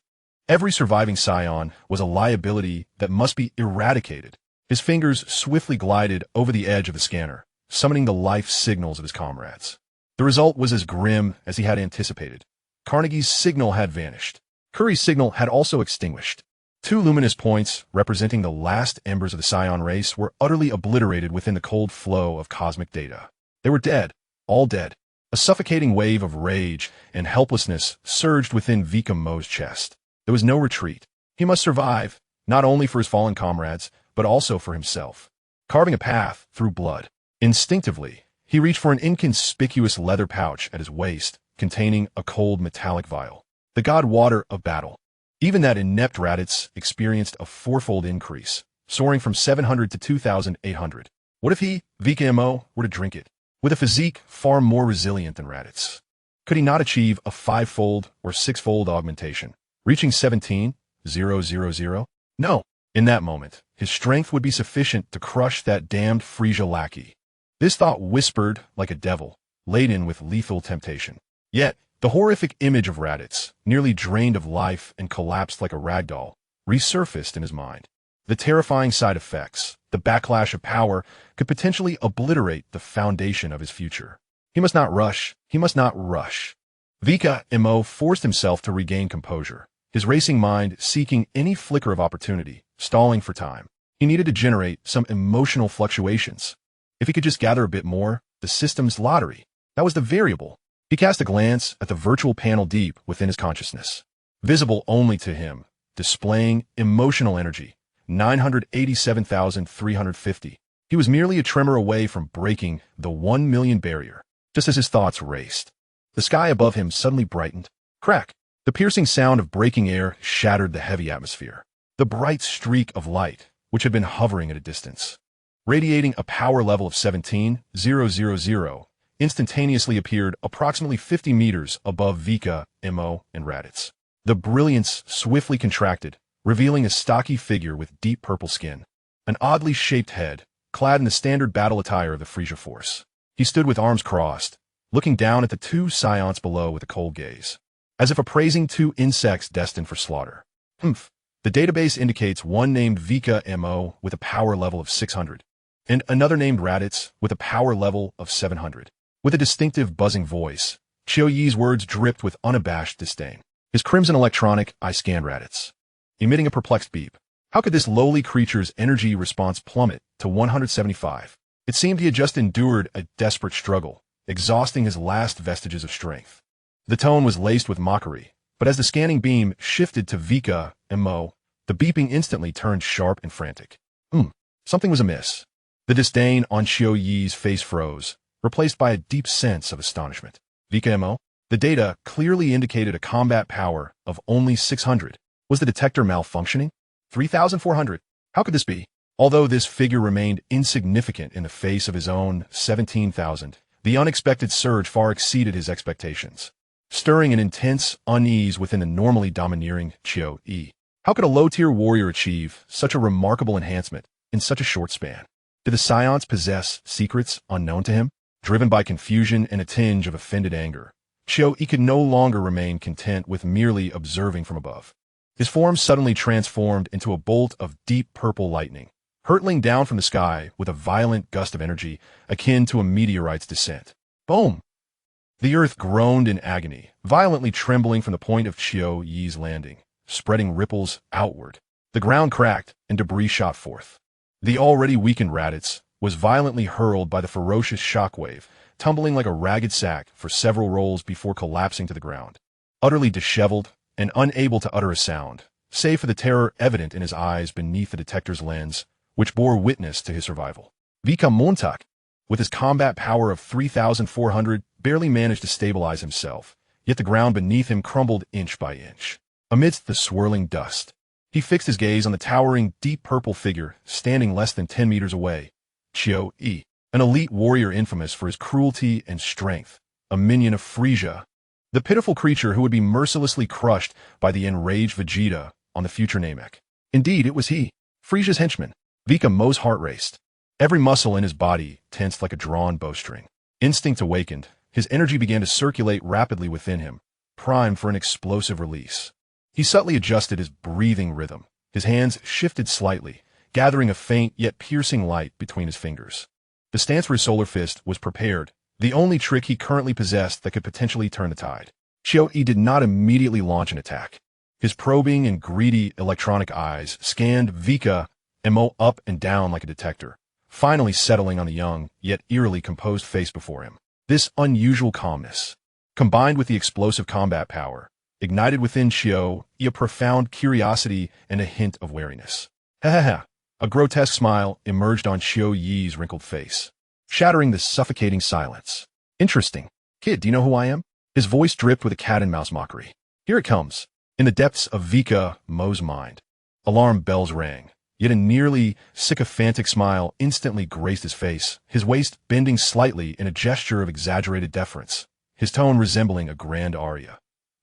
every surviving Saiyan was a liability that must be eradicated. His fingers swiftly glided over the edge of the scanner, summoning the life signals of his comrades. The result was as grim as he had anticipated. Carnegie's signal had vanished. Curry's signal had also extinguished. Two luminous points, representing the last embers of the Saiyan race, were utterly obliterated within the cold flow of cosmic data. They were dead, all dead. A suffocating wave of rage and helplessness surged within Vikame's chest. There was no retreat. He must survive, not only for his fallen comrades, but also for himself. Carving a path through blood. Instinctively, he reached for an inconspicuous leather pouch at his waist, containing a cold metallic vial. The god water of battle. Even that inept Raditz experienced a fourfold increase, soaring from 700 to 2,800. What if he, Vikame, were to drink it? With a physique far more resilient than Raditz, could he not achieve a fivefold or sixfold augmentation, reaching 17,000? No. In that moment, his strength would be sufficient to crush that damned Frieza lackey. This thought whispered like a devil, laden with lethal temptation. Yet, the horrific image of Raditz, nearly drained of life and collapsed like a ragdoll, resurfaced in his mind. The terrifying side effects, the backlash of power, could potentially obliterate the foundation of his future. He must not rush. He must not rush. Vikame forced himself to regain composure, his racing mind seeking any flicker of opportunity, stalling for time. He needed to generate some emotional fluctuations. If he could just gather a bit more, the system's lottery, that was the variable. He cast a glance at the virtual panel deep within his consciousness, visible only to him, displaying emotional energy, 987,350. He was merely a tremor away from breaking the 1 million barrier. Just as his thoughts raced, the sky above him suddenly brightened. Crack! The piercing sound of breaking air shattered the heavy atmosphere. The bright streak of light, which which had been hovering at a distance. Radiating a power level of 17,000, instantaneously appeared approximately 50 meters above Vikame and Raditz. The brilliance swiftly contracted, revealing a stocky figure with deep purple skin, an oddly shaped head, clad in the standard battle attire of the Frisia force. He stood with arms crossed, looking down at the two Saiyans below with a cold gaze, as if appraising two insects destined for slaughter. Humph. The database indicates one named Vikame with a power level of 600, and another named Raditz with a power level of 700. With a distinctive buzzing voice, Chiao Yi's words dripped with unabashed disdain. His crimson electronic eye scanned Raditz, emitting a perplexed beep. How could this lowly creature's energy response plummet to 175? It seemed he had just endured a desperate struggle, exhausting his last vestiges of strength. The tone was laced with mockery, but as the scanning beam shifted to Vikame, the beeping instantly turned sharp and frantic. Something was amiss. The disdain on Chiao Yi's face froze, replaced by a deep sense of astonishment. Vikame? The data clearly indicated a combat power of only 600. Was the detector malfunctioning? 3,400? How could this be? Although this figure remained insignificant in the face of his own 17,000, the unexpected surge far exceeded his expectations, stirring an intense unease within the normally domineering Chiao Yi. How could a low-tier warrior achieve such a remarkable enhancement in such a short span? Did the Saiyans possess secrets unknown to him? Driven by confusion and a tinge of offended anger, Chiao Yi could no longer remain content with merely observing from above. His form suddenly transformed into a bolt of deep purple lightning, hurtling down from the sky with a violent gust of energy akin to a meteorite's descent. Boom! The earth groaned in agony, violently trembling from the point of Chiao Yi's landing, spreading ripples outward. The ground cracked and debris shot forth. The already weakened Raditz was violently hurled by the ferocious shockwave, tumbling like a ragged sack for several rolls before collapsing to the ground. Utterly disheveled and unable to utter a sound, save for the terror evident in his eyes beneath the detector's lens, which bore witness to his survival. Vikame, with his combat power of 3,400, barely managed to stabilize himself, yet the ground beneath him crumbled inch by inch. Amidst the swirling dust, he fixed his gaze on the towering, deep purple figure standing less than 10 meters away. Chiao Yi, an elite warrior infamous for his cruelty and strength, a minion of Frisia, the pitiful creature who would be mercilessly crushed by the enraged Vegeta on the future Namek. Indeed, it was he, Frisia's henchman. Vikame's heart raced. Every muscle in his body tensed like a drawn bowstring. Instinct awakened, his energy began to circulate rapidly within him, primed for an explosive release. He subtly adjusted his breathing rhythm. His hands shifted slightly, gathering a faint yet piercing light between his fingers. The stance for his solar fist was prepared, the only trick he currently possessed that could potentially turn the tide. Chiao Yi did not immediately launch an attack. His probing and greedy electronic eyes scanned Vikame up and down like a detector, finally settling on the young, yet eerily composed face before him. This unusual calmness, combined with the explosive combat power, ignited within Chiao Yi a profound curiosity and a hint of wariness. Ha ha ha! A grotesque smile emerged on Chiao Yi's wrinkled face, shattering the suffocating silence. Interesting. Kid, do you know who I am? His voice dripped with a cat-and-mouse mockery. Here it comes. In the depths of Vikame's mind, alarm bells rang, yet a nearly sycophantic smile instantly graced his face, his waist bending slightly in a gesture of exaggerated deference, his tone resembling a grand aria.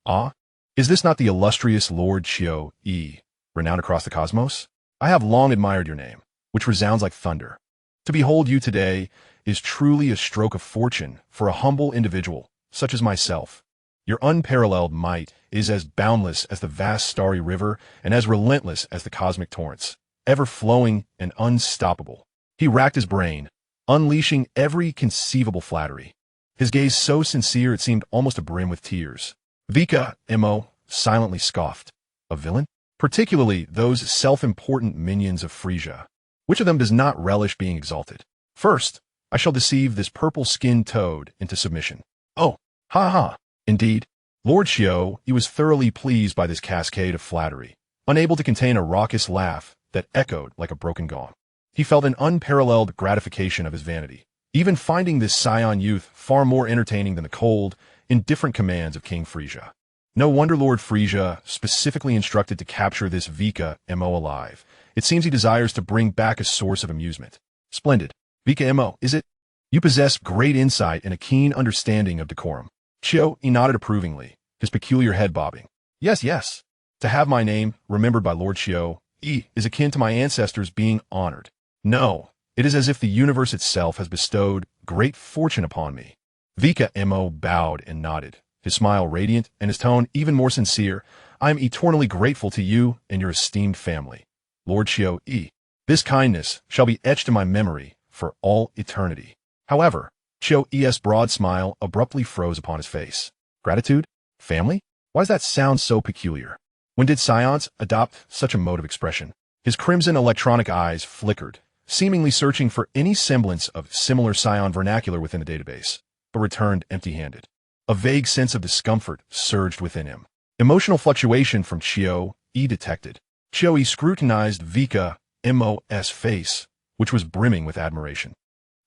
Ah? Is this not the illustrious Lord Chiao Yi, renowned across the cosmos? I have long admired your name, which resounds like thunder. To behold you today is truly a stroke of fortune for a humble individual, such as myself. Your unparalleled might is as boundless as the vast starry river and as relentless as the cosmic torrents, ever flowing and unstoppable. He racked his brain, unleashing every conceivable flattery, his gaze so sincere it seemed almost abrim with tears. Vikame silently scoffed. A villain? Particularly those self-important minions of Frisia. Which of them does not relish being exalted? First, I shall deceive this purple-skinned toad into submission. Oh, ha ha. Indeed, Lord Chiao Yi was thoroughly pleased by this cascade of flattery, unable to contain a raucous laugh that echoed like a broken gong. He felt an unparalleled gratification of his vanity, even finding this Saiyan youth far more entertaining than the cold, indifferent commands of King Frisia. No wonder Lord Frisia specifically instructed to capture this Vikame alive, It seems he desires to bring back a source of amusement. Splendid. Vikame, is it? You possess great insight and a keen understanding of decorum. Chiyo-e nodded approvingly, his peculiar head bobbing. Yes, yes. To have my name remembered by Lord Chiyo-e is akin to my ancestors being honored. No, it is as if the universe itself has bestowed great fortune upon me. Vikame bowed and nodded, his smile radiant and his tone even more sincere. I am eternally grateful to you and your esteemed family. Lord Chiyo-e, this kindness shall be etched in my memory for all eternity. However, Chiyo-e's broad smile abruptly froze upon his face. Gratitude? Family? Why does that sound so peculiar? When did Saiyans adopt such a mode of expression? His crimson electronic eyes flickered, seemingly searching for any semblance of similar Saiyan vernacular within the database, but returned empty-handed. A vague sense of discomfort surged within him. Emotional fluctuation from Chiyo-e detected. Chiyo-e scrutinized Vikame's face, which was brimming with admiration,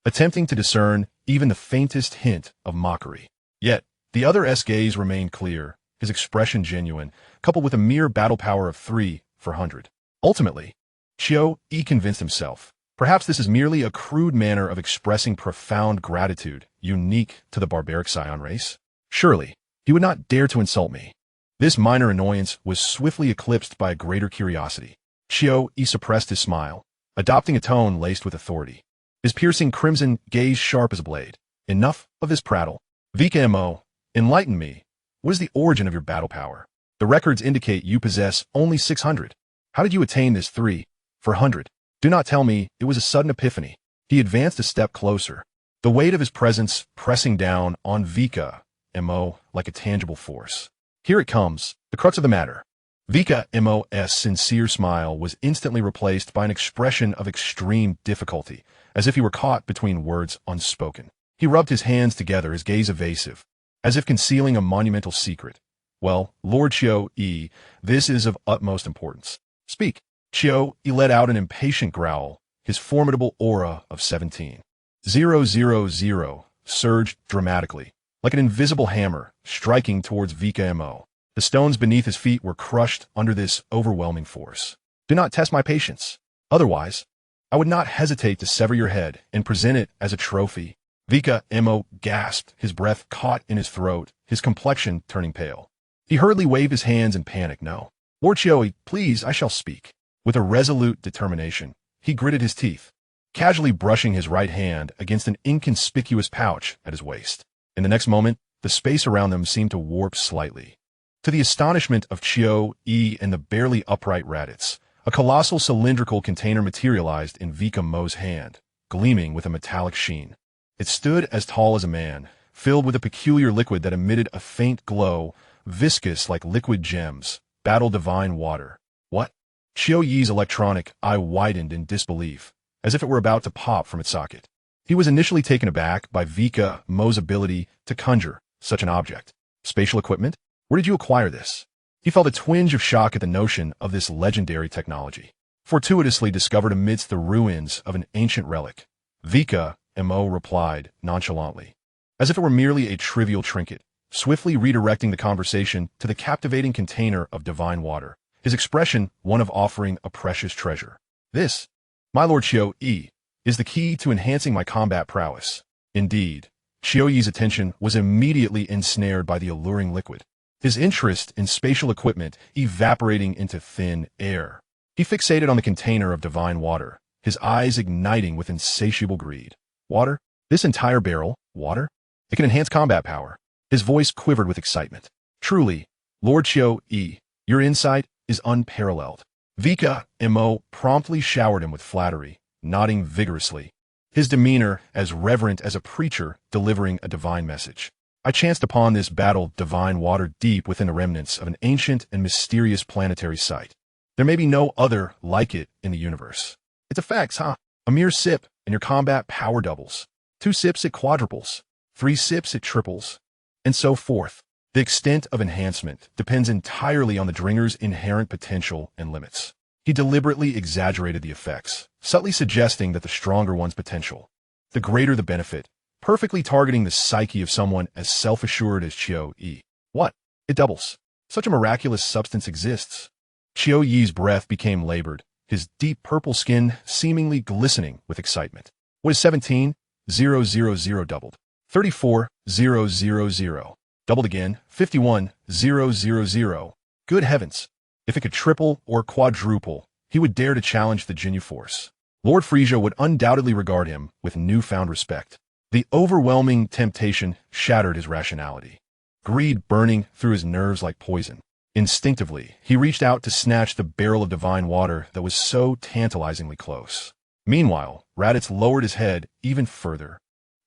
attempting to discern even the faintest hint of mockery. Yet, the other's gaze remained clear, his expression genuine, coupled with a mere battle power of 3/100. Ultimately, Chiyo-e convinced himself, perhaps this is merely a crude manner of expressing profound gratitude, unique to the barbaric Saiyan race. Surely, he would not dare to insult me. This minor annoyance was swiftly eclipsed by a greater curiosity. Chiyo-e suppressed his smile, adopting a tone laced with authority, his piercing crimson gaze sharp as a blade. Enough of this prattle. Vikame, enlighten me. What is the origin of your battle power? The records indicate you possess only 600. How did you attain this 3/100? Do not tell me it was a sudden epiphany. He advanced a step closer, the weight of his presence pressing down on Vikame like a tangible force. Here it comes, the crux of the matter. Vikame's sincere smile was instantly replaced by an expression of extreme difficulty, as if he were caught between words unspoken. He rubbed his hands together, his gaze evasive, as if concealing a monumental secret. Well, Lord Chiyo-e, this is of utmost importance. Speak. Chiyo-e let out an impatient growl, his formidable aura of 17,000 surged dramatically, like an invisible hammer, striking towards Vikame. The stones beneath his feet were crushed under this overwhelming force. Do not test my patience. Otherwise, I would not hesitate to sever your head and present it as a trophy. Vikame gasped, his breath caught in his throat, his complexion turning pale. He hurriedly waved his hands in panic. No. Lord Chiyo-e, please, I shall speak. With a resolute determination, he gritted his teeth, casually brushing his right hand against an inconspicuous pouch at his waist. In the next moment, the space around them seemed to warp slightly. To the astonishment of Chiyo-e and the barely upright Raditz, a colossal cylindrical container materialized in Vikame's hand, gleaming with a metallic sheen. It stood as tall as a man, filled with a peculiar liquid that emitted a faint glow, viscous like liquid gems, battle divine water. What? Chiyo-e's electronic eye widened in disbelief, as if it were about to pop from its socket. He was initially taken aback by Vikame's ability to conjure such an object. Spatial equipment? Where did you acquire this? He felt a twinge of shock at the notion of this legendary technology, fortuitously discovered amidst the ruins of an ancient relic. Vikame replied nonchalantly, as if it were merely a trivial trinket, swiftly redirecting the conversation to the captivating container of divine water, his expression one of offering a precious treasure. This, my Lord Chiyo-e, is the key to enhancing my combat prowess. Indeed, Chiyo-e's attention was immediately ensnared by the alluring liquid, his interest in spatial equipment evaporating into thin air. He fixated on the container of divine water, his eyes igniting with insatiable greed. Water? This entire barrel? Water? It can enhance combat power. His voice quivered with excitement. Truly, Lord Chiyo-e, your insight is unparalleled. Vikame promptly showered him with flattery, nodding vigorously, his demeanor as reverent as a preacher delivering a divine message. I chanced upon this battle divine water deep within the remnants of an ancient and mysterious planetary site. There may be no other like it in the universe. It's a fact, huh? A mere sip, and your combat power doubles. 2 sips, it quadruples. 3 sips, it triples. And so forth. The extent of enhancement depends entirely on the drinker's inherent potential and limits. He deliberately exaggerated the effects, subtly suggesting that the stronger one's potential, the greater the benefit, perfectly targeting the psyche of someone as self-assured as Chiyo-e. What? It doubles. Such a miraculous substance exists. Chiyo-e's breath became labored, his deep purple skin seemingly glistening with excitement. What is 17,000 doubled? 34,000 doubled again. 51,000. Good heavens! If it could triple or quadruple, he would dare to challenge the Ginyu Force. Lord Frisia would undoubtedly regard him with newfound respect. The overwhelming temptation shattered his rationality. Greed burning through his nerves like poison. Instinctively, he reached out to snatch the barrel of divine water that was so tantalizingly close. Meanwhile, Raditz lowered his head even further,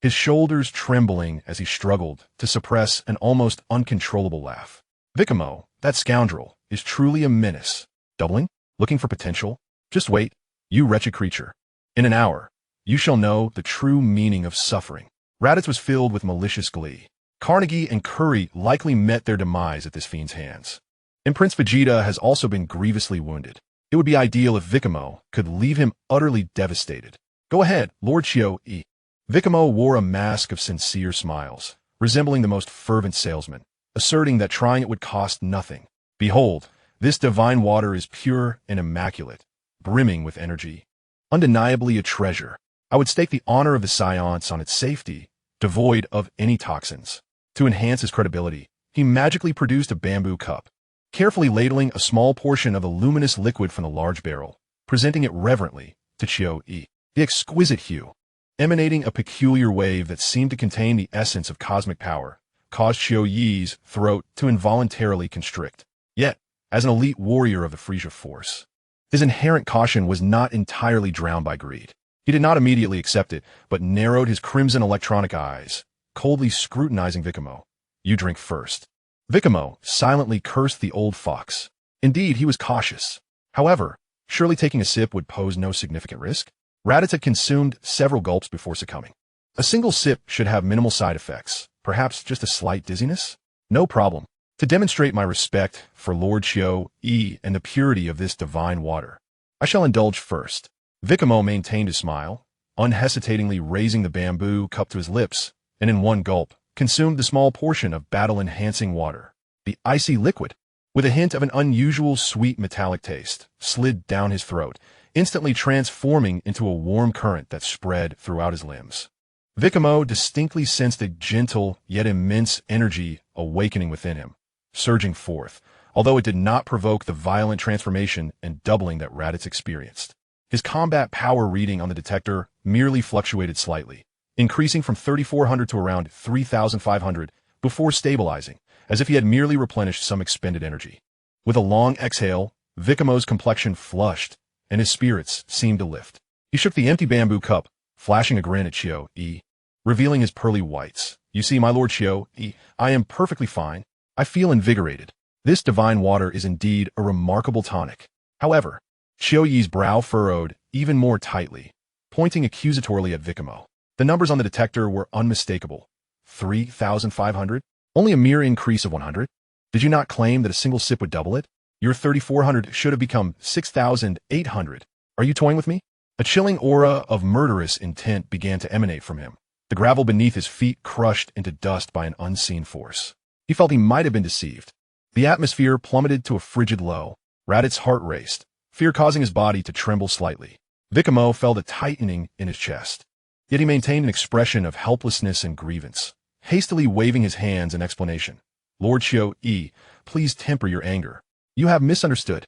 his shoulders trembling as he struggled to suppress an almost uncontrollable laugh. Vikame, that scoundrel, is truly a menace. Doubling? Looking for potential? Just wait, you wretched creature. In an hour, you shall know the true meaning of suffering. Raditz was filled with malicious glee. Carnegie and Curry likely met their demise at this fiend's hands. And Prince Vegeta has also been grievously wounded. It would be ideal if Vikame could leave him utterly devastated. Go ahead, Lord Chio-E. Vikame wore a mask of sincere smiles, resembling the most fervent salesman, asserting that trying it would cost nothing. Behold, this divine water is pure and immaculate, brimming with energy. Undeniably a treasure. I would stake the honor of the Saiyan on its safety, devoid of any toxins. To enhance his credibility, he magically produced a bamboo cup, carefully ladling a small portion of the luminous liquid from the large barrel, presenting it reverently to Chio-E. The exquisite hue, emanating a peculiar wave that seemed to contain the essence of cosmic power, caused Chio-Ye's throat to involuntarily constrict. Yet, as an elite warrior of the Frisia Force, his inherent caution was not entirely drowned by greed. He did not immediately accept it, but narrowed his crimson electronic eyes, coldly scrutinizing Vikame. You drink first. Vikame silently cursed the old fox. Indeed, he was cautious. However, surely taking a sip would pose no significant risk. Raditz had consumed several gulps before succumbing. A single sip should have minimal side effects, perhaps just a slight dizziness? No problem. To demonstrate my respect for Lord Chio-E and the purity of this divine water, I shall indulge first. Vikame maintained his smile, unhesitatingly raising the bamboo cup to his lips, and in one gulp, consumed the small portion of battle-enhancing water. The icy liquid, with a hint of an unusual sweet metallic taste, slid down his throat, instantly transforming into a warm current that spread throughout his limbs. Vikame distinctly sensed a gentle yet immense energy awakening within him, surging forth, although it did not provoke the violent transformation and doubling that Raditz experienced. His combat power reading on the detector merely fluctuated slightly, increasing from 3,400 to around 3,500 before stabilizing, as if he had merely replenished some expended energy. With a long exhale, Vikame's complexion flushed, and his spirits seemed to lift. He shook the empty bamboo cup, flashing a grin at Chio-E, revealing his pearly whites. You see, my Lord Chio-E, I am perfectly fine. I feel invigorated. This divine water is indeed a remarkable tonic. However, Chio-Ye's brow furrowed even more tightly, pointing accusatorily at Vikame. The numbers on the detector were unmistakable. 3,500? Only a mere increase of 100? Did you not claim that a single sip would double it? Your 3,400 should have become 6,800. Are you toying with me? A chilling aura of murderous intent began to emanate from him. The gravel beneath his feet crushed into dust by an unseen force. He felt he might have been deceived. The atmosphere plummeted to a frigid low. Raditz's heart raced, fear causing his body to tremble slightly. Vikame felt a tightening in his chest. Yet he maintained an expression of helplessness and grievance, hastily waving his hands in explanation. Lord Chio-E, please temper your anger. You have misunderstood.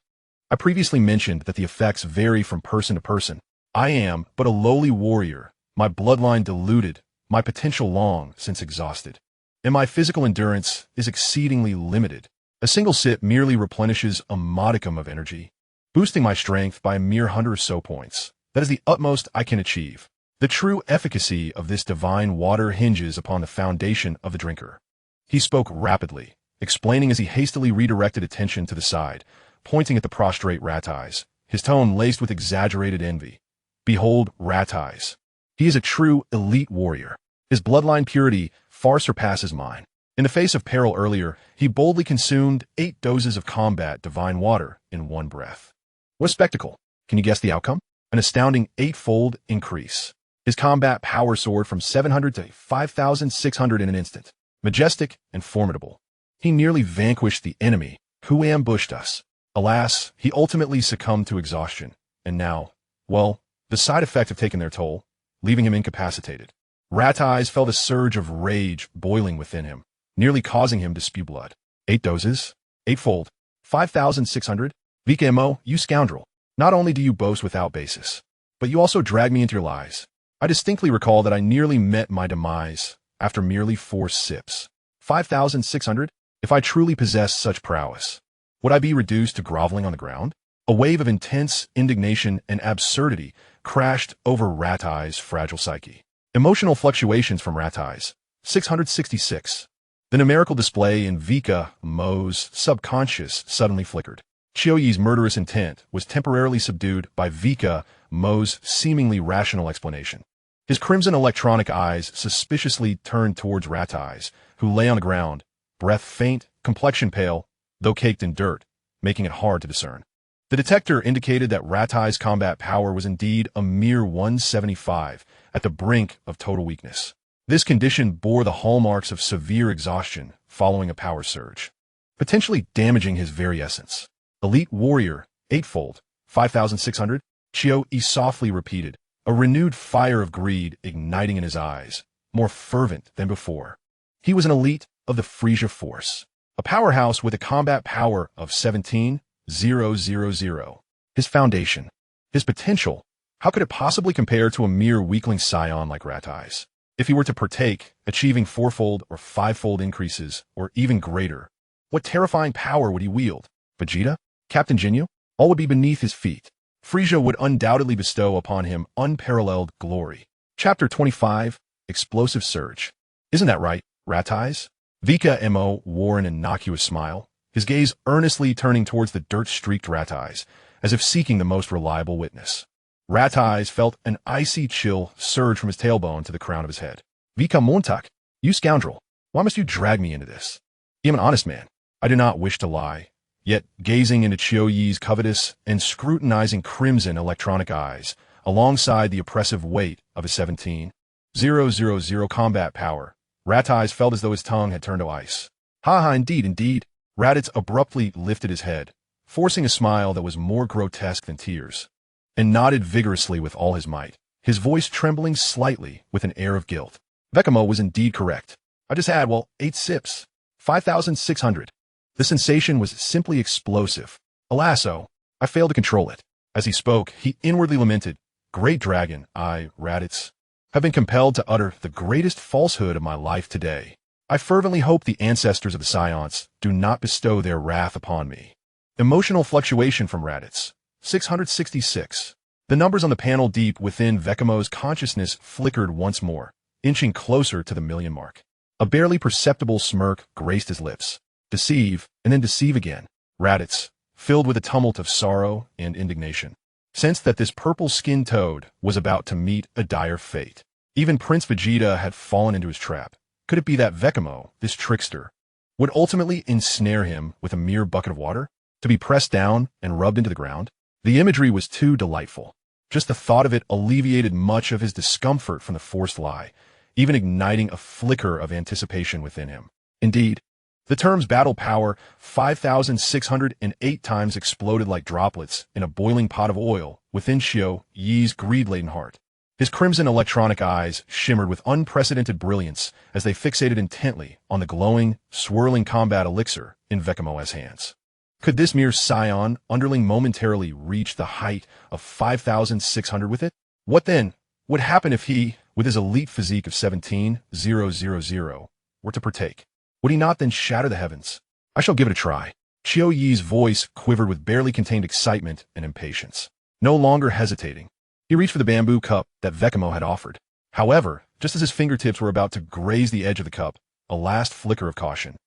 I previously mentioned that the effects vary from person to person. I am but a lowly warrior, my bloodline diluted, my potential long since exhausted, and my physical endurance is exceedingly limited. A single sip merely replenishes a modicum of energy, boosting my strength by a mere 100 or so points. That is the utmost I can achieve. The true efficacy of this divine water hinges upon the foundation of the drinker. He spoke rapidly, explaining as he hastily redirected attention to the side, pointing at the prostrate Rateyes, his tone laced with exaggerated envy. Behold Rateyes. He is a true elite warrior. His bloodline purity far surpasses mine. In the face of peril earlier, he boldly consumed 8 doses of combat divine water in one breath. What a spectacle! Can you guess the outcome? An astounding 8-fold increase. His combat power soared from 700 to 5,600 in an instant. Majestic and formidable. He nearly vanquished the enemy who ambushed us. Alas, he ultimately succumbed to exhaustion, And now, well, the side effects have taken their toll, leaving him incapacitated. Rat Eyes felt a surge of rage boiling within him, nearly causing him to spew blood. 8 doses? Eightfold. 5,600? Vikame, you scoundrel. Not only do you boast without basis, but you also drag me into your lies. I distinctly recall that I nearly met my demise after merely 4 sips. 5,600? If I truly possessed such prowess, would I be reduced to groveling on the ground? A wave of intense indignation and absurdity crashed over Rat Eye's fragile psyche. Emotional fluctuations from Rat Eyes. 666. The numerical display in Vikame's subconscious suddenly flickered. Chiyoyi's murderous intent was temporarily subdued by Vikame's seemingly rational explanation. His crimson electronic eyes suspiciously turned towards Rat Eyes, who lay on the ground, breath faint, complexion pale, though caked in dirt, making it hard to discern. The detector indicated that Rat Eye's combat power was indeed a mere 175, at the brink of total weakness. This condition bore the hallmarks of severe exhaustion following a power surge, potentially damaging his very essence. Elite warrior, eightfold, 5,600, Chiyoyi softly repeated, a renewed fire of greed igniting in his eyes, more fervent than before. He was an elite of the Frisia Force, a powerhouse with a combat power of 17,000. His foundation, his potential, how could it possibly compare to a mere weakling scion like Rat Eyes? If he were to partake, achieving 4-fold or 5-fold increases, or even greater, what terrifying power would he wield? Vegeta? Captain Ginyu? All would be beneath his feet. Frisia would undoubtedly bestow upon him unparalleled glory. Chapter 25, Explosive Surge. Isn't that right, Rat Eyes? Vikame wore an innocuous smile, his gaze earnestly turning towards the dirt-streaked Rat Eyes, as if seeking the most reliable witness. Rat Eyes felt an icy chill surge from his tailbone to the crown of his head. Vikamontak, you scoundrel, why must you drag me into this? I am an honest man. I do not wish to lie. Yet, gazing into Chiyoyi's covetous and scrutinizing crimson electronic eyes, alongside the oppressive weight of his 17,000 combat power, Rat Eyes felt as though his tongue had turned to ice. Ha, indeed. Raditz abruptly lifted his head, forcing a smile that was more grotesque than tears, and nodded vigorously with all his might, his voice trembling slightly with an air of guilt. Vikame was indeed correct. I just had, 8 sips. 5,600. The sensation was simply explosive. Alas, I failed to control it. As he spoke, he inwardly lamented, Great dragon, I, Raditz, have been compelled to utter the greatest falsehood of my life today. I fervently hope the ancestors of the Saiyans do not bestow their wrath upon me. Emotional fluctuation from Raditz. 666. The numbers on the panel deep within Vikame's consciousness flickered once more, inching closer to the million mark. A barely perceptible smirk graced his lips. Deceive, and then deceive again. Raditz, filled with a tumult of sorrow and indignation, sensed that this purple-skinned toad was about to meet a dire fate. Even Prince Vegeta had fallen into his trap. Could it be that Vikame, this trickster, would ultimately ensnare him with a mere bucket of water, to be pressed down and rubbed into the ground? The imagery was too delightful. Just the thought of it alleviated much of his discomfort from the forced lie, even igniting a flicker of anticipation within him. Indeed, the terms battle power 5,608 times exploded like droplets in a boiling pot of oil within Chiyoyi's greed-laden heart. His crimson electronic eyes shimmered with unprecedented brilliance as they fixated intently on the glowing, swirling combat elixir in Vikame's hands. Could this mere scion underling momentarily reach the height of 5,600 with it? What then would happen if he, with his elite physique of 17,000, were to partake? Would he not then shatter the heavens? I shall give it a try. Chiyoyi's voice quivered with barely contained excitement and impatience. No longer hesitating, he reached for the bamboo cup that Vikame had offered. However, just as his fingertips were about to graze the edge of the cup, a last flicker of caution,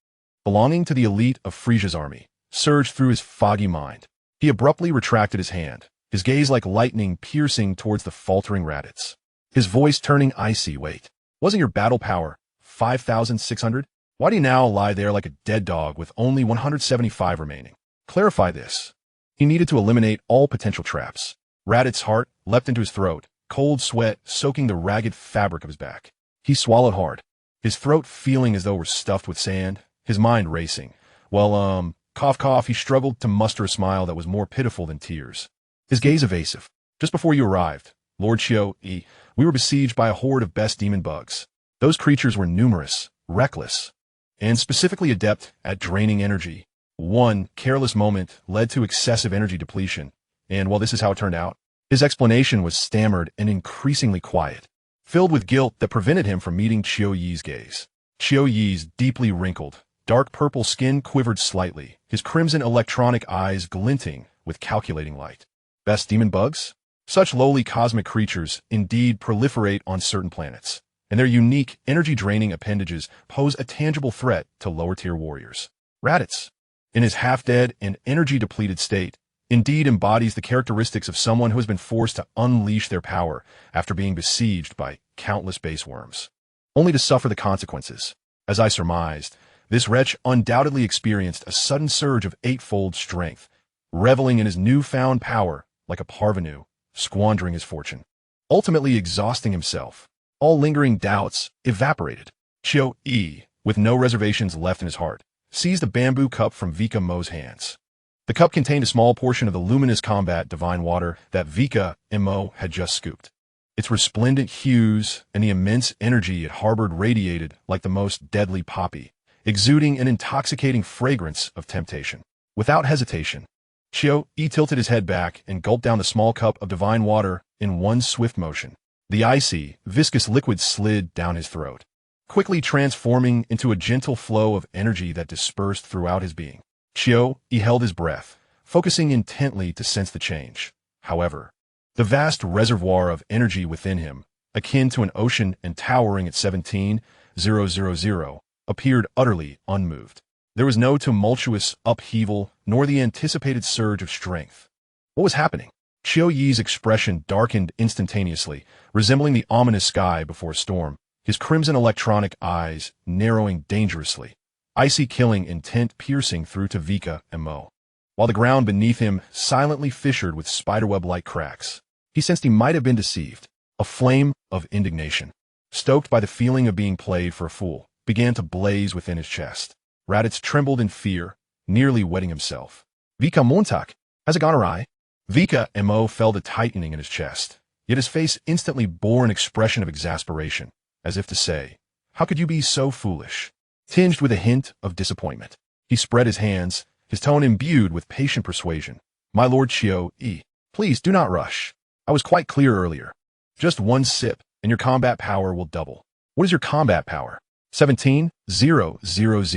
belonging to the elite of Frisia's army, surged through his foggy mind. He abruptly retracted his hand, his gaze like lightning piercing towards the faltering Raditz. His voice turning icy. Wait, wasn't your battle power 5,600? Why do you now lie there like a dead dog with only 175 remaining? Clarify this. He needed to eliminate all potential traps. Raditz's heart leapt into his throat, cold sweat soaking the ragged fabric of his back. He swallowed hard, his throat feeling as though it were stuffed with sand, his mind racing. Cough, he struggled to muster a smile that was more pitiful than tears. his gaze evasive. Just before you arrived, Lord Xiao-Yi, we were besieged by a horde of best demon bugs. Those creatures were numerous, reckless, and specifically adept at draining energy. One careless moment led to excessive energy depletion, and while this is how it turned out, his explanation was stammered and increasingly quiet, filled with guilt that prevented him from meeting Qiu-Yi's gaze. Qiu-Yi's deeply wrinkled, dark purple skin quivered slightly, his crimson electronic eyes glinting with calculating light. Best demon bugs? Such lowly cosmic creatures indeed proliferate on certain planets, and their unique, energy-draining appendages pose a tangible threat to lower-tier warriors. Raditz, in his half-dead and energy-depleted state, indeed embodies the characteristics of someone who has been forced to unleash their power after being besieged by countless base worms, only to suffer the consequences. As I surmised, this wretch undoubtedly experienced a sudden surge of eightfold strength, reveling in his newfound power like a parvenu, squandering his fortune, ultimately exhausting himself. All lingering doubts evaporated. Qiu-Yi, with no reservations left in his heart, seized a bamboo cup from Vikame's hands. The cup contained a small portion of the luminous combat divine water that Vikame had just scooped. Its resplendent hues and the immense energy it harbored radiated like the most deadly poppy, exuding an intoxicating fragrance of temptation. Without hesitation, Qiu-Yi tilted his head back and gulped down the small cup of divine water in one swift motion. The icy, viscous liquid slid down his throat, quickly transforming into a gentle flow of energy that dispersed throughout his being. Qiu-Yi held his breath, focusing intently to sense the change. However, the vast reservoir of energy within him, akin to an ocean and towering at 17,000, appeared utterly unmoved. There was no tumultuous upheaval, nor the anticipated surge of strength. What was happening? Qiu-Yi's expression darkened instantaneously, resembling the ominous sky before a storm, his crimson electronic eyes narrowing dangerously, icy killing intent piercing through to Vikame, while the ground beneath him silently fissured with spiderweb-like cracks. He sensed he might have been deceived. A flame of indignation, stoked by the feeling of being played for a fool, began to blaze within his chest. Raditz trembled in fear, nearly wetting himself. Vikamontak, has it gone awry? Vikame felt a tightening in his chest, yet his face instantly bore an expression of exasperation, as if to say, "How could you be so foolish?" Tinged with a hint of disappointment, he spread his hands, his tone imbued with patient persuasion. "My Lord Qiu-Yi, please do not rush. I was quite clear earlier. Just one sip, and your combat power will double." "What is your combat power?" 17,000.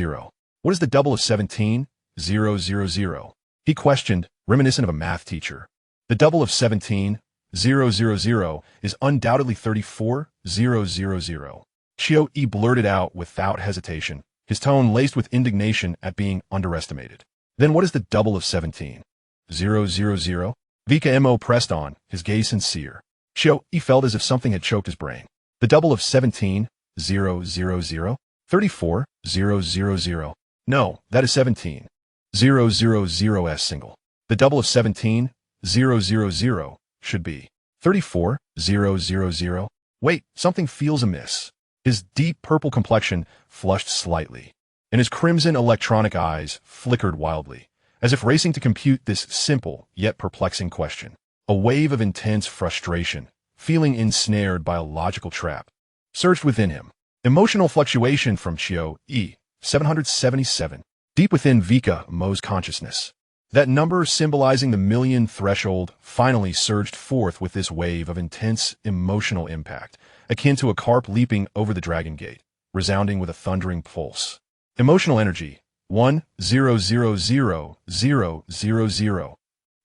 "What is the double of 17,000? He questioned, reminiscent of a math teacher. "The double of 17,000 is undoubtedly 34,000. Qiu-Yi blurted out without hesitation, his tone laced with indignation at being underestimated. "Then what is the double of 17,000? Vikame pressed on, his gaze sincere. Qiu-Yi felt as if something had choked his brain. "The double of 17,000? 34,000. No, that is 17,000's single. The double of 17,000 should be 34,000. Wait, something feels amiss." His deep purple complexion flushed slightly, and his crimson electronic eyes flickered wildly, as if racing to compute this simple yet perplexing question. A wave of intense frustration, feeling ensnared by a logical trap, surged within him. Emotional fluctuation from Qiu-Yi, 777, deep within Vikame's consciousness. That number symbolizing the million threshold finally surged forth with this wave of intense emotional impact, akin to a carp leaping over the dragon gate, resounding with a thundering pulse. Emotional energy, 1,000,000.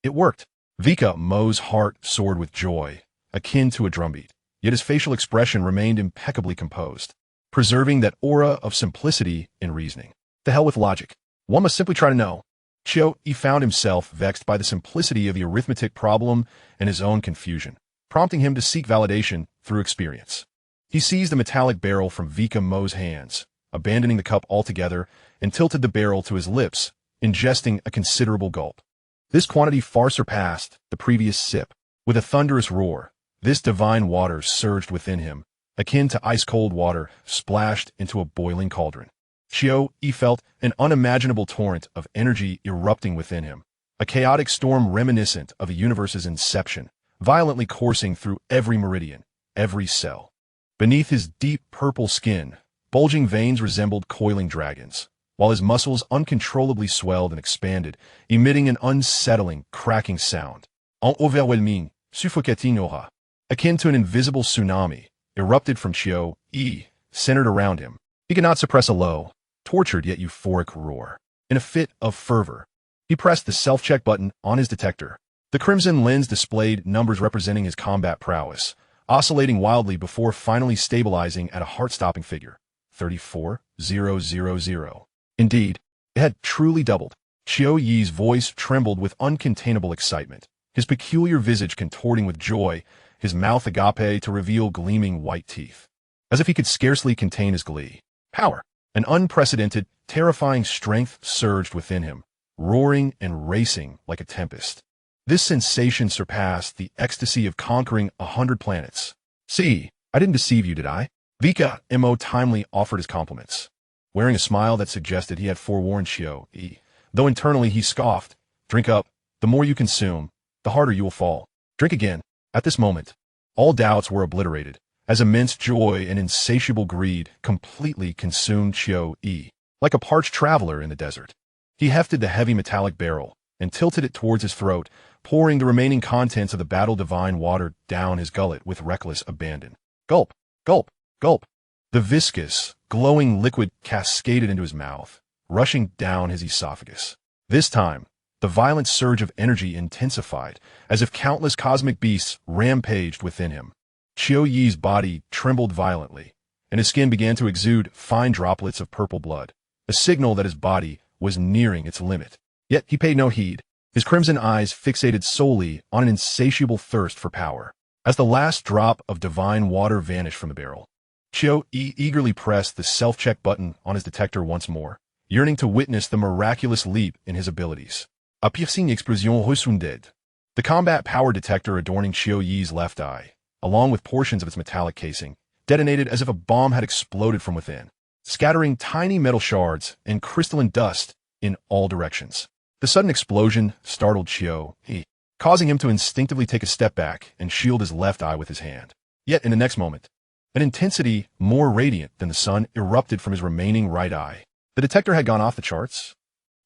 It worked. Vikame's heart soared with joy, akin to a drumbeat, yet his facial expression remained impeccably composed, preserving that aura of simplicity in reasoning. The hell with logic. One must simply try to know. Qiu-Yi found himself vexed by the simplicity of the arithmetic problem and his own confusion, prompting him to seek validation through experience. He seized the metallic barrel from Vikame's hands, abandoning the cup altogether, and tilted the barrel to his lips, ingesting a considerable gulp. This quantity far surpassed the previous sip. With a thunderous roar, this divine water surged within him, akin to ice-cold water splashed into a boiling cauldron. Qiu-Yi felt an unimaginable torrent of energy erupting within him, a chaotic storm reminiscent of a universe's inception, violently coursing through every meridian, every cell. Beneath his deep purple skin, bulging veins resembled coiling dragons, while his muscles uncontrollably swelled and expanded, emitting an unsettling, cracking sound. En overwhelming, suffocating aura, akin to an invisible tsunami, erupted from Chio-E, centered around him. He could not suppress a low, tortured yet euphoric roar. In a fit of fervor, he pressed the self-check button on his detector. The crimson lens displayed numbers representing his combat prowess, oscillating wildly before finally stabilizing at a heart-stopping figure, 34,000. Indeed, it had truly doubled. Chio-Yi's voice trembled with uncontainable excitement, his peculiar visage contorting with joy, his mouth agape to reveal gleaming white teeth. As if he could scarcely contain his glee. Power, an unprecedented, terrifying strength surged within him, roaring and racing like a tempest. This sensation surpassed the ecstasy of conquering 100 planets. See, I didn't deceive you, did I? Vikame timely offered his compliments, wearing a smile that suggested he had forewarned Chio-E, though internally he scoffed. Drink up. The more you consume, the harder you will fall. Drink again. At this moment, all doubts were obliterated, as immense joy and insatiable greed completely consumed Chio-E. Like a parched traveler in the desert, he hefted the heavy metallic barrel and tilted it towards his throat, pouring the remaining contents of the battle divine water down his gullet with reckless abandon. Gulp, gulp, gulp. The viscous, glowing liquid cascaded into his mouth, rushing down his esophagus. This time, the violent surge of energy intensified, as if countless cosmic beasts rampaged within him. Chio-Yi's body trembled violently, and his skin began to exude fine droplets of purple blood, a signal that his body was nearing its limit. Yet he paid no heed, his crimson eyes fixated solely on an insatiable thirst for power. As the last drop of divine water vanished from the barrel, Chio-E eagerly pressed the self-check button on his detector once more, yearning to witness the miraculous leap in his abilities. A piercing explosion ressounded. The combat power detector adorning Chio-Yi's left eye, along with portions of its metallic casing, detonated as if a bomb had exploded from within, scattering tiny metal shards and crystalline dust in all directions. The sudden explosion startled Chio-E, causing him to instinctively take a step back and shield his left eye with his hand. Yet in the next moment, an intensity more radiant than the sun erupted from his remaining right eye. The detector had gone off the charts?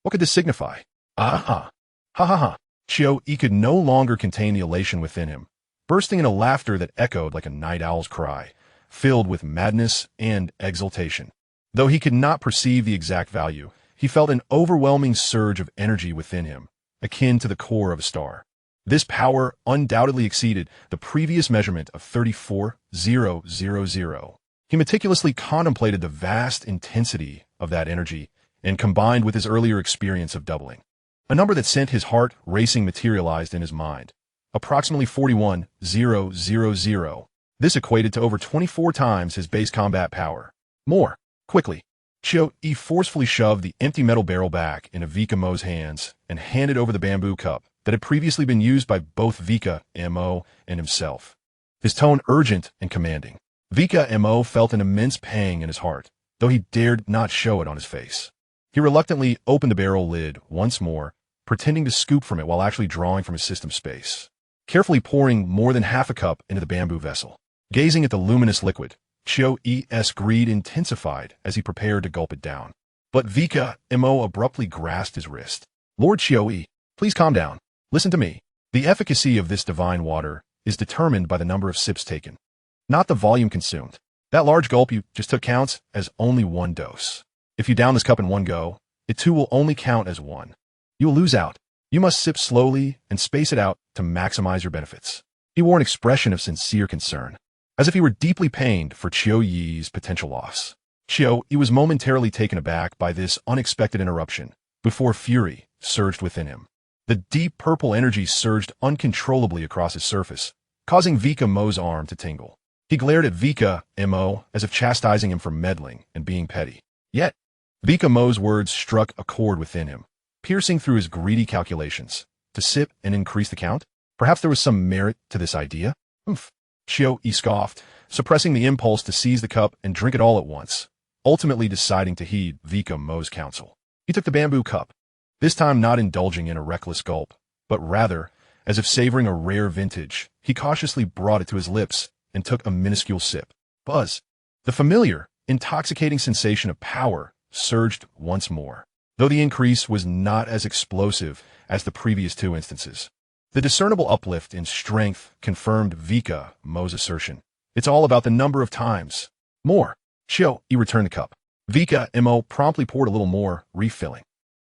What could this signify? Ah-ha! Ha-ha-ha! Chio-E could no longer contain the elation within him, bursting in a laughter that echoed like a night owl's cry, filled with madness and exultation. Though he could not perceive the exact value, he felt an overwhelming surge of energy within him, akin to the core of a star. This power undoubtedly exceeded the previous measurement of 34,000. He meticulously contemplated the vast intensity of that energy and combined with his earlier experience of doubling. A number that sent his heart racing materialized in his mind. Approximately 41,000. This equated to over 24 times his base combat power. More. Quickly, Chio-E forcefully shoved the empty metal barrel back into Vikame's hands and handed over the bamboo cup that had previously been used by both Vikame and himself. His tone urgent and commanding. Vikame felt an immense pang in his heart, though he dared not show it on his face. He reluctantly opened the barrel lid once more, pretending to scoop from it while actually drawing from his system space, carefully pouring more than half a cup into the bamboo vessel. Gazing at the luminous liquid, Chio-E's greed intensified as he prepared to gulp it down. But Vikame abruptly grasped his wrist. Lord Chio-E, please calm down. Listen to me. The efficacy of this divine water is determined by the number of sips taken, not the volume consumed. That large gulp you just took counts as only one dose. If you down this cup in one go, it too will only count as one. You will lose out. You must sip slowly and space it out to maximize your benefits. He wore an expression of sincere concern, as if he were deeply pained for Chio-Yi's potential loss. Chio-E was momentarily taken aback by this unexpected interruption, before fury surged within him. The deep purple energy surged uncontrollably across his surface, causing Vikame's arm to tingle. He glared at Vikame as if chastising him for meddling and being petty. Yet, Vikame's words struck a chord within him, piercing through his greedy calculations. To sip and increase the count? Perhaps there was some merit to this idea? Oomph. Chio-E scoffed, suppressing the impulse to seize the cup and drink it all at once, ultimately deciding to heed Vikame's counsel. He took the bamboo cup, This time not indulging in a reckless gulp, but rather, as if savoring a rare vintage, he cautiously brought it to his lips and took a minuscule sip. Buzz. The familiar, intoxicating sensation of power surged once more, though the increase was not as explosive as the previous two instances. The discernible uplift in strength confirmed Vikame's assertion. It's all about the number of times. More. He returned the cup. Vikame promptly poured a little more, refilling.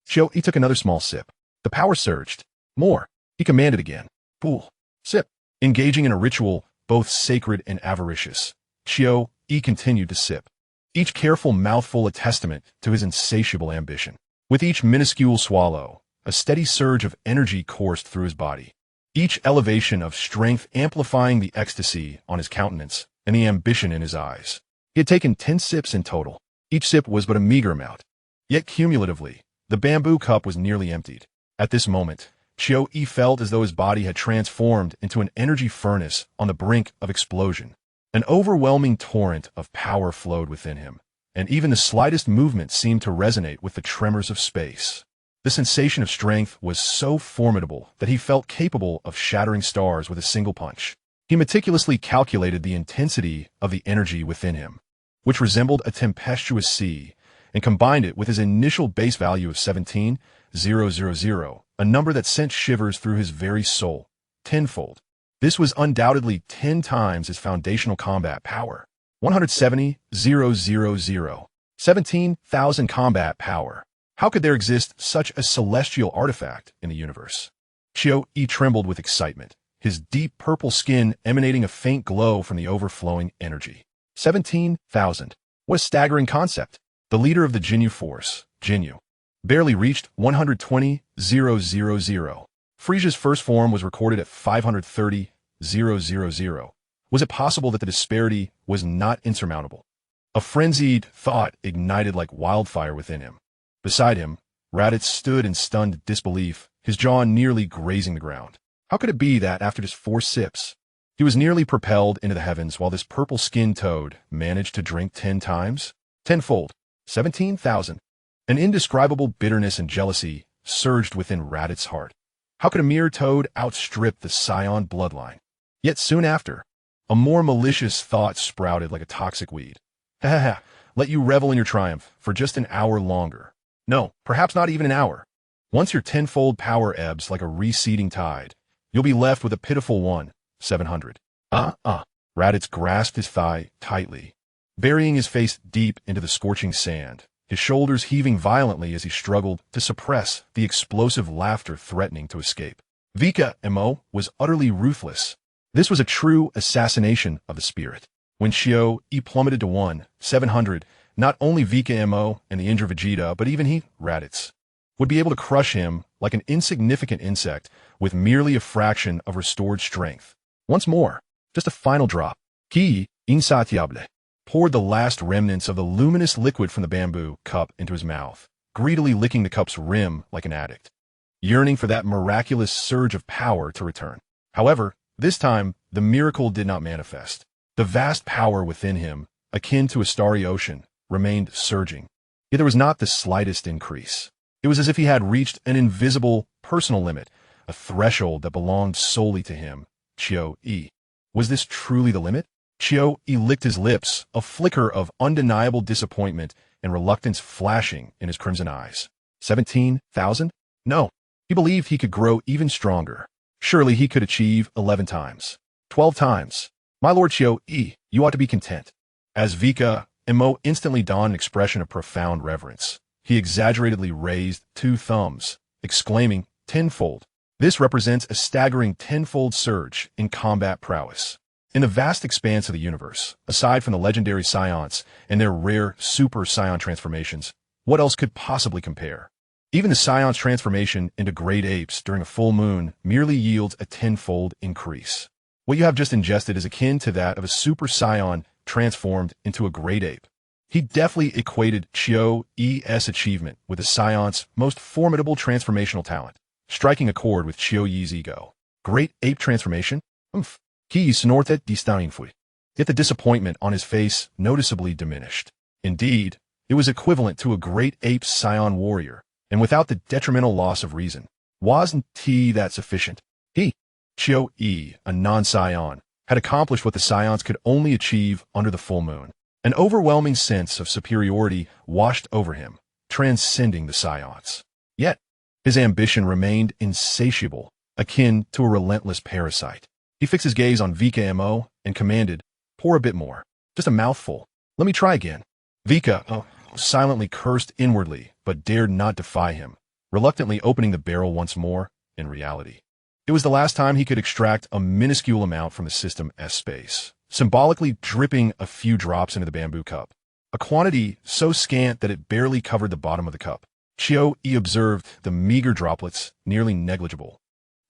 He took another small sip. The power surged. More. He commanded again. Pool. Sip. Engaging in a ritual both sacred and avaricious, He continued to sip, each careful mouthful a testament to his insatiable ambition. With each minuscule swallow, a steady surge of energy coursed through his body, each elevation of strength amplifying the ecstasy on his countenance and the ambition in his eyes. He had taken 10 sips in total. Each sip was but a meager amount. Yet cumulatively, the bamboo cup was nearly emptied. At this moment, He felt as though his body had transformed into an energy furnace on the brink of explosion. An overwhelming torrent of power flowed within him, and even the slightest movement seemed to resonate with the tremors of space. The sensation of strength was so formidable that he felt capable of shattering stars with a single punch. He meticulously calculated the intensity of the energy within him, which resembled a tempestuous sea, and combined it with his initial base value of 17,000, a number that sent shivers through his very soul, tenfold. This was undoubtedly 10 times his foundational combat power. 170,000. 17,000 combat power. How could there exist such a celestial artifact in the universe? He trembled with excitement, his deep purple skin emanating a faint glow from the overflowing energy. 17,000. What a staggering concept. The leader of the Jinyu force, Jinyu, barely reached 120,000. Frisia's first form was recorded at 530,000. Was it possible that the disparity was not insurmountable? A frenzied thought ignited like wildfire within him. Beside him, Raditz stood in stunned disbelief, his jaw nearly grazing the ground. How could it be that, after just 4 sips, he was nearly propelled into the heavens while this purple-skinned toad managed to drink 10 times? Tenfold. 17,000. An indescribable bitterness and jealousy surged within Raditz's heart. How could a mere toad outstrip the Saiyan bloodline? Yet soon after, a more malicious thought sprouted like a toxic weed. Ha, let you revel in your triumph for just an hour longer. No, perhaps not even an hour. Once your tenfold power ebbs like a receding tide, you'll be left with a pitiful 700. Raditz grasped his thigh tightly, burying his face deep into the scorching sand, his shoulders heaving violently as he struggled to suppress the explosive laughter threatening to escape. Vikame was utterly ruthless. This was a true assassination of the spirit. When he plummeted to 700, not only Vikame and the injured Vegeta, but even he, Raditz, would be able to crush him like an insignificant insect with merely a fraction of restored strength. Once more, just a final drop. Ki, insatiable, poured the last remnants of the luminous liquid from the bamboo cup into his mouth, greedily licking the cup's rim like an addict, yearning for that miraculous surge of power to return. However, this time, the miracle did not manifest. The vast power within him, akin to a starry ocean, remained surging. Yet there was not the slightest increase. It was as if he had reached an invisible personal limit, a threshold that belonged solely to him. Was this truly the limit? He licked his lips, a flicker of undeniable disappointment and reluctance flashing in his crimson eyes. 17,000? No. He believed he could grow even stronger. Surely he could achieve 11 times. 12 times. My lord you ought to be content. As Vikame instantly donned an expression of profound reverence, he exaggeratedly raised 2 thumbs, exclaiming, tenfold. This represents a staggering tenfold surge in combat prowess. In the vast expanse of the universe, aside from the legendary Saiyans and their rare Super Saiyan transformations, what else could possibly compare? Even the Saiyans' transformation into great apes during a full moon merely yields a tenfold increase. What you have just ingested is akin to that of a Super Saiyan transformed into a great ape. He deftly equated Chio's achievement with the Saiyans' most formidable transformational talent, striking a chord with Chiyo's ego. Great ape transformation? He snorted disdainfully. Yet the disappointment on his face noticeably diminished. Indeed, it was equivalent to a great ape Saiyan warrior, and without the detrimental loss of reason. Wasn't that sufficient? He, Chio-E, a non-Saiyan, had accomplished what the Saiyans could only achieve under the full moon. An overwhelming sense of superiority washed over him, transcending the Saiyans. Yet, his ambition remained insatiable, akin to a relentless parasite. He fixed his gaze on Vikame and commanded, "Pour a bit more. Just a mouthful. Let me try again." Vika silently cursed inwardly, but dared not defy him, reluctantly opening the barrel once more. In reality, it was the last time he could extract a minuscule amount from the system's space, symbolically dripping a few drops into the bamboo cup, a quantity so scant that it barely covered the bottom of the cup. Chio-E observed the meager droplets, nearly negligible,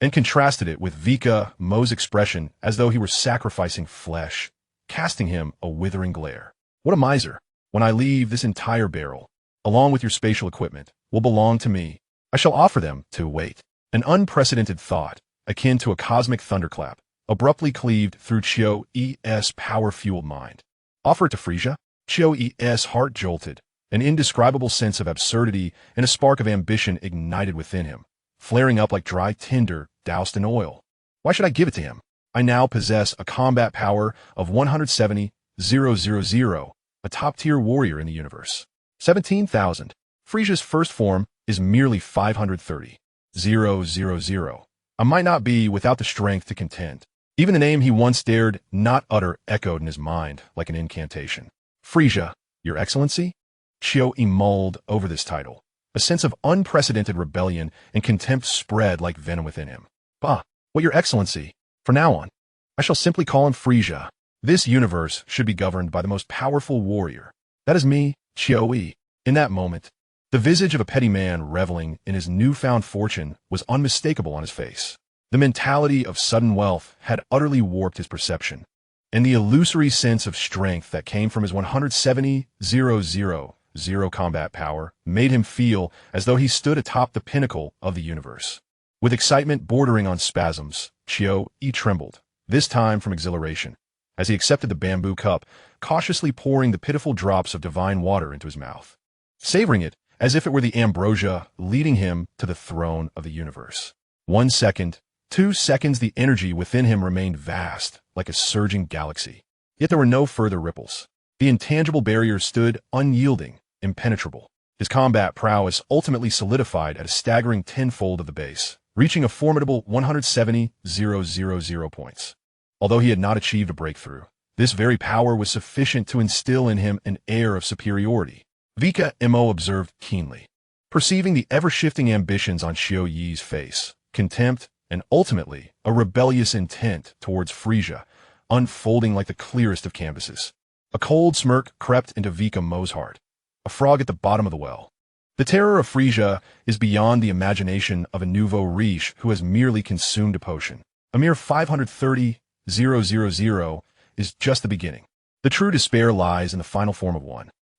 and contrasted it with Vikame's expression as though he were sacrificing flesh, casting him a withering glare. "What a miser! When I leave, this entire barrel, along with your spatial equipment, will belong to me. I shall offer them to wait." An unprecedented thought, akin to a cosmic thunderclap, abruptly cleaved through Chio-E's power-fueled mind. Offer it to Frisia? Chio-E's heart jolted. An indescribable sense of absurdity and a spark of ambition ignited within him, flaring up like dry tinder doused in oil. Why should I give it to him? I now possess a combat power of 170,000, a top-tier warrior in the universe. 17,000. Frisia's first form is merely 530,000. I might not be without the strength to contend. Even the name he once dared not utter echoed in his mind like an incantation. Frisia, Your Excellency? Chio-E mulled over this title. A sense of unprecedented rebellion and contempt spread like venom within him. Bah, what Your Excellency? From now on, I shall simply call him Frisia. This universe should be governed by the most powerful warrior. That is me, Chio-E. In that moment, the visage of a petty man reveling in his newfound fortune was unmistakable on his face. The mentality of sudden wealth had utterly warped his perception, and the illusory sense of strength that came from his 170,000 combat power made him feel as though he stood atop the pinnacle of the universe. With excitement bordering on spasms, Chio-E trembled, this time from exhilaration, as he accepted the bamboo cup, cautiously pouring the pitiful drops of divine water into his mouth, savoring it as if it were the ambrosia leading him to the throne of the universe. 1 second, 2 seconds, the energy within him remained vast, like a surging galaxy. Yet there were no further ripples. The intangible barrier stood unyielding, impenetrable. His combat prowess ultimately solidified at a staggering tenfold of the base, reaching a formidable 170,000 points. Although he had not achieved a breakthrough, this very power was sufficient to instill in him an air of superiority. Vikame observed keenly, perceiving the ever-shifting ambitions on Chio-E's face, contempt, and ultimately a rebellious intent towards Frisia, unfolding like the clearest of canvases. A cold smirk crept into Vikame's heart, a frog at the bottom of the well. The terror of Frisia is beyond the imagination of a nouveau riche who has merely consumed a potion. A mere 530,000 is just the beginning. The true despair lies in the final form of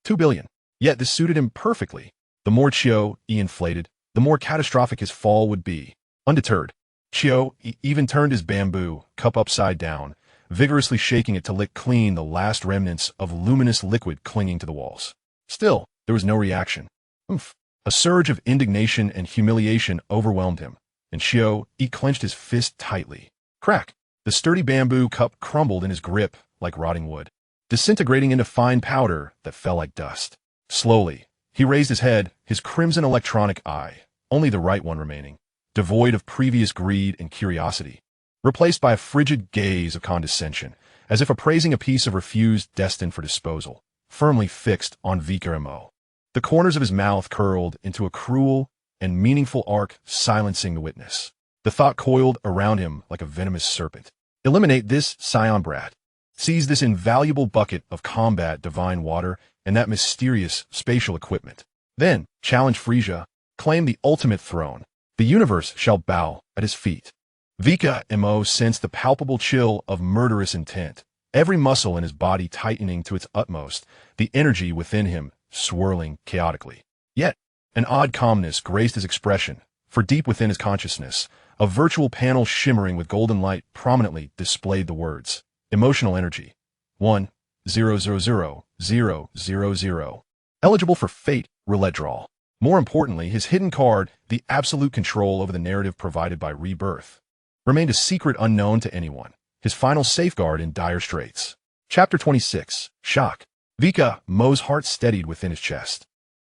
2 billion. Yet this suited him perfectly. The more Chio-E inflated, the more catastrophic his fall would be. Undeterred, Chio-E even turned his bamboo cup upside down, vigorously shaking it to lick clean the last remnants of luminous liquid clinging to the walls. Still, there was no reaction. Oomph. A surge of indignation and humiliation overwhelmed him, and Chio-E clenched his fist tightly. Crack! The sturdy bamboo cup crumbled in his grip like rotting wood, disintegrating into fine powder that fell like dust. Slowly, he raised his head, his crimson electronic eye, only the right one remaining, devoid of previous greed and curiosity, replaced by a frigid gaze of condescension, as if appraising a piece of refuse destined for disposal, firmly fixed on Vikame. The corners of his mouth curled into a cruel and meaningful arc, silencing the witness. The thought coiled around him like a venomous serpent. Eliminate this Saiyan brat. Seize this invaluable bucket of combat divine water and that mysterious spatial equipment. Then, challenge Frisia, claim the ultimate throne. The universe shall bow at his feet. Vikame sensed the palpable chill of murderous intent, every muscle in his body tightening to its utmost, the energy within him swirling chaotically. Yet, an odd calmness graced his expression, for deep within his consciousness, a virtual panel shimmering with golden light prominently displayed the words, Emotional Energy, 1,000,000. Eligible for Fate Roulette Draw. More importantly, his hidden card, the absolute control over the narrative provided by Rebirth, remained a secret unknown to anyone, his final safeguard in dire straits. Chapter 26. Shock. Vikame's heart steadied within his chest.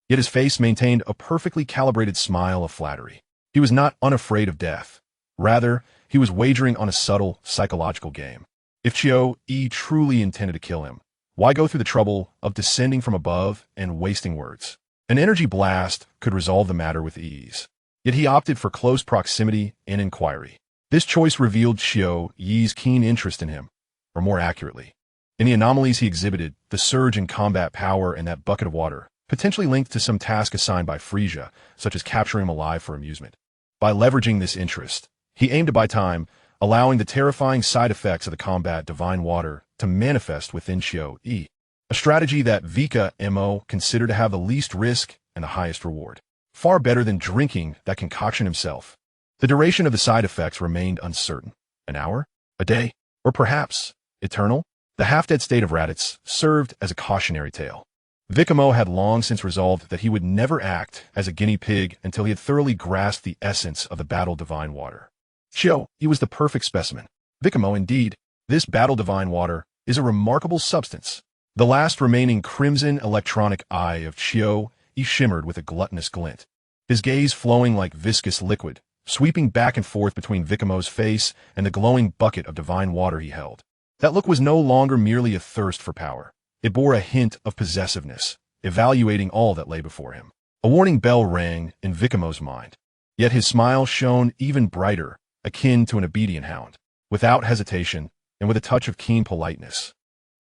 Yet his face maintained a perfectly calibrated smile of flattery. He was not unafraid of death. Rather, he was wagering on a subtle, psychological game. If Chio-E truly intended to kill him, why go through the trouble of descending from above and wasting words? An energy blast could resolve the matter with ease. Yet he opted for close proximity and inquiry. This choice revealed Chio-Yi's keen interest in him, or more accurately, in the anomalies he exhibited, the surge in combat power and that bucket of water, potentially linked to some task assigned by Frisia, such as capturing him alive for amusement. By leveraging this interest, he aimed to buy time, allowing the terrifying side effects of the combat divine water to manifest within Chio-E, a strategy that Vikame considered to have the least risk and the highest reward. Far better than drinking that concoction himself. The duration of the side effects remained uncertain. An hour? A day? Or perhaps eternal? The half-dead state of Raditz served as a cautionary tale. Vikame had long since resolved that he would never act as a guinea pig until he had thoroughly grasped the essence of the battle divine water. Chio-E was the perfect specimen. Vikame, indeed, this battle divine water is a remarkable substance. The last remaining crimson electronic eye of Chio-E shimmered with a gluttonous glint, his gaze flowing like viscous liquid, sweeping back and forth between Vikame's face and the glowing bucket of divine water he held. That look was no longer merely a thirst for power. It bore a hint of possessiveness, evaluating all that lay before him. A warning bell rang in Vikame's mind. Yet his smile shone even brighter, akin to an obedient hound. Without hesitation, and with a touch of keen politeness,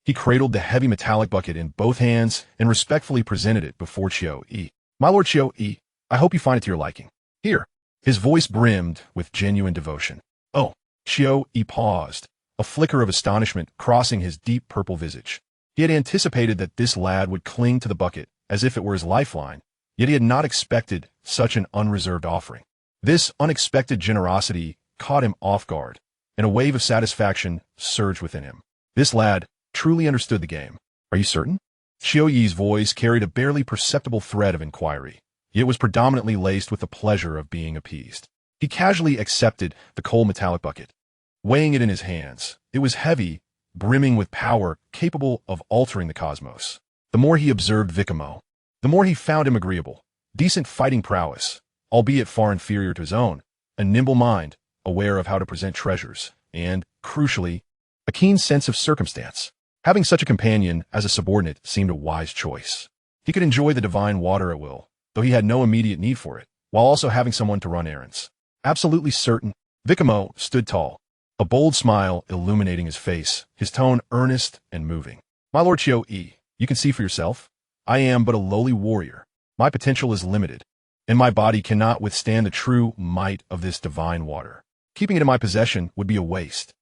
he cradled the heavy metallic bucket in both hands and respectfully presented it before Chio-E. "My lord Chio-E, I hope you find it to your liking. Here." His voice brimmed with genuine devotion. "Oh." Chio-E paused, a flicker of astonishment crossing his deep purple visage. He had anticipated that this lad would cling to the bucket as if it were his lifeline, yet he had not expected such an unreserved offering. This unexpected generosity caught him off guard, and a wave of satisfaction surged within him. This lad truly understood the game. "Are you certain?" Chio-Yi's voice carried a barely perceptible thread of inquiry, yet was predominantly laced with the pleasure of being appeased. He casually accepted the cold metallic bucket, weighing it in his hands. It was heavy, brimming with power capable of altering the cosmos. The more he observed Vikame, the more he found him agreeable. Decent fighting prowess, albeit far inferior to his own, a nimble mind, aware of how to present treasures, and, crucially, a keen sense of circumstance. Having such a companion as a subordinate seemed a wise choice. He could enjoy the divine water at will, though he had no immediate need for it, while also having someone to run errands. Absolutely certain, Vikame stood tall, a bold smile illuminating his face, his tone earnest and moving. "My lord Chio-E, you can see for yourself. I am but a lowly warrior. My potential is limited, and my body cannot withstand the true might of this divine water. Keeping it in my possession would be a waste.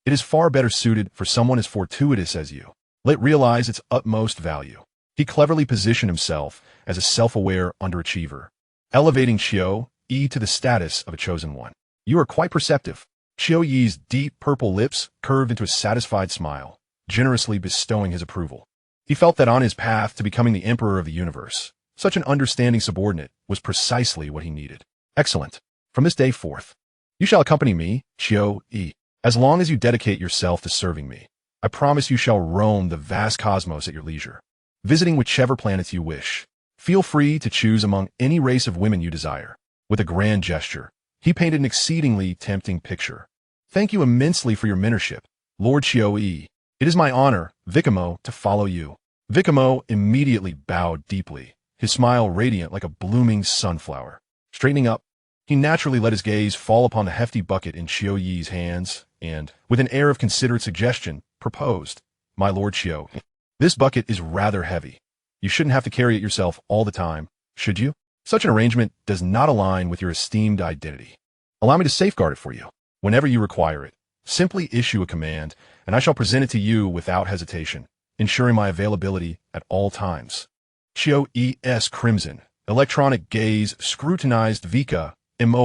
It is far better suited for someone as fortuitous as you. Let realize its utmost value." He cleverly positioned himself as a self-aware underachiever, elevating Chio-E to the status of a chosen one. "You are quite perceptive." Chio-Yi's deep purple lips curved into a satisfied smile, generously bestowing his approval. He felt that on his path to becoming the emperor of the universe, such an understanding subordinate was precisely what he needed. "Excellent. From this day forth, you shall accompany me, Chio-E. As long as you dedicate yourself to serving me, I promise you shall roam the vast cosmos at your leisure, visiting whichever planets you wish. Feel free to choose among any race of women you desire." With a grand gesture, he painted an exceedingly tempting picture. "Thank you immensely for your mentorship, Lord Chio-E. It is my honor, Vikame, to follow you." Vikame immediately bowed deeply, his smile radiant like a blooming sunflower. Straightening up, he naturally let his gaze fall upon the hefty bucket in Chio-Yi's hands, and, with an air of considerate suggestion, proposed, "My lord Chio, this bucket is rather heavy. You shouldn't have to carry it yourself all the time, should you? Such an arrangement does not align with your esteemed identity. Allow me to safeguard it for you. Whenever you require it, simply issue a command, and I shall present it to you without hesitation, ensuring my availability at all times." Chio-E's crimson, electronic gaze scrutinized Vikame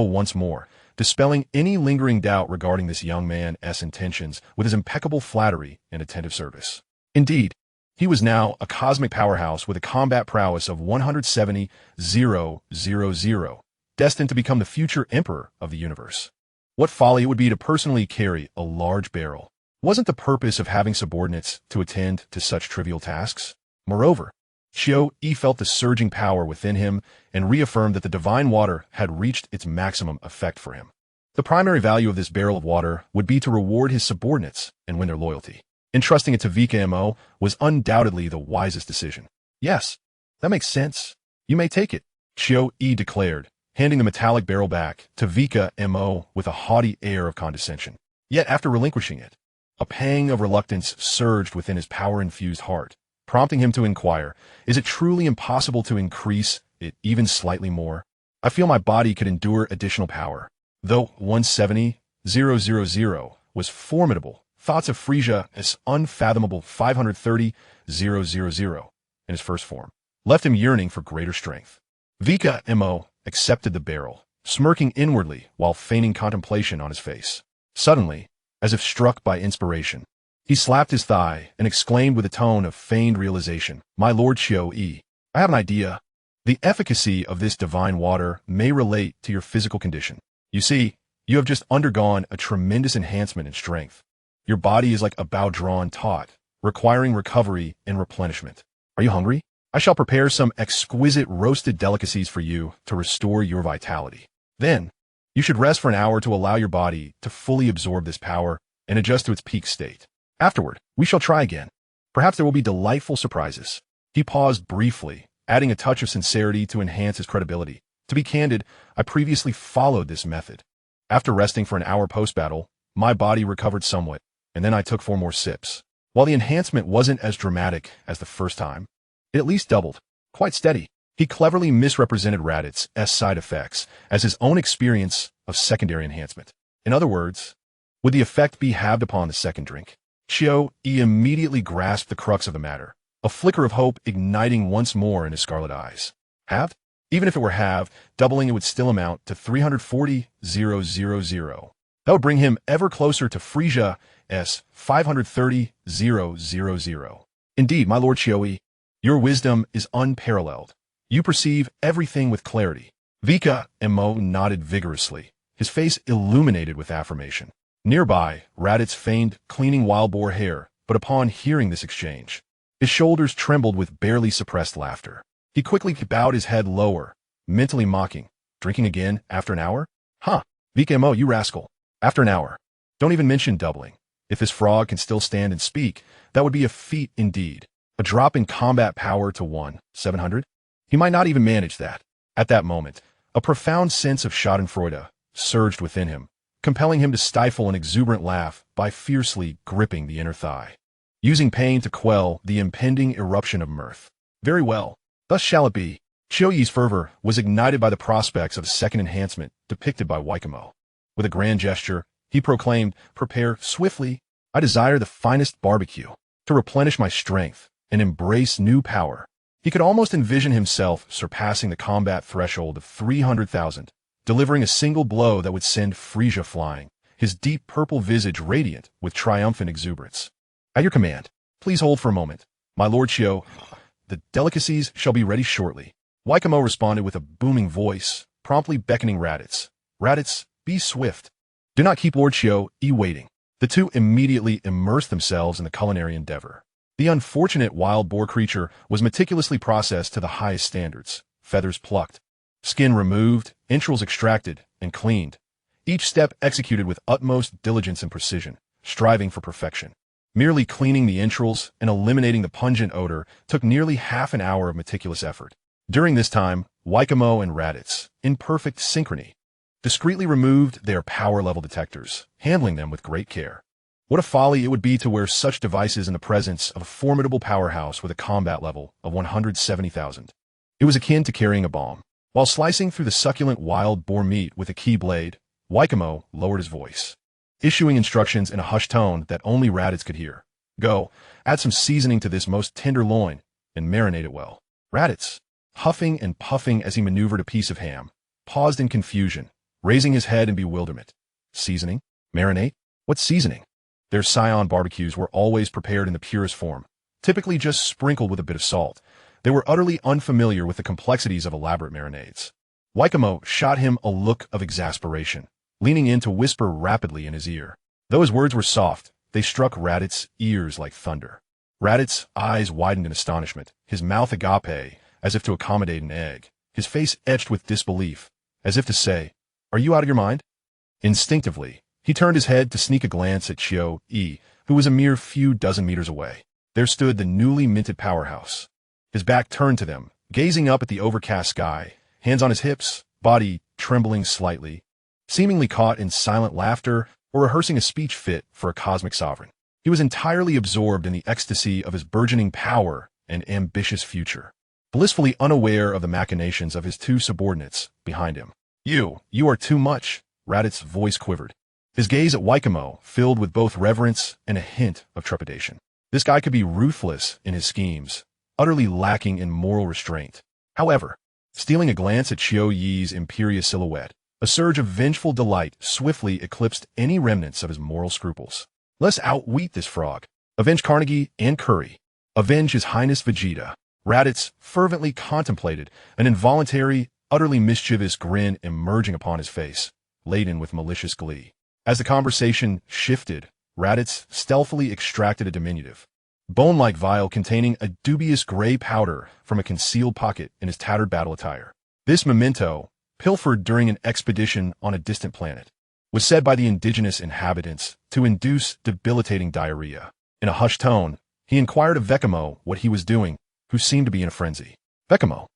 once more, dispelling any lingering doubt regarding this young man's intentions with his impeccable flattery and attentive service. "Indeed, He was now a cosmic powerhouse with a combat prowess of 170,000, destined to become the future emperor of the universe. What folly it would be to personally carry a large barrel. Wasn't the purpose of having subordinates to attend to such trivial tasks? Moreover, Xiao-Yi felt the surging power within him and reaffirmed that the divine water had reached its maximum effect for him. The primary value of this barrel of water would be to reward his subordinates and win their loyalty. Entrusting it to Vikame was undoubtedly the wisest decision. Yes, that makes sense. You may take it, Xiao-Yi declared, handing the metallic barrel back to Vikame with a haughty air of condescension. Yet after relinquishing it, a pang of reluctance surged within his power-infused heart, prompting him to inquire, is it truly impossible to increase it even slightly more? I feel my body could endure additional power. Though 170,000 was formidable, thoughts of Frisia as unfathomable 530,000 in his first form left him yearning for greater strength. Vikame accepted the barrel, smirking inwardly while feigning contemplation on his face. Suddenly, as if struck by inspiration, he slapped his thigh and exclaimed with a tone of feigned realization, "My lord Xiao-Yi, I have an idea. The efficacy of this divine water may relate to your physical condition. You see, you have just undergone a tremendous enhancement in strength. Your body is like a bow-drawn taut, requiring recovery and replenishment. Are you hungry? I shall prepare some exquisite roasted delicacies for you to restore your vitality. Then, you should rest for an hour to allow your body to fully absorb this power and adjust to its peak state. Afterward, we shall try again. Perhaps there will be delightful surprises." He paused briefly, adding a touch of sincerity to enhance his credibility. To be candid, I previously followed this method. After resting for an hour post-battle, my body recovered somewhat, and then I took 4 more sips. While the enhancement wasn't as dramatic as the first time, it at least doubled. Quite steady. He cleverly misrepresented Raditz' side effects as his own experience of secondary enhancement. In other words, would the effect be halved upon the second drink? Xiao-Yi immediately grasped the crux of the matter, a flicker of hope igniting once more in his scarlet eyes. Halved? Even if it were halved, doubling it would still amount to 340,000. That would bring him ever closer to Frisia's 530,000. Indeed, my lord Xiao-Yi, your wisdom is unparalleled. You perceive everything with clarity. Vikame nodded vigorously, his face illuminated with affirmation. Nearby, Raditz feigned cleaning wild boar hair, but upon hearing this exchange, his shoulders trembled with barely suppressed laughter. He quickly bowed his head lower, mentally mocking, "Drinking again after an hour? Huh, Vikame, you rascal. After an hour. Don't even mention doubling. If this frog can still stand and speak, that would be a feat indeed. A drop in combat power to 1,700? He might not even manage that." At that moment, a profound sense of schadenfreude surged within him, compelling him to stifle an exuberant laugh by fiercely gripping the inner thigh, using pain to quell the impending eruption of mirth. Very well, thus shall it be. Xiao-Yi's fervor was ignited by the prospects of a second enhancement depicted by Vikame. With a grand gesture, he proclaimed, "Prepare swiftly. I desire the finest barbecue to replenish my strength and embrace new power." He could almost envision himself surpassing the combat threshold of 300,000, delivering a single blow that would send Frisia flying, his deep purple visage radiant with triumphant exuberance. "At your command. Please hold for a moment. My lord Xiao, the delicacies shall be ready shortly." Vikame responded with a booming voice, promptly beckoning Raditz. "Raditz, be swift. Do not keep Lord Xiao-Yi waiting." The two immediately immersed themselves in the culinary endeavor. The unfortunate wild boar creature was meticulously processed to the highest standards, feathers plucked, skin removed, entrails extracted, and cleaned, each step executed with utmost diligence and precision, striving for perfection. Merely cleaning the entrails and eliminating the pungent odor took nearly half an hour of meticulous effort. During this time, Vikame and Raditz, in perfect synchrony, discreetly removed their power level detectors, handling them with great care. What a folly it would be to wear such devices in the presence of a formidable powerhouse with a combat level of 170,000. It was akin to carrying a bomb. While slicing through the succulent wild boar meat with a key blade, Vikame lowered his voice, issuing instructions in a hushed tone that only Raditz could hear. "Go, add some seasoning to this most tender loin, and marinate it well." Raditz, huffing and puffing as he maneuvered a piece of ham, paused in confusion, raising his head in bewilderment. "Seasoning? Marinate? What seasoning?" Their Saiyan barbecues were always prepared in the purest form, typically just sprinkled with a bit of salt. They were utterly unfamiliar with the complexities of elaborate marinades. Vikame shot him a look of exasperation, leaning in to whisper rapidly in his ear. Though his words were soft, they struck Raditz' ears like thunder. Raditz' eyes widened in astonishment, his mouth agape, as if to accommodate an egg, his face etched with disbelief, as if to say, "Are you out of your mind?" Instinctively, he turned his head to sneak a glance at Chiu-yi, who was a mere few dozen meters away. There stood the newly minted powerhouse. His back turned to them, gazing up at the overcast sky, hands on his hips, body trembling slightly, seemingly caught in silent laughter or rehearsing a speech fit for a cosmic sovereign. He was entirely absorbed in the ecstasy of his burgeoning power and ambitious future, blissfully unaware of the machinations of his two subordinates behind him. You are too much," Raditz's voice quivered. His gaze at Vikame filled with both reverence and a hint of trepidation. This guy could be ruthless in his schemes, utterly lacking in moral restraint. However, stealing a glance at Chiu-yi's imperious silhouette, a surge of vengeful delight swiftly eclipsed any remnants of his moral scruples. "Let's outwheat this frog. Avenge Carnegie and Curry. Avenge His Highness Vegeta." Raditz fervently contemplated, an involuntary, utterly mischievous grin emerging upon his face, laden with malicious glee. As the conversation shifted, Raditz stealthily extracted a diminutive, bone-like vial containing a dubious gray powder from a concealed pocket in his tattered battle attire. This memento, pilfered during an expedition on a distant planet, was said by the indigenous inhabitants to induce debilitating diarrhea. In a hushed tone, he inquired of Vikame what he was doing, who seemed to be in a frenzy. Vikame,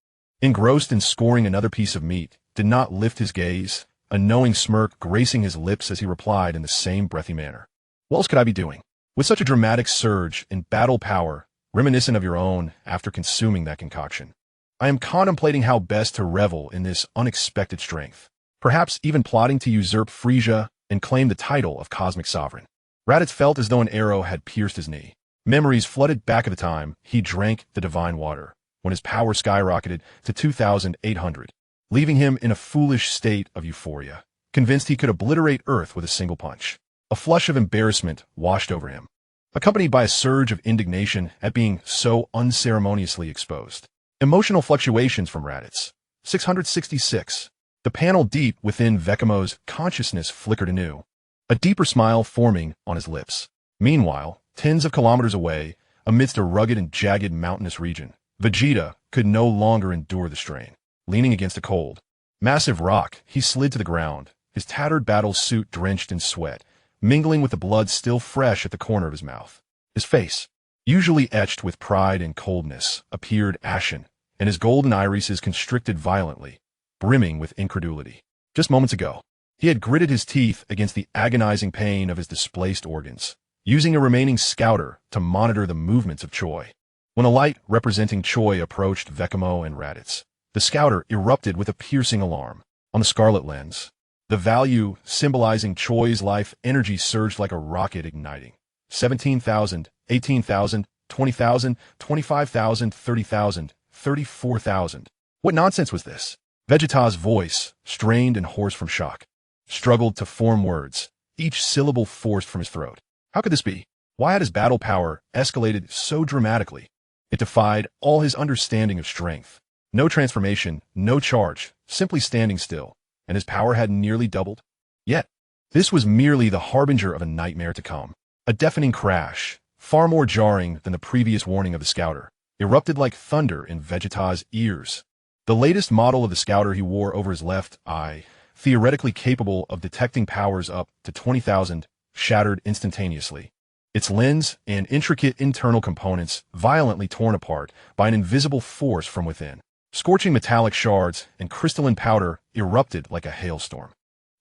engrossed in scoring another piece of meat, did not lift his gaze, a knowing smirk gracing his lips as he replied in the same breathy manner. "What else could I be doing? With such a dramatic surge in battle power, reminiscent of your own after consuming that concoction, I am contemplating how best to revel in this unexpected strength, perhaps even plotting to usurp Frisia and claim the title of cosmic sovereign." Raditz felt as though an arrow had pierced his knee. Memories flooded back at the time he drank the divine water, when his power skyrocketed to 2,800, leaving him in a foolish state of euphoria, convinced he could obliterate Earth with a single punch. A flush of embarrassment washed over him, accompanied by a surge of indignation at being so unceremoniously exposed. Emotional fluctuations from Raditz. 666. The panel deep within Vekamo's consciousness flickered anew, a deeper smile forming on his lips. Meanwhile, tens of kilometers away, amidst a rugged and jagged mountainous region, Vegeta could no longer endure the strain. Leaning against a cold, massive rock, he slid to the ground, his tattered battle suit drenched in sweat, mingling with the blood still fresh at the corner of his mouth. His face, usually etched with pride and coldness, appeared ashen, and his golden irises constricted violently, brimming with incredulity. Just moments ago, he had gritted his teeth against the agonizing pain of his displaced organs, using a remaining scouter to monitor the movements of Choi. When a light representing Choi approached Vikame and Raditz, the scouter erupted with a piercing alarm. On the scarlet lens, the value symbolizing Choi's life energy surged like a rocket igniting. 17,000, 18,000, 20,000, 25,000, 30,000, 34,000. What nonsense was this? Vegeta's voice, strained and hoarse from shock, struggled to form words, each syllable forced from his throat. How could this be? Why had his battle power escalated so dramatically? It defied all his understanding of strength. No transformation, no charge, simply standing still, and his power had nearly doubled. Yet, this was merely the harbinger of a nightmare to come. A deafening crash, far more jarring than the previous warning of the scouter, erupted like thunder in Vegeta's ears. The latest model of the scouter he wore over his left eye, theoretically capable of detecting powers up to 20,000, shattered instantaneously, its lens and intricate internal components violently torn apart by an invisible force from within. Scorching metallic shards and crystalline powder erupted like a hailstorm,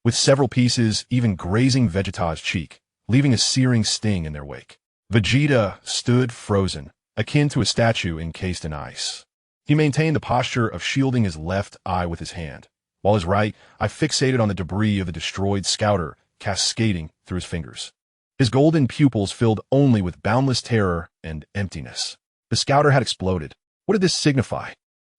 with several pieces even grazing Vegeta's cheek, leaving a searing sting in their wake. Vegeta stood frozen, akin to a statue encased in ice. He maintained the posture of shielding his left eye with his hand, while his right eye fixated on the debris of the destroyed scouter cascading through his fingers. His golden pupils filled only with boundless terror and emptiness. The scouter had exploded. What did this signify?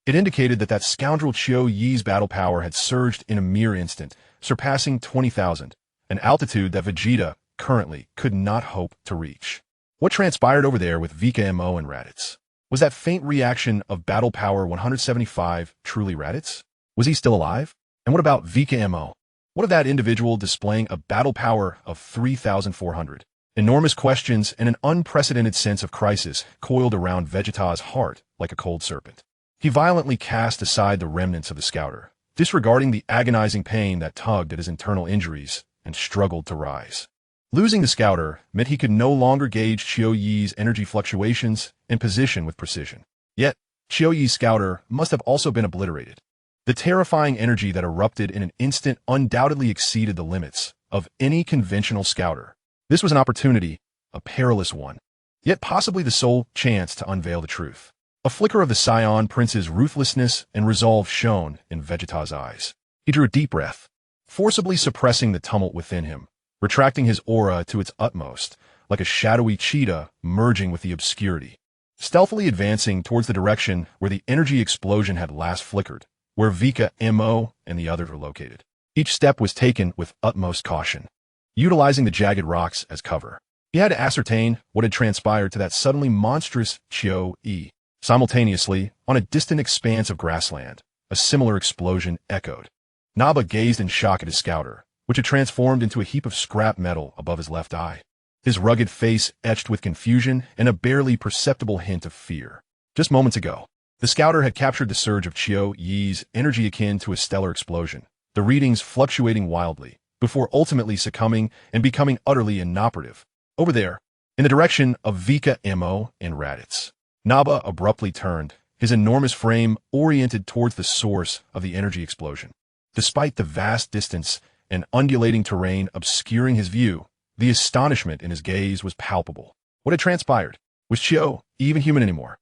It indicated that scoundrel Chiu-yi's battle power had surged in a mere instant, surpassing 20,000, an altitude that Vegeta, currently, could not hope to reach. What transpired over there with Vikame and Raditz? Was that faint reaction of battle power 175 truly Raditz? Was he still alive? And what about Vikame? What of that individual displaying a battle power of 3,400? Enormous questions and an unprecedented sense of crisis coiled around Vegeta's heart like a cold serpent. He violently cast aside the remnants of the scouter, disregarding the agonizing pain that tugged at his internal injuries, and struggled to rise. Losing the scouter meant he could no longer gauge Qiu Yi's energy fluctuations and position with precision. Yet, Qiu Yi's scouter must have also been obliterated. The terrifying energy that erupted in an instant undoubtedly exceeded the limits of any conventional scouter. This was an opportunity, a perilous one, yet possibly the sole chance to unveil the truth. A flicker of the Saiyan prince's ruthlessness and resolve shone in Vegeta's eyes. He drew a deep breath, forcibly suppressing the tumult within him, retracting his aura to its utmost, like a shadowy cheetah merging with the obscurity, stealthily advancing towards the direction where the energy explosion had last flickered, where Vikame and the others were located. Each step was taken with utmost caution, utilizing the jagged rocks as cover. He had to ascertain what had transpired to that suddenly monstrous Qiu Yi. Simultaneously, on a distant expanse of grassland, a similar explosion echoed. Naba gazed in shock at his scouter, which had transformed into a heap of scrap metal above his left eye, his rugged face etched with confusion and a barely perceptible hint of fear. Just moments ago, the scouter had captured the surge of Qiu Yi's energy akin to a stellar explosion, the readings fluctuating wildly, before ultimately succumbing and becoming utterly inoperative. Over there, in the direction of Vikame and Raditz, Naba abruptly turned, his enormous frame oriented towards the source of the energy explosion. Despite the vast distance and undulating terrain obscuring his view, the astonishment in his gaze was palpable. What had transpired? Was Qiu even human anymore?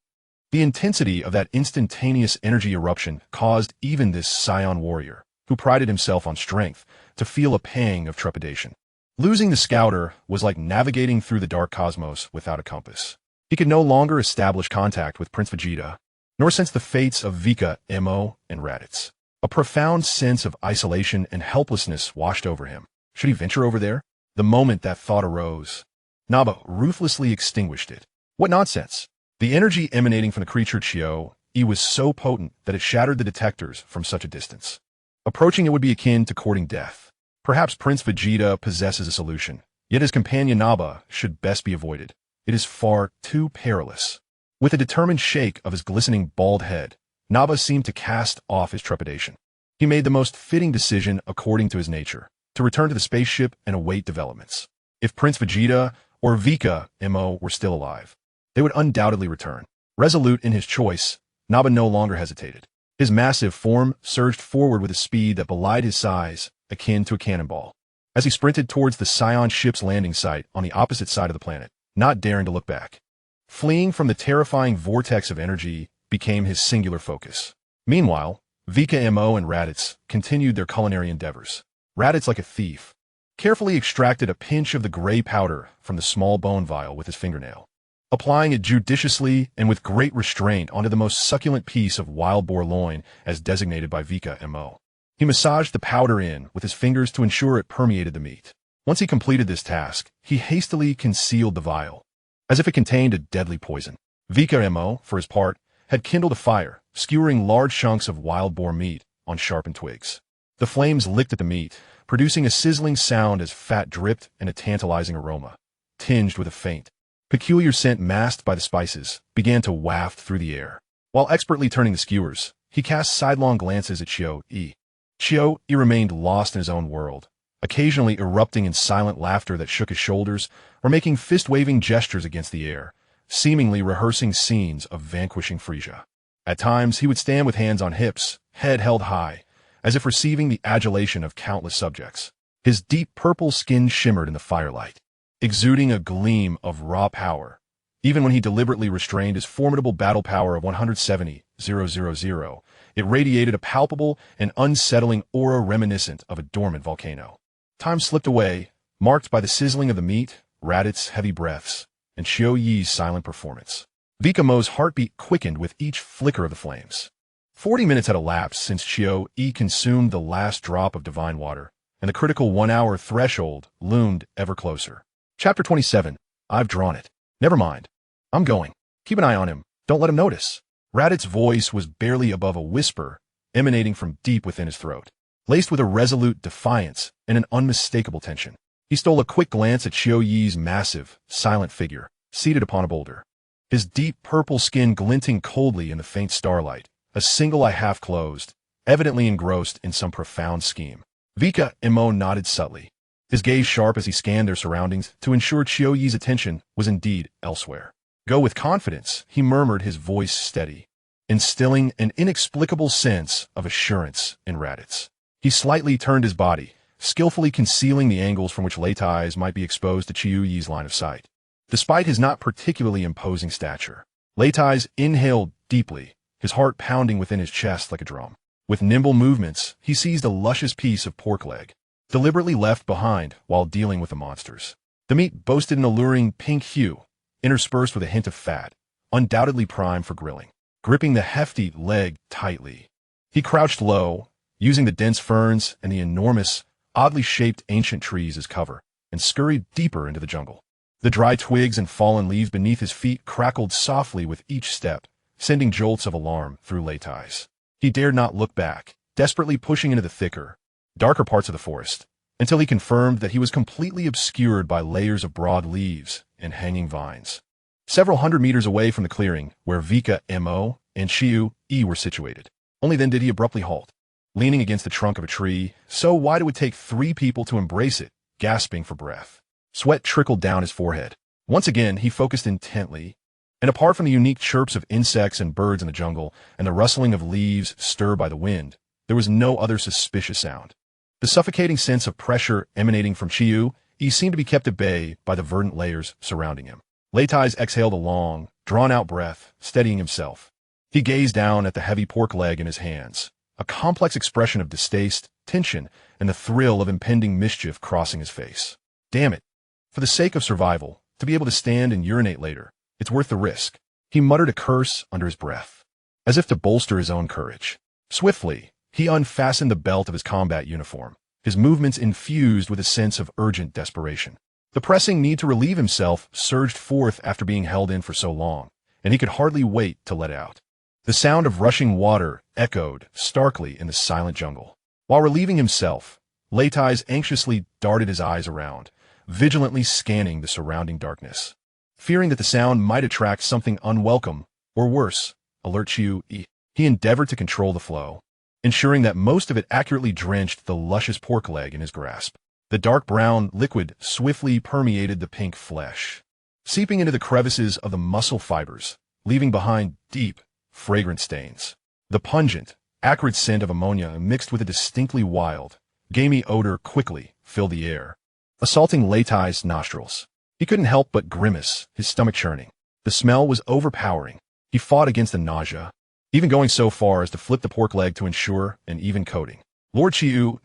The intensity of that instantaneous energy eruption caused even this Saiyan warrior, who prided himself on strength, to feel a pang of trepidation. Losing the scouter was like navigating through the dark cosmos without a compass. He could no longer establish contact with Prince Vegeta, nor sense the fates of Vikame and Raditz. A profound sense of isolation and helplessness washed over him. Should he venture over there? The moment that thought arose, Naba ruthlessly extinguished it. What nonsense! The energy emanating from the creature Qiu Yi was so potent that it shattered the detectors from such a distance. Approaching it would be akin to courting death. Perhaps Prince Vegeta possesses a solution, yet his companion Naba should best be avoided. It is far too perilous. With a determined shake of his glistening bald head, Naba seemed to cast off his trepidation. He made the most fitting decision according to his nature, to return to the spaceship and await developments. If Prince Vegeta or Vikame were still alive, they would undoubtedly return. Resolute in his choice, Naba no longer hesitated. His massive form surged forward with a speed that belied his size, akin to a cannonball. As he sprinted towards the Saiyan ship's landing site on the opposite side of the planet, not daring to look back. Fleeing from the terrifying vortex of energy became his singular focus. Meanwhile, Vikame and Raditz continued their culinary endeavors. Raditz, like a thief, carefully extracted a pinch of the gray powder from the small bone vial with his fingernail, applying it judiciously and with great restraint onto the most succulent piece of wild boar loin as designated by Vikame. He massaged the powder in with his fingers to ensure it permeated the meat. Once he completed this task, he hastily concealed the vial, as if it contained a deadly poison. Vikame, for his part, had kindled a fire, skewering large chunks of wild boar meat on sharpened twigs. The flames licked at the meat, producing a sizzling sound as fat dripped and a tantalizing aroma, tinged with a faint, peculiar scent masked by the spices, began to waft through the air. While expertly turning the skewers, he cast sidelong glances at Qiu Yi. Qiu Yi remained lost in his own world, occasionally erupting in silent laughter that shook his shoulders, or making fist-waving gestures against the air, seemingly rehearsing scenes of vanquishing Frisia. At times, he would stand with hands on hips, head held high, as if receiving the adulation of countless subjects. His deep purple skin shimmered in the firelight, exuding a gleam of raw power. Even when he deliberately restrained his formidable battle power of 170,000, it radiated a palpable and unsettling aura reminiscent of a dormant volcano. Time slipped away, marked by the sizzling of the meat, Raditz's heavy breaths, and Qiu Yi's silent performance. Vikame's heartbeat quickened with each flicker of the flames. 40 minutes had elapsed since Qiu Yi consumed the last drop of divine water, and the critical 1-hour threshold loomed ever closer. Chapter 27. I've drawn it. Never mind. I'm going. Keep an eye on him. Don't let him notice. Radit's voice was barely above a whisper, emanating from deep within his throat, laced with a resolute defiance and an unmistakable tension. He stole a quick glance at Xiao Yi's massive, silent figure, seated upon a boulder. His deep purple skin glinting coldly in the faint starlight, a single eye half closed, evidently engrossed in some profound scheme. Vikame nodded subtly, his gaze sharp as he scanned their surroundings to ensure Xiao Yi's attention was indeed elsewhere. Go with confidence, he murmured, his voice steady, instilling an inexplicable sense of assurance in Raditz. He slightly turned his body, skillfully concealing the angles from which Lei's eyes might be exposed to Xiao Yi's line of sight. Despite his not particularly imposing stature, Lei's inhaled deeply, his heart pounding within his chest like a drum. With nimble movements, he seized a luscious piece of pork leg, deliberately left behind while dealing with the monsters. The meat boasted an alluring pink hue, interspersed with a hint of fat, undoubtedly primed for grilling. Gripping the hefty leg tightly, he crouched low, using the dense ferns and the enormous, oddly shaped ancient trees as cover, and scurried deeper into the jungle. The dry twigs and fallen leaves beneath his feet crackled softly with each step, sending jolts of alarm through Lei's. He dared not look back, desperately pushing into the thicker, darker parts of the forest, until he confirmed that he was completely obscured by layers of broad leaves and hanging vines. Several hundred meters away from the clearing where Vikame and Xiao Yi were situated, only then did he abruptly halt, leaning against the trunk of a tree so wide it would take 3 people to embrace it, gasping for breath. Sweat trickled down his forehead. Once again, he focused intently, and apart from the unique chirps of insects and birds in the jungle and the rustling of leaves stirred by the wind, there was no other suspicious sound. The suffocating sense of pressure emanating from Xiao Yi seemed to be kept at bay by the verdant layers surrounding him. Lei's exhaled a long, drawn-out breath, steadying himself. He gazed down at the heavy pork leg in his hands, a complex expression of distaste, tension, and the thrill of impending mischief crossing his face. Damn it. For the sake of survival, to be able to stand and urinate later, it's worth the risk. He muttered a curse under his breath, as if to bolster his own courage. Swiftly, he unfastened the belt of his combat uniform, his movements infused with a sense of urgent desperation. The pressing need to relieve himself surged forth after being held in for so long, and he could hardly wait to let out. The sound of rushing water echoed starkly in the silent jungle. While relieving himself, Lei's anxiously darted his eyes around, vigilantly scanning the surrounding darkness. Fearing that the sound might attract something unwelcome, or worse, alert Xiao Yi, he endeavored to control the flow, ensuring that most of it accurately drenched the luscious pork leg in his grasp. The dark brown liquid swiftly permeated the pink flesh, seeping into the crevices of the muscle fibers, leaving behind deep, fragrant stains. The pungent, acrid scent of ammonia mixed with a distinctly wild, gamey odor quickly filled the air, assaulting Lei's nostrils. He couldn't help but grimace, his stomach churning. The smell was overpowering. He fought against the nausea, even going so far as to flip the pork leg to ensure an even coating. Lord Xiao,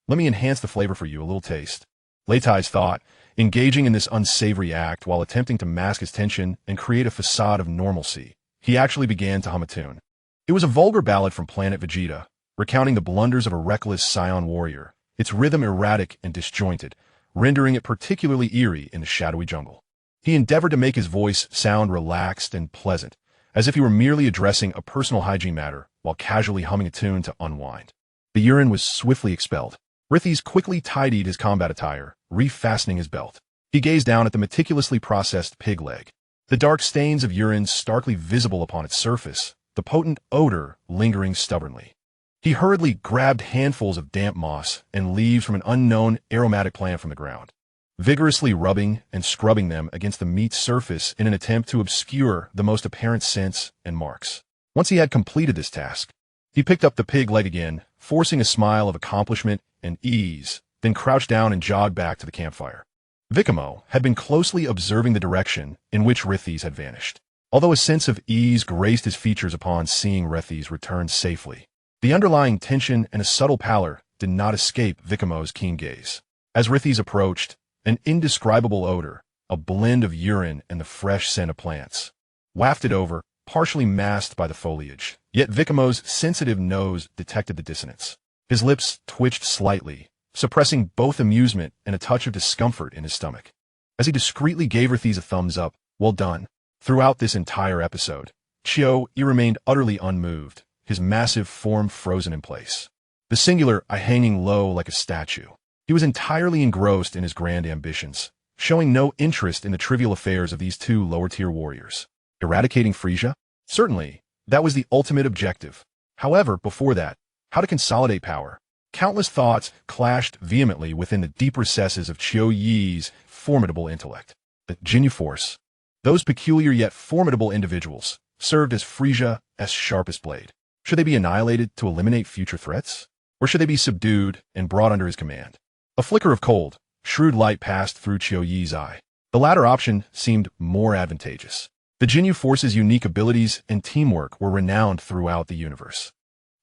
let me enhance the flavor for you, a little taste. Lei's thought, engaging in this unsavory act while attempting to mask his tension and create a facade of normalcy. He actually began to hum a tune. It was a vulgar ballad from planet Vegeta, recounting the blunders of a reckless Saiyan warrior, its rhythm erratic and disjointed, rendering it particularly eerie in the shadowy jungle. He endeavored to make his voice sound relaxed and pleasant, as if he were merely addressing a personal hygiene matter while casually humming a tune to unwind. The urine was swiftly expelled. Rithis quickly tidied his combat attire, refastening his belt. He gazed down at the meticulously processed pig leg, the dark stains of urine starkly visible upon its surface, the potent odor lingering stubbornly. He hurriedly grabbed handfuls of damp moss and leaves from an unknown aromatic plant from the ground, vigorously rubbing and scrubbing them against the meat's surface in an attempt to obscure the most apparent scents and marks. Once he had completed this task, he picked up the pig leg again, forcing a smile of accomplishment and ease, then crouched down and jogged back to the campfire. Vikame had been closely observing the direction in which Rithis had vanished. Although a sense of ease graced his features upon seeing Rithis return safely, the underlying tension and a subtle pallor did not escape Vikame's keen gaze. As Rithis approached, an indescribable odor, a blend of urine and the fresh scent of plants, wafted over, partially masked by the foliage. Yet Vikame's sensitive nose detected the dissonance. His lips twitched slightly, suppressing both amusement and a touch of discomfort in his stomach. as he discreetly gave Arthese a thumbs up. Well done. Throughout this entire episode, Chio-i remained utterly unmoved, his massive form frozen in place. The singular I hanging low like a statue. He was entirely engrossed in his grand ambitions, showing no interest in the trivial affairs of these two lower-tier warriors. Eradicating Frisia? Certainly, that was the ultimate objective. However, before that, how to consolidate power? Countless thoughts clashed vehemently within the deep recesses of Chio-i's formidable intellect. The Jinyu Force. Those peculiar yet formidable individuals served as Frisia's sharpest blade. Should they be annihilated to eliminate future threats? Or should they be subdued and brought under his command? A flicker of cold, shrewd light passed through Chio-i's eye. The latter option seemed more advantageous. The Jinyu Force's unique abilities and teamwork were renowned throughout the universe.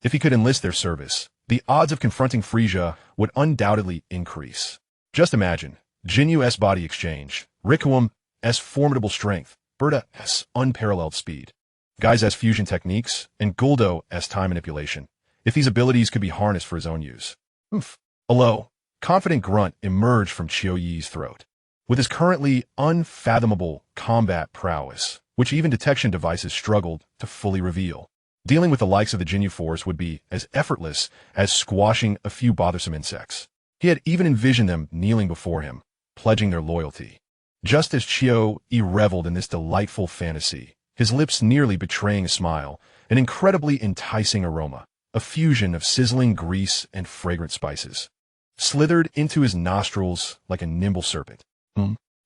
If he could enlist their service, the odds of confronting Frisia would undoubtedly increase. Just imagine, Jinyu's body exchange, Rikuum's formidable strength, Berta's unparalleled speed, Gai's fusion techniques, and Guldo's time manipulation, if these abilities could be harnessed for his own use. Oomph. A low, confident grunt emerged from Chio-i's throat. With his currently unfathomable combat prowess, which even detection devices struggled to fully reveal, dealing with the likes of the Jinyu Force would be as effortless as squashing a few bothersome insects. He had even envisioned them kneeling before him, pledging their loyalty. Just as Chio-i reveled in this delightful fantasy, his lips nearly betraying a smile, an incredibly enticing aroma, a fusion of sizzling grease and fragrant spices, slithered into his nostrils like a nimble serpent.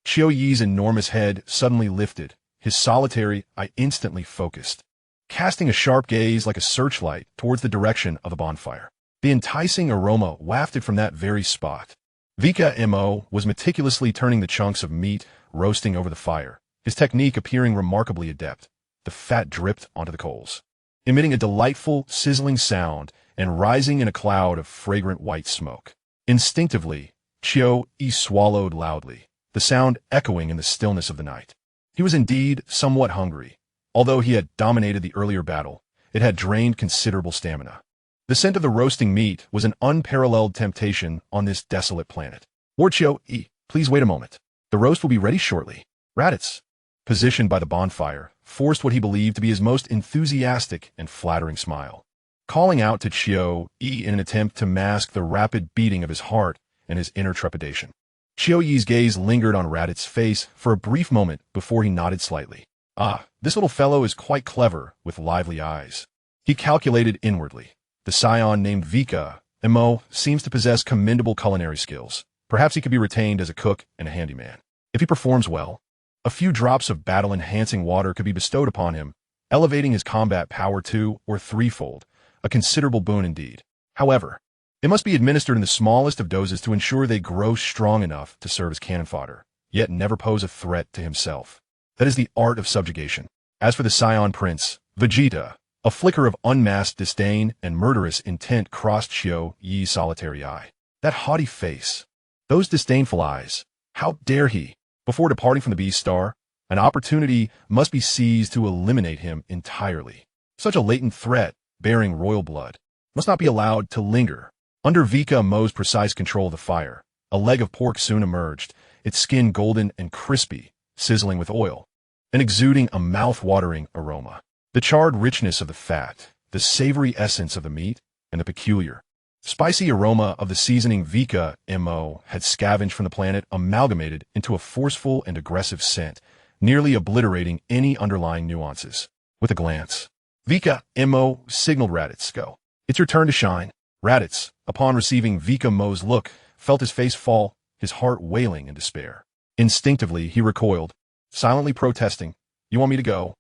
Chio-i's enormous head suddenly lifted, his solitary eye instantly focused, casting a sharp gaze like a searchlight towards the direction of a bonfire. The enticing aroma wafted from that very spot. Vikame was meticulously turning the chunks of meat roasting over the fire, his technique appearing remarkably adept. The fat dripped onto the coals, emitting a delightful, sizzling sound and rising in a cloud of fragrant white smoke. Instinctively, Chio-i swallowed loudly, the sound echoing in the stillness of the night. He was indeed somewhat hungry. Although he had dominated the earlier battle, it had drained considerable stamina. The scent of the roasting meat was an unparalleled temptation on this desolate planet. Lord Chio-i, please wait a moment. The roast will be ready shortly. Raditz, positioned by the bonfire, forced what he believed to be his most enthusiastic and flattering smile, calling out to Chio-i in an attempt to mask the rapid beating of his heart and his inner trepidation. Chio-i's gaze lingered on Raditz's face for a brief moment before he nodded slightly. Ah, this little fellow is quite clever with lively eyes. He calculated inwardly. The Saiyan named Vikame seems to possess commendable culinary skills. Perhaps he could be retained as a cook and a handyman. If he performs well, a few drops of battle-enhancing water could be bestowed upon him, elevating his combat power 2 or 3-fold, a considerable boon indeed. However, it must be administered in the smallest of doses to ensure they grow strong enough to serve as cannon fodder, yet never pose a threat to himself. That is the art of subjugation. As for the Saiyan prince, Vegeta, a flicker of unmasked disdain and murderous intent crossed Chio-i's solitary eye. That haughty face, those disdainful eyes, how dare he? Before departing from the Beast Star, an opportunity must be seized to eliminate him entirely. Such a latent threat, bearing royal blood, must not be allowed to linger. Under Vikame's precise control of the fire, a leg of pork soon emerged, its skin golden and crispy, sizzling with oil, and exuding a mouth-watering aroma. The charred richness of the fat, the savory essence of the meat, and the peculiar, spicy aroma of the seasoning Vikame had scavenged from the planet amalgamated into a forceful and aggressive scent, nearly obliterating any underlying nuances. With a glance, Vikame signaled Raditz, "Go. It's your turn to shine." Raditz, upon receiving Vikame's look, felt his face fall, his heart wailing in despair. Instinctively, he recoiled, silently protesting, "You want me to go?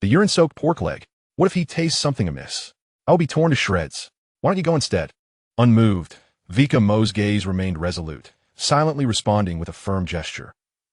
The urine-soaked pork leg. What if he tastes something amiss? I'll be torn to shreds. Why don't you go instead?" Unmoved, Vikame's gaze remained resolute, silently responding with a firm gesture.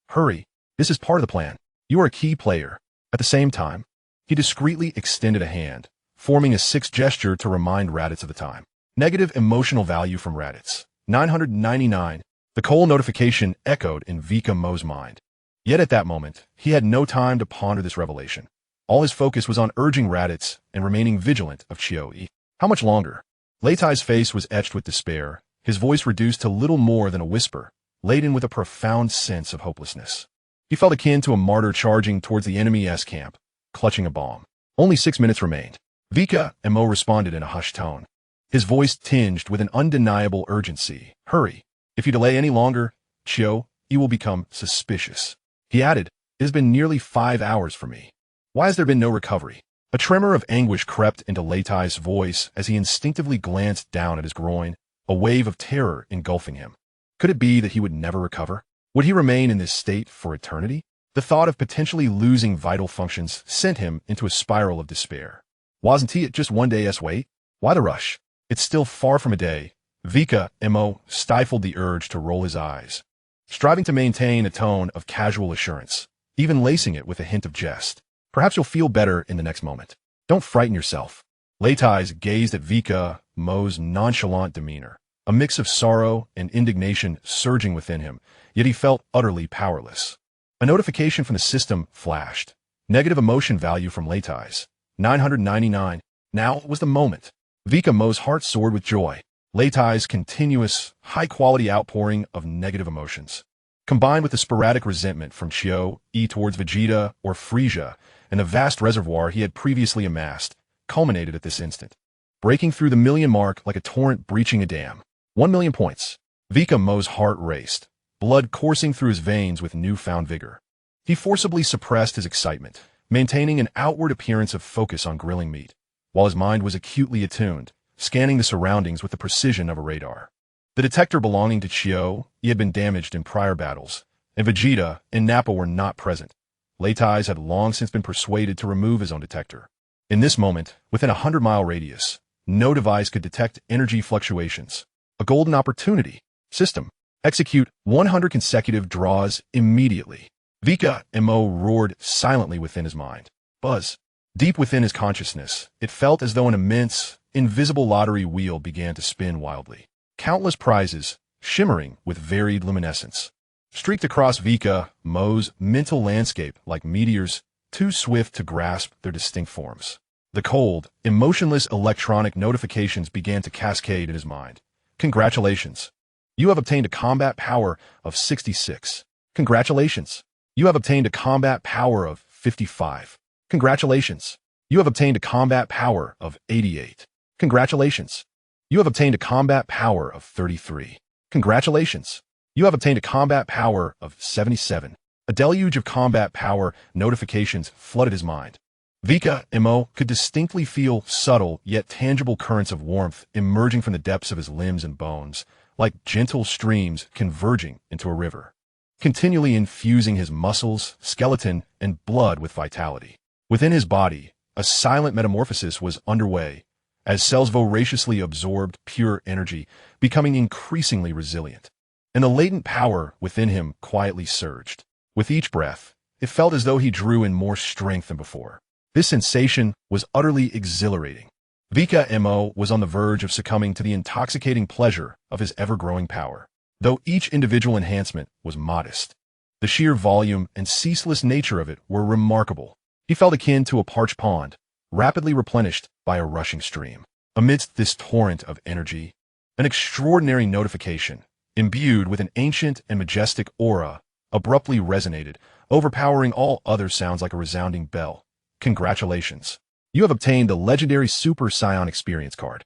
"Hurry. This is part of the plan. You are a key player." At the same time, he discreetly extended a hand, forming a 6 gesture to remind Raditz of the time. Negative emotional value from Raditz. 999. The coal notification echoed in Vikame's mind. Yet at that moment, he had no time to ponder this revelation. All his focus was on urging Raditz and remaining vigilant of Chio-i. How much longer? Leitai's face was etched with despair, his voice reduced to little more than a whisper. laden with a profound sense of hopelessness. He felt akin to a martyr charging towards the enemy's camp, clutching a bomb. Only 6 minutes remained. Vikame responded in a hushed tone, his voice tinged with an undeniable urgency. Hurry. If you delay any longer, Chio, you will become suspicious. He added, it has been nearly 5 hours for me. Why has there been no recovery? A tremor of anguish crept into Leitai's voice as he instinctively glanced down at his groin, a wave of terror engulfing him. Could it be that he would never recover? Would he remain in this state for eternity? The thought of potentially losing vital functions sent him into a spiral of despair. Wasn't he at just one day's wait? Why the rush? It's still far from a day. Vikame stifled the urge to roll his eyes, striving to maintain a tone of casual assurance, even lacing it with a hint of jest. Perhaps you'll feel better in the next moment. Don't frighten yourself. Leitais gazed at Vikame's nonchalant demeanor, a mix of sorrow and indignation surging within him, yet he felt utterly powerless. A notification from the system flashed. Negative emotion value from Leitais, 999. Now was the moment. Vikame's heart soared with joy. Leitais' continuous, high-quality outpouring of negative emotions, combined with the sporadic resentment from Chio towards Vegeta or Frieza, and the vast reservoir he had previously amassed, culminated at this instant, breaking through the million mark like a torrent breaching a dam. 1 million points. Vikame's heart raced, blood coursing through his veins with newfound vigor. He forcibly suppressed his excitement, maintaining an outward appearance of focus on grilling meat, while his mind was acutely attuned, scanning the surroundings with the precision of a radar. The detector belonging to Chio had been damaged in prior battles, and Vegeta and Nappa were not present. Leitais had long since been persuaded to remove his own detector. In this moment, within a 100-mile radius, no device could detect energy fluctuations. A golden opportunity. System. Execute 100 consecutive draws immediately. Vikame roared silently within his mind. Buzz. Deep within his consciousness, it felt as though an immense, invisible lottery wheel began to spin wildly. Countless prizes, shimmering with varied luminescence, streaked across Vikame's mental landscape like meteors, too swift to grasp their distinct forms. The cold, emotionless electronic notifications began to cascade in his mind. Congratulations. You have obtained a combat power of 66. Congratulations. You have obtained a combat power of 55. Congratulations. You have obtained a combat power of 88. Congratulations. You have obtained a combat power of 33. Congratulations. You have obtained a combat power of 77. A deluge of combat power notifications flooded his mind. Vikame could distinctly feel subtle yet tangible currents of warmth emerging from the depths of his limbs and bones, like gentle streams converging into a river, continually infusing his muscles, skeleton, and blood with vitality. Within his body, a silent metamorphosis was underway, as cells voraciously absorbed pure energy, becoming increasingly resilient. And the latent power within him quietly surged. With each breath, it felt as though he drew in more strength than before. This sensation was utterly exhilarating. Vikame was on the verge of succumbing to the intoxicating pleasure of his ever-growing power. Though each individual enhancement was modest, the sheer volume and ceaseless nature of it were remarkable. He felt akin to a parched pond, rapidly replenished by a rushing stream. Amidst this torrent of energy, an extraordinary notification, imbued with an ancient and majestic aura, abruptly resonated, overpowering all other sounds like a resounding bell. Congratulations. You have obtained the legendary Super Saiyan experience card.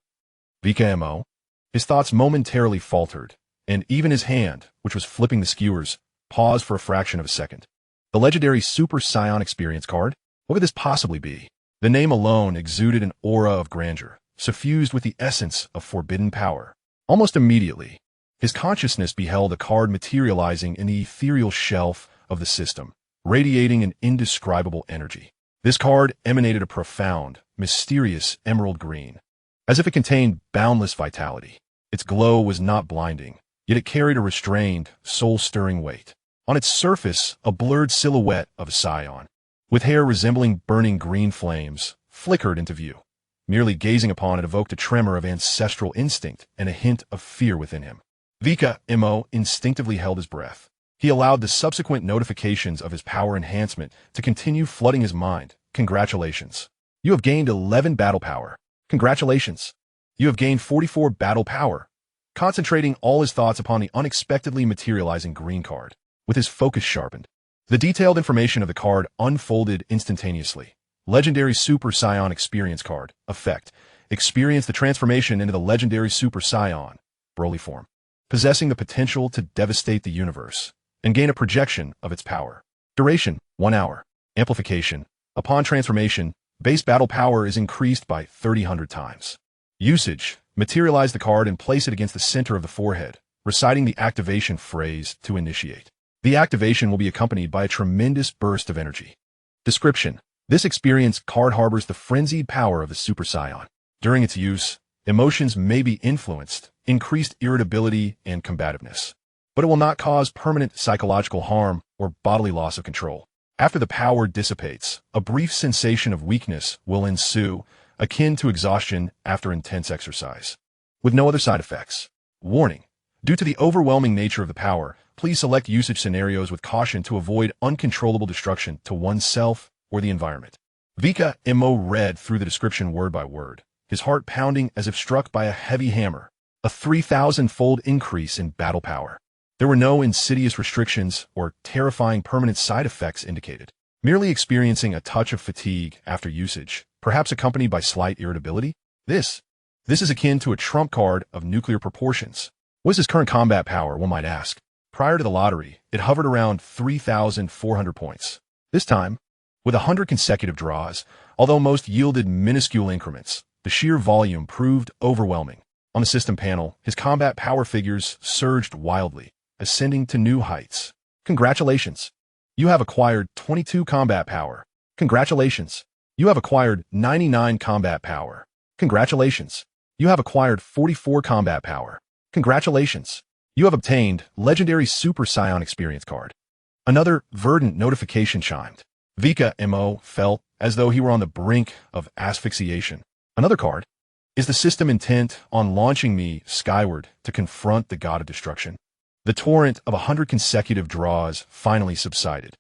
Vikame. His thoughts momentarily faltered, and even his hand, which was flipping the skewers, paused for a fraction of a second. The legendary Super Saiyan experience card? What could this possibly be? The name alone exuded an aura of grandeur, suffused with the essence of forbidden power. Almost immediately, his consciousness beheld a card materializing in the ethereal shelf of the system, radiating an indescribable energy. This card emanated a profound, mysterious emerald green, as if it contained boundless vitality. Its glow was not blinding, yet it carried a restrained, soul-stirring weight. On its surface, a blurred silhouette of a Saiyan, with hair resembling burning green flames, flickered into view. Merely gazing upon it evoked a tremor of ancestral instinct and a hint of fear within him. Vikame instinctively held his breath. He allowed the subsequent notifications of his power enhancement to continue flooding his mind. Congratulations. You have gained 11 battle power. Congratulations. You have gained 44 battle power. concentrating all his thoughts upon the unexpectedly materializing green card. With his focus sharpened, the detailed information of the card unfolded instantaneously. Legendary Super Saiyan Experience Card. Effect. Experience the transformation into the legendary Super Saiyan Broly form, possessing the potential to devastate the universe, and gain a projection of its power. Duration, 1 hour. Amplification. Upon transformation, base battle power is increased by 300 times. Usage. Materialize the card and place it against the center of the forehead, reciting the activation phrase to initiate. The activation will be accompanied by a tremendous burst of energy. Description. This experience card harbors the frenzied power of the Super Saiyan. During its use, emotions may be influenced, increased irritability and combativeness, but it will not cause permanent psychological harm or bodily loss of control. After the power dissipates, a brief sensation of weakness will ensue, akin to exhaustion after intense exercise, with no other side effects. Warning. Due to the overwhelming nature of the power, please select usage scenarios with caution to avoid uncontrollable destruction to oneself or the environment. Vikame read through the description word by word, his heart pounding as if struck by a heavy hammer. A 3,000-fold increase in battle power. There were no insidious restrictions or terrifying permanent side effects indicated. Merely experiencing a touch of fatigue after usage, perhaps accompanied by slight irritability? This is akin to a trump card of nuclear proportions. What is his current combat power, one might ask? Prior to the lottery, it hovered around 3,400 points. This time, with 100 consecutive draws, although most yielded minuscule increments, the sheer volume proved overwhelming. On the system panel, his combat power figures surged wildly, ascending to new heights. Congratulations! You have acquired 22 combat power. Congratulations! You have acquired 99 combat power. Congratulations! You have acquired 44 combat power. Congratulations! You have obtained Legendary Super Saiyan Experience Card. Another verdant notification chimed. Vikame felt as though he were on the brink of asphyxiation. Another card? Is the system intent on launching me skyward to confront the god of destruction? The torrent of 100 consecutive draws finally subsided.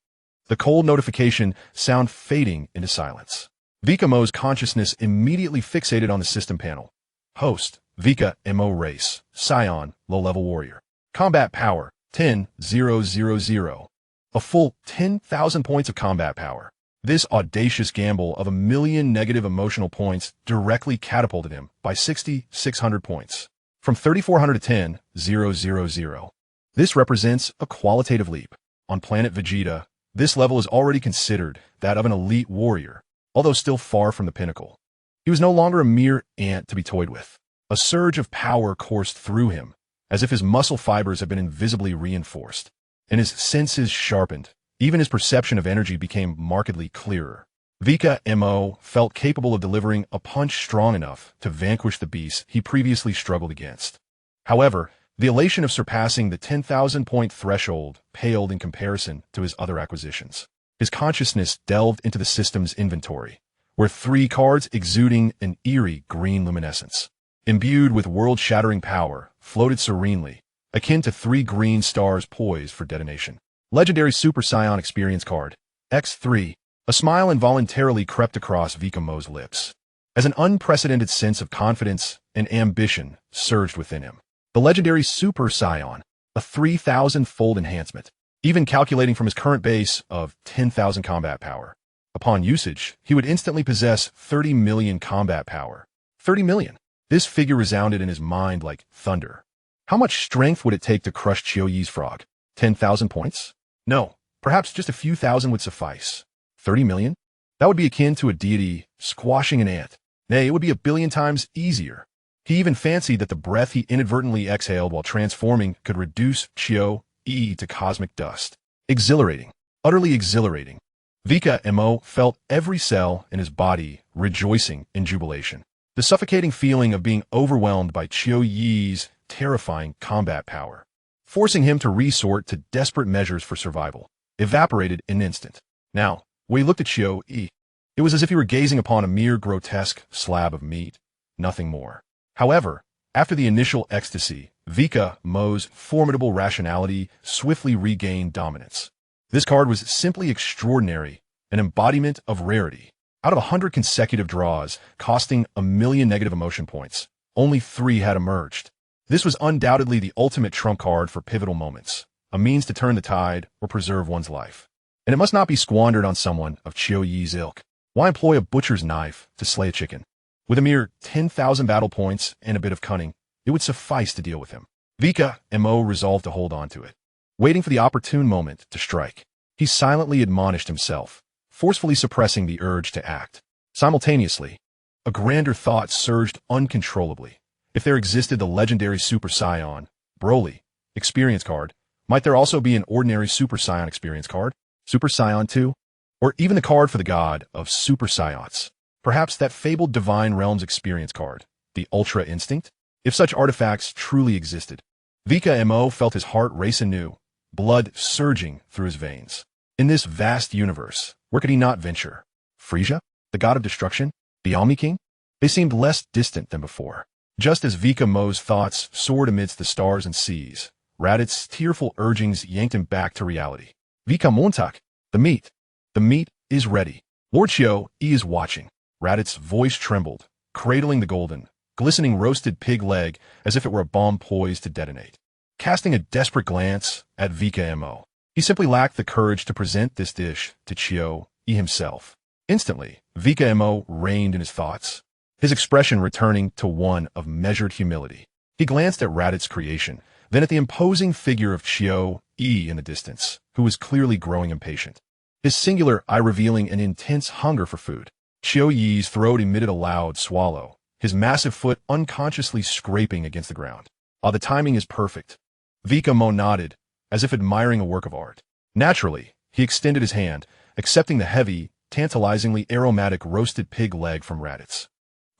The cold notification sound fading into silence. Vikamo's consciousness immediately fixated on the system panel. Host, Vikame Race, Saiyan, Low-Level Warrior. Combat Power, 10,000. A full 10,000 points of combat power. This audacious gamble of 1,000,000 negative emotional points directly catapulted him by 6,600 points. From 3,400 to 10,000. This represents a qualitative leap. On planet Vegeta, this level is already considered that of an elite warrior, although still far from the pinnacle. He was no longer a mere ant to be toyed with. A surge of power coursed through him, as if his muscle fibers had been invisibly reinforced, and his senses sharpened. Even his perception of energy became markedly clearer. Vikame felt capable of delivering a punch strong enough to vanquish the beast he previously struggled against. However, the elation of surpassing the 10,000-point threshold paled in comparison to his other acquisitions. His consciousness delved into the system's inventory, where 3 cards exuding an eerie green luminescence, imbued with world-shattering power, floated serenely, akin to 3 green stars poised for detonation. Legendary Super Saiyan Experience Card, X3. A smile involuntarily crept across Vikamo's lips, as an unprecedented sense of confidence and ambition surged within him. The Legendary Super Saiyan, a 3,000-fold enhancement, even calculating from his current base of 10,000 combat power. Upon usage, he would instantly possess 30 million combat power. 30 million. This figure resounded in his mind like thunder. How much strength would it take to crush Chiyoyi's frog? 10,000 points? No, perhaps just a few thousand would suffice. 30 million? That would be akin to a deity squashing an ant. Nay, it would be 1,000,000,000 times easier. He even fancied that the breath he inadvertently exhaled while transforming could reduce Chiyo-E to cosmic dust. Exhilarating. Utterly exhilarating. Vikame felt every cell in his body rejoicing in jubilation. The suffocating feeling of being overwhelmed by Chiyo-Yi's terrifying combat power, forcing him to resort to desperate measures for survival, evaporated in an instant. Now, when he looked at Chiyo-E, it was as if he were gazing upon a mere grotesque slab of meat, nothing more. However, after the initial ecstasy, Vikamo's formidable rationality swiftly regained dominance. This card was simply extraordinary, an embodiment of rarity. Out of 100 consecutive draws, costing 1,000,000 negative emotion points, only 3 had emerged. This was undoubtedly the ultimate trump card for pivotal moments, a means to turn the tide or preserve one's life. And it must not be squandered on someone of Chiu Yi's ilk. Why employ a butcher's knife to slay a chicken? With a mere 10,000 battle points and a bit of cunning, it would suffice to deal with him. Vikame resolved to hold on to it, waiting for the opportune moment to strike. He silently admonished himself, forcefully suppressing the urge to act. Simultaneously, a grander thought surged uncontrollably. If there existed the legendary Super Saiyan, Broly, experience card, might there also be an ordinary Super Saiyan experience card? Super Saiyan 2? Or even the card for the god of Super Saiyans? Perhaps that fabled Divine Realms experience card, the Ultra Instinct? If such artifacts truly existed, Vikame felt his heart race anew, blood surging through his veins. In this vast universe, where could he not venture? Frisia? The god of destruction? The Omni King? They seemed less distant than before. Just as Vikame's thoughts soared amidst the stars and seas, Raditz' tearful urgings yanked him back to reality. Vikamontak, the meat. The meat is ready. Lord Chiu Yi is watching. Raditz's voice trembled, cradling the golden, glistening roasted pig leg as if it were a bomb poised to detonate. Casting a desperate glance at Vikame, he simply lacked the courage to present this dish to Chiu Yi himself. Instantly, Vikame reined in his thoughts, his expression returning to one of measured humility. He glanced at Raditz's creation, then at the imposing figure of Chiu Yi in the distance, who was clearly growing impatient. His singular eye revealing an intense hunger for food. Chiu Yi's throat emitted a loud swallow, his massive foot unconsciously scraping against the ground. The timing is perfect. Vikame nodded, as if admiring a work of art. Naturally, he extended his hand, accepting the heavy, tantalizingly aromatic roasted pig leg from Raditz,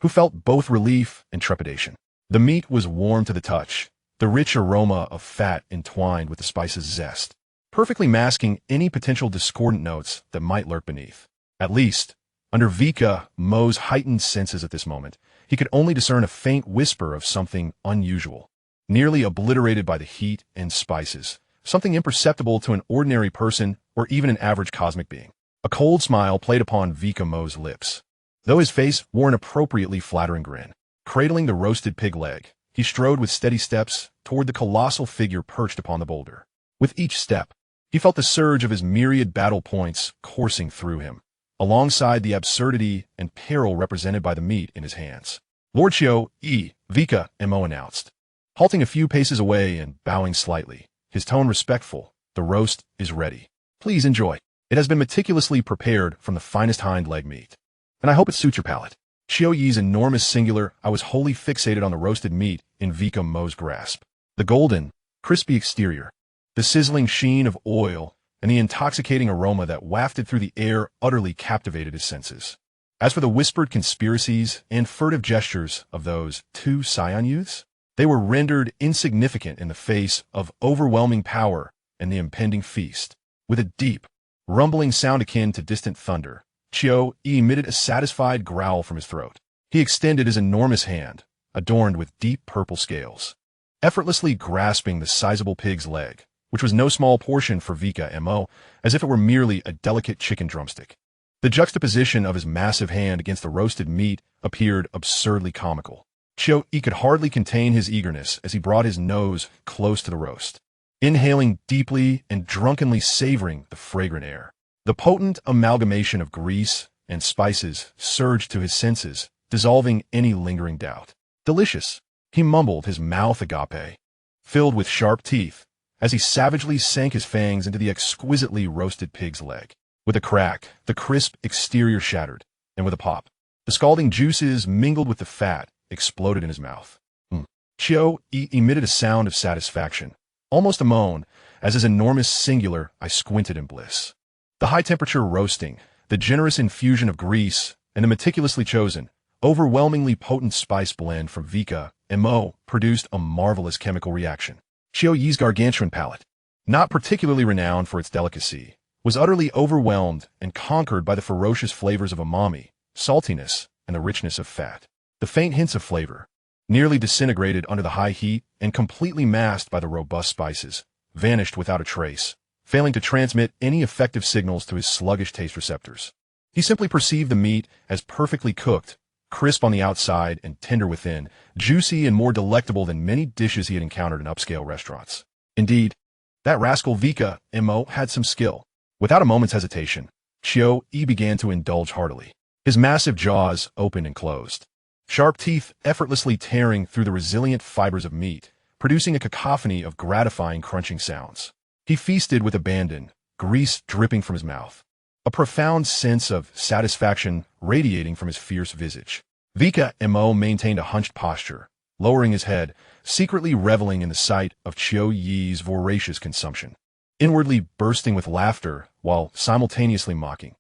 who felt both relief and trepidation. The meat was warm to the touch, the rich aroma of fat entwined with the spice's zest, perfectly masking any potential discordant notes that might lurk beneath. At least, under Vikame's heightened senses at this moment, he could only discern a faint whisper of something unusual, nearly obliterated by the heat and spices, something imperceptible to an ordinary person or even an average cosmic being. A cold smile played upon Vikame's lips, though his face wore an appropriately flattering grin. Cradling the roasted pig leg, he strode with steady steps toward the colossal figure perched upon the boulder. With each step, he felt the surge of his myriad battle points coursing through him, alongside the absurdity and peril represented by the meat in his hands. Lord Chiu Yi, Vikame announced, halting a few paces away and bowing slightly, his tone respectful. The roast is ready. Please enjoy. It has been meticulously prepared from the finest hind leg meat, and I hope it suits your palate. Chiu Yi's enormous singular eye was wholly fixated on the roasted meat in Vikame's grasp. The golden, crispy exterior, the sizzling sheen of oil, and the intoxicating aroma that wafted through the air utterly captivated his senses. As for the whispered conspiracies and furtive gestures of those two Saiyan youths, they were rendered insignificant in the face of overwhelming power and the impending feast. With a deep, rumbling sound akin to distant thunder, Chiu Yi emitted a satisfied growl from his throat. He extended his enormous hand, adorned with deep purple scales, effortlessly grasping the sizable pig's leg, which was no small portion for Vikame, as if it were merely a delicate chicken drumstick. The juxtaposition of his massive hand against the roasted meat appeared absurdly comical. Chiu Yi could hardly contain his eagerness as he brought his nose close to the roast, inhaling deeply and drunkenly savoring the fragrant air. The potent amalgamation of grease and spices surged to his senses, dissolving any lingering doubt. Delicious, he mumbled, his mouth agape, filled with sharp teeth, as he savagely sank his fangs into the exquisitely roasted pig's leg. With a crack, the crisp exterior shattered, and with a pop, the scalding juices mingled with the fat exploded in his mouth. Chiu Yi emitted a sound of satisfaction, almost a moan, as his enormous singular eye squinted in bliss. The high-temperature roasting, the generous infusion of grease, and the meticulously chosen, overwhelmingly potent spice blend from Vikame produced a marvelous chemical reaction. Chiu Yi's gargantuan palate, not particularly renowned for its delicacy, was utterly overwhelmed and conquered by the ferocious flavors of umami, saltiness, and the richness of fat. The faint hints of flavor, nearly disintegrated under the high heat and completely masked by the robust spices, vanished without a trace, failing to transmit any effective signals to his sluggish taste receptors. He simply perceived the meat as perfectly cooked, crisp on the outside and tender within, juicy and more delectable than many dishes he had encountered in upscale restaurants. Indeed, that rascal Vikame had some skill. Without a moment's hesitation, Chio-E began to indulge heartily. His massive jaws opened and closed, sharp teeth effortlessly tearing through the resilient fibers of meat, producing a cacophony of gratifying crunching sounds. He feasted with abandon, grease dripping from his mouth, a profound sense of satisfaction radiating from his fierce visage. Vikame maintained a hunched posture, lowering his head, secretly reveling in the sight of Chio-Yi's voracious consumption, inwardly bursting with laughter while simultaneously mocking.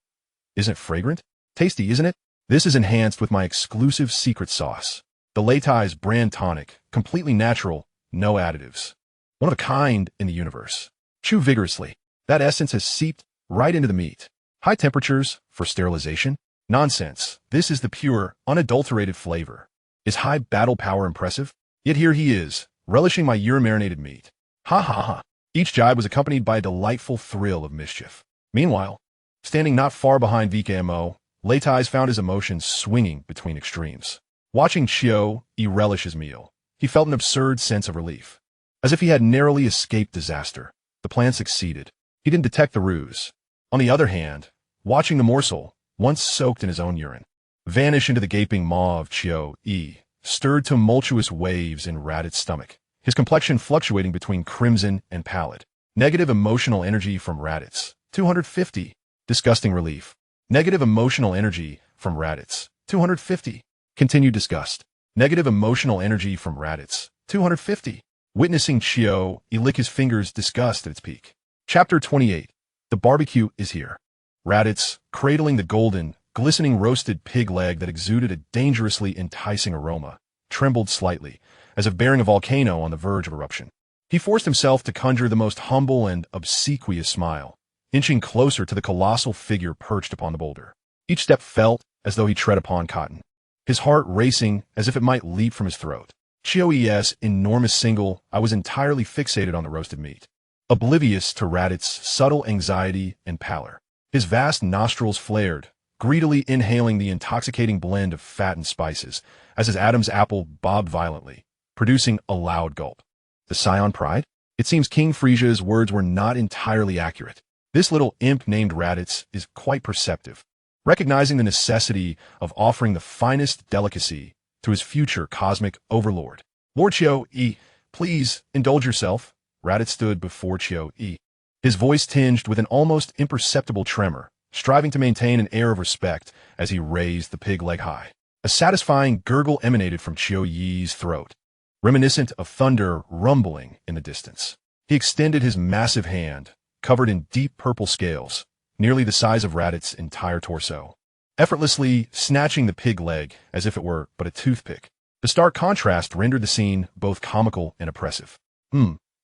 Isn't it fragrant? Tasty, isn't it? This is enhanced with my exclusive secret sauce, the Latai's brand tonic, completely natural, no additives. One of a kind in the universe. Chew vigorously. That essence has seeped right into the meat. High temperatures for sterilization? Nonsense. This is the pure, unadulterated flavor. Is high battle power impressive? Yet here he is, relishing my Euro-marinated meat. Ha ha ha. Each jibe was accompanied by a delightful thrill of mischief. Meanwhile, standing not far behind Vikame, Latai's found his emotions swinging between extremes. Watching Chio-E relish his meal, he felt an absurd sense of relief. As if he had narrowly escaped disaster. The plan succeeded. He didn't detect the ruse. On the other hand, watching the morsel, once soaked in his own urine, vanish into the gaping maw of Chio-E, stirred tumultuous waves in Radit's stomach, his complexion fluctuating between crimson and pallid. Negative emotional energy from Raditz. 250. Disgusting relief. Negative emotional energy from Raditz. 250. Continued disgust. Negative emotional energy from Raditz. 250. Witnessing Chio-E lick his fingers, disgust at its peak. Chapter 28. The barbecue is here. Raditz, cradling the golden, glistening roasted pig leg that exuded a dangerously enticing aroma, trembled slightly, as if bearing a volcano on the verge of eruption. He forced himself to conjure the most humble and obsequious smile, inching closer to the colossal figure perched upon the boulder. Each step felt as though he tread upon cotton, his heart racing as if it might leap from his throat. Chio-E's enormous single eye was entirely fixated on the roasted meat, oblivious to Raditz's subtle anxiety and pallor. His vast nostrils flared, greedily inhaling the intoxicating blend of fat and spices, as his Adam's apple bobbed violently, producing a loud gulp. The Saiyan pride? It seems King Frisia's words were not entirely accurate. This little imp named Raditz is quite perceptive, recognizing the necessity of offering the finest delicacy to his future cosmic overlord. Lord Chio-E, please indulge yourself. Raditz stood before Chio-E, his voice tinged with an almost imperceptible tremor, striving to maintain an air of respect as he raised the pig leg high. A satisfying gurgle emanated from Chio-Yi's throat, reminiscent of thunder rumbling in the distance. He extended his massive hand, covered in deep purple scales, nearly the size of Raditz's entire torso, effortlessly snatching the pig leg as if it were but a toothpick. The stark contrast rendered the scene both comical and oppressive.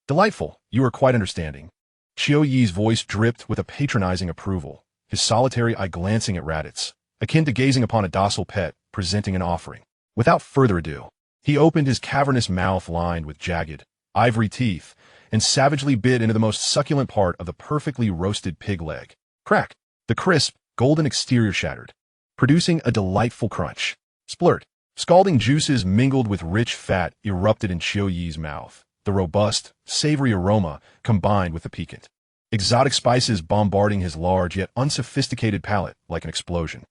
Delightful, you are quite understanding. Chio-Yi's voice dripped with a patronizing approval, his solitary eye glancing at Raditz, akin to gazing upon a docile pet presenting an offering. Without further ado, he opened his cavernous mouth lined with jagged, ivory teeth, and savagely bit into the most succulent part of the perfectly roasted pig leg. Crack! The crisp, golden exterior shattered, producing a delightful crunch. Splurt! Scalding juices mingled with rich fat erupted in Chio-Yi's mouth, the robust, savory aroma combined with the piquant, exotic spices bombarding his large yet unsophisticated palate like an explosion.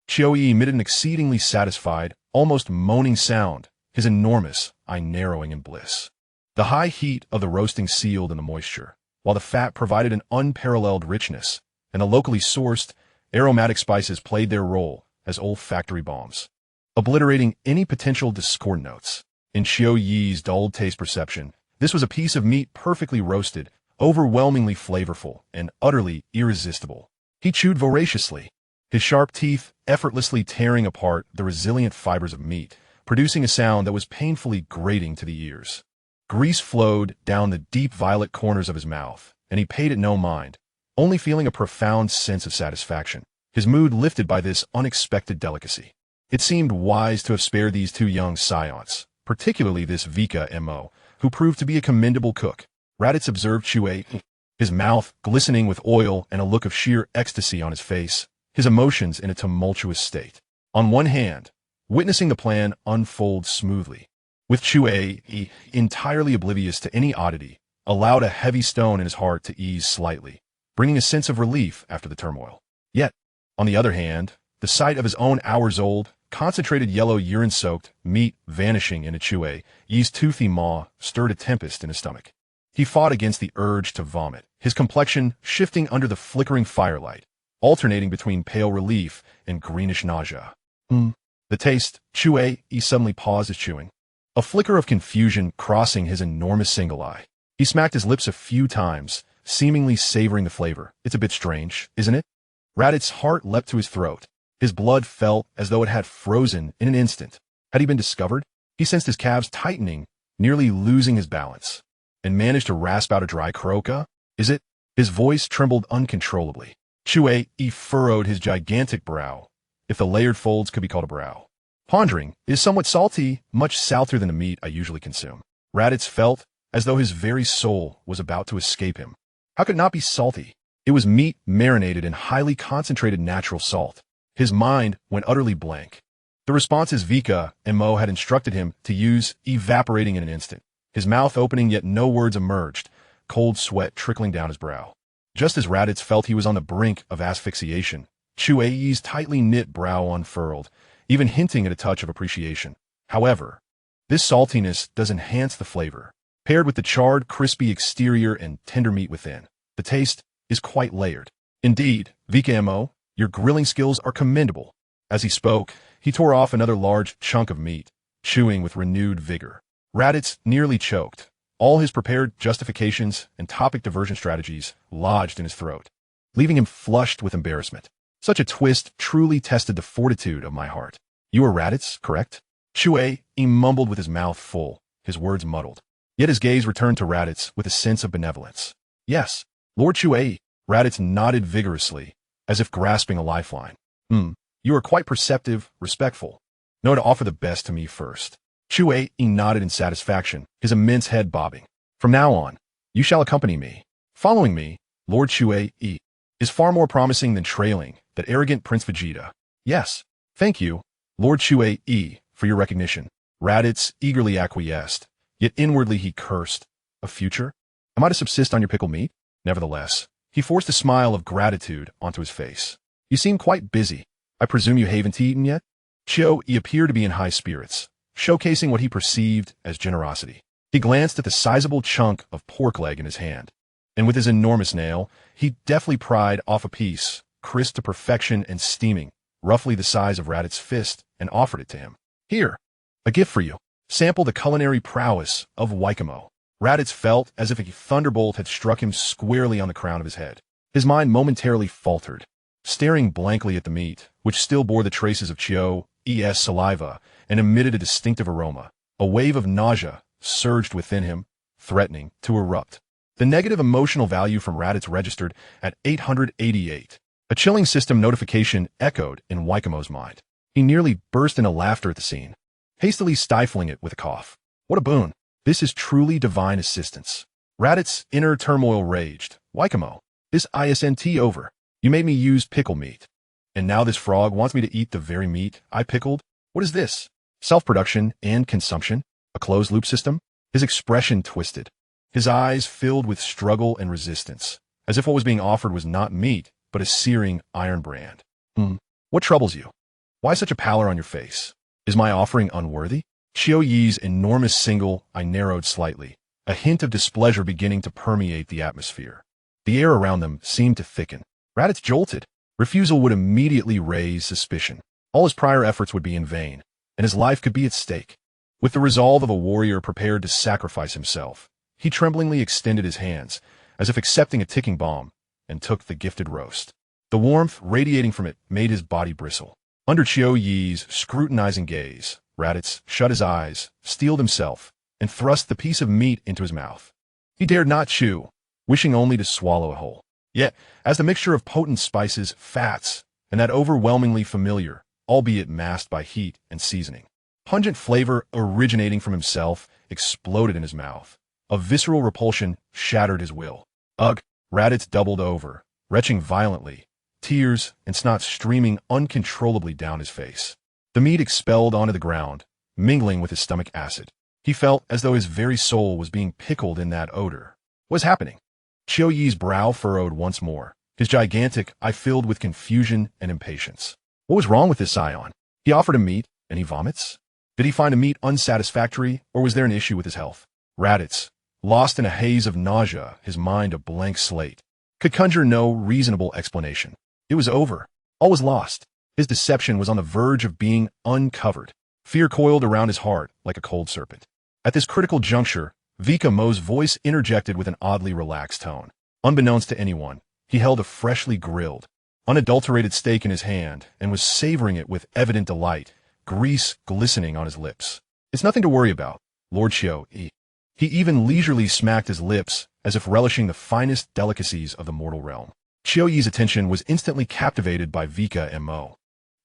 Chio-Yi emitted an exceedingly satisfied, almost moaning sound, his enormous eye narrowing in bliss. The high heat of the roasting sealed in the moisture, while the fat provided an unparalleled richness, and the locally sourced, aromatic spices played their role as olfactory bombs, obliterating any potential discordant notes. In Chio-Yi's dulled taste perception, this was a piece of meat perfectly roasted, overwhelmingly flavorful, and utterly irresistible. He chewed voraciously, his sharp teeth effortlessly tearing apart the resilient fibers of meat, producing a sound that was painfully grating to the ears. Grease flowed down the deep violet corners of his mouth, and he paid it no mind, only feeling a profound sense of satisfaction, his mood lifted by this unexpected delicacy. It seemed wise to have spared these two young Saiyans, particularly this Vikame, who proved to be a commendable cook. Raditz observed Chio-E, his mouth glistening with oil and a look of sheer ecstasy on his face, his emotions in a tumultuous state. On one hand, witnessing the plan unfold smoothly. With Chue, entirely oblivious to any oddity, allowed a heavy stone in his heart to ease slightly, bringing a sense of relief after the turmoil. Yet, on the other hand, the sight of his own hours-old, concentrated yellow urine-soaked meat vanishing into Chue's toothy maw stirred a tempest in his stomach. He fought against the urge to vomit, his complexion shifting under the flickering firelight, alternating between pale relief and greenish nausea. The taste, Chue suddenly paused his chewing, a flicker of confusion crossing his enormous single eye. He smacked his lips a few times, seemingly savoring the flavor. It's a bit strange, isn't it? Radit's heart leapt to his throat. His blood felt as though it had frozen in an instant. Had he been discovered? He sensed his calves tightening, nearly losing his balance, and managed to rasp out a dry croaca. Is it? His voice trembled uncontrollably. Chue furrowed his gigantic brow, if the layered folds could be called a brow. Pondering, it is somewhat salty, much saltier than the meat I usually consume. Raditz felt as though his very soul was about to escape him. How could it not be salty? It was meat marinated in highly concentrated natural salt. His mind went utterly blank. The responses Vikame had instructed him to use evaporating in an instant. His mouth opening, yet no words emerged, cold sweat trickling down his brow. Just as Raditz felt he was on the brink of asphyxiation, Chue's tightly knit brow unfurled, even hinting at a touch of appreciation. However, this saltiness does enhance the flavor. Paired with the charred, crispy exterior and tender meat within, the taste is quite layered. Indeed, Vikame, your grilling skills are commendable. As he spoke, he tore off another large chunk of meat, chewing with renewed vigor. Raditz nearly choked, all his prepared justifications and topic diversion strategies lodged in his throat, leaving him flushed with embarrassment. Such a twist truly tested the fortitude of my heart. You are Raditz, correct? Chue mumbled with his mouth full, his words muddled. Yet his gaze returned to Raditz with a sense of benevolence. Yes, Lord Chue. Raditz nodded vigorously, as if grasping a lifeline. You are quite perceptive, respectful. Know to offer the best to me first. Chue nodded in satisfaction, his immense head bobbing. From now on, you shall accompany me. Following me, Lord Chue is far more promising than trailing that arrogant Prince Vegeta. Yes, thank you, Lord Chue, for your recognition. Raditz eagerly acquiesced, yet inwardly he cursed. A future? Am I to subsist on your pickled meat? Nevertheless, he forced a smile of gratitude onto his face. You seem quite busy. I presume you haven't eaten yet? Chue appeared to be in high spirits, showcasing what he perceived as generosity. He glanced at the sizable chunk of pork leg in his hand, and with his enormous nail, he deftly pried off a piece, crisp to perfection and steaming, roughly the size of Raditz's fist, and offered it to him. Here, a gift for you. Sample the culinary prowess of Vikame. Raditz felt as if a thunderbolt had struck him squarely on the crown of his head. His momentarily faltered, staring blankly at the meat, which still bore the traces of Chue's saliva and emitted a distinctive aroma. A wave of nausea surged within him, threatening to erupt. The negative emotional value from Raditz registered at 888. A chilling system notification echoed in Wikamo's mind. He nearly burst into laughter at the scene, hastily stifling it with a cough. What a boon! This is truly divine assistance. Raditz's inner turmoil raged. Vikame, this isn't over. You made me use pickle meat. And now this frog wants me to eat the very meat I pickled? What is this? Self-production and consumption? A closed-loop system? His expression twisted. His eyes filled with struggle and resistance, as if what was being offered was not meat, but a searing iron brand. What troubles you? Why such a pallor on your face? Is my offering unworthy? Chue's enormous single eye narrowed slightly, a hint of displeasure beginning to permeate the atmosphere. The air around them seemed to thicken. Raditz jolted. Refusal would immediately raise suspicion. All his prior efforts would be in vain, and his life could be at stake. With the resolve of a warrior prepared to sacrifice himself, he tremblingly extended his hands, as if accepting a ticking bomb, and took the gifted roast. The warmth radiating from it made his body bristle. Under Chue's scrutinizing gaze, Raditz shut his eyes, steeled himself, and thrust the piece of meat into his mouth. He dared not chew, wishing only to swallow it whole. Yet, as the mixture of potent spices, fats, and that overwhelmingly familiar, albeit masked by heat and seasoning, pungent flavor originating from himself exploded in his mouth. A visceral repulsion shattered his will. Ugh! Raditz doubled over, retching violently, tears and snot streaming uncontrollably down his face. the meat expelled onto the ground, mingling with his stomach acid. He felt as though his very soul was being pickled in that odor. What was happening? Qiu Yi's brow furrowed once more, his gigantic eye filled with confusion and impatience. What was wrong with this Saiyan? He offered him meat, and he vomits? Did he find a meat unsatisfactory, or was there an issue with his health? Raditz, lost in a haze of nausea, his mind a blank slate, could conjure no reasonable explanation. It was over. All was lost. His deception was on the verge of being uncovered. Fear coiled around his heart like a cold serpent. At this critical juncture, Vikame's voice interjected with an oddly relaxed tone. Unbeknownst to anyone, he held a freshly grilled, unadulterated steak in his hand and was savoring it with evident delight, grease glistening on his lips. It's nothing to worry about, Lord Qiu Yi. He even leisurely smacked his lips as if relishing the finest delicacies of the mortal realm. Qiu Yi's attention was instantly captivated by Vikame,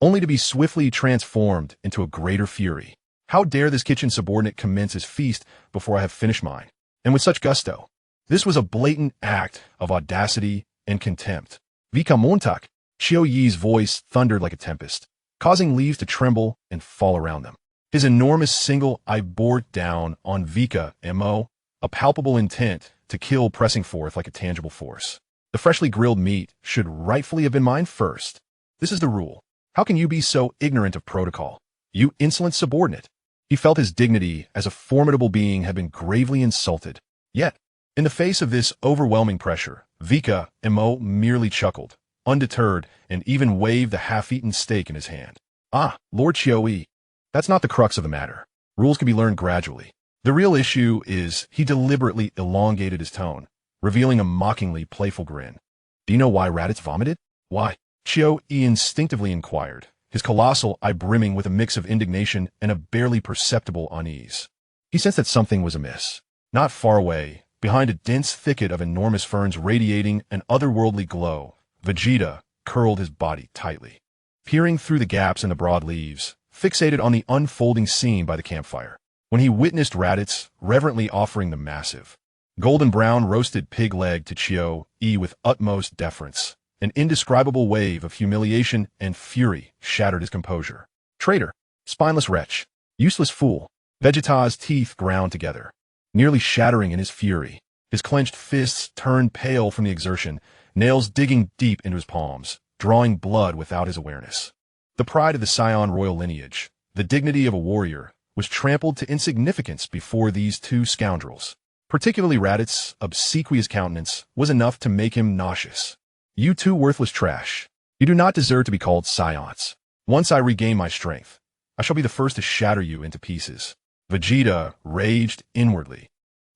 only to be swiftly transformed into a greater fury. How dare this kitchen subordinate commence his feast before I have finished mine? And with such gusto. This was a blatant act of audacity and contempt. Vikamontak, Qiu Yi's voice thundered like a tempest, causing leaves to tremble and fall around them. His enormous single eye bore down on Vikame, a palpable intent to kill pressing forth like a tangible force. The freshly grilled meat should rightfully have been mine first. This is the rule. How can you be so ignorant of protocol? You insolent subordinate. He felt his dignity as a formidable being had been gravely insulted. Yet, in the face of this overwhelming pressure, Vikame merely chuckled, undeterred, and even waved the half-eaten steak in his hand. Ah, Lord Qiu Yi, that's not the crux of the matter. Rules can be learned gradually. The real issue is he deliberately elongated his tone, revealing a mockingly playful grin. Do you know why Raditz vomited? Why? Qiu Yi instinctively inquired, his colossal eye brimming with a mix of indignation and a barely perceptible unease. He sensed that something was amiss. Not far away, behind a dense thicket of enormous ferns radiating an otherworldly glow, Vegeta curled his body tightly, peering through the gaps in the broad leaves, fixated on the unfolding scene by the campfire. When he witnessed Raditz reverently offering the massive, golden-brown roasted pig leg to Qiu Yi with utmost deference, an indescribable wave of humiliation and fury shattered his composure. Traitor, spineless wretch, useless fool. Vegeta's teeth ground together, nearly shattering in his fury. His clenched fists turned pale from the exertion, nails digging deep into his palms, drawing blood without his awareness. The pride of the Saiyan royal lineage, the dignity of a warrior, was trampled to insignificance before these two scoundrels. Particularly Raditz's obsequious countenance was enough to make him nauseous. You two worthless trash. You do not deserve to be called Saiyans. Once I regain my strength, I shall be the first to shatter you into pieces. Vegeta raged inwardly,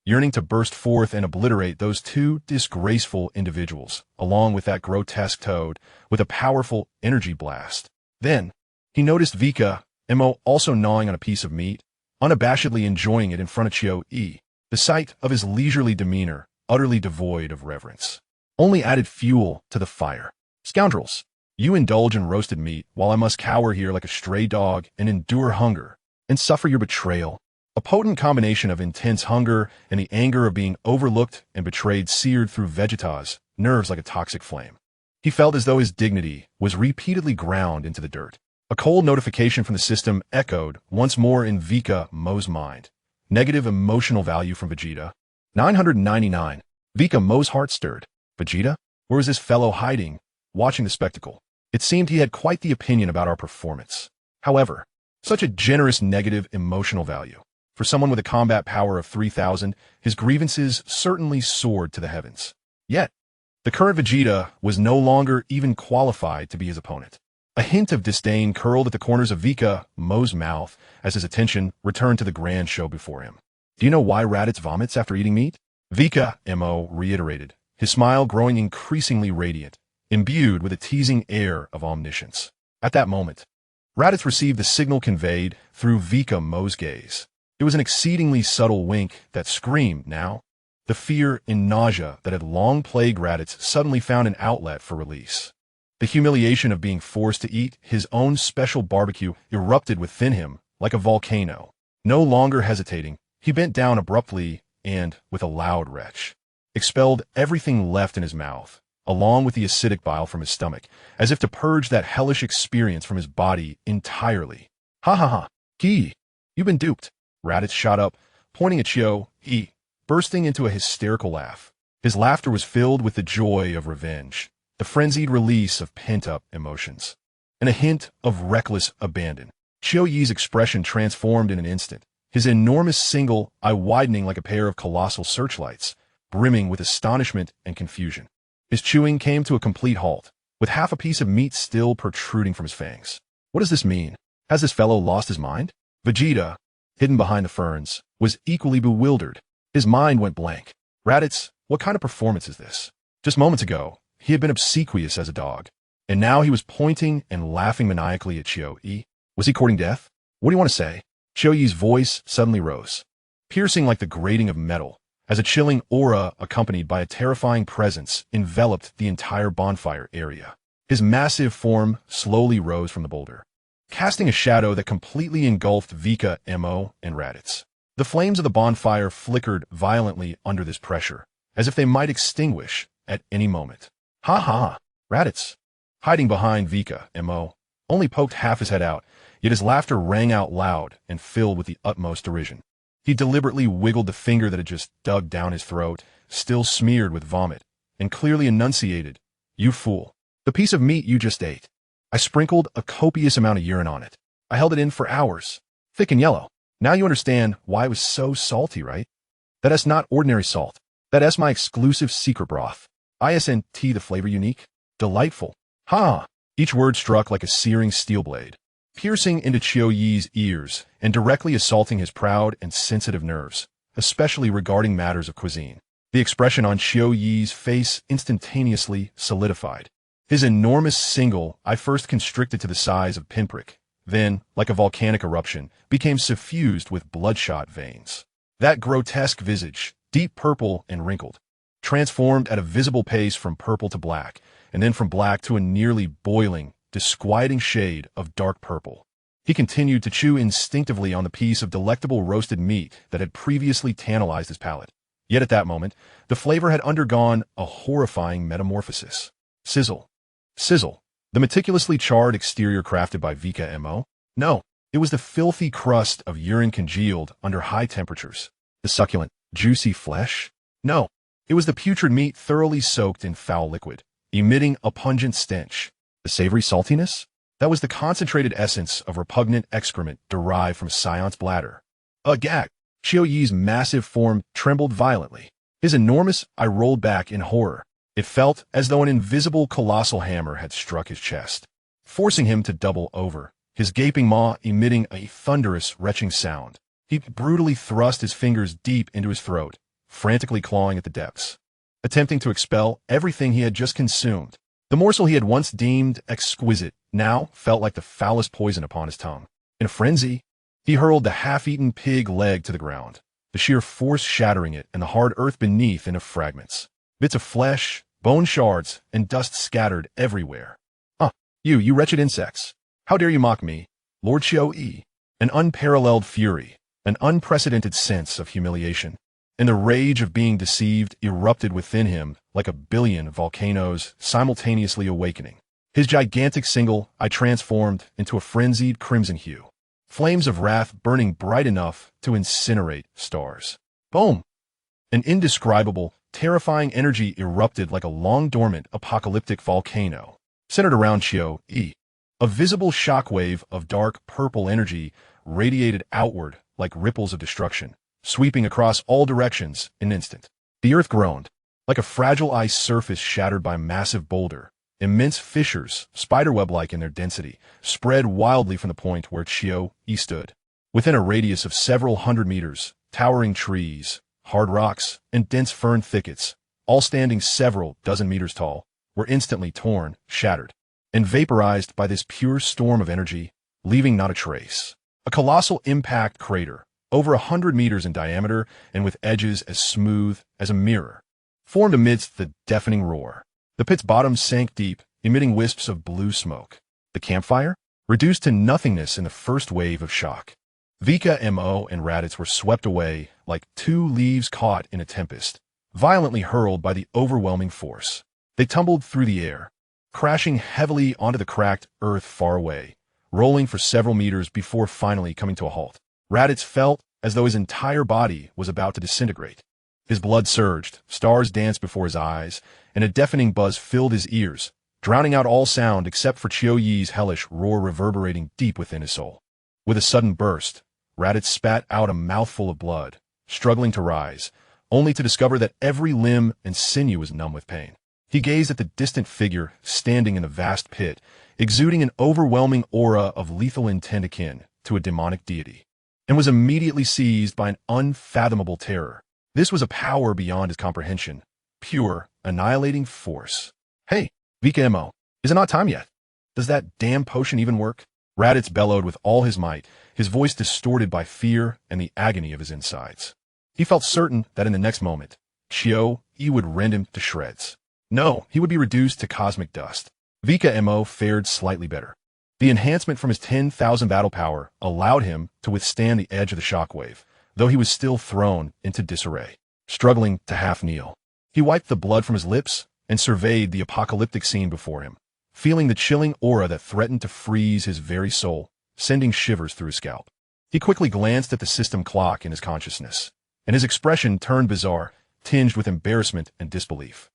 yearning to burst forth and obliterate those two disgraceful individuals, along with that grotesque toad, with a powerful energy blast. Then, he noticed Vikame also gnawing on a piece of meat, unabashedly enjoying it in front of Qiu Yi. The sight of his leisurely demeanor, utterly devoid of reverence, only added fuel to the fire. Scoundrels, you indulge in roasted meat while I must cower here like a stray dog and endure hunger and suffer your betrayal. A potent combination of intense hunger and the anger of being overlooked and betrayed seared through Vegeta's nerves like a toxic flame. He felt as though his dignity was repeatedly ground into the dirt. A cold notification from the system echoed once more in Vikame's mind. Negative emotional value from Vegeta. 999. Vikame's heart stirred. Vegeta? Where was this fellow hiding, watching the spectacle? It seemed he had quite the opinion about our performance. However, such a generous negative emotional value. For someone with a combat power of 3,000, his grievances certainly soared to the heavens. Yet, the current Vegeta was no longer even qualified to be his opponent. A hint of disdain curled at the corners of Vikame's mouth as his attention returned to the grand show before him. Do you know why Raditz vomits after eating meat? Vikame reiterated, his smile growing increasingly radiant, imbued with a teasing air of omniscience. At that moment, Raditz received the signal conveyed through Vikame's gaze. It was an exceedingly subtle wink that screamed now. The fear and nausea that had long plagued Raditz suddenly found an outlet for release. The humiliation of being forced to eat his own special barbecue erupted within him like a volcano. No longer hesitating, he bent down abruptly and, with a loud retch, expelled everything left in his mouth, along with the acidic bile from his stomach, as if to purge that hellish experience from his body entirely. Ha ha ha. Ki. You've been duped. Raditz shot up, pointing at Chio-E, bursting into a hysterical laugh. His laughter was filled with the joy of revenge, the frenzied release of pent-up emotions, and a hint of reckless abandon. Chio-Yi's expression transformed in an instant, his enormous single eye widening like a pair of colossal searchlights, brimming with astonishment and confusion. His chewing came to a complete halt, with half a piece of meat still protruding from his fangs. What does this mean? Has this fellow lost his mind? Vegeta, hidden behind the ferns, was equally bewildered. His mind went blank. Raditz, what kind of performance is this? Just moments ago, he had been obsequious as a dog, and now he was pointing and laughing maniacally at Chio-E. Was he courting death? What do you want to say? Chio-Yi's voice suddenly rose, piercing like the grating of metal, as a chilling aura accompanied by a terrifying presence enveloped the entire bonfire area. His massive form slowly rose from the boulder, casting a shadow that completely engulfed Vikame and Raditz. The flames of the bonfire flickered violently under this pressure, as if they might extinguish at any moment. Ha ha! Raditz, hiding behind Vikame, only poked half his head out, yet his laughter rang out loud and filled with the utmost derision. He deliberately wiggled the finger that had just dug down his throat, still smeared with vomit, and clearly enunciated, "You fool. The piece of meat you just ate. I sprinkled a copious amount of urine on it. I held it in for hours, thick and yellow. Now you understand why it was so salty, right? That's not ordinary salt. That's my exclusive secret broth. ISNT the flavor unique. Delightful. Ha!" Each word struck like a searing steel blade, piercing into Chio-Yi's ears and directly assaulting his proud and sensitive nerves, especially regarding matters of cuisine. The expression on Chio-Yi's face instantaneously solidified. His enormous single eye, first constricted to the size of a pinprick, then, like a volcanic eruption, became suffused with bloodshot veins. That grotesque visage, deep purple and wrinkled, transformed at a visible pace from purple to black, and then from black to a nearly boiling, disquieting shade of dark purple. He continued to chew instinctively on the piece of delectable roasted meat that had previously tantalized his palate. Yet at that moment, the flavor had undergone a horrifying metamorphosis. Sizzle. Sizzle. The meticulously charred exterior crafted by Vikame? No, it was the filthy crust of urine congealed under high temperatures. The succulent, juicy flesh? No, it was the putrid meat thoroughly soaked in foul liquid, emitting a pungent stench. The savory saltiness? That was the concentrated essence of repugnant excrement derived from Saiyan's bladder. Gag! Chio-Yi's massive form trembled violently. His enormous eye rolled back in horror. It felt as though an invisible colossal hammer had struck his chest, forcing him to double over, his gaping maw emitting a thunderous, retching sound. He brutally thrust his fingers deep into his throat, frantically clawing at the depths, attempting to expel everything he had just consumed. The morsel he had once deemed exquisite now felt like the foulest poison upon his tongue. In a frenzy, he hurled the half-eaten pig leg to the ground, the sheer force shattering it and the hard earth beneath into fragments. Bits of flesh, bone shards, and dust scattered everywhere. You wretched insects! How dare you mock me, Lord Chio-E? An unparalleled fury, an unprecedented sense of humiliation, and the rage of being deceived erupted within him like a billion volcanoes simultaneously awakening. His gigantic single eye transformed into a frenzied crimson hue, flames of wrath burning bright enough to incinerate stars. Boom! An indescribable, terrifying energy erupted like a long-dormant apocalyptic volcano, centered around Chio-E. A visible shockwave of dark purple energy radiated outward like ripples of destruction, sweeping across all directions in an instant. The earth groaned, like a fragile ice surface shattered by a massive boulder. Immense fissures, spiderweb-like in their density, spread wildly from the point where Chio-E stood. Within a radius of several hundred meters, towering trees, hard rocks, and dense fern thickets, all standing several dozen meters tall, were instantly torn, shattered, and vaporized by this pure storm of energy, leaving not a trace. A colossal impact crater, over 100 meters in diameter and with edges as smooth as a mirror, formed amidst the deafening roar. The pit's bottom sank deep, emitting wisps of blue smoke. The campfire? Reduced to nothingness in the first wave of shock. Vikame and Raditz were swept away like two leaves caught in a tempest, violently hurled by the overwhelming force. They tumbled through the air, crashing heavily onto the cracked earth far away, rolling for several meters before finally coming to a halt. Raditz felt as though his entire body was about to disintegrate. His blood surged, stars danced before his eyes, and a deafening buzz filled his ears, drowning out all sound except for Qiu Yi's hellish roar reverberating deep within his soul. With a sudden burst, Raditz spat out a mouthful of blood, struggling to rise, only to discover that every limb and sinew was numb with pain. He gazed at the distant figure standing in the vast pit, exuding an overwhelming aura of lethal intent akin to a demonic deity, and was immediately seized by an unfathomable terror. This was a power beyond his comprehension, pure, annihilating force. Hey, Vikame, is it not time yet? Does that damn potion even work? Raditz bellowed with all his might, his voice distorted by fear and the agony of his insides. He felt certain that in the next moment, Qiu Yi would rend him to shreds. No, he would be reduced to cosmic dust. Vikame fared slightly better. The enhancement from his 10,000 battle power allowed him to withstand the edge of the shockwave, though he was still thrown into disarray. Struggling to half kneel, he wiped the blood from his lips and surveyed the apocalyptic scene before him, feeling the chilling aura that threatened to freeze his very soul, sending shivers through his scalp. He quickly glanced at the system clock in his consciousness, and his expression turned bizarre, tinged with embarrassment and disbelief.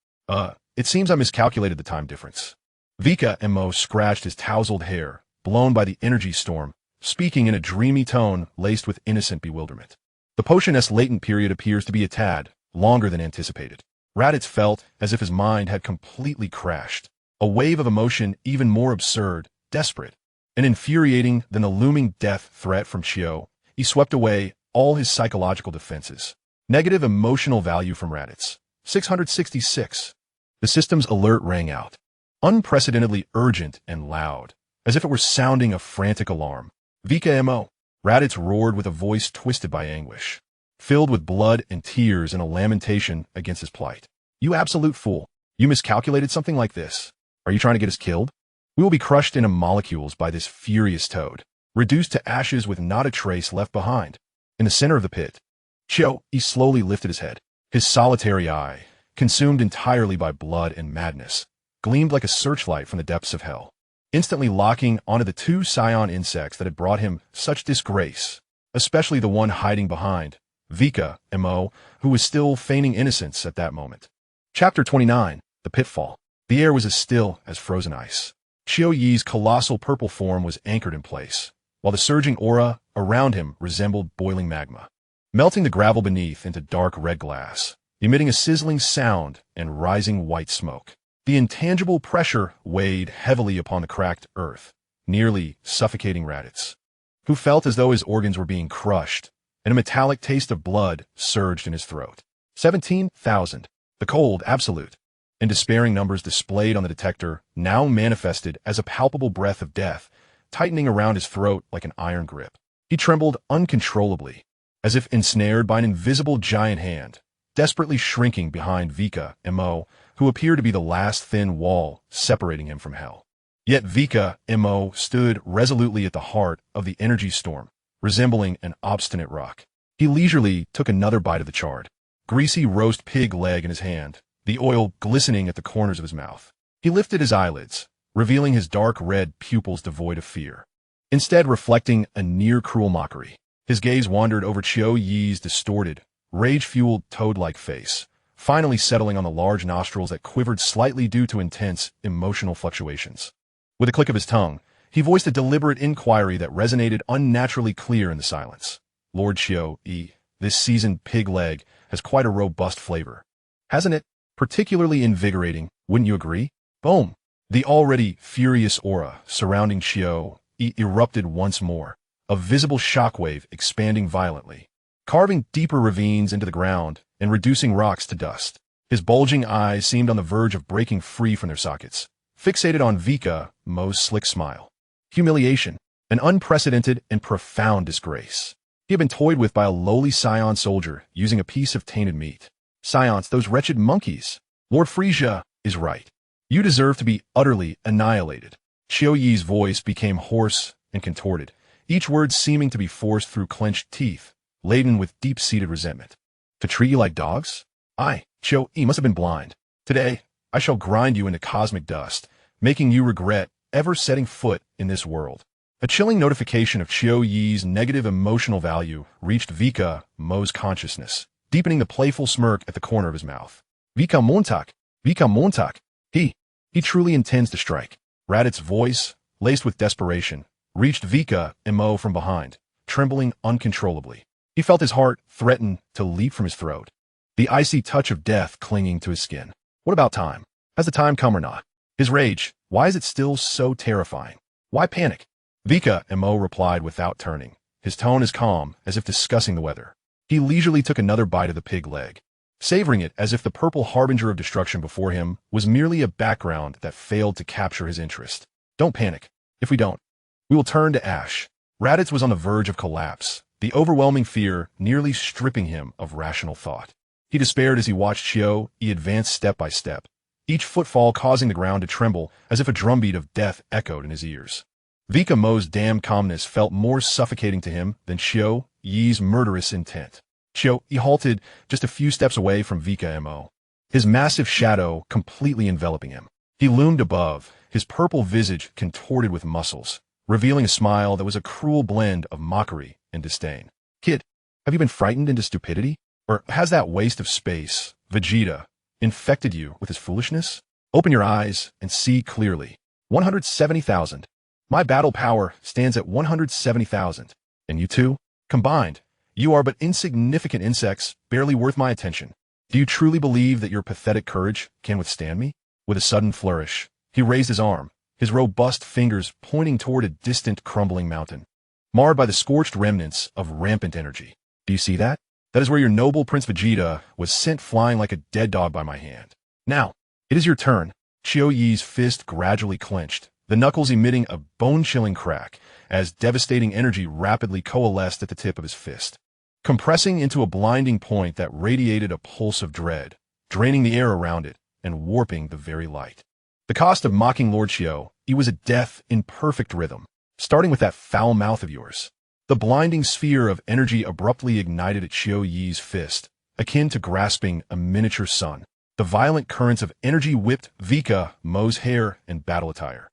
It seems I miscalculated the time difference. Vikame scratched his tousled hair, blown by the energy storm, speaking in a dreamy tone laced with innocent bewilderment. The potion's latent period appears to be a tad longer than anticipated. Raditz felt as if his mind had completely crashed. A wave of emotion even more absurd, desperate, and infuriating than the looming death threat from Qiu. He swept away all his psychological defenses. Negative emotional value from Raditz. 666. The system's alert rang out, unprecedentedly urgent and loud, as if it were sounding a frantic alarm. Vikame, Raditz roared with a voice twisted by anguish, filled with blood and tears in a lamentation against his plight. You absolute fool. You miscalculated something like this. Are you trying to get us killed? We will be crushed into molecules by this furious toad, reduced to ashes with not a trace left behind. In the center of the pit, Qiu Yi slowly lifted his head. His solitary eye, consumed entirely by blood and madness, gleamed like a searchlight from the depths of hell, instantly locking onto the two Saiyan insects that had brought him such disgrace, especially the one hiding behind, Vikame, who was still feigning innocence at that moment. Chapter 29, The Pitfall. The air was as still as frozen ice. Qiu Yi's colossal purple form was anchored in place, while the surging aura around him resembled boiling magma, melting the gravel beneath into dark red glass, emitting a sizzling sound and rising white smoke. The intangible pressure weighed heavily upon the cracked earth, nearly suffocating Raditz, who felt as though his organs were being crushed, and a metallic taste of blood surged in his throat. 17,000. The cold, absolute, and despairing numbers displayed on the detector now manifested as a palpable breath of death, tightening around his throat like an iron grip. He trembled uncontrollably, as if ensnared by an invisible giant hand, desperately shrinking behind Vikame, who appeared to be the last thin wall separating him from hell. Yet Vikame stood resolutely at the heart of the energy storm, resembling an obstinate rock. He leisurely took another bite of the charred, greasy roast pig leg in his hand, the oil glistening at the corners of his mouth. He lifted his eyelids, revealing his dark red pupils devoid of fear, instead reflecting a near-cruel mockery. His gaze wandered over Qiu Yi's distorted, rage-fueled toad-like face, finally settling on the large nostrils that quivered slightly due to intense emotional fluctuations. With a click of his tongue, he voiced a deliberate inquiry that resonated unnaturally clear in the silence. Lord Qiu Yi, this seasoned pig leg has quite a robust flavor, hasn't it? Particularly invigorating, wouldn't you agree? Boom! The already furious aura surrounding Qiu Yi erupted once more, a visible shockwave expanding violently, carving deeper ravines into the ground and reducing rocks to dust. His bulging eyes seemed on the verge of breaking free from their sockets, fixated on Vikame's slick smile. Humiliation, an unprecedented and profound disgrace. He had been toyed with by a lowly Saiyan soldier using a piece of tainted meat. Scions, those wretched monkeys. Lord Frisia is right. You deserve to be utterly annihilated. Qiu Yi's voice became hoarse and contorted, each word seeming to be forced through clenched teeth, laden with deep-seated resentment. To treat you like dogs? Qiu Yi must have been blind. Today, I shall grind you into cosmic dust, making you regret ever setting foot in this world. A chilling notification of Chiao Yi's negative emotional value reached Vikame's consciousness, deepening the playful smirk at the corner of his mouth. Vika Montak. He truly intends to strike. Radit's voice, laced with desperation, reached Vikame from behind, trembling uncontrollably. He felt his heart threaten to leap from his throat, the icy touch of death clinging to his skin. What about time? Has the time come or not? His rage, why is it still so terrifying? Why panic? Vikame replied without turning, his tone as calm as if discussing the weather. He leisurely took another bite of the pig leg, savoring it as if the purple harbinger of destruction before him was merely a background that failed to capture his interest. Don't panic. If we don't, we will turn to ash. Raditz was on the verge of collapse, the overwhelming fear nearly stripping him of rational thought. He despaired as he watched Chiao Yi advance step by step, each footfall causing the ground to tremble as if a drumbeat of death echoed in his ears. Vikame's damned calmness felt more suffocating to him than Chiao Yi's murderous intent. Chiao Yi halted just a few steps away from Vikame, his massive shadow completely enveloping him. He loomed above, his purple visage contorted with muscles, revealing a smile that was a cruel blend of mockery and disdain. Kid, have you been frightened into stupidity? Or has that waste of space, Vegeta, infected you with his foolishness? Open your eyes and see clearly. 170,000. My battle power stands at 170,000. And you two? Combined, you are but insignificant insects, barely worth my attention. Do you truly believe that your pathetic courage can withstand me? With a sudden flourish, he raised his arm, his robust fingers pointing toward a distant crumbling mountain, marred by the scorched remnants of rampant energy. Do you see that? That is where your noble Prince Vegeta was sent flying like a dead dog by my hand. Now, it is your turn. Chiao Yi's fist gradually clenched, the knuckles emitting a bone-chilling crack as devastating energy rapidly coalesced at the tip of his fist, compressing into a blinding point that radiated a pulse of dread, draining the air around it and warping the very light. The cost of mocking Lord Chiao Yi was a death in perfect rhythm, starting with that foul mouth of yours. The blinding sphere of energy abruptly ignited at Chiao Yi's fist, akin to grasping a miniature sun. The violent currents of energy whipped Vikame's hair and battle attire,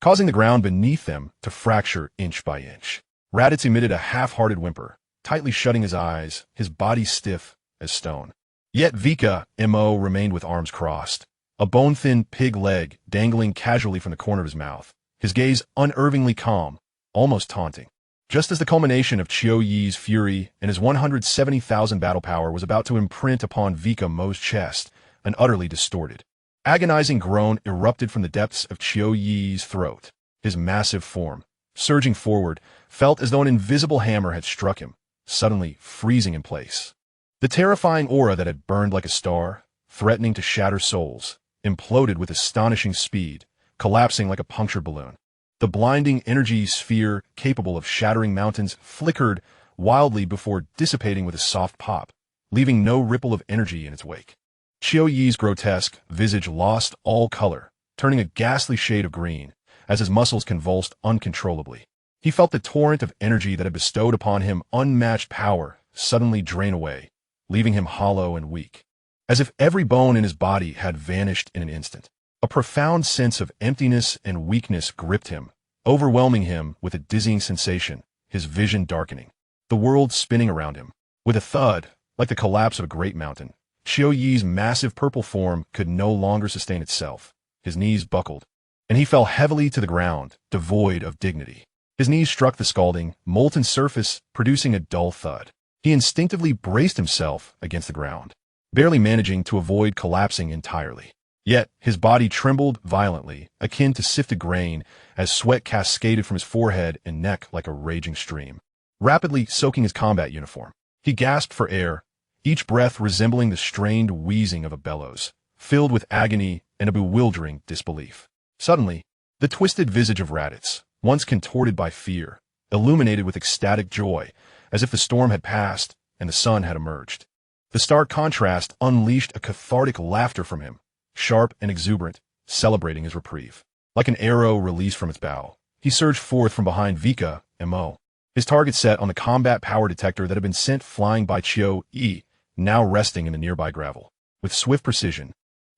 causing the ground beneath them to fracture inch by inch. Raditz emitted a half-hearted whimper, tightly shutting his eyes, his body stiff as stone. Yet Vikame remained with arms crossed, a bone-thin pig leg dangling casually from the corner of his mouth, his gaze unervingly calm, almost taunting. Just as the culmination of Chiao Yi's fury and his 170,000 battle power was about to imprint upon Vikame's chest, an utterly distorted, agonizing groan erupted from the depths of Chiao Yi's throat. His massive form, surging forward, felt as though an invisible hammer had struck him, suddenly freezing in place. The terrifying aura that had burned like a star, threatening to shatter souls, imploded with astonishing speed, collapsing like a punctured balloon. The blinding energy sphere capable of shattering mountains flickered wildly before dissipating with a soft pop, leaving no ripple of energy in its wake. Chiao Yi's grotesque visage lost all color, turning a ghastly shade of green as his muscles convulsed uncontrollably. He felt the torrent of energy that had bestowed upon him unmatched power suddenly drain away, leaving him hollow and weak, as if every bone in his body had vanished in an instant. A profound sense of emptiness and weakness gripped him, overwhelming him with a dizzying sensation, his vision darkening, the world spinning around him. With a thud, like the collapse of a great mountain, Chiao Yi's massive purple form could no longer sustain itself. His knees buckled, and he fell heavily to the ground, devoid of dignity. His knees struck the scalding, molten surface, producing a dull thud. He instinctively braced himself against the ground, barely managing to avoid collapsing entirely. Yet his body trembled violently, akin to sifted grain, as sweat cascaded from his forehead and neck like a raging stream, rapidly soaking his combat uniform. He gasped for air, each breath resembling the strained wheezing of a bellows, filled with agony and a bewildering disbelief. Suddenly, the twisted visage of Raditz, once contorted by fear, illuminated with ecstatic joy, as if the storm had passed and the sun had emerged. The stark contrast unleashed a cathartic laughter from him, sharp and exuberant, celebrating his reprieve. Like an arrow released from its bow, he surged forth from behind Vikame, his target set on the combat power detector that had been sent flying by Chiao Yi, now resting in the nearby gravel. With swift precision,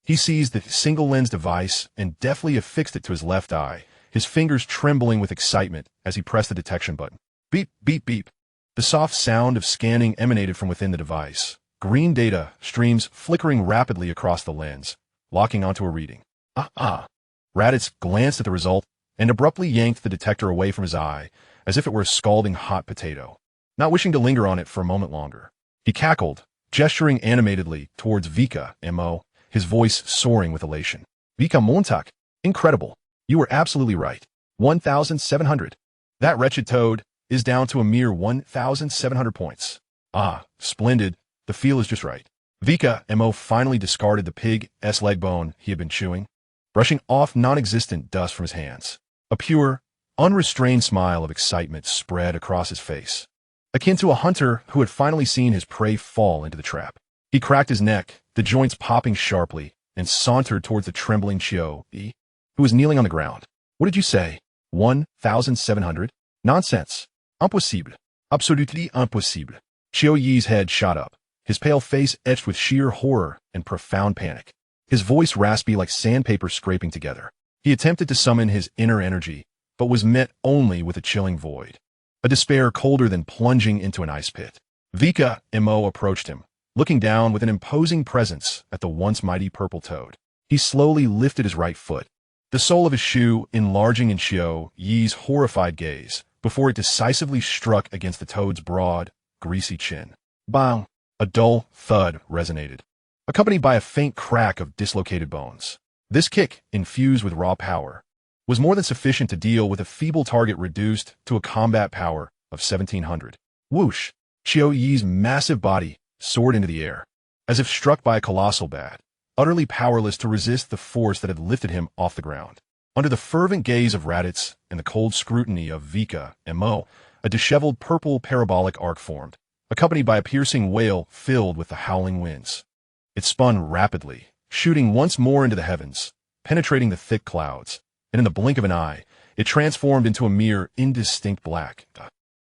he seized the single-lens device and deftly affixed it to his left eye, his fingers trembling with excitement as he pressed the detection button. Beep, beep, beep. The soft sound of scanning emanated from within the device. Green data streams flickering rapidly across the lens, locking onto a reading. Raditz glanced at the result and abruptly yanked the detector away from his eye, as if it were a scalding hot potato, not wishing to linger on it for a moment longer. He cackled, gesturing animatedly towards Vikame, his voice soaring with elation. Vika Montak, incredible. You were absolutely right. 1,700. That wretched toad is down to a mere 1,700 points. Splendid. The feel is just right. Vikame finally discarded the pig's leg bone he had been chewing, brushing off non-existent dust from his hands. A pure, unrestrained smile of excitement spread across his face, akin to a hunter who had finally seen his prey fall into the trap. He cracked his neck, the joints popping sharply, and sauntered towards the trembling Chio, who was kneeling on the ground. What did you say? 1,700? Nonsense. Impossible. Absolutely impossible. Chio Yi's head shot up, his pale face etched with sheer horror and profound panic. His voice raspy like sandpaper scraping together. He attempted to summon his inner energy, but was met only with a chilling void, a despair colder than plunging into an ice pit. Vikame approached him, looking down with an imposing presence at the once mighty purple toad. He slowly lifted his right foot, the sole of his shoe enlarging in Chio Yi's horrified gaze, before it decisively struck against the toad's broad, greasy chin. Bang! A dull thud resonated, accompanied by a faint crack of dislocated bones. This kick, infused with raw power, was more than sufficient to deal with a feeble target reduced to a combat power of 1,700. Whoosh! Chio Yi's massive body soared into the air, as if struck by a colossal bat, utterly powerless to resist the force that had lifted him off the ground. Under the fervent gaze of Raditz and the cold scrutiny of Vikame, a disheveled purple parabolic arc formed, accompanied by a piercing wail filled with the howling winds. It spun rapidly, shooting once more into the heavens, penetrating the thick clouds, and in the blink of an eye, it transformed into a mere indistinct black.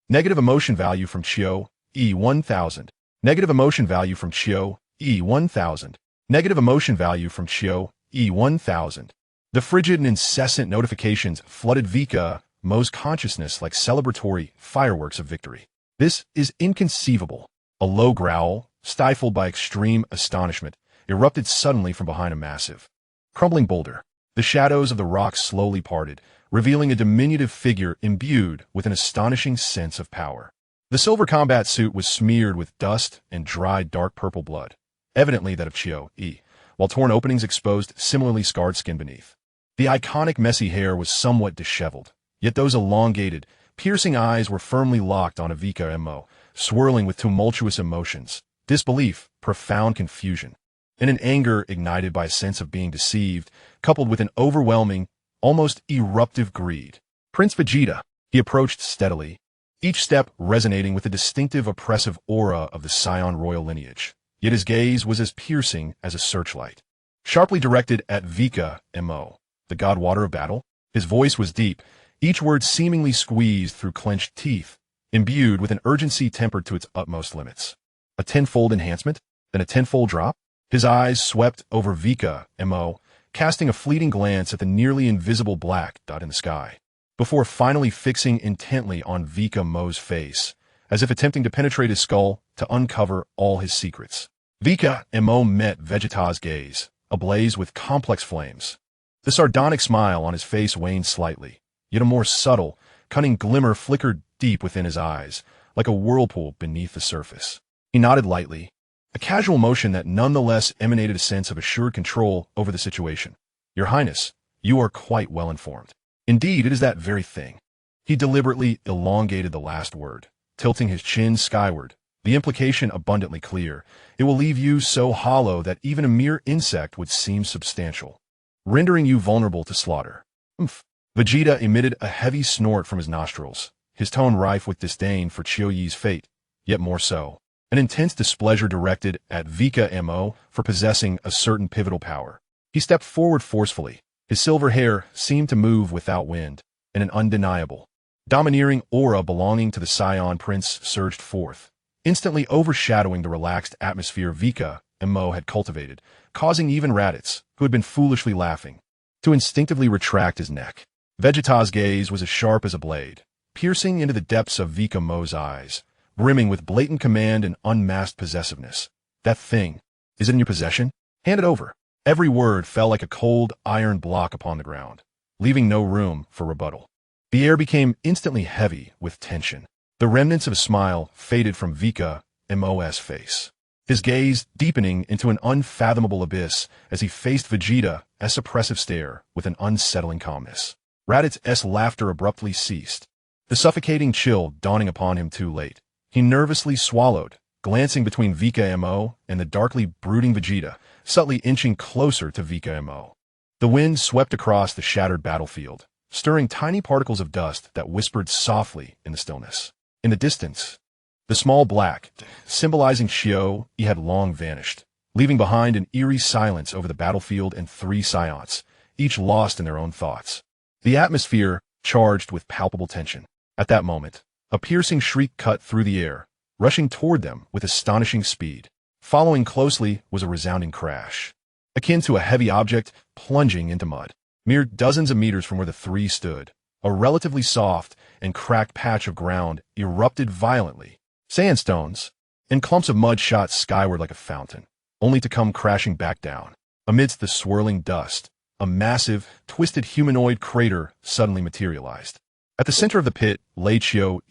Negative emotion value from Chio E 1000. Negative emotion value from Chio E 1000. Negative emotion value from Chio E 1000. The frigid and incessant notifications flooded Vikame's consciousness like celebratory fireworks of victory. This is inconceivable. A low growl, stifled by extreme astonishment, erupted suddenly from behind a massive, crumbling boulder. The shadows of the rocks slowly parted, revealing a diminutive figure imbued with an astonishing sense of power. The silver combat suit was smeared with dust and dried dark purple blood, evidently that of Chio E, while torn openings exposed similarly scarred skin beneath. The iconic messy hair was somewhat disheveled, yet those elongated, piercing eyes were firmly locked on Vikame, swirling with tumultuous emotions, disbelief, profound confusion, and an anger ignited by a sense of being deceived, coupled with an overwhelming, almost eruptive greed. Prince Vegeta, he approached steadily, each step resonating with the distinctive oppressive aura of the Saiyan royal lineage. Yet his gaze was as piercing as a searchlight, sharply directed at Vikame, the god-water of battle. His voice was deep, each word seemingly squeezed through clenched teeth, imbued with an urgency tempered to its utmost limits. A tenfold enhancement, then a tenfold drop? His eyes swept over Vikame, casting a fleeting glance at the nearly invisible black dot in the sky, before finally fixing intently on Vikame's face, as if attempting to penetrate his skull to uncover all his secrets. Vikame met Vegeta's gaze, ablaze with complex flames. The sardonic smile on his face waned slightly, yet a more subtle, cunning glimmer flickered deep within his eyes, like a whirlpool beneath the surface. He nodded lightly, a casual motion that nonetheless emanated a sense of assured control over the situation. Your Highness, you are quite well informed. Indeed, it is that very thing. He deliberately elongated the last word, tilting his chin skyward, the implication abundantly clear. It will leave you so hollow that even a mere insect would seem substantial, rendering you vulnerable to slaughter. Umph. Vegeta emitted a heavy snort from his nostrils, his tone rife with disdain for Chio Yi's fate, yet more so, an intense displeasure directed at Vikame for possessing a certain pivotal power. He stepped forward forcefully. His silver hair seemed to move without wind, and an undeniable, domineering aura belonging to the Saiyan prince surged forth, instantly overshadowing the relaxed atmosphere Vikame had cultivated, causing even Raditz, who had been foolishly laughing, to instinctively retract his neck. Vegeta's gaze was as sharp as a blade, piercing into the depths of Vikame's eyes, brimming with blatant command and unmasked possessiveness. That thing, is it in your possession? Hand it over. Every word fell like a cold, iron block upon the ground, leaving no room for rebuttal. The air became instantly heavy with tension. The remnants of a smile faded from Vikame's face, his gaze deepening into an unfathomable abyss as he faced Vegeta's oppressive stare with an unsettling calmness. Raditz' laughter abruptly ceased, the suffocating chill dawning upon him too late. He nervously swallowed, glancing between Vikame and the darkly brooding Vegeta, subtly inching closer to Vikame. The wind swept across the shattered battlefield, stirring tiny particles of dust that whispered softly in the stillness. In the distance, the small black, symbolizing Shio, had long vanished, leaving behind an eerie silence over the battlefield and 3 Saiyans, each lost in their own thoughts. The atmosphere charged with palpable tension. At that moment, a piercing shriek cut through the air, rushing toward them with astonishing speed. Following closely was a resounding crash, akin to a heavy object plunging into mud. Mere dozens of meters from where the 3 stood, a relatively soft and cracked patch of ground erupted violently. Sandstones and clumps of mud shot skyward like a fountain, only to come crashing back down. Amidst the swirling dust, a massive, twisted humanoid crater suddenly materialized. At the center of the pit lay Chio,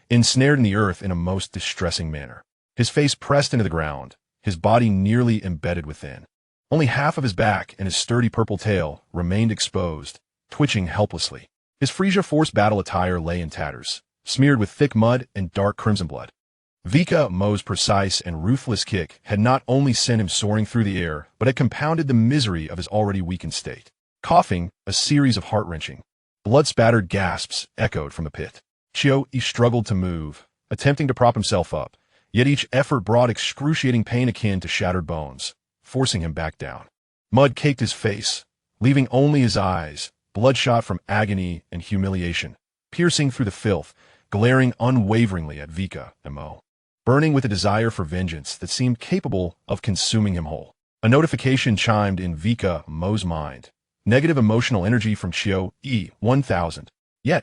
ensnared in the earth in a most distressing manner. His face pressed into the ground, his body nearly embedded within. Only half of his back and his sturdy purple tail remained exposed, twitching helplessly. His Frisia Force battle attire lay in tatters, smeared with thick mud and dark crimson blood. Vikame's precise and ruthless kick had not only sent him soaring through the air, but had compounded the misery of his already weakened state. Coughing, a series of heart-wrenching, blood-spattered gasps echoed from the pit. Chio struggled to move, attempting to prop himself up, yet each effort brought excruciating pain akin to shattered bones, forcing him back down. Mud caked his face, leaving only his eyes, bloodshot from agony and humiliation, piercing through the filth, glaring unwaveringly at Vikame, burning with a desire for vengeance that seemed capable of consuming him whole. A notification chimed in Vikame's mind. Negative emotional energy from Chio 1000. Yet,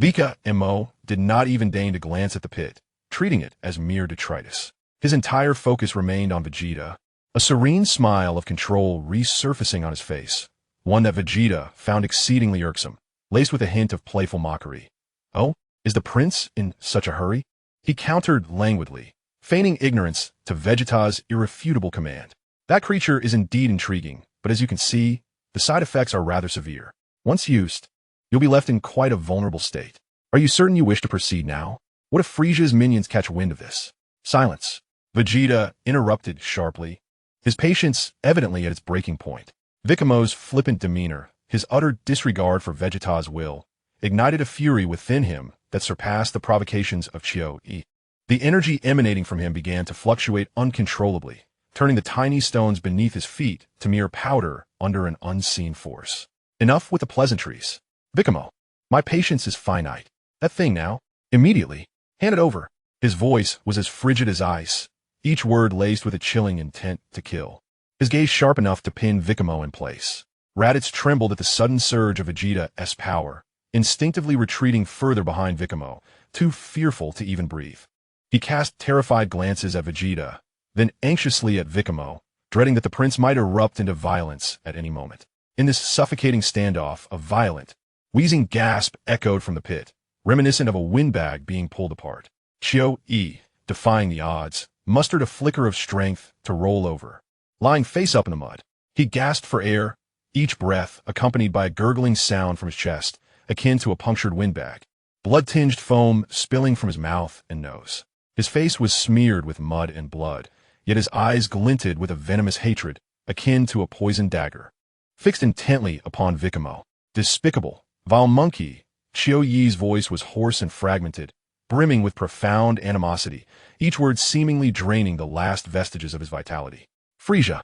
Vikame did not even deign to glance at the pit, treating it as mere detritus. His entire focus remained on Vegeta, a serene smile of control resurfacing on his face, one that Vegeta found exceedingly irksome, laced with a hint of playful mockery. Oh, is the prince in such a hurry? He countered languidly, feigning ignorance to Vegeta's irrefutable command. That creature is indeed intriguing, but as you can see, the side effects are rather severe. Once used, you'll be left in quite a vulnerable state. Are you certain you wish to proceed now? What if Frisia's minions catch wind of this? Silence. Vegeta interrupted sharply, his patience evidently at its breaking point. Vikame's flippant demeanor, his utter disregard for Vegeta's will, ignited a fury within him that surpassed the provocations of Chio. The energy emanating from him began to fluctuate uncontrollably, turning the tiny stones beneath his feet to mere powder under an unseen force. Enough with the pleasantries. Vikame, my patience is finite. That thing now, immediately, hand it over. His voice was as frigid as ice, each word laced with a chilling intent to kill. His gaze sharp enough to pin Vikame in place. Raditz trembled at the sudden surge of Vegeta's power, instinctively retreating further behind Vikame, too fearful to even breathe. He cast terrified glances at Vegeta, then anxiously at Vikame, dreading that the prince might erupt into violence at any moment. In this suffocating standoff, a violent, wheezing gasp echoed from the pit, reminiscent of a windbag being pulled apart. Chio, defying the odds, mustered a flicker of strength to roll over. Lying face up in the mud, he gasped for air, each breath accompanied by a gurgling sound from his chest, akin to a punctured windbag. Blood-tinged foam spilling from his mouth and nose. His face was smeared with mud and blood, yet his eyes glinted with a venomous hatred, akin to a poisoned dagger. Fixed intently upon Vikame, despicable, vile monkey, Chio Yi's voice was hoarse and fragmented, brimming with profound animosity, each word seemingly draining the last vestiges of his vitality. Frisia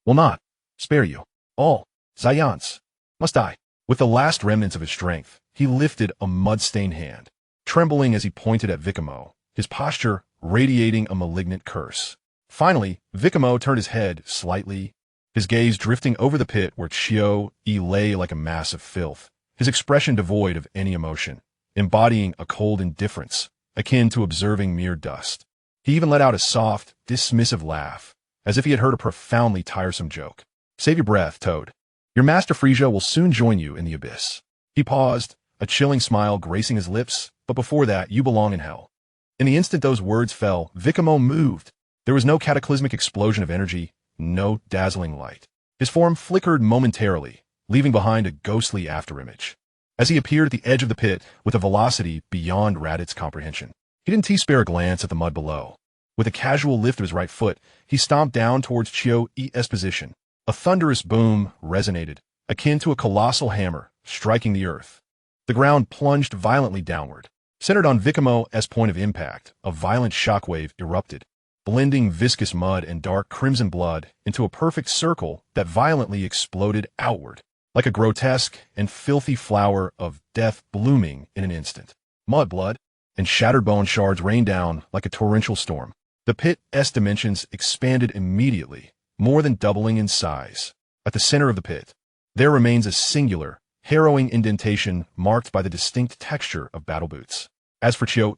will not spare you. All Saiyans must die. With the last remnants of his strength, he lifted a mud-stained hand, trembling as he pointed at Vikame, his posture radiating a malignant curse. Finally, Vikame turned his head slightly, his gaze drifting over the pit where Chio lay like a mass of filth, his expression devoid of any emotion, embodying a cold indifference, akin to observing mere dust. He even let out a soft, dismissive laugh, as if he had heard a profoundly tiresome joke. Save your breath, Toad. Your master Frisia will soon join you in the abyss. He paused, a chilling smile gracing his lips, but before that, you belong in hell. In the instant those words fell, Vikame moved. There was no cataclysmic explosion of energy, no dazzling light. His form flickered momentarily, leaving behind a ghostly afterimage. As he appeared at the edge of the pit with a velocity beyond Radit's comprehension, he didn't spare a glance at the mud below. With a casual lift of his right foot, he stomped down towards Chio's position. A thunderous boom resonated, akin to a colossal hammer striking the earth. The ground plunged violently downward. Centered on Vikame's point of impact, a violent shockwave erupted, blending viscous mud and dark crimson blood into a perfect circle that violently exploded outward, like a grotesque and filthy flower of death blooming in an instant. Mud, blood, and shattered bone shards rained down like a torrential storm. The pit's dimensions expanded immediately, more than doubling in size. At the center of the pit, there remains a singular, harrowing indentation marked by the distinct texture of battle boots. As for Chio,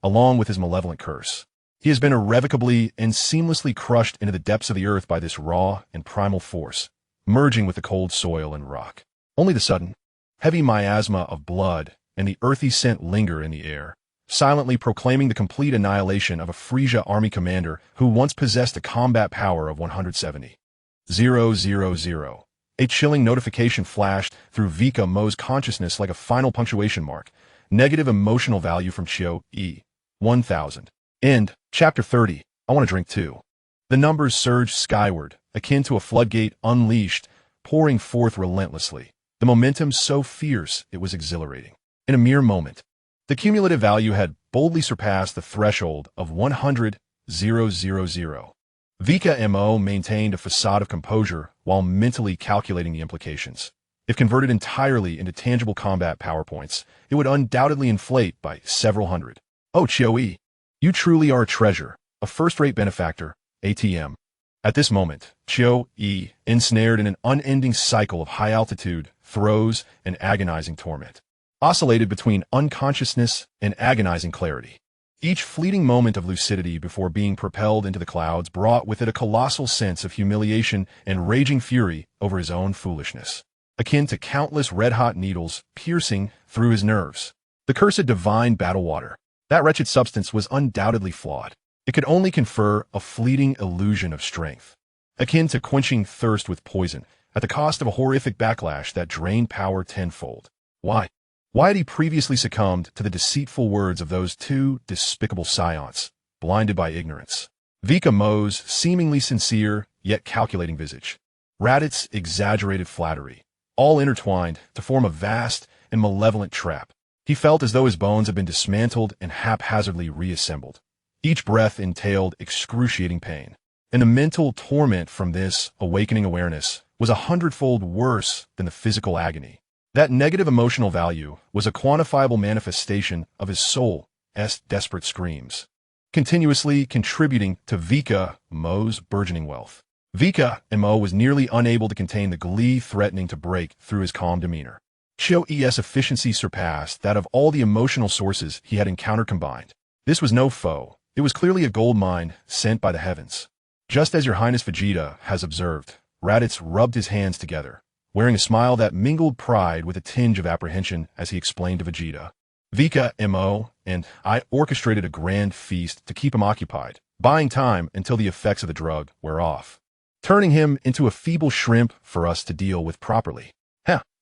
along with his malevolent curse, he has been irrevocably and seamlessly crushed into the depths of the earth by this raw and primal force, merging with the cold soil and rock. Only the sudden, heavy miasma of blood and the earthy scent linger in the air, silently proclaiming the complete annihilation of a Frisia army commander who once possessed a combat power of 170. 000. A chilling notification flashed through Vikame's consciousness like a final punctuation mark. Negative emotional value from Chio, 1000. End. Chapter 30. I want to drink too. The numbers surged skyward, akin to a floodgate unleashed, pouring forth relentlessly. The momentum so fierce it was exhilarating. In a mere moment, the cumulative value had boldly surpassed the threshold of 100,000. Vikame maintained a facade of composure while mentally calculating the implications. If converted entirely into tangible combat PowerPoints, it would undoubtedly inflate by several hundred. Oh, Chio, you truly are a treasure, a first-rate benefactor, ATM. At this moment, Chio, ensnared in an unending cycle of high-altitude throes and agonizing torment, oscillated between unconsciousness and agonizing clarity. Each fleeting moment of lucidity before being propelled into the clouds brought with it a colossal sense of humiliation and raging fury over his own foolishness, akin to countless red-hot needles piercing through his nerves. The cursed divine battle water, that wretched substance, was undoubtedly flawed. It could only confer a fleeting illusion of strength, akin to quenching thirst with poison, at the cost of a horrific backlash that drained power tenfold. Why? Why had he previously succumbed to the deceitful words of those two despicable Saiyans, blinded by ignorance? Vikame's seemingly sincere yet calculating visage, Radit's exaggerated flattery, all intertwined to form a vast and malevolent trap. He felt as though his bones had been dismantled and haphazardly reassembled. Each breath entailed excruciating pain, and the mental torment from this awakening awareness was 100-fold worse than the physical agony. That negative emotional value was a quantifiable manifestation of his soul's desperate screams, continuously contributing to Vikame's burgeoning wealth. Vikame was nearly unable to contain the glee threatening to break through his calm demeanor. Chio's efficiency surpassed that of all the emotional sources he had encountered combined. This was no foe. It was clearly a gold mine sent by the heavens. Just as Your Highness Vegeta has observed, Raditz rubbed his hands together, wearing a smile that mingled pride with a tinge of apprehension as he explained to Vegeta. Vikame and I orchestrated a grand feast to keep him occupied, buying time until the effects of the drug wear off, turning him into a feeble shrimp for us to deal with properly.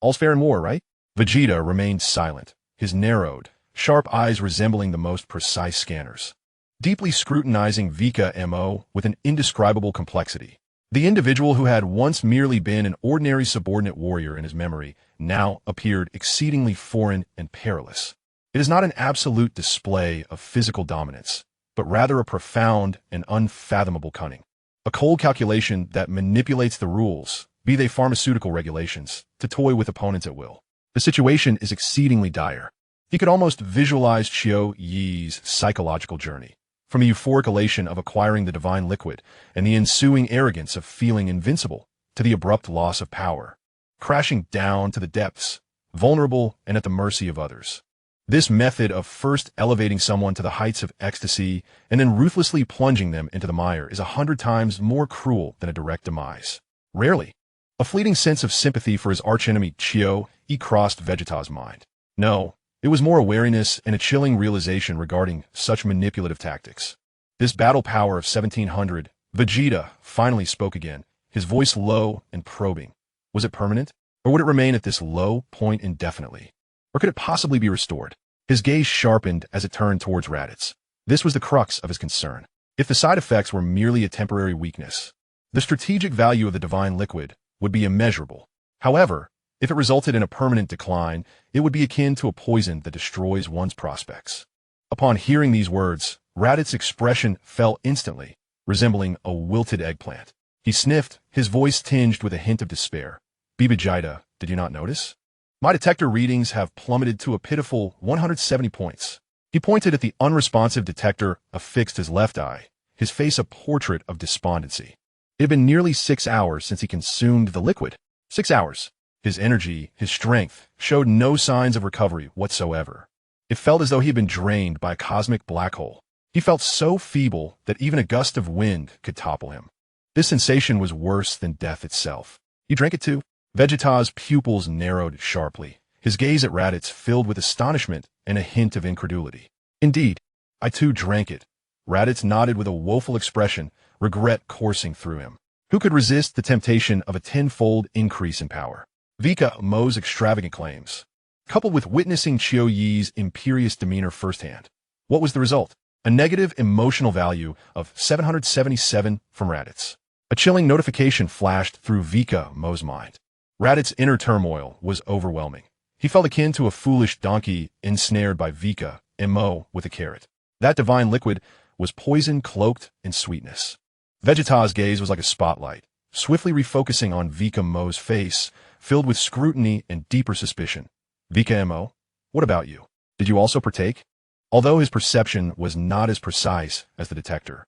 All's fair in war, right? Vegeta remained silent, his narrowed, sharp eyes resembling the most precise scanners, deeply scrutinizing Vikame with an indescribable complexity. The individual who had once merely been an ordinary subordinate warrior in his memory now appeared exceedingly foreign and perilous. It is not an absolute display of physical dominance, but rather a profound and unfathomable cunning. A cold calculation that manipulates the rules, be they pharmaceutical regulations, to toy with opponents at will. The situation is exceedingly dire. He could almost visualize Chio's psychological journey, from the euphoric elation of acquiring the divine liquid and the ensuing arrogance of feeling invincible, to the abrupt loss of power, crashing down to the depths vulnerable, and at the mercy of others. This method of first elevating someone to the heights of ecstasy and then ruthlessly plunging them into the mire is 100 times more cruel than a direct demise. Rarely, a fleeting sense of sympathy for his archenemy Chio crossed Vegeta's mind. No, it was more a wariness and a chilling realization regarding such manipulative tactics. This battle power of 1700, Vegeta finally spoke again, his voice low and probing. Was it permanent? Or would it remain at this low point indefinitely? Or could it possibly be restored? His gaze sharpened as it turned towards Raditz. This was the crux of his concern. If the side effects were merely a temporary weakness, the strategic value of the divine liquid would be immeasurable. However, if it resulted in a permanent decline, it would be akin to a poison that destroys one's prospects. Upon hearing these words, Raditz's expression fell instantly, resembling a wilted eggplant. He sniffed, his voice tinged with a hint of despair. Vegeta, did you not notice? My detector readings have plummeted to a pitiful 170 points. He pointed at the unresponsive detector, affixed his left eye, his face a portrait of despondency. It had been nearly 6 hours since he consumed the liquid. 6 hours. His energy, his strength, showed no signs of recovery whatsoever. It felt as though he had been drained by a cosmic black hole. He felt so feeble that even a gust of wind could topple him. This sensation was worse than death itself. You drank it too? Vegeta's pupils narrowed sharply, his gaze at Raditz filled with astonishment and a hint of incredulity. Indeed, I too drank it. Raditz nodded with a woeful expression, regret coursing through him. Who could resist the temptation of a tenfold increase in power? Vikame's extravagant claims, coupled with witnessing Chiu Yi's imperious demeanor firsthand. What was the result? A negative emotional value of 777 from Raditz. A chilling notification flashed through Vikame's mind. Raditz's inner turmoil was overwhelming. He felt akin to a foolish donkey ensnared by Vikame with a carrot. That divine liquid was poison cloaked in sweetness. Vegeta's gaze was like a spotlight, swiftly refocusing on Vikame's face, filled with scrutiny and deeper suspicion. Vikame, what about you? Did you also partake? Although his perception was not as precise as the detector,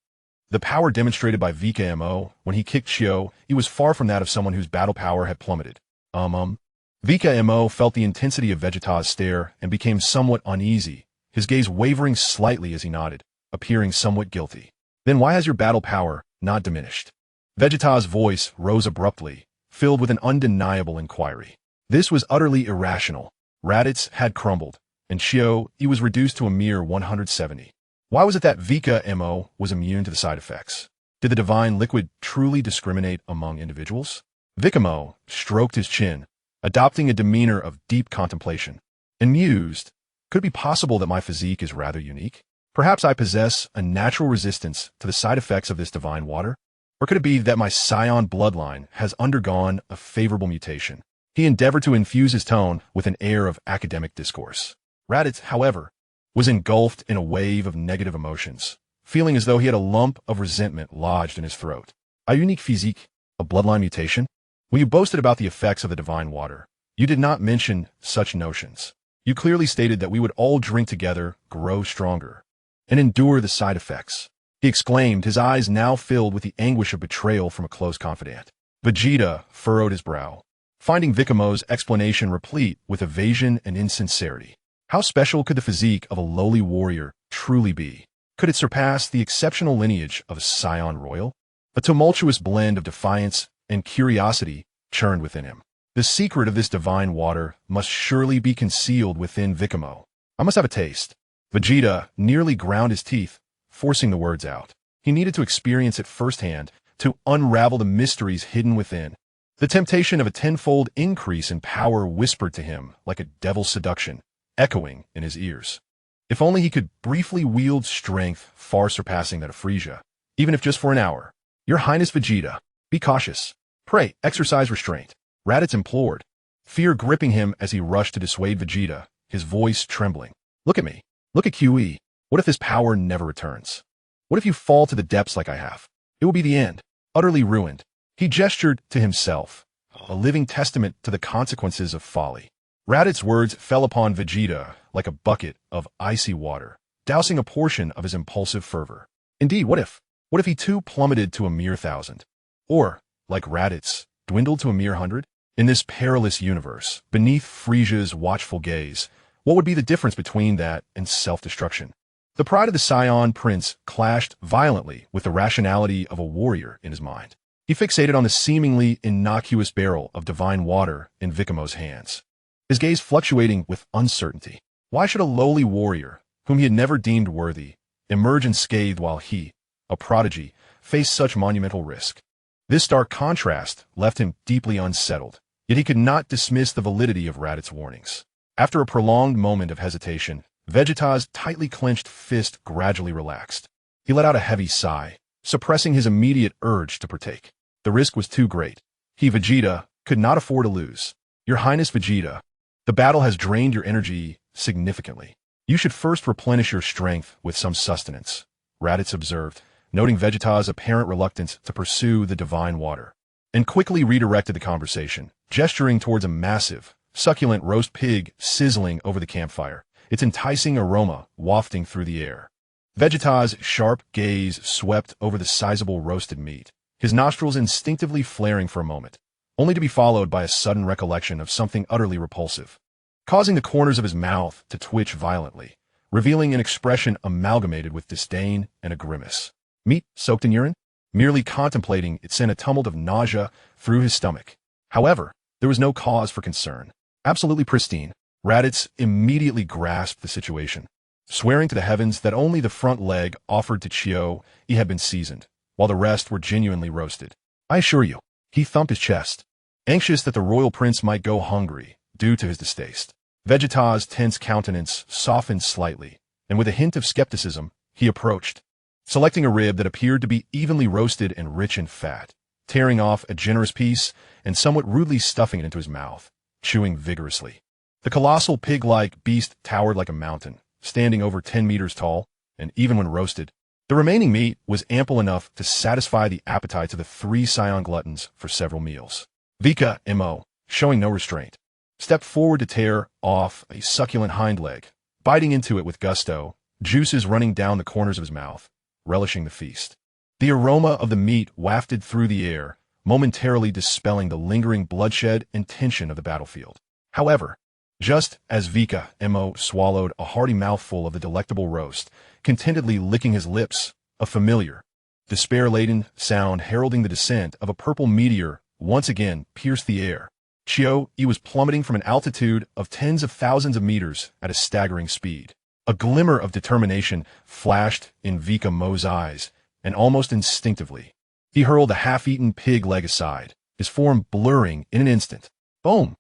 the power demonstrated by Vikame when he kicked Chio, he was far from that of someone whose battle power had plummeted. Vikame felt the intensity of Vegeta's stare and became somewhat uneasy, his gaze wavering slightly as he nodded, appearing somewhat guilty. Then why has your battle power not diminished? Vegeta's voice rose abruptly, filled with an undeniable inquiry. This was utterly irrational. Raditz had crumbled, and Chio, he was reduced to a mere 170. Why was it that Vikame was immune to the side effects? Did the divine liquid truly discriminate among individuals? Vikame stroked his chin, adopting a demeanor of deep contemplation, and mused, could it be possible that my physique is rather unique? Perhaps I possess a natural resistance to the side effects of this divine water? Or could it be that my Saiyan bloodline has undergone a favorable mutation? He endeavored to infuse his tone with an air of academic discourse. Raditz, however, was engulfed in a wave of negative emotions, feeling as though he had a lump of resentment lodged in his throat. A unique physique, a bloodline mutation? When you boasted about the effects of the divine water, you did not mention such notions. You clearly stated that we would all drink together, grow stronger, and endure the side effects. He exclaimed, his eyes now filled with the anguish of betrayal from a close confidant. Vegeta furrowed his brow, finding Vikame's explanation replete with evasion and insincerity. How special could the physique of a lowly warrior truly be? Could it surpass the exceptional lineage of a Saiyan royal? A tumultuous blend of defiance and curiosity churned within him. The secret of this divine water must surely be concealed within Vikame. I must have a taste. Vegeta nearly ground his teeth, forcing the words out. He needed to experience it firsthand to unravel the mysteries hidden within. The temptation of a tenfold increase in power whispered to him like a devil's seduction, echoing in his ears. If only he could briefly wield strength far surpassing that of Frieza, even if just for an hour. Your Highness Vegeta, be cautious. Pray, exercise restraint. Raditz implored, fear gripping him as he rushed to dissuade Vegeta, his voice trembling. Look at me. Look at QE. What if this power never returns? What if you fall to the depths like I have? It will be the end, utterly ruined. He gestured to himself, a living testament to the consequences of folly. Raditz's words fell upon Vegeta like a bucket of icy water, dousing a portion of his impulsive fervor. Indeed, what if? What if he too plummeted to a mere 1,000? Or, like Raditz, dwindled to a mere 100? In this perilous universe, beneath Friesia's watchful gaze, what would be the difference between that and self-destruction? The pride of the Saiyan prince clashed violently with the rationality of a warrior in his mind. He fixated on the seemingly innocuous barrel of divine water in Vikame's hands, his gaze fluctuating with uncertainty. Why should a lowly warrior, whom he had never deemed worthy, emerge unscathed while he, a prodigy, faced such monumental risk? This stark contrast left him deeply unsettled, yet he could not dismiss the validity of Radit's warnings. After a prolonged moment of hesitation, Vegeta's tightly clenched fist gradually relaxed. He let out a heavy sigh, suppressing his immediate urge to partake. The risk was too great. He, Vegeta, could not afford to lose. Your Highness Vegeta, the battle has drained your energy significantly. You should first replenish your strength with some sustenance, Raditz observed, noting Vegeta's apparent reluctance to pursue the divine water, and quickly redirected the conversation, gesturing towards a massive, succulent roast pig sizzling over the campfire, its enticing aroma wafting through the air. Vegeta's sharp gaze swept over the sizable roasted meat, his nostrils instinctively flaring for a moment, only to be followed by a sudden recollection of something utterly repulsive, causing the corners of his mouth to twitch violently, revealing an expression amalgamated with disdain and a grimace. Meat soaked in urine? Merely contemplating it sent a tumult of nausea through his stomach. However, there was no cause for concern. Absolutely pristine, Raditz immediately grasped the situation, swearing to the heavens that only the front leg offered to Chio had been seasoned, while the rest were genuinely roasted. I assure you, he thumped his chest, anxious that the royal prince might go hungry due to his distaste. Vegeta's tense countenance softened slightly, and with a hint of skepticism, he approached, selecting a rib that appeared to be evenly roasted and rich in fat, tearing off a generous piece and somewhat rudely stuffing it into his mouth, chewing vigorously. The colossal pig-like beast towered like a mountain, standing over 10 meters tall, and even when roasted, the remaining meat was ample enough to satisfy the appetites of the 3 Saiyan gluttons for several meals. Vikame, showing no restraint, stepped forward to tear off a succulent hind leg, biting into it with gusto, juices running down the corners of his mouth, relishing the feast. The aroma of the meat wafted through the air, momentarily dispelling the lingering bloodshed and tension of the battlefield. However, just as Vikame swallowed a hearty mouthful of the delectable roast, contentedly licking his lips, a familiar, despair-laden sound heralding the descent of a purple meteor once again pierced the air. Chio was plummeting from an altitude of tens of thousands of meters at a staggering speed. A glimmer of determination flashed in Vikame's eyes, and almost instinctively, he hurled the half-eaten pig leg aside, his form blurring in an instant. Boom!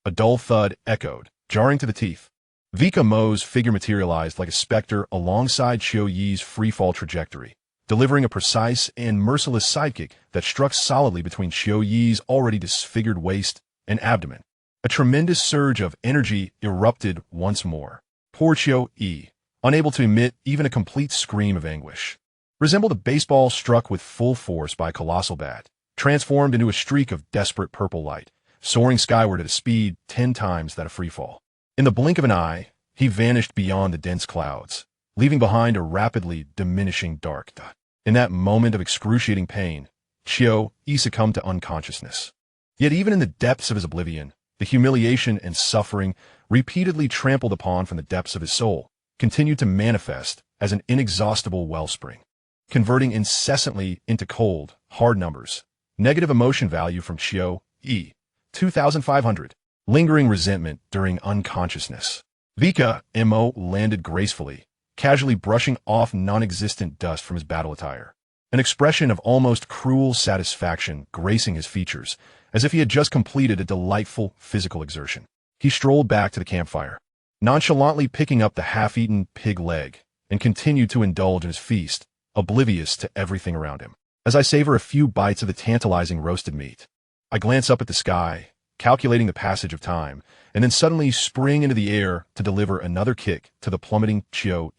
A dull thud echoed, jarring to the teeth. Vikame's figure materialized like a specter alongside Chio's free-fall trajectory, delivering a precise and merciless sidekick that struck solidly between Chio's already disfigured waist and abdomen. A tremendous surge of energy erupted once more. Poor Chio, unable to emit even a complete scream of anguish, resembled a baseball struck with full force by a colossal bat, transformed into a streak of desperate purple light, soaring skyward at a speed 10 times that of freefall. In the blink of an eye, he vanished beyond the dense clouds, leaving behind a rapidly diminishing dark. In that moment of excruciating pain, Chio succumbed to unconsciousness. Yet even in the depths of his oblivion, the humiliation and suffering repeatedly trampled upon from the depths of his soul continued to manifest as an inexhaustible wellspring, converting incessantly into cold, hard numbers. Negative emotion value from Chio, 2,500. Lingering resentment during unconsciousness. Vikame landed gracefully, casually brushing off non-existent dust from his battle attire, an expression of almost cruel satisfaction gracing his features, as if he had just completed a delightful physical exertion. He strolled back to the campfire, nonchalantly picking up the half-eaten pig leg, and continued to indulge in his feast, oblivious to everything around him. As I savor a few bites of the tantalizing roasted meat, I glance up at the sky, calculating the passage of time, and then suddenly spring into the air to deliver another kick to the plummeting Chio.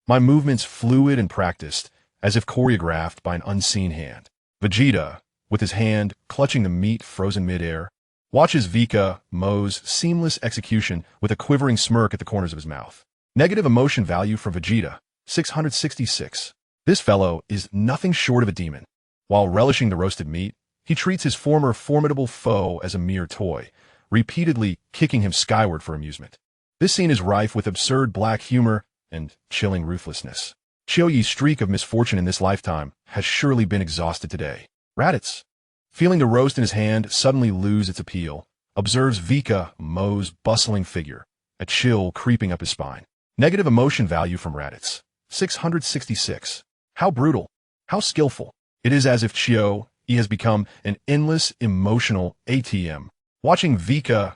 My movements fluid and practiced, as if choreographed by an unseen hand. Vegeta, with his hand clutching the meat frozen midair, watches Vikame's seamless execution with a quivering smirk at the corners of his mouth. Negative emotion value for Vegeta, 666. This fellow is nothing short of a demon. While relishing the roasted meat, He treats his former formidable foe as a mere toy, repeatedly kicking him skyward for amusement. This scene is rife with absurd black humor and chilling ruthlessness. Chiyoyi's streak of misfortune in this lifetime has surely been exhausted today. Raditz, feeling the roast in his hand suddenly lose its appeal, observes Vikame's bustling figure, a chill creeping up his spine. Negative emotion value from Raditz. 666. How brutal. How skillful. It is as if Chiyoyi has become an endless emotional ATM. Watching Vikame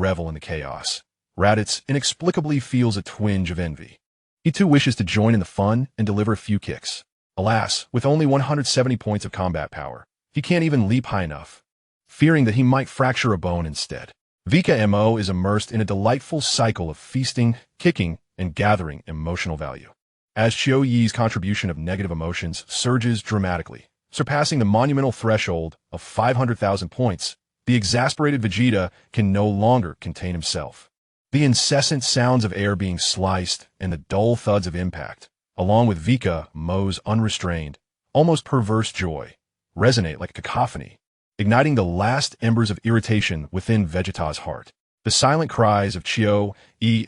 revel in the chaos, Raditz inexplicably feels a twinge of envy. He too wishes to join in the fun and deliver a few kicks. Alas, with only 170 points of combat power, he can't even leap high enough, fearing that he might fracture a bone instead. Vikame is immersed in a delightful cycle of feasting, kicking, and gathering emotional value. As Chiyoyi's contribution of negative emotions surges dramatically, surpassing the monumental threshold of 500,000 points, the exasperated Vegeta can no longer contain himself. The incessant sounds of air being sliced and the dull thuds of impact, along with Vikame's unrestrained, almost perverse joy, resonate like a cacophony, igniting the last embers of irritation within Vegeta's heart. The silent cries of Chiyoyi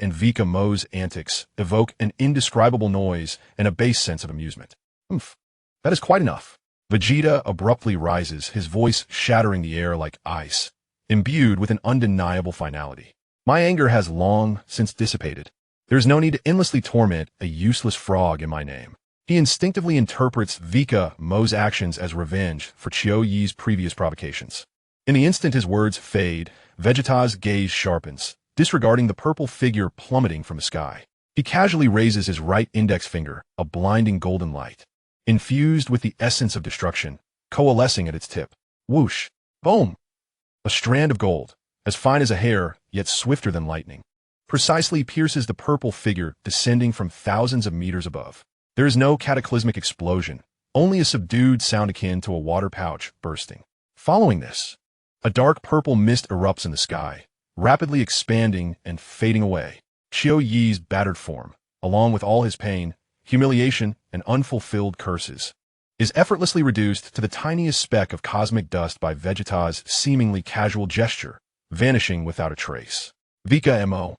and Vikame's antics evoke an indescribable noise and a base sense of amusement. That is quite enough. Vegeta abruptly rises, his voice shattering the air like ice, imbued with an undeniable finality. My anger has long since dissipated. There is no need to endlessly torment a useless frog in my name. He instinctively interprets Vikame's actions as revenge for Chiyoyi's previous provocations. In the instant his words fade, Vegeta's gaze sharpens, disregarding the purple figure plummeting from the sky. He casually raises his right index finger, a blinding golden light, infused with the essence of destruction, coalescing at its tip. Whoosh! Boom! A strand of gold, as fine as a hair, yet swifter than lightning, precisely pierces the purple figure descending from thousands of meters above. There is no cataclysmic explosion, only a subdued sound akin to a water pouch bursting. Following this, a dark purple mist erupts in the sky, rapidly expanding and fading away. Chiyoyi's battered form, along with all his pain, humiliation, and unfulfilled curses, is effortlessly reduced to the tiniest speck of cosmic dust by Vegeta's seemingly casual gesture, vanishing without a trace. Vikame.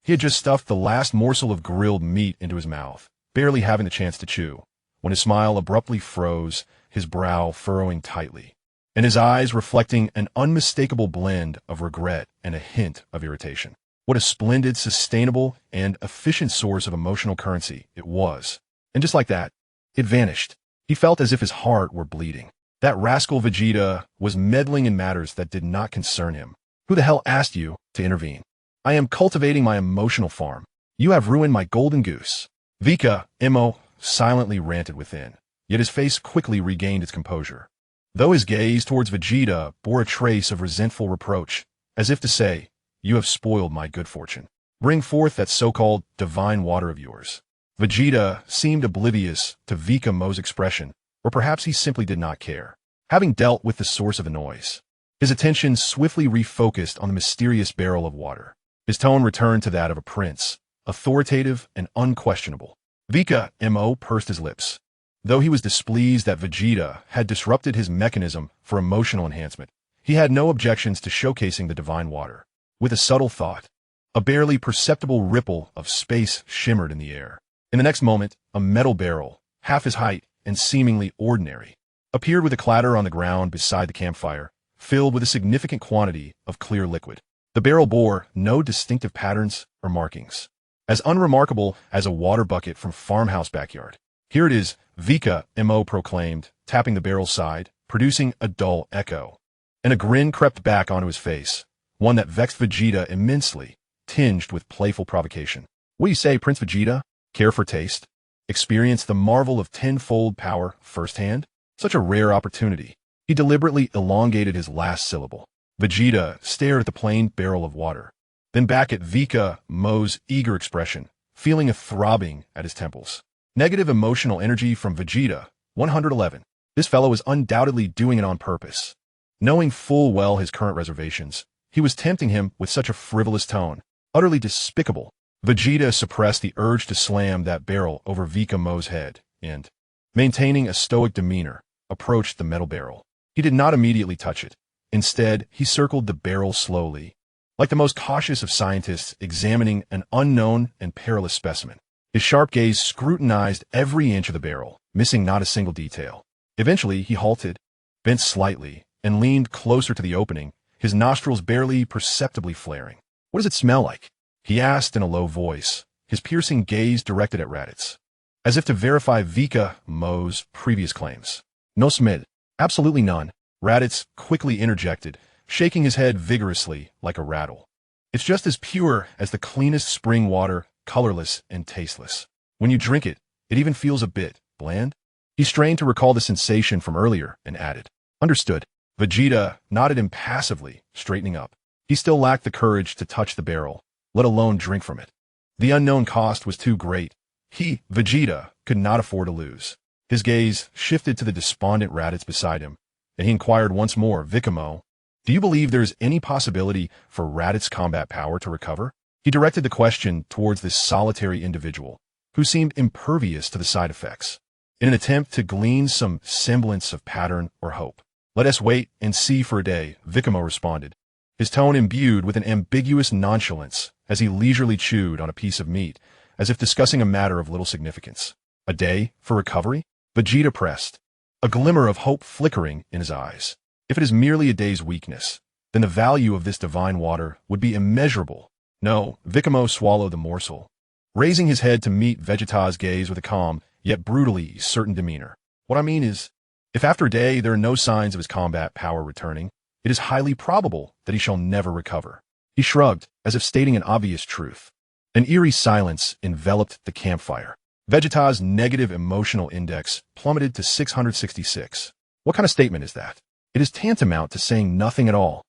He had just stuffed the last morsel of grilled meat into his mouth, barely having the chance to chew, when his smile abruptly froze, his brow furrowing tightly, and his eyes reflecting an unmistakable blend of regret and a hint of irritation. What a splendid, sustainable, and efficient source of emotional currency it was. And just like that, it vanished. He felt as if his heart were bleeding. That rascal Vegeta was meddling in matters that did not concern him. Who the hell asked you to intervene? I am cultivating my emotional farm. You have ruined my golden goose. Vikame silently ranted within, yet his face quickly regained its composure, though his gaze towards Vegeta bore a trace of resentful reproach, as if to say, "You have spoiled my good fortune. Bring forth that so-called divine water of yours." Vegeta seemed oblivious to Vikame's expression, or perhaps he simply did not care. Having dealt with the source of the noise, his attention swiftly refocused on the mysterious barrel of water. His tone returned to that of a prince, authoritative and unquestionable. Vikame pursed his lips. Though he was displeased that Vegeta had disrupted his mechanism for emotional enhancement, he had no objections to showcasing the divine water. With a subtle thought, a barely perceptible ripple of space shimmered in the air. In the next moment, a metal barrel, half his height and seemingly ordinary, appeared with a clatter on the ground beside the campfire, filled with a significant quantity of clear liquid. The barrel bore no distinctive patterns or markings, as unremarkable as a water bucket from farmhouse backyard. "Here it is," Vikame proclaimed, tapping the barrel's side, producing a dull echo. And a grin crept back onto his face, one that vexed Vegeta immensely, tinged with playful provocation. "What do you say, Prince Vegeta? Care for taste? Experience the marvel of tenfold power firsthand? Such a rare opportunity." He deliberately elongated his last syllable. Vegeta stared at the plain barrel of water, then back at Vikame's eager expression, feeling a throbbing at his temples. Negative emotional energy from Vegeta, 111. This fellow was undoubtedly doing it on purpose. Knowing full well his current reservations, he was tempting him with such a frivolous tone, utterly despicable. Vegeta suppressed the urge to slam that barrel over Vikame's head and, maintaining a stoic demeanor, approached the metal barrel. He did not immediately touch it. Instead, he circled the barrel slowly, like the most cautious of scientists examining an unknown and perilous specimen. His sharp gaze scrutinized every inch of the barrel, missing not a single detail. Eventually, he halted, bent slightly, and leaned closer to the opening, his nostrils barely perceptibly flaring. "What does it smell like?" he asked in a low voice, his piercing gaze directed at Raditz, as if to verify Vikame's previous claims. "No smell. Absolutely none," Raditz quickly interjected, shaking his head vigorously like a rattle. "It's just as pure as the cleanest spring water, colorless and tasteless. When you drink it, it even feels a bit bland." He strained to recall the sensation from earlier and added, "Understood." Vegeta nodded impassively, straightening up. He still lacked the courage to touch the barrel, let alone drink from it. The unknown cost was too great. He, Vegeta, could not afford to lose. His gaze shifted to the despondent Raditz beside him, and he inquired once more, "Vikame, do you believe there is any possibility for Raditz's combat power to recover?" He directed the question towards this solitary individual, who seemed impervious to the side effects, in an attempt to glean some semblance of pattern or hope. "Let us wait and see for a day," Vikame responded, his tone imbued with an ambiguous nonchalance as he leisurely chewed on a piece of meat, as if discussing a matter of little significance. "A day for recovery?" Vegeta pressed, a glimmer of hope flickering in his eyes. "If it is merely a day's weakness, then the value of this divine water would be immeasurable." "No," Vikame swallowed the morsel, raising his head to meet Vegeta's gaze with a calm, yet brutally certain demeanor. "What I mean is, if after a day there are no signs of his combat power returning, it is highly probable that he shall never recover." He shrugged, as if stating an obvious truth. An eerie silence enveloped the campfire. Vegeta's negative emotional index plummeted to 666. What kind of statement is that? It is tantamount to saying nothing at all.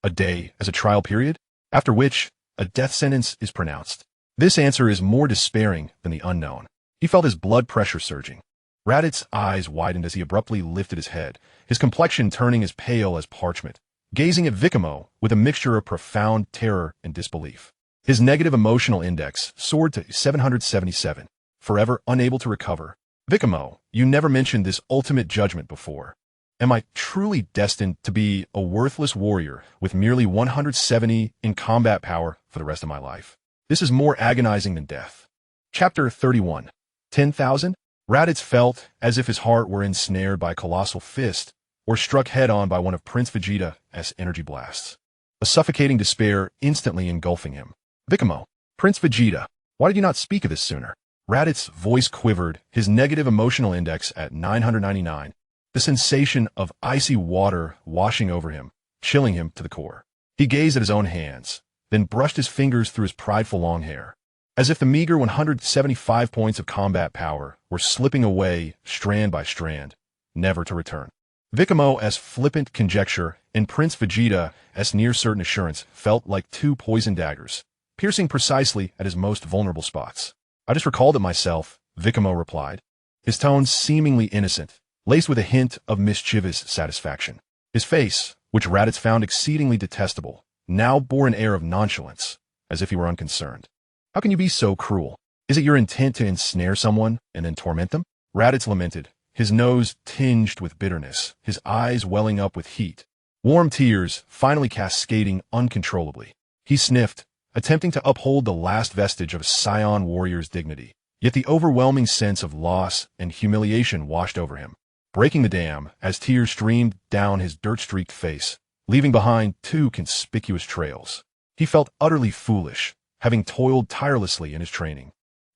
A day as a trial period, after which a death sentence is pronounced. This answer is more despairing than the unknown. He felt his blood pressure surging. Raditz's eyes widened as he abruptly lifted his head, his complexion turning as pale as parchment, gazing at Vikame with a mixture of profound terror and disbelief. His negative emotional index soared to 777, forever unable to recover. "Vikame, you never mentioned this ultimate judgment before. Am I truly destined to be a worthless warrior with merely 170 in combat power for the rest of my life? This is more agonizing than death." Chapter 31. 10,000? Raditz felt as if his heart were ensnared by a colossal fist, or struck head-on by one of Prince Vegeta's energy blasts. A suffocating despair instantly engulfing him. "Vikame, Prince Vegeta, why did you not speak of this sooner?" Raditz's voice quivered, his negative emotional index at 999, the sensation of icy water washing over him, chilling him to the core. He gazed at his own hands, then brushed his fingers through his prideful long hair, as if the meager 175 points of combat power were slipping away strand by strand, never to return. Vikame's flippant conjecture and Prince Vegeta's near-certain assurance felt like two poisoned daggers, piercing precisely at his most vulnerable spots. "I just recalled it myself," Vikame replied, his tone seemingly innocent, laced with a hint of mischievous satisfaction. His face, which Raditz found exceedingly detestable, now bore an air of nonchalance, as if he were unconcerned. "How can you be so cruel? Is it your intent to ensnare someone and then torment them?" Raditz lamented, his nose tinged with bitterness, his eyes welling up with heat, warm tears finally cascading uncontrollably. He sniffed, attempting to uphold the last vestige of a Saiyan warrior's dignity, yet the overwhelming sense of loss and humiliation washed over him, breaking the dam as tears streamed down his dirt-streaked face, leaving behind two conspicuous trails. He felt utterly foolish, having toiled tirelessly in his training,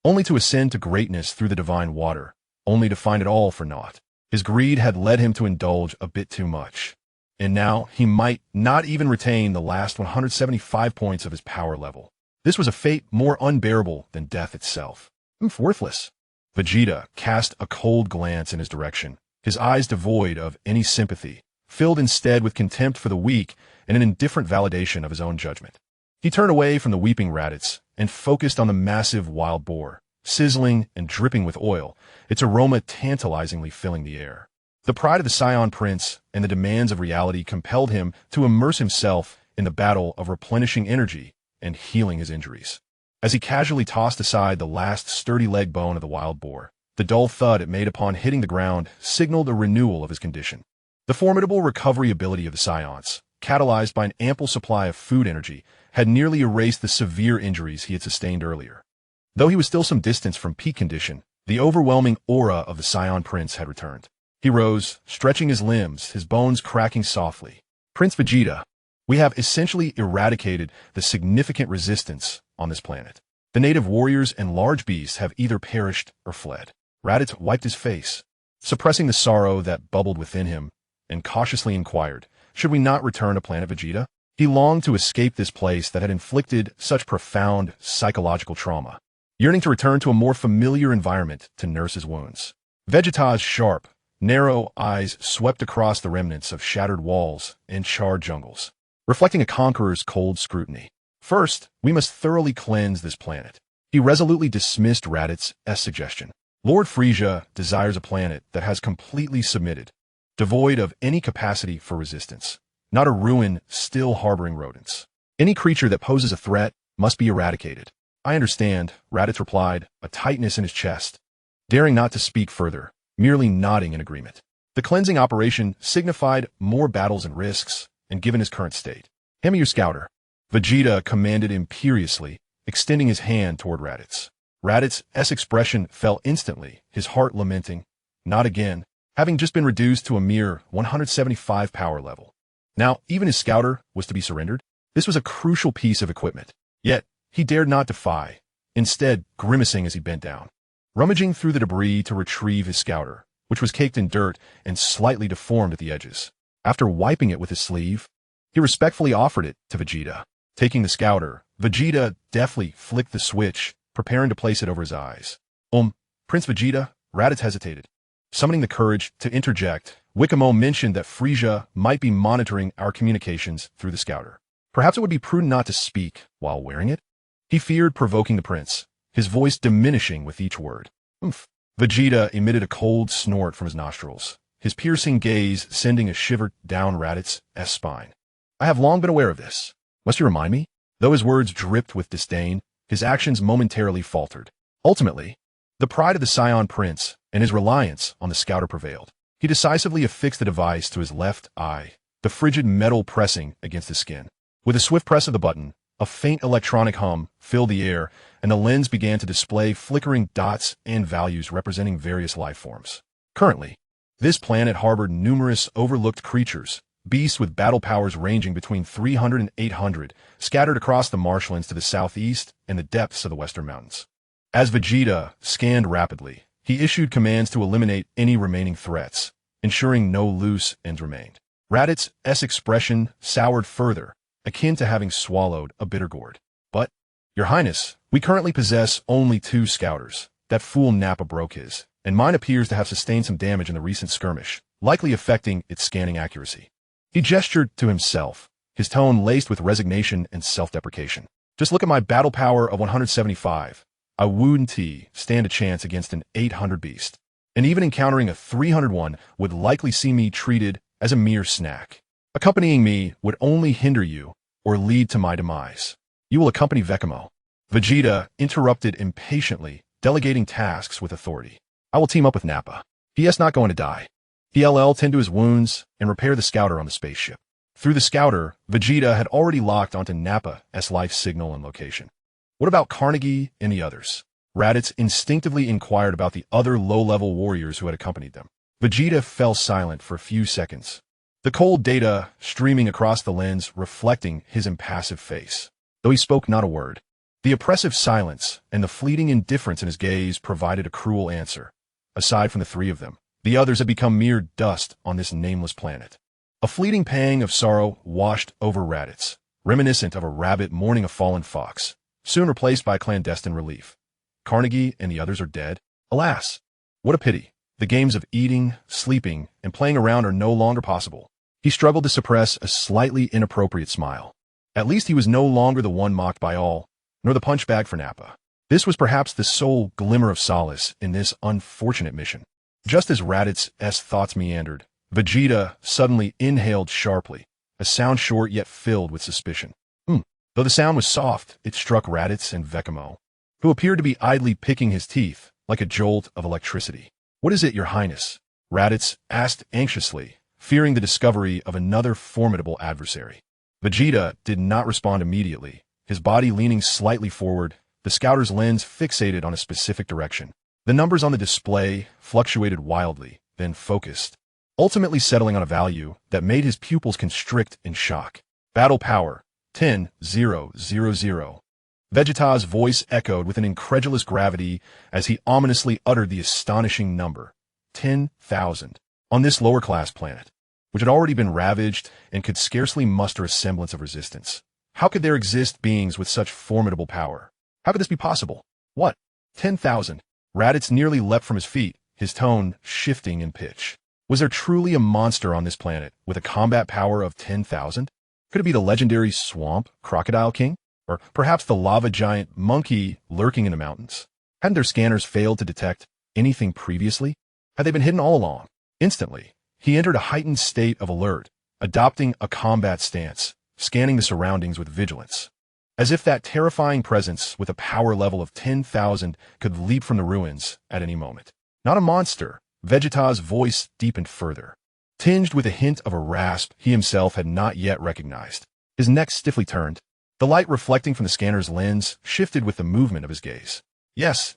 only to ascend to greatness through the divine water, only to find it all for naught. His greed had led him to indulge a bit too much, and now he might not even retain the last 175 points of his power level. This was a fate more unbearable than death itself. Worthless. Vegeta cast a cold glance in his direction, his eyes devoid of any sympathy, filled instead with contempt for the weak and an indifferent validation of his own judgment. He turned away from the weeping Raditz and focused on the massive wild boar, sizzling and dripping with oil, its aroma tantalizingly filling the air. The pride of the Saiyan prince and the demands of reality compelled him to immerse himself in the battle of replenishing energy and healing his injuries. As he casually tossed aside the last sturdy leg bone of the wild boar, the dull thud it made upon hitting the ground signaled a renewal of his condition. The formidable recovery ability of the Saiyans, catalyzed by an ample supply of food energy, had nearly erased the severe injuries he had sustained earlier. Though he was still some distance from peak condition, the overwhelming aura of the Saiyan prince had returned. He rose, stretching his limbs, his bones cracking softly. Prince Vegeta, we have essentially eradicated the significant resistance on this planet. The native warriors and large beasts have either perished or fled. Raditz wiped his face, suppressing the sorrow that bubbled within him, and cautiously inquired, should we not return to planet Vegeta? He longed to escape this place that had inflicted such profound psychological trauma, yearning to return to a more familiar environment to nurse his wounds. Vegeta's sharp, narrow eyes swept across the remnants of shattered walls and charred jungles, reflecting a conqueror's cold scrutiny. First, we must thoroughly cleanse this planet. He resolutely dismissed Raditz's suggestion. Lord Frisia desires a planet that has completely submitted, devoid of any capacity for resistance, not a ruin still harboring rodents. Any creature that poses a threat must be eradicated. I understand, Raditz replied, a tightness in his chest, daring not to speak further, merely nodding in agreement. The cleansing operation signified more battles and risks, and given his current state. Hand me your scouter, Vegeta commanded imperiously, extending his hand toward Raditz. Raditz's expression fell instantly, his heart lamenting, not again, having just been reduced to a mere 175 power level. Now, even his scouter was to be surrendered. This was a crucial piece of equipment. Yet, he dared not defy, instead grimacing as he bent down, rummaging through the debris to retrieve his scouter, which was caked in dirt and slightly deformed at the edges. After wiping it with his sleeve, he respectfully offered it to Vegeta. Taking the scouter, Vegeta deftly flicked the switch, preparing to place it over his eyes. Prince Vegeta, Raditz hesitated. Summoning the courage to interject, Vikame mentioned that Frisia might be monitoring our communications through the scouter. Perhaps it would be prudent not to speak while wearing it? He feared provoking the prince, his voice diminishing with each word. Vegeta emitted a cold snort from his nostrils, his piercing gaze sending a shiver down Raditz's spine. I have long been aware of this. Must you remind me? Though his words dripped with disdain, his actions momentarily faltered. Ultimately, the pride of the Saiyan prince and his reliance on the scouter prevailed. He decisively affixed the device to his left eye, the frigid metal pressing against his skin. With a swift press of the button, a faint electronic hum filled the air, and the lens began to display flickering dots and values representing various life forms. Currently, this planet harbored numerous overlooked creatures, beasts with battle powers ranging between 300 and 800, scattered across the marshlands to the southeast and the depths of the western mountains. As Vegeta scanned rapidly, he issued commands to eliminate any remaining threats, ensuring no loose ends remained. Raditz's expression soured further, akin to having swallowed a bitter gourd. But, Your Highness, we currently possess only 2 scouters. That fool Nappa broke his, and mine appears to have sustained some damage in the recent skirmish, likely affecting its scanning accuracy. He gestured to himself, his tone laced with resignation and self-deprecation. Just look at my battle power of 175. I wouldn't stand a chance against an 800 beast. And even encountering a 301 would likely see me treated as a mere snack. Accompanying me would only hinder you or lead to my demise. You will accompany Vikame. Vegeta interrupted impatiently, delegating tasks with authority. I will team up with Nappa. He is not going to die. He'll tend to his wounds and repair the scouter on the spaceship. Through the scouter, Vegeta had already locked onto Nappa's life signal and location. What about Carnegie and the others? Raditz instinctively inquired about the other low-level warriors who had accompanied them. Vegeta fell silent for a few seconds, the cold data streaming across the lens reflecting his impassive face. Though he spoke not a word, the oppressive silence and the fleeting indifference in his gaze provided a cruel answer. Aside from the 3 of them, the others had become mere dust on this nameless planet. A fleeting pang of sorrow washed over Raditz, reminiscent of a rabbit mourning a fallen fox, soon replaced by clandestine relief. Carnegie and the others are dead? Alas! What a pity. The games of eating, sleeping, and playing around are no longer possible. He struggled to suppress a slightly inappropriate smile. At least he was no longer the one mocked by all, nor the punch bag for Nappa. This was perhaps the sole glimmer of solace in this unfortunate mission. Just as Raditz's thoughts meandered, Vegeta suddenly inhaled sharply, a sound short yet filled with suspicion. Though the sound was soft, it struck Raditz and Vikame, who appeared to be idly picking his teeth like a jolt of electricity. What is it, Your Highness? Raditz asked anxiously, fearing the discovery of another formidable adversary. Vegeta did not respond immediately, his body leaning slightly forward, the scouter's lens fixated on a specific direction. The numbers on the display fluctuated wildly, then focused, ultimately settling on a value that made his pupils constrict in shock. Battle power, 10,000. Vegeta's voice echoed with an incredulous gravity as he ominously uttered the astonishing number, 10,000. On this lower-class planet, which had already been ravaged and could scarcely muster a semblance of resistance. How could there exist beings with such formidable power? How could this be possible? What? 10,000? Raditz nearly leapt from his feet, his tone shifting in pitch. Was there truly a monster on this planet with a combat power of 10,000? Could it be the legendary Swamp Crocodile King? Or perhaps the lava giant monkey lurking in the mountains? Hadn't their scanners failed to detect anything previously? Had they been hidden all along? Instantly, he entered a heightened state of alert, adopting a combat stance, scanning the surroundings with vigilance. As if that terrifying presence with a power level of 10,000 could leap from the ruins at any moment. Not a monster, Vegeta's voice deepened further, tinged with a hint of a rasp he himself had not yet recognized. His neck stiffly turned. The light reflecting from the scanner's lens shifted with the movement of his gaze. Yes,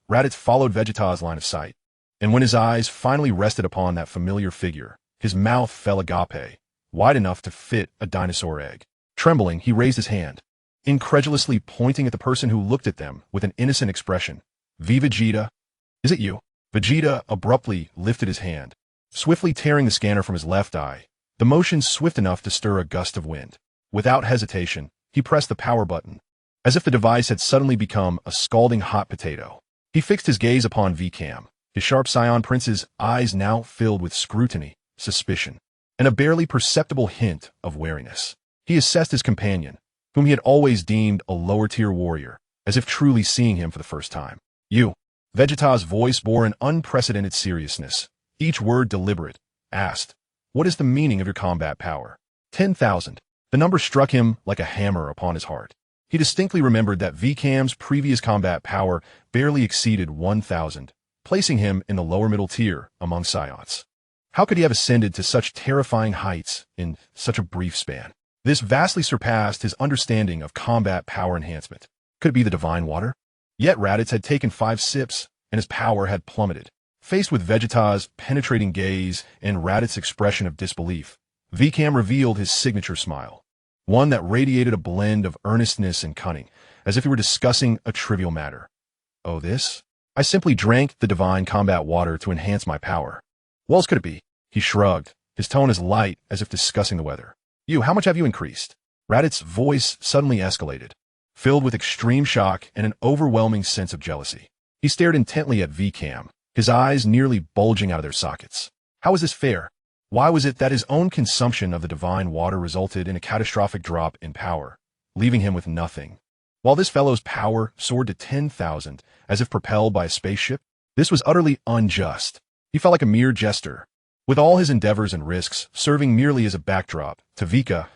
Raditz followed Vegeta's line of sight. And when his eyes finally rested upon that familiar figure, his mouth fell agape, wide enough to fit a dinosaur egg. Trembling, he raised his hand, incredulously pointing at the person who looked at them with an innocent expression. Vegeta, is it you? Vegeta abruptly lifted his hand, swiftly tearing the scanner from his left eye, the motion swift enough to stir a gust of wind. Without hesitation, he pressed the power button, as if the device had suddenly become a scalding hot potato. He fixed his gaze upon Vikame, his sharp Saiyan prince's eyes now filled with scrutiny, suspicion, and a barely perceptible hint of wariness. He assessed his companion, whom he had always deemed a lower-tier warrior, as if truly seeing him for the first time. You. Vegeta's voice bore an unprecedented seriousness, each word deliberate, asked, what is the meaning of your combat power? 10,000. The number struck him like a hammer upon his heart. He distinctly remembered that Vikame's previous combat power barely exceeded 1,000, placing him in the lower middle tier among Saiyans. How could he have ascended to such terrifying heights in such a brief span? This vastly surpassed his understanding of combat power enhancement. Could it be the divine water? Yet Raditz had taken 5 sips, and his power had plummeted. Faced with Vegeta's penetrating gaze and Raditz's expression of disbelief, Vikame revealed his signature smile, one that radiated a blend of earnestness and cunning, as if he were discussing a trivial matter. Oh, this? I simply drank the divine combat water to enhance my power. What else could it be? He shrugged, his tone as light as if discussing the weather. How much have you increased? Raditz's voice suddenly escalated, filled with extreme shock and an overwhelming sense of jealousy. He stared intently at Vikame, his eyes nearly bulging out of their sockets. How was this fair? Why was it that his own consumption of the divine water resulted in a catastrophic drop in power, leaving him with nothing? While this fellow's power soared to 10,000, as if propelled by a spaceship, this was utterly unjust. He felt like a mere jester, with all his endeavors and risks serving merely as a backdrop to Vika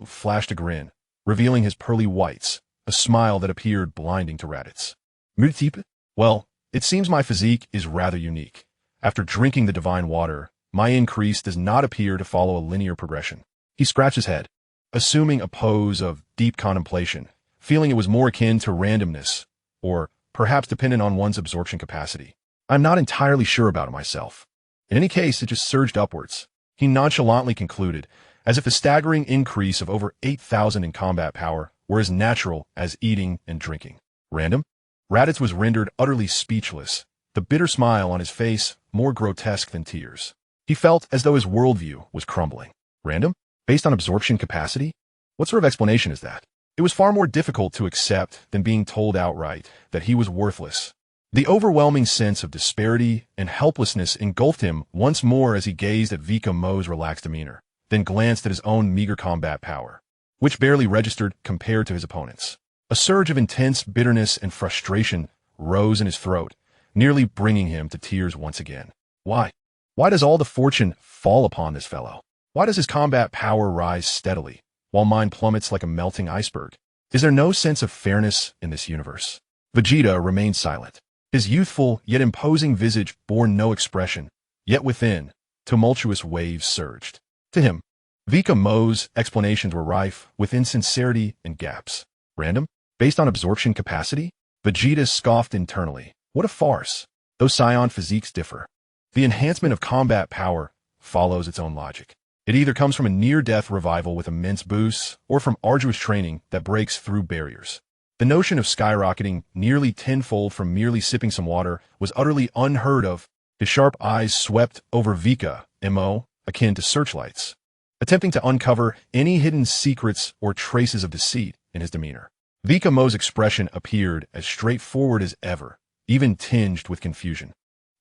flashed a grin, revealing his pearly whites, a smile that appeared blinding to Raditz. Multiple? Well, it seems my physique is rather unique. After drinking the divine water, my increase does not appear to follow a linear progression. He scratched his head, assuming a pose of deep contemplation, feeling it was more akin to randomness, or perhaps dependent on one's absorption capacity. I'm not entirely sure about it myself. In any case, it just surged upwards. He nonchalantly concluded, as if the staggering increase of over 8,000 in combat power were as natural as eating and drinking. Random? Raditz was rendered utterly speechless, the bitter smile on his face more grotesque than tears. He felt as though his worldview was crumbling. Random? Based on absorption capacity? What sort of explanation is that? It was far more difficult to accept than being told outright that he was worthless. The overwhelming sense of disparity and helplessness engulfed him once more as he gazed at Vikame's relaxed demeanor, then glanced at his own meager combat power, which barely registered compared to his opponent's. A surge of intense bitterness and frustration rose in his throat, nearly bringing him to tears once again. Why? Why does all the fortune fall upon this fellow? Why does his combat power rise steadily, while mine plummets like a melting iceberg? Is there no sense of fairness in this universe? Vegeta remained silent. His youthful yet imposing visage bore no expression, yet within, tumultuous waves surged. To him, Vikamo's explanations were rife with insincerity and gaps. Random? Based on absorption capacity? Vegeta scoffed internally. What a farce. Those Saiyan physiques differ. The enhancement of combat power follows its own logic. It either comes from a near-death revival with immense boosts, or from arduous training that breaks through barriers. The notion of skyrocketing nearly tenfold from merely sipping some water was utterly unheard of. His sharp eyes swept over Vikame, akin to searchlights, attempting to uncover any hidden secrets or traces of deceit in his demeanor. Vikame's expression appeared as straightforward as ever, even tinged with confusion,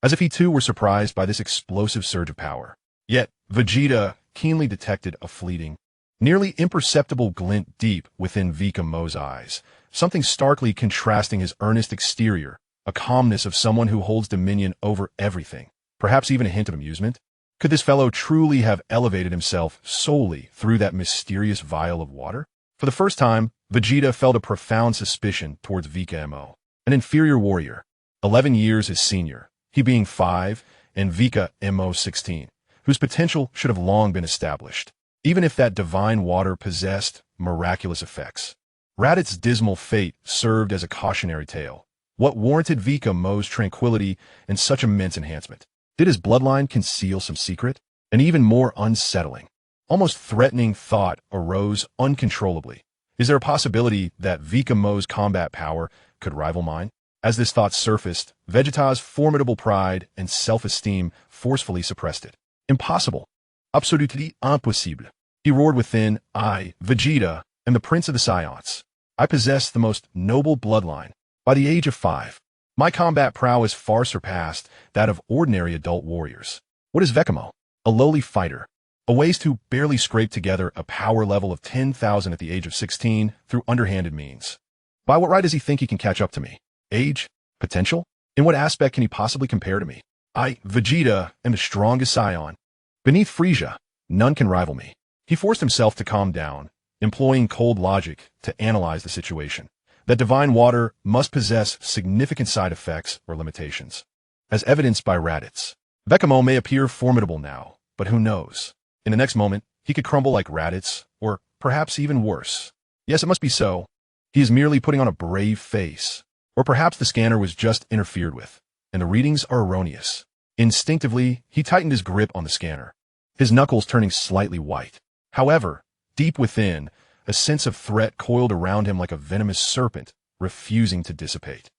as if he too were surprised by this explosive surge of power. Yet, Vegeta keenly detected a fleeting, nearly imperceptible glint deep within Vikame's eyes, something starkly contrasting his earnest exterior, a calmness of someone who holds dominion over everything, perhaps even a hint of amusement. Could this fellow truly have elevated himself solely through that mysterious vial of water? For the first time, Vegeta felt a profound suspicion towards Vikame, an inferior warrior, 11 years his senior, he being 5, and Vikame 16, whose potential should have long been established, even if that divine water possessed miraculous effects. Raditz' dismal fate served as a cautionary tale. What warranted Vikame's tranquility and such immense enhancement? Did his bloodline conceal some secret? An even more unsettling, almost threatening thought arose uncontrollably. Is there a possibility that Vikame's combat power could rival mine? As this thought surfaced, Vegeta's formidable pride and self-esteem forcefully suppressed it. Impossible. Absolutely impossible. He roared within. I, Vegeta, am the prince of the Saiyans. I possess the most noble bloodline. By the age of 5, my combat prowess far surpassed that of ordinary adult warriors. What is Vikame? A lowly fighter, a waste who barely scraped together a power level of 10,000 at the age of 16 through underhanded means. By what right does he think he can catch up to me? Age? Potential? In what aspect can he possibly compare to me? I, Vegeta, am the strongest Saiyan. Beneath Frieza, none can rival me. He forced himself to calm down, employing cold logic to analyze the situation. That divine water must possess significant side effects or limitations, as evidenced by Raditz. Vikame may appear formidable now, but who knows? In the next moment, he could crumble like Raditz, or perhaps even worse. Yes, it must be so. He is merely putting on a brave face. Or perhaps the scanner was just interfered with, and the readings are erroneous. Instinctively, he tightened his grip on the scanner, his knuckles turning slightly white. However, deep within, a sense of threat coiled around him like a venomous serpent, refusing to dissipate.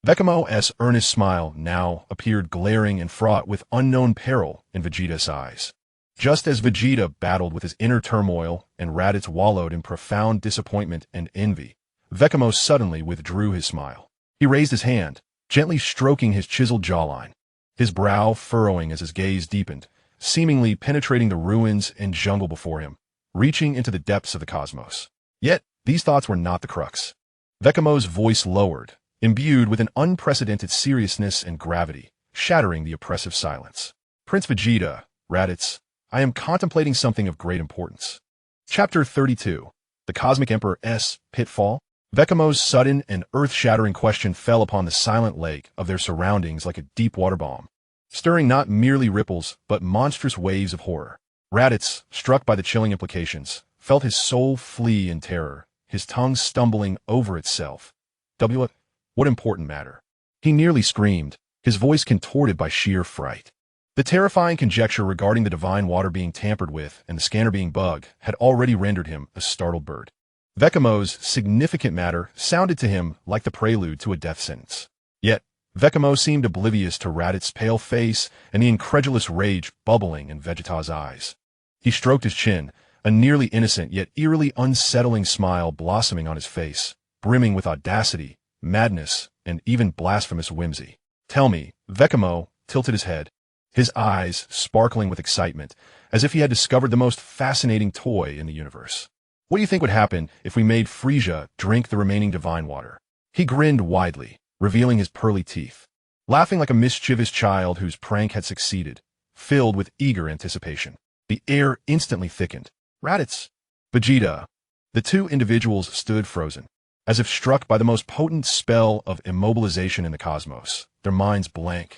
Vikame's earnest smile now appeared glaring and fraught with unknown peril in Vegeta's eyes. Just as Vegeta battled with his inner turmoil and Raditz wallowed in profound disappointment and envy, Vikame suddenly withdrew his smile. He raised his hand, gently stroking his chiseled jawline, his brow furrowing as his gaze deepened, seemingly penetrating the ruins and jungle before him, reaching into the depths of the cosmos. Yet, these thoughts were not the crux. Vikame's voice lowered, imbued with an unprecedented seriousness and gravity, shattering the oppressive silence. Prince Vegeta, Raditz, I am contemplating something of great importance. Chapter 32. The Cosmic Emperor's Pitfall. Vikame's sudden and earth-shattering question fell upon the silent lake of their surroundings like a deep water bomb, stirring not merely ripples, but monstrous waves of horror. Raditz, struck by the chilling implications, felt his soul flee in terror, his tongue stumbling over itself. What important matter? He nearly screamed, his voice contorted by sheer fright. The terrifying conjecture regarding the divine water being tampered with and the scanner being bugged had already rendered him a startled bird. Vikame's significant matter sounded to him like the prelude to a death sentence. Yet, Vikame seemed oblivious to Raditz's pale face and the incredulous rage bubbling in Vegeta's eyes. He stroked his chin, a nearly innocent yet eerily unsettling smile blossoming on his face, brimming with audacity, madness, and even blasphemous whimsy. Tell me, Vikame tilted his head, his eyes sparkling with excitement, as if he had discovered the most fascinating toy in the universe. What do you think would happen if we made Frieza drink the remaining divine water? He grinned widely, revealing his pearly teeth, laughing like a mischievous child whose prank had succeeded, filled with eager anticipation. The air instantly thickened. Raditz, Vegeta. The two individuals stood frozen, as if struck by the most potent spell of immobilization in the cosmos, their minds blank.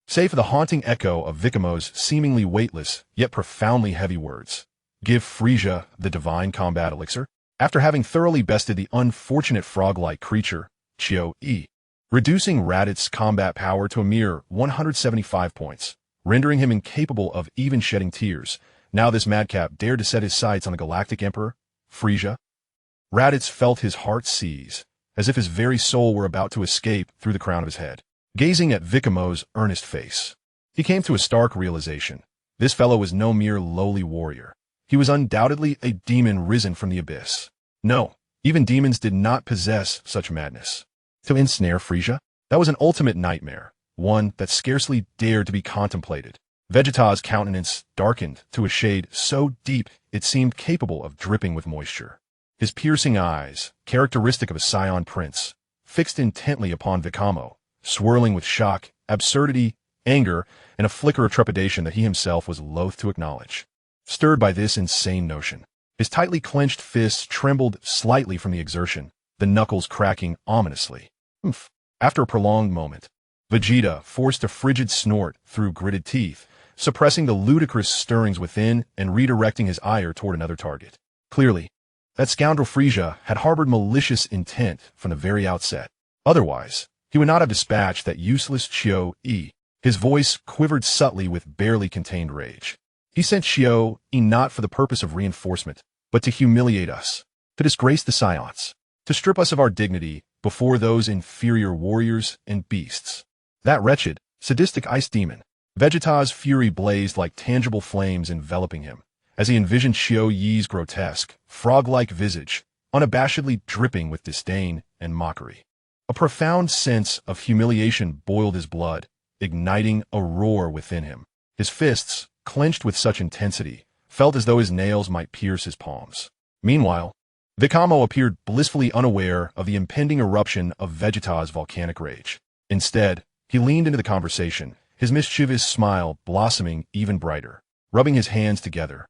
save for the haunting echo of Vikamo's seemingly weightless, yet profoundly heavy words. Give Frisia the divine combat elixir? After having thoroughly bested the unfortunate frog-like creature, Chio-E, reducing Raditz' combat power to a mere 175 points, rendering him incapable of even shedding tears, now this madcap dared to set his sights on the Galactic Emperor, Frisia. Raditz felt his heart seize, as if his very soul were about to escape through the crown of his head. Gazing at Vikamo's earnest face, he came to a stark realization. This fellow was no mere lowly warrior. He was undoubtedly a demon risen from the abyss. No, even demons did not possess such madness. To ensnare Frisia? That was an ultimate nightmare, one that scarcely dared to be contemplated. Vegeta's countenance darkened to a shade so deep it seemed capable of dripping with moisture. His piercing eyes, characteristic of a Saiyan prince, fixed intently upon Vikame, swirling with shock, absurdity, anger, and a flicker of trepidation that he himself was loath to acknowledge. Stirred by this insane notion, his tightly clenched fists trembled slightly from the exertion, the knuckles cracking ominously. Oomph. After a prolonged moment, Vegeta forced a frigid snort through gritted teeth, suppressing the ludicrous stirrings within and redirecting his ire toward another target. Clearly, that scoundrel Frisia had harbored malicious intent from the very outset. Otherwise, he would not have dispatched that useless Chio-E. His voice quivered subtly with barely contained rage. He sent Chio-E not for the purpose of reinforcement, but to humiliate us, to disgrace the Saiyans, to strip us of our dignity before those inferior warriors and beasts. That wretched, sadistic ice demon. Vegeta's fury blazed like tangible flames enveloping him, as he envisioned Chio-Yi's grotesque, frog-like visage, unabashedly dripping with disdain and mockery. A profound sense of humiliation boiled his blood, igniting a roar within him. His fists, clenched with such intensity, felt as though his nails might pierce his palms. Meanwhile, Vikame appeared blissfully unaware of the impending eruption of Vegeta's volcanic rage. Instead, he leaned into the conversation, his mischievous smile blossoming even brighter. Rubbing his hands together,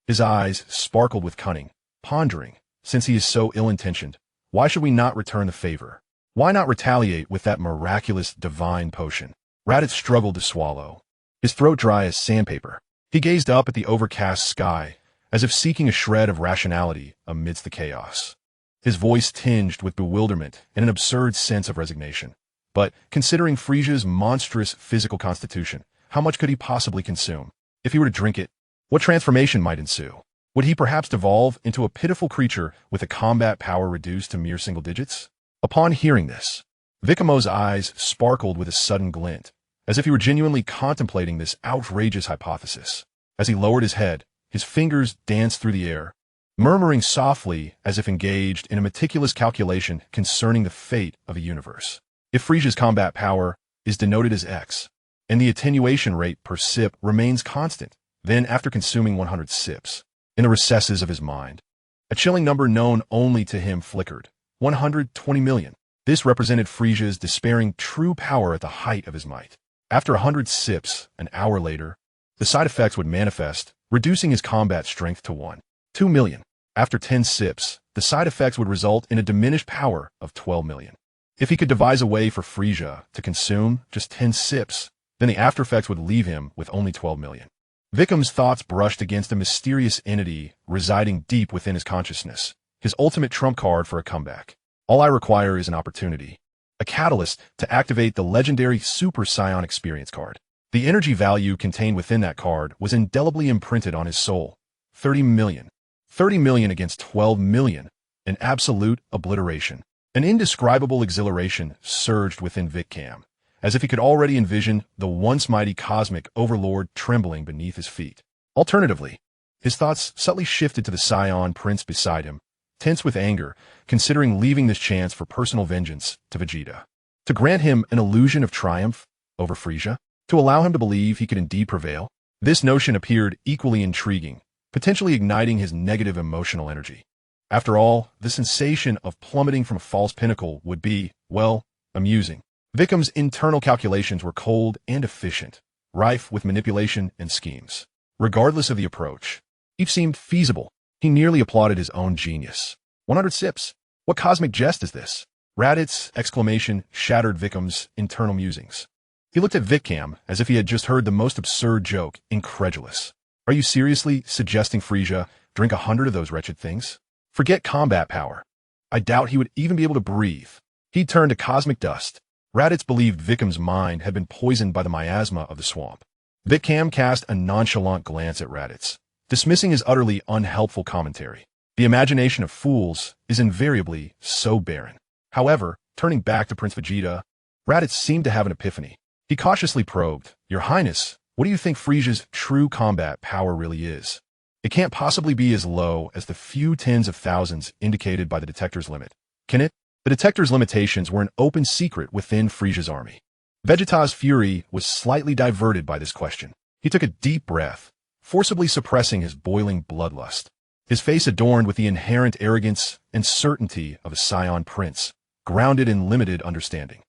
his eyes sparkled with cunning, pondering, since he is so ill-intentioned, why should we not return the favor? Why not retaliate with that miraculous divine potion? Raditz struggled to swallow, his throat dry as sandpaper. He gazed up at the overcast sky, as if seeking a shred of rationality amidst the chaos. His voice tinged with bewilderment and an absurd sense of resignation. But, considering Frisia's monstrous physical constitution, how much could he possibly consume? If he were to drink it, what transformation might ensue? Would he perhaps devolve into a pitiful creature with a combat power reduced to mere single digits? Upon hearing this, Vikamo's eyes sparkled with a sudden glint, as if he were genuinely contemplating this outrageous hypothesis. As he lowered his head, his fingers danced through the air, murmuring softly as if engaged in a meticulous calculation concerning the fate of a universe. If Frisia's combat power is denoted as X, and the attenuation rate per sip remains constant, then after consuming 100 sips, in the recesses of his mind, a chilling number known only to him flickered. 120 million. This represented Frisia's despairing true power at the height of his might. After 100 sips, an hour later, the side effects would manifest, reducing his combat strength to 2 million. After 10 sips, the side effects would result in a diminished power of 12 million. If he could devise a way for Frisia to consume just 10 sips, then the after effects would leave him with only 12 million. Vikame's thoughts brushed against a mysterious entity residing deep within his consciousness, his ultimate trump card for a comeback. All I require is an opportunity, a catalyst to activate the legendary Super Saiyan Experience card. The energy value contained within that card was indelibly imprinted on his soul. 30 million. 30 million against 12 million. An absolute obliteration. An indescribable exhilaration surged within Vikame, as if he could already envision the once mighty cosmic overlord trembling beneath his feet. Alternatively, his thoughts subtly shifted to the Saiyan prince beside him, tense with anger, considering leaving this chance for personal vengeance to Vegeta. To grant him an illusion of triumph over Frisia, to allow him to believe he could indeed prevail, this notion appeared equally intriguing, potentially igniting his negative emotional energy. After all, the sensation of plummeting from a false pinnacle would be, well, amusing. Vikame's internal calculations were cold and efficient, rife with manipulation and schemes. Regardless of the approach, each seemed feasible. He nearly applauded his own genius. 100 sips. What cosmic jest is this? Raditz's exclamation shattered Vikame's internal musings. He looked at Vikame as if he had just heard the most absurd joke, incredulous. Are you seriously suggesting Frisia drink 100 of those wretched things? Forget combat power. I doubt he would even be able to breathe. He'd turned to cosmic dust. Raditz believed Vikame's mind had been poisoned by the miasma of the swamp. Vikame cast a nonchalant glance at Raditz, dismissing his utterly unhelpful commentary. The imagination of fools is invariably so barren. However, turning back to Prince Vegeta, Raditz seemed to have an epiphany. He cautiously probed, Your Highness, what do you think Frisia's true combat power really is? It can't possibly be as low as the few tens of thousands indicated by the detector's limit, can it? The detector's limitations were an open secret within Frisia's army. Vegeta's fury was slightly diverted by this question. He took a deep breath, forcibly suppressing his boiling bloodlust. His face adorned with the inherent arrogance and certainty of a Saiyan prince, grounded in limited understanding.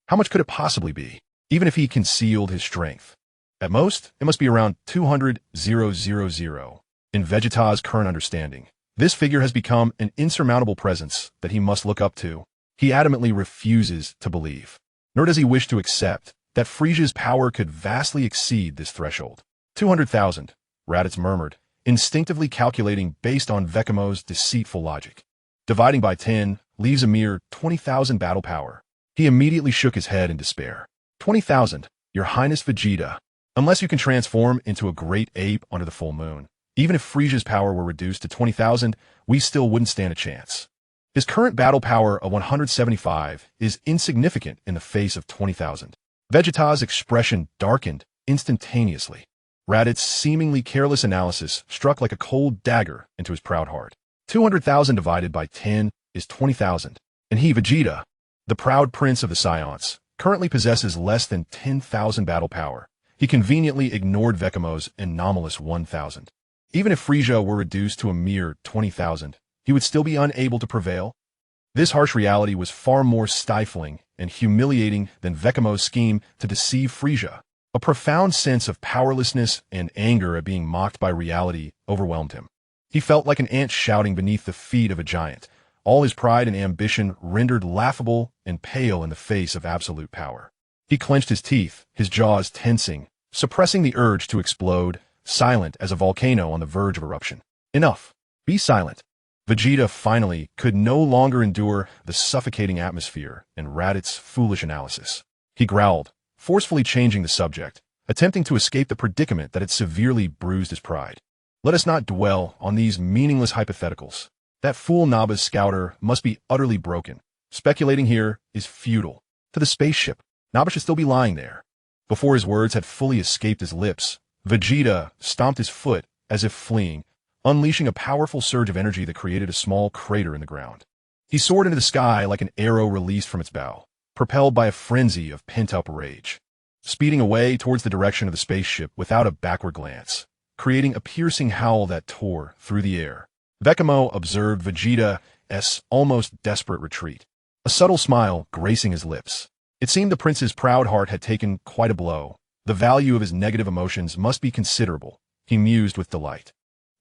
How much could it possibly be, even if he concealed his strength? At most, it must be around 200,000. In Vegeta's current understanding, this figure has become an insurmountable presence that he must look up to. He adamantly refuses to believe, nor does he wish to accept, that Frisia's power could vastly exceed this threshold. 200,000, Raditz murmured, instinctively calculating based on Vekamo's deceitful logic. Dividing by 10 leaves a mere 20,000 battle power. He immediately shook his head in despair. 20,000, Your Highness Vegeta. Unless you can transform into a great ape under the full moon, even if Frisia's power were reduced to 20,000, we still wouldn't stand a chance. His current battle power of 175 is insignificant in the face of 20,000. Vegeta's expression darkened instantaneously. Raditz's seemingly careless analysis struck like a cold dagger into his proud heart. 200,000 divided by 10 is 20,000. And he, Vegeta, the proud prince of the Saiyans, currently possesses less than 10,000 battle power. He conveniently ignored Vekamo's anomalous 1,000. Even if Frisia were reduced to a mere 20,000, he would still be unable to prevail. This harsh reality was far more stifling and humiliating than Vekamo's scheme to deceive Frisia. A profound sense of powerlessness and anger at being mocked by reality overwhelmed him. He felt like an ant shouting beneath the feet of a giant, all his pride and ambition rendered laughable and pale in the face of absolute power. He clenched his teeth, his jaws tensing, suppressing the urge to explode, silent as a volcano on the verge of eruption. Enough. Be silent. Vegeta finally could no longer endure the suffocating atmosphere and Raditz's foolish analysis. He growled, forcefully changing the subject, attempting to escape the predicament that had severely bruised his pride. Let us not dwell on these meaningless hypotheticals. That fool Naba's scouter must be utterly broken. Speculating here is futile. To the spaceship. Naba should still be lying there. Before his words had fully escaped his lips, Vegeta stomped his foot as if fleeing, unleashing a powerful surge of energy that created a small crater in the ground. He soared into the sky like an arrow released from its bow, propelled by a frenzy of pent-up rage, speeding away towards the direction of the spaceship without a backward glance, creating a piercing howl that tore through the air. Vekamo observed Vegeta's almost desperate retreat, a subtle smile gracing his lips. It seemed the prince's proud heart had taken quite a blow. The value of his negative emotions must be considerable, he mused with delight.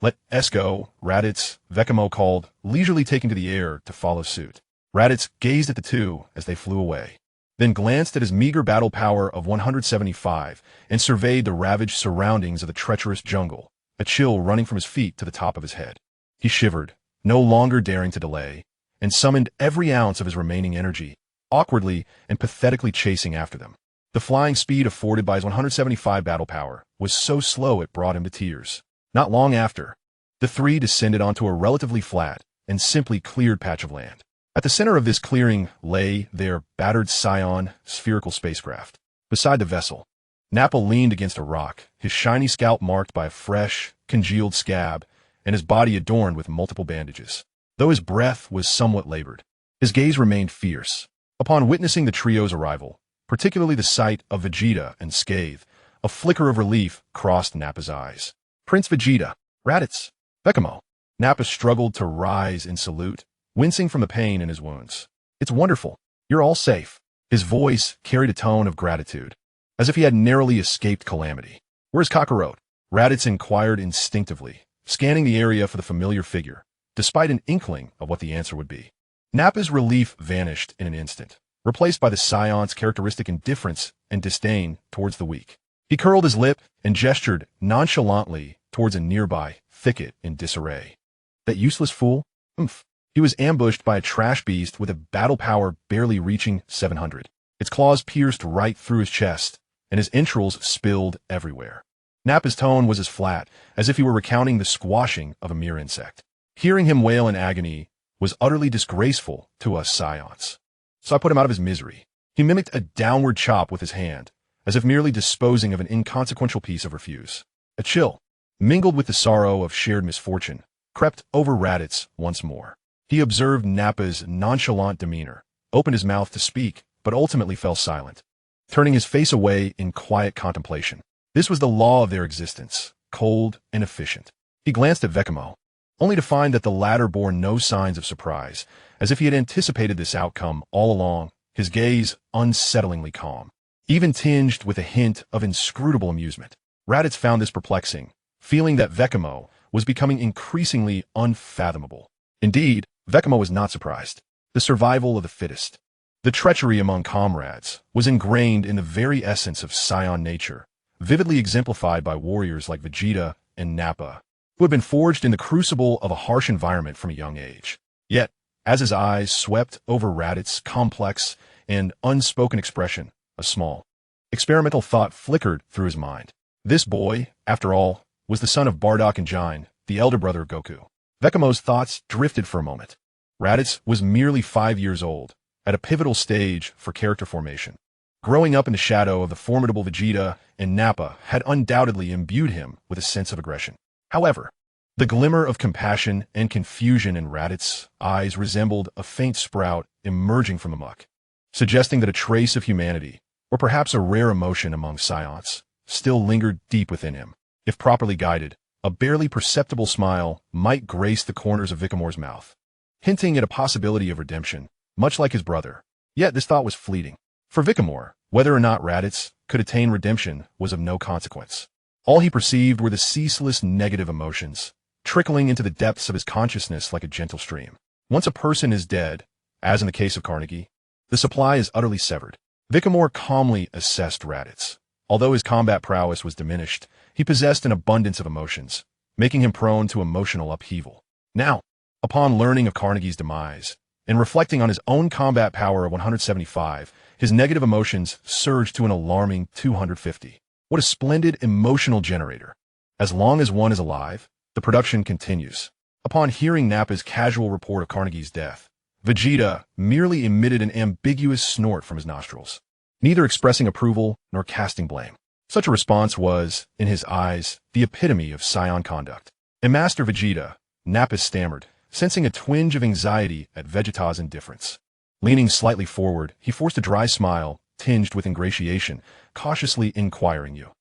Let us go, Raditz, Vikame called, leisurely taking to the air to follow suit. Raditz gazed at the two as they flew away, then glanced at his meager battle power of 175 and surveyed the ravaged surroundings of the treacherous jungle, a chill running from his feet to the top of his head. He shivered, no longer daring to delay, and summoned every ounce of his remaining energy, awkwardly and pathetically chasing after them. The flying speed afforded by his 175 battle power was so slow it brought him to tears. Not long after, the three descended onto a relatively flat and simply cleared patch of land. At the center of this clearing lay their battered Saiyan spherical spacecraft. Beside the vessel, Nappa leaned against a rock, his shiny scalp marked by a fresh, congealed scab, and his body adorned with multiple bandages. Though his breath was somewhat labored, his gaze remained fierce. Upon witnessing the trio's arrival, particularly the sight of Vegeta and Scathe, a flicker of relief crossed Nappa's eyes. Prince Vegeta, Raditz, Vikame. Nappa struggled to rise in salute, wincing from the pain in his wounds. It's wonderful. You're all safe. His voice carried a tone of gratitude, as if he had narrowly escaped calamity. Where's Kakarot? Raditz inquired instinctively, scanning the area for the familiar figure, despite an inkling of what the answer would be. Nappa's relief vanished in an instant. replaced by the Scion's characteristic indifference and disdain towards the weak. He curled his lip and gestured nonchalantly towards a nearby thicket in disarray. That useless fool? Oomph. He was ambushed by a trash beast with a battle power barely reaching 700. Its claws pierced right through his chest, and his entrails spilled everywhere. Nappa's tone was as flat as if he were recounting the squashing of a mere insect. Hearing him wail in agony was utterly disgraceful to us Scions. So I put him out of his misery. He mimicked a downward chop with his hand, as if merely disposing of an inconsequential piece of refuse. A chill, mingled with the sorrow of shared misfortune, crept over Raditz once more. He observed Nappa's nonchalant demeanor, opened his mouth to speak, but ultimately fell silent, turning his face away in quiet contemplation. This was the law of their existence, cold and efficient. He glanced at Vikame, only to find that the latter bore no signs of surprise, as if he had anticipated this outcome all along, his gaze unsettlingly calm, even tinged with a hint of inscrutable amusement. Raditz found this perplexing, feeling that Vikame was becoming increasingly unfathomable. Indeed, Vikame was not surprised. The survival of the fittest, the treachery among comrades, was ingrained in the very essence of Saiyan nature, vividly exemplified by warriors like Vegeta and Nappa, who had been forged in the crucible of a harsh environment from a young age. Yet, as his eyes swept over Raditz's complex and unspoken expression, a small, experimental thought flickered through his mind. This boy, after all, was the son of Bardock and Jain, the elder brother of Goku. Vikame's thoughts drifted for a moment. Raditz was merely 5 years old, at a pivotal stage for character formation. Growing up in the shadow of the formidable Vegeta and Nappa had undoubtedly imbued him with a sense of aggression. However, the glimmer of compassion and confusion in Raditz's eyes resembled a faint sprout emerging from the muck, suggesting that a trace of humanity, or perhaps a rare emotion among Scions, still lingered deep within him. If properly guided, a barely perceptible smile might grace the corners of Vikame's mouth, hinting at a possibility of redemption, much like his brother. Yet this thought was fleeting. For Vikame, whether or not Raditz could attain redemption was of no consequence. All he perceived were the ceaseless negative emotions, trickling into the depths of his consciousness like a gentle stream. Once a person is dead, as in the case of Carnegie, the supply is utterly severed. Vikame calmly assessed Raditz. Although his combat prowess was diminished, he possessed an abundance of emotions, making him prone to emotional upheaval. Now, upon learning of Carnegie's demise, and reflecting on his own combat power of 175, his negative emotions surged to an alarming 250. What a splendid emotional generator. As long as one is alive, the production continues. Upon hearing Nappa's casual report of Carnegie's death, Vegeta merely emitted an ambiguous snort from his nostrils, neither expressing approval nor casting blame. Such a response was, in his eyes, the epitome of Saiyan conduct. And Master Vegeta, Nappa stammered, sensing a twinge of anxiety at Vegeta's indifference. Leaning slightly forward, he forced a dry smile, tinged with ingratiation, cautiously inquiring you.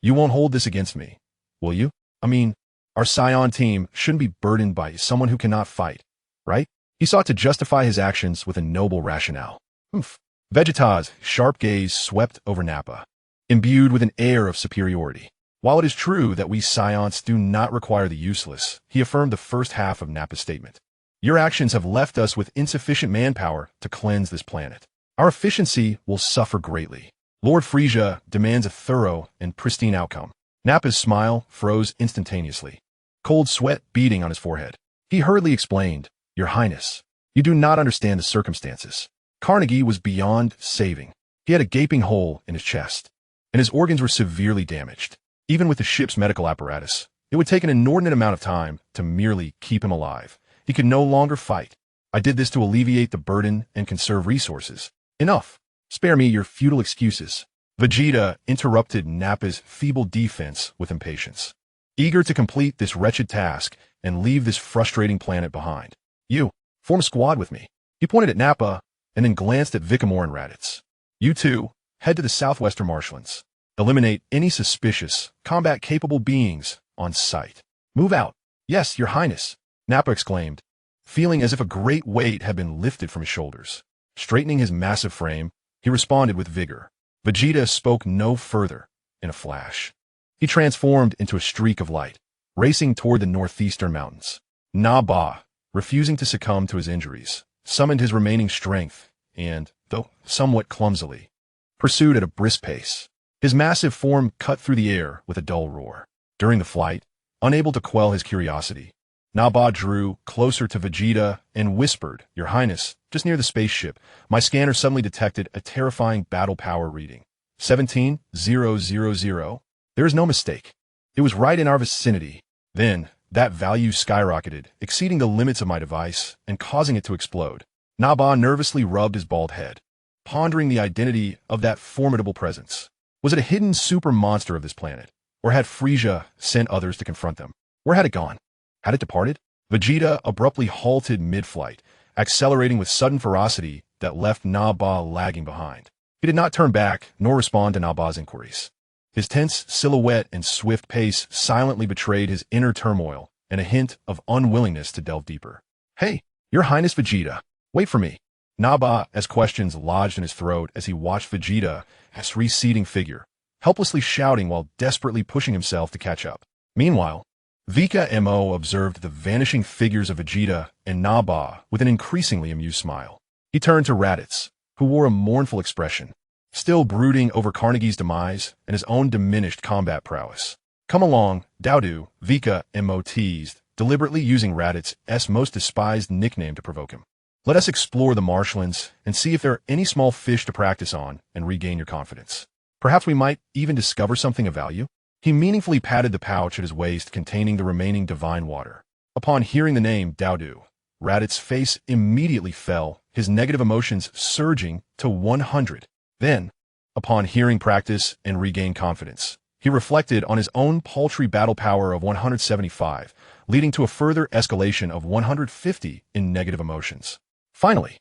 You won't hold this against me, will you? I mean, our Saiyan team shouldn't be burdened by someone who cannot fight, right? He sought to justify his actions with a noble rationale. Oomph. Vegeta's sharp gaze swept over Nappa, imbued with an air of superiority. While it is true that we Scions do not require the useless, he affirmed the first half of Nappa's statement. Your actions have left us with insufficient manpower to cleanse this planet. Our efficiency will suffer greatly. Lord Frisia demands a thorough and pristine outcome. Nappa's smile froze instantaneously, cold sweat beading on his forehead. He hurriedly explained, Your Highness, you do not understand the circumstances. Carnegie was beyond saving. He had a gaping hole in his chest, and his organs were severely damaged. Even with the ship's medical apparatus, it would take an inordinate amount of time to merely keep him alive. He could no longer fight. I did this to alleviate the burden and conserve resources. Enough. Spare me your futile excuses. Vegeta interrupted Nappa's feeble defense with impatience, eager to complete this wretched task and leave this frustrating planet behind. You, form a squad with me. He pointed at Nappa and then glanced at Vikame and Raditz. You two, head to the southwestern marshlands. Eliminate any suspicious, combat-capable beings on sight. Move out. Yes, Your Highness, Nappa exclaimed, feeling as if a great weight had been lifted from his shoulders. Straightening his massive frame, he responded with vigor. Vegeta spoke no further. In a flash, he transformed into a streak of light, racing toward the northeastern mountains. Nappa, refusing to succumb to his injuries, summoned his remaining strength, and, though somewhat clumsily, pursued at a brisk pace. His massive form cut through the air with a dull roar. During the flight, unable to quell his curiosity, Naba drew closer to Vegeta and whispered, "Your Highness, just near the spaceship, my scanner suddenly detected a terrifying battle power reading. 17,000. There is no mistake. It was right in our vicinity." Then, that value skyrocketed, exceeding the limits of my device and causing it to explode. Naba nervously rubbed his bald head, pondering the identity of that formidable presence. Was it a hidden super monster of this planet? Or had Frieza sent others to confront them? Where had it gone? Had it departed? Vegeta abruptly halted mid-flight, accelerating with sudden ferocity that left Naba lagging behind. He did not turn back nor respond to Naba's inquiries. His tense silhouette and swift pace silently betrayed his inner turmoil and a hint of unwillingness to delve deeper. "Hey, Your Highness Vegeta, wait for me." Naba, as questions lodged in his throat as he watched Vegeta's receding figure, helplessly shouting while desperately pushing himself to catch up. Meanwhile, Vikame observed the vanishing figures of Vegeta and Naba with an increasingly amused smile. He turned to Raditz, who wore a mournful expression, still brooding over Carnegie's demise and his own diminished combat prowess. "Come along, Daudu," Vikame teased, deliberately using Raditz's most despised nickname to provoke him. "Let us explore the marshlands and see if there are any small fish to practice on and regain your confidence. Perhaps we might even discover something of value." He meaningfully patted the pouch at his waist containing the remaining divine water. Upon hearing the name Daudu, Raditz's face immediately fell, his negative emotions surging to 100. Then, upon hearing practice and regain confidence, he reflected on his own paltry battle power of 175, leading to a further escalation of 150 in negative emotions. Finally,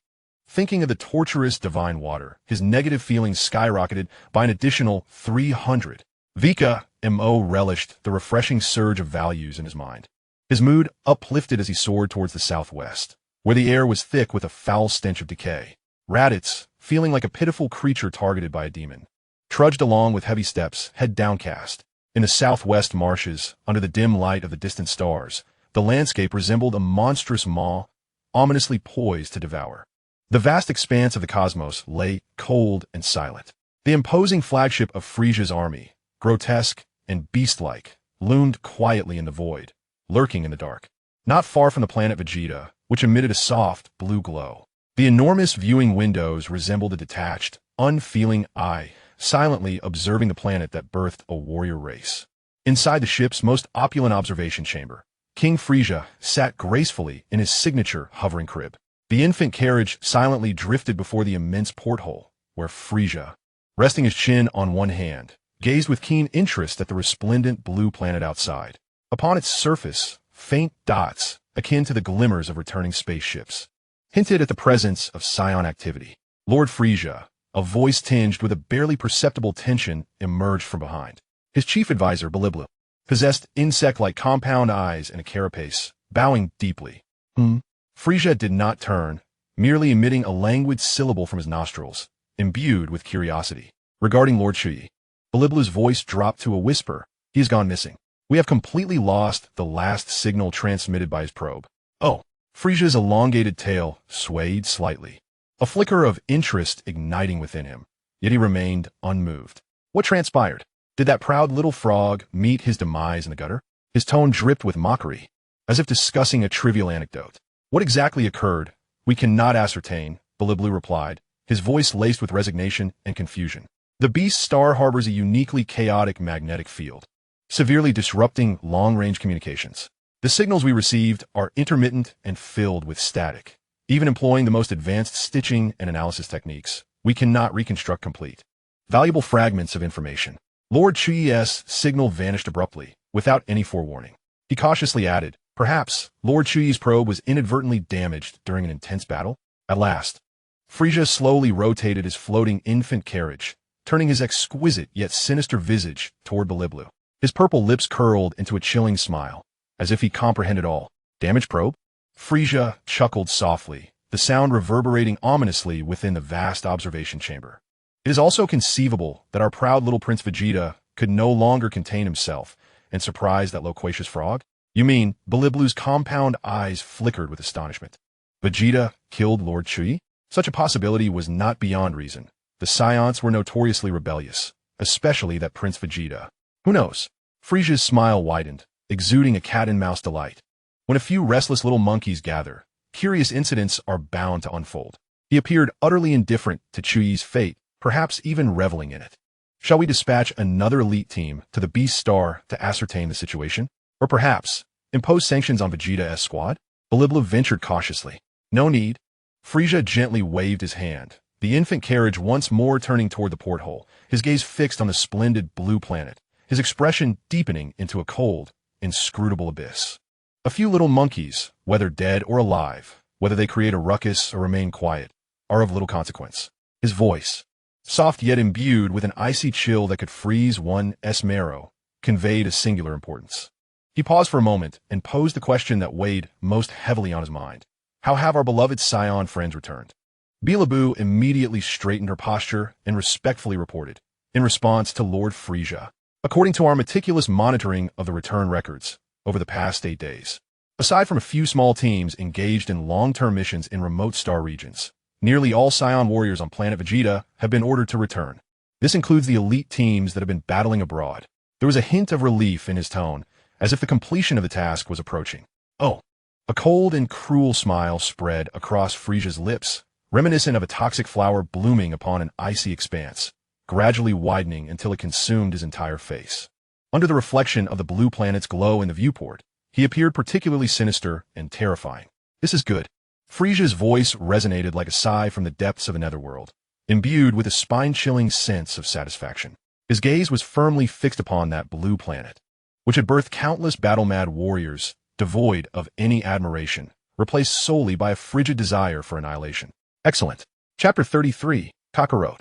thinking of the torturous divine water, his negative feelings skyrocketed by an additional 300. Vikame relished the refreshing surge of values in his mind. His mood uplifted as he soared towards the southwest, where the air was thick with a foul stench of decay. Raditz, feeling like a pitiful creature targeted by a demon, trudged along with heavy steps, head downcast. In the southwest marshes, under the dim light of the distant stars, the landscape resembled a monstrous maw, ominously poised to devour. The vast expanse of the cosmos lay cold and silent. The imposing flagship of Frieza's army, grotesque and beast-like, loomed quietly in the void, lurking in the dark. Not far from the planet Vegeta, which emitted a soft blue glow, the enormous viewing windows resembled a detached, unfeeling eye, silently observing the planet that birthed a warrior race. Inside the ship's most opulent observation chamber, King Frieza sat gracefully in his signature hovering crib. The infant carriage silently drifted before the immense porthole, where Frieza, resting his chin on one hand, gazed with keen interest at the resplendent blue planet outside. Upon its surface, faint dots, akin to the glimmers of returning spaceships, hinted at the presence of Saiyan activity. Lord Frieza, a voice tinged with a barely perceptible tension, emerged from behind. His chief advisor, Bliblu, possessed insect-like compound eyes and a carapace, bowing deeply. Frieza did not turn, merely emitting a languid syllable from his nostrils, imbued with curiosity. Regarding Lord Shui, Bliblu's voice dropped to a whisper. "He has gone missing. We have completely lost the last signal transmitted by his probe." "Oh." Frieza's elongated tail swayed slightly, a flicker of interest igniting within him, yet he remained unmoved. "What transpired? Did that proud little frog meet his demise in the gutter?" His tone dripped with mockery, as if discussing a trivial anecdote. "What exactly occurred, we cannot ascertain," Bliblu replied, his voice laced with resignation and confusion. "The beast's star harbors a uniquely chaotic magnetic field, severely disrupting long-range communications. The signals we received are intermittent and filled with static. Even employing the most advanced stitching and analysis techniques, we cannot reconstruct complete, valuable fragments of information." Lord Chuyi's signal vanished abruptly, without any forewarning. He cautiously added, "Perhaps Lord Chuyi's probe was inadvertently damaged during an intense battle?" At last, Frieza slowly rotated his floating infant carriage, turning his exquisite yet sinister visage toward Bliblu. His purple lips curled into a chilling smile, as if he comprehended all. "Damaged probe?" Frieza chuckled softly, the sound reverberating ominously within the vast observation chamber. "It is also conceivable that our proud little Prince Vegeta could no longer contain himself and surprise that loquacious frog." "You mean?" Bliblu's compound eyes flickered with astonishment. "Vegeta killed Lord Chui?" Such a possibility was not beyond reason. The Saiyans were notoriously rebellious, especially that Prince Vegeta. Who knows? Frisia's smile widened, exuding a cat-and-mouse delight. When a few restless little monkeys gather, curious incidents are bound to unfold. He appeared utterly indifferent to Chuyi's fate, perhaps even reveling in it. Shall we dispatch another elite team to the Beast Star to ascertain the situation? Or perhaps impose sanctions on Vegeta's squad? Bilibla ventured cautiously. No need. Frisia gently waved his hand, the infant carriage once more turning toward the porthole, his gaze fixed on the splendid blue planet, his expression deepening into a cold, inscrutable abyss. A few little monkeys, whether dead or alive, whether they create a ruckus or remain quiet, are of little consequence. His voice, soft yet imbued with an icy chill that could freeze one's marrow, conveyed a singular importance. He paused for a moment and posed the question that weighed most heavily on his mind. How have our beloved Saiyan friends returned? Bilibla immediately straightened her posture and respectfully reported, in response to Lord Frisia. According to our meticulous monitoring of the return records over the past 8 days, aside from a few small teams engaged in long-term missions in remote star regions, nearly all Saiyan warriors on planet Vegeta have been ordered to return. This includes the elite teams that have been battling abroad. There was a hint of relief in his tone, as if the completion of the task was approaching. Oh, a cold and cruel smile spread across Frisia's lips, reminiscent of a toxic flower blooming upon an icy expanse, gradually widening until it consumed his entire face. Under the reflection of the blue planet's glow in the viewport, he appeared particularly sinister and terrifying. This is good. Frisia's voice resonated like a sigh from the depths of a netherworld, imbued with a spine-chilling sense of satisfaction. His gaze was firmly fixed upon that blue planet, which had birthed countless battle-mad warriors, devoid of any admiration, replaced solely by a frigid desire for annihilation. Excellent. Chapter 33, Kakarot.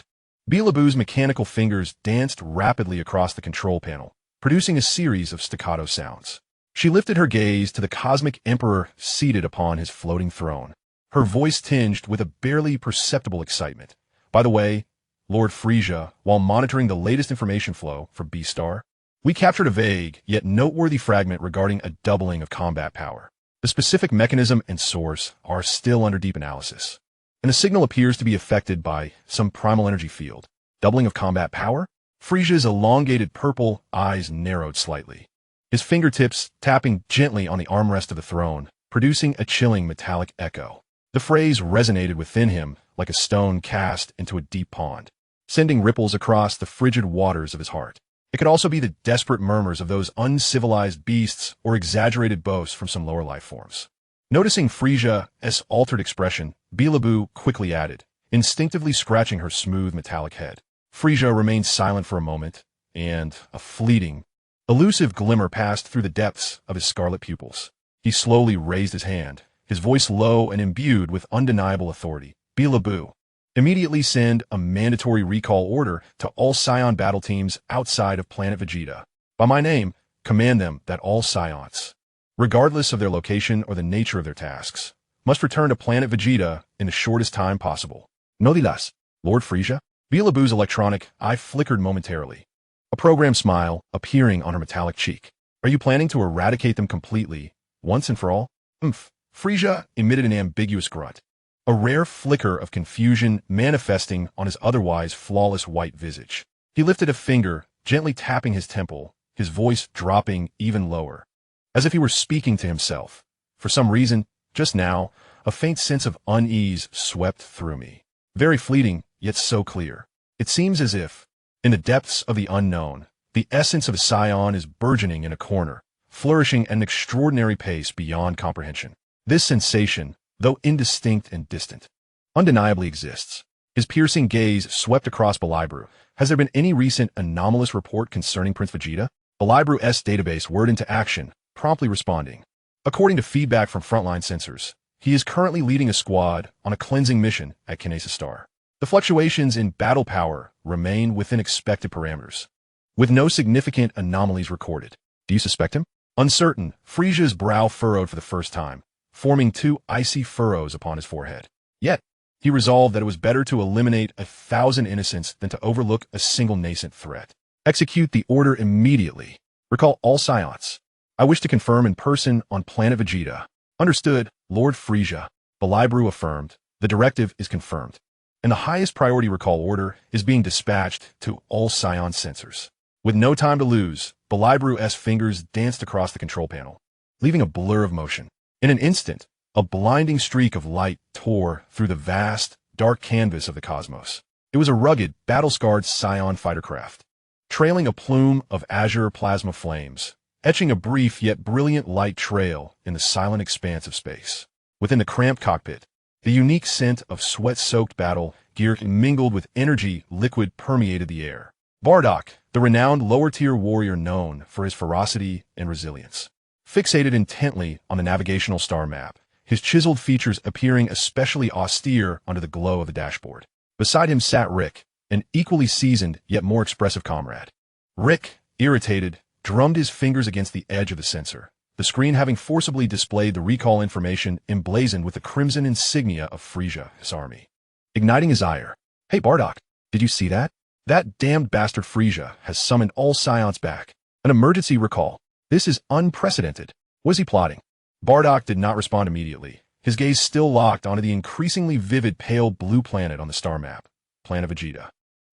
Bilibla's mechanical fingers danced rapidly across the control panel, producing a series of staccato sounds. She lifted her gaze to the cosmic emperor seated upon his floating throne, her voice tinged with a barely perceptible excitement. By the way, Lord Frisia, while monitoring the latest information flow for B-Star, we captured a vague, yet noteworthy fragment regarding a doubling of combat power. The specific mechanism and source are still under deep analysis, and the signal appears to be affected by some primal energy field. Doubling of combat power? Frisia's elongated purple eyes narrowed slightly, his fingertips tapping gently on the armrest of the throne, producing a chilling metallic echo. The phrase resonated within him like a stone cast into a deep pond, sending ripples across the frigid waters of his heart. It could also be the desperate murmurs of those uncivilized beasts or exaggerated boasts from some lower life forms. Noticing Frisia's altered expression, Bilibla quickly added, instinctively scratching her smooth metallic head. Frisia remained silent for a moment, and a fleeting, elusive glimmer passed through the depths of his scarlet pupils. He slowly raised his hand, his voice low and imbued with undeniable authority. Bilibla, immediately send a mandatory recall order to all Saiyan battle teams outside of planet Vegeta. By my name, command them that all Saiyans, regardless of their location or the nature of their tasks, must return to planet Vegeta in the shortest time possible. No dilas, Lord Frisia? Bilibla's electronic eye flickered momentarily, a program smile appearing on her metallic cheek. Are you planning to eradicate them completely, once and for all? Frisia emitted an ambiguous grunt, a rare flicker of confusion manifesting on his otherwise flawless white visage. He lifted a finger, gently tapping his temple, his voice dropping even lower, as if he were speaking to himself. For some reason, just now, a faint sense of unease swept through me. Very fleeting, yet so clear. It seems as if, in the depths of the unknown, the essence of a Saiyan is burgeoning in a corner, flourishing at an extraordinary pace beyond comprehension. This sensation, though indistinct and distant, undeniably exists. His piercing gaze swept across Bilibla. Has there been any recent anomalous report concerning Prince Vegeta? Bilibra's database whirred into action, promptly responding. According to feedback from frontline sensors, he is currently leading a squad on a cleansing mission at Kinesis Star. The fluctuations in battle power remain within expected parameters, with no significant anomalies recorded. Do you suspect him? Uncertain, Frisia's brow furrowed for the first time, forming 2 icy furrows upon his forehead. Yet, he resolved that it was better to eliminate 1,000 innocents than to overlook a single nascent threat. Execute the order immediately. Recall all Saiyans. I wish to confirm in person on planet Vegeta. Understood, Lord Frisia, Bilibla affirmed, The directive is confirmed, and the highest priority recall order is being dispatched to all Saiyan sensors. With no time to lose, Balibru's fingers danced across the control panel, leaving a blur of motion. In an instant, a blinding streak of light tore through the vast, dark canvas of the cosmos. It was a rugged, battle-scarred Saiyan fighter craft, trailing a plume of azure plasma flames, etching a brief yet brilliant light trail in the silent expanse of space. Within the cramped cockpit, the unique scent of sweat-soaked battle gear mingled with energy liquid permeated the air. Bardock, the renowned lower-tier warrior known for his ferocity and resilience, fixated intently on the navigational star map, his chiseled features appearing especially austere under the glow of the dashboard. Beside him sat Rick, an equally seasoned yet more expressive comrade. Rick, irritated, drummed his fingers against the edge of the sensor, the screen having forcibly displayed the recall information emblazoned with the crimson insignia of Frisia, his army. Igniting his ire, "Hey Bardock, did you see that? That damned bastard Frisia has summoned all Scions back. An emergency recall. This is unprecedented. What is he plotting?" Bardock did not respond immediately, his gaze still locked onto the increasingly vivid pale blue planet on the star map, Planet Vegeta.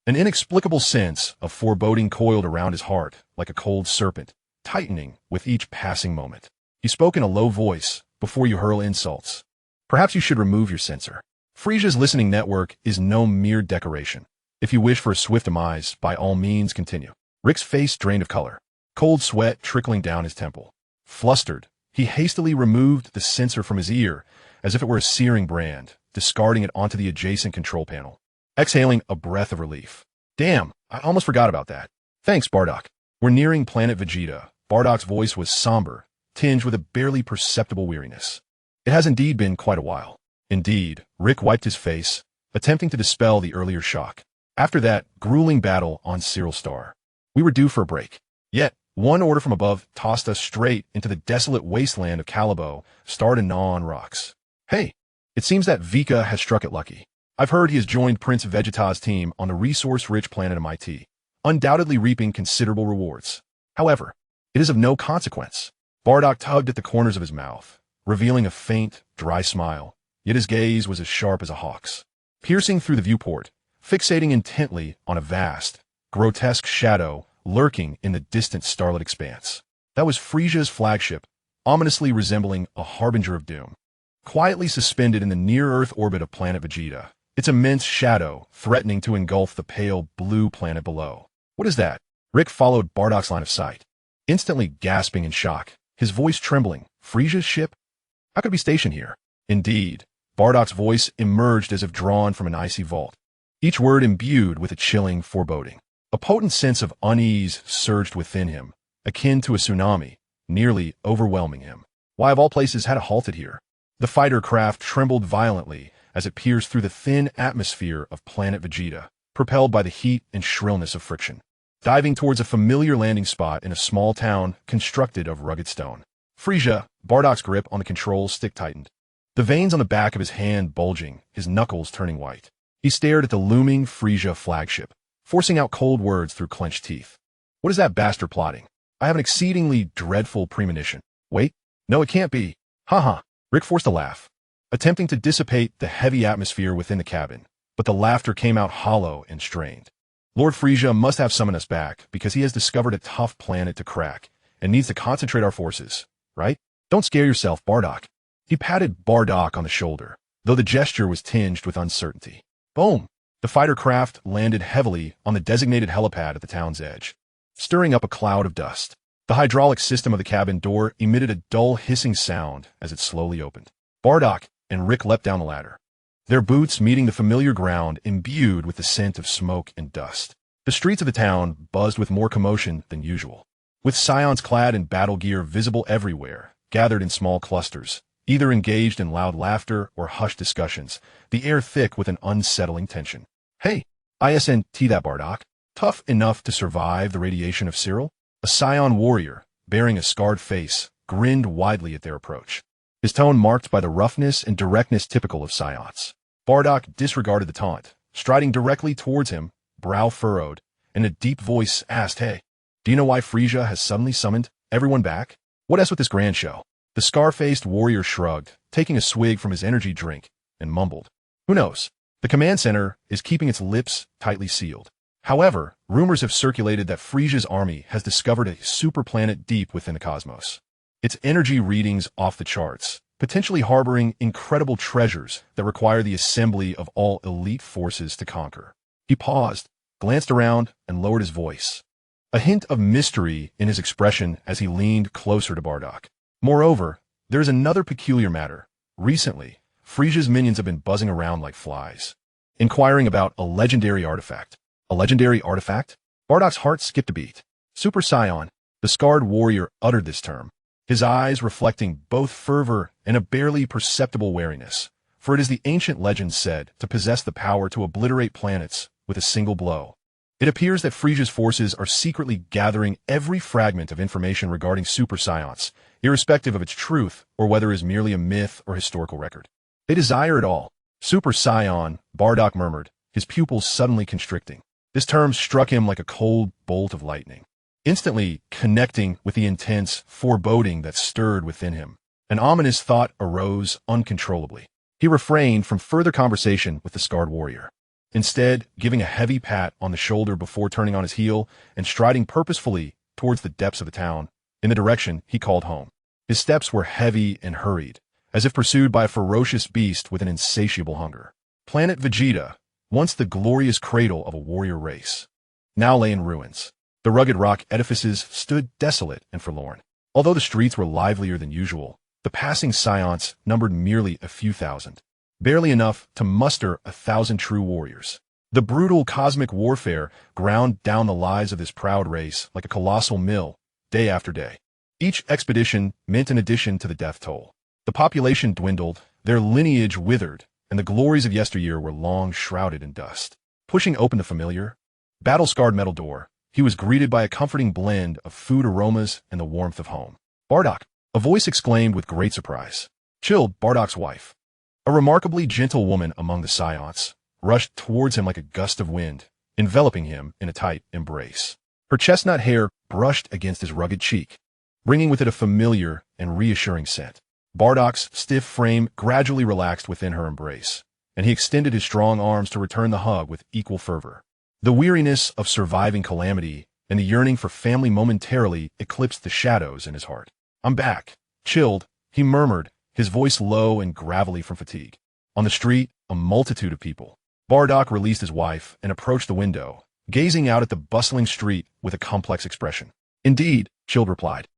An inexplicable sense of foreboding coiled around his heart like a cold serpent, tightening with each passing moment. He spoke in a low voice, "Before you hurl insults, perhaps you should remove your sensor. Frisia's listening network is no mere decoration. If you wish for a swift demise, by all means continue." Rick's face drained of color, cold sweat trickling down his temple. Flustered, he hastily removed the sensor from his ear as if it were a searing brand, discarding it onto the adjacent control panel, exhaling a breath of relief. "Damn, I almost forgot about that. Thanks, Bardock." We're nearing Planet Vegeta. Bardock's voice was somber, tinged with a barely perceptible weariness. "It has indeed been quite a while." Indeed, Rick wiped his face, attempting to dispel the earlier shock. After that grueling battle on Cyril Star, we were due for a break. Yet, one order from above tossed us straight into the desolate wasteland of Calibo, starred in non rocks. "Hey, it seems that Vika has struck it lucky. I've heard he has joined Prince Vegeta's team on the resource-rich planet MIT, undoubtedly reaping considerable rewards. However, it is of no consequence." Bardock tugged at the corners of his mouth, revealing a faint, dry smile, yet his gaze was as sharp as a hawk's, piercing through the viewport, fixating intently on a vast, grotesque shadow lurking in the distant starlit expanse. That was Frisia's flagship, ominously resembling a harbinger of doom. Quietly suspended in the near-Earth orbit of Planet Vegeta, its immense shadow threatening to engulf the pale blue planet below. "What is that?" Rick followed Bardock's line of sight, instantly gasping in shock, his voice trembling. "Frisia's ship? How could it be stationed here?" Indeed, Bardock's voice emerged as if drawn from an icy vault, each word imbued with a chilling foreboding. A potent sense of unease surged within him, akin to a tsunami, nearly overwhelming him. Why of all places had it halted here? The fighter craft trembled violently as it pierced through the thin atmosphere of Planet Vegeta, propelled by the heat and shrillness of friction, diving towards a familiar landing spot in a small town constructed of rugged stone. "Frisia," Bardock's grip on the controls stick tightened, the veins on the back of his hand bulging, his knuckles turning white. He stared at the looming Frisia flagship, forcing out cold words through clenched teeth. "What is that bastard plotting? I have an exceedingly dreadful premonition. Wait, no it can't be. Haha." Rick forced a laugh, attempting to dissipate the heavy atmosphere within the cabin, but the laughter came out hollow and strained. "Lord Frisia must have summoned us back because he has discovered a tough planet to crack and needs to concentrate our forces, right? Don't scare yourself, Bardock." He patted Bardock on the shoulder, though the gesture was tinged with uncertainty. Boom! The fighter craft landed heavily on the designated helipad at the town's edge, stirring up a cloud of dust. The hydraulic system of the cabin door emitted a dull hissing sound as it slowly opened. Bardock and Rick leapt down the ladder, their boots meeting the familiar ground imbued with the scent of smoke and dust. The streets of the town buzzed with more commotion than usual, with Scions clad in battle gear visible everywhere, gathered in small clusters, either engaged in loud laughter or hushed discussions, the air thick with an unsettling tension. "Hey, ISNT that Bardock, tough enough to survive the radiation of Cyril?" A Scion warrior, bearing a scarred face, grinned widely at their approach, his tone marked by the roughness and directness typical of Scions. Bardock disregarded the taunt, striding directly towards him, brow furrowed, and a deep voice asked, "Hey, do you know why Frisia has suddenly summoned everyone back? What else with this grand show?" The scar-faced warrior shrugged, taking a swig from his energy drink, and mumbled, Who knows? The command center is keeping its lips tightly sealed. However, rumors have circulated that Frisia's army has discovered a superplanet deep within the cosmos. Its energy readings off the charts, potentially harboring incredible treasures that require the assembly of all elite forces to conquer. He paused, glanced around, and lowered his voice. A hint of mystery in his expression as he leaned closer to Bardock. Moreover, there is another peculiar matter. Recently, Frisia's minions have been buzzing around like flies, inquiring about a legendary artifact. A legendary artifact? Bardock's heart skipped a beat. Super Saiyan, the scarred warrior, uttered this term, his eyes reflecting both fervor and a barely perceptible wariness, for it is the ancient legend said to possess the power to obliterate planets with a single blow. It appears that Frisia's forces are secretly gathering every fragment of information regarding Super Saiyans, irrespective of its truth or whether it is merely a myth or historical record. They desire it all. Super Saiyan, Bardock murmured, his pupils suddenly constricting. This term struck him like a cold bolt of lightning, instantly connecting with the intense foreboding that stirred within him. An ominous thought arose uncontrollably. He refrained from further conversation with the scarred warrior, instead giving a heavy pat on the shoulder before turning on his heel and striding purposefully towards the depths of the town, in the direction he called home. His steps were heavy and hurried, as if pursued by a ferocious beast with an insatiable hunger. Planet Vegeta, once the glorious cradle of a warrior race, now lay in ruins. The rugged rock edifices stood desolate and forlorn. Although the streets were livelier than usual, the passing Saiyans numbered merely a few thousand, barely enough to muster 1,000 true warriors. The brutal cosmic warfare ground down the lives of this proud race like a colossal mill, day after day. Each expedition meant an addition to the death toll. The population dwindled, their lineage withered, and the glories of yesteryear were long shrouded in dust. Pushing open the familiar, battle-scarred metal door, he was greeted by a comforting blend of food aromas and the warmth of home. "Bardock," a voice exclaimed with great surprise. Chilled, Bardock's wife, a remarkably gentle woman among the Saiyans, rushed towards him like a gust of wind, enveloping him in a tight embrace. Her chestnut hair brushed against his rugged cheek, bringing with it a familiar and reassuring scent. Bardock's stiff frame gradually relaxed within her embrace, and he extended his strong arms to return the hug with equal fervor. The weariness of surviving calamity and the yearning for family momentarily eclipsed the shadows in his heart. "I'm back." Chilled, he murmured, his voice low and gravelly from fatigue. On the street, a multitude of people. Bardock released his wife and approached the window, gazing out at the bustling street with a complex expression. "Indeed," Chilled replied,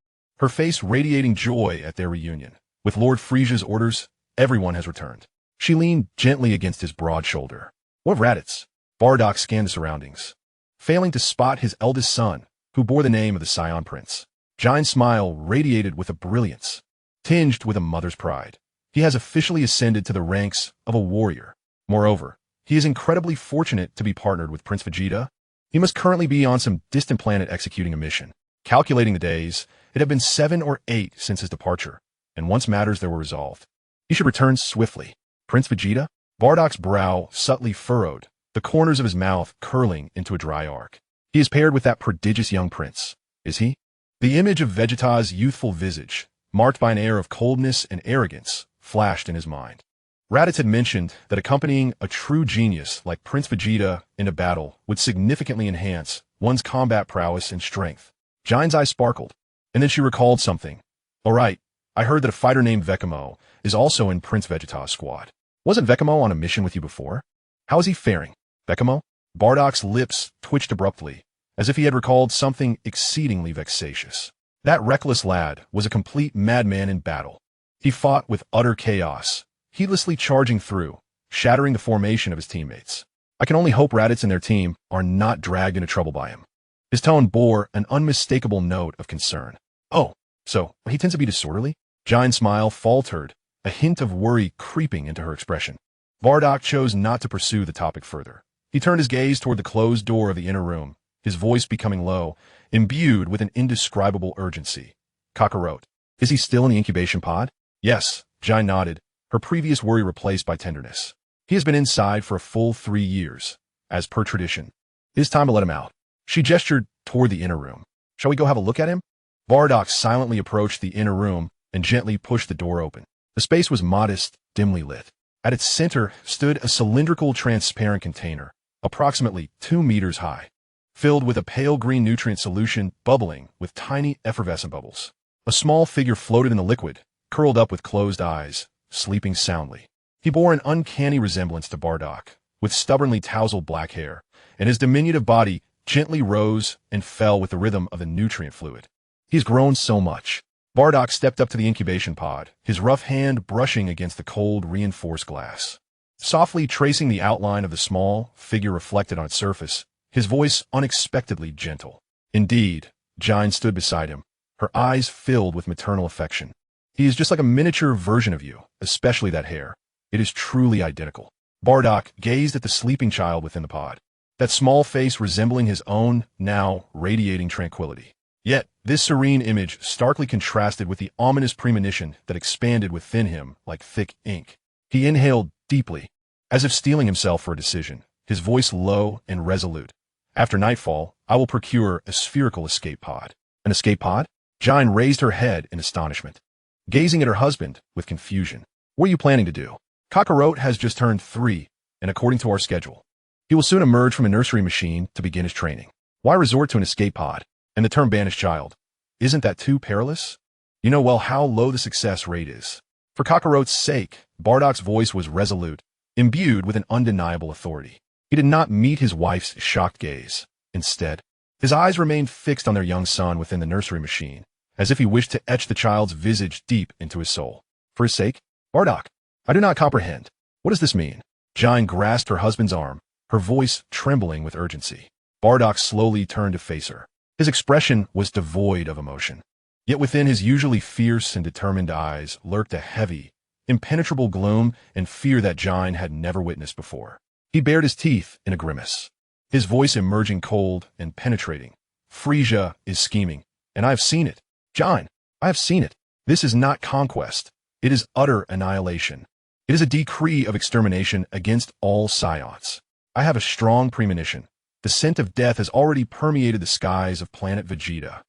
her face radiating joy at their reunion. "With Lord Frisia's orders, everyone has returned." She leaned gently against his broad shoulder. "What Raditz?" Bardock scanned the surroundings, failing to spot his eldest son, who bore the name of the Saiyan Prince. Jine's smile radiated with a brilliance, tinged with a mother's pride. He has officially ascended to the ranks of a warrior. Moreover, he is incredibly fortunate to be partnered with Prince Vegeta. He must currently be on some distant planet executing a mission. Calculating the days, it had been 7 or 8 since his departure, and once matters there were resolved, he should return swiftly. Prince Vegeta? Bardock's brow subtly furrowed, the corners of his mouth curling into a dry arc. He is paired with that prodigious young prince, is he? The image of Vegeta's youthful visage, marked by an air of coldness and arrogance, flashed in his mind. Raditz had mentioned that accompanying a true genius like Prince Vegeta into battle would significantly enhance one's combat prowess and strength. Jine's eyes sparkled, and then she recalled something. "All right, I heard that a fighter named Vikame is also in Prince Vegeta's squad. Wasn't Vikame on a mission with you before? How is he faring?" "Vikame?" Bardock's lips twitched abruptly, as if he had recalled something exceedingly vexatious. That reckless lad was a complete madman in battle. He fought with utter chaos, heedlessly charging through, shattering the formation of his teammates. I can only hope Raditz and their team are not dragged into trouble by him. His tone bore an unmistakable note of concern. "Oh, so he tends to be disorderly?" Jine's smile faltered, a hint of worry creeping into her expression. Bardock chose not to pursue the topic further. He turned his gaze toward the closed door of the inner room, his voice becoming low, imbued with an indescribable urgency. "Kakarot, is he still in the incubation pod?" "Yes," Jine nodded, her previous worry replaced by tenderness. "He has been inside for a full 3 years, as per tradition. It is time to let him out." She gestured toward the inner room. "Shall we go have a look at him?" Bardock silently approached the inner room and gently pushed the door open. The space was modest, dimly lit. At its center stood a cylindrical transparent container, approximately 2 meters high, filled with a pale green nutrient solution bubbling with tiny effervescent bubbles. A small figure floated in the liquid, curled up with closed eyes, sleeping soundly. He bore an uncanny resemblance to Bardock, with stubbornly tousled black hair, and his diminutive body gently rose and fell with the rhythm of the nutrient fluid. He's grown so much. Bardock stepped up to the incubation pod, his rough hand brushing against the cold, reinforced glass. Softly tracing the outline of the small figure reflected on its surface, his voice unexpectedly gentle. Indeed, Jine stood beside him, her eyes filled with maternal affection. He is just like a miniature version of you, especially that hair. It is truly identical. Bardock gazed at the sleeping child within the pod, that small face resembling his own, now radiating tranquility. Yet, this serene image starkly contrasted with the ominous premonition that expanded within him like thick ink. He inhaled deeply, as if steeling himself for a decision, his voice low and resolute. After nightfall, I will procure a spherical escape pod. An escape pod? Jine raised her head in astonishment, gazing at her husband with confusion. What are you planning to do? Kakarot has just turned 3, and according to our schedule, he will soon emerge from a nursery machine to begin his training. Why resort to an escape pod? And the term banished child, isn't that too perilous? You know well how low the success rate is. For Kakarot's sake, Bardock's voice was resolute, imbued with an undeniable authority. He did not meet his wife's shocked gaze. Instead, his eyes remained fixed on their young son within the nursery machine, as if he wished to etch the child's visage deep into his soul. For his sake? Bardock, I do not comprehend. What does this mean? Jine grasped her husband's arm, her voice trembling with urgency. Bardock slowly turned to face her. His expression was devoid of emotion. Yet within his usually fierce and determined eyes lurked a heavy, impenetrable gloom and fear that Jine had never witnessed before. He bared his teeth in a grimace, his voice emerging cold and penetrating. Frisia is scheming, and I have seen it. Jine, I have seen it. This is not conquest. It is utter annihilation. It is a decree of extermination against all Saiyans. I have a strong premonition. The scent of death has already permeated the skies of planet Vegeta.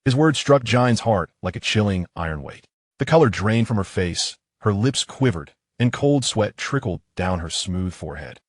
His words struck Jine's heart like a chilling iron weight. The color drained from her face, her lips quivered, and cold sweat trickled down her smooth forehead.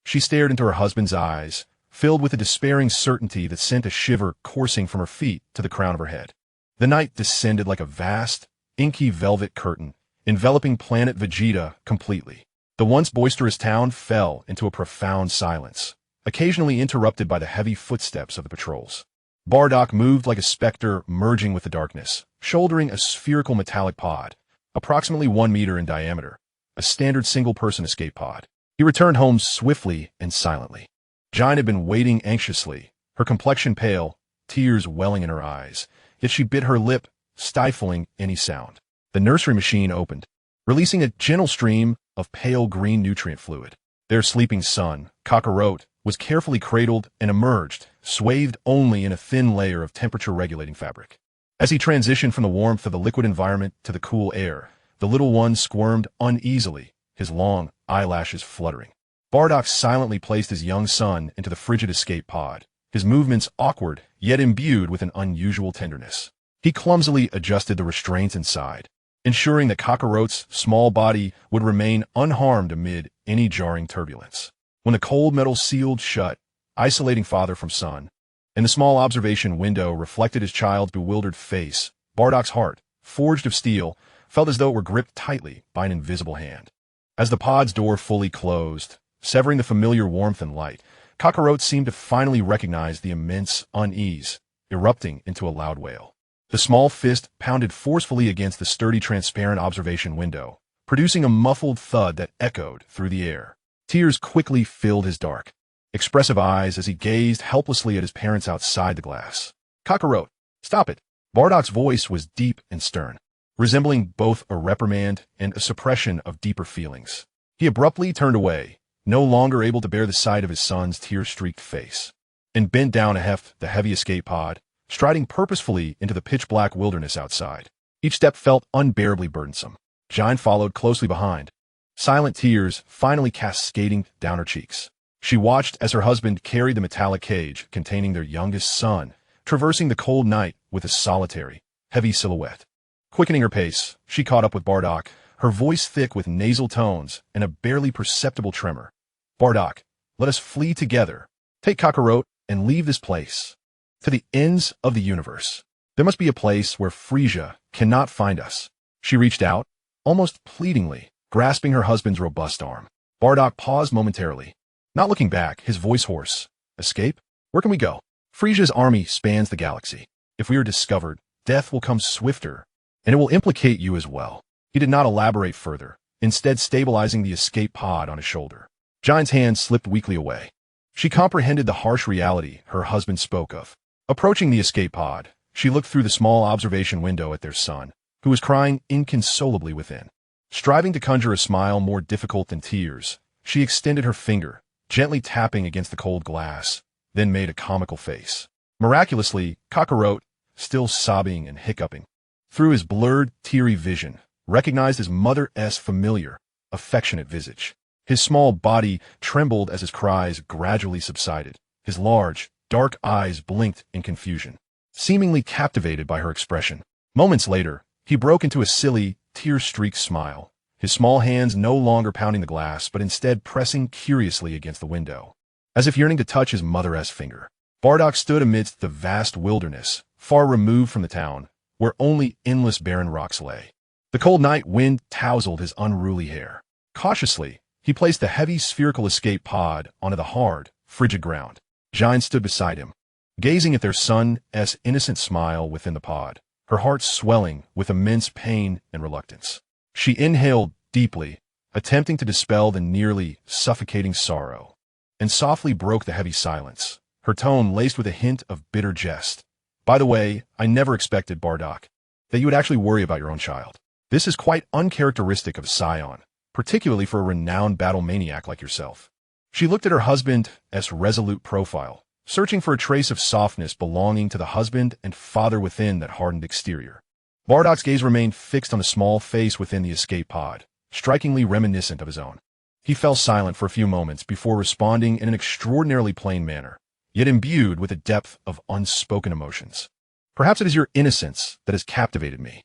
She stared into her husband's eyes, filled with a despairing certainty that sent a shiver coursing from her feet to the crown of her head. The night descended like a vast, inky velvet curtain, enveloping planet Vegeta completely. The once boisterous town fell into a profound silence, occasionally interrupted by the heavy footsteps of the patrols. Bardock moved like a specter merging with the darkness, shouldering a spherical metallic pod, approximately 1 meter in diameter, a standard single-person escape pod. He returned home swiftly and silently. Jine had been waiting anxiously, her complexion pale, tears welling in her eyes, yet she bit her lip, stifling any sound. The nursery machine opened, releasing a gentle stream of pale green nutrient fluid. Their sleeping son, Kakarot, was carefully cradled and emerged, swathed only in a thin layer of temperature-regulating fabric. As he transitioned from the warmth of the liquid environment to the cool air, the little one squirmed uneasily, his long eyelashes fluttering. Bardock silently placed his young son into the frigid escape pod, his movements awkward, yet imbued with an unusual tenderness. He clumsily adjusted the restraints inside, ensuring that Kakarot's small body would remain unharmed amid any jarring turbulence. When the cold metal sealed shut, isolating father from son, and the small observation window reflected his child's bewildered face, Bardock's heart, forged of steel, felt as though it were gripped tightly by an invisible hand. As the pod's door fully closed, severing the familiar warmth and light, Kakarot seemed to finally recognize the immense unease, erupting into a loud wail. The small fist pounded forcefully against the sturdy transparent observation window, producing a muffled thud that echoed through the air. Tears quickly filled his dark, expressive eyes as he gazed helplessly at his parents outside the glass. Kakarot, stop it! Bardock's voice was deep and stern, resembling both a reprimand and a suppression of deeper feelings. He abruptly turned away, no longer able to bear the sight of his son's tear-streaked face, and bent down to heft the heavy escape pod, striding purposefully into the pitch-black wilderness outside. Each step felt unbearably burdensome. Jine followed closely behind, silent tears finally cascading down her cheeks. She watched as her husband carried the metallic cage containing their youngest son, traversing the cold night with a solitary, heavy silhouette. Quickening her pace, she caught up with Bardock, her voice thick with nasal tones and a barely perceptible tremor. Bardock, let us flee together. Take Kakarot and leave this place. To the ends of the universe. There must be a place where Frisia cannot find us. She reached out, almost pleadingly, grasping her husband's robust arm. Bardock paused momentarily. Not looking back, his voice hoarse. Escape? Where can we go? Frisia's army spans the galaxy. If we are discovered, death will come swifter, and it will implicate you as well. He did not elaborate further, instead stabilizing the escape pod on his shoulder. Giant's hand slipped weakly away. She comprehended the harsh reality her husband spoke of. Approaching the escape pod, she looked through the small observation window at their son, who was crying inconsolably within. Striving to conjure a smile more difficult than tears, she extended her finger, gently tapping against the cold glass, then made a comical face. Miraculously, Kakarot, still sobbing and hiccuping, through his blurred, teary vision, recognized his mother's familiar, affectionate visage. His small body trembled as his cries gradually subsided. His large, dark eyes blinked in confusion, seemingly captivated by her expression. Moments later, he broke into a silly, tear-streaked smile, his small hands no longer pounding the glass but instead pressing curiously against the window, as if yearning to touch his mother's finger. Bardock stood amidst the vast wilderness, far removed from the town, where only endless barren rocks lay. The cold night wind tousled his unruly hair. Cautiously, he placed the heavy spherical escape pod onto the hard, frigid ground. Giant stood beside him, gazing at their son's innocent smile within the pod, her heart swelling with immense pain and reluctance. She inhaled deeply, attempting to dispel the nearly suffocating sorrow, and softly broke the heavy silence, her tone laced with a hint of bitter jest. By the way, I never expected, Bardock, that you would actually worry about your own child. This is quite uncharacteristic of Saiyan, particularly for a renowned battle maniac like yourself. She looked at her husband's resolute profile, searching for a trace of softness belonging to the husband and father within that hardened exterior. Bardock's gaze remained fixed on the small face within the escape pod, strikingly reminiscent of his own. He fell silent for a few moments before responding in an extraordinarily plain manner, yet imbued with a depth of unspoken emotions. Perhaps it is your innocence that has captivated me.